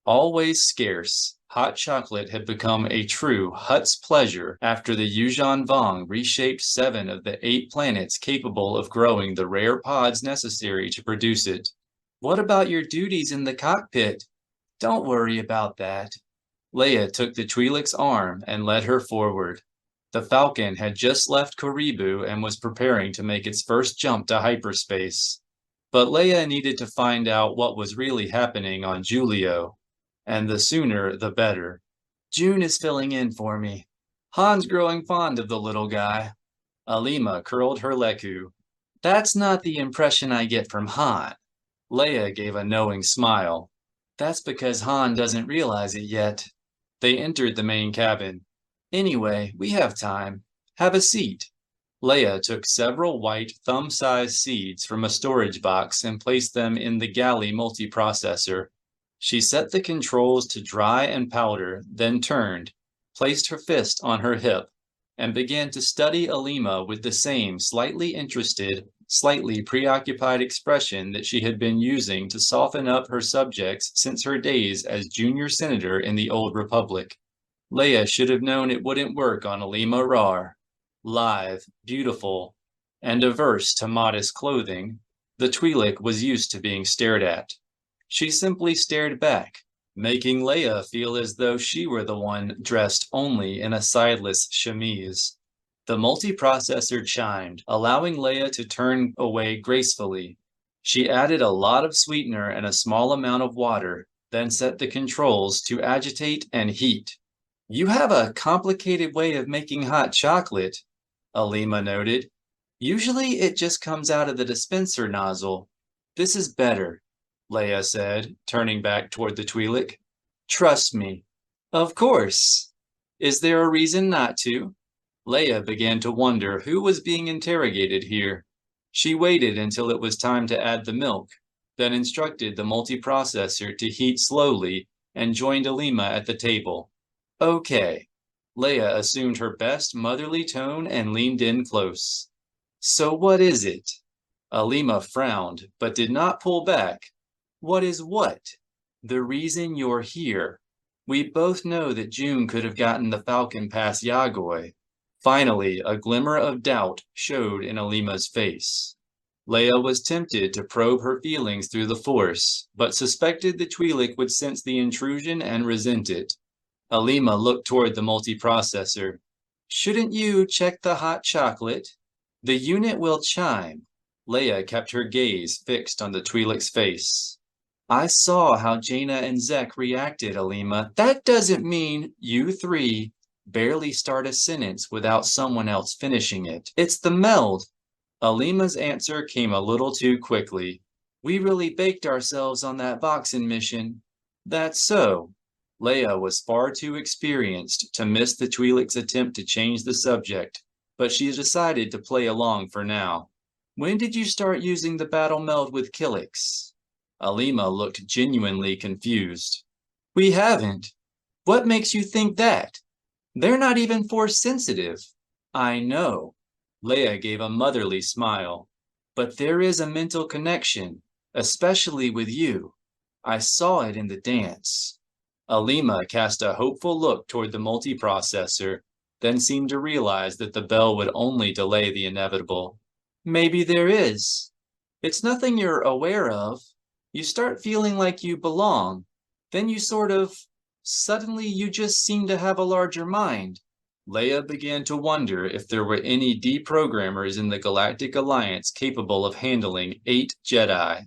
Always scarce, hot chocolate had become a true Hutt's pleasure after the Yuuzhan Vong reshaped 7 of the 8 planets capable of growing the rare pods necessary to produce it. What about your duties in the cockpit? Don't worry about that. Leia took the Twi'lek's arm and led her forward. The Falcon had just left Karibu and was preparing to make its first jump to hyperspace. But Leia needed to find out what was really happening on Julio, and the sooner the better. June is filling in for me. Han's growing fond of the little guy. Alima curled her leku. That's not the impression I get from Han. Leia gave a knowing smile. That's because Han doesn't realize it yet. They entered the main cabin. Anyway, we have time. Have a seat. Leia took several white thumb-sized seeds from a storage box and placed them in the galley multiprocessor. She set the controls to dry and powder, then turned, placed her fist on her hip, and began to study Alima with the same slightly interested, slightly preoccupied expression that she had been using to soften up her subjects since her days as junior senator in the Old Republic. Leia should have known it wouldn't work on Alima Rar. Lithe, beautiful, and averse to modest clothing, the Twi'lek was used to being stared at. She simply stared back, making Leia feel as though she were the one dressed only in a sideless chemise. The multiprocessor chimed, allowing Leia to turn away gracefully. She added a lot of sweetener and a small amount of water, then set the controls to agitate and heat. You have a complicated way of making hot chocolate, Alima noted. Usually it just comes out of the dispenser nozzle. This is better, Leia said, turning back toward the Twi'lek. Trust me. Of course. Is there a reason not to? Leia began to wonder who was being interrogated here. She waited until it was time to add the milk, then instructed the multiprocessor to heat slowly and joined Alima at the table. Okay. Leia assumed her best motherly tone and leaned in close. So what is it? Alima frowned, but did not pull back. What is what? The reason you're here. We both know that June could have gotten the Falcon past Yagoy. Finally, a glimmer of doubt showed in Alima's face. Leia was tempted to probe her feelings through the Force, but suspected the Twi'lek would sense the intrusion and resent it. Alima looked toward the multiprocessor. Shouldn't you check the hot chocolate? The unit will chime. Leia kept her gaze fixed on the Twi'lek's face. I saw how Jana and Zek reacted, Alima. That doesn't mean you three barely start a sentence without someone else finishing it. It's the meld. Alima's answer came a little too quickly. We really baked ourselves on that boxing mission. That's so. Leia was far too experienced to miss the Twi'lek's attempt to change the subject, but she decided to play along for now. When did you start using the battle meld with Killix? Alima looked genuinely confused. We haven't. What makes you think that? They're not even Force sensitive. I know. Leia gave a motherly smile. But there is a mental connection, especially with you. I saw it in the dance. Alima cast a hopeful look toward the multiprocessor, then seemed to realize that the bell would only delay the inevitable. Maybe there is. It's nothing you're aware of. You start feeling like you belong. Then you suddenly you just seem to have a larger mind. Leia began to wonder if there were any deprogrammers in the Galactic Alliance capable of handling 8 Jedi.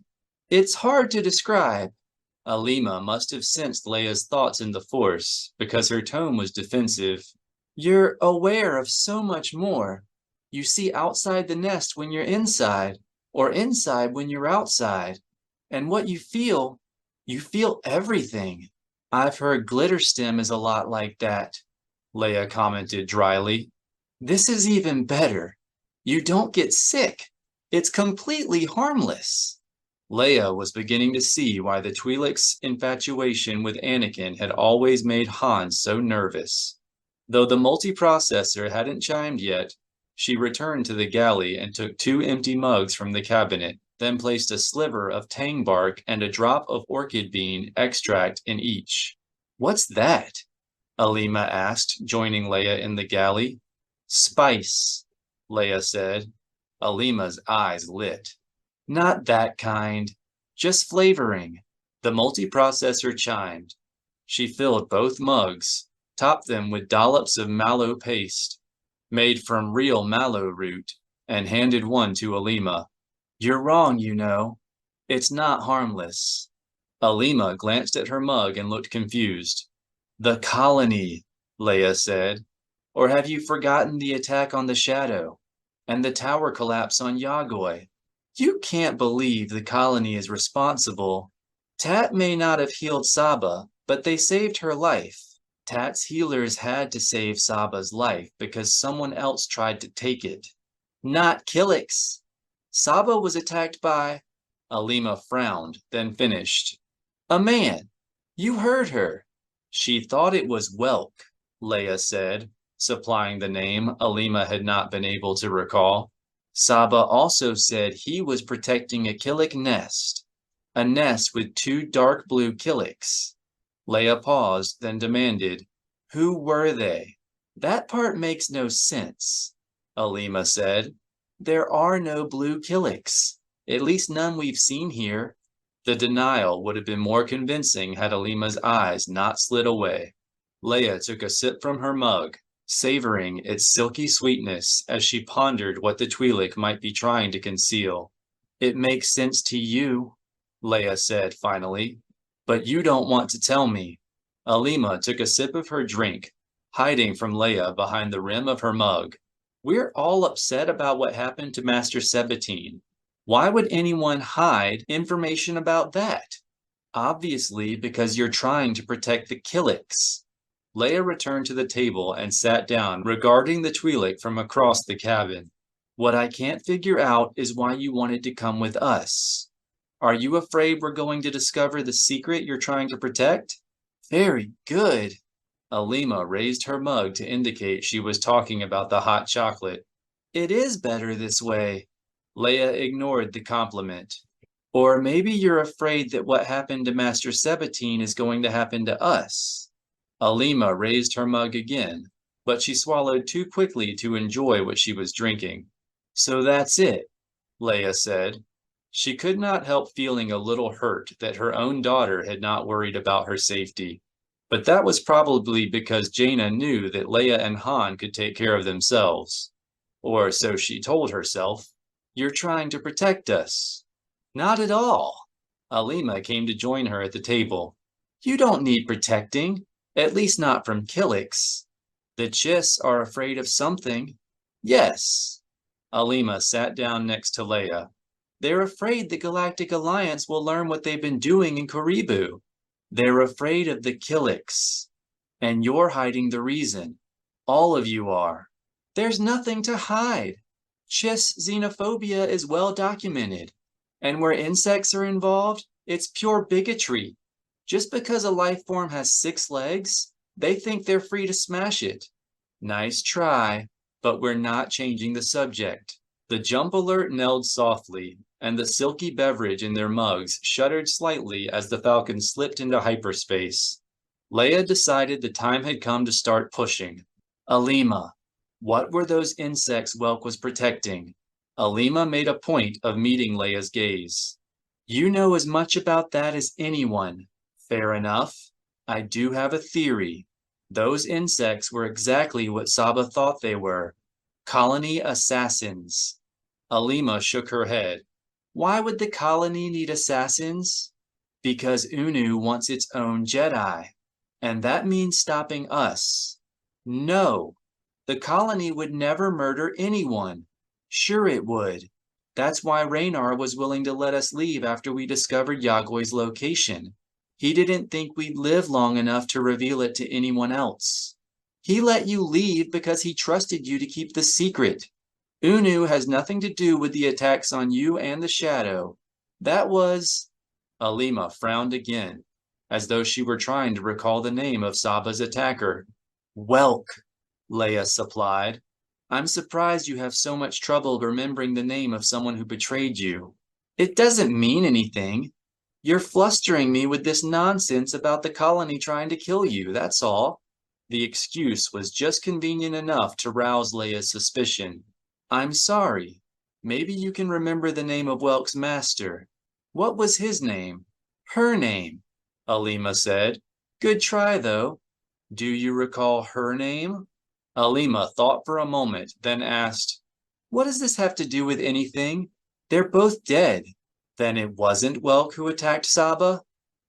It's hard to describe. Alima must have sensed Leia's thoughts in the Force, because her tone was defensive. You're aware of so much more. You see outside the nest when you're inside, or inside when you're outside. And what you feel everything. I've heard Glitterstem is a lot like that, Leia commented dryly. This is even better. You don't get sick. It's completely harmless. Leia was beginning to see why the Twi'lek's infatuation with Anakin had always made Han so nervous. Though the multiprocessor hadn't chimed yet, she returned to the galley and took 2 empty mugs from the cabinet, then placed a sliver of tang bark and a drop of orchid bean extract in each. What's that? Alima asked, joining Leia in the galley. Spice, Leia said. Alima's eyes lit. Not that kind. Just flavoring. The multiprocessor chimed. She filled both mugs, topped them with dollops of mallow paste, made from real mallow root, and handed one to Alima. You're wrong, you know. It's not harmless. Alima glanced at her mug and looked confused. The colony, Leia said. Or have you forgotten the attack on the Shadow and the tower collapse on Yagoy? You can't believe the colony is responsible. Tat may not have healed Saba, but they saved her life. Tat's healers had to save Saba's life because someone else tried to take it. Not Killix. Saba was attacked by... Alima frowned, then finished. A man. You heard her. She thought it was Welk, Leia said, supplying the name Alima had not been able to recall. Saba also said he was protecting a Killik nest. A nest with 2 dark blue Killiks. Leia paused, then demanded, Who were they? That part makes no sense, Alima said. There are no blue Killiks, at least none we've seen here. The denial would have been more convincing had Alima's eyes not slid away. Leia took a sip from her mug, savoring its silky sweetness as she pondered what the Twi'lek might be trying to conceal. "It makes sense to you," Leia said finally, "but you don't want to tell me." Alima took a sip of her drink, hiding from Leia behind the rim of her mug. "We're all upset about what happened to Master Sabatine. Why would anyone hide information about that?" "Obviously, because you're trying to protect the Killiks." Leia returned to the table and sat down, regarding the Twi'lek from across the cabin. "What I can't figure out is why you wanted to come with us. Are you afraid we're going to discover the secret you're trying to protect?" "Very good." Alima raised her mug to indicate she was talking about the hot chocolate. "It is better this way." Leia ignored the compliment. "Or maybe you're afraid that what happened to Master Sabatine is going to happen to us." Alima raised her mug again, but she swallowed too quickly to enjoy what she was drinking. "So that's it," Leia said. She could not help feeling a little hurt that her own daughter had not worried about her safety. But that was probably because Jana knew that Leia and Han could take care of themselves. Or so she told herself. "You're trying to protect us." "Not at all." Alima came to join her at the table. "You don't need protecting, at least not from Killiks." "The Chiss are afraid of something." "Yes." Alima sat down next to Leia. "They're afraid the Galactic Alliance will learn what they've been doing in Karibu. They're afraid of the Killiks. And you're hiding the reason. All of you are." "There's nothing to hide. Chiss xenophobia is well documented. And where insects are involved, it's pure bigotry. Just because a life form has 6 legs, they think they're free to smash it." "Nice try, but we're not changing the subject." The jump alert knelled softly, and the silky beverage in their mugs shuddered slightly as the Falcon slipped into hyperspace. Leia decided the time had come to start pushing. "Alima, what were those insects Welk was protecting?" Alima made a point of meeting Leia's gaze. "You know as much about that as anyone." "Fair enough. I do have a theory. Those insects were exactly what Saba thought they were. Colony assassins." Alima shook her head. "Why would the colony need assassins?" "Because Unu wants its own Jedi. And that means stopping us." "No. The colony would never murder anyone." "Sure it would. That's why Raynar was willing to let us leave after we discovered Yagoy's location. He didn't think we'd live long enough to reveal it to anyone else. He let you leave because he trusted you to keep the secret. Unu has nothing to do with the attacks on you and the Shadow. That was..." Alima frowned again, as though she were trying to recall the name of Saba's attacker. "Welk," Leia supplied. "I'm surprised you have so much trouble remembering the name of someone who betrayed you." "It doesn't mean anything. You're flustering me with this nonsense about the colony trying to kill you, that's all." The excuse was just convenient enough to rouse Leia's suspicion. "I'm sorry. Maybe you can remember the name of Welk's master." "What was his name?" "Her name," Alima said. "Good try, though." "Do you recall her name?" Alima thought for a moment, then asked, "What does this have to do with anything? They're both dead." "Then it wasn't Welk who attacked Saba?"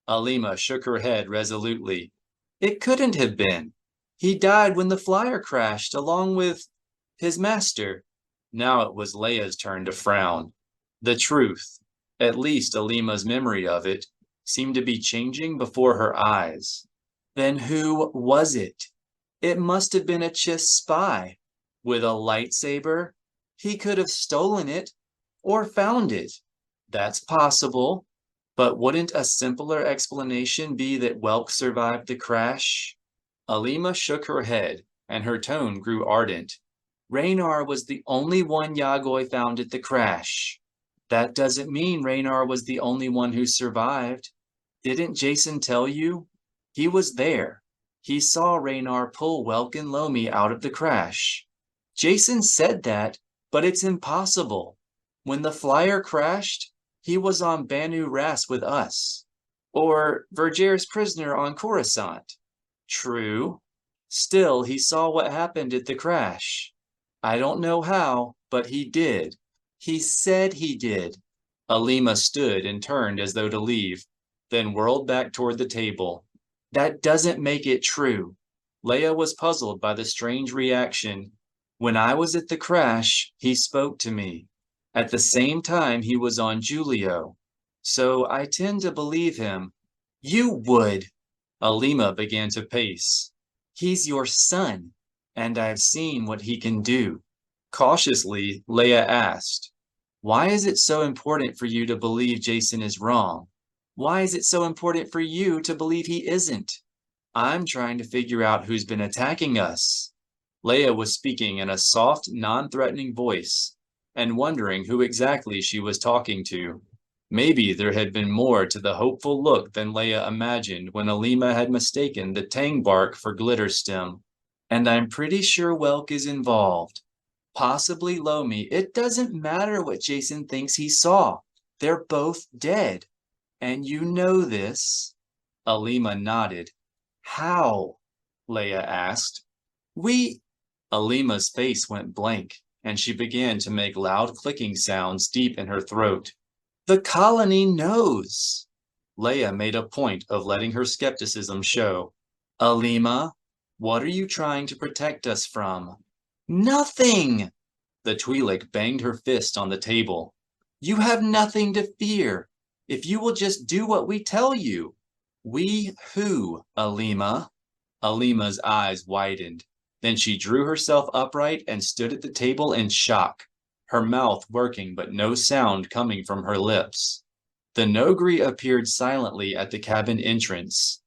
Alima shook her head resolutely. "It couldn't have been. He died when the flyer crashed along with his master." Now it was Leia's turn to frown. The truth, at least Alima's memory of it, seemed to be changing before her eyes. Then who was it? It must have been a Chiss spy. With a lightsaber? He could have stolen it, or found it. That's possible, but wouldn't a simpler explanation be that Welk survived the crash? Alima shook her head, and her tone grew ardent. Raynar was the only one Yagoy found at the crash. That doesn't mean Raynar was the only one who survived. Didn't Jason tell you? He was there. He saw Raynar pull Welk and Lomi out of the crash. Jason said that, but it's impossible. When the flyer crashed, he was on Banu Ras with us. Or Verger's prisoner on Coruscant. True. Still, he saw what happened at the crash. I don't know how, but he did. He said he did. Alima stood and turned as though to leave, then whirled back toward the table. That doesn't make it true. Leia was puzzled by the strange reaction. When I was at the crash, he spoke to me. At the same time, he was on Julio. So I tend to believe him. You would. Alima began to pace. He's your son, and I've seen what he can do. Cautiously, Leia asked, why is it so important for you to believe Jason is wrong? Why is it so important for you to believe he isn't? I'm trying to figure out who's been attacking us. Leia was speaking in a soft, non-threatening voice, and wondering who exactly she was talking to. Maybe there had been more to the hopeful look than Leia imagined when Alima had mistaken the tang bark for glitter stem. And I'm pretty sure Welk is involved. Possibly Lomi. It doesn't matter what Jason thinks he saw. They're both dead. And you know this. Alima nodded. How? Leia asked. Alima's face went blank, and she began to make loud clicking sounds deep in her throat. The colony knows. Leia made a point of letting her skepticism show. Alima, what are you trying to protect us from? Nothing! The Twi'lek banged her fist on the table. You have nothing to fear, if you will just do what we tell you. We who, Alima? Alima's eyes widened. Then she drew herself upright and stood at the table in shock, her mouth working but no sound coming from her lips. The Nogri appeared silently at the cabin entrance.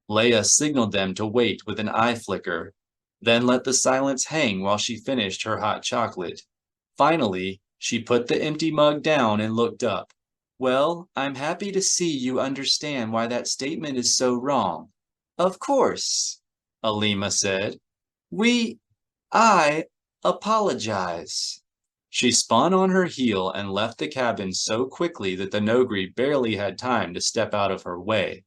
Leia signaled them to wait with an eye flicker, then let the silence hang while she finished her hot chocolate. Finally, she put the empty mug down and looked up. Well, I'm happy to see you understand why that statement is so wrong. Of course, Alima said. I apologize. She spun on her heel and left the cabin so quickly that the Nogri barely had time to step out of her way.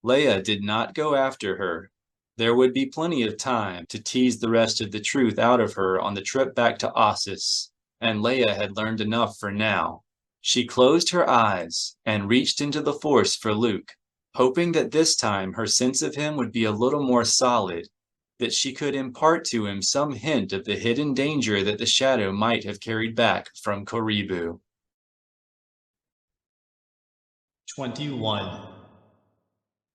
Leia did not go after her. There would be plenty of time to tease the rest of the truth out of her on the trip back to Ossus, and Leia had learned enough for now. She closed her eyes and reached into the Force for Luke, hoping that this time her sense of him would be a little more solid, that she could impart to him some hint of the hidden danger that the shadow might have carried back from Koribu. 21.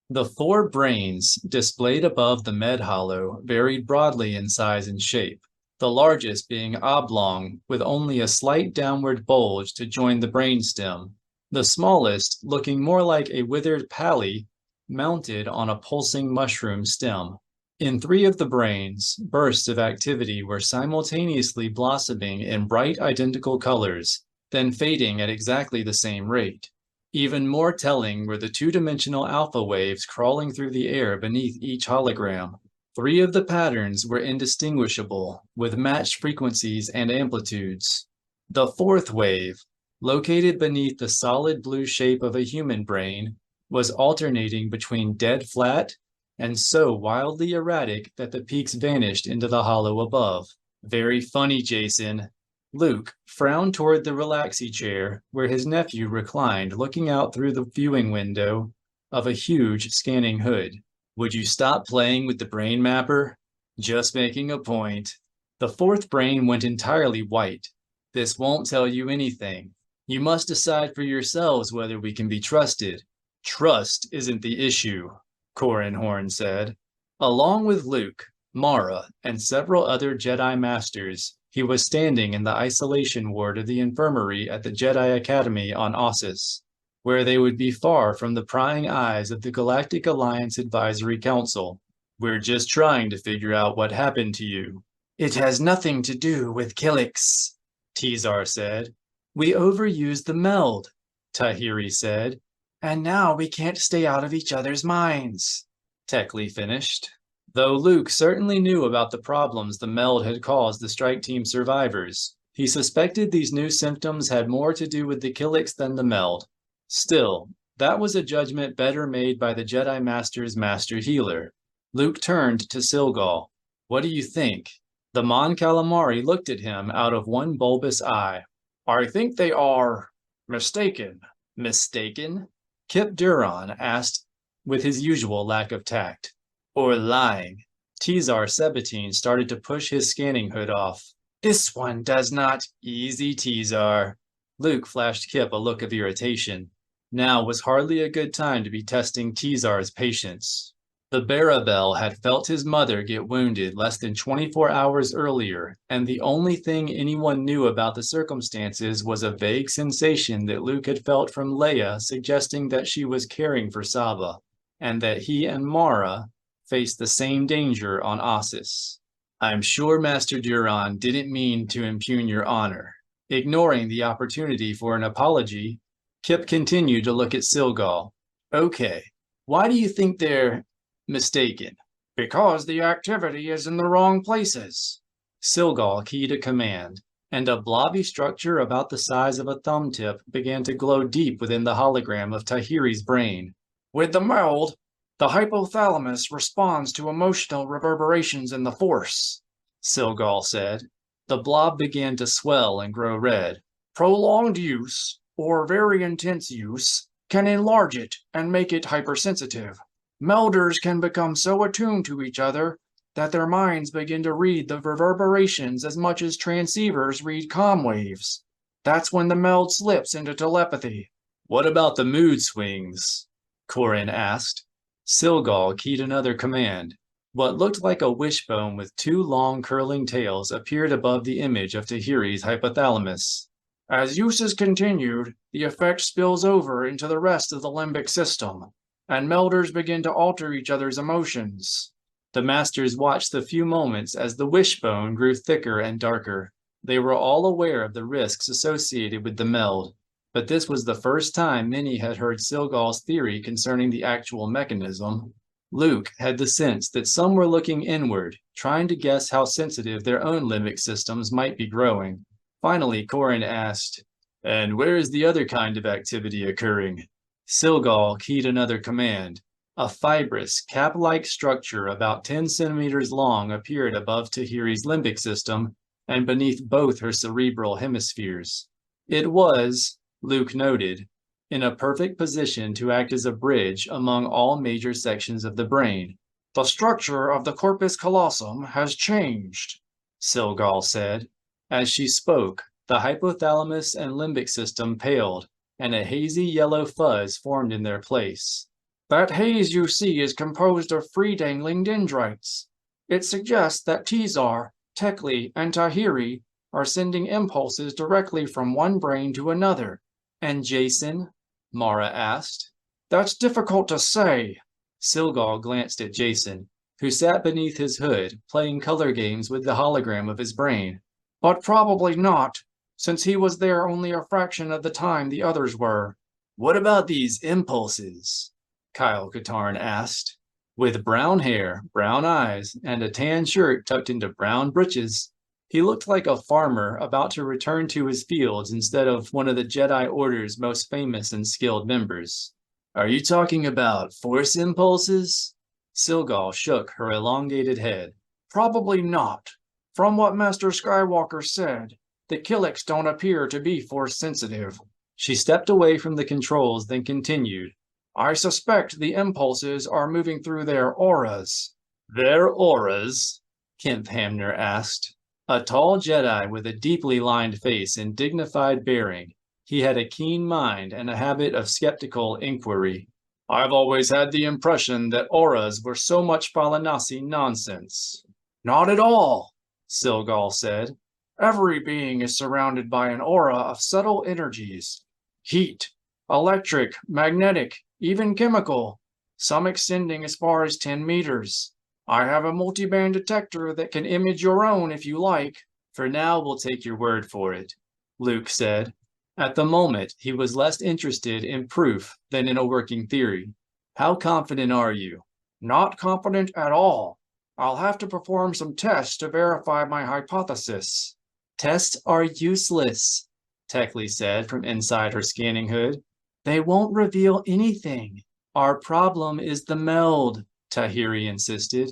The 4 brains displayed above the med hollow varied broadly in size and shape, the largest being oblong with only a slight downward bulge to join the brainstem, the smallest looking more like a withered pally mounted on a pulsing mushroom stem. In 3 of the brains, bursts of activity were simultaneously blossoming in bright identical colors, then fading at exactly the same rate. Even more telling were the 2-dimensional alpha waves crawling through the air beneath each hologram. 3 of the patterns were indistinguishable, with matched frequencies and amplitudes. The 4th wave, located beneath the solid blue shape of a human brain, was alternating between dead flat and so wildly erratic that the peaks vanished into the hollow above. Very funny, Jason. Luke frowned toward the relaxy chair where his nephew reclined, looking out through the viewing window of a huge scanning hood. Would you stop playing with the brain mapper? Just making a point. The 4th brain went entirely white. This won't tell you anything. You must decide for yourselves whether we can be trusted. Trust isn't the issue, Corran Horn said. Along with Luke, Mara, and several other Jedi Masters, he was standing in the isolation ward of the infirmary at the Jedi Academy on Ossus, where they would be far from the prying eyes of the Galactic Alliance Advisory Council. We're just trying to figure out what happened to you. It has nothing to do with Killix, Tizar said. We overused the meld, Tahiri said. And now we can't stay out of each other's minds, Techley finished. Though Luke certainly knew about the problems the meld had caused the strike team survivors, he suspected these new symptoms had more to do with the Killix than the meld. Still, that was a judgment better made by the Jedi Master's master healer. Luke turned to Silgal. What do you think? The Mon Calamari looked at him out of one bulbous eye. I think they are mistaken. Mistaken? Kip Duron asked with his usual lack of tact. Or lying. Tizar Sebatine started to push his scanning hood off. This one does not. Easy, Tizar. Luke flashed Kip a look of irritation. Now was hardly a good time to be testing Tizar's patience. The Barabel had felt his mother get wounded less than 24 hours earlier, and the only thing anyone knew about the circumstances was a vague sensation that Luke had felt from Leia suggesting that she was caring for Saba, and that he and Mara faced the same danger on Ossus. I'm sure Master Duron didn't mean to impugn your honor. Ignoring the opportunity for an apology, Kip continued to look at Silgal. Okay, why do you think they're mistaken? Because the activity is in the wrong places. Silgal keyed a command, and a blobby structure about the size of a thumb tip began to glow deep within the hologram of Tahiri's brain. With the meld, the hypothalamus responds to emotional reverberations in the Force, Silgal said. The blob began to swell and grow red. Prolonged use, or very intense use, can enlarge it and make it hypersensitive. Melders can become so attuned to each other that their minds begin to read the reverberations as much as transceivers read comm waves. That's when the meld slips into telepathy. What about the mood swings? Corin asked. Silgal keyed another command. What looked like a wishbone with two long curling tails appeared above the image of Tahiri's hypothalamus. As use is continued, the effect spills over into the rest of the limbic system, and melders begin to alter each other's emotions. The masters watched the few moments as the wishbone grew thicker and darker. They were all aware of the risks associated with the meld, but this was the first time many had heard Silgal's theory concerning the actual mechanism. Luke had the sense that some were looking inward, trying to guess how sensitive their own limbic systems might be growing. Finally, Corin asked, "And where is the other kind of activity occurring?" Silgal keyed another command. A fibrous, cap-like structure about 10 centimeters long appeared above Tahiri's limbic system and beneath both her cerebral hemispheres. It was, Luke noted, in a perfect position to act as a bridge among all major sections of the brain. The structure of the corpus callosum has changed, Silgal said. As she spoke, the hypothalamus and limbic system paled, and a hazy yellow fuzz formed in their place. That haze you see is composed of free-dangling dendrites. It suggests that Tizar, Tekli, and Tahiri are sending impulses directly from one brain to another. And Jason? Mara asked. That's difficult to say. Silgal glanced at Jason, who sat beneath his hood, playing color games with the hologram of his brain. But probably not, since he was there only a fraction of the time the others were. What about these impulses? Kyle Katarn asked. With brown hair, brown eyes, and a tan shirt tucked into brown breeches, he looked like a farmer about to return to his fields instead of one of the Jedi Order's most famous and skilled members. Are you talking about Force impulses? Silgal shook her elongated head. Probably not. From what Master Skywalker said, the Killiks don't appear to be Force sensitive. She stepped away from the controls, then continued. I suspect the impulses are moving through their auras. Their auras? Kemp Hamner asked. A tall Jedi with a deeply lined face and dignified bearing, he had a keen mind and a habit of skeptical inquiry. I've always had the impression that auras were so much Falinasi nonsense. Not at all, Silgal said. Every being is surrounded by an aura of subtle energies. Heat, electric, magnetic, even chemical, some extending as far as 10 meters. I have a multiband detector that can image your own if you like. For now, we'll take your word for it, Luke said. At the moment, he was less interested in proof than in a working theory. How confident are you? Not confident at all. I'll have to perform some tests to verify my hypothesis. Tests are useless, Tekli said from inside her scanning hood. They won't reveal anything. Our problem is the meld, Tahiri insisted.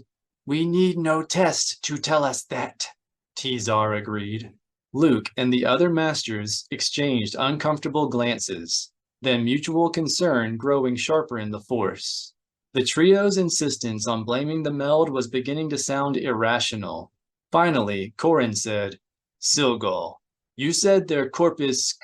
We need no test to tell us that, Tizar agreed. Luke and the other masters exchanged uncomfortable glances, then mutual concern growing sharper in the Force. The trio's insistence on blaming the meld was beginning to sound irrational. Finally, Corrin said, Silgal, you said their corpus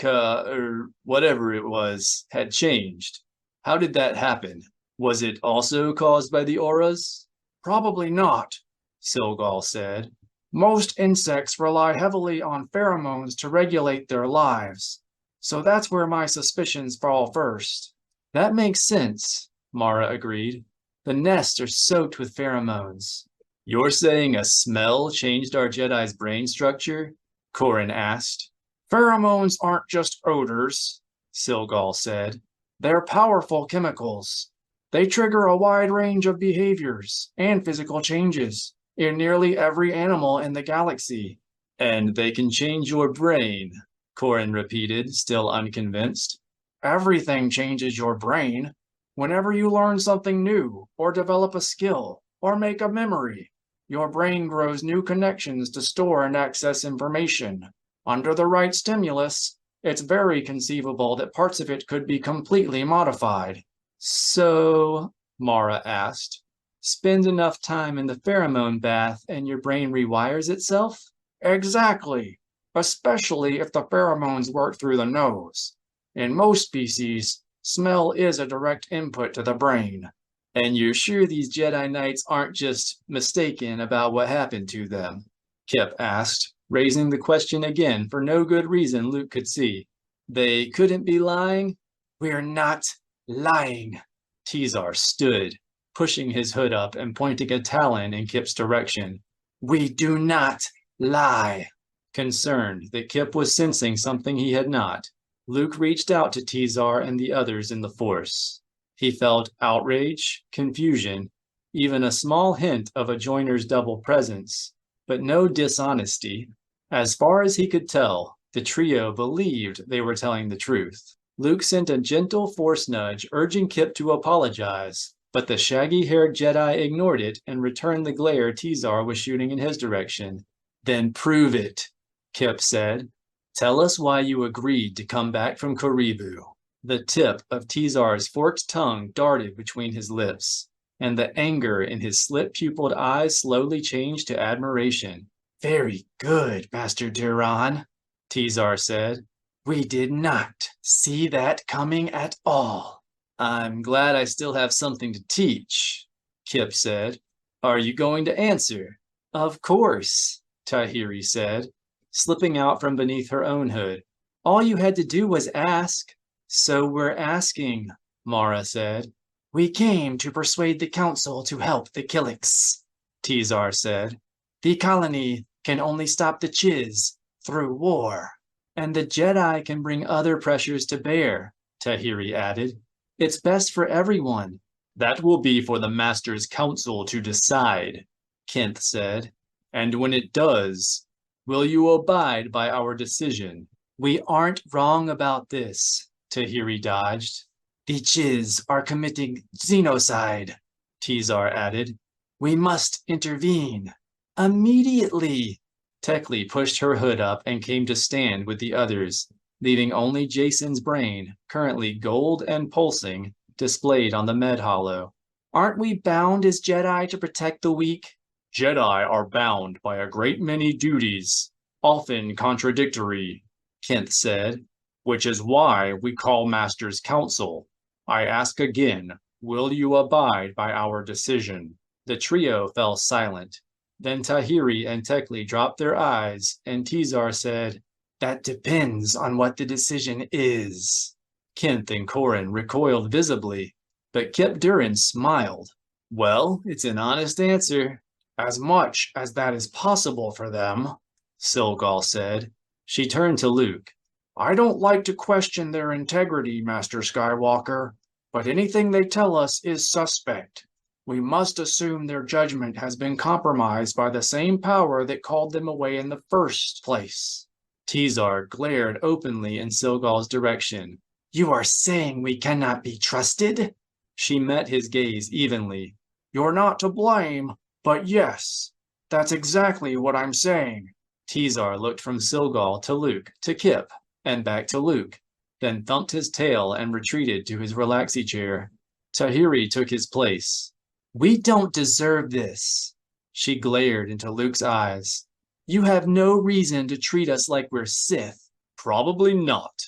whatever it was, had changed. How did that happen? Was it also caused by the auras? Probably not, Silgal said. Most insects rely heavily on pheromones to regulate their lives, so that's where my suspicions fall first. That makes sense, Mara agreed. The nests are soaked with pheromones. You're saying a smell changed our Jedi's brain structure? Corrin asked. Pheromones aren't just odors, Silgal said. They're powerful chemicals. They trigger a wide range of behaviors and physical changes in nearly every animal in the galaxy. And they can change your brain, Corrin repeated, still unconvinced. Everything changes your brain. Whenever you learn something new, or develop a skill, or make a memory, your brain grows new connections to store and access information. Under the right stimulus, it's very conceivable that parts of it could be completely modified. So, Mara asked, spend enough time in the pheromone bath and your brain rewires itself? Exactly, especially if the pheromones work through the nose. In most species, smell is a direct input to the brain. And you're sure these Jedi Knights aren't just mistaken about what happened to them? Kip asked, raising the question again for no good reason Luke could see. They couldn't be lying? We're not lying. Tizar stood, pushing his hood up and pointing a talon in Kip's direction. We do not lie. Concerned that Kip was sensing something he had not, Luke reached out to Tizar and the others in the Force. He felt outrage, confusion, even a small hint of a joiner's double presence, but no dishonesty. As far as he could tell, the trio believed they were telling the truth. Luke sent a gentle Force nudge urging Kip to apologize, but the shaggy-haired Jedi ignored it and returned the glare Tizar was shooting in his direction. Then prove it, Kip said. Tell us why you agreed to come back from Karibu. The tip of Tizar's forked tongue darted between his lips, and the anger in his slit-pupiled eyes slowly changed to admiration. Very good, Master Duran, Tizar said. We did not see that coming at all. I'm glad I still have something to teach, Kip said. Are you going to answer? Of course, Tahiri said, slipping out from beneath her own hood. All you had to do was ask. So we're asking, Mara said. We came to persuade the Council to help the Killiks, Tizar said. The colony can only stop the Chiss through war. And the Jedi can bring other pressures to bear, Tahiri added. It's best for everyone. That will be for the Master's Council to decide, Kent said. And when it does, will you abide by our decision? We aren't wrong about this, Tahiri dodged. The Chiss are committing genocide, Tizar added. We must intervene. Immediately. Tekli pushed her hood up and came to stand with the others, leaving only Jason's brain, currently gold and pulsing, displayed on the med hollow. Aren't we bound as Jedi to protect the weak? Jedi are bound by a great many duties, often contradictory, Kent said, which is why we call Master's Council. I ask again, will you abide by our decision? The trio fell silent. Then Tahiri and Tekli dropped their eyes, and Tizar said, That depends on what the decision is. Kent and Corrin recoiled visibly, but Kip Duran smiled. Well, it's an honest answer. As much as that is possible for them, Silgal said. She turned to Luke. I don't like to question their integrity, Master Skywalker, but anything they tell us is suspect. We must assume their judgment has been compromised by the same power that called them away in the first place. Tizar glared openly in Silgal's direction. You are saying we cannot be trusted? She met his gaze evenly. You're not to blame, But yes, that's exactly what I'm saying. Tizar looked from Silgal to Luke to Kip and back to Luke, then thumped his tail and retreated to his relaxy chair. Tahiri took his place. We don't deserve this. She glared into Luke's eyes. You have no reason to treat us like we're Sith. Probably not,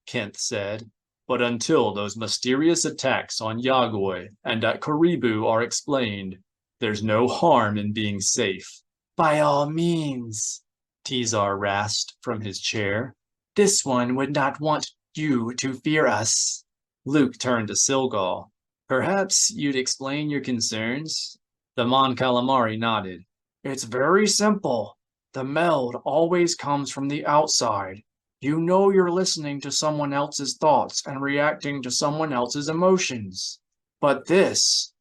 Kent said. But until those mysterious attacks on Yagoi and at Karibu are explained, there's no harm in being safe. By all means, Tizar rasped from his chair. This one would not want you to fear us. Luke turned to Silgal. Perhaps you'd explain your concerns? The Mon Calamari nodded. It's very simple. The meld always comes from the outside. You know you're listening to someone else's thoughts and reacting to someone else's emotions. But this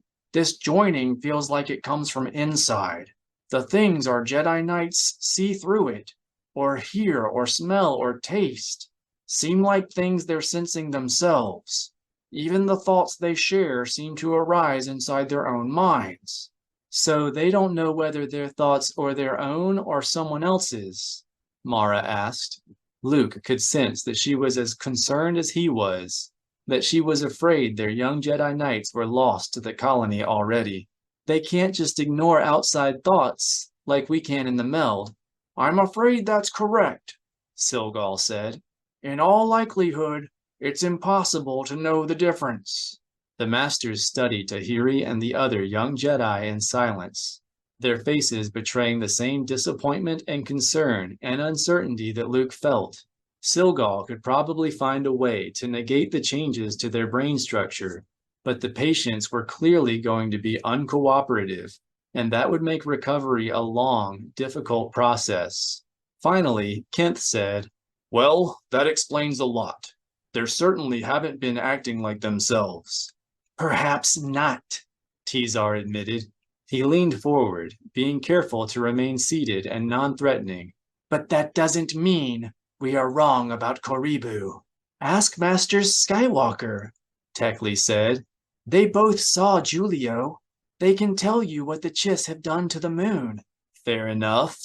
joining feels like it comes from inside. The things our Jedi Knights see through it, or hear, or smell, or taste, seem like things they're sensing themselves. Even the thoughts they share seem to arise inside their own minds. So they don't know whether their thoughts are their own or someone else's? Mara asked. Luke could sense that she was as concerned as he was, that she was afraid their young Jedi Knights were lost to the colony already. They can't just ignore outside thoughts like we can in the meld. I'm afraid that's correct, Silgal said. In all likelihood, it's impossible to know the difference. The masters studied Tahiri and the other young Jedi in silence, their faces betraying the same disappointment and concern and uncertainty that Luke felt. Silgal could probably find a way to negate the changes to their brain structure, but the patients were clearly going to be uncooperative, and that would make recovery a long, difficult process. Finally, Kent said, Well, that explains a lot. They certainly haven't been acting like themselves. Perhaps not, Tizar admitted. He leaned forward, being careful to remain seated and non-threatening. But that doesn't mean we are wrong about Karibu. Ask Masters Skywalker, Techley said. They both saw Julio. They can tell you what the Chiss have done to the moon. Fair enough,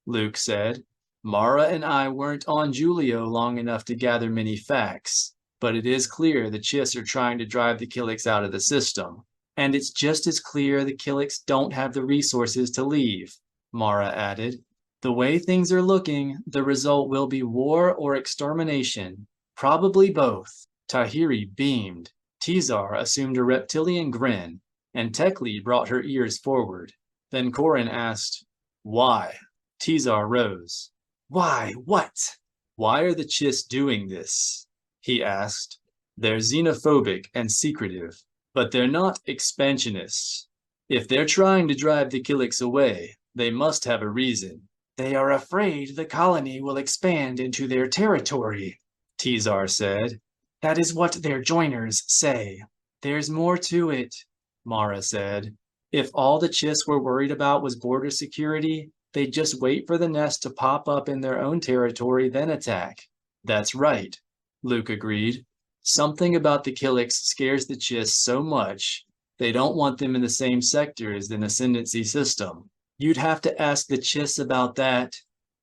Luke said. Mara and I weren't on Julio long enough to gather many facts, but it is clear the Chiss are trying to drive the Killiks out of the system. And it's just as clear the Killiks don't have the resources to leave, Mara added. The way things are looking, the result will be war or extermination. Probably both. Tahiri beamed. Tizar assumed a reptilian grin, and Techley brought her ears forward. Then Corrin asked, Why? Tizar rose. Why? What? Why are the Chiss doing this? He asked. They're xenophobic and secretive, but they're not expansionists. If they're trying to drive the Killiks away, they must have a reason. They are afraid the colony will expand into their territory, Tizar said. That is what their joiners say. There's more to it, Mara said. If all the Chiss were worried about was border security, they'd just wait for the nest to pop up in their own territory, then attack. That's right, Luke agreed. Something about the Killiks scares the Chiss so much, they don't want them in the same sector as the Ascendancy system. You'd have to ask the Chiss about that,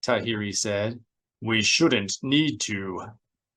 Tahiri said. We shouldn't need to,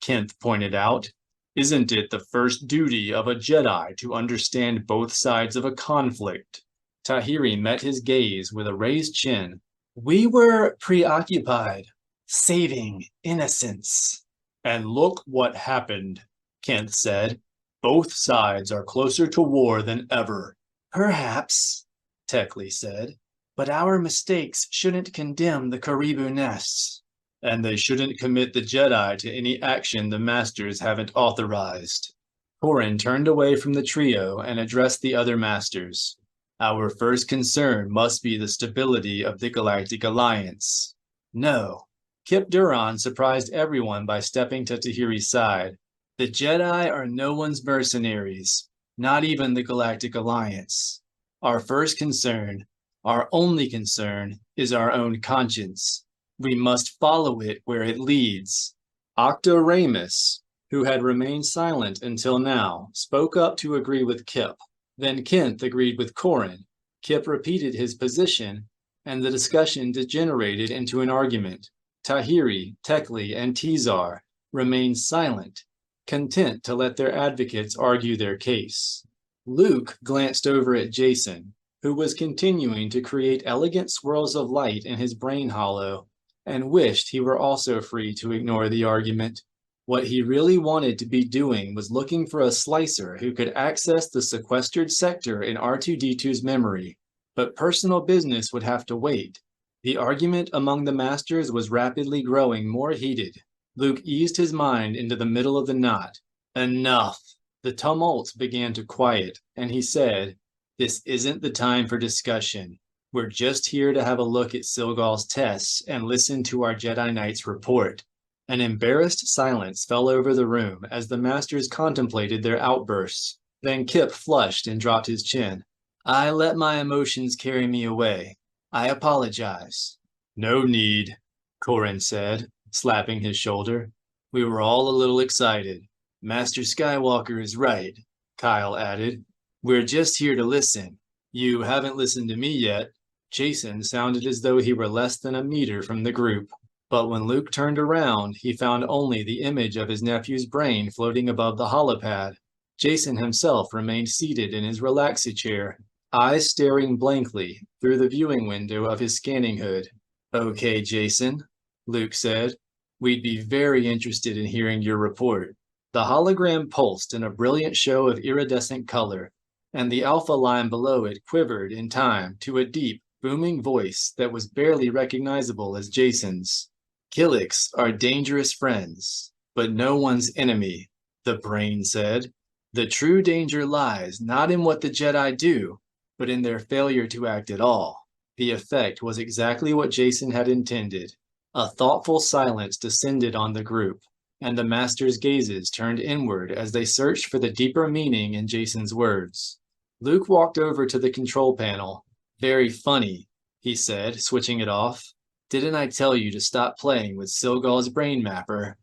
Kent pointed out. Isn't it the first duty of a Jedi to understand both sides of a conflict? Tahiri met his gaze with a raised chin. We were preoccupied, saving innocence. And look what happened, Kent said. Both sides are closer to war than ever. Perhaps, Techley said. But our mistakes shouldn't condemn the Karibu nests. And they shouldn't commit the Jedi to any action the Masters haven't authorized. Corrin turned away from the trio and addressed the other Masters. Our first concern must be the stability of the Galactic Alliance. No. Kip Duran surprised everyone by stepping to Tahiri's side. The Jedi are no one's mercenaries, not even the Galactic Alliance. Our first concern, our only concern, is our own conscience. We must follow it where it leads. Octo Ramus, who had remained silent until now, spoke up to agree with Kip. Then Kent agreed with Corrin. Kip repeated his position, and the discussion degenerated into an argument. Tahiri, Tekli, and Tizar remained silent, content to let their advocates argue their case. Luke glanced over at Jason, who was continuing to create elegant swirls of light in his brain hollow, and wished he were also free to ignore the argument. What he really wanted to be doing was looking for a slicer who could access the sequestered sector in R2-D2's memory, but personal business would have to wait. The argument among the masters was rapidly growing more heated. Luke eased his mind into the middle of the knot. Enough! The tumult began to quiet, and he said, "This isn't the time for discussion. We're just here to have a look at Silgal's tests and listen to our Jedi Knight's report." An embarrassed silence fell over the room as the masters contemplated their outbursts. Then Kip flushed and dropped his chin. "I let my emotions carry me away. I apologize." "No need," Corrin said, slapping his shoulder. "We were all a little excited." "Master Skywalker is right," Kyle added. "We're just here to listen." "You haven't listened to me yet." Jason sounded as though he were less than a meter from the group. But when Luke turned around, he found only the image of his nephew's brain floating above the holopad. Jason himself remained seated in his relaxi chair, eyes staring blankly through the viewing window of his scanning hood. "Okay, Jason," Luke said. "We'd be very interested in hearing your report." The hologram pulsed in a brilliant show of iridescent color, and the alpha line below it quivered in time to a deep, booming voice that was barely recognizable as Jason's. "Killiks are dangerous friends, but no one's enemy," the brain said. "The true danger lies not in what the Jedi do, but in their failure to act at all." The effect was exactly what Jason had intended. A thoughtful silence descended on the group, and the masters' gazes turned inward as they searched for the deeper meaning in Jason's words. Luke walked over to the control panel. "Very funny," he said, switching it off. "Didn't I tell you to stop playing with Silgal's brain mapper?"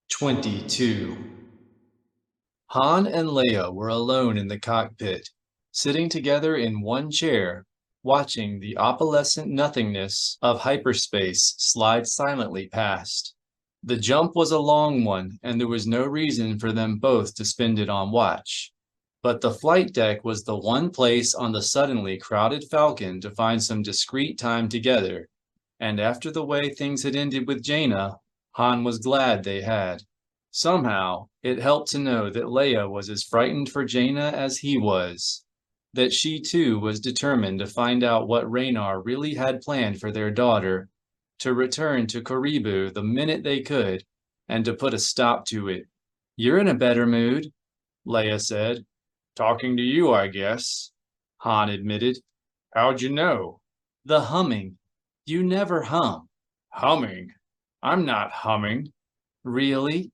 22. Han and Leia were alone in the cockpit, sitting together in one chair, watching the opalescent nothingness of hyperspace slide silently past. The jump was a long one, and there was no reason for them both to spend it on watch. But the flight deck was the one place on the suddenly crowded Falcon to find some discreet time together, and after the way things had ended with Jana, Han was glad they had. Somehow, it helped to know that Leia was as frightened for Jana as he was, that she too was determined to find out what Raynar really had planned for their daughter, to return to Karibu the minute they could, and to put a stop to it. "You're in a better mood," Leia said. "Talking to you, I guess," Han admitted. "How'd you know?" "The humming. You never hum." "Humming? I'm not humming." "Really?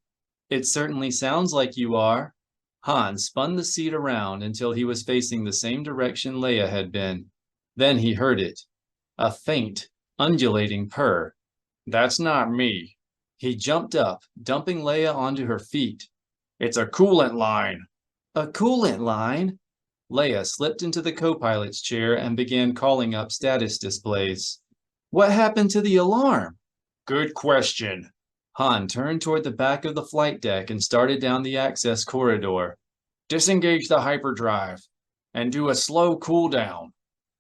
It certainly sounds like you are." Han spun the seat around until he was facing the same direction Leia had been. Then he heard it. A faint, undulating purr. "That's not me." He jumped up, dumping Leia onto her feet. "It's a coolant line." "A coolant line?" Leia slipped into the co-pilot's chair and began calling up status displays. "What happened to the alarm?" "Good question." Han turned toward the back of the flight deck and started down the access corridor. "Disengage the hyperdrive and do a slow cool down.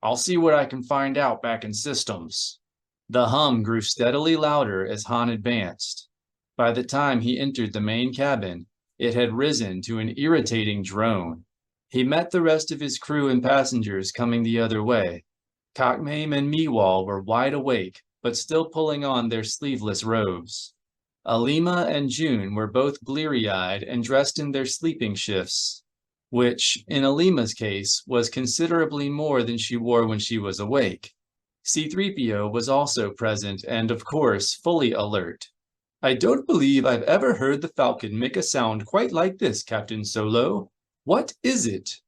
I'll see what I can find out back in systems." The hum grew steadily louder as Han advanced. By the time he entered the main cabin, it had risen to an irritating drone. He met the rest of his crew and passengers coming the other way. Cockmame and Meewall were wide awake, but still pulling on their sleeveless robes. Alima and June were both bleary-eyed and dressed in their sleeping shifts, which, in Alima's case, was considerably more than she wore when she was awake. C-3PO was also present and, of course, fully alert. "I don't believe I've ever heard the Falcon make a sound quite like this, Captain Solo. What is it?"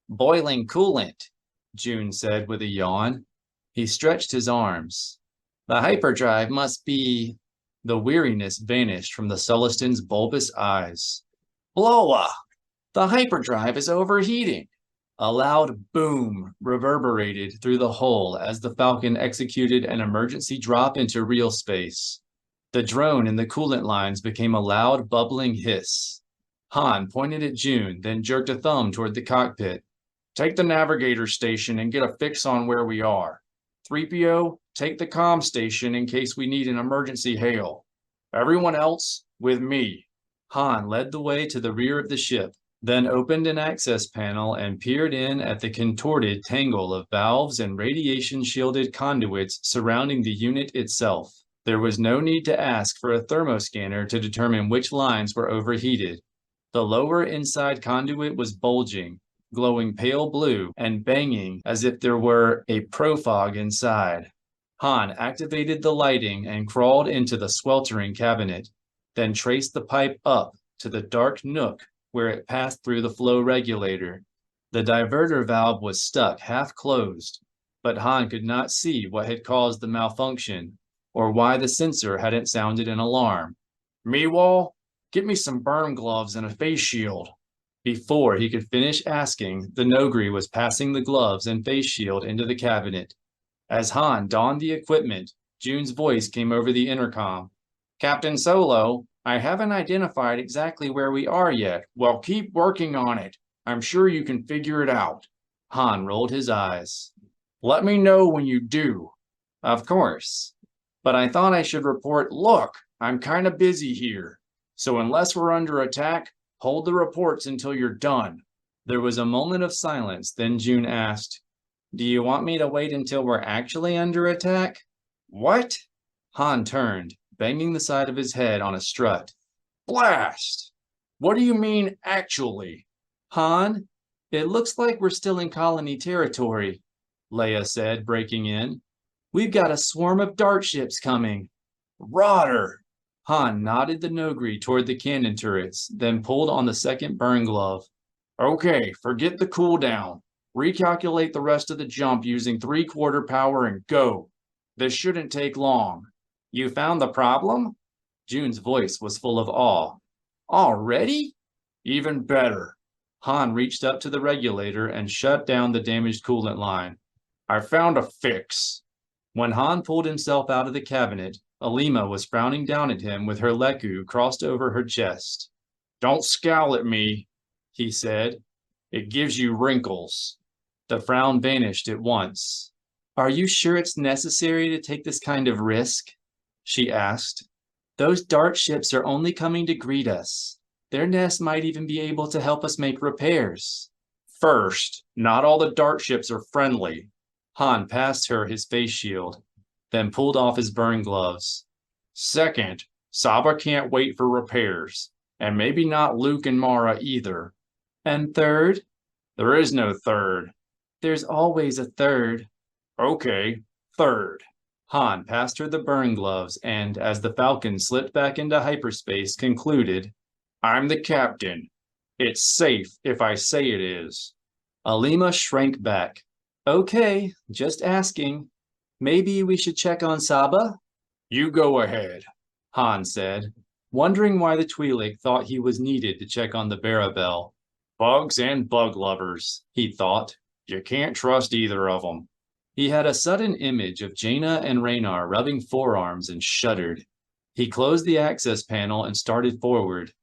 "Boiling coolant," June said with a yawn. He stretched his arms. "The hyperdrive must be..." The weariness vanished from the Sullistan's bulbous eyes. "Blowa! The hyperdrive is overheating." A loud boom reverberated through the hull as the Falcon executed an emergency drop into real space. The drone in the coolant lines became a loud, bubbling hiss. Han pointed at June, then jerked a thumb toward the cockpit. Take the navigator station and get a fix on where we are. 3PO, take the comm station in case we need an emergency hail. Everyone else, with me. Han led the way to the rear of the ship, then opened an access panel and peered in at the contorted tangle of valves and radiation-shielded conduits surrounding the unit itself. There was no need to ask for a thermoscanner to determine which lines were overheated. The lower inside conduit was bulging, glowing pale blue and banging as if there were a profog inside. Han activated the lighting and crawled into the sweltering cabinet, then traced the pipe up to the dark nook where it passed through the flow regulator. The diverter valve was stuck half-closed, but Han could not see what had caused the malfunction or why the sensor hadn't sounded an alarm. Meewall, get me some burn gloves and a face shield. Before he could finish asking, the Nogri was passing the gloves and face shield into the cabinet. As Han donned the equipment, June's voice came over the intercom. Captain Solo, I haven't identified exactly where we are yet. Well, keep working on it. I'm sure you can figure it out. Han rolled his eyes. Let me know when you do. Of course. But I thought I should report, look, I'm kind of busy here. So unless we're under attack, hold the reports until you're done. There was a moment of silence, then June asked, Do you want me to wait until we're actually under attack? What? Han turned, banging the side of his head on a strut. Blast! What do you mean, actually? Han, it looks like we're still in colony territory, Leia said, breaking in. We've got a swarm of dart ships coming. Rotter! Han nodded the Nogri toward the cannon turrets, then pulled on the second burn glove. Okay, forget the cooldown. Recalculate the rest of the jump using 3/4 power and go. This shouldn't take long. You found the problem? June's voice was full of awe. Already? Even better. Han reached up to the regulator and shut down the damaged coolant line. I found a fix. When Han pulled himself out of the cabinet, Alima was frowning down at him with her leku crossed over her chest. Don't scowl at me, he said. It gives you wrinkles. The frown vanished at once. Are you sure it's necessary to take this kind of risk? She asked. Those dart ships are only coming to greet us. Their nest might even be able to help us make repairs. First, not all the dart ships are friendly. Han passed her his face shield, then pulled off his burn gloves. Second, Saba can't wait for repairs, and maybe not Luke and Mara either. And third? There is no third. There's always a third. Okay, third. Han passed her the burn gloves and, as the Falcon slipped back into hyperspace, concluded, I'm the captain. It's safe if I say it is. Alima shrank back. Okay, just asking. Maybe we should check on Saba? You go ahead, Han said, wondering why the Twi'lek thought he was needed to check on the Barabel. Bugs and bug lovers, he thought. You can't trust either of them. He had a sudden image of Jana and Raynar rubbing forearms and shuddered. He closed the access panel and started forward.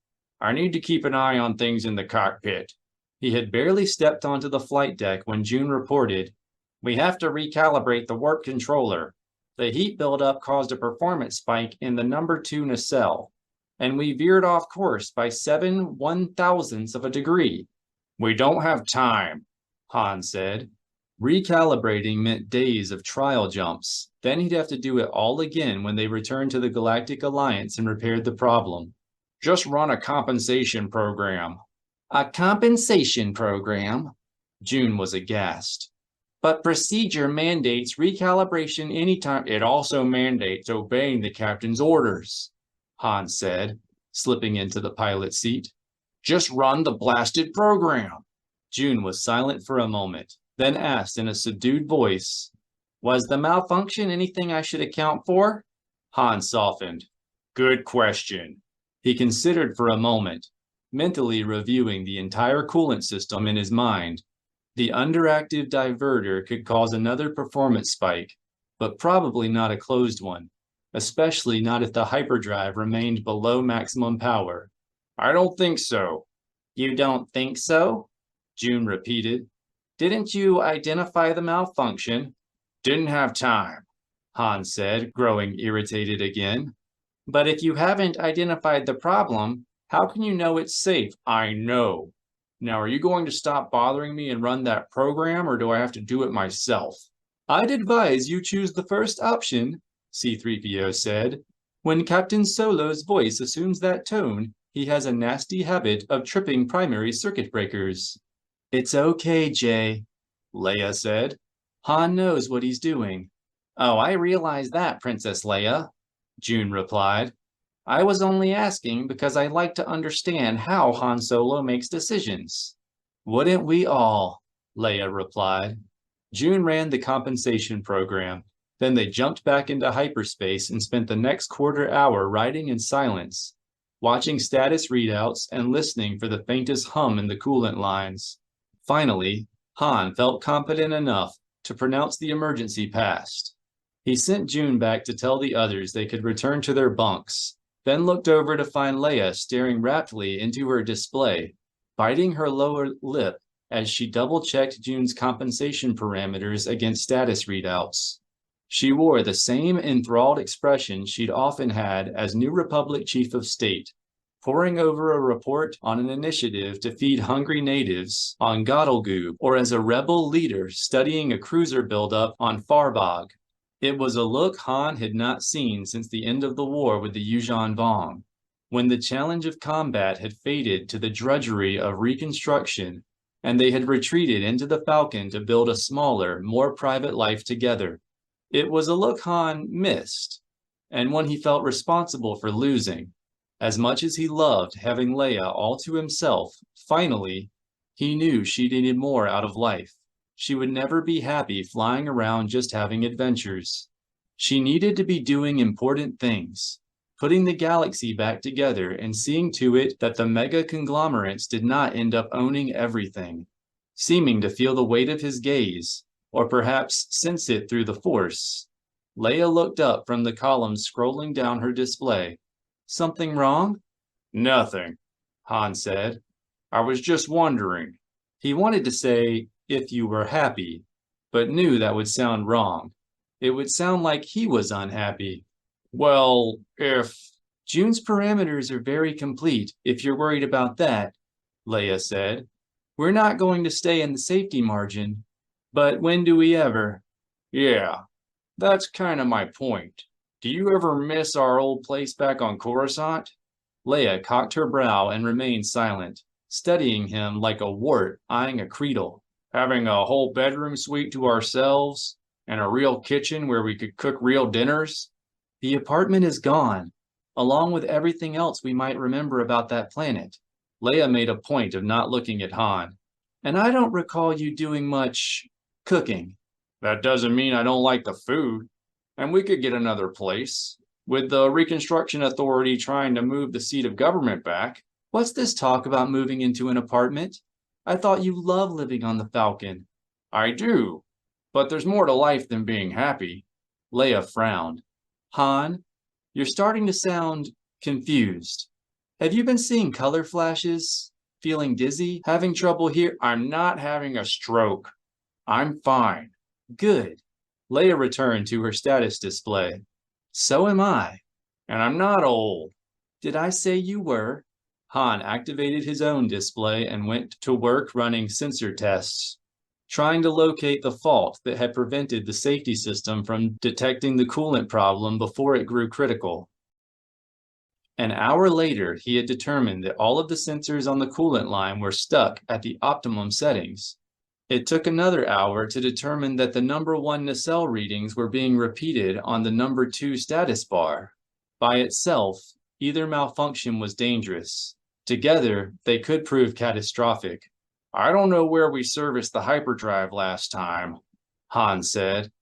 I need to keep an eye on things in the cockpit. He had barely stepped onto the flight deck when June reported, We have to recalibrate the warp controller. The heat buildup caused a performance spike in the number 2 nacelle, and we veered off course by 7 1/1000ths of a degree. We don't have time, Han said. Recalibrating meant days of trial jumps. Then he'd have to do it all again when they returned to the Galactic Alliance and repaired the problem. Just run a compensation program. A compensation program? June was aghast. But procedure mandates recalibration anytime. It also mandates obeying the captain's orders, Han said, slipping into the pilot seat. Just run the blasted program. June was silent for a moment, then asked in a subdued voice, Was the malfunction anything I should account for? Han softened. Good question. He considered for a moment, mentally reviewing the entire coolant system in his mind. The underactive diverter could cause another performance spike, but probably not a closed one, especially not if the hyperdrive remained below maximum power. I don't think so. You don't think so? June repeated. Didn't you identify the malfunction? Didn't have time, Han said, growing irritated again. But if you haven't identified the problem, how can you know it's safe? I know. Now, are you going to stop bothering me and run that program, or do I have to do it myself? I'd advise you choose the first option, C-3PO said. When Captain Solo's voice assumes that tone, he has a nasty habit of tripping primary circuit breakers. It's okay, Jay, Leia said. Han knows what he's doing. Oh, I realize that, Princess Leia, June replied. I was only asking because I like to understand how Han Solo makes decisions. Wouldn't we all? Leia replied. June ran the compensation program. Then they jumped back into hyperspace and spent the next quarter hour riding in silence, watching status readouts and listening for the faintest hum in the coolant lines. Finally, Han felt competent enough to pronounce the emergency past. He sent June back to tell the others they could return to their bunks, then looked over to find Leia staring raptly into her display, biting her lower lip as she double-checked June's compensation parameters against status readouts. She wore the same enthralled expression she'd often had as New Republic Chief of State, poring over a report on an initiative to feed hungry natives on Gottlegoob, or as a rebel leader studying a cruiser buildup on Farbog. It was a look Han had not seen since the end of the war with the Yuuzhan Vong, when the challenge of combat had faded to the drudgery of reconstruction, and they had retreated into the Falcon to build a smaller, more private life together. It was a look Han missed, and one he felt responsible for losing. As much as he loved having Leia all to himself, finally, he knew she needed more out of life. She would never be happy flying around just having adventures. She needed to be doing important things, putting the galaxy back together and seeing to it that the mega conglomerates did not end up owning everything, seeming to feel the weight of his gaze, or perhaps sense it through the Force. Leia looked up from the columns scrolling down her display. Something wrong? Nothing, Han said. I was just wondering. He wanted to say, if you were happy, but knew that would sound wrong. It would sound like he was unhappy. Well, if... June's parameters are very complete, if you're worried about that, Leia said. We're not going to stay in the safety margin. But when do we ever? Yeah, that's kind of my point. Do you ever miss our old place back on Coruscant? Leia cocked her brow and remained silent, studying him like a wart eyeing a creedle. Having a whole bedroom suite to ourselves, and a real kitchen where we could cook real dinners? The apartment is gone, along with everything else we might remember about that planet. Leia made a point of not looking at Han. And I don't recall you doing much cooking. That doesn't mean I don't like the food. And we could get another place. With the Reconstruction Authority trying to move the seat of government back. What's this talk about moving into an apartment? I thought you loved living on the Falcon. I do, but there's more to life than being happy. Leia frowned. Han, you're starting to sound confused. Have you been seeing color flashes? Feeling dizzy? Having trouble here? I'm not having a stroke. I'm fine. Good. Leia returned to her status display. So am I. And I'm not old. Did I say you were? Han activated his own display and went to work running sensor tests, trying to locate the fault that had prevented the safety system from detecting the coolant problem before it grew critical. An hour later, he had determined that all of the sensors on the coolant line were stuck at the optimum settings. It took another hour to determine that the number 1 nacelle readings were being repeated on the number 2 status bar. By itself, either malfunction was dangerous. Together, they could prove catastrophic. I don't know where we serviced the hyperdrive last time, Han said,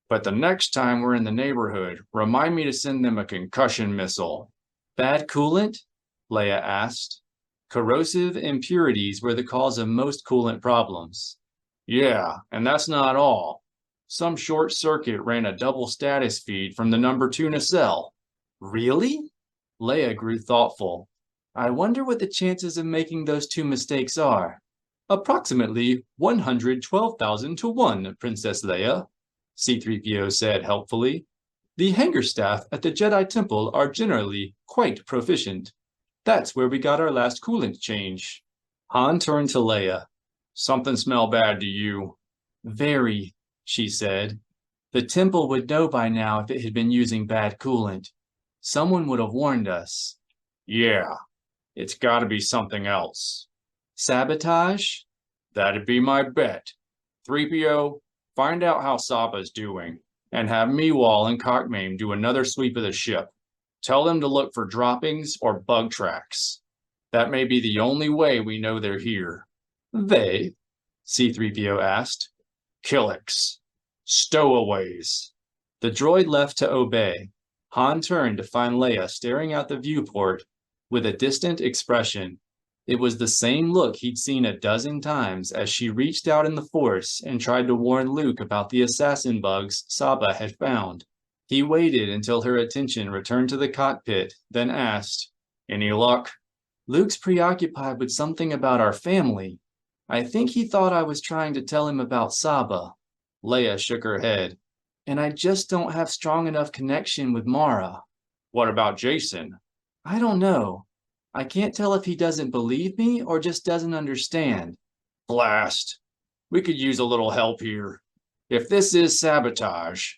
but the next time we're in the neighborhood, remind me to send them a concussion missile. Bad coolant? Leia asked. Corrosive impurities were the cause of most coolant problems. Yeah, and that's not all. Some short circuit ran a double status feed from the number 2 nacelle. Really? Leia grew thoughtful. I wonder what the chances of making those two mistakes are. Approximately 112,000 to 1, Princess Leia, C-3PO said helpfully. The hangar staff at the Jedi Temple are generally quite proficient. That's where we got our last coolant change. Han turned to Leia. Something smell bad to you? Very, she said. The temple would know by now if it had been using bad coolant. Someone would have warned us. Yeah, it's gotta be something else. Sabotage? That'd be my bet. 3PO, find out how Saba's doing, and have Meewall and Cockmame do another sweep of the ship. Tell them to look for droppings or bug tracks. That may be the only way we know they're here. They? C-3PO asked. Killix. Stowaways. The droid left to obey. Han turned to find Leia staring out the viewport with a distant expression. It was the same look he'd seen a dozen times as she reached out in the Force and tried to warn Luke about the assassin bugs Saba had found. He waited until her attention returned to the cockpit, then asked, Any luck? Luke's preoccupied with something about our family. I think he thought I was trying to tell him about Saba. Leia shook her head. And I just don't have strong enough connection with Mara. What about Jason? I don't know. I can't tell if he doesn't believe me or just doesn't understand. Blast. We could use a little help here. If this is sabotage.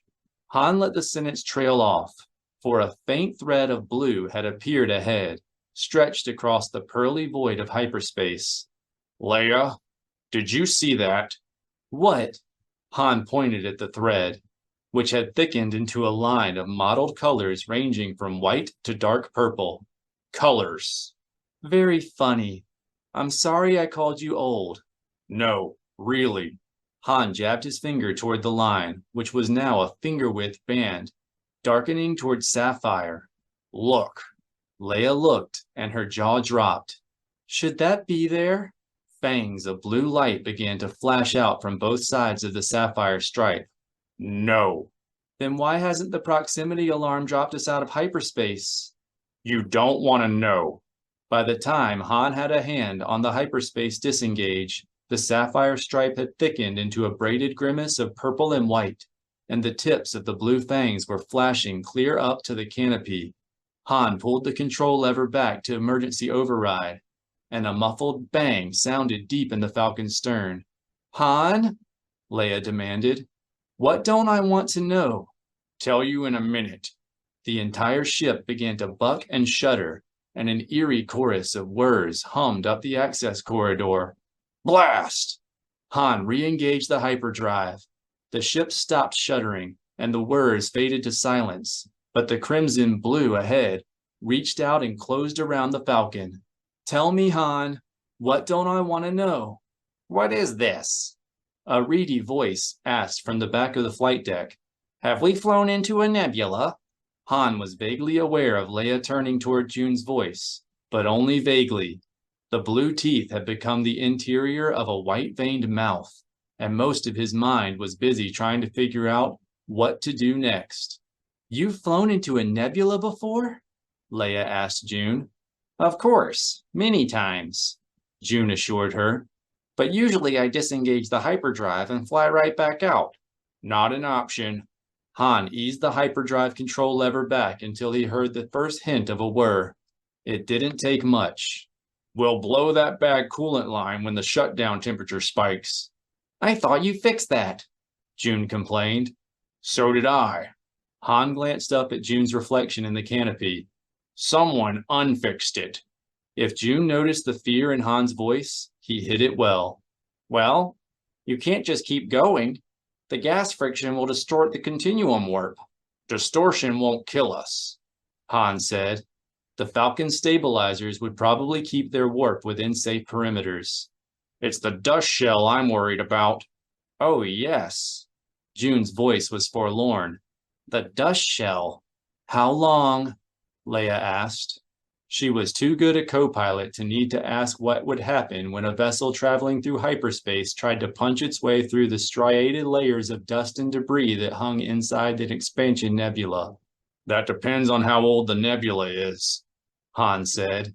Han let the sentence trail off, for a faint thread of blue had appeared ahead, stretched across the pearly void of hyperspace. Leia, did you see that? What? Han pointed at the thread, which had thickened into a line of mottled colors ranging from white to dark purple. Colors. Very funny. I'm sorry I called you old. No, really. Han jabbed his finger toward the line, which was now a finger-width band, darkening toward sapphire. Look. Leia looked, and her jaw dropped. Should that be there? Fangs of blue light began to flash out from both sides of the sapphire stripe. No. Then why hasn't the proximity alarm dropped us out of hyperspace? You don't want to know. By the time Han had a hand on the hyperspace disengage, the sapphire stripe had thickened into a braided grimace of purple and white, and the tips of the blue fangs were flashing clear up to the canopy. Han pulled the control lever back to emergency override, and a muffled bang sounded deep in the Falcon's stern. Han? Leia demanded. What don't I want to know? Tell you in a minute. The entire ship began to buck and shudder, and an eerie chorus of whirs hummed up the access corridor. Blast! Han re-engaged the hyperdrive. The ship stopped shuddering, and the whirs faded to silence, but the crimson blue ahead reached out and closed around the Falcon. Tell me, Han, what don't I want to know? What is this? A reedy voice asked from the back of the flight deck. Have we flown into a nebula? Han was vaguely aware of Leia turning toward June's voice, but only vaguely. The blue teeth had become the interior of a white-veined mouth, and most of his mind was busy trying to figure out what to do next. You've flown into a nebula before? Leia asked June. Of course, many times, June assured her. But usually I disengage the hyperdrive and fly right back out. Not an option. Han eased the hyperdrive control lever back until he heard the first hint of a whir. It didn't take much. We'll blow that bag coolant line when the shutdown temperature spikes. I thought you fixed that, June complained. So did I. Han glanced up at June's reflection in the canopy. Someone unfixed it. If June noticed the fear in Han's voice, he hid it well. Well, you can't just keep going. The gas friction will distort the continuum warp. Distortion won't kill us, Han said. The Falcon stabilizers would probably keep their warp within safe perimeters. It's the dust shell I'm worried about. Oh, yes. June's voice was forlorn. The dust shell. How long? Leia asked. She was too good a co-pilot to need to ask what would happen when a vessel traveling through hyperspace tried to punch its way through the striated layers of dust and debris that hung inside the expansion nebula. That depends on how old the nebula is, Han said.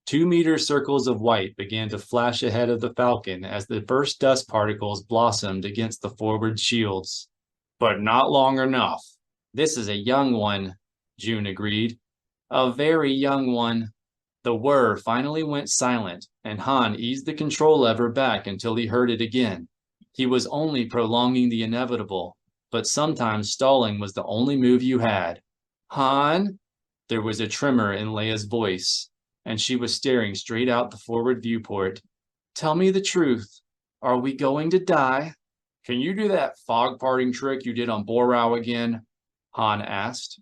2-meter circles of white began to flash ahead of the Falcon as the first dust particles blossomed against the forward shields. But not long enough. This is a young one, June agreed. A very young one. The whir finally went silent, and Han eased the control lever back until he heard it again. He was only prolonging the inevitable, but sometimes stalling was the only move you had. Han? There was a tremor in Leia's voice, and she was staring straight out the forward viewport. Tell me the truth. Are we going to die? Can you do that fog parting trick you did on Borau again? Han asked.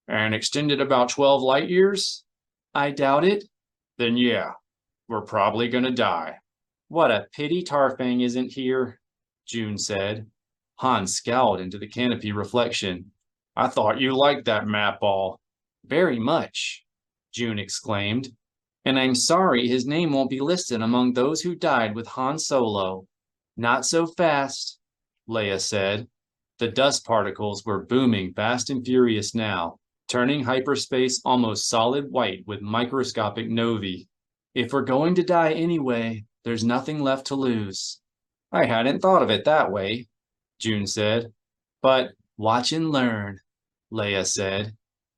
And extend it about 12 light years? I doubt it. Then yeah, we're probably gonna die. What a pity Tarfang isn't here, June said. Han scowled into the canopy reflection. I thought you liked that map ball. Very much, June exclaimed. And I'm sorry his name won't be listed among those who died with Han Solo. Not so fast, Leia said. The dust particles were booming fast and furious now, turning hyperspace almost solid white with microscopic novae. If we're going to die anyway, there's nothing left to lose. I hadn't thought of it that way, June said. But watch and learn, Leia said.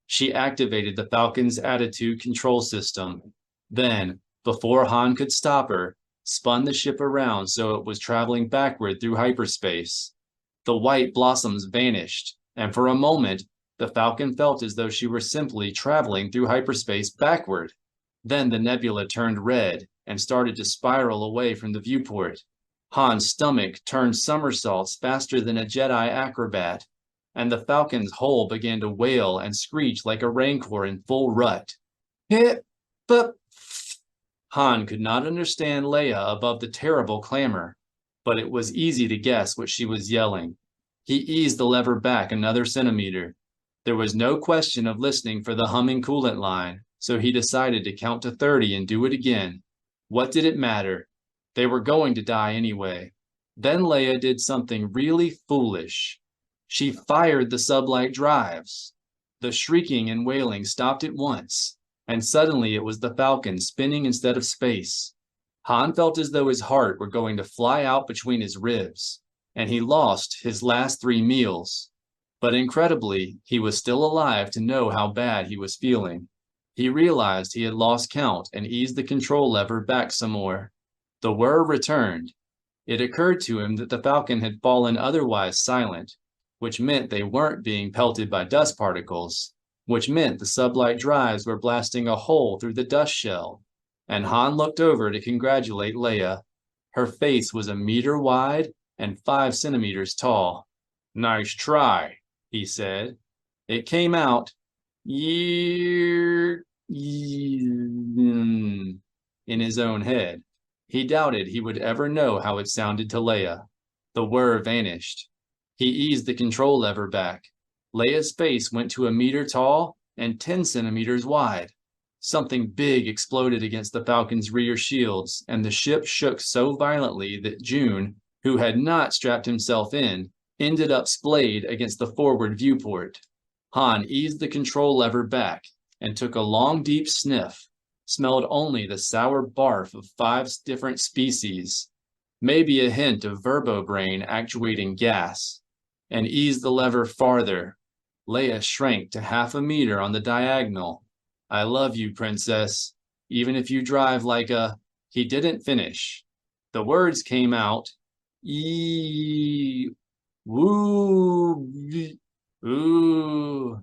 She activated the Falcon's attitude control system. Then, before Han could stop her, spun the ship around so it was traveling backward through hyperspace. The white blossoms vanished, and for a moment, the Falcon felt as though she were simply traveling through hyperspace backward. Then the nebula turned red and started to spiral away from the viewport. Han's stomach turned somersaults faster than a Jedi acrobat, and the Falcon's hull began to wail and screech like a rancor in full rut. Hip, but Han could not understand Leia above the terrible clamor, but it was easy to guess what she was yelling. He eased the lever back another centimeter. There was no question of listening for the humming coolant line, so he decided to count to 30 and do it again. What did it matter? They were going to die anyway. Then Leia did something really foolish. She fired the sublight drives. The shrieking and wailing stopped at once, and suddenly it was the Falcon spinning instead of space. Han felt as though his heart were going to fly out between his ribs, and he lost his last 3 meals. But incredibly, he was still alive to know how bad he was feeling. He realized he had lost count and eased the control lever back some more. The whir returned. It occurred to him that the Falcon had fallen otherwise silent, which meant they weren't being pelted by dust particles, which meant the sublight drives were blasting a hole through the dust shell. And Han looked over to congratulate Leia. Her face was 1 meter wide and 5 centimeters tall. Nice try, he said. It came out in his own head. He doubted he would ever know how it sounded to Leia. The whir vanished. He eased the control lever back. Leia's face went to 1 meter tall and 10 centimeters wide. Something big exploded against the Falcon's rear shields, and the ship shook so violently that June, who had not strapped himself in, ended up splayed against the forward viewport. Han eased the control lever back and took a long, deep sniff, smelled only the sour barf of 5 different species, maybe a hint of verbobrain actuating gas, and eased the lever farther. Leia shrank to 1/2 meter on the diagonal. I love you, princess, even if you drive like a... He didn't finish. The words came out, woo, ooh,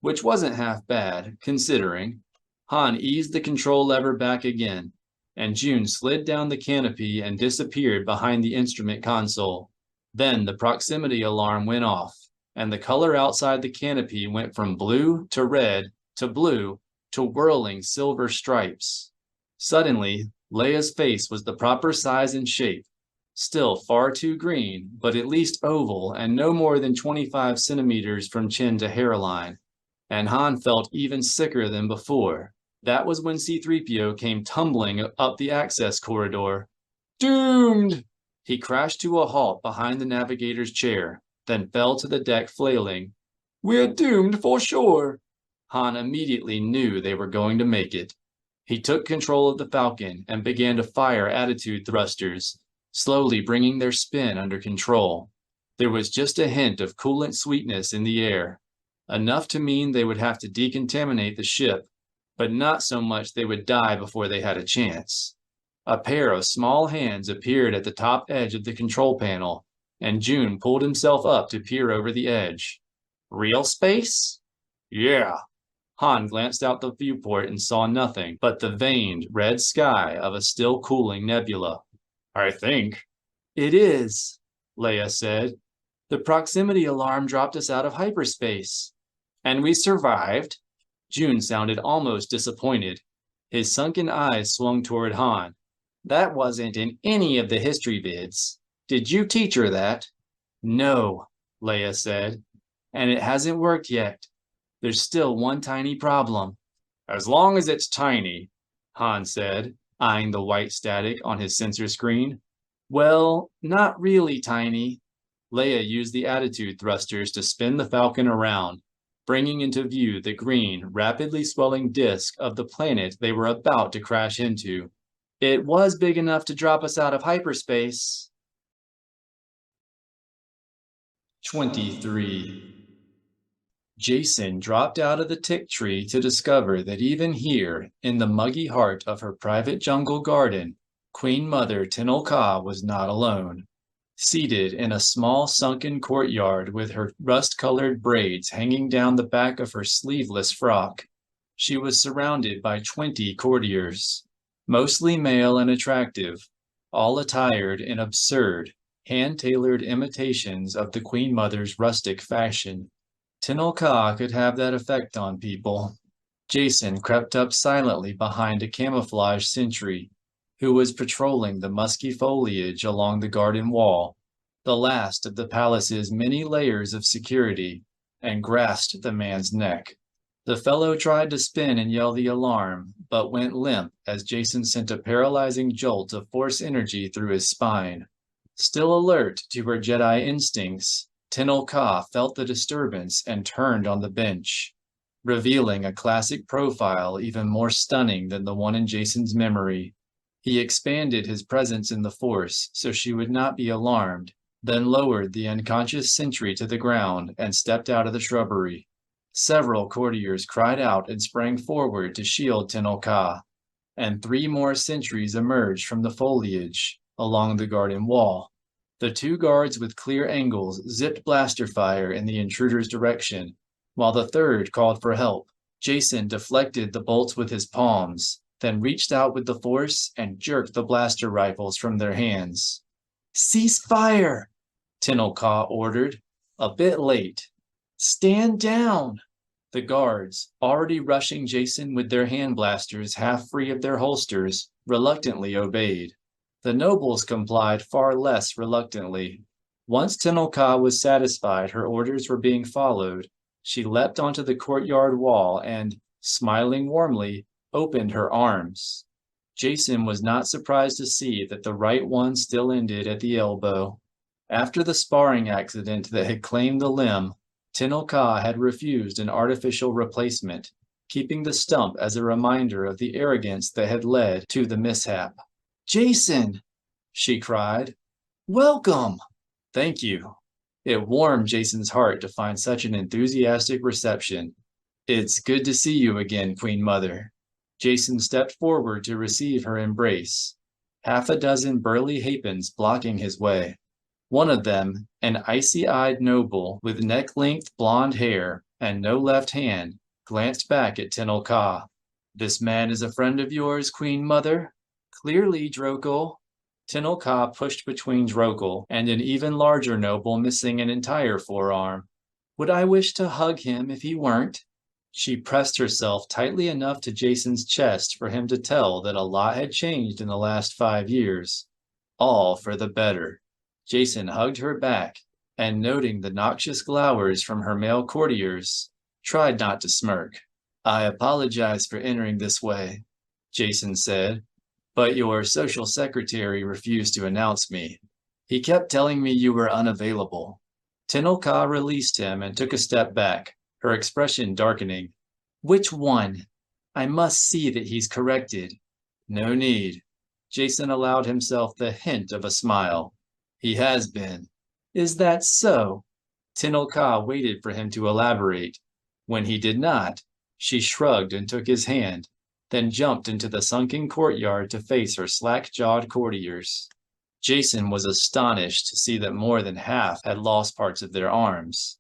which wasn't half bad, considering. Han eased the control lever back again, and June slid down the canopy and disappeared behind the instrument console. Then the proximity alarm went off, and the color outside the canopy went from blue to red to blue to whirling silver stripes. Suddenly, Leia's face was the proper size and shape, still far too green, but at least oval and no more than 25 centimeters from chin to hairline. And Han felt even sicker than before. That was when C-3PO came tumbling up the access corridor. Doomed! He crashed to a halt behind the navigator's chair, then fell to the deck flailing. We're doomed for sure. Han immediately knew they were going to make it. He took control of the Falcon and began to fire attitude thrusters, slowly bringing their spin under control. There was just a hint of coolant sweetness in the air, enough to mean they would have to decontaminate the ship, but not so much they would die before they had a chance. A pair of small hands appeared at the top edge of the control panel, and June pulled himself up to peer over the edge. Real space? Yeah. Han glanced out the viewport and saw nothing but the veined red sky of a still cooling nebula. I think. It is, Leia said. The proximity alarm dropped us out of hyperspace. And we survived? June sounded almost disappointed. His sunken eyes swung toward Han. That wasn't in any of the history vids. Did you teach her that? No, Leia said. And it hasn't worked yet. There's still one tiny problem. As long as it's tiny, Han said, eyeing the white static on his sensor screen. Well, not really tiny. Leia used the attitude thrusters to spin the Falcon around, bringing into view the green, rapidly swelling disk of the planet they were about to crash into. It was big enough to drop us out of hyperspace. 23. Jacen dropped out of the tick tree to discover that even here, in the muggy heart of her private jungle garden, Queen Mother Tenel Ka was not alone. Seated in a small sunken courtyard with her rust-colored braids hanging down the back of her sleeveless frock, she was surrounded by 20 courtiers, mostly male and attractive, all attired in absurd, hand-tailored imitations of the Queen Mother's rustic fashion. Tenel Ka could have that effect on people. Jacen crept up silently behind a camouflage sentry, who was patrolling the musky foliage along the garden wall, the last of the palace's many layers of security, and grasped the man's neck. The fellow tried to spin and yell the alarm, but went limp as Jacen sent a paralyzing jolt of force energy through his spine. Still alert to her Jedi instincts, Tenel Ka felt the disturbance and turned on the bench, revealing a classic profile even more stunning than the one in Jacen's memory. He expanded his presence in the Force so she would not be alarmed, then lowered the unconscious sentry to the ground and stepped out of the shrubbery. Several courtiers cried out and sprang forward to shield Tenel Ka, and 3 more sentries emerged from the foliage along the garden wall. The 2 guards with clear angles zipped blaster fire in the intruder's direction, while the 3rd called for help. Jacen deflected the bolts with his palms, then reached out with the force and jerked the blaster rifles from their hands. Cease fire, Tenel Ka ordered, a bit late. Stand down. The guards, already rushing Jacen with their hand blasters half free of their holsters, reluctantly obeyed. The nobles complied far less reluctantly. Once Tenel Ka was satisfied her orders were being followed, she leapt onto the courtyard wall and, smiling warmly, opened her arms. Jacen was not surprised to see that the right one still ended at the elbow. After the sparring accident that had claimed the limb, Tenel Ka had refused an artificial replacement, keeping the stump as a reminder of the arrogance that had led to the mishap. Jacen, she cried. Welcome. Thank you. It warmed Jacen's heart to find such an enthusiastic reception. It's good to see you again, Queen Mother. Jacen stepped forward to receive her embrace, half a dozen burly Hapans blocking his way. One of them, an icy-eyed noble with neck-length blonde hair and no left hand, glanced back at Tenel Ka. This man is a friend of yours, Queen Mother? Clearly, Drokel. Tenel Ka pushed between Drokel and an even larger noble missing an entire forearm. Would I wish to hug him if he weren't? She pressed herself tightly enough to Jacen's chest for him to tell that a lot had changed in the last 5 years. All for the better. Jacen hugged her back, and noting the noxious glowers from her male courtiers, tried not to smirk. I apologize for entering this way, Jason said, but your social secretary refused to announce me. He kept telling me you were unavailable. Tenel Ka released him and took a step back, her expression darkening. Which one? I must see that he's corrected. No need. Jason allowed himself the hint of a smile. He has been. Is that so? Tenel Ka waited for him to elaborate. When he did not, she shrugged and took his hand, then jumped into the sunken courtyard to face her slack-jawed courtiers. Jason was astonished to see that more than half had lost parts of their arms.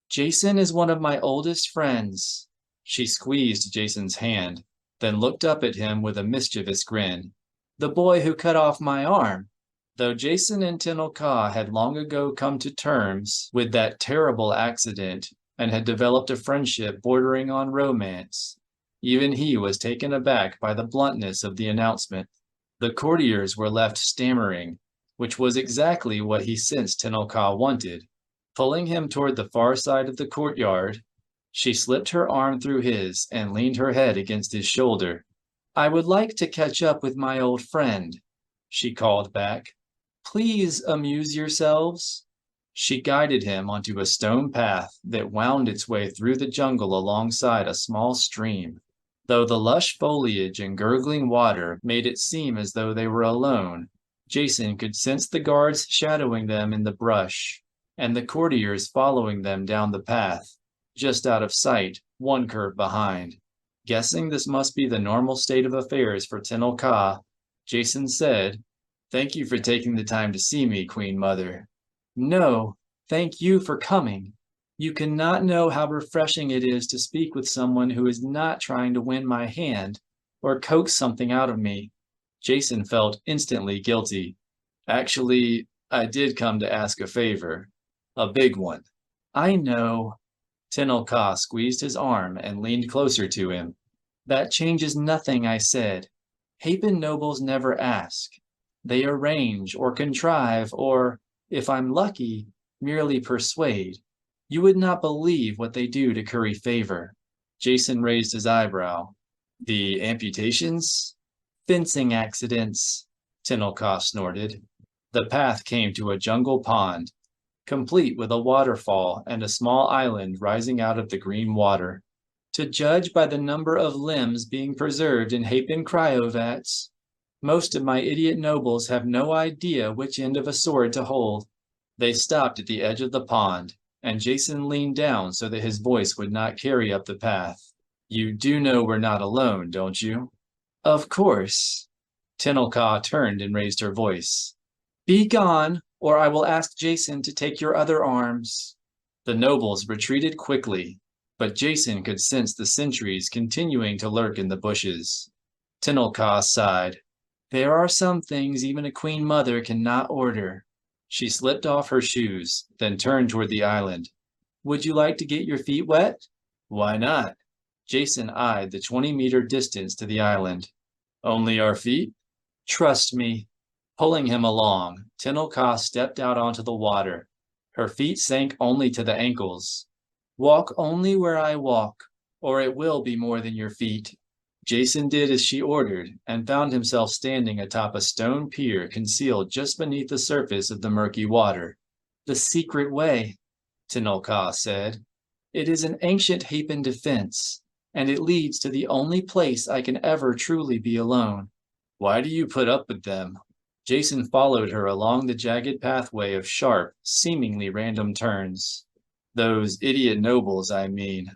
Jason is one of my oldest friends. She squeezed Jason's hand, then looked up at him with a mischievous grin. The boy who cut off my arm. Though Jason and Tenel Ka had long ago come to terms with that terrible accident and had developed a friendship bordering on romance, even he was taken aback by the bluntness of the announcement. The courtiers were left stammering, which was exactly what he sensed Tenel Ka wanted. Pulling him toward the far side of the courtyard, she slipped her arm through his and leaned her head against his shoulder. I would like to catch up with my old friend, she called back. Please amuse yourselves. She guided him onto a stone path that wound its way through the jungle alongside a small stream. Though the lush foliage and gurgling water made it seem as though they were alone, Jason could sense the guards shadowing them in the brush, and the courtiers following them down the path, just out of sight, one curve behind. Guessing this must be the normal state of affairs for Tenel Ka, Jason said, Thank you for taking the time to see me, Queen Mother. No, thank you for coming. You cannot know how refreshing it is to speak with someone who is not trying to win my hand or coax something out of me. Jason felt instantly guilty. Actually, I did come to ask a favor. A big one. I know. Tenel Ka squeezed his arm and leaned closer to him. That changes nothing I said. Hapen nobles never ask. They arrange or contrive or, if I'm lucky, merely persuade. You would not believe what they do to curry favor. Jason raised his eyebrow. The amputations? Fencing accidents, Tenel Ka snorted. The path came to a jungle pond, complete with a waterfall and a small island rising out of the green water. To judge by the number of limbs being preserved in Hapen cryovats, most of my idiot nobles have no idea which end of a sword to hold. They stopped at the edge of the pond, and Jason leaned down so that his voice would not carry up the path. You do know we're not alone, don't you? Of course. Tenel Ka turned and raised her voice. Be gone, or I will ask Jason to take your other arms. The nobles retreated quickly, but Jason could sense the sentries continuing to lurk in the bushes. Tenel Ka sighed. There are some things even a queen mother cannot order. She slipped off her shoes, then turned toward the island. Would you like to get your feet wet? Why not? Jason eyed the 20-meter distance to the island. Only our feet? Trust me. Pulling him along, Tenel Ka stepped out onto the water. Her feet sank only to the ankles. Walk only where I walk, or it will be more than your feet. Jason did as she ordered and found himself standing atop a stone pier concealed just beneath the surface of the murky water. The secret way, Tenel Ka said. It is an ancient Hapen defense, and it leads to the only place I can ever truly be alone. Why do you put up with them? Jason followed her along the jagged pathway of sharp, seemingly random turns. Those idiot nobles, I mean.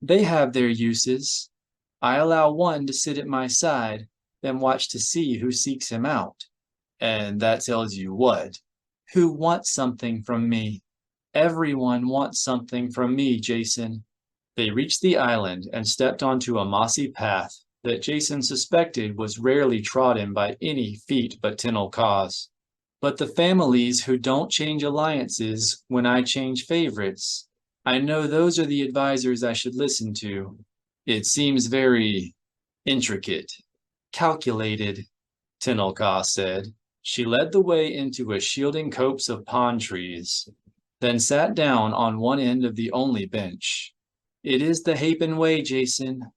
They have their uses. I allow one to sit at my side, then watch to see who seeks him out. And that tells you what? Who wants something from me. Everyone wants something from me, Jason. They reached the island and stepped onto a mossy path that Jason suspected was rarely trodden by any feet but Tenel Ka's. But the families who don't change alliances when I change favorites, I know those are the advisors I should listen to. It seems very intricate, calculated, Tenel Ka said. She led the way into a shielding copse of pond trees, then sat down on one end of the only bench. It is the Hapen way, Jason.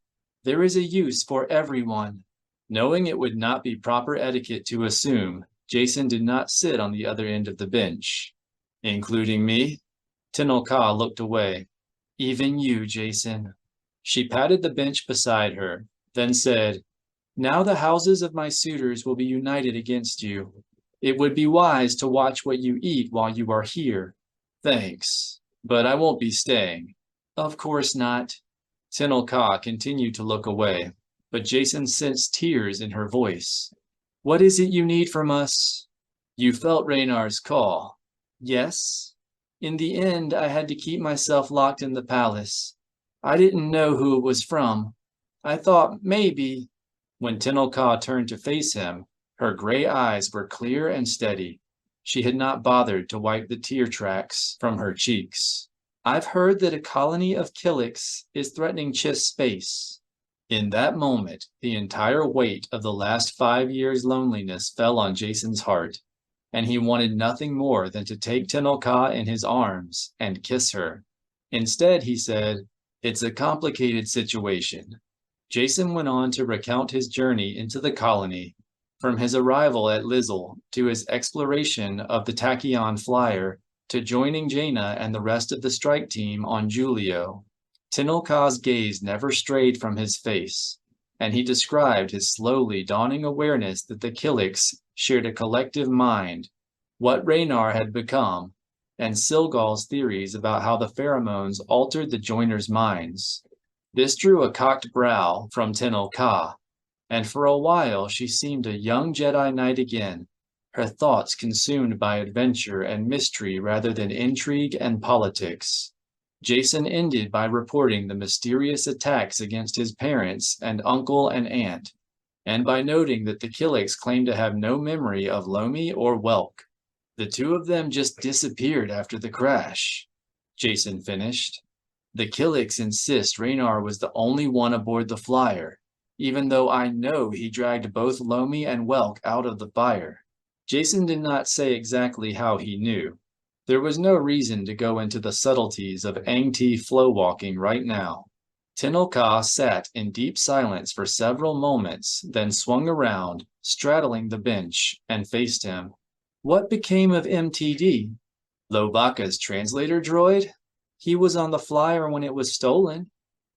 There is a use for everyone. Knowing it would not be proper etiquette to assume, Jason did not sit on the other end of the bench. Including me? Tenel Ka looked away. Even you, Jason. She patted the bench beside her, then said, Now the houses of my suitors will be united against you. It would be wise to watch what you eat while you are here. Thanks, but I won't be staying. Of course not. Tenel Ka continued to look away, but Jason sensed tears in her voice. What is it you need from us? You felt Raynar's call. Yes. In the end, I had to keep myself locked in the palace. I didn't know who it was from. I thought maybe. When Tenel Ka turned to face him, her gray eyes were clear and steady. She had not bothered to wipe the tear tracks from her cheeks. I've heard that a colony of Killiks is threatening Chiss space. In that moment, the entire weight of the last 5 years' loneliness fell on Jason's heart, and he wanted nothing more than to take Tenel Ka in his arms and kiss her. Instead, he said, It's a complicated situation. Jason went on to recount his journey into the colony, from his arrival at Lizzle to his exploration of the Tachyon flyer to joining Jana and the rest of the strike team on Julio. Tenel Ka's gaze never strayed from his face, and he described his slowly dawning awareness that the Killiks shared a collective mind, what Raynar had become, and Silgal's theories about how the pheromones altered the joiners' minds. This drew a cocked brow from Tenel Ka, and for a while she seemed a young Jedi Knight again, her thoughts consumed by adventure and mystery rather than intrigue and politics. Jason ended by reporting the mysterious attacks against his parents and uncle and aunt, and by noting that the Killiks claimed to have no memory of Lomi or Welk. The two of them just disappeared after the crash, Jason finished. The Killiks insist Raynar was the only one aboard the flyer, even though I know he dragged both Lomi and Welk out of the fire. Jason did not say exactly how he knew. There was no reason to go into the subtleties of Ang-Ti flow walking right now. Tenel Ka sat in deep silence for several moments, then swung around, straddling the bench, and faced him. What became of MTD? Lobaka's translator droid? He was on the flyer when it was stolen.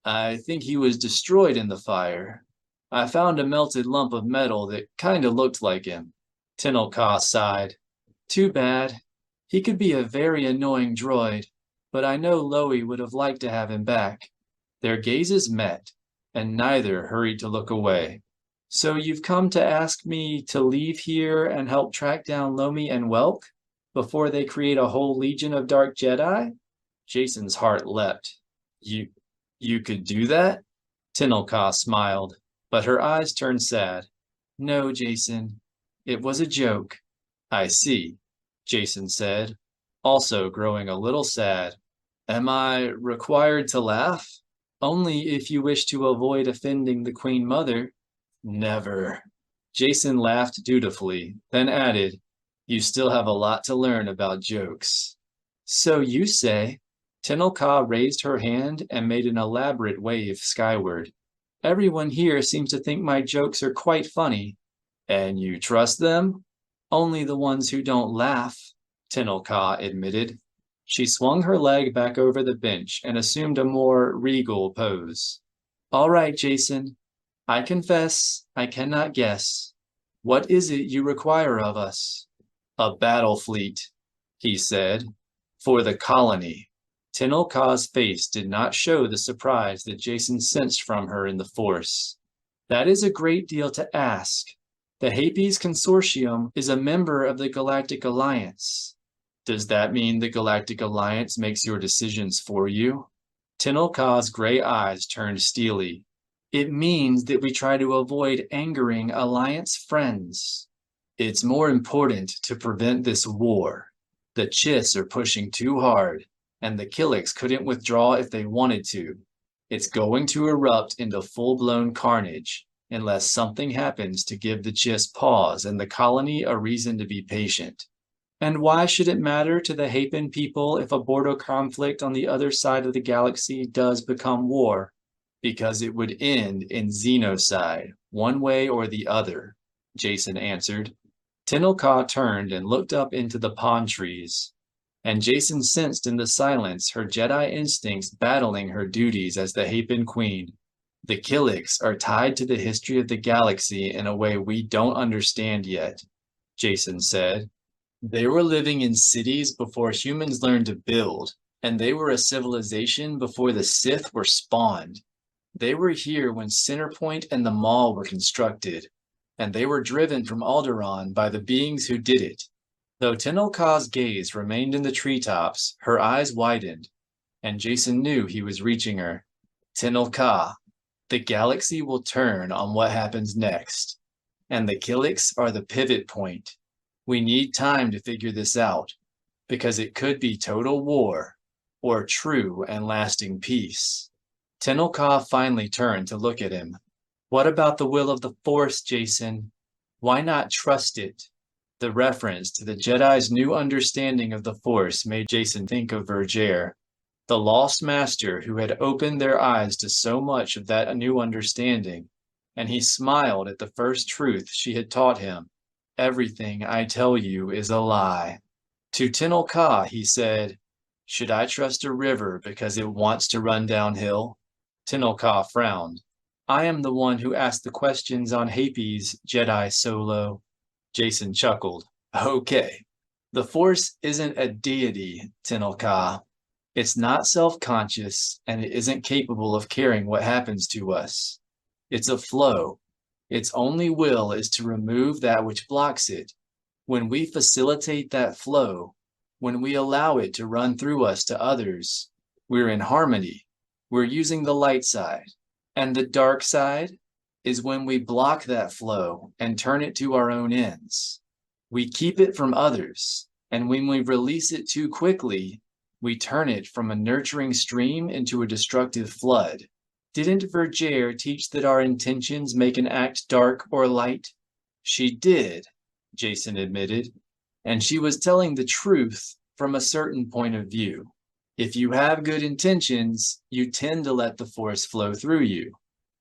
I think he was destroyed in the fire. I found a melted lump of metal that kinda looked like him. Tenel Ka sighed. Too bad. He could be a very annoying droid, but I know Loie would have liked to have him back. Their gazes met, and neither hurried to look away. So you've come to ask me to leave here and help track down Lomi and Welk before they create a whole legion of Dark Jedi? Jason's heart leapt. You could do that? Tenel Ka smiled, but her eyes turned sad. No, Jason. It was a joke. I see, Jason said, also growing a little sad. Am I required to laugh? Only if you wish to avoid offending the Queen Mother. Never. Jason laughed dutifully, then added, You still have a lot to learn about jokes. So you say. Tenel Ka raised her hand and made an elaborate wave skyward. Everyone here seems to think my jokes are quite funny. And you trust them? Only the ones who don't laugh, Tenel Ka admitted. She swung her leg back over the bench and assumed a more regal pose. All right, Jason. I confess, I cannot guess. What is it you require of us? A battle fleet, he said, for the colony. Tenel Ka's face did not show the surprise that Jason sensed from her in the Force. That is a great deal to ask. The Hapes Consortium is a member of the Galactic Alliance. Does that mean the Galactic Alliance makes your decisions for you? Tenel Ka's gray eyes turned steely. It means that we try to avoid angering Alliance friends. It's more important to prevent this war. The Chiss are pushing too hard, and the Killiks couldn't withdraw if they wanted to. It's going to erupt into full-blown carnage, unless something happens to give the Chiss pause and the colony a reason to be patient. And why should it matter to the Hapen people if a border conflict on the other side of the galaxy does become war? Because it would end in xenocide, one way or the other, Jason answered. Tenel Ka turned and looked up into the palm trees, and Jason sensed in the silence her Jedi instincts battling her duties as the Hapen Queen. The Killiks are tied to the history of the galaxy in a way we don't understand yet, Jason said. They were living in cities before humans learned to build, and they were a civilization before the Sith were spawned. They were here when Centerpoint and the Maul were constructed, and they were driven from Alderaan by the beings who did it. Though Tenel Ka's gaze remained in the treetops, her eyes widened, and Jason knew he was reaching her. Tenel Ka, the galaxy will turn on what happens next, and the Killiks are the pivot point. We need time to figure this out, because it could be total war, or true and lasting peace. Tenel Ka finally turned to look at him. What about the will of the Force, Jason? Why not trust it? The reference to the Jedi's new understanding of the Force made Jason think of Vergere, the lost master who had opened their eyes to so much of that new understanding, and he smiled at the first truth she had taught him. Everything I tell you is a lie. To Tenel Ka, he said, should I trust a river because it wants to run downhill? Tenel Ka frowned. I am the one who asked the questions on Hapes, Jedi Solo. Jason chuckled. Okay. The Force isn't a deity, Tenel Ka. It's not self-conscious, and it isn't capable of caring what happens to us. It's a flow. Its only will is to remove that which blocks it. When we facilitate that flow, when we allow it to run through us to others, we're in harmony. We're using the light side. And the dark side is when we block that flow and turn it to our own ends. We keep it from others, and when we release it too quickly, we turn it from a nurturing stream into a destructive flood. Didn't Vergere teach that our intentions make an act dark or light? She did, Jason admitted, and she was telling the truth from a certain point of view. If you have good intentions, you tend to let the Force flow through you.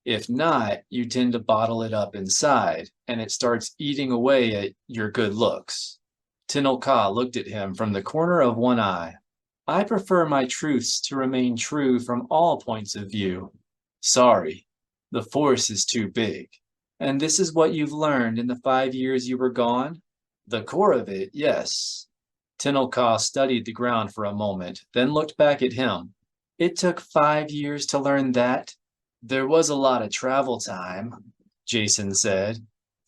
If not, you tend to bottle it up inside, and it starts eating away at your good looks. Tenel Ka looked at him from the corner of one eye. I prefer my truths to remain true from all points of view. Sorry, the Force is too big. And this is what you've learned in the 5 years you were gone? The core of it, yes. Tenel Ka studied the ground for a moment, then looked back at him. It took 5 years to learn that? There was a lot of travel time, Jason said.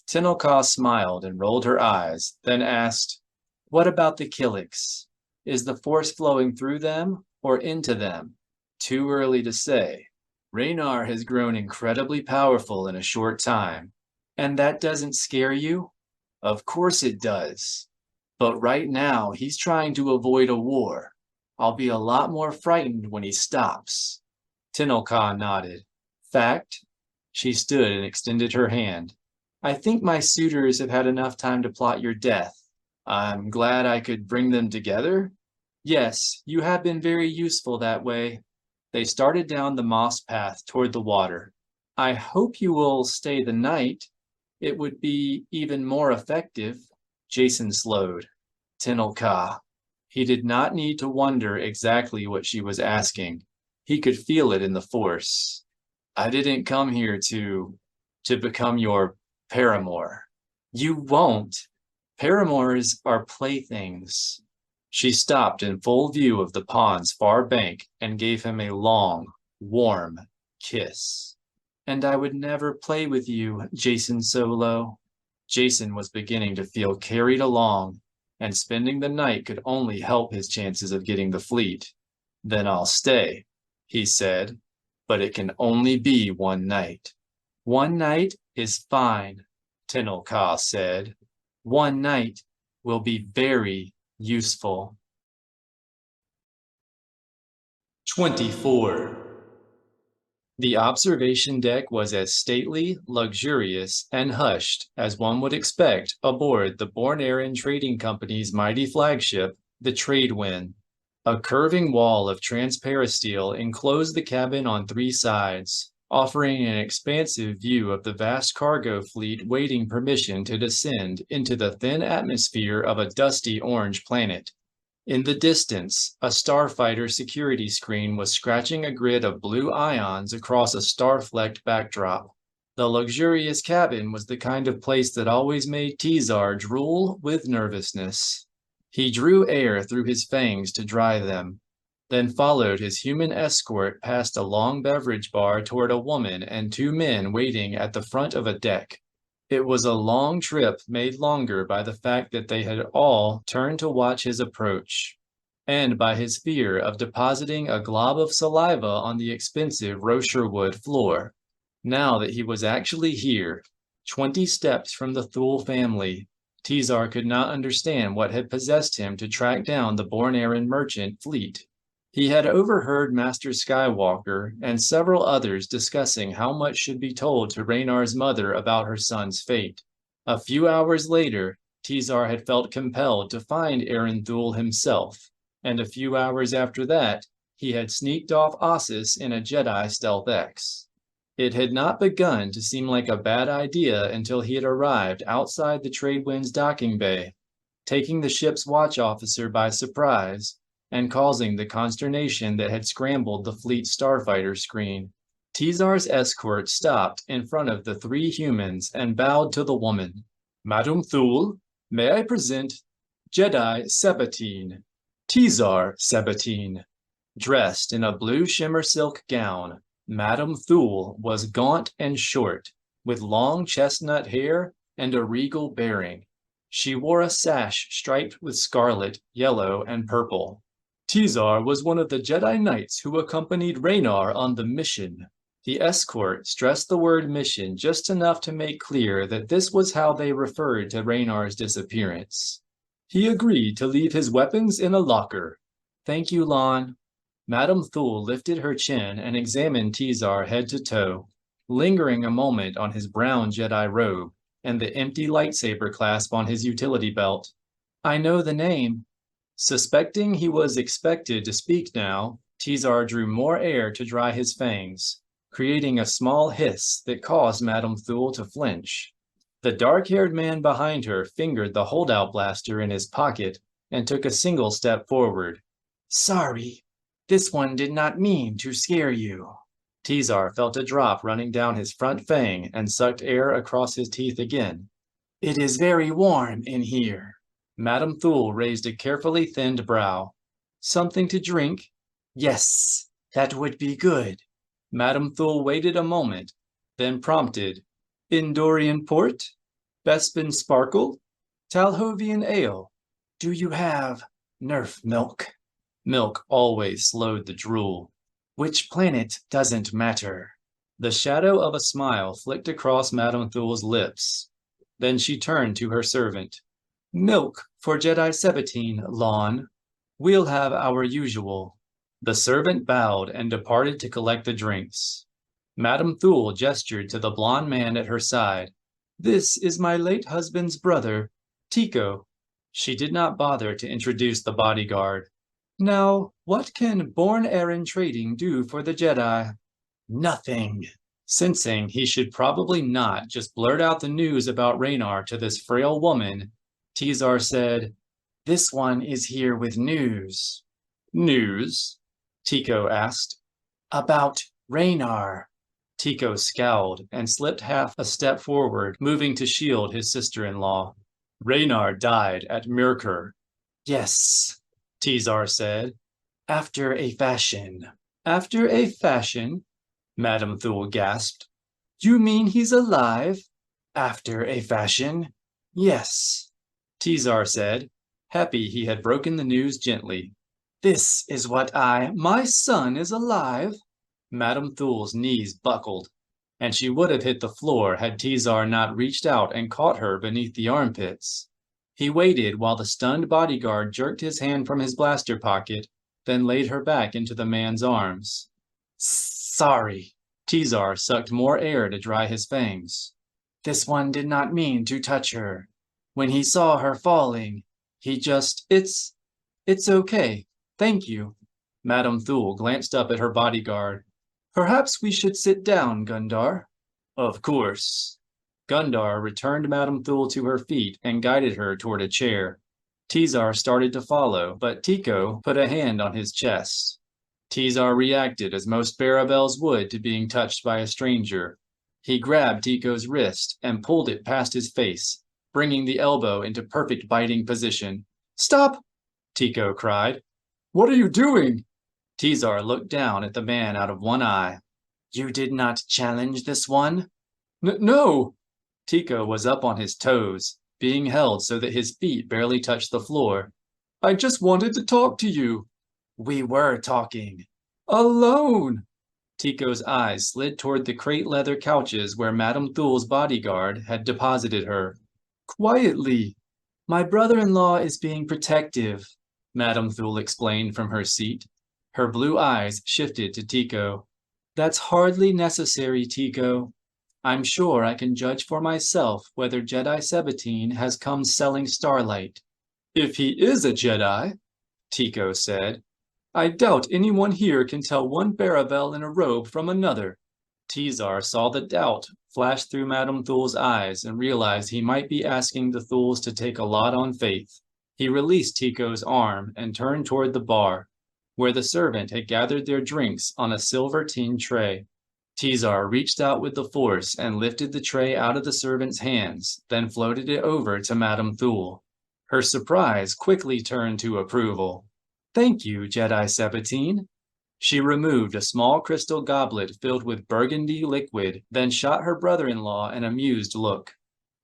Tenel Ka smiled and rolled her eyes, then asked, what about the Killiks? Is the Force flowing through them or into them? Too early to say. Raynar has grown incredibly powerful in a short time. And that doesn't scare you? Of course it does. But right now, he's trying to avoid a war. I'll be a lot more frightened when he stops. Tenel Ka nodded. Fact? She stood and extended her hand. I think my suitors have had enough time to plot your death. I'm glad I could bring them together. Yes, you have been very useful that way. They started down the moss path toward the water. I hope you will stay the night. It would be even more effective. Jason slowed. Tenel Ka. He did not need to wonder exactly what she was asking. He could feel it in the Force. I didn't come here to become your paramour. You won't. Paramours are playthings. She stopped in full view of the pond's far bank and gave him a long, warm kiss. And I would never play with you, Jason Solo. Jason was beginning to feel carried along, and spending the night could only help his chances of getting the fleet. Then I'll stay, he said, but it can only be one night. One night is fine, Tenel Ka said. One night will be very useful. 24. The observation deck was as stately, luxurious, and hushed as one would expect aboard the Born-Aaron Trading Company's mighty flagship, the Tradewind. A curving wall of transparasteel enclosed the cabin on 3 sides. offering an expansive view of the vast cargo fleet waiting permission to descend into the thin atmosphere of a dusty orange planet. In the distance, a starfighter security screen was scratching a grid of blue ions across a star-flecked backdrop. The luxurious cabin was the kind of place that always made Tizar drool with nervousness. He drew air through his fangs to dry them, then followed his human escort past a long beverage bar toward a woman and two men waiting at the front of a deck. It was a long trip made longer by the fact that they had all turned to watch his approach, and by his fear of depositing a glob of saliva on the expensive Rocherwood floor. Now that he was actually here, 20 steps from the Thule family, Tizar could not understand what had possessed him to track down the Born-Aaron merchant fleet. He had overheard Master Skywalker and several others discussing how much should be told to Raynar's mother about her son's fate. A few hours later, Tizar had felt compelled to find Aaron Thule himself, and a few hours after that, he had sneaked off Ossus in a Jedi Stealth X. It had not begun to seem like a bad idea until he had arrived outside the Tradewind's docking bay, taking the ship's watch officer by surprise and causing the consternation that had scrambled the fleet's starfighter screen. Tizar's escort stopped in front of the three humans and bowed to the woman. "Madam Thule, may I present Jedi Sabatine, Tizar Sabatine." Dressed in a blue shimmer silk gown, Madame Thule was gaunt and short, with long chestnut hair and a regal bearing. She wore a sash striped with scarlet, yellow, and purple. Tizar was one of the Jedi Knights who accompanied Raynar on the mission. The escort stressed the word mission just enough to make clear that this was how they referred to Raynar's disappearance. He agreed to leave his weapons in a locker. "Thank you, Lon." Madame Thule lifted her chin and examined Tizar head to toe, lingering a moment on his brown Jedi robe and the empty lightsaber clasp on his utility belt. "I know the name." Suspecting he was expected to speak now, Tizar drew more air to dry his fangs, creating a small hiss that caused Madame Thule to flinch. The dark-haired man behind her fingered the holdout blaster in his pocket and took a single step forward. "Sorry. This one did not mean to scare you." Tizar felt a drop running down his front fang and sucked air across his teeth again. "It is very warm in here." Madame Thule raised a carefully thinned brow. "Something to drink?" "Yes, that would be good." Madame Thule waited a moment, then prompted, "Indorian port? Bespin sparkle? Talhovian ale? Do you have Nerf milk?" Milk always slowed the drool. "Which planet doesn't matter." The shadow of a smile flicked across Madame Thule's lips. Then she turned to her servant. "Milk for Jedi Sabatine, Lon. We'll have our usual." The servant bowed and departed to collect the drinks. Madame Thule gestured to the blond man at her side. "This is my late husband's brother, Tico." She did not bother to introduce the bodyguard. "Now, what can Born-Aaron trading do for the Jedi?" "Nothing." Sensing he should probably not just blurt out the news about Raynar to this frail woman, Tizar said, "This one is here with news." "News?" Tico asked. "About Raynar." Tico scowled and slipped half a step forward, moving to shield his sister-in-law. "Raynar died at Mirkur." "Yes," Tizar said. "After a fashion." "After a fashion?" Madame Thule gasped. "You mean he's alive?" "After a fashion, yes," Tizar said, happy he had broken the news gently. "This is what My son is alive?" Madame Thule's knees buckled, and she would have hit the floor had Tizar not reached out and caught her beneath the armpits. He waited while the stunned bodyguard jerked his hand from his blaster pocket, then laid her back into the man's arms. "Sorry." Tizar sucked more air to dry his fangs. "This one did not mean to touch her. When he saw her falling, he just... It's okay. Thank you." Madame Thule glanced up at her bodyguard. Perhaps we should sit down, Gundar. Of course. Gundar returned Madame Thule to her feet and guided her toward a chair. Tizar started to follow, but Tico put a hand on his chest. Tizar reacted as most Barabels would to being touched by a stranger. He grabbed Tico's wrist and pulled it past his face, bringing the elbow into perfect biting position. "Stop!" Tico cried. "What are you doing?" Tizar looked down at the man out of one eye. "You did not challenge this one?" No! Tico was up on his toes, being held so that his feet barely touched the floor. "I just wanted to talk to you." "We were talking." "Alone!" Tico's eyes slid toward the crate leather couches where Madame Thule's bodyguard had deposited her. "Quietly." "My brother-in-law is being protective," Madame Thule explained from her seat. Her blue eyes shifted to Tico. "That's hardly necessary, Tico. I'm sure I can judge for myself whether Jedi Sabatine has come selling starlight." "If he is a Jedi," Tico said, "I doubt anyone here can tell one Barabel in a robe from another." Tizar saw the doubt flash through Madame Thule's eyes and realized he might be asking the Thules to take a lot on faith. He released Tico's arm and turned toward the bar, where the servant had gathered their drinks on a silver tin tray. Tizar reached out with the force and lifted the tray out of the servant's hands, then floated it over to Madame Thule. Her surprise quickly turned to approval. "Thank you, Jedi Sabatine." She removed a small crystal goblet filled with burgundy liquid, then shot her brother-in-law an amused look.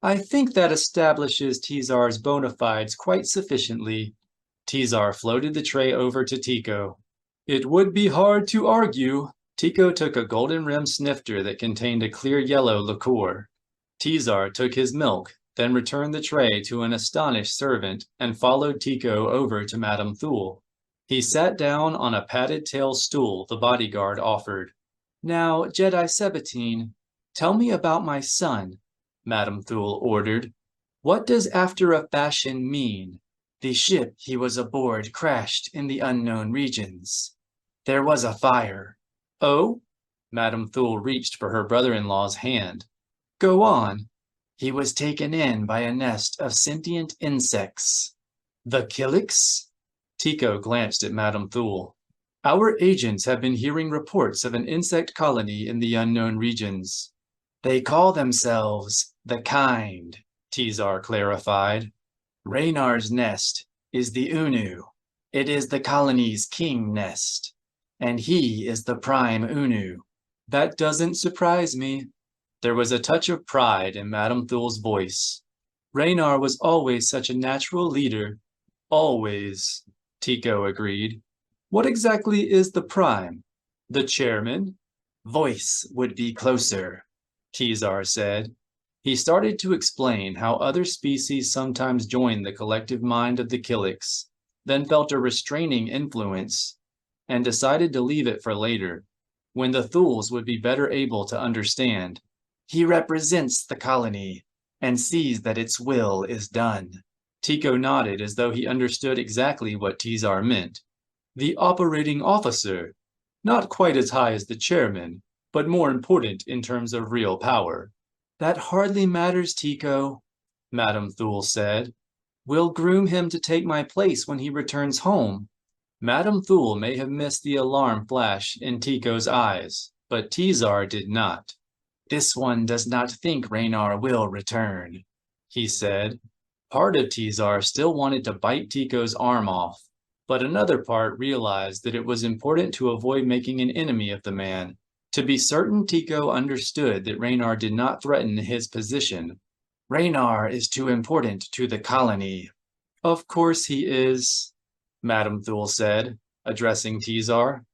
"I think that establishes Tizar's bona fides quite sufficiently." Tizar floated the tray over to Tico. "It would be hard to argue." Tico took a golden-rimmed snifter that contained a clear yellow liqueur. Tizar took his milk, then returned the tray to an astonished servant and followed Tico over to Madame Thule. He sat down on a padded tail stool the bodyguard offered. "Now, Jedi Sabatine, tell me about my son," Madame Thule ordered. "What does after a fashion mean?" "The ship he was aboard crashed in the unknown regions. There was a fire." "Oh?" Madame Thule reached for her brother-in-law's hand. "Go on." "He was taken in by a nest of sentient insects." "The Killiks?" Tico glanced at Madame Thule. "Our agents have been hearing reports of an insect colony in the unknown regions." "They call themselves the Kind," Tizar clarified. "Raynar's nest is the Unu. It is the colony's king nest, and he is the Prime Unu." "That doesn't surprise me." There was a touch of pride in Madame Thule's voice. "Raynar was always such a natural leader." "Always," Tico agreed. "What exactly is the Prime?" "The chairman?" "Voice would be closer," Tizar said. He started to explain how other species sometimes join the collective mind of the Killiks, then felt a restraining influence, and decided to leave it for later, when the Thules would be better able to understand. "He represents the colony and sees that its will is done." Tico nodded as though he understood exactly what Tizar meant. "The operating officer, not quite as high as the chairman, but more important in terms of real power." "That hardly matters, Tico," Madame Thule said. "We'll groom him to take my place when he returns home." Madame Thule may have missed the alarm flash in Tico's eyes, but Tizar did not. "This one does not think Raynar will return," he said. Part of Tizar still wanted to bite Tico's arm off, but another part realized that it was important to avoid making an enemy of the man. To be certain Tico understood that Raynar did not threaten his position. "Raynar is too important to the colony." "Of course he is," Madame Thule said, addressing Tizar.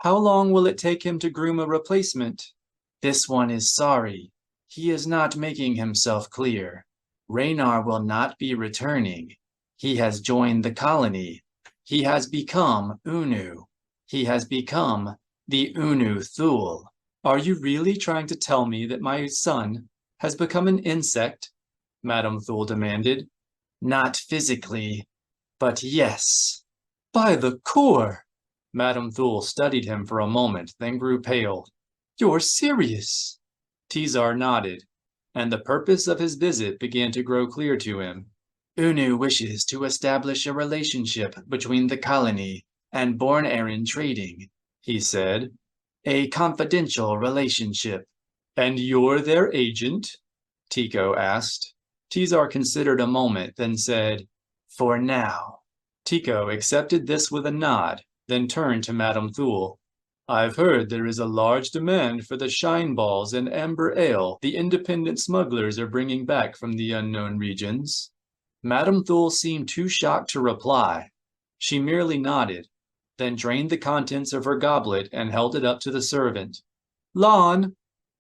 "How long will it take him to groom a replacement?" "This one is sorry. He is not making himself clear. Raynar will not be returning. He has joined the colony. He has become Unu. He has become the Unu Thule." "Are you really trying to tell me that my son has become an insect?" Madame Thule demanded. "Not physically, but yes." "By the core!" Madame Thule studied him for a moment, then grew pale. You're serious? Tizar nodded, and the purpose of his visit began to grow clear to him. Unu wishes to establish a relationship between the colony and Born Aaron trading, he said. A confidential relationship. And you're their agent? Tico asked. Tizar considered a moment, then said, For now. Tico accepted this with a nod, then turned to Madame Thule. I've heard there is a large demand for the shine balls and amber ale the independent smugglers are bringing back from the unknown regions. Madame Thule seemed too shocked to reply. She merely nodded, then drained the contents of her goblet and held it up to the servant. Lon!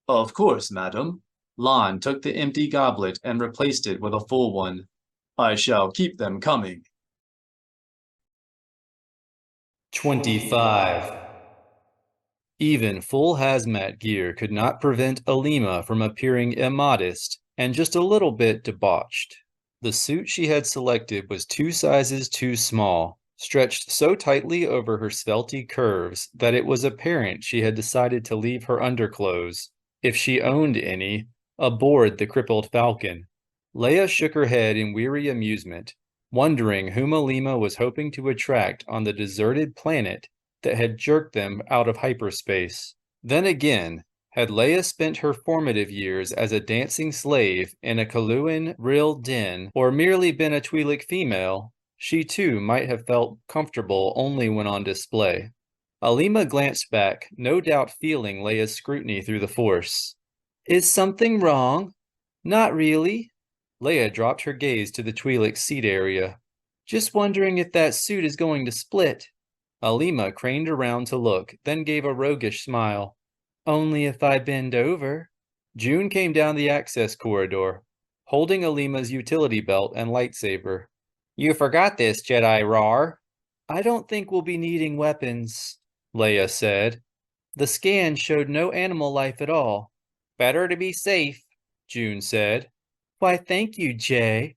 Of course, madam. Lon took the empty goblet and replaced it with a full one. I shall keep them coming. 25. Even full hazmat gear could not prevent Alima from appearing immodest and just a little bit debauched. The suit she had selected was 2 sizes too small, stretched so tightly over her svelty curves that it was apparent she had decided to leave her underclothes, if she owned any, aboard the crippled Falcon. Leia shook her head in weary amusement, wondering whom Alima was hoping to attract on the deserted planet that had jerked them out of hyperspace. Then again, had Leia spent her formative years as a dancing slave in a Kaluan Rill den, or merely been a Twi'lek female, she too might have felt comfortable only when on display. Alima glanced back, no doubt feeling Leia's scrutiny through the Force. Is something wrong? Not really. Leia dropped her gaze to the Twi'lek seat area. Just wondering if that suit is going to split. Alima craned around to look, then gave a roguish smile. Only if I bend over. June came down the access corridor, holding Alima's utility belt and lightsaber. You forgot this, Jedi Rar. I don't think we'll be needing weapons, Leia said. The scan showed no animal life at all. Better to be safe, June said. Why, thank you, Jay.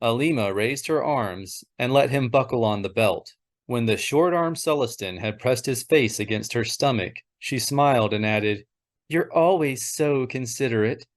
Alima raised her arms and let him buckle on the belt. When the short-armed Sullustan had pressed his face against her stomach, she smiled and added, You're always so considerate.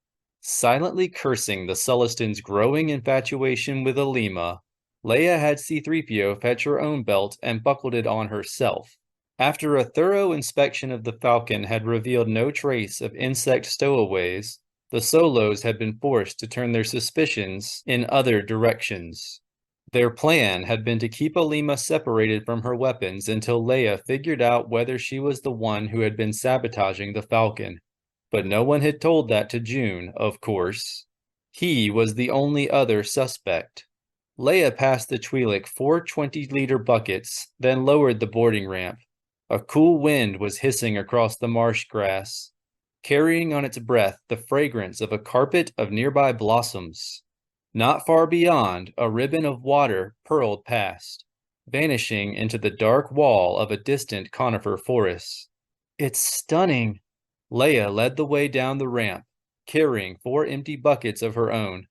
Silently cursing the Sullustan's growing infatuation with Alima, Leia had C-3PO fetch her own belt and buckled it on herself. After a thorough inspection of the Falcon had revealed no trace of insect stowaways, the Solos had been forced to turn their suspicions in other directions. Their plan had been to keep Alima separated from her weapons until Leia figured out whether she was the one who had been sabotaging the Falcon. But no one had told that to June, of course. He was the only other suspect. Leia passed the Twi'lek 4 20-liter buckets, then lowered the boarding ramp. A cool wind was hissing across the marsh grass, carrying on its breath the fragrance of a carpet of nearby blossoms. Not far beyond, a ribbon of water purled past, vanishing into the dark wall of a distant conifer forest. It's stunning. Leia led the way down the ramp, carrying 4 empty buckets of her own.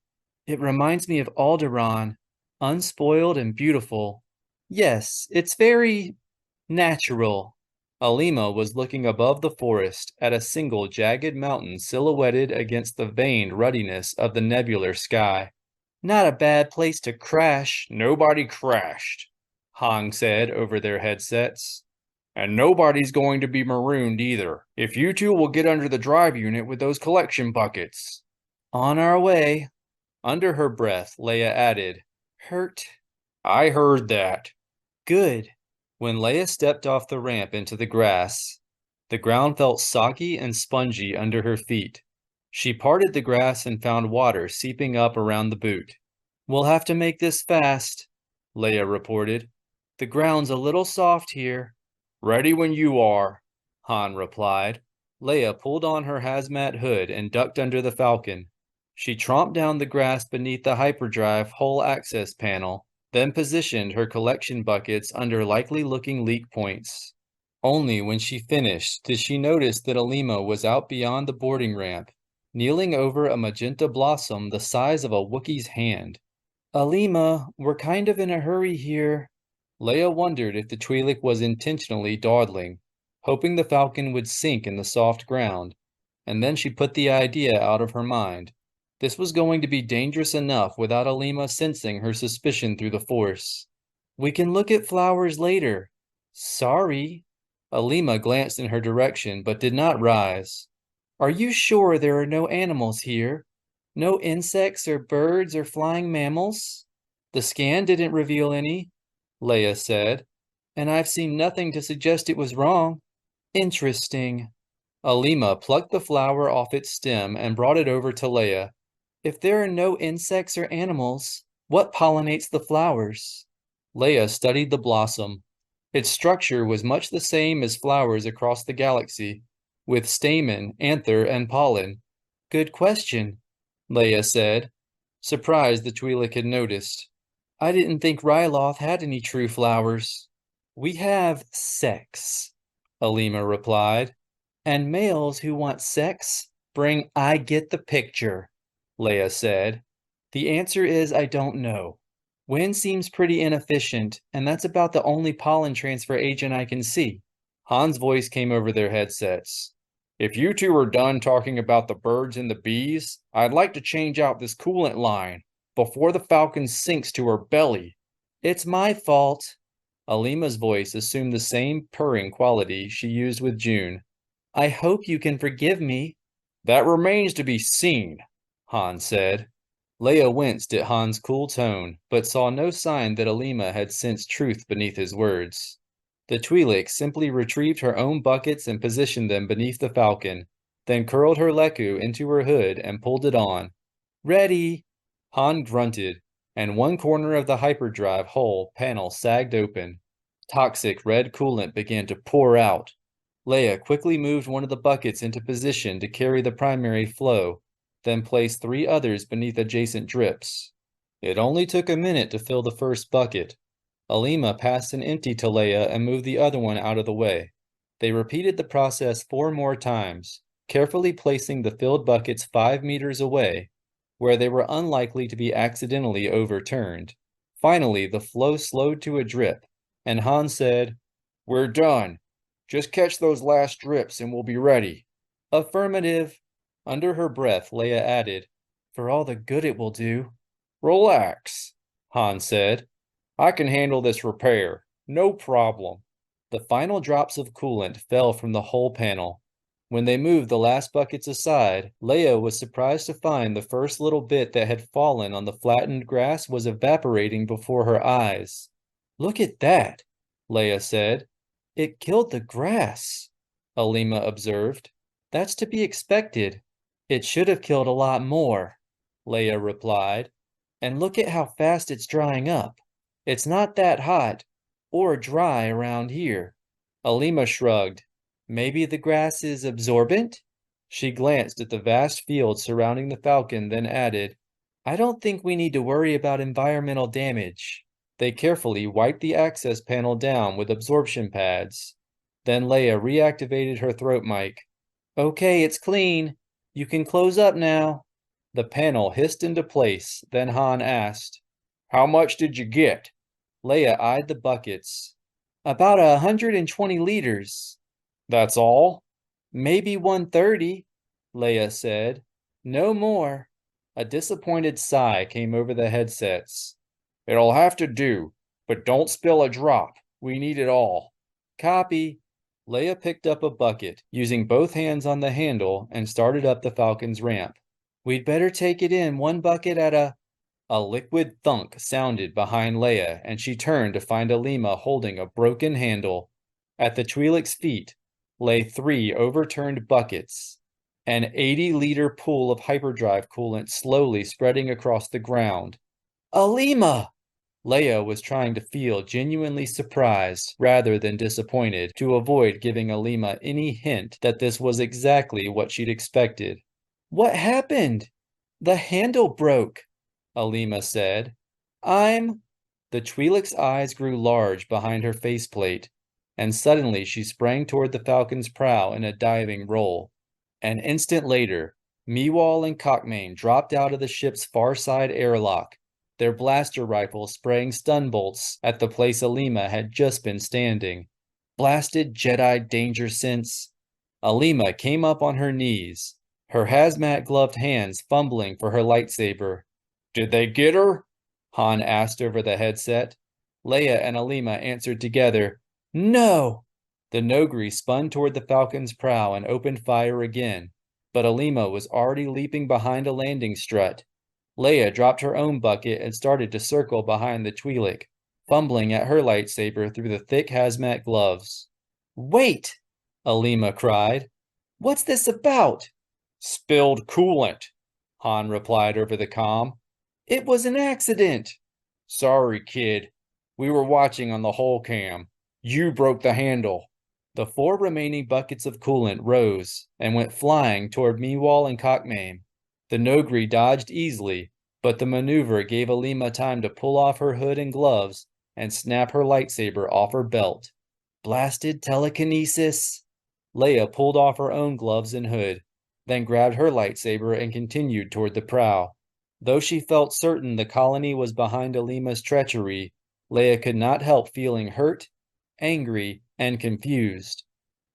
It reminds me of Alderaan, unspoiled and beautiful. Yes, it's very natural. Alima was looking above the forest at a single jagged mountain silhouetted against the veined ruddiness of the nebular sky. Not a bad place to crash. Nobody crashed, Hong said over their headsets. And nobody's going to be marooned either, if you two will get under the drive unit with those collection buckets. On our way. Under her breath, Leia added, Hurt. I heard that. Good. When Leia stepped off the ramp into the grass, the ground felt soggy and spongy under her feet. She parted the grass and found water seeping up around the boot. We'll have to make this fast, Leia reported. The ground's a little soft here. Ready when you are, Han replied. Leia pulled on her hazmat hood and ducked under the Falcon. She tromped down the grass beneath the hyperdrive hull access panel, then positioned her collection buckets under likely-looking leak points. Only when she finished did she notice that Alima was out beyond the boarding ramp, kneeling over a magenta blossom the size of a Wookiee's hand. Alima, we're kind of in a hurry here. Leia wondered if the Twi'lek was intentionally dawdling, hoping the Falcon would sink in the soft ground, and then she put the idea out of her mind. This was going to be dangerous enough without Alima sensing her suspicion through the Force. "We can look at flowers later." "Sorry." Alima glanced in her direction but did not rise. "Are you sure there are no animals here? No insects or birds or flying mammals?" "The scan didn't reveal any," Leia said, "and I've seen nothing to suggest it was wrong." "Interesting." Alima plucked the flower off its stem and brought it over to Leia. "If there are no insects or animals, what pollinates the flowers?" Leia studied the blossom. Its structure was much the same as flowers across the galaxy, with stamen, anther, and pollen. "Good question," Leia said, surprised the Twi'lek had noticed. "I didn't think Ryloth had any true flowers." "We have sex," Alima replied. "And males who want sex bring I get the picture," Leia said. "The answer is I don't know. Wind seems pretty inefficient, and that's about the only pollen transfer agent I can see." Han's voice came over their headsets. "If you two are done talking about the birds and the bees, I'd like to change out this coolant line before the Falcon sinks to her belly." "It's my fault." Alima's voice assumed the same purring quality she used with June. "I hope you can forgive me." "That remains to be seen," Han said. Leia winced at Han's cool tone, but saw no sign that Alima had sensed truth beneath his words. The Twi'lek simply retrieved her own buckets and positioned them beneath the Falcon, then curled her Leku into her hood and pulled it on. "Ready!" Han grunted, and one corner of the hyperdrive hull panel sagged open. Toxic red coolant began to pour out. Leia quickly moved one of the buckets into position to carry the primary flow, then placed 3 others beneath adjacent drips. It only took a minute to fill the first bucket. Alima passed an empty to Leia and moved the other one out of the way. They repeated the process 4 more times, carefully placing the filled buckets 5 meters away, where they were unlikely to be accidentally overturned. Finally, the flow slowed to a drip, and Han said, "We're done. Just catch those last drips and we'll be ready." "Affirmative." Under her breath, Leia added, "For all the good it will do." "Relax," Han said. "I can handle this repair. No problem." The final drops of coolant fell from the hull panel. When they moved the last buckets aside, Leia was surprised to find the first little bit that had fallen on the flattened grass was evaporating before her eyes. "Look at that," Leia said. "It killed the grass," Alima observed. "That's to be expected." "It should have killed a lot more," Leia replied. "And look at how fast it's drying up. It's not that hot or dry around here." Alima shrugged. "Maybe the grass is absorbent?" She glanced at the vast field surrounding the Falcon, then added, "I don't think we need to worry about environmental damage." They carefully wiped the access panel down with absorption pads. Then Leia reactivated her throat mic. "Okay, it's clean. You can close up now." The panel hissed into place, then Han asked, "How much did you get?" Leia eyed the buckets. "About 120 liters." "That's all?" "Maybe 130, Leia said. "No more." A disappointed sigh came over the headsets. "It'll have to do, but don't spill a drop. We need it all." "Copy." Leia picked up a bucket, using both hands on the handle, and started up the Falcon's ramp. "We'd better take it in one bucket at a—" A liquid thunk sounded behind Leia, and she turned to find Alima holding a broken handle. At the Twi'lek's feet lay 3 overturned buckets, an 80-liter pool of hyperdrive coolant slowly spreading across the ground. "Alima!" Leia was trying to feel genuinely surprised rather than disappointed to avoid giving Alima any hint that this was exactly what she'd expected. "What happened?" "The handle broke," Alima said. "I'm—" The Twi'lek's eyes grew large behind her faceplate, and suddenly she sprang toward the Falcon's prow in a diving roll. An instant later, Meewal and Cockmane dropped out of the ship's far side airlock, their blaster rifles spraying stun bolts at the place Alima had just been standing. Blasted Jedi danger sense. Alima came up on her knees, her hazmat-gloved hands fumbling for her lightsaber. Did they get her? Han asked over the headset. Leia and Alima answered together, No! The Nogri spun toward the Falcon's prow and opened fire again, but Alima was already leaping behind a landing strut. Leia dropped her own bucket and started to circle behind the Twi'lek, fumbling at her lightsaber through the thick hazmat gloves. Wait! Alima cried. What's this about? Spilled coolant, Han replied over the comm. It was an accident. Sorry, kid. We were watching on the hull cam. You broke the handle. The 4 remaining buckets of coolant rose and went flying toward Meewal and Cockmame. The Nogri dodged easily, but the maneuver gave Alima time to pull off her hood and gloves and snap her lightsaber off her belt. Blasted telekinesis! Leia pulled off her own gloves and hood, then grabbed her lightsaber and continued toward the prow. Though she felt certain the colony was behind Alima's treachery, Leia could not help feeling hurt, angry, and confused.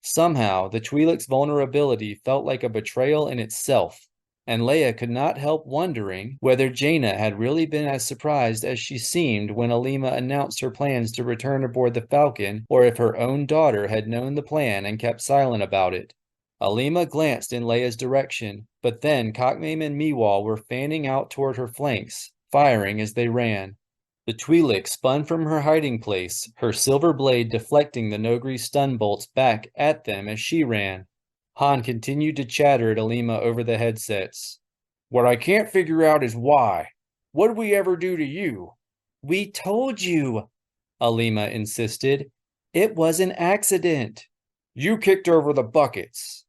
Somehow, the Twi'lek's vulnerability felt like a betrayal in itself, and Leia could not help wondering whether Jana had really been as surprised as she seemed when Alima announced her plans to return aboard the Falcon, or if her own daughter had known the plan and kept silent about it. Alima glanced in Leia's direction, but then Cockmame and Meewal were fanning out toward her flanks, firing as they ran. The Twi'lek spun from her hiding place, her silver blade deflecting the Nogri's stun bolts back at them as she ran. Han continued to chatter at Alima over the headsets. What I can't figure out is why. What did we ever do to you? We told you, Alima insisted. It was an accident. You kicked over the buckets.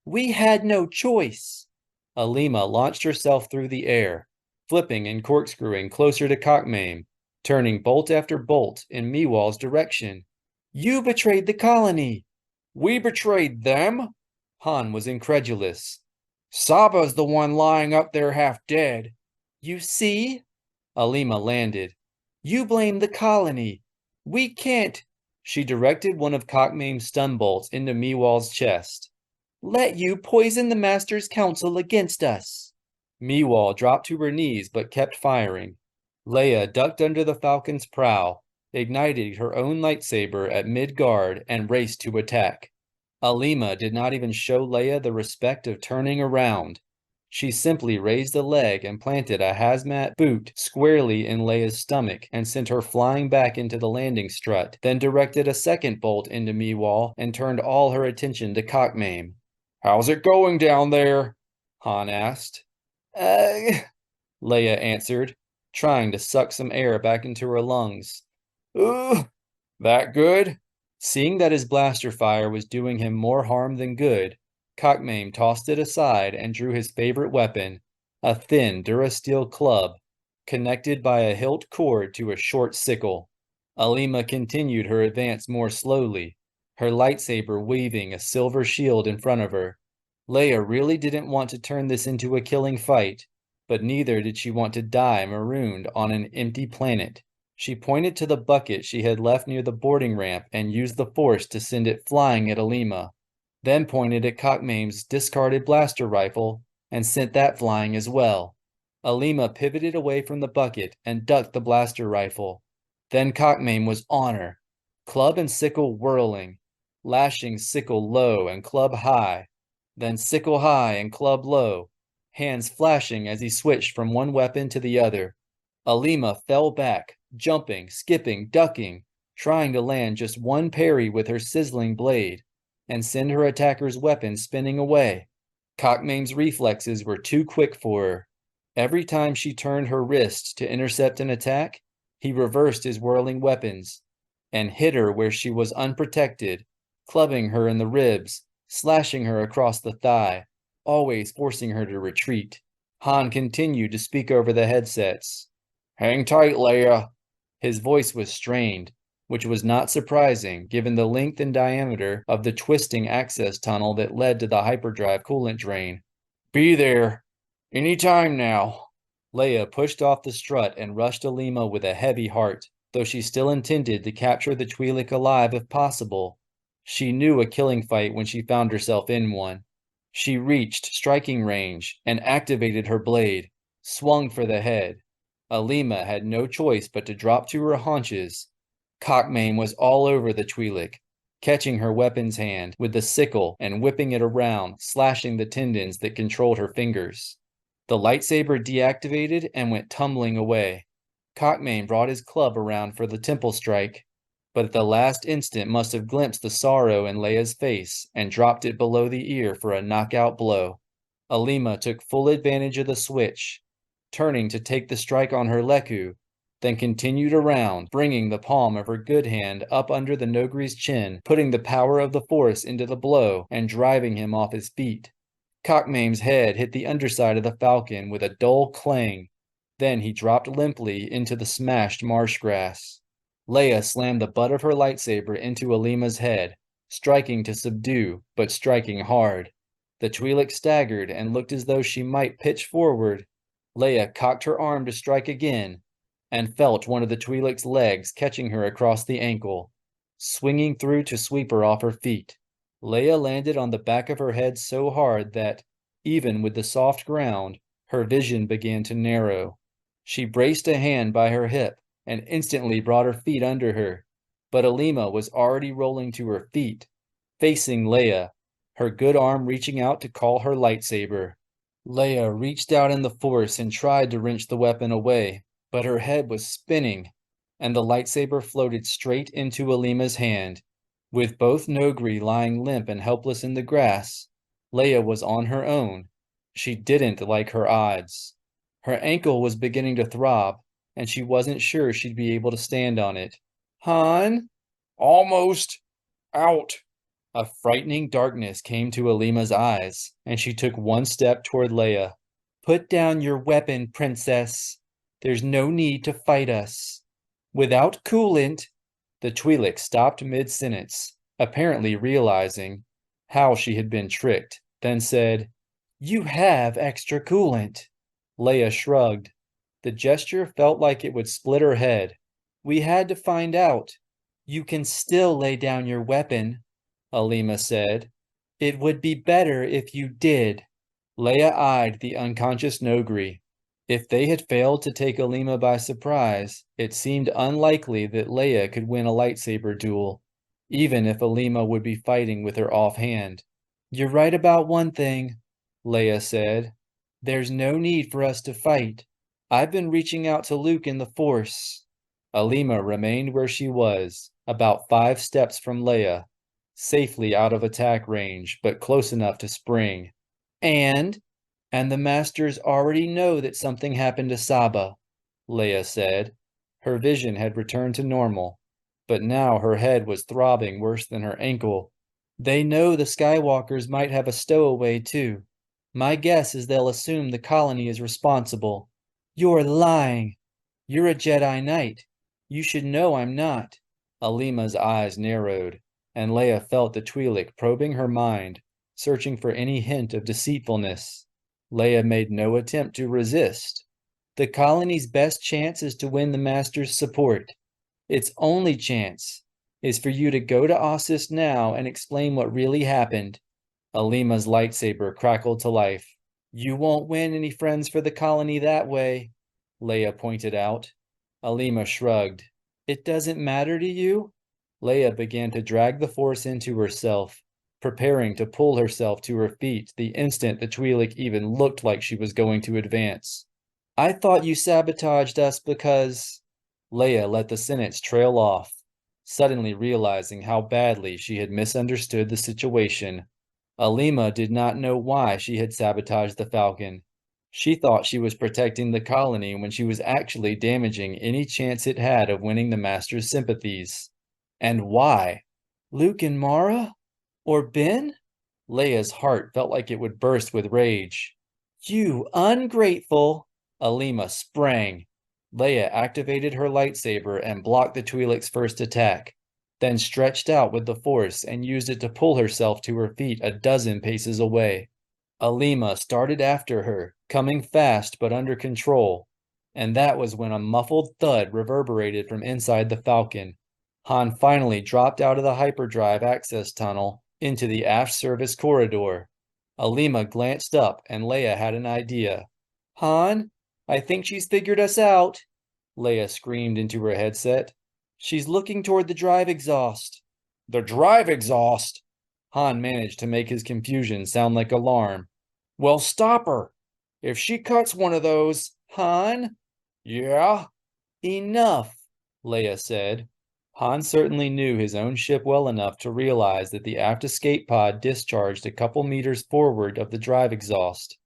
We had no choice. Alima launched herself through the air, flipping and corkscrewing closer to Cockmame, turning bolt after bolt in Meewal's direction. You betrayed the colony. We betrayed them? Han was incredulous. Saba's the one lying up there half dead. You see? Alima landed. You blame the colony. We can't. She directed one of Cockmame's stun bolts into Meewal's chest. Let you poison the Master's counsel against us. Meewal dropped to her knees but kept firing. Leia ducked under the Falcon's prow, ignited her own lightsaber at mid-guard, and raced to attack. Alima did not even show Leia the respect of turning around. She simply raised a leg and planted a hazmat boot squarely in Leia's stomach and sent her flying back into the landing strut, then directed a second bolt into Meewal and turned all her attention to Cockmame. How's it going down there? Han asked. Leia answered, trying to suck some air back into her lungs. Ugh, that good? Seeing that his blaster fire was doing him more harm than good, Cockmame tossed it aside and drew his favorite weapon, a thin Durasteel club, connected by a hilt cord to a short sickle. Alima continued her advance more slowly, her lightsaber weaving a silver shield in front of her. Leia really didn't want to turn this into a killing fight, but neither did she want to die marooned on an empty planet. She pointed to the bucket she had left near the boarding ramp and used the Force to send it flying at Alima, then pointed at Cockmame's discarded blaster rifle and sent that flying as well. Alima pivoted away from the bucket and ducked the blaster rifle. Then Cockmame was on her, club and sickle whirling, lashing sickle low and club high, then sickle high and club low, hands flashing as he switched from one weapon to the other. Alima fell back, jumping, skipping, ducking, trying to land just one parry with her sizzling blade, and send her attacker's weapon spinning away. Cockmame's reflexes were too quick for her. Every time she turned her wrist to intercept an attack, he reversed his whirling weapons, and hit her where she was unprotected, clubbing her in the ribs, slashing her across the thigh, always forcing her to retreat. Han continued to speak over the headsets. Hang tight, Leia. His voice was strained, which was not surprising given the length and diameter of the twisting access tunnel that led to the hyperdrive coolant drain. Be there. Any time now. Leia pushed off the strut and rushed Alima with a heavy heart, though she still intended to capture the Twi'lek alive if possible. She knew a killing fight when she found herself in one. She reached striking range and activated her blade, swung for the head. Alima had no choice but to drop to her haunches. Cockmane was all over the Twi'lek, catching her weapon's hand with the sickle and whipping it around, slashing the tendons that controlled her fingers. The lightsaber deactivated and went tumbling away. Cockmane brought his club around for the temple strike, but at the last instant must have glimpsed the sorrow in Leia's face and dropped it below the ear for a knockout blow. Alima took full advantage of the switch, turning to take the strike on her Leku, then continued around, bringing the palm of her good hand up under the Nogri's chin, putting the power of the Force into the blow and driving him off his feet. Cockmane's head hit the underside of the Falcon with a dull clang. Then he dropped limply into the smashed marsh grass. Leia slammed the butt of her lightsaber into Alima's head, striking to subdue, but striking hard. The Twi'lek staggered and looked as though she might pitch forward. Leia cocked her arm to strike again, and felt one of the Twi'lek's legs catching her across the ankle, swinging through to sweep her off her feet. Leia landed on the back of her head so hard that, even with the soft ground, her vision began to narrow. She braced a hand by her hip and instantly brought her feet under her, but Alima was already rolling to her feet, facing Leia, her good arm reaching out to call her lightsaber. Leia reached out in the Force and tried to wrench the weapon away, but her head was spinning, and the lightsaber floated straight into Alima's hand. With both Nogri lying limp and helpless in the grass, Leia was on her own. She didn't like her odds. Her ankle was beginning to throb, and she wasn't sure she'd be able to stand on it. Han? Almost out. A frightening darkness came to Alima's eyes, and she took one step toward Leia. Put down your weapon, princess. There's no need to fight us. Without coolant, the Twi'lek stopped mid-sentence, apparently realizing how she had been tricked, then said, You have extra coolant. Leia shrugged. The gesture felt like it would split her head. We had to find out. You can still lay down your weapon, Alima said. It would be better if you did. Leia eyed the unconscious Nogri. If they had failed to take Alima by surprise, it seemed unlikely that Leia could win a lightsaber duel, even if Alima would be fighting with her offhand. You're right about one thing, Leia said. There's no need for us to fight. I've been reaching out to Luke in the Force. Alima remained where she was, about 5 steps from Leia, safely out of attack range, but close enough to spring. And the Masters already know that something happened to Saba, Leia said. Her vision had returned to normal, but now her head was throbbing worse than her ankle. They know the Skywalkers might have a stowaway too. My guess is they'll assume the colony is responsible. You're lying. You're a Jedi Knight. You should know I'm not. Alima's eyes narrowed, and Leia felt the Twi'lek probing her mind, searching for any hint of deceitfulness. Leia made no attempt to resist. The colony's best chance is to win the Master's support. Its only chance is for you to go to Ossus now and explain what really happened. Alima's lightsaber crackled to life. You won't win any friends for the colony that way, Leia pointed out. Alima shrugged. It doesn't matter to you? Leia began to drag the Force into herself, preparing to pull herself to her feet the instant the Twi'lek even looked like she was going to advance. I thought you sabotaged us because... Leia let the sentence trail off, suddenly realizing how badly she had misunderstood the situation. Alima did not know why she had sabotaged the Falcon. She thought she was protecting the colony when she was actually damaging any chance it had of winning the Master's sympathies. And why? Luke and Mara? Or Ben? Leia's heart felt like it would burst with rage. You ungrateful! Alima sprang. Leia activated her lightsaber and blocked the Twi'lek's first attack, then stretched out with the Force and used it to pull herself to her feet a dozen paces away. Alima started after her, coming fast but under control, and that was when a muffled thud reverberated from inside the Falcon. Han finally dropped out of the hyperdrive access tunnel into the aft service corridor. Alima glanced up and Leia had an idea. Han, I think she's figured us out, Leia screamed into her headset. She's looking toward the drive exhaust. The drive exhaust? Han managed to make his confusion sound like alarm. Well, stop her. If she cuts one of those, Han? Yeah? Enough, Leia said. Han certainly knew his own ship well enough to realize that the aft escape pod discharged a couple meters forward of the drive exhaust,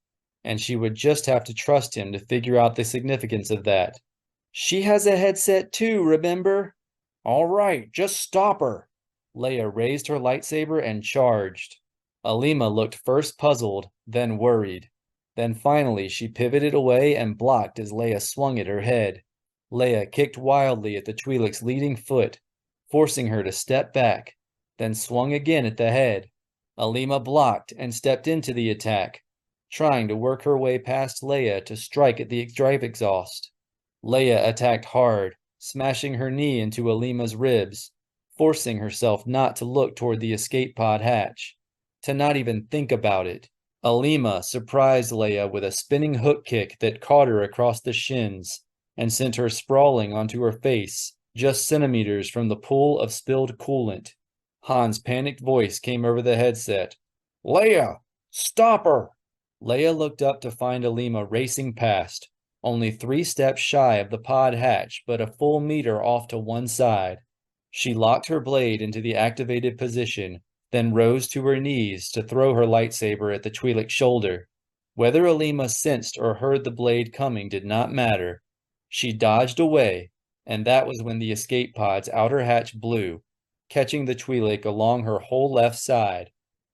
and she would just have to trust him to figure out the significance of that. She has a headset too, remember? All right, just stop her. Leia raised her lightsaber and charged. Alima looked first puzzled, then worried. Then finally she pivoted away and blocked as Leia swung at her head. Leia kicked wildly at the Twi'lek's leading foot, forcing her to step back, then swung again at the head. Alima blocked and stepped into the attack, trying to work her way past Leia to strike at the drive exhaust. Leia attacked hard, smashing her knee into Alima's ribs, forcing herself not to look toward the escape pod hatch, to not even think about it. Alima surprised Leia with a spinning hook kick that caught her across the shins and sent her sprawling onto her face, just centimeters from the pool of spilled coolant. Han's panicked voice came over the headset. Leia, stop her! Leia looked up to find Alima racing past, only 3 steps shy of the pod hatch but a full meter off to one side. She locked her blade into the activated position, then rose to her knees to throw her lightsaber at the Twi'lek's shoulder. Whether Alima sensed or heard the blade coming did not matter. She dodged away, and that was when the escape pod's outer hatch blew, catching the Twi'lek along her whole left side,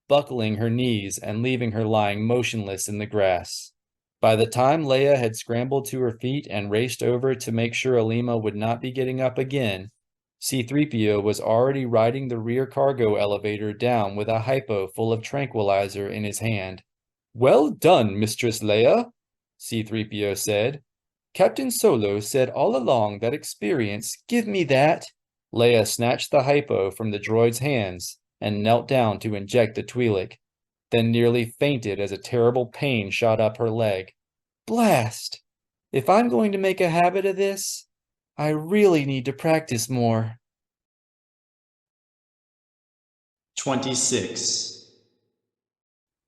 buckling her knees and leaving her lying motionless in the grass. By the time Leia had scrambled to her feet and raced over to make sure Alima would not be getting up again, C-3PO was already riding the rear cargo elevator down with a hypo full of tranquilizer in his hand. Well done, Mistress Leia, C-3PO said. Captain Solo said all along that experience, give me that. Leia snatched the hypo from the droid's hands and knelt down to inject the Twi'lek, then nearly fainted as a terrible pain shot up her leg. Blast! If I'm going to make a habit of this, I really need to practice more. 26.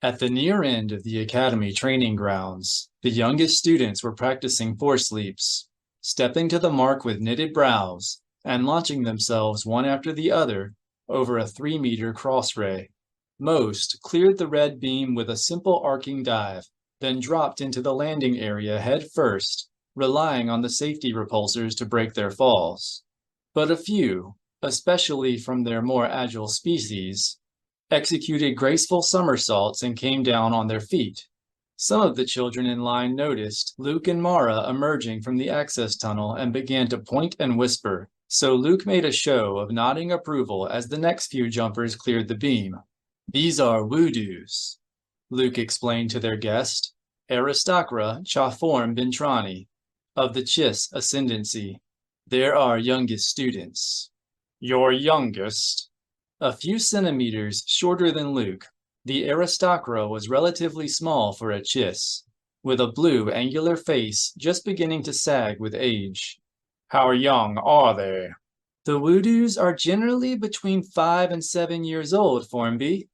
At the near end of the Academy training grounds, the youngest students were practicing force leaps, stepping to the mark with knitted brows and launching themselves one after the other over a 3-meter crossray. Most cleared the red beam with a simple arcing dive, then dropped into the landing area head first, relying on the safety repulsors to break their falls. But a few, especially from their more agile species, executed graceful somersaults and came down on their feet. Some of the children in line noticed Luke and Mara emerging from the access tunnel and began to point and whisper, so Luke made a show of nodding approval as the next few jumpers cleared the beam. These are Woodoos, Luke explained to their guest, Aristocra Chaform Ventrani, of the Chiss Ascendancy. They're our youngest students. Your youngest? A few centimeters shorter than Luke, the Aristocra was relatively small for a Chiss, with a blue angular face just beginning to sag with age. How young are they? The Woodoos are generally between 5 and 7 years old, Formby,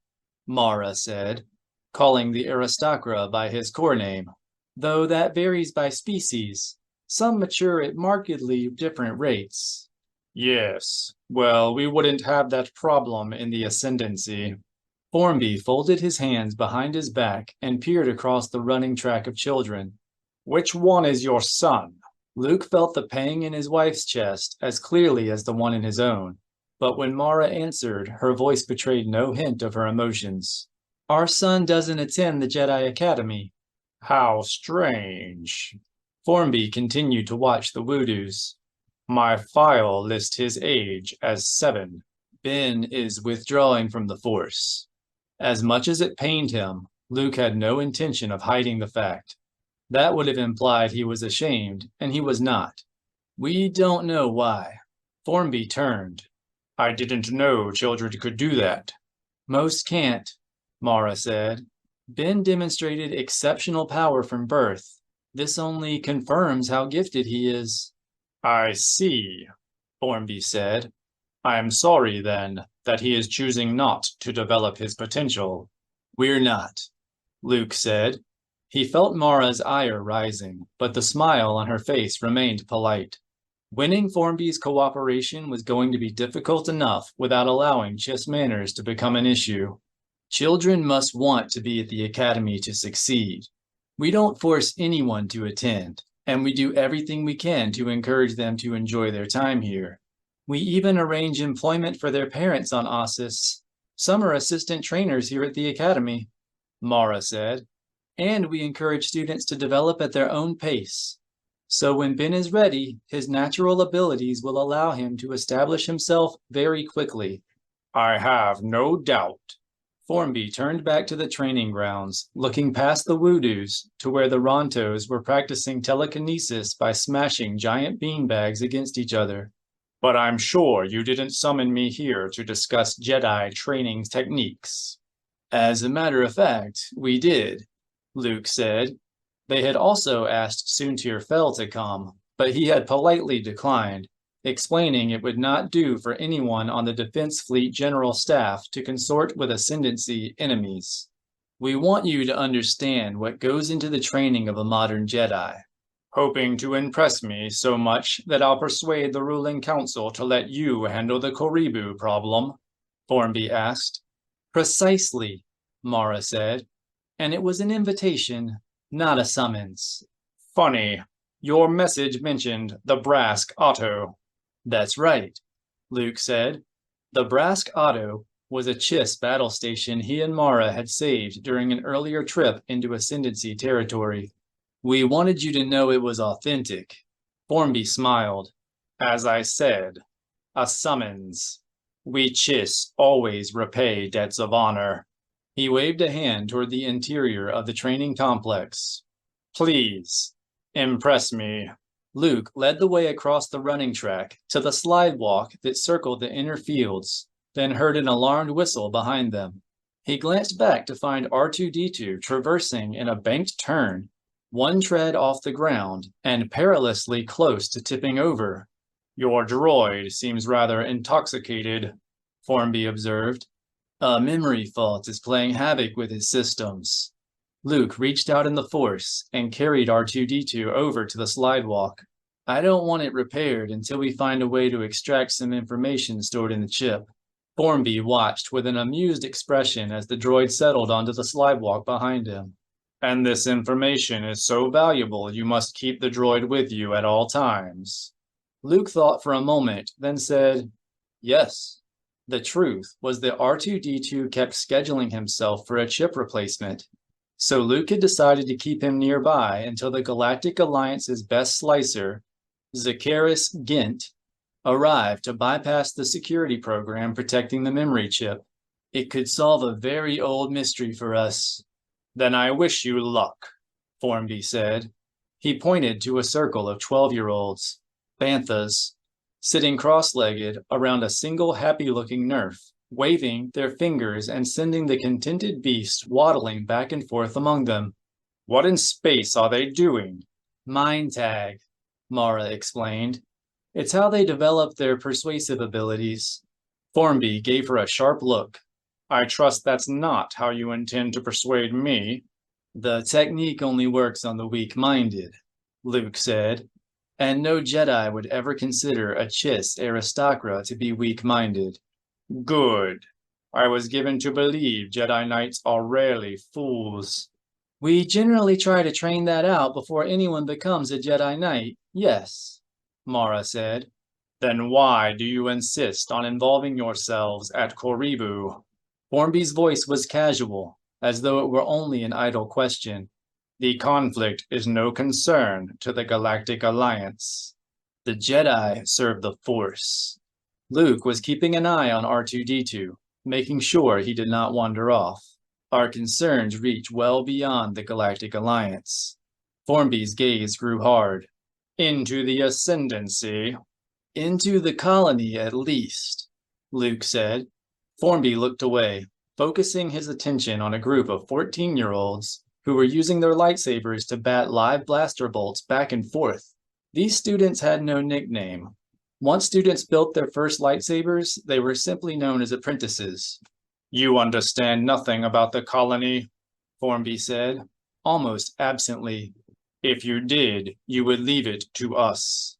Mara said, calling the Aristocra by his core name, though that varies by species. Some mature at markedly different rates. Yes, well, we wouldn't have that problem in the Ascendancy. Formby folded his hands behind his back and peered across the running track of children. Which one is your son? Luke felt the pang in his wife's chest as clearly as the one in his own, but when Mara answered, her voice betrayed no hint of her emotions. Our son doesn't attend the Jedi Academy. How strange. Formby continued to watch the Woodoos. My file lists his age as 7. Ben is withdrawing from the Force. As much as it pained him, Luke had no intention of hiding the fact. That would have implied he was ashamed, and he was not. We don't know why. Formby turned. I didn't know children could do that. Most can't, Mara said. Ben demonstrated exceptional power from birth. This only confirms how gifted he is. I see, Formby said. I am sorry, then, that he is choosing not to develop his potential. We're not, Luke said. He felt Mara's ire rising, but the smile on her face remained polite. Winning Formby's cooperation was going to be difficult enough without allowing Chiss manners to become an issue. Children must want to be at the academy to succeed. We don't force anyone to attend, and we do everything we can to encourage them to enjoy their time here. We even arrange employment for their parents on Ossus. Some are assistant trainers here at the academy, Mara said, and we encourage students to develop at their own pace. So when Ben is ready, his natural abilities will allow him to establish himself very quickly. I have no doubt. Formby turned back to the training grounds, looking past the Woodoos to where the Rontos were practicing telekinesis by smashing giant beanbags against each other. But I'm sure you didn't summon me here to discuss Jedi training techniques. As a matter of fact, we did, Luke said. They had also asked Soontir Fel to come, but he had politely declined, explaining it would not do for anyone on the Defense Fleet General Staff to consort with Ascendancy enemies. We want you to understand what goes into the training of a modern Jedi. Hoping to impress me so much that I'll persuade the ruling council to let you handle the Koribu problem? Formby asked. Precisely, Mara said, and it was an invitation, not a summons. Funny, your message mentioned the Brask Auto. That's right, Luke said. The Brask Auto was a Chiss battle station he and Mara had saved during an earlier trip into Ascendancy territory. We wanted you to know it was authentic. Formby smiled. As I said, a summons. We Chiss always repay debts of honor. He waved a hand toward the interior of the training complex. Please, impress me. Luke led the way across the running track to the slide walk that circled the inner fields, then heard an alarmed whistle behind them. He glanced back to find R2-D2 traversing in a banked turn, one tread off the ground and perilously close to tipping over. Your droid seems rather intoxicated, Formby observed. A memory fault is playing havoc with his systems. Luke reached out in the Force and carried R2-D2 over to the slidewalk. I don't want it repaired until we find a way to extract some information stored in the chip. Formby watched with an amused expression as the droid settled onto the slidewalk behind him. And this information is so valuable you must keep the droid with you at all times. Luke thought for a moment, then said, yes. The truth was that R2-D2 kept scheduling himself for a chip replacement, so Luke had decided to keep him nearby until the Galactic Alliance's best slicer, Zakaris Gint, arrived to bypass the security program protecting the memory chip. It could solve a very old mystery for us. Then I wish you luck, Formby said. He pointed to a circle of 12-year-olds, banthas, sitting cross-legged around a single happy-looking nerf, waving their fingers and sending the contented beast waddling back and forth among them. What in space are they doing? Mind tag, Mara explained. It's how they develop their persuasive abilities. Formby gave her a sharp look. I trust that's not how you intend to persuade me. The technique only works on the weak-minded, Luke said, and no Jedi would ever consider a Chiss aristocrat to be weak-minded. Good. I was given to believe Jedi Knights are rarely fools. We generally try to train that out before anyone becomes a Jedi Knight, yes, Mara said. Then why do you insist on involving yourselves at Koribu? Formby's voice was casual, as though it were only an idle question. The conflict is no concern to the Galactic Alliance. The Jedi serve the Force. Luke was keeping an eye on R2-D2, making sure he did not wander off. Our concerns reach well beyond the Galactic Alliance. Formby's gaze grew hard. Into the Ascendancy? Into the colony, at least. Luke said. Formby looked away, focusing his attention on a group of 14-year-olds who were using their lightsabers to bat live blaster bolts back and forth. These students had no nickname. Once students built their first lightsabers, they were simply known as apprentices. You understand nothing about the colony, Formby said, almost absently. If you did, you would leave it to us.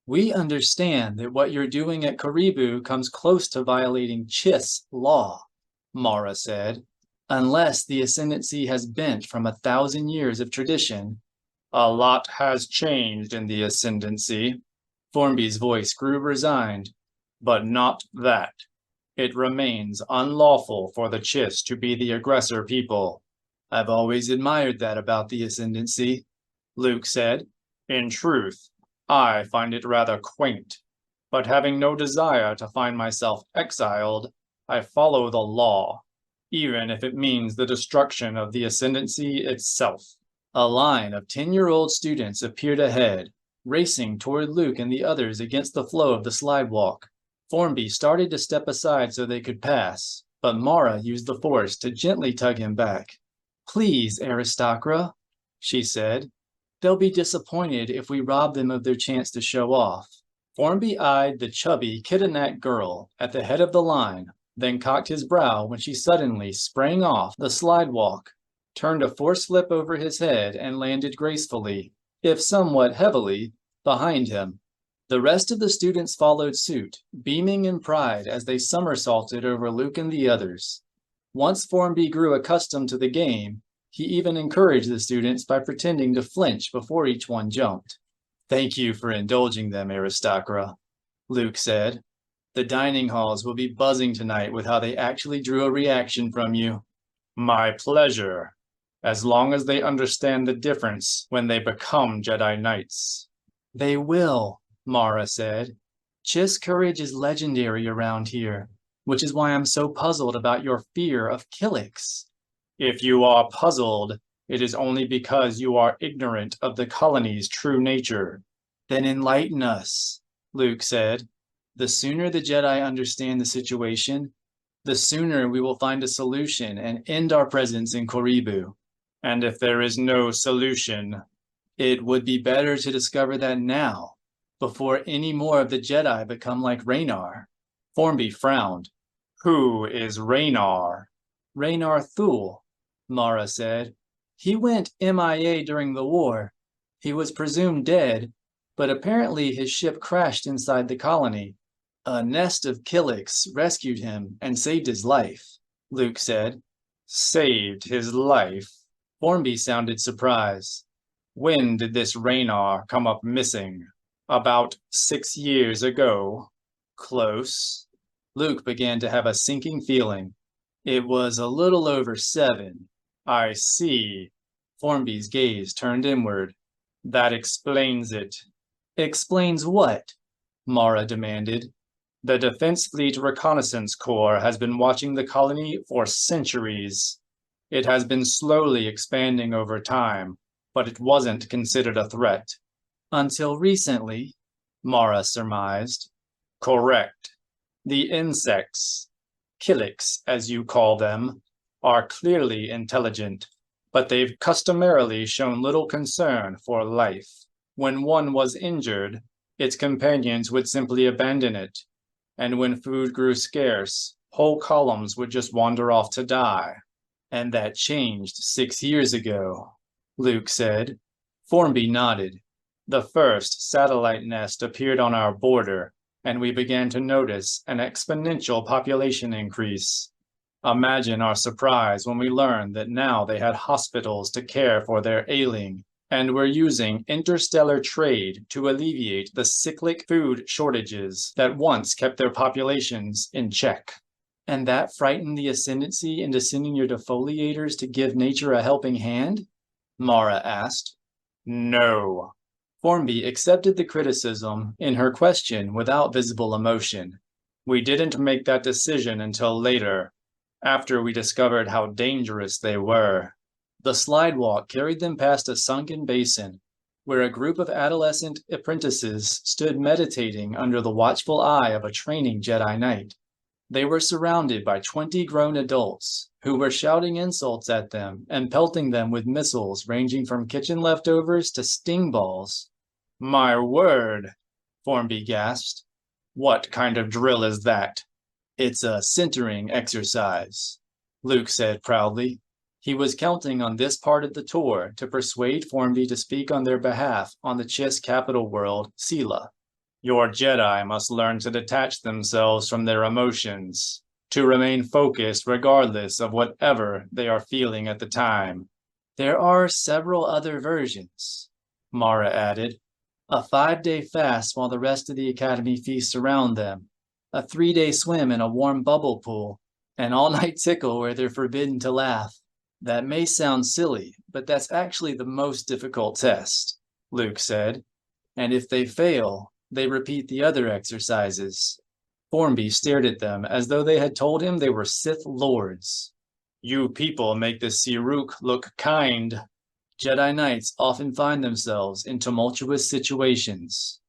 We understand that what you're doing at Karibu comes close to violating Chiss law, Mara said, unless the ascendancy has bent from 1,000 years of tradition. A lot has changed in the ascendancy. Formby's voice grew resigned. But not that. It remains unlawful for the Chiss to be the aggressor people. I've always admired that about the ascendancy, Luke said. In truth, I find it rather quaint. But having no desire to find myself exiled, I follow the law, even if it means the destruction of the ascendancy itself. A line of 10-year-old students appeared ahead, racing toward Luke and the others against the flow of the slidewalk. Formby started to step aside so they could pass, but Mara used the Force to gently tug him back. Please, Aristocra, she said. They'll be disappointed if we rob them of their chance to show off. Formby eyed the chubby Kitanak girl at the head of the line, then cocked his brow when she suddenly sprang off the slidewalk, turned a Force flip over his head, and landed gracefully, if somewhat heavily, behind him. The rest of the students followed suit, beaming in pride as they somersaulted over Luke and the others. Once Formby grew accustomed to the game, he even encouraged the students by pretending to flinch before each one jumped. Thank you for indulging them, Aristocra, Luke said. The dining halls will be buzzing tonight with how they actually drew a reaction from you. My pleasure, as long as they understand the difference when they become Jedi Knights. They will, Mara said. Chiss courage is legendary around here, which is why I'm so puzzled about your fear of Killix. If you are puzzled, it is only because you are ignorant of the colony's true nature. Then enlighten us, Luke said. The sooner the Jedi understand the situation, the sooner we will find a solution and end our presence in Karibu. And if there is no solution, it would be better to discover that now, before any more of the Jedi become like Raynar. Formby frowned. Who is Raynar? Raynar Thule, Mara said. He went MIA during the war. He was presumed dead, but apparently his ship crashed inside the colony. A nest of Killix rescued him and saved his life, Luke said. Saved his life? Formby sounded surprised. When did this Raynar come up missing? About 6 years ago. Close. Luke began to have a sinking feeling. It was a little over 7. I see. Formby's gaze turned inward. That explains it. Explains what? Mara demanded. The Defense Fleet Reconnaissance Corps has been watching the colony for centuries. It has been slowly expanding over time, but it wasn't considered a threat. Until recently, Mara surmised. Correct. The insects, Killix as you call them, are clearly intelligent, but they've customarily shown little concern for life. When one was injured, its companions would simply abandon it, and when food grew scarce, whole columns would just wander off to die. And that changed 6 years ago, Luke said. Formby nodded. The first satellite nest appeared on our border, and we began to notice an exponential population increase. Imagine our surprise when we learned that now they had hospitals to care for their ailing, and were using interstellar trade to alleviate the cyclic food shortages that once kept their populations in check. And that frightened the Ascendancy into sending your defoliators to give nature a helping hand? Mara asked. No. Formby accepted the criticism in her question without visible emotion. We didn't make that decision until later, after we discovered how dangerous they were. The slidewalk carried them past a sunken basin, where a group of adolescent apprentices stood meditating under the watchful eye of a training Jedi Knight. They were surrounded by 20 grown adults who were shouting insults at them and pelting them with missiles ranging from kitchen leftovers to sting balls. My word, Formby gasped. What kind of drill is that? It's a centering exercise, Luke said proudly. He was counting on this part of the tour to persuade Formby to speak on their behalf on the Chiss capital world, Sela. Your Jedi must learn to detach themselves from their emotions, to remain focused regardless of whatever they are feeling at the time. There are several other versions, Mara added. A 5-day fast while the rest of the academy feasts around them, a 3-day swim in a warm bubble pool, an all-night tickle where they're forbidden to laugh. That may sound silly, but that's actually the most difficult test, Luke said. And if they fail, they repeat the other exercises. Formby stared at them as though they had told him they were Sith lords. You people make the Siruk look kind. Jedi Knights often find themselves in tumultuous situations.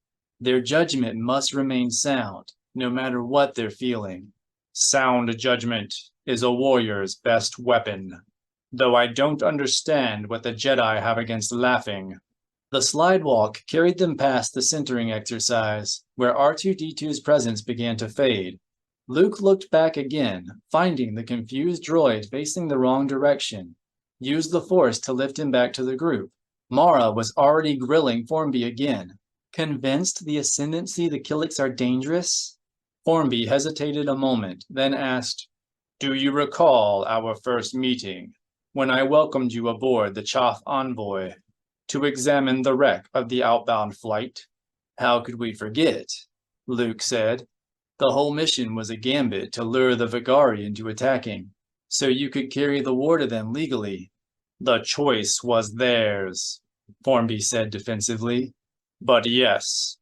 Their judgment must remain sound, no matter what they're feeling. Sound judgment is a warrior's best weapon. Though I don't understand what the Jedi have against laughing. The slide walk carried them past the centering exercise, where R2-D2's presence began to fade. Luke looked back again, finding the confused droid facing the wrong direction. Used the Force to lift him back to the group. Mara was already grilling Formby again. Convinced the ascendancy the Killiks are dangerous? Formby hesitated a moment, then asked, Do you recall our first meeting, when I welcomed you aboard the Chaff Envoy to examine the wreck of the outbound flight? How could we forget? Luke said. The whole mission was a gambit to lure the Vigari into attacking, so you could carry the war to them legally. The choice was theirs, Formby said defensively. But yes.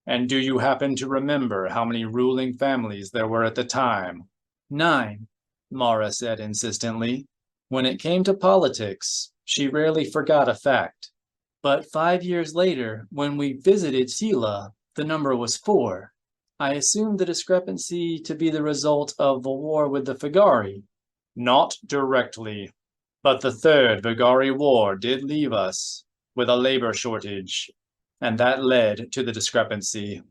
And do you happen to remember how many ruling families there were at the time? 9, Mara said insistently. When it came to politics, she rarely forgot a fact. But 5 years later, when we visited Sela, the number was 4. I assumed the discrepancy to be the result of the war with the Vigari. Not directly, but the Third Vigari War did leave us with a labor shortage, and that led to the discrepancy.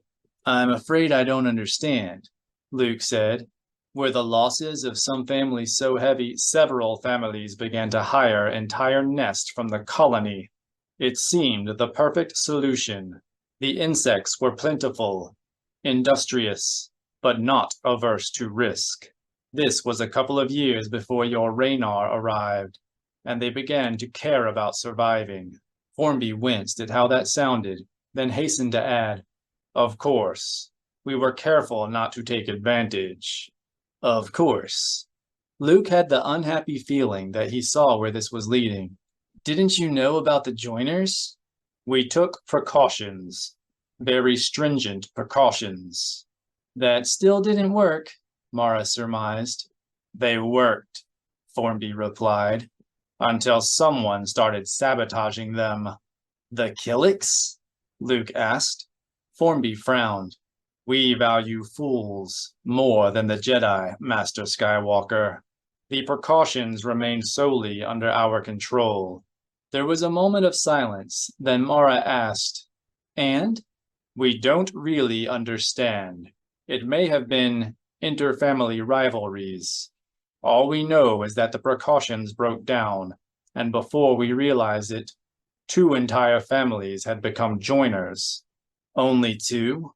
I'm afraid I don't understand, Luke said. Were the losses of some families so heavy, several families began to hire entire nests from the colony. It seemed the perfect solution. The insects were plentiful, industrious, but not averse to risk. This was a couple of years before your Raynar arrived, and they began to care about surviving. Formby winced at how that sounded, then hastened to add, Of course, we were careful not to take advantage. Of course. Luke had the unhappy feeling that he saw where this was leading. Didn't you know about the joiners? We took precautions, very stringent precautions. That still didn't work, Mara surmised. They worked, Formby replied, until someone started sabotaging them. The Killiks? Luke asked. Formby frowned. We value fools more than the Jedi, Master Skywalker. The precautions remained solely under our control. There was a moment of silence, then Mara asked, And? We don't really understand. It may have been interfamily rivalries. All we know is that the precautions broke down, and before we realized it, 2 entire families had become joiners. Only 2?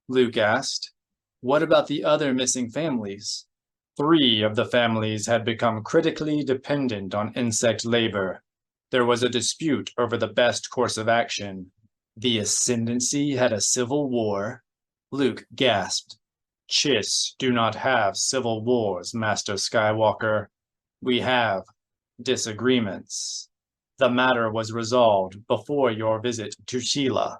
Luke asked. What about the other missing families? 3 of the families had become critically dependent on insect labor. There was a dispute over the best course of action. The Ascendancy had a civil war? Luke gasped. Chiss do not have civil wars, Master Skywalker. We have disagreements. The matter was resolved before your visit to Sela,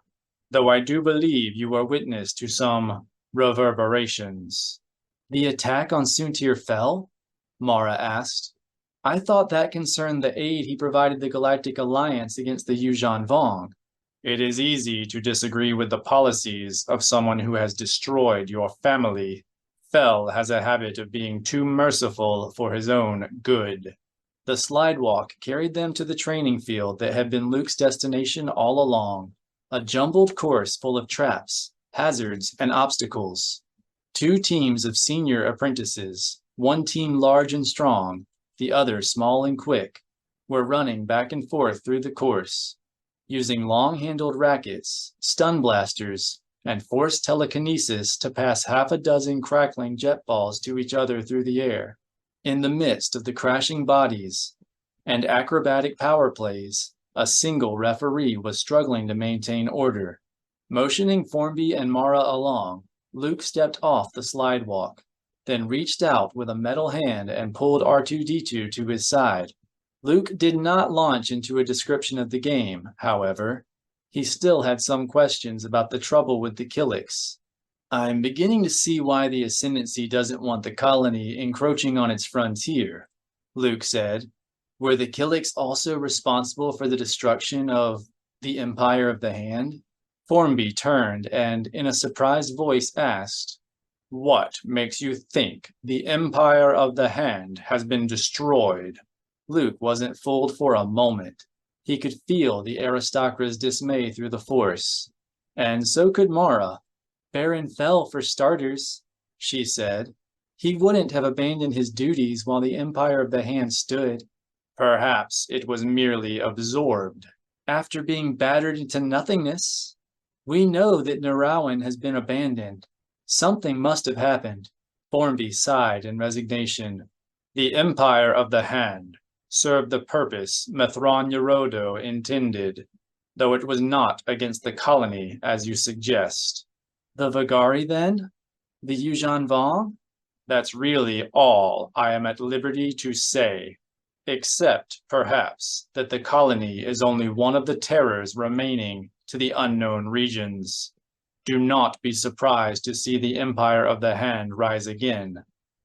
though I do believe you were witness to some reverberations. The attack on Suntir fell? Mara asked. I thought that concerned the aid he provided the Galactic Alliance against the Yuuzhan Vong. It is easy to disagree with the policies of someone who has destroyed your family, Fel has a habit of being too merciful for his own good. The slidewalk carried them to the training field that had been Luke's destination all along, a jumbled course full of traps, hazards, and obstacles. 2 teams of senior apprentices, one team large and strong, the other small and quick, were running back and forth through the course, using long-handled rackets, stun blasters, and forced telekinesis to pass half a dozen crackling jet balls to each other through the air. In the midst of the crashing bodies and acrobatic power plays, a single referee was struggling to maintain order. Motioning Formby and Mara along, Luke stepped off the slidewalk, then reached out with a metal hand and pulled R2-D2 to his side. Luke did not launch into a description of the game, however. He still had some questions about the trouble with the Killiks. I'm beginning to see why the Ascendancy doesn't want the colony encroaching on its frontier, Luke said. Were the Killiks also responsible for the destruction of the Empire of the Hand? Formby turned and, in a surprised voice, asked, "What makes you think the Empire of the Hand has been destroyed?" Luke wasn't fooled for a moment. He could feel the aristocra's dismay through the Force. And so could Mara. Baron Fel, for starters, she said. He wouldn't have abandoned his duties while the Empire of the Hand stood. Perhaps it was merely absorbed. After being battered into nothingness, we know that Narawan has been abandoned. Something must have happened. Formby sighed in resignation. The Empire of the Hand served the purpose Mithran Yerodo intended, though it was not against the colony, as you suggest. The Vagari, then? The Yuuzhan Vong? That's really all I am at liberty to say, except, perhaps, that the colony is only one of the terrors remaining to the unknown regions. Do not be surprised to see the Empire of the Hand rise again,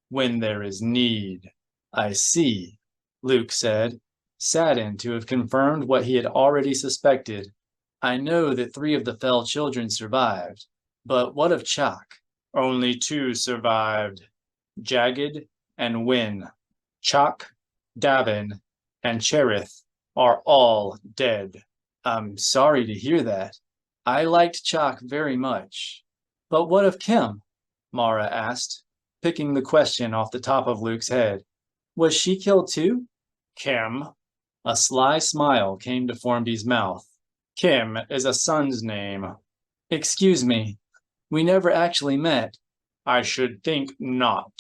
when there is need. I see, Luke said, saddened to have confirmed what he had already suspected. I know that 3 of the Fel children survived, but what of Chak? Only 2 survived, Jagged and Win. Chak, Davin, and Cherith are all dead. I'm sorry to hear that. I liked Chak very much. But what of Kim? Mara asked, picking the question off the top of Luke's head. Was she killed too? Kim? A sly smile came to Formby's mouth. Kim is a son's name. Excuse me. We never actually met. I should think not.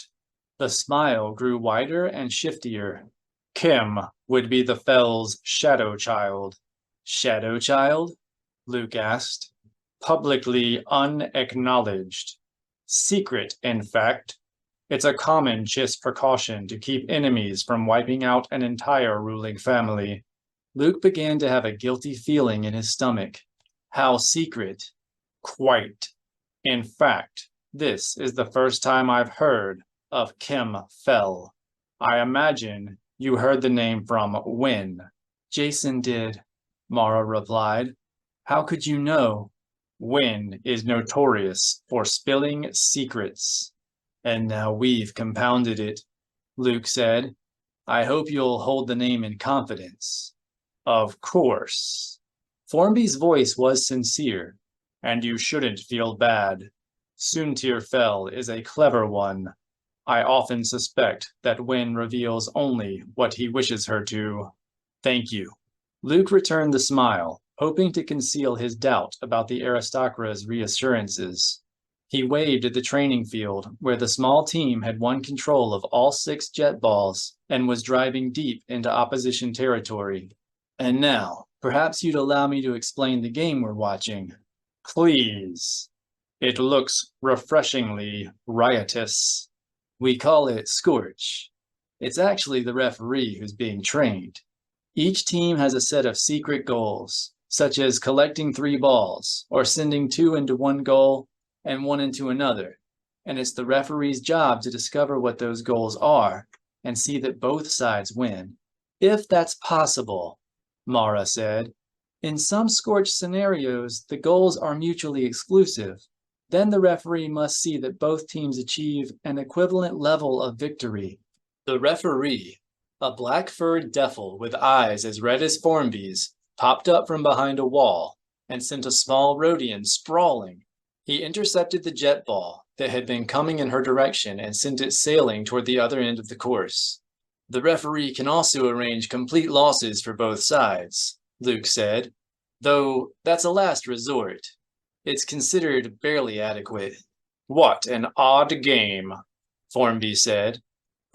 The smile grew wider and shiftier. Kim would be the Fel's shadow child. Shadow child? Luke asked. Publicly unacknowledged. Secret, in fact. It's a common Chiss precaution to keep enemies from wiping out an entire ruling family. Luke began to have a guilty feeling in his stomach. How secret? Quite. In fact, this is the first time I've heard of Kim Fel. I imagine you heard the name from Win. Jason did, Mara replied. How could you know? Win is notorious for spilling secrets. And now we've compounded it, Luke said. I hope you'll hold the name in confidence. Of course. Formby's voice was sincere, and you shouldn't feel bad. Soontir Fel is a clever one. I often suspect that Win reveals only what he wishes her to. Thank you. Luke returned the smile, hoping to conceal his doubt about the aristocra's reassurances. He waved at the training field, where the small team had won control of all 6 jet balls and was driving deep into opposition territory. And now, perhaps you'd allow me to explain the game we're watching. Please. It looks refreshingly riotous. We call it Scorch. It's actually the referee who's being trained. Each team has a set of secret goals, such as collecting 3 balls, or sending 2 into one goal and 1 into another, and it's the referee's job to discover what those goals are and see that both sides win. If that's possible, Mara said. In some Scorch scenarios, the goals are mutually exclusive. Then the referee must see that both teams achieve an equivalent level of victory. The referee, a black-furred devil with eyes as red as Formby's, popped up from behind a wall and sent a small Rhodian sprawling. He intercepted the jet ball that had been coming in her direction and sent it sailing toward the other end of the course. The referee can also arrange complete losses for both sides, Luke said, though that's a last resort. It's considered barely adequate. What an odd game, Formby said.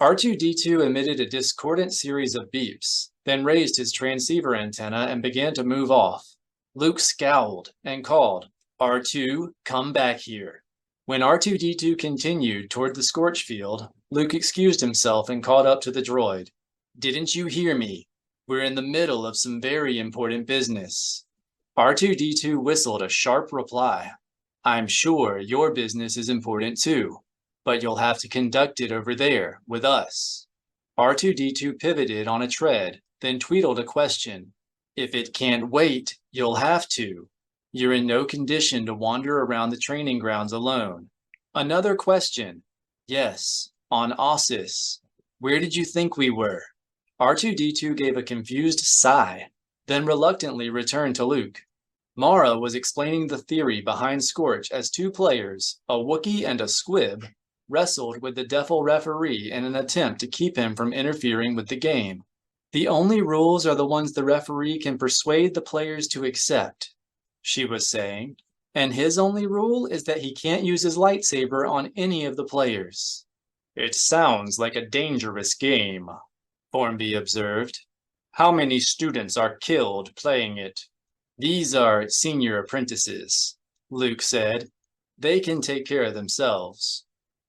R2-D2 emitted a discordant series of beeps, then raised his transceiver antenna and began to move off. Luke scowled and called, R2, come back here. When R2-D2 continued toward the scorch field, Luke excused himself and caught up to the droid. Didn't you hear me? We're in the middle of some very important business. R2-D2 whistled a sharp reply. I'm sure your business is important too, but you'll have to conduct it over there with us. R2-D2 pivoted on a tread, then tweetled a question. If it can't wait, you'll have to. You're in no condition to wander around the training grounds alone. Another question. Yes, on Ossus. Where did you think we were? R2-D2 gave a confused sigh, then reluctantly returned to Luke. Mara was explaining the theory behind Scorch as two players, a Wookiee and a Squib, wrestled with the Defil referee in an attempt to keep him from interfering with the game. The only rules are the ones the referee can persuade the players to accept, she was saying, and his only rule is that he can't use his lightsaber on any of the players. It sounds like a dangerous game, Formby observed. How many students are killed playing it? These are senior apprentices, Luke said. They can take care of themselves.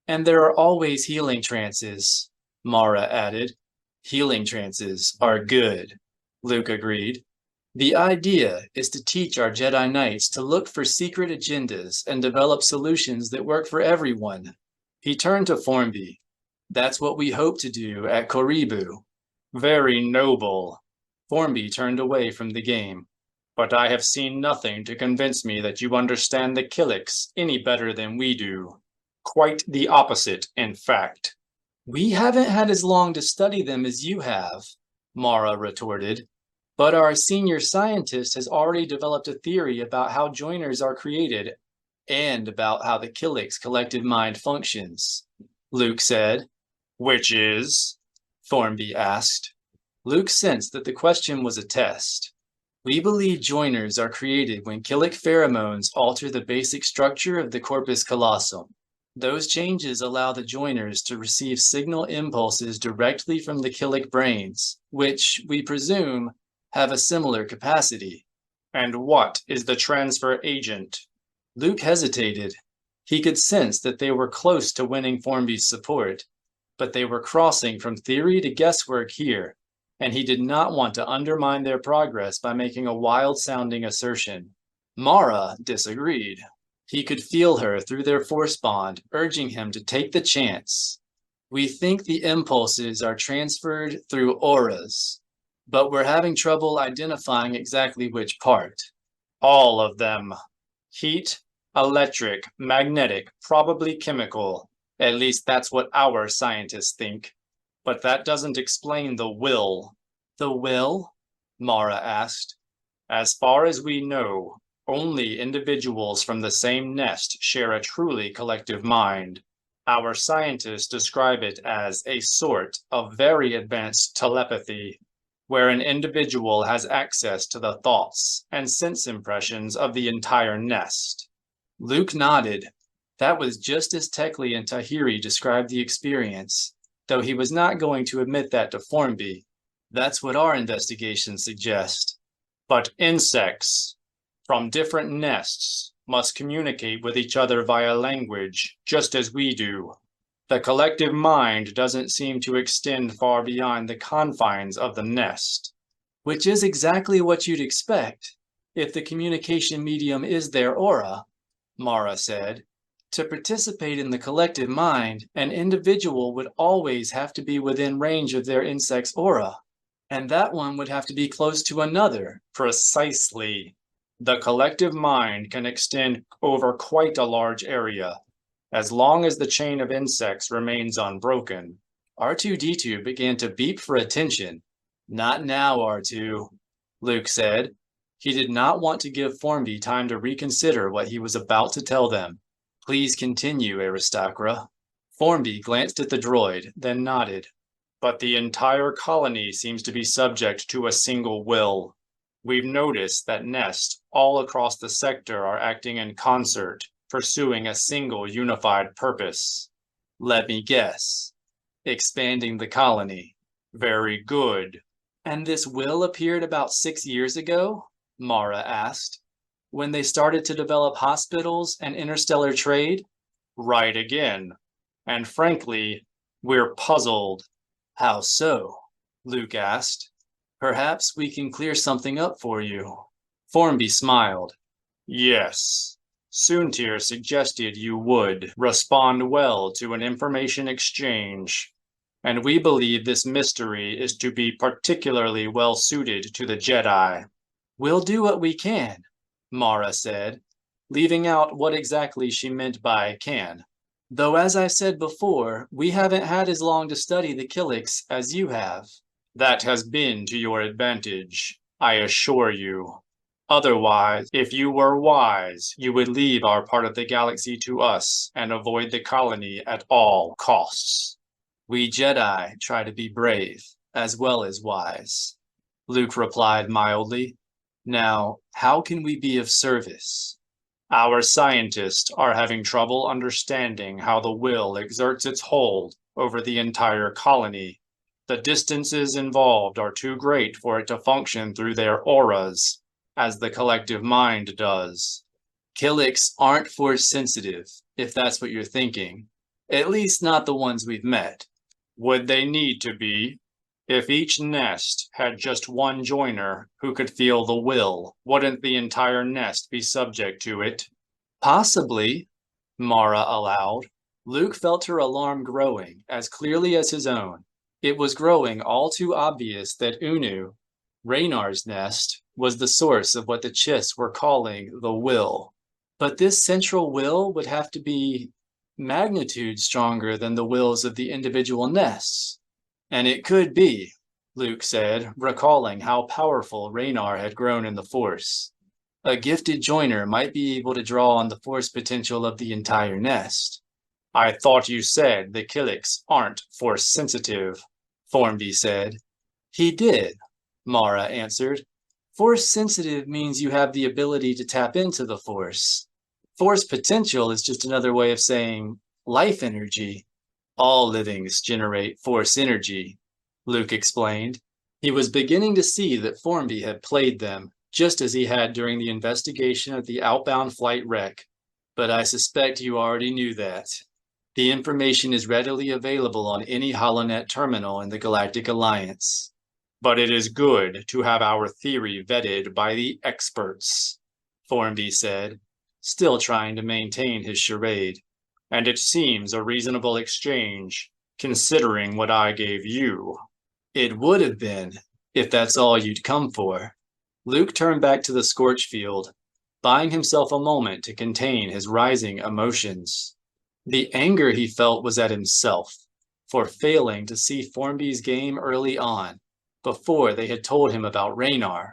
And there are always healing trances, Mara added. Healing trances are good, Luke agreed. The idea is to teach our Jedi Knights to look for secret agendas and develop solutions that work for everyone. He turned to Formby. That's what we hope to do at Koribu. Very noble. Formby turned away from the game. But I have seen nothing to convince me that you understand the Killiks any better than we do. Quite the opposite, in fact. We haven't had as long to study them as you have, Mara retorted. But our senior scientist has already developed a theory about how joiners are created and about how the Killiks' collective mind functions, Luke said. Which is? Formby asked. Luke sensed that the question was a test. We believe joiners are created when Killik pheromones alter the basic structure of the corpus callosum. Those changes allow the joiners to receive signal impulses directly from the Killik brains, which, we presume, have a similar capacity. And what is the transfer agent? Luke hesitated. He could sense that they were close to winning Formby's support, but they were crossing from theory to guesswork here, and he did not want to undermine their progress by making a wild-sounding assertion. Mara disagreed. He could feel her through their force bond, urging him to take the chance. We think the impulses are transferred through auras, but we're having trouble identifying exactly which part. All of them. Heat, electric, magnetic, probably chemical. At least that's what our scientists think. But that doesn't explain the will. The will? Mara asked. As far as we know, only individuals from the same nest share a truly collective mind. Our scientists describe it as a sort of very advanced telepathy, where an individual has access to the thoughts and sense impressions of the entire nest. Luke nodded. That was just as Tekli and Tahiri described the experience, though he was not going to admit that to Formby. That's what our investigations suggest. But insects from different nests must communicate with each other via language, just as we do. The collective mind doesn't seem to extend far beyond the confines of the nest. Which is exactly what you'd expect, if the communication medium is their aura, Mara said. To participate in the collective mind, an individual would always have to be within range of their insect's aura, and that one would have to be close to another. Precisely. The collective mind can extend over quite a large area, as long as the chain of insects remains unbroken. R2-D2 began to beep for attention. Not now, R2, Luke said. He did not want to give Formby time to reconsider what he was about to tell them. Please continue, Aristocra. Formby glanced at the droid, then nodded. But the entire colony seems to be subject to a single will. We've noticed that Nest all across the sector are acting in concert, pursuing a single unified purpose. Let me guess. Expanding the colony. Very good. And this will appeared about 6 years ago? Mara asked. When they started to develop hospitals and interstellar trade? Right again. And frankly, we're puzzled. How so? Luke asked. Perhaps we can clear something up for you. Formby smiled. Yes. Soontir suggested you would respond well to an information exchange, and we believe this mystery is to be particularly well suited to the Jedi. We'll do what we can, Mara said, leaving out what exactly she meant by can. Though as I said before, we haven't had as long to study the Killiks as you have. That has been to your advantage, I assure you. Otherwise, if you were wise, you would leave our part of the galaxy to us and avoid the colony at all costs. We Jedi try to be brave, as well as wise, Luke replied mildly. Now, how can we be of service? Our scientists are having trouble understanding how the will exerts its hold over the entire colony. The distances involved are too great for it to function through their auras, as the collective mind does. Killiks aren't force sensitive, if that's what you're thinking. At least not the ones we've met. Would they need to be? If each nest had just one joiner who could feel the will, wouldn't the entire nest be subject to it? Possibly, Mara allowed. Luke felt her alarm growing as clearly as his own. It was growing all too obvious that Unu, Raynar's nest, was the source of what the Chiss were calling the will. But this central will would have to be magnitude stronger than the wills of the individual nests. And it could be, Luke said, recalling how powerful Raynar had grown in the Force. A gifted joiner might be able to draw on the Force potential of the entire nest. I thought you said the Killiks aren't Force sensitive, Formby said. He did, Mara answered. Force sensitive means you have the ability to tap into the Force. Force potential is just another way of saying life energy. All livings generate Force energy, Luke explained. He was beginning to see that Formby had played them, just as he had during the investigation of the outbound flight wreck. But I suspect you already knew that. The information is readily available on any HoloNet terminal in the Galactic Alliance. But it is good to have our theory vetted by the experts, Formby said, still trying to maintain his charade. And it seems a reasonable exchange, considering what I gave you. It would have been, if that's all you'd come for. Luke turned back to the scorch field, buying himself a moment to contain his rising emotions. The anger he felt was at himself, for failing to see Formby's game early on, before they had told him about Raynar.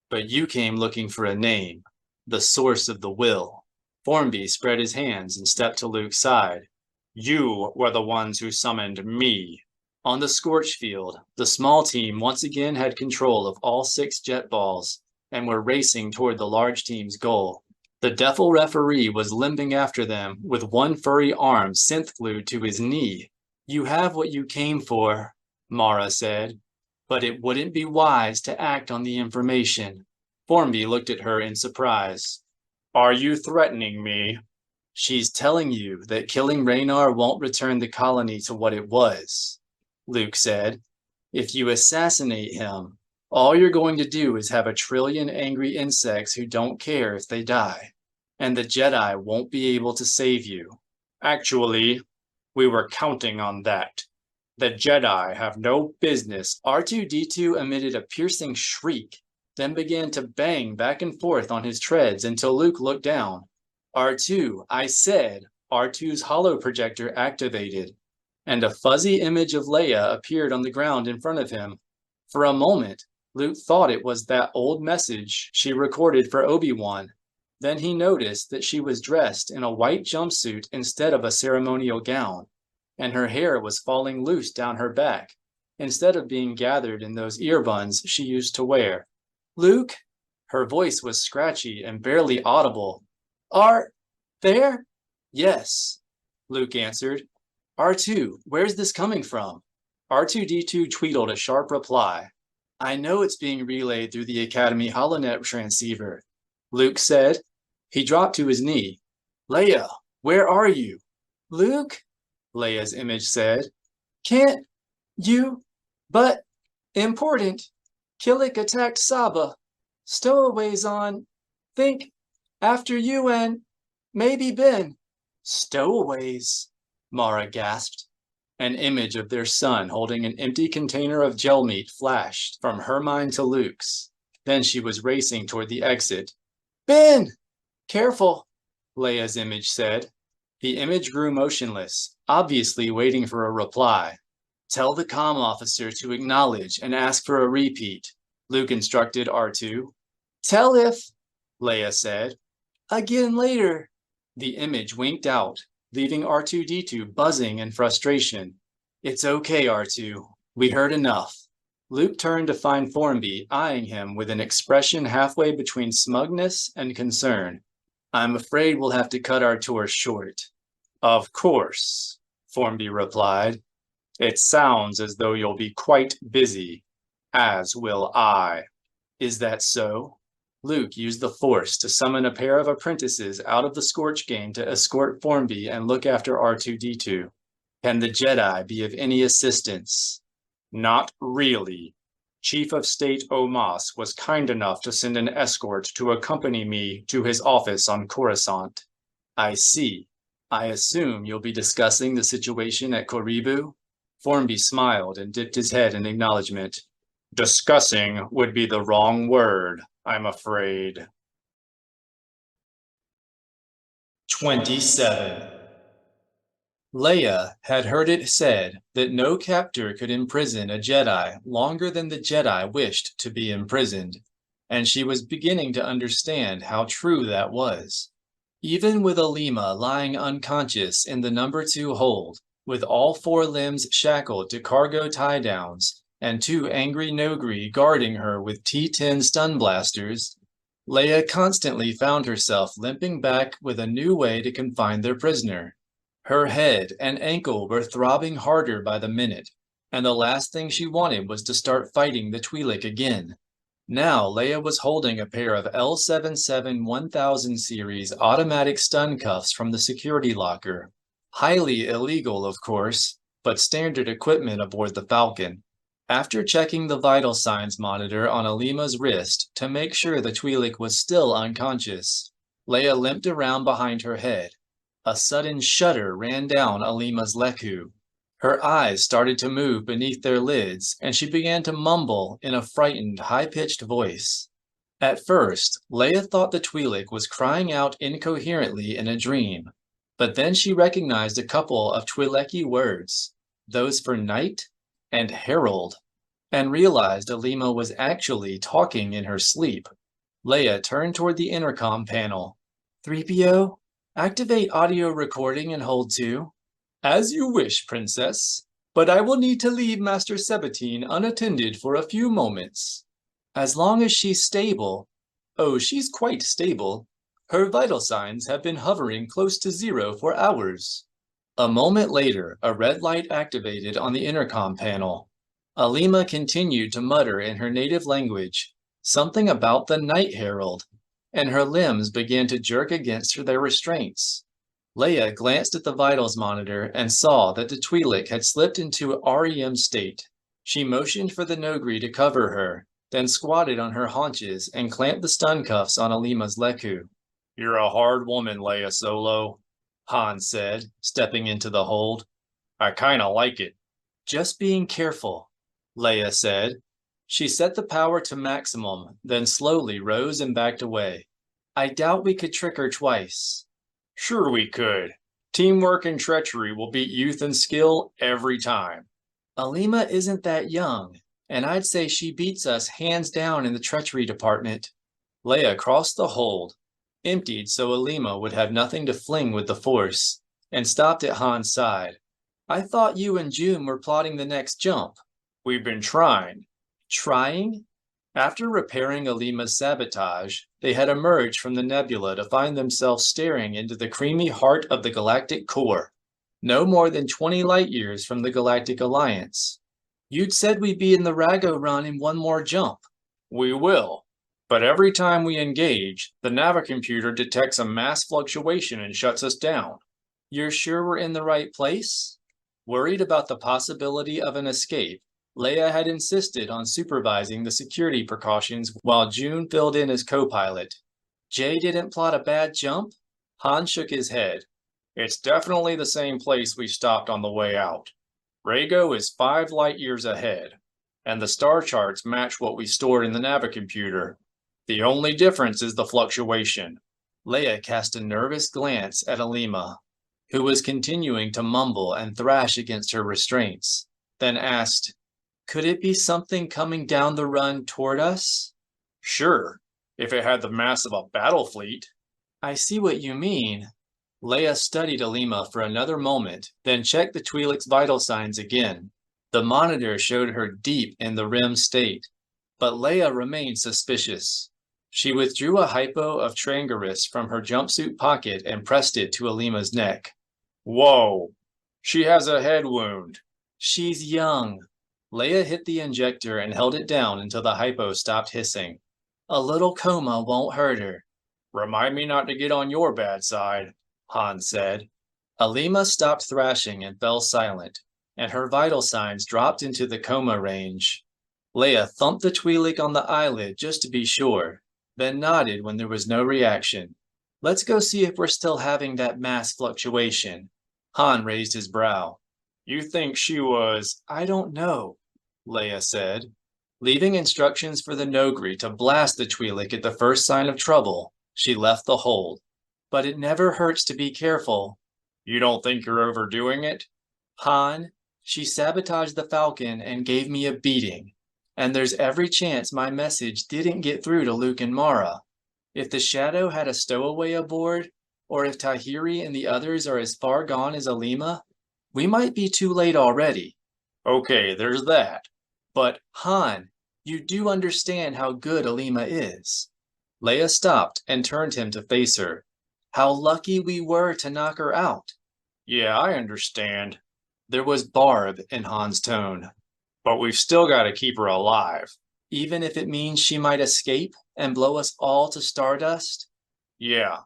But you came looking for a name, the source of the will. Formby spread his hands and stepped to Luke's side. You were the ones who summoned me. On the scorch field, the small team once again had control of all 6 jet balls and were racing toward the large team's goal. The Defil referee was limping after them with one furry arm synth glued to his knee. You have what you came for, Mara said, but it wouldn't be wise to act on the information. Formby looked at her in surprise. Are you threatening me? She's telling you that killing Raynar won't return the colony to what it was, Luke said. If you assassinate him, all you're going to do is have 1 trillion angry insects who don't care if they die, and the Jedi won't be able to save you. Actually, we were counting on that. The Jedi have no business. R2-D2 emitted a piercing shriek then began to bang back and forth on his treads until Luke looked down. R2, I said. R2's holo projector activated, and a fuzzy image of Leia appeared on the ground in front of him. For a moment, Luke thought it was that old message she recorded for Obi-Wan. Then he noticed that she was dressed in a white jumpsuit instead of a ceremonial gown, and her hair was falling loose down her back, instead of being gathered in those ear buns she used to wear. Luke? Her voice was scratchy and barely audible. Are there? Yes, Luke answered. R2, where's this coming from? R2-D2 tweetled a sharp reply. I know it's being relayed through the Academy HoloNet transceiver, Luke said. He dropped to his knee. Leia, where are you? Luke, Leia's image said. Can't you? But important. Killik attacked Saba. Stowaways on. Think after you and maybe Ben. Stowaways, Mara gasped. An image of their son holding an empty container of gel meat flashed from her mind to Luke's. Then she was racing toward the exit. Ben! Careful, Leia's image said. The image grew motionless, obviously waiting for a reply. Tell the comm officer to acknowledge and ask for a repeat, Luke instructed R2. Tell if, Leia said. Again later. The image winked out, leaving R2-D2 buzzing in frustration. It's okay, R2. We heard enough. Luke turned to find Formby eyeing him with an expression halfway between smugness and concern. I'm afraid we'll have to cut our tour short. Of course, Formby replied. It sounds as though you'll be quite busy, as will I. Is that so? Luke used the Force to summon a pair of apprentices out of the Scorch game to escort Formby and look after R2-D2. Can the Jedi be of any assistance? Not really. Chief of State Omas was kind enough to send an escort to accompany me to his office on Coruscant. I see. I assume you'll be discussing the situation at Koribu? Formby smiled and dipped his head in acknowledgement. Discussing would be the wrong word, I'm afraid. 27. Leia had heard it said that no captor could imprison a Jedi longer than the Jedi wished to be imprisoned, and she was beginning to understand how true that was. Even with Alima lying unconscious in the number 2 hold, with all 4 limbs shackled to cargo tie-downs, and 2 angry Nogri guarding her with T-10 stun blasters, Leia constantly found herself limping back with a new way to confine their prisoner. Her head and ankle were throbbing harder by the minute, and the last thing she wanted was to start fighting the Twi'lek again. Now Leia was holding a pair of L77-1000 series automatic stun cuffs from the security locker. Highly illegal, of course, but standard equipment aboard the Falcon. After checking the vital signs monitor on Alima's wrist to make sure the Twi'lek was still unconscious, Leia limped around behind her head. A sudden shudder ran down Alima's leku. Her eyes started to move beneath their lids, and she began to mumble in a frightened, high-pitched voice. At first, Leia thought the Twi'lek was crying out incoherently in a dream, but then she recognized a couple of Twi'leki words, those for knight and herald, and realized Alima was actually talking in her sleep. Leia turned toward the intercom panel. 3PO, activate audio recording and hold 2. As you wish, Princess, but I will need to leave Master Sabatine unattended for a few moments. As long as she's stable. Oh, she's quite stable. Her vital signs have been hovering close to 0 for hours. A moment later, a red light activated on the intercom panel. Alima continued to mutter in her native language, something about the Night Herald, and her limbs began to jerk against their restraints. Leia glanced at the vitals monitor and saw that the Twi'lek had slipped into REM state. She motioned for the Nogri to cover her, then squatted on her haunches and clamped the stun cuffs on Alima's leku. You're a hard woman, Leia Solo, Han said, stepping into the hold. I kinda like it. Just being careful, Leia said. She set the power to maximum, then slowly rose and backed away. I doubt we could trick her twice. Sure we could. Teamwork and treachery will beat youth and skill every time. Alima isn't that young, and I'd say she beats us hands down in the treachery department. Leia crossed the hold, emptied so Alima would have nothing to fling with the Force, and stopped at Han's side. I thought you and June were plotting the next jump. We've been trying. Trying? After repairing Alima's sabotage, they had emerged from the nebula to find themselves staring into the creamy heart of the galactic core, no more than 20 light years from the Galactic Alliance. You'd said we'd be in the Rago run in one more jump. We will. But every time we engage, the navicomputer detects a mass fluctuation and shuts us down. You're sure we're in the right place? Worried about the possibility of an escape, Leia had insisted on supervising the security precautions while June filled in as co-pilot. Jay didn't plot a bad jump? Han shook his head. It's definitely the same place we stopped on the way out. Rago is 5 light years ahead, and the star charts match what we stored in the navicomputer. The only difference is the fluctuation. Leia cast a nervous glance at Alima, who was continuing to mumble and thrash against her restraints, then asked, "Could it be something coming down the run toward us?" Sure, if it had the mass of a battle fleet. I see what you mean. Leia studied Alima for another moment, then checked the Twi'lek's vital signs again. The monitor showed her deep in the REM state, but Leia remained suspicious. She withdrew a hypo of Trangaris from her jumpsuit pocket and pressed it to Alima's neck. Whoa, she has a head wound. She's young. Leia hit the injector and held it down until the hypo stopped hissing. A little coma won't hurt her. Remind me not to get on your bad side, Han said. Alima stopped thrashing and fell silent, and her vital signs dropped into the coma range. Leia thumped the Twi'lek on the eyelid just to be sure, then nodded when there was no reaction. Let's go see if we're still having that mass fluctuation. Han raised his brow. You think she was... I don't know, Leia said, leaving instructions for the Nogri to blast the Twi'lek at the first sign of trouble. She left the hold. But it never hurts to be careful. You don't think you're overdoing it? Han, she sabotaged the Falcon and gave me a beating. And there's every chance my message didn't get through to Luke and Mara. If the Shadow had a stowaway aboard, or if Tahiri and the others are as far gone as Alima, we might be too late already. Okay, there's that. But, Han, you do understand how good Alima is. Leia stopped and turned him to face her. How lucky we were to knock her out. Yeah, I understand. There was barb in Han's tone. But we've still got to keep her alive. Even if it means she might escape and blow us all to stardust? Yeah,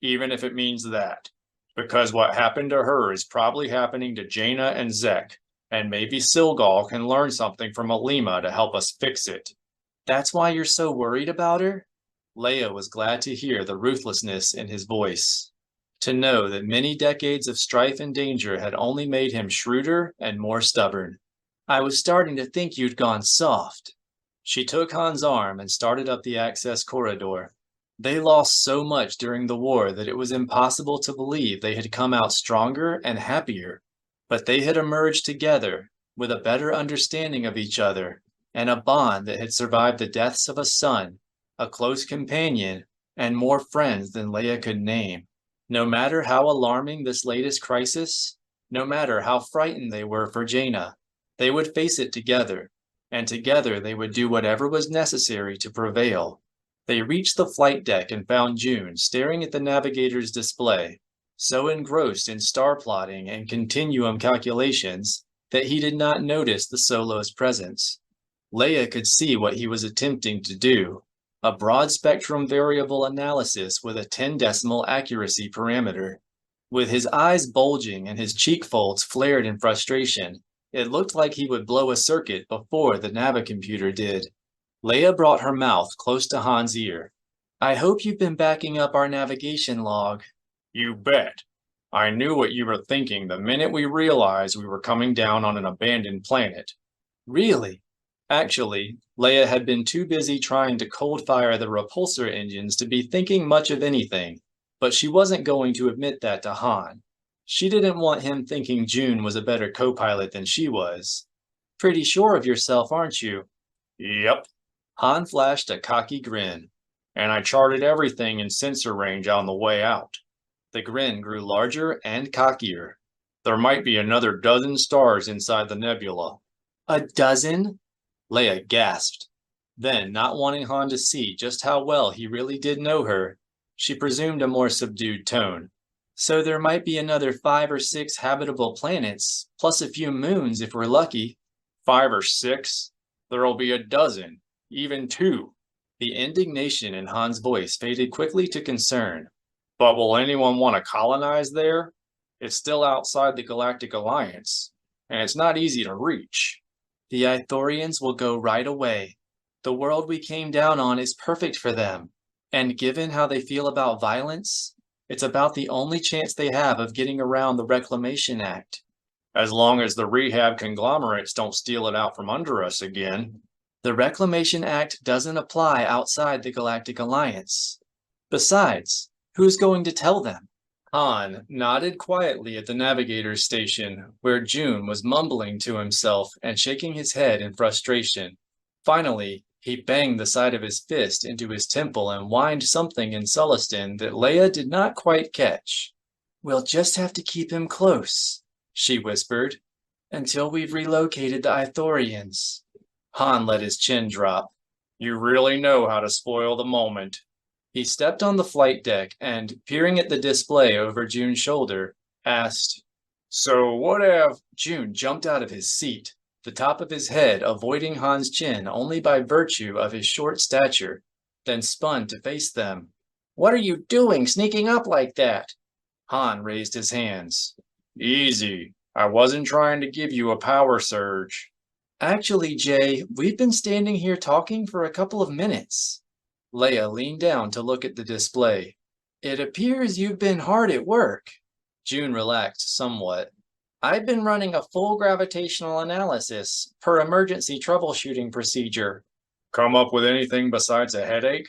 even if it means that. Because what happened to her is probably happening to Jana and Zek, and maybe Silgal can learn something from Alima to help us fix it. That's why you're so worried about her? Leia was glad to hear the ruthlessness in his voice, to know that many decades of strife and danger had only made him shrewder and more stubborn. I was starting to think you'd gone soft. She took Han's arm and started up the access corridor. They lost so much during the war that it was impossible to believe they had come out stronger and happier. But they had emerged together, with a better understanding of each other, and a bond that had survived the deaths of a son, a close companion, and more friends than Leia could name. No matter how alarming this latest crisis, no matter how frightened they were for Jana, they would face it together, and together they would do whatever was necessary to prevail. They reached the flight deck and found June staring at the navigator's display, so engrossed in star plotting and continuum calculations that he did not notice the Solo's presence. Leia could see what he was attempting to do, a broad-spectrum variable analysis with a 10-decimal accuracy parameter. With his eyes bulging and his cheek folds flared in frustration, it looked like he would blow a circuit before the navicomputer did. Leia brought her mouth close to Han's ear. I hope you've been backing up our navigation log. You bet. I knew what you were thinking the minute we realized we were coming down on an abandoned planet. Really? Actually, Leia had been too busy trying to cold fire the repulsor engines to be thinking much of anything, but she wasn't going to admit that to Han. She didn't want him thinking June was a better co-pilot than she was. Pretty sure of yourself, aren't you? Yep. Han flashed a cocky grin. And I charted everything in sensor range on the way out. The grin grew larger and cockier. There might be another dozen stars inside the nebula. A dozen? Leia gasped. Then, not wanting Han to see just how well he really did know her, she presumed a more subdued tone. So there might be another 5 or 6 habitable planets, plus a few moons if we're lucky. 5 or 6? There'll be a dozen, even 2. The indignation in Han's voice faded quickly to concern. But will anyone want to colonize there? It's still outside the Galactic Alliance, and it's not easy to reach. The Ithorians will go right away. The world we came down on is perfect for them, and given how they feel about violence, it's about the only chance they have of getting around the Reclamation Act. As long as the rehab conglomerates don't steal it out from under us again. The Reclamation Act doesn't apply outside the Galactic Alliance. Besides, who's going to tell them? Han nodded quietly at the navigator's station, where June was mumbling to himself and shaking his head in frustration. Finally, he banged the side of his fist into his temple and whined something in Sullustan that Leia did not quite catch. "We'll just have to keep him close," she whispered, "until we've relocated the Ithorians." Han let his chin drop. You really know how to spoil the moment. He stepped on the flight deck and, peering at the display over June's shoulder, asked, "So what have—" June jumped out of his seat, the top of his head avoiding Han's chin only by virtue of his short stature, then spun to face them. "What are you doing, sneaking up like that?" Han raised his hands. Easy. I wasn't trying to give you a power surge. Actually, Jay, we've been standing here talking for a couple of minutes. Leia leaned down to look at the display. It appears you've been hard at work. June relaxed somewhat. I've been running a full gravitational analysis per emergency troubleshooting procedure. Come up with anything besides a headache?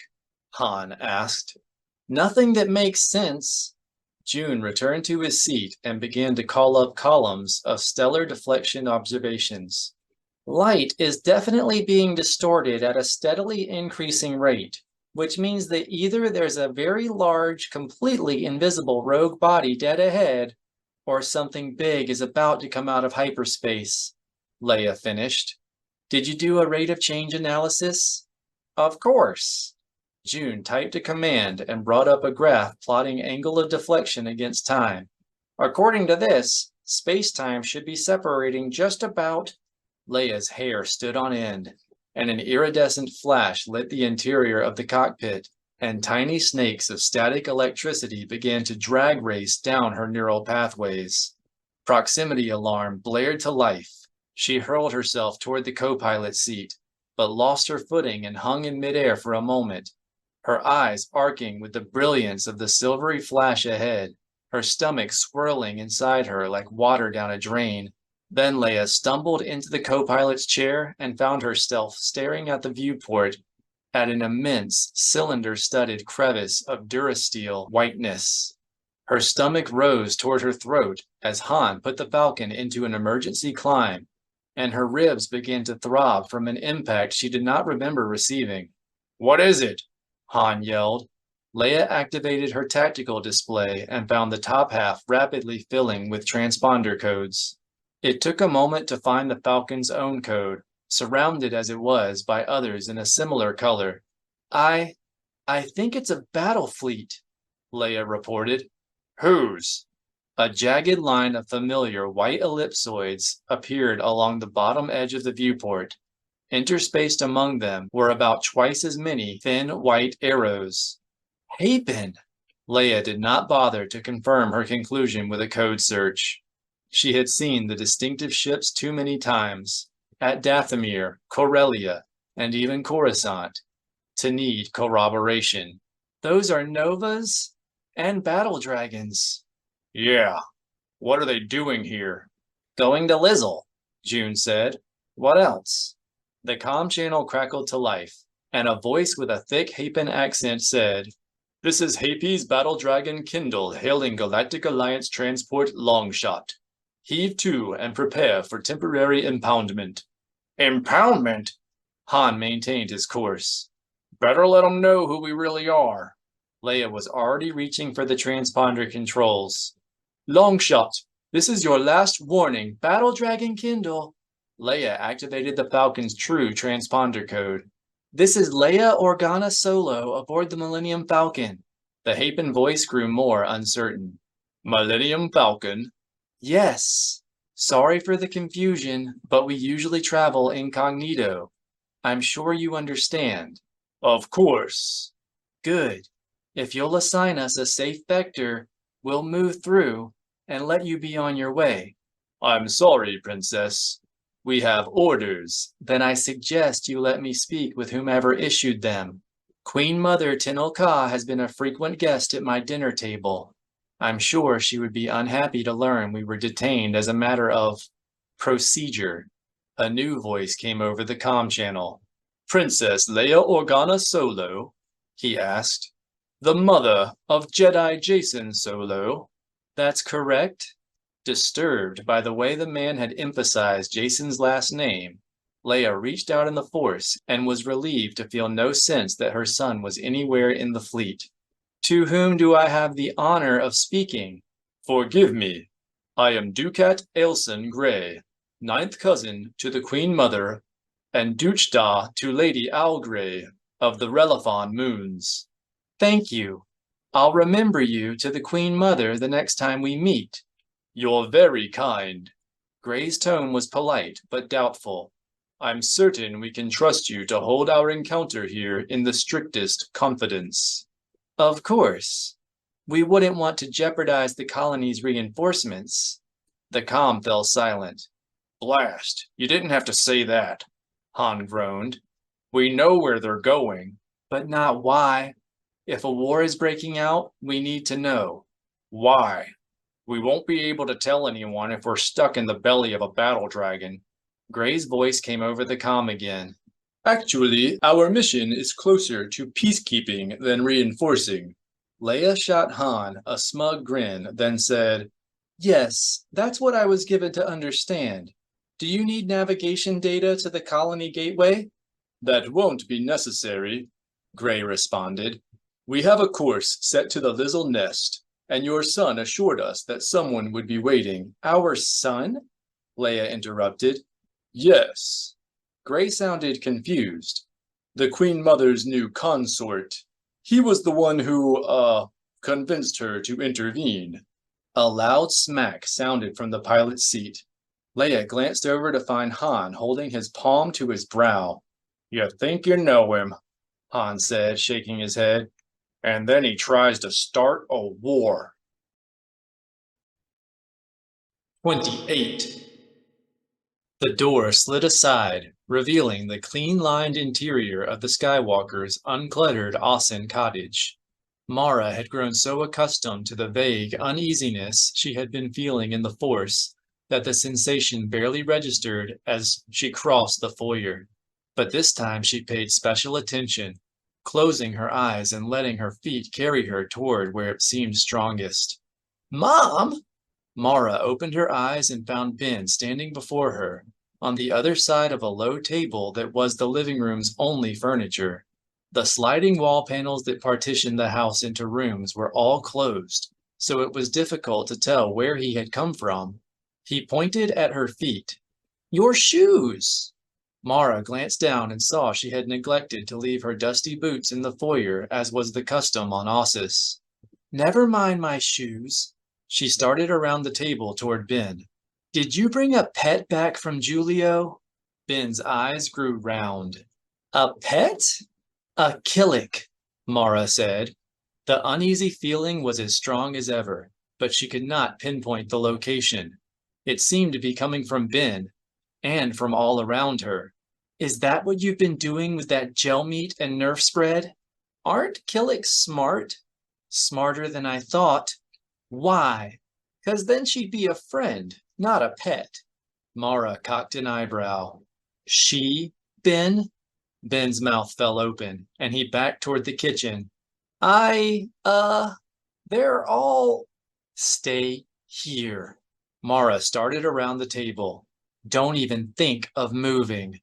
Han asked. Nothing that makes sense. June returned to his seat and began to call up columns of stellar deflection observations. Light is definitely being distorted at a steadily increasing rate, which means that either there's a very large, completely invisible rogue body dead ahead, or something big is about to come out of hyperspace, Leia finished. Did you do a rate of change analysis? Of course. June typed a command and brought up a graph plotting angle of deflection against time. According to this, space-time should be separating just about. Leia's hair stood on end, and an iridescent flash lit the interior of the cockpit, and tiny snakes of static electricity began to drag race down her neural pathways. Proximity alarm blared to life. She hurled herself toward the co-pilot seat, but lost her footing and hung in midair for a moment, her eyes arcing with the brilliance of the silvery flash ahead, her stomach swirling inside her like water down a drain. Then Leia stumbled into the co-pilot's chair and found herself staring at the viewport at an immense, cylinder-studded crevice of durasteel whiteness. Her stomach rose toward her throat as Han put the Falcon into an emergency climb, and her ribs began to throb from an impact she did not remember receiving. What is it? Han yelled. Leia activated her tactical display and found the top half rapidly filling with transponder codes. It took a moment to find the Falcon's own code, surrounded as it was by others in a similar color. I think it's a battle fleet, Leia reported. Whose? A jagged line of familiar white ellipsoids appeared along the bottom edge of the viewport. Interspaced among them were about twice as many thin white arrows. Haven! Leia did not bother to confirm her conclusion with a code search. She had seen the distinctive ships too many times, at Dathomir, Corellia, and even Coruscant, to need corroboration. Those are Novas and battle dragons. Yeah. What are they doing here? Going to Lizzle, June said. What else? The comm channel crackled to life, and a voice with a thick Hapan accent said, "This is Hapi's Battle Dragon Kindle hailing Galactic Alliance Transport Longshot. Heave to and prepare for temporary impoundment." Impoundment? Han maintained his course. Better let them know who we really are. Leia was already reaching for the transponder controls. "Longshot, this is your last warning. Battle Dragon Kindle." Leia activated the Falcon's true transponder code. "This is Leia Organa Solo aboard the Millennium Falcon." The Hapan voice grew more uncertain. Millennium Falcon? "Yes. Sorry for the confusion, but we usually travel incognito. I'm sure you understand." Of course. "Good. If you'll assign us a safe vector, we'll move through and let you be on your way." I'm sorry, Princess. "We have orders. Then I suggest you let me speak with whomever issued them. Queen Mother Tenel Ka has been a frequent guest at my dinner table. I'm sure she would be unhappy to learn we were detained as a matter of procedure." A new voice came over the comm channel. Princess Leia Organa Solo? He asked. The mother of Jedi Jason Solo? "That's correct." Disturbed by the way the man had emphasized Jason's last name, Leia reached out in the Force and was relieved to feel no sense that her son was anywhere in the fleet. "To whom do I have the honor of speaking?" Forgive me. I am Dukat Ailson Grey, 9th cousin to the Queen Mother, and Duchda to Lady Al Grey of the Relafon Moons. "Thank you. I'll remember you to the Queen Mother the next time we meet." You're very kind. Grey's tone was polite but doubtful. I'm certain we can trust you to hold our encounter here in the strictest confidence. Of course. We wouldn't want to jeopardize the colony's reinforcements. The comm fell silent. Blast, you didn't have to say that, Han groaned. We know where they're going. But not why. If a war is breaking out, we need to know. Why? We won't be able to tell anyone if we're stuck in the belly of a battle dragon. Grey's voice came over the comm again. Actually, our mission is closer to peacekeeping than reinforcing. Leia shot Han a smug grin, then said, "Yes, that's what I was given to understand. Do you need navigation data to the colony gateway?" That won't be necessary, Grey responded. We have a course set to the Lizzle Nest, and your son assured us that someone would be waiting. Our son? Leia interrupted. Yes. Grey sounded confused. The Queen Mother's new consort. He was the one who, convinced her to intervene. A loud smack sounded from the pilot's seat. Leia glanced over to find Han holding his palm to his brow. You think you know him, Han said, shaking his head. And then he tries to start a war. 28. The door slid aside, revealing the clean-lined interior of the Skywalker's uncluttered Ossen cottage. Mara had grown so accustomed to the vague uneasiness she had been feeling in the Force that the sensation barely registered as she crossed the foyer. But this time she paid special attention, closing her eyes and letting her feet carry her toward where it seemed strongest. "Mom!" Mara opened her eyes and found Ben standing before her, on the other side of a low table that was the living room's only furniture. The sliding wall panels that partitioned the house into rooms were all closed, so it was difficult to tell where he had come from. He pointed at her feet. "Your shoes!" Mara glanced down and saw she had neglected to leave her dusty boots in the foyer as was the custom on Ossus. "Never mind my shoes." She started around the table toward Ben. "Did you bring a pet back from Julio?" Ben's eyes grew round. "A pet?" "A Killik," Mara said. The uneasy feeling was as strong as ever, but she could not pinpoint the location. It seemed to be coming from Ben, and from all around her. "Is that what you've been doing with that gel meat and Nerf spread?" "Aren't Killicks smart?" "Smarter than I thought." "Why?" "'Cause then she'd be a friend, not a pet." Mara cocked an eyebrow. "She? Ben? Ben's mouth fell open, and he backed toward the kitchen. They're all... Stay here. Mara started around the table. Don't even think of moving.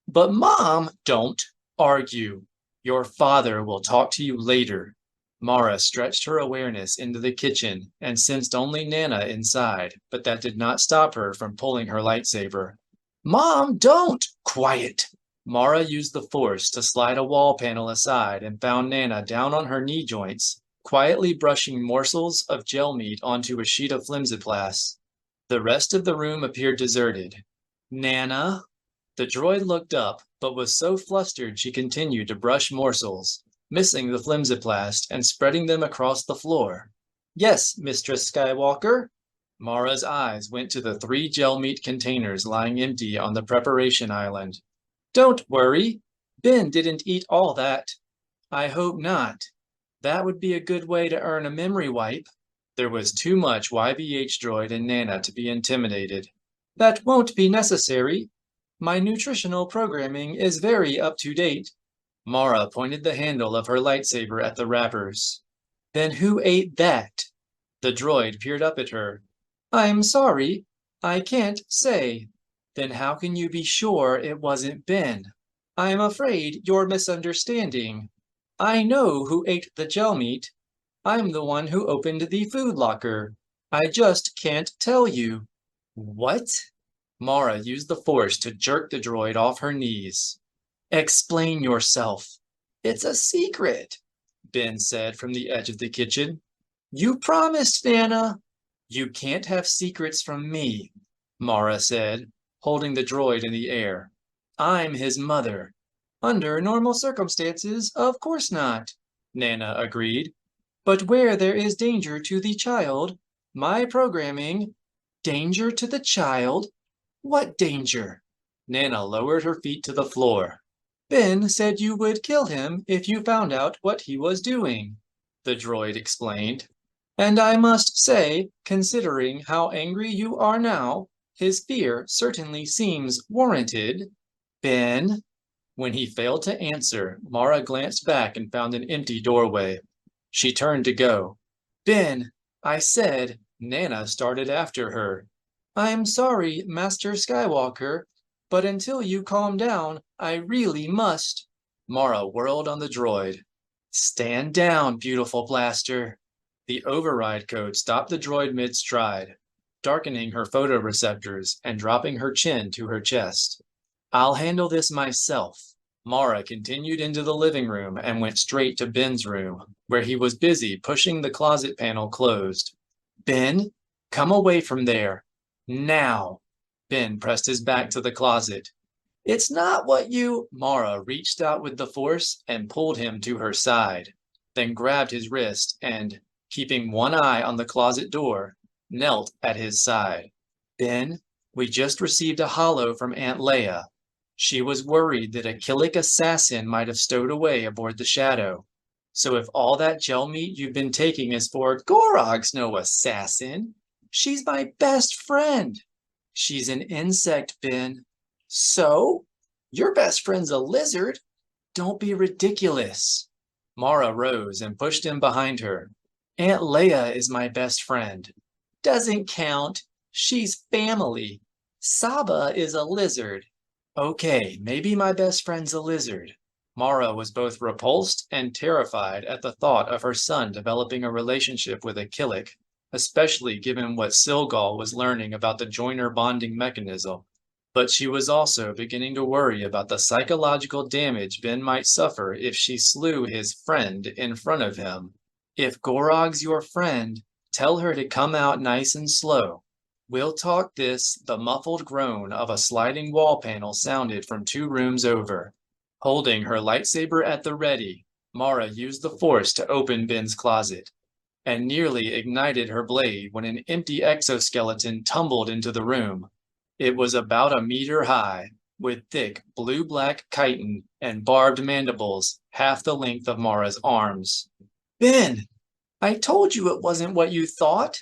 But Mom, don't argue. Your father will talk to you later. Mara stretched her awareness into the kitchen and sensed only Nana inside, but that did not stop her from pulling her lightsaber. Mom, don't! Quiet! Mara used the force to slide a wall panel aside and found Nana down on her knee joints, quietly brushing morsels of gel meat onto a sheet of flimsiplast. The rest of the room appeared deserted. Nana? The droid looked up, but was so flustered she continued to brush morsels, missing the flimsiplast and spreading them across the floor. Yes, Mistress Skywalker? Mara's eyes went to the 3 gel meat containers lying empty on the preparation island. Don't worry. Ben didn't eat all that. I hope not. That would be a good way to earn a memory wipe. There was too much YVH droid and Nana to be intimidated. That won't be necessary. My nutritional programming is very up to date. Mara pointed the handle of her lightsaber at the wrappers. Then who ate that? The droid peered up at her. I'm sorry. I can't say. Then how can you be sure it wasn't Ben? I'm afraid you're misunderstanding. I know who ate the gel meat. I'm the one who opened the food locker. I just can't tell you. What? Mara used the force to jerk the droid off her knees. Explain yourself. It's a secret, Ben said from the edge of the kitchen. You promised, Nana. You can't have secrets from me, Mara said, holding the droid in the air. I'm his mother. Under normal circumstances, of course not, Nana agreed. But where there is danger to the child, my programming... Danger to the child? What danger? Nana lowered her feet to the floor. Ben said you would kill him if you found out what he was doing, the droid explained. And I must say, considering how angry you are now, his fear certainly seems warranted. Ben? When he failed to answer, Mara glanced back and found an empty doorway. She turned to go. Ben, I said. Nana started after her. I'm sorry, Master Skywalker, but until you calm down, I really must. Mara whirled on the droid. Stand down, beautiful blaster. The override code stopped the droid mid-stride, darkening her photoreceptors and dropping her chin to her chest. I'll handle this myself. Mara continued into the living room and went straight to Ben's room, where he was busy pushing the closet panel closed. Ben, come away from there. Now. Ben pressed his back to the closet. It's not what you... Mara reached out with the force and pulled him to her side, then grabbed his wrist and, keeping one eye on the closet door, knelt at his side. Ben, we just received a holo from Aunt Leia. She was worried that a Killik assassin might have stowed away aboard the Shadow. So if all that gel meat you've been taking is for Gorog's no assassin, she's my best friend. She's an insect, Ben. So? Your best friend's a lizard? Don't be ridiculous. Mara rose and pushed him behind her. Aunt Leia is my best friend. Doesn't count. She's family. Saba is a lizard. Okay, maybe my best friend's a lizard. Mara was both repulsed and terrified at the thought of her son developing a relationship with a Killik, especially given what Silgal was learning about the joiner bonding mechanism. But she was also beginning to worry about the psychological damage Ben might suffer if she slew his friend in front of him. If Gorog's your friend, tell her to come out nice and slow. We'll talk this. The muffled groan of a sliding wall panel sounded from 2 rooms over. Holding her lightsaber at the ready, Mara used the force to open Ben's closet, and nearly ignited her blade when an empty exoskeleton tumbled into the room. It was about a meter high, with thick blue-black chitin and barbed mandibles half the length of Mara's arms. Ben, I told you it wasn't what you thought.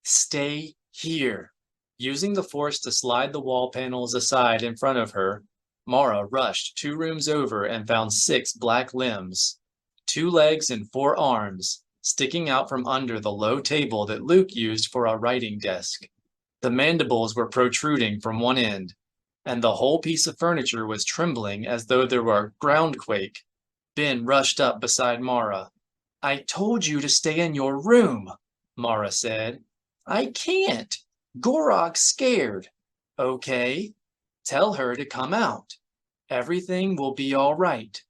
Stay here. Using the force to slide the wall panels aside in front of her, Mara rushed 2 rooms over and found 6 black limbs, 2 legs and 4 arms, sticking out from under the low table that Luke used for a writing desk. The mandibles were protruding from one end, and the whole piece of furniture was trembling as though there were a groundquake. Ben rushed up beside Mara. "I told you to stay in your room," Mara said. "I can't. Gorog's scared." "Okay. Tell her to come out. Everything will be all right."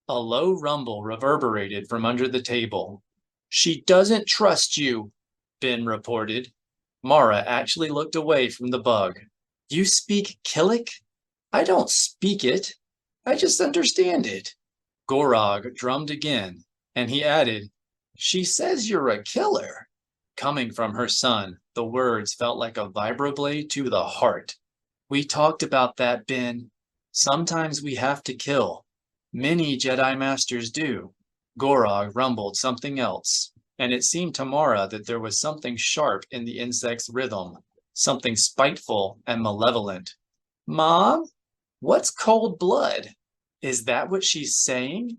A low rumble reverberated from under the table. "She doesn't trust you," Ben reported. Mara actually looked away from the bug. "You speak Killick?" "I don't speak it. I just understand it." Gorog drummed again, and he added, "She says you're a killer." Coming from her son, the words felt like a vibroblade to the heart. "We talked about that, Ben. Sometimes we have to kill. Many Jedi Masters do." Gorog rumbled something else, and it seemed to Mara that there was something sharp in the insect's rhythm, something spiteful and malevolent. "Mom, what's cold blood? Is that what she's saying?"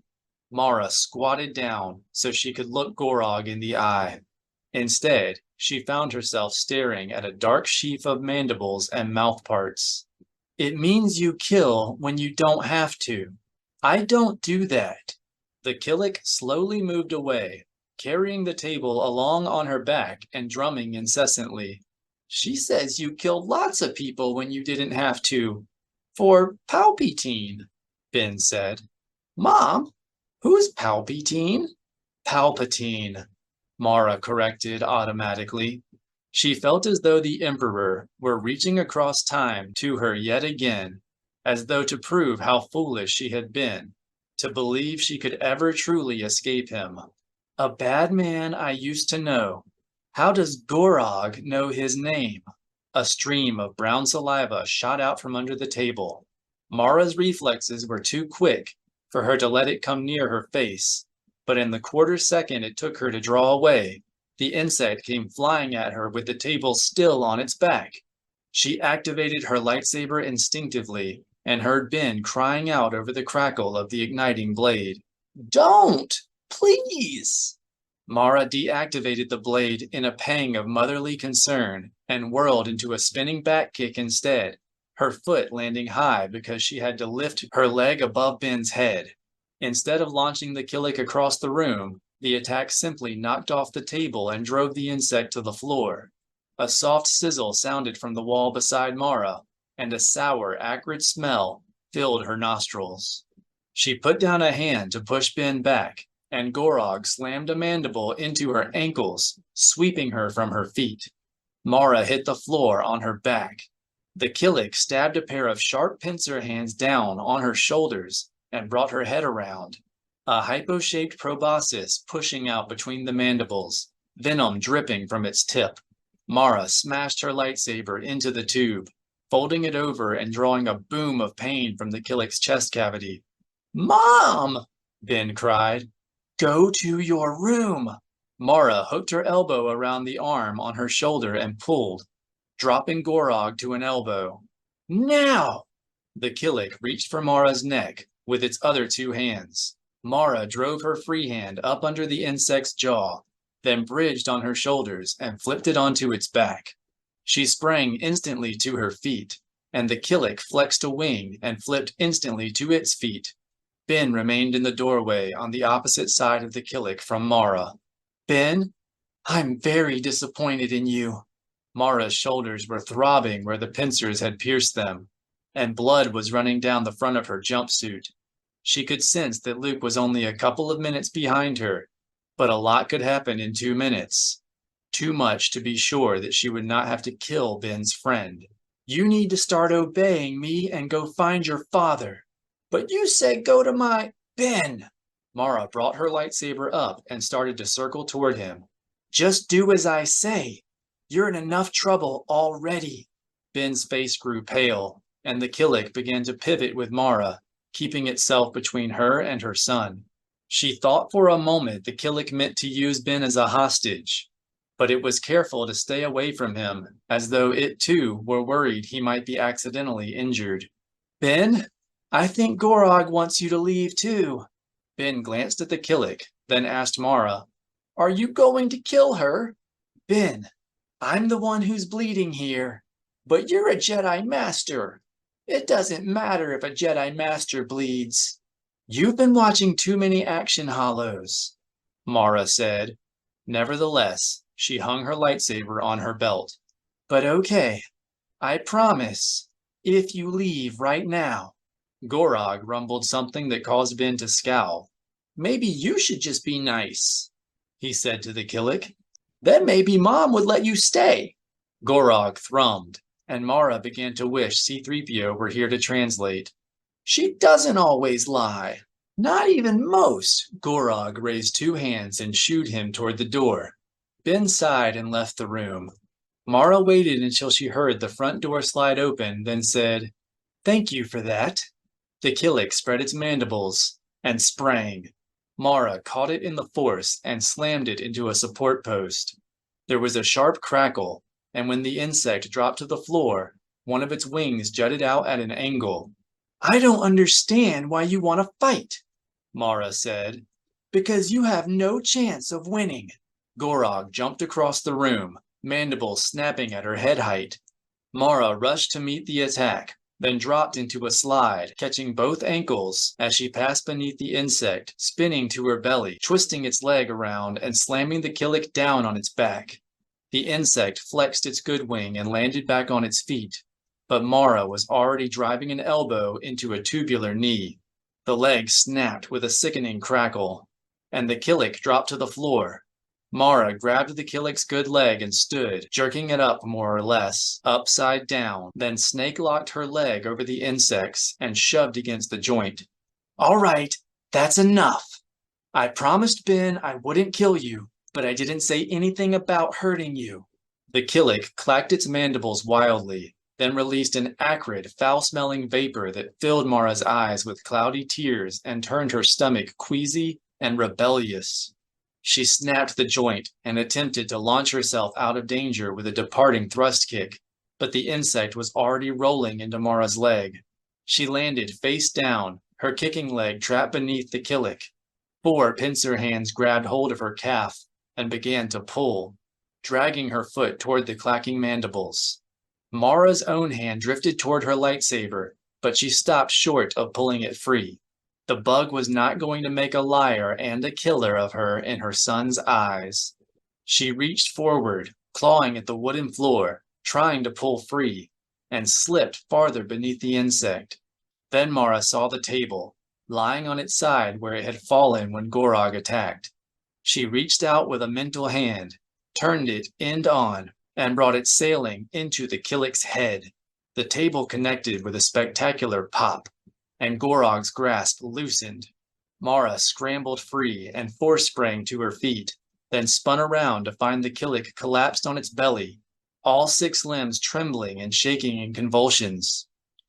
Mara squatted down so she could look Gorog in the eye. Instead, she found herself staring at a dark sheaf of mandibles and mouth parts. "It means you kill when you don't have to. I don't do that." The Killick slowly moved away, carrying the table along on her back and drumming incessantly. "She says you killed lots of people when you didn't have to. For Palpatine," Ben said. "Mom, who's Palpatine?" "Palpatine," Mara corrected automatically. She felt as though the Emperor were reaching across time to her yet again, as though to prove how foolish she had been, to believe she could ever truly escape him. "A bad man I used to know. How does Gorog know his name?" A stream of brown saliva shot out from under the table. Mara's reflexes were too quick for her to let it come near her face, but in the quarter second it took her to draw away, the insect came flying at her with the table still on its back. She activated her lightsaber instinctively and heard Ben crying out over the crackle of the igniting blade. "Don't! Please!" Mara deactivated the blade in a pang of motherly concern and whirled into a spinning back kick instead, her foot landing high because she had to lift her leg above Ben's head. Instead of launching the Killick across the room, the attack simply knocked off the table and drove the insect to the floor. A soft sizzle sounded from the wall beside Mara, and a sour, acrid smell filled her nostrils. She put down a hand to push Ben back, and Gorog slammed a mandible into her ankles, sweeping her from her feet. Mara hit the floor on her back. The Killick stabbed a pair of sharp pincer hands down on her shoulders and brought her head around. A hypo-shaped proboscis pushing out between the mandibles, venom dripping from its tip. Mara smashed her lightsaber into the tube, folding it over and drawing a boom of pain from the Killick's chest cavity. "Mom!" Ben cried. "Go to your room!" Mara hooked her elbow around the arm on her shoulder and pulled, dropping Gorog to an elbow. "Now!" The Killick reached for Mara's neck with its other 2 hands. Mara drove her free hand up under the insect's jaw, then bridged on her shoulders and flipped it onto its back. She sprang instantly to her feet, and the Killick flexed a wing and flipped instantly to its feet. Ben remained in the doorway on the opposite side of the Killick from Mara. "Ben, I'm very disappointed in you." Mara's shoulders were throbbing where the pincers had pierced them, and blood was running down the front of her jumpsuit. She could sense that Luke was only a couple of minutes behind her, but a lot could happen in 2 minutes. Too much to be sure that she would not have to kill Ben's friend. "You need to start obeying me and go find your father." "But you said go to my... Ben!" Mara brought her lightsaber up and started to circle toward him. "Just do as I say. You're in enough trouble already." Ben's face grew pale, and the Killick began to pivot with Mara, keeping itself between her and her son. She thought for a moment the Killick meant to use Ben as a hostage, but it was careful to stay away from him, as though it too were worried he might be accidentally injured. "Ben, I think Gorog wants you to leave too. Ben glanced at the Killik, then asked Mara, Are you going to kill her? Ben, I'm the one who's bleeding here. But you're a Jedi Master. It doesn't matter if a Jedi Master bleeds. You've been watching too many action hollows, Mara said. Nevertheless, she hung her lightsaber on her belt. But okay, I promise, if you leave right now. Gorog rumbled something that caused Ben to scowl. Maybe you should just be nice, he said to the Killik. Then maybe Mom would let you stay. Gorog thrummed, and Mara began to wish C-3PO were here to translate. She doesn't always lie. Not even most. Gorog raised two hands and shooed him toward the door. Ben sighed and left the room. Mara waited until she heard the front door slide open, then said, Thank you for that. The Killik spread its mandibles and sprang. Mara caught it in the force and slammed it into a support post. There was a sharp crackle, and when the insect dropped to the floor, one of its wings jutted out at an angle. I don't understand why you want to fight, Mara said. Because you have no chance of winning. Gorog jumped across the room, mandibles snapping at her head height. Mara rushed to meet the attack, then dropped into a slide, catching both ankles as she passed beneath the insect, spinning to her belly, twisting its leg around and slamming the Killik down on its back. The insect flexed its good wing and landed back on its feet, but Mara was already driving an elbow into a tubular knee. The leg snapped with a sickening crackle, and the Killik dropped to the floor. Mara grabbed the Killik's good leg and stood, jerking it up more or less, upside down, then snake-locked her leg over the insect's and shoved against the joint. All right, that's enough. I promised Ben I wouldn't kill you, but I didn't say anything about hurting you. The Killik clacked its mandibles wildly, then released an acrid, foul-smelling vapor that filled Mara's eyes with cloudy tears and turned her stomach queasy and rebellious. She snapped the joint and attempted to launch herself out of danger with a departing thrust kick, but the insect was already rolling into Mara's leg. She landed face down, her kicking leg trapped beneath the Killik. 4 pincer hands grabbed hold of her calf and began to pull, dragging her foot toward the clacking mandibles. Mara's own hand drifted toward her lightsaber, but she stopped short of pulling it free. The bug was not going to make a liar and a killer of her in her son's eyes. She reached forward, clawing at the wooden floor, trying to pull free, and slipped farther beneath the insect. Then Mara saw the table, lying on its side where it had fallen when Gorog attacked. She reached out with a mental hand, turned it end on, and brought it sailing into the Killik's head. The table connected with a spectacular pop, and Gorog's grasp loosened. Mara scrambled free and force sprang to her feet, then spun around to find the Killik collapsed on its belly, all 6 limbs trembling and shaking in convulsions.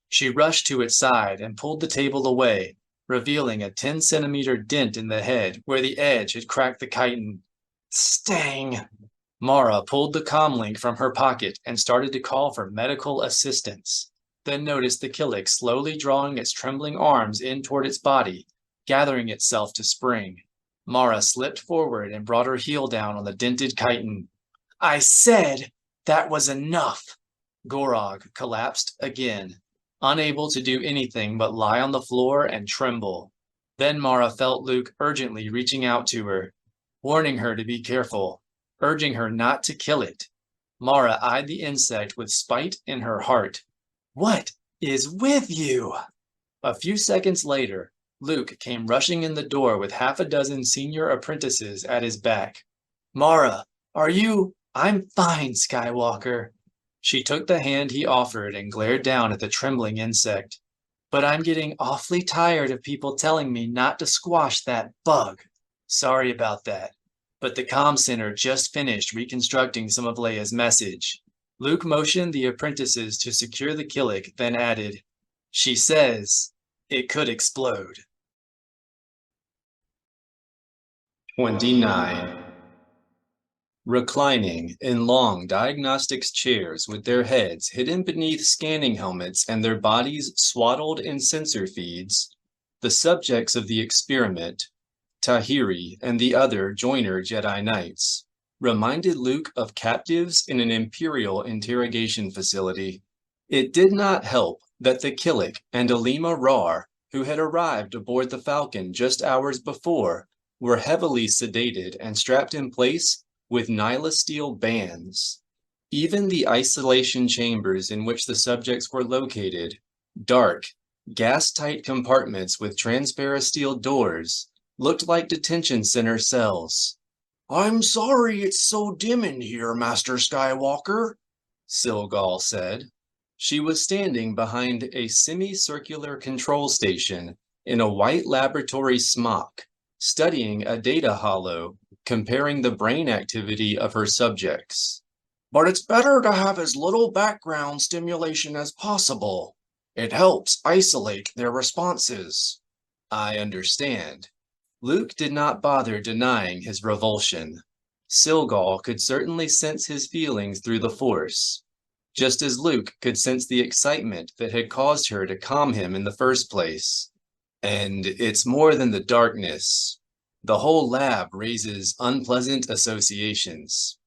She rushed to its side and pulled the table away, revealing a 10-centimeter dent in the head where the edge had cracked the chitin. Stang! Mara pulled the comlink from her pocket and started to call for medical assistance, then noticed the Killik slowly drawing its trembling arms in toward its body, gathering itself to spring. Mara slipped forward and brought her heel down on the dented chitin. I said that was enough! Gorog collapsed again, unable to do anything but lie on the floor and tremble. Then Mara felt Luke urgently reaching out to her, warning her to be careful, urging her not to kill it. Mara eyed the insect with spite in her heart. What is with you? A few seconds later, Luke came rushing in the door with 6 senior apprentices at his back. Mara, are you? I'm fine, Skywalker. She took the hand he offered and glared down at the trembling insect. But I'm getting awfully tired of people telling me not to squash that bug. Sorry about that, but the comm center just finished reconstructing some of Leia's message. Luke motioned the apprentices to secure the Killik, then added, She says it could explode. 29. Reclining in long diagnostics chairs with their heads hidden beneath scanning helmets and their bodies swaddled in sensor feeds, the subjects of the experiment, Tahiri and the other joiner Jedi Knights, reminded Luke of captives in an Imperial interrogation facility. It did not help that the Killik and Alima Rar, who had arrived aboard the Falcon just hours before, were heavily sedated and strapped in place with nylosteel bands. Even the isolation chambers in which the subjects were located, dark, gas-tight compartments with transparasteel doors, looked like detention center cells. "I'm sorry it's so dim in here, Master Skywalker," Silgal said. She was standing behind a semicircular control station in a white laboratory smock, studying a data holo, comparing the brain activity of her subjects. "But it's better to have as little background stimulation as possible. It helps isolate their responses." I understand. Luke did not bother denying his revulsion. Silgal could certainly sense his feelings through the Force, just as Luke could sense the excitement that had caused her to calm him in the first place. And it's more than the darkness. The whole lab raises unpleasant associations.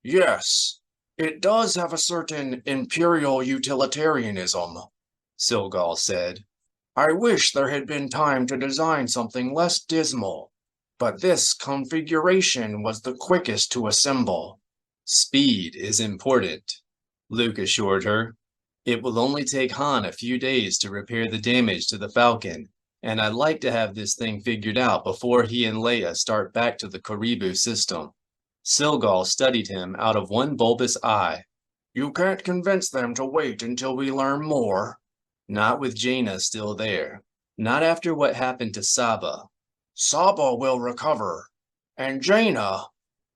"Yes, it does have a certain Imperial utilitarianism," Silgal said. "I wish there had been time to design something less dismal, but this configuration was the quickest to assemble." Speed is important, Luke assured her. It will only take Han a few days to repair the damage to the Falcon, and I'd like to have this thing figured out before he and Leia start back to the Karibu system. Silgal studied him out of one bulbous eye. "You can't convince them to wait until we learn more?" Not with Jana still there. Not after what happened to Saba. "Saba will recover. And Jana,"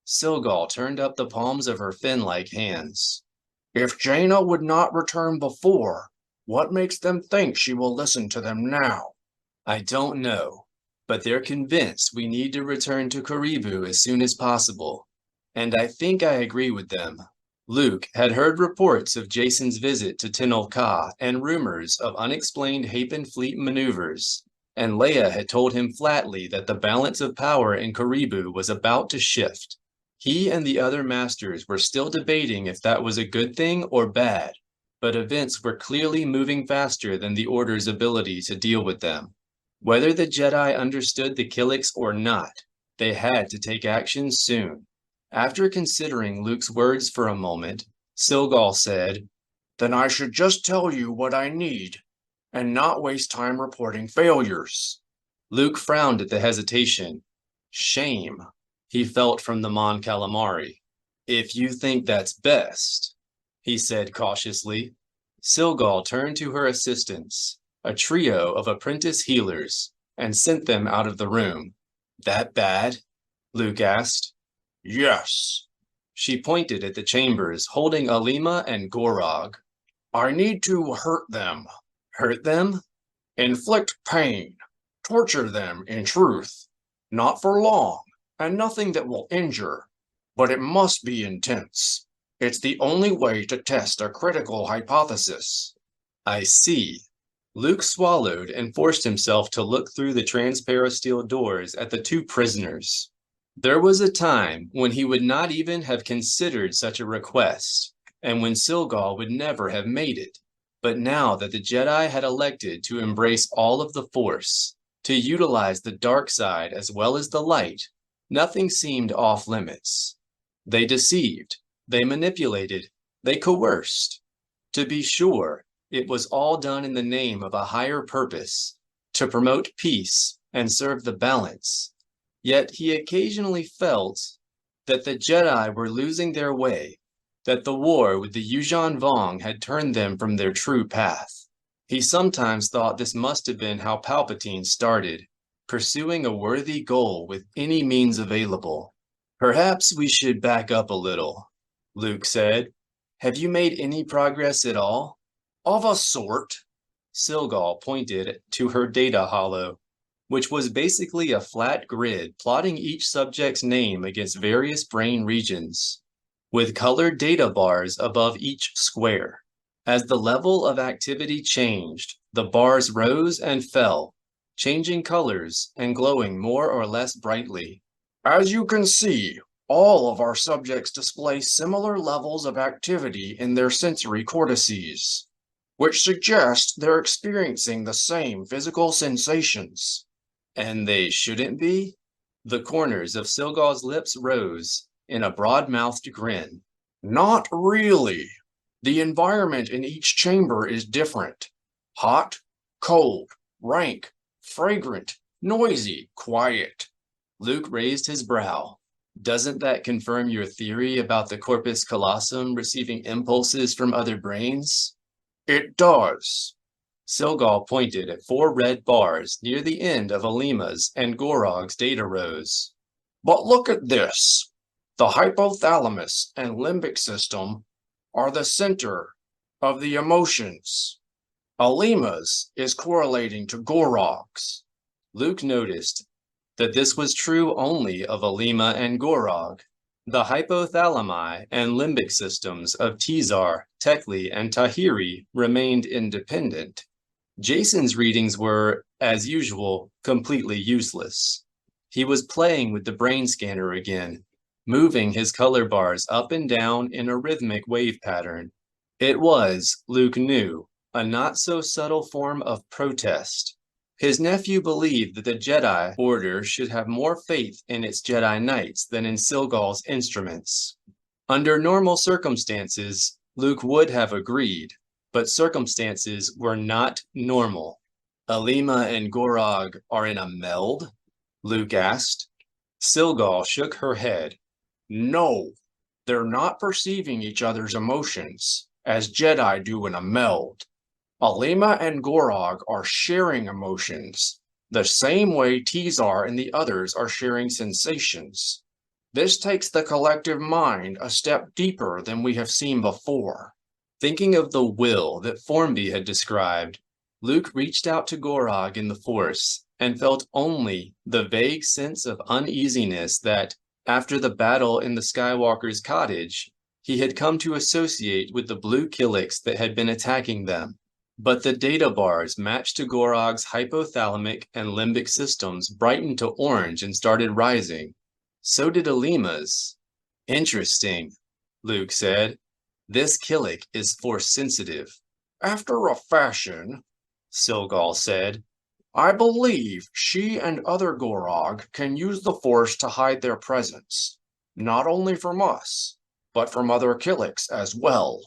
Silgal turned up the palms of her fin-like hands. "if Jana would not return before, what makes them think she will listen to them now?" I don't know, but they're convinced we need to return to Karibu as soon as possible. And I think I agree with them. Luke had heard reports of Jason's visit to Tenel Ka and rumors of unexplained Hapen fleet maneuvers, and Leia had told him flatly that the balance of power in Karibu was about to shift. He and the other masters were still debating if that was a good thing or bad, but events were clearly moving faster than the Order's ability to deal with them. Whether the Jedi understood the Killiks or not, they had to take action soon. After considering Luke's words for a moment, Silgal said, "Then I should just tell you what I need, and not waste time reporting failures." Luke frowned at the hesitation. Shame, he felt from the Mon Calamari. "If you think that's best," he said cautiously. Silgal turned to her assistants, a trio of apprentice healers, and sent them out of the room. "That bad?" Luke asked. "Yes." She pointed at the chambers, holding Alima and Gorog. "I need to hurt them. Hurt them? Inflict pain. Torture them, in truth. Not for long, and nothing that will injure. But it must be intense. It's the only way to test a critical hypothesis." I see. Luke swallowed and forced himself to look through the transparasteel doors at the two prisoners. There was a time when he would not even have considered such a request, and when Silgal would never have made it. But now that the Jedi had elected to embrace all of the Force, to utilize the dark side as well as the light, nothing seemed off limits. They deceived, they manipulated, they coerced. To be sure, it was all done in the name of a higher purpose, to promote peace and serve the balance. Yet he occasionally felt that the Jedi were losing their way, that the war with the Yuuzhan Vong had turned them from their true path. He sometimes thought this must have been how Palpatine started, pursuing a worthy goal with any means available. "Perhaps we should back up a little," Luke said. "Have you made any progress at all?" "Of a sort." Silgal pointed to her data holo. which was basically a flat grid plotting each subject's name against various brain regions, with colored data bars above each square. As the level of activity changed, the bars rose and fell, changing colors and glowing more or less brightly. As you can see, all of our subjects display similar levels of activity in their sensory cortices, which suggests they're experiencing the same physical sensations. And they shouldn't be? The corners of Silgal's lips rose in a broad-mouthed grin. Not really. The environment in each chamber is different. Hot, cold, rank, fragrant, noisy, quiet. Luke raised his brow. Doesn't that confirm your theory about the corpus callosum receiving impulses from other brains? It does. Silgal pointed at 4 red bars near the end of Alima's and Gorog's data rows. But look at this. The hypothalamus and limbic system are the center of the emotions. Alima's is correlating to Gorog's. Luke noticed that this was true only of Alima and Gorog. The hypothalami and limbic systems of Tizar, Tekli, and Tahiri remained independent. Jason's readings were, as usual, completely useless. He was playing with the brain scanner again, moving his color bars up and down in a rhythmic wave pattern. It was, Luke knew, a not-so-subtle form of protest. His nephew believed that the Jedi Order should have more faith in its Jedi Knights than in Silgal's instruments. Under normal circumstances, Luke would have agreed, but circumstances were not normal. Alima and Gorog are in a meld? Luke asked. Silgal shook her head. No, they're not perceiving each other's emotions, as Jedi do in a meld. Alima and Gorog are sharing emotions, the same way Tizar and the others are sharing sensations. This takes the collective mind a step deeper than we have seen before. Thinking of the will that Formby had described, Luke reached out to Gorog in the Force and felt only the vague sense of uneasiness that, after the battle in the Skywalker's cottage, he had come to associate with the blue Killiks that had been attacking them. But the data bars matched to Gorog's hypothalamic and limbic systems brightened to orange and started rising. So did Alima's. Interesting, Luke said. This Killik is Force-sensitive. After a fashion, Silgal said. I believe she and other Gorog can use the Force to hide their presence, not only from us, but from other Killiks as well.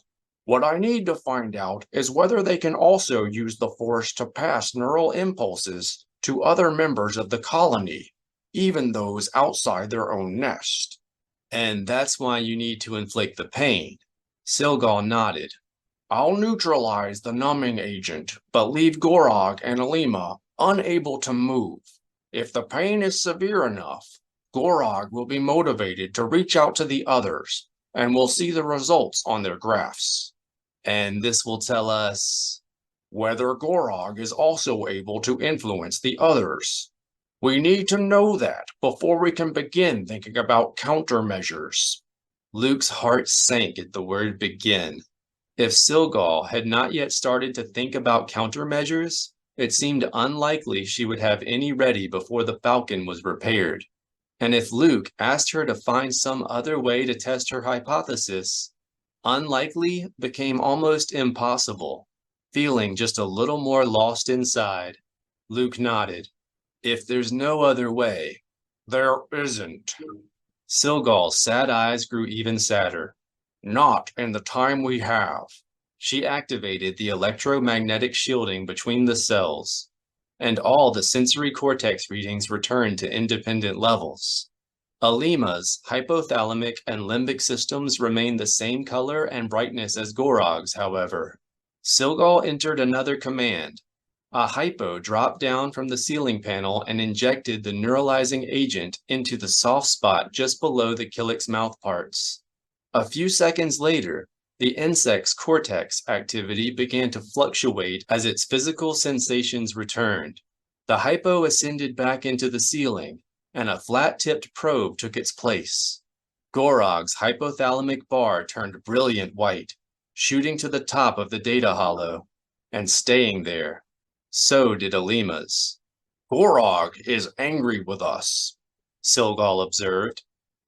What I need to find out is whether they can also use the Force to pass neural impulses to other members of the colony, even those outside their own nest. And that's why you need to inflict the pain. Silgal nodded. I'll neutralize the numbing agent, but leave Gorog and Alima unable to move. If the pain is severe enough, Gorog will be motivated to reach out to the others, and we'll see the results on their graphs. And this will tell us whether Gorog is also able to influence the others. We need to know that before we can begin thinking about countermeasures. Luke's heart sank at the word begin. If Silgal had not yet started to think about countermeasures, it seemed unlikely she would have any ready before the Falcon was repaired. And if Luke asked her to find some other way to test her hypothesis, unlikely became almost impossible. Feeling just a little more lost inside, Luke nodded. If there's no other way, there isn't. Silgal's sad eyes grew even sadder. Not in the time we have. She activated the electromagnetic shielding between the cells, and all the sensory cortex readings returned to independent levels. Alima's hypothalamic and limbic systems remained the same color and brightness as Gorog's, however. Silgal entered another command. A hypo dropped down from the ceiling panel and injected the neuralizing agent into the soft spot just below the Killik's mouthparts. A few seconds later, the insect's cortex activity began to fluctuate as its physical sensations returned. The hypo ascended back into the ceiling, and a flat-tipped probe took its place. Gorog's hypothalamic bar turned brilliant white, shooting to the top of the data hollow, and staying there. So did Alima's. Borau is angry with us, Silgal observed.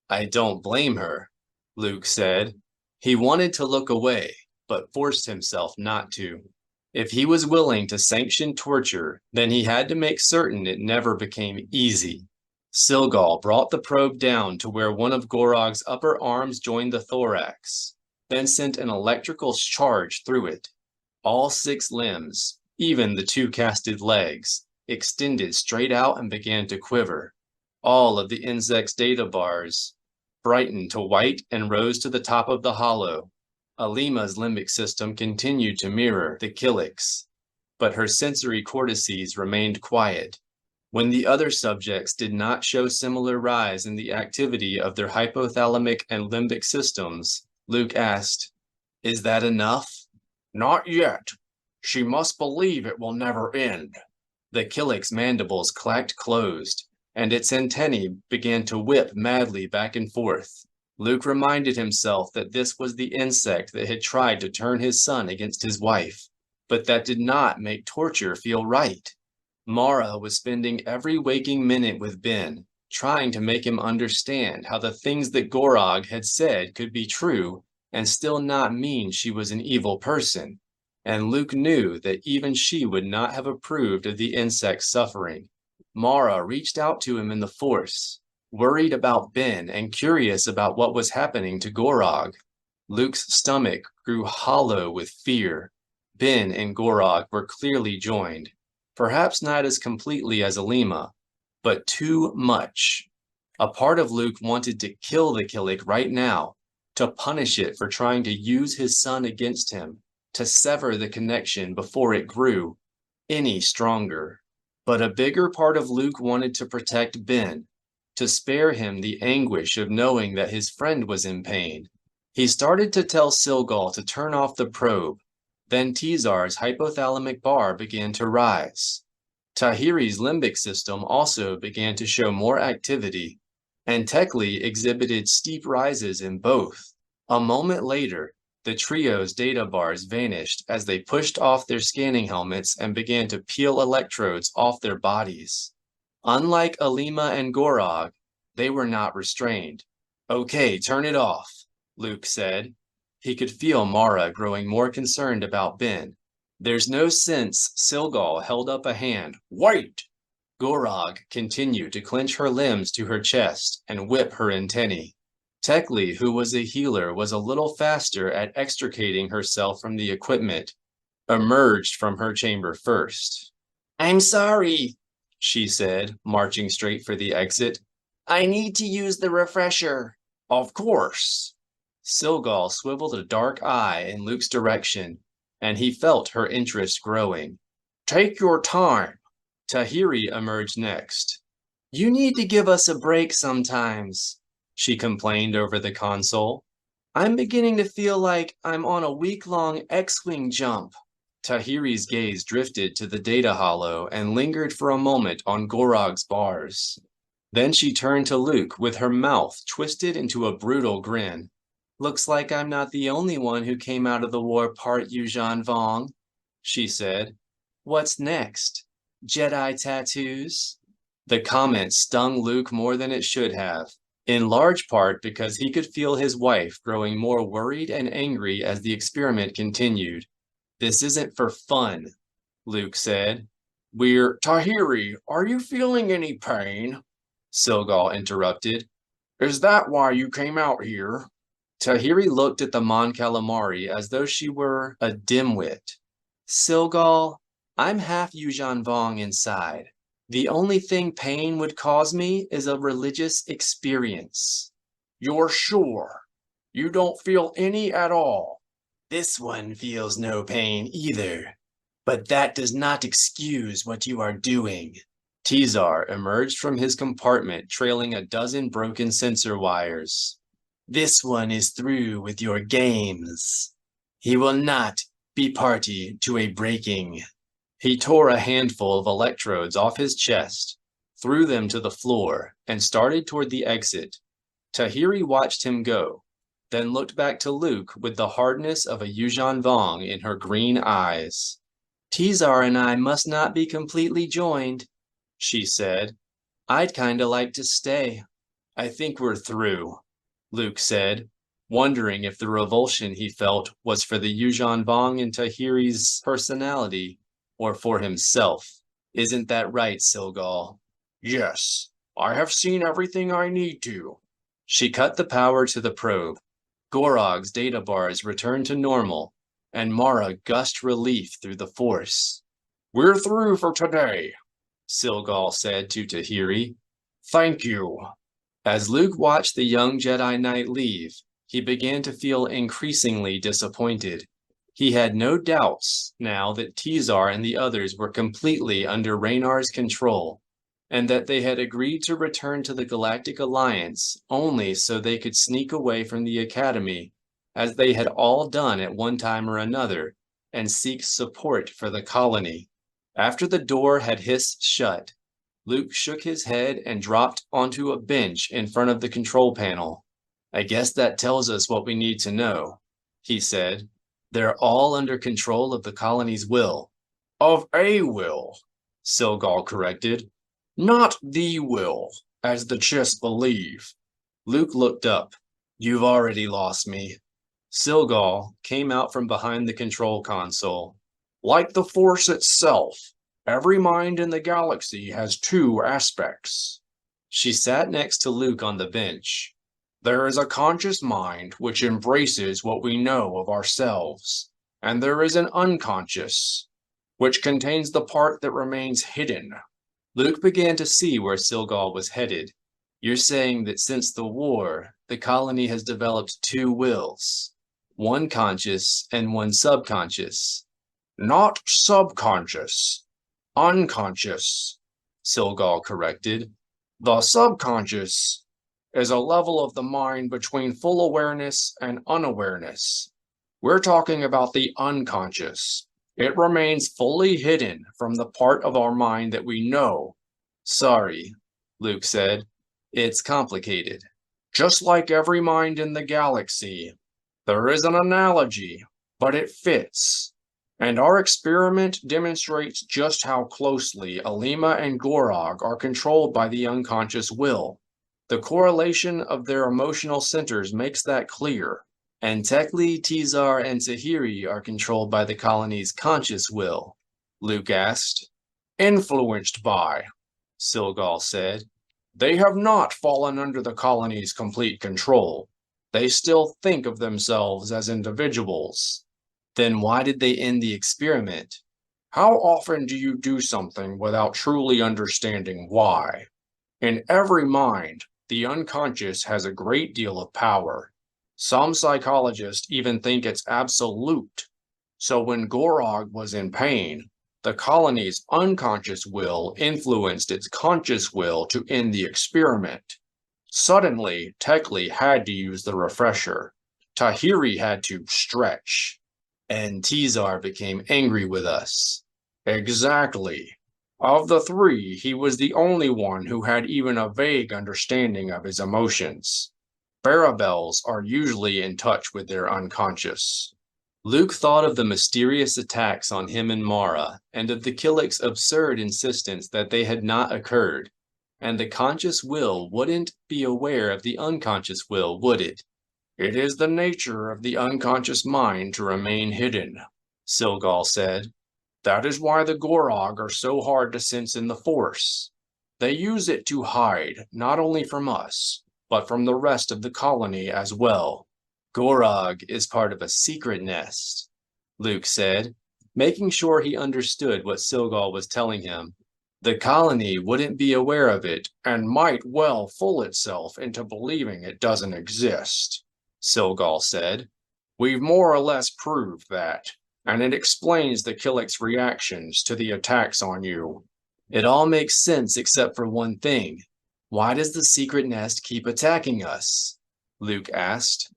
I don't blame her, Luke said. He wanted to look away, but forced himself not to. If he was willing to sanction torture, then he had to make certain it never became easy. Silgal brought the probe down to where one of Gorog's upper arms joined the thorax, then sent an electrical charge through it. All 6 limbs, even the 2 casted legs, extended straight out and began to quiver. All of the insect's data bars brightened to white and rose to the top of the hollow. Alima's limbic system continued to mirror the Killik's, but her sensory cortices remained quiet. When the other subjects did not show similar rise in the activity of their hypothalamic and limbic systems, Luke asked, "Is that enough?" Not yet. She must believe it will never end. The Killik's mandibles clacked closed, and its antennae began to whip madly back and forth. Luke reminded himself that this was the insect that had tried to turn his son against his wife, but that did not make torture feel right. Mara was spending every waking minute with Ben, trying to make him understand how the things that Gorog had said could be true and still not mean she was an evil person. And Luke knew that even she would not have approved of the insect's suffering. Mara reached out to him in the Force, worried about Ben and curious about what was happening to Gorog. Luke's stomach grew hollow with fear. Ben and Gorog were clearly joined, perhaps not as completely as Alima, but too much. A part of Luke wanted to kill the Killik right now, to punish it for trying to use his son against him, to sever the connection before it grew any stronger. But a bigger part of Luke wanted to protect Ben, to spare him the anguish of knowing that his friend was in pain. He started to tell Silgal to turn off the probe. Then Tizar's hypothalamic bar began to rise. Tahiri's limbic system also began to show more activity, and Tekli exhibited steep rises in both. A moment later, the trio's data bars vanished as they pushed off their scanning helmets and began to peel electrodes off their bodies. Unlike Alima and Gorog, they were not restrained. "Okay, turn it off," Luke said. He could feel Mara growing more concerned about Ben. "There's no sense." Silgal held up a hand. "Wait!" Gorog continued to clench her limbs to her chest and whip her antennae. Tekli, who was a healer, was a little faster at extricating herself from the equipment, emerged from her chamber first. "I'm sorry," she said, marching straight for the exit. "I need to use the refresher." "Of course." Silgal swiveled a dark eye in Luke's direction, and he felt her interest growing. "Take your time." Tahiri emerged next. "You need to give us a break sometimes," she complained over the console. "I'm beginning to feel like I'm on a week-long X-Wing jump." Tahiri's gaze drifted to the data hollow and lingered for a moment on Gorog's bars. Then she turned to Luke with her mouth twisted into a brutal grin. "Looks like I'm not the only one who came out of the war part Yuuzhan Vong," she said. "What's next? Jedi tattoos?" The comment stung Luke more than it should have, in large part because he could feel his wife growing more worried and angry as the experiment continued. "This isn't for fun," Luke said. Tahiri, are you feeling any pain?" Silgal interrupted. "Is that why you came out here?" Tahiri looked at the Mon Calamari as though she were a dimwit. "Silgal, I'm half Yuuzhan Vong inside. The only thing pain would cause me is a religious experience." "You're sure? You don't feel any at all?" "This one feels no pain either, but that does not excuse what you are doing." Tizar emerged from his compartment trailing a dozen broken sensor wires. "This one is through with your games. He will not be party to a breaking." He tore a handful of electrodes off his chest, threw them to the floor, and started toward the exit. Tahiri watched him go, then looked back to Luke with the hardness of a Yuuzhan Vong in her green eyes. "Tizar and I must not be completely joined," she said. "I'd kinda like to stay." "I think we're through," Luke said, wondering if the revulsion he felt was for the Yuuzhan Vong and Tahiri's personality, or for himself. "Isn't that right, Silgal?" "Yes, I have seen everything I need to." She cut the power to the probe. Gorog's data bars returned to normal, and Mara gushed relief through the force. "We're through for today," Silgal said to Tahiri. "Thank you." As Luke watched the young Jedi Knight leave, he began to feel increasingly disappointed. He had no doubts now that Tizar and the others were completely under Raynar's control, and that they had agreed to return to the Galactic Alliance only so they could sneak away from the Academy, as they had all done at one time or another, and seek support for the colony. After the door had hissed shut, Luke shook his head and dropped onto a bench in front of the control panel. "I guess that tells us what we need to know," he said. "They're all under control of the colony's will." "Of a will," Silgal corrected. "Not the will, as the Chiss believe." Luke looked up. "You've already lost me." Silgal came out from behind the control console. "Like the Force itself, every mind in the galaxy has two aspects." She sat next to Luke on the bench. "There is a conscious mind which embraces what we know of ourselves, and there is an unconscious, which contains the part that remains hidden." Luke began to see where Silgal was headed. "You're saying that since the war, the colony has developed two wills, one conscious and one subconscious." "Not subconscious, unconscious," Silgal corrected. "The subconscious is a level of the mind between full awareness and unawareness. We're talking about the unconscious. It remains fully hidden from the part of our mind that we know." "Sorry," Luke said. "It's complicated." "Just like every mind in the galaxy. There is an analogy, but it fits. And our experiment demonstrates just how closely Alima and Gorog are controlled by the unconscious will. The correlation of their emotional centers makes that clear." "And Tekli, Tizar, and Tahiri are controlled by the colony's conscious will?" Luke asked. "Influenced by," Silgal said. "They have not fallen under the colony's complete control. They still think of themselves as individuals." "Then why did they end the experiment?" "How often do you do something without truly understanding why? In every mind, the unconscious has a great deal of power. Some psychologists even think it's absolute. So when Gorog was in pain, the colony's unconscious will influenced its conscious will to end the experiment. Suddenly, Tekli had to use the refresher. Tahiri had to stretch. And Tizar became angry with us." "Exactly. Of the three, he was the only one who had even a vague understanding of his emotions. Barabels are usually in touch with their unconscious." Luke thought of the mysterious attacks on him and Mara, and of the Killick's absurd insistence that they had not occurred. And the conscious will wouldn't be aware of the unconscious will, would it? "It is the nature of the unconscious mind to remain hidden," Silgal said. "That is why the Gorog are so hard to sense in the Force. They use it to hide, not only from us, but from the rest of the colony as well." "Gorog is part of a secret nest," Luke said, making sure he understood what Silgal was telling him. "The colony wouldn't be aware of it and might well fool itself into believing it doesn't exist," Silgal said. "We've more or less proved that, and it explains the Killick's reactions to the attacks on you." "It all makes sense except for one thing. Why does the secret nest keep attacking us?" Luke asked.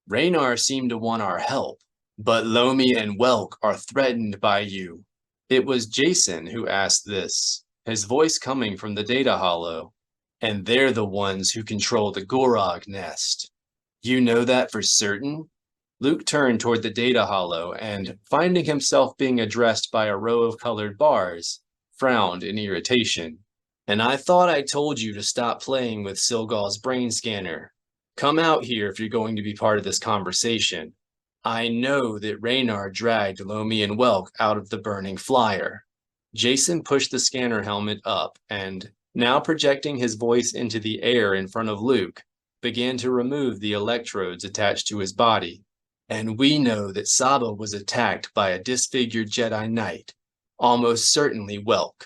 "Raynar seemed to want our help, but Lomi and Welk are threatened by you." It was Jason who asked this, his voice coming from the data hollow. And they're the ones who control the Gorog nest. You know that for certain? Luke turned toward the data hollow and, finding himself being addressed by a row of colored bars, frowned in irritation. And I thought I told you to stop playing with Silgal's brain scanner. Come out here if you're going to be part of this conversation. I know that Raynar dragged Lomi and Welk out of the burning flyer. Jason pushed the scanner helmet up and, now projecting his voice into the air in front of Luke, began to remove the electrodes attached to his body. And we know that Saba was attacked by a disfigured Jedi Knight, almost certainly Welk.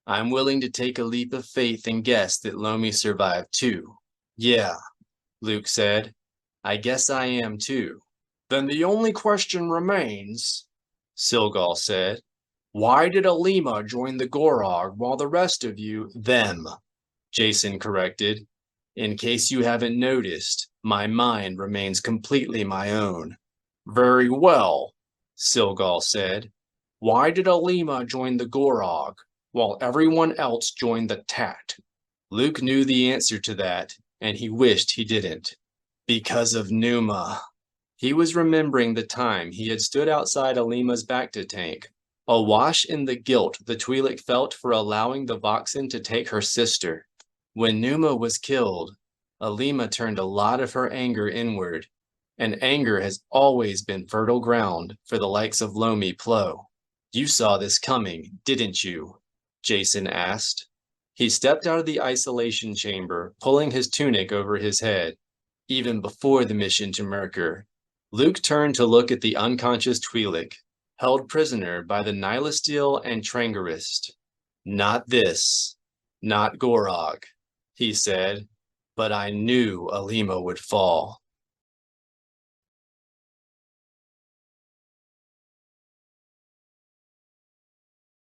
I'm willing to take a leap of faith and guess that Lomi survived too. Yeah, Luke said. I guess I am too. Then the only question remains, Silgal said. Why did Alima join the Gorog while the rest of you... Them, Jason corrected. In case you haven't noticed, my mind remains completely my own. Very well, Silgal said. Why did Alima join the Gorog while everyone else joined the Tat? Luke knew the answer to that, and he wished he didn't. Because of Numa. He was remembering the time he had stood outside Alima's Bacta tank, awash in the guilt the Twi'lek felt for allowing the Voxen to take her sister. When Numa was killed, Alima turned a lot of her anger inward, and anger has always been fertile ground for the likes of Lomi Plo. You saw this coming, didn't you? Jason asked. He stepped out of the isolation chamber, pulling his tunic over his head. Even before the mission to Merkur, Luke turned to look at the unconscious Twi'lek, held prisoner by the Nihilisteel and Trangarist. Not this, not Gorog, he said, but I knew Alima would fall.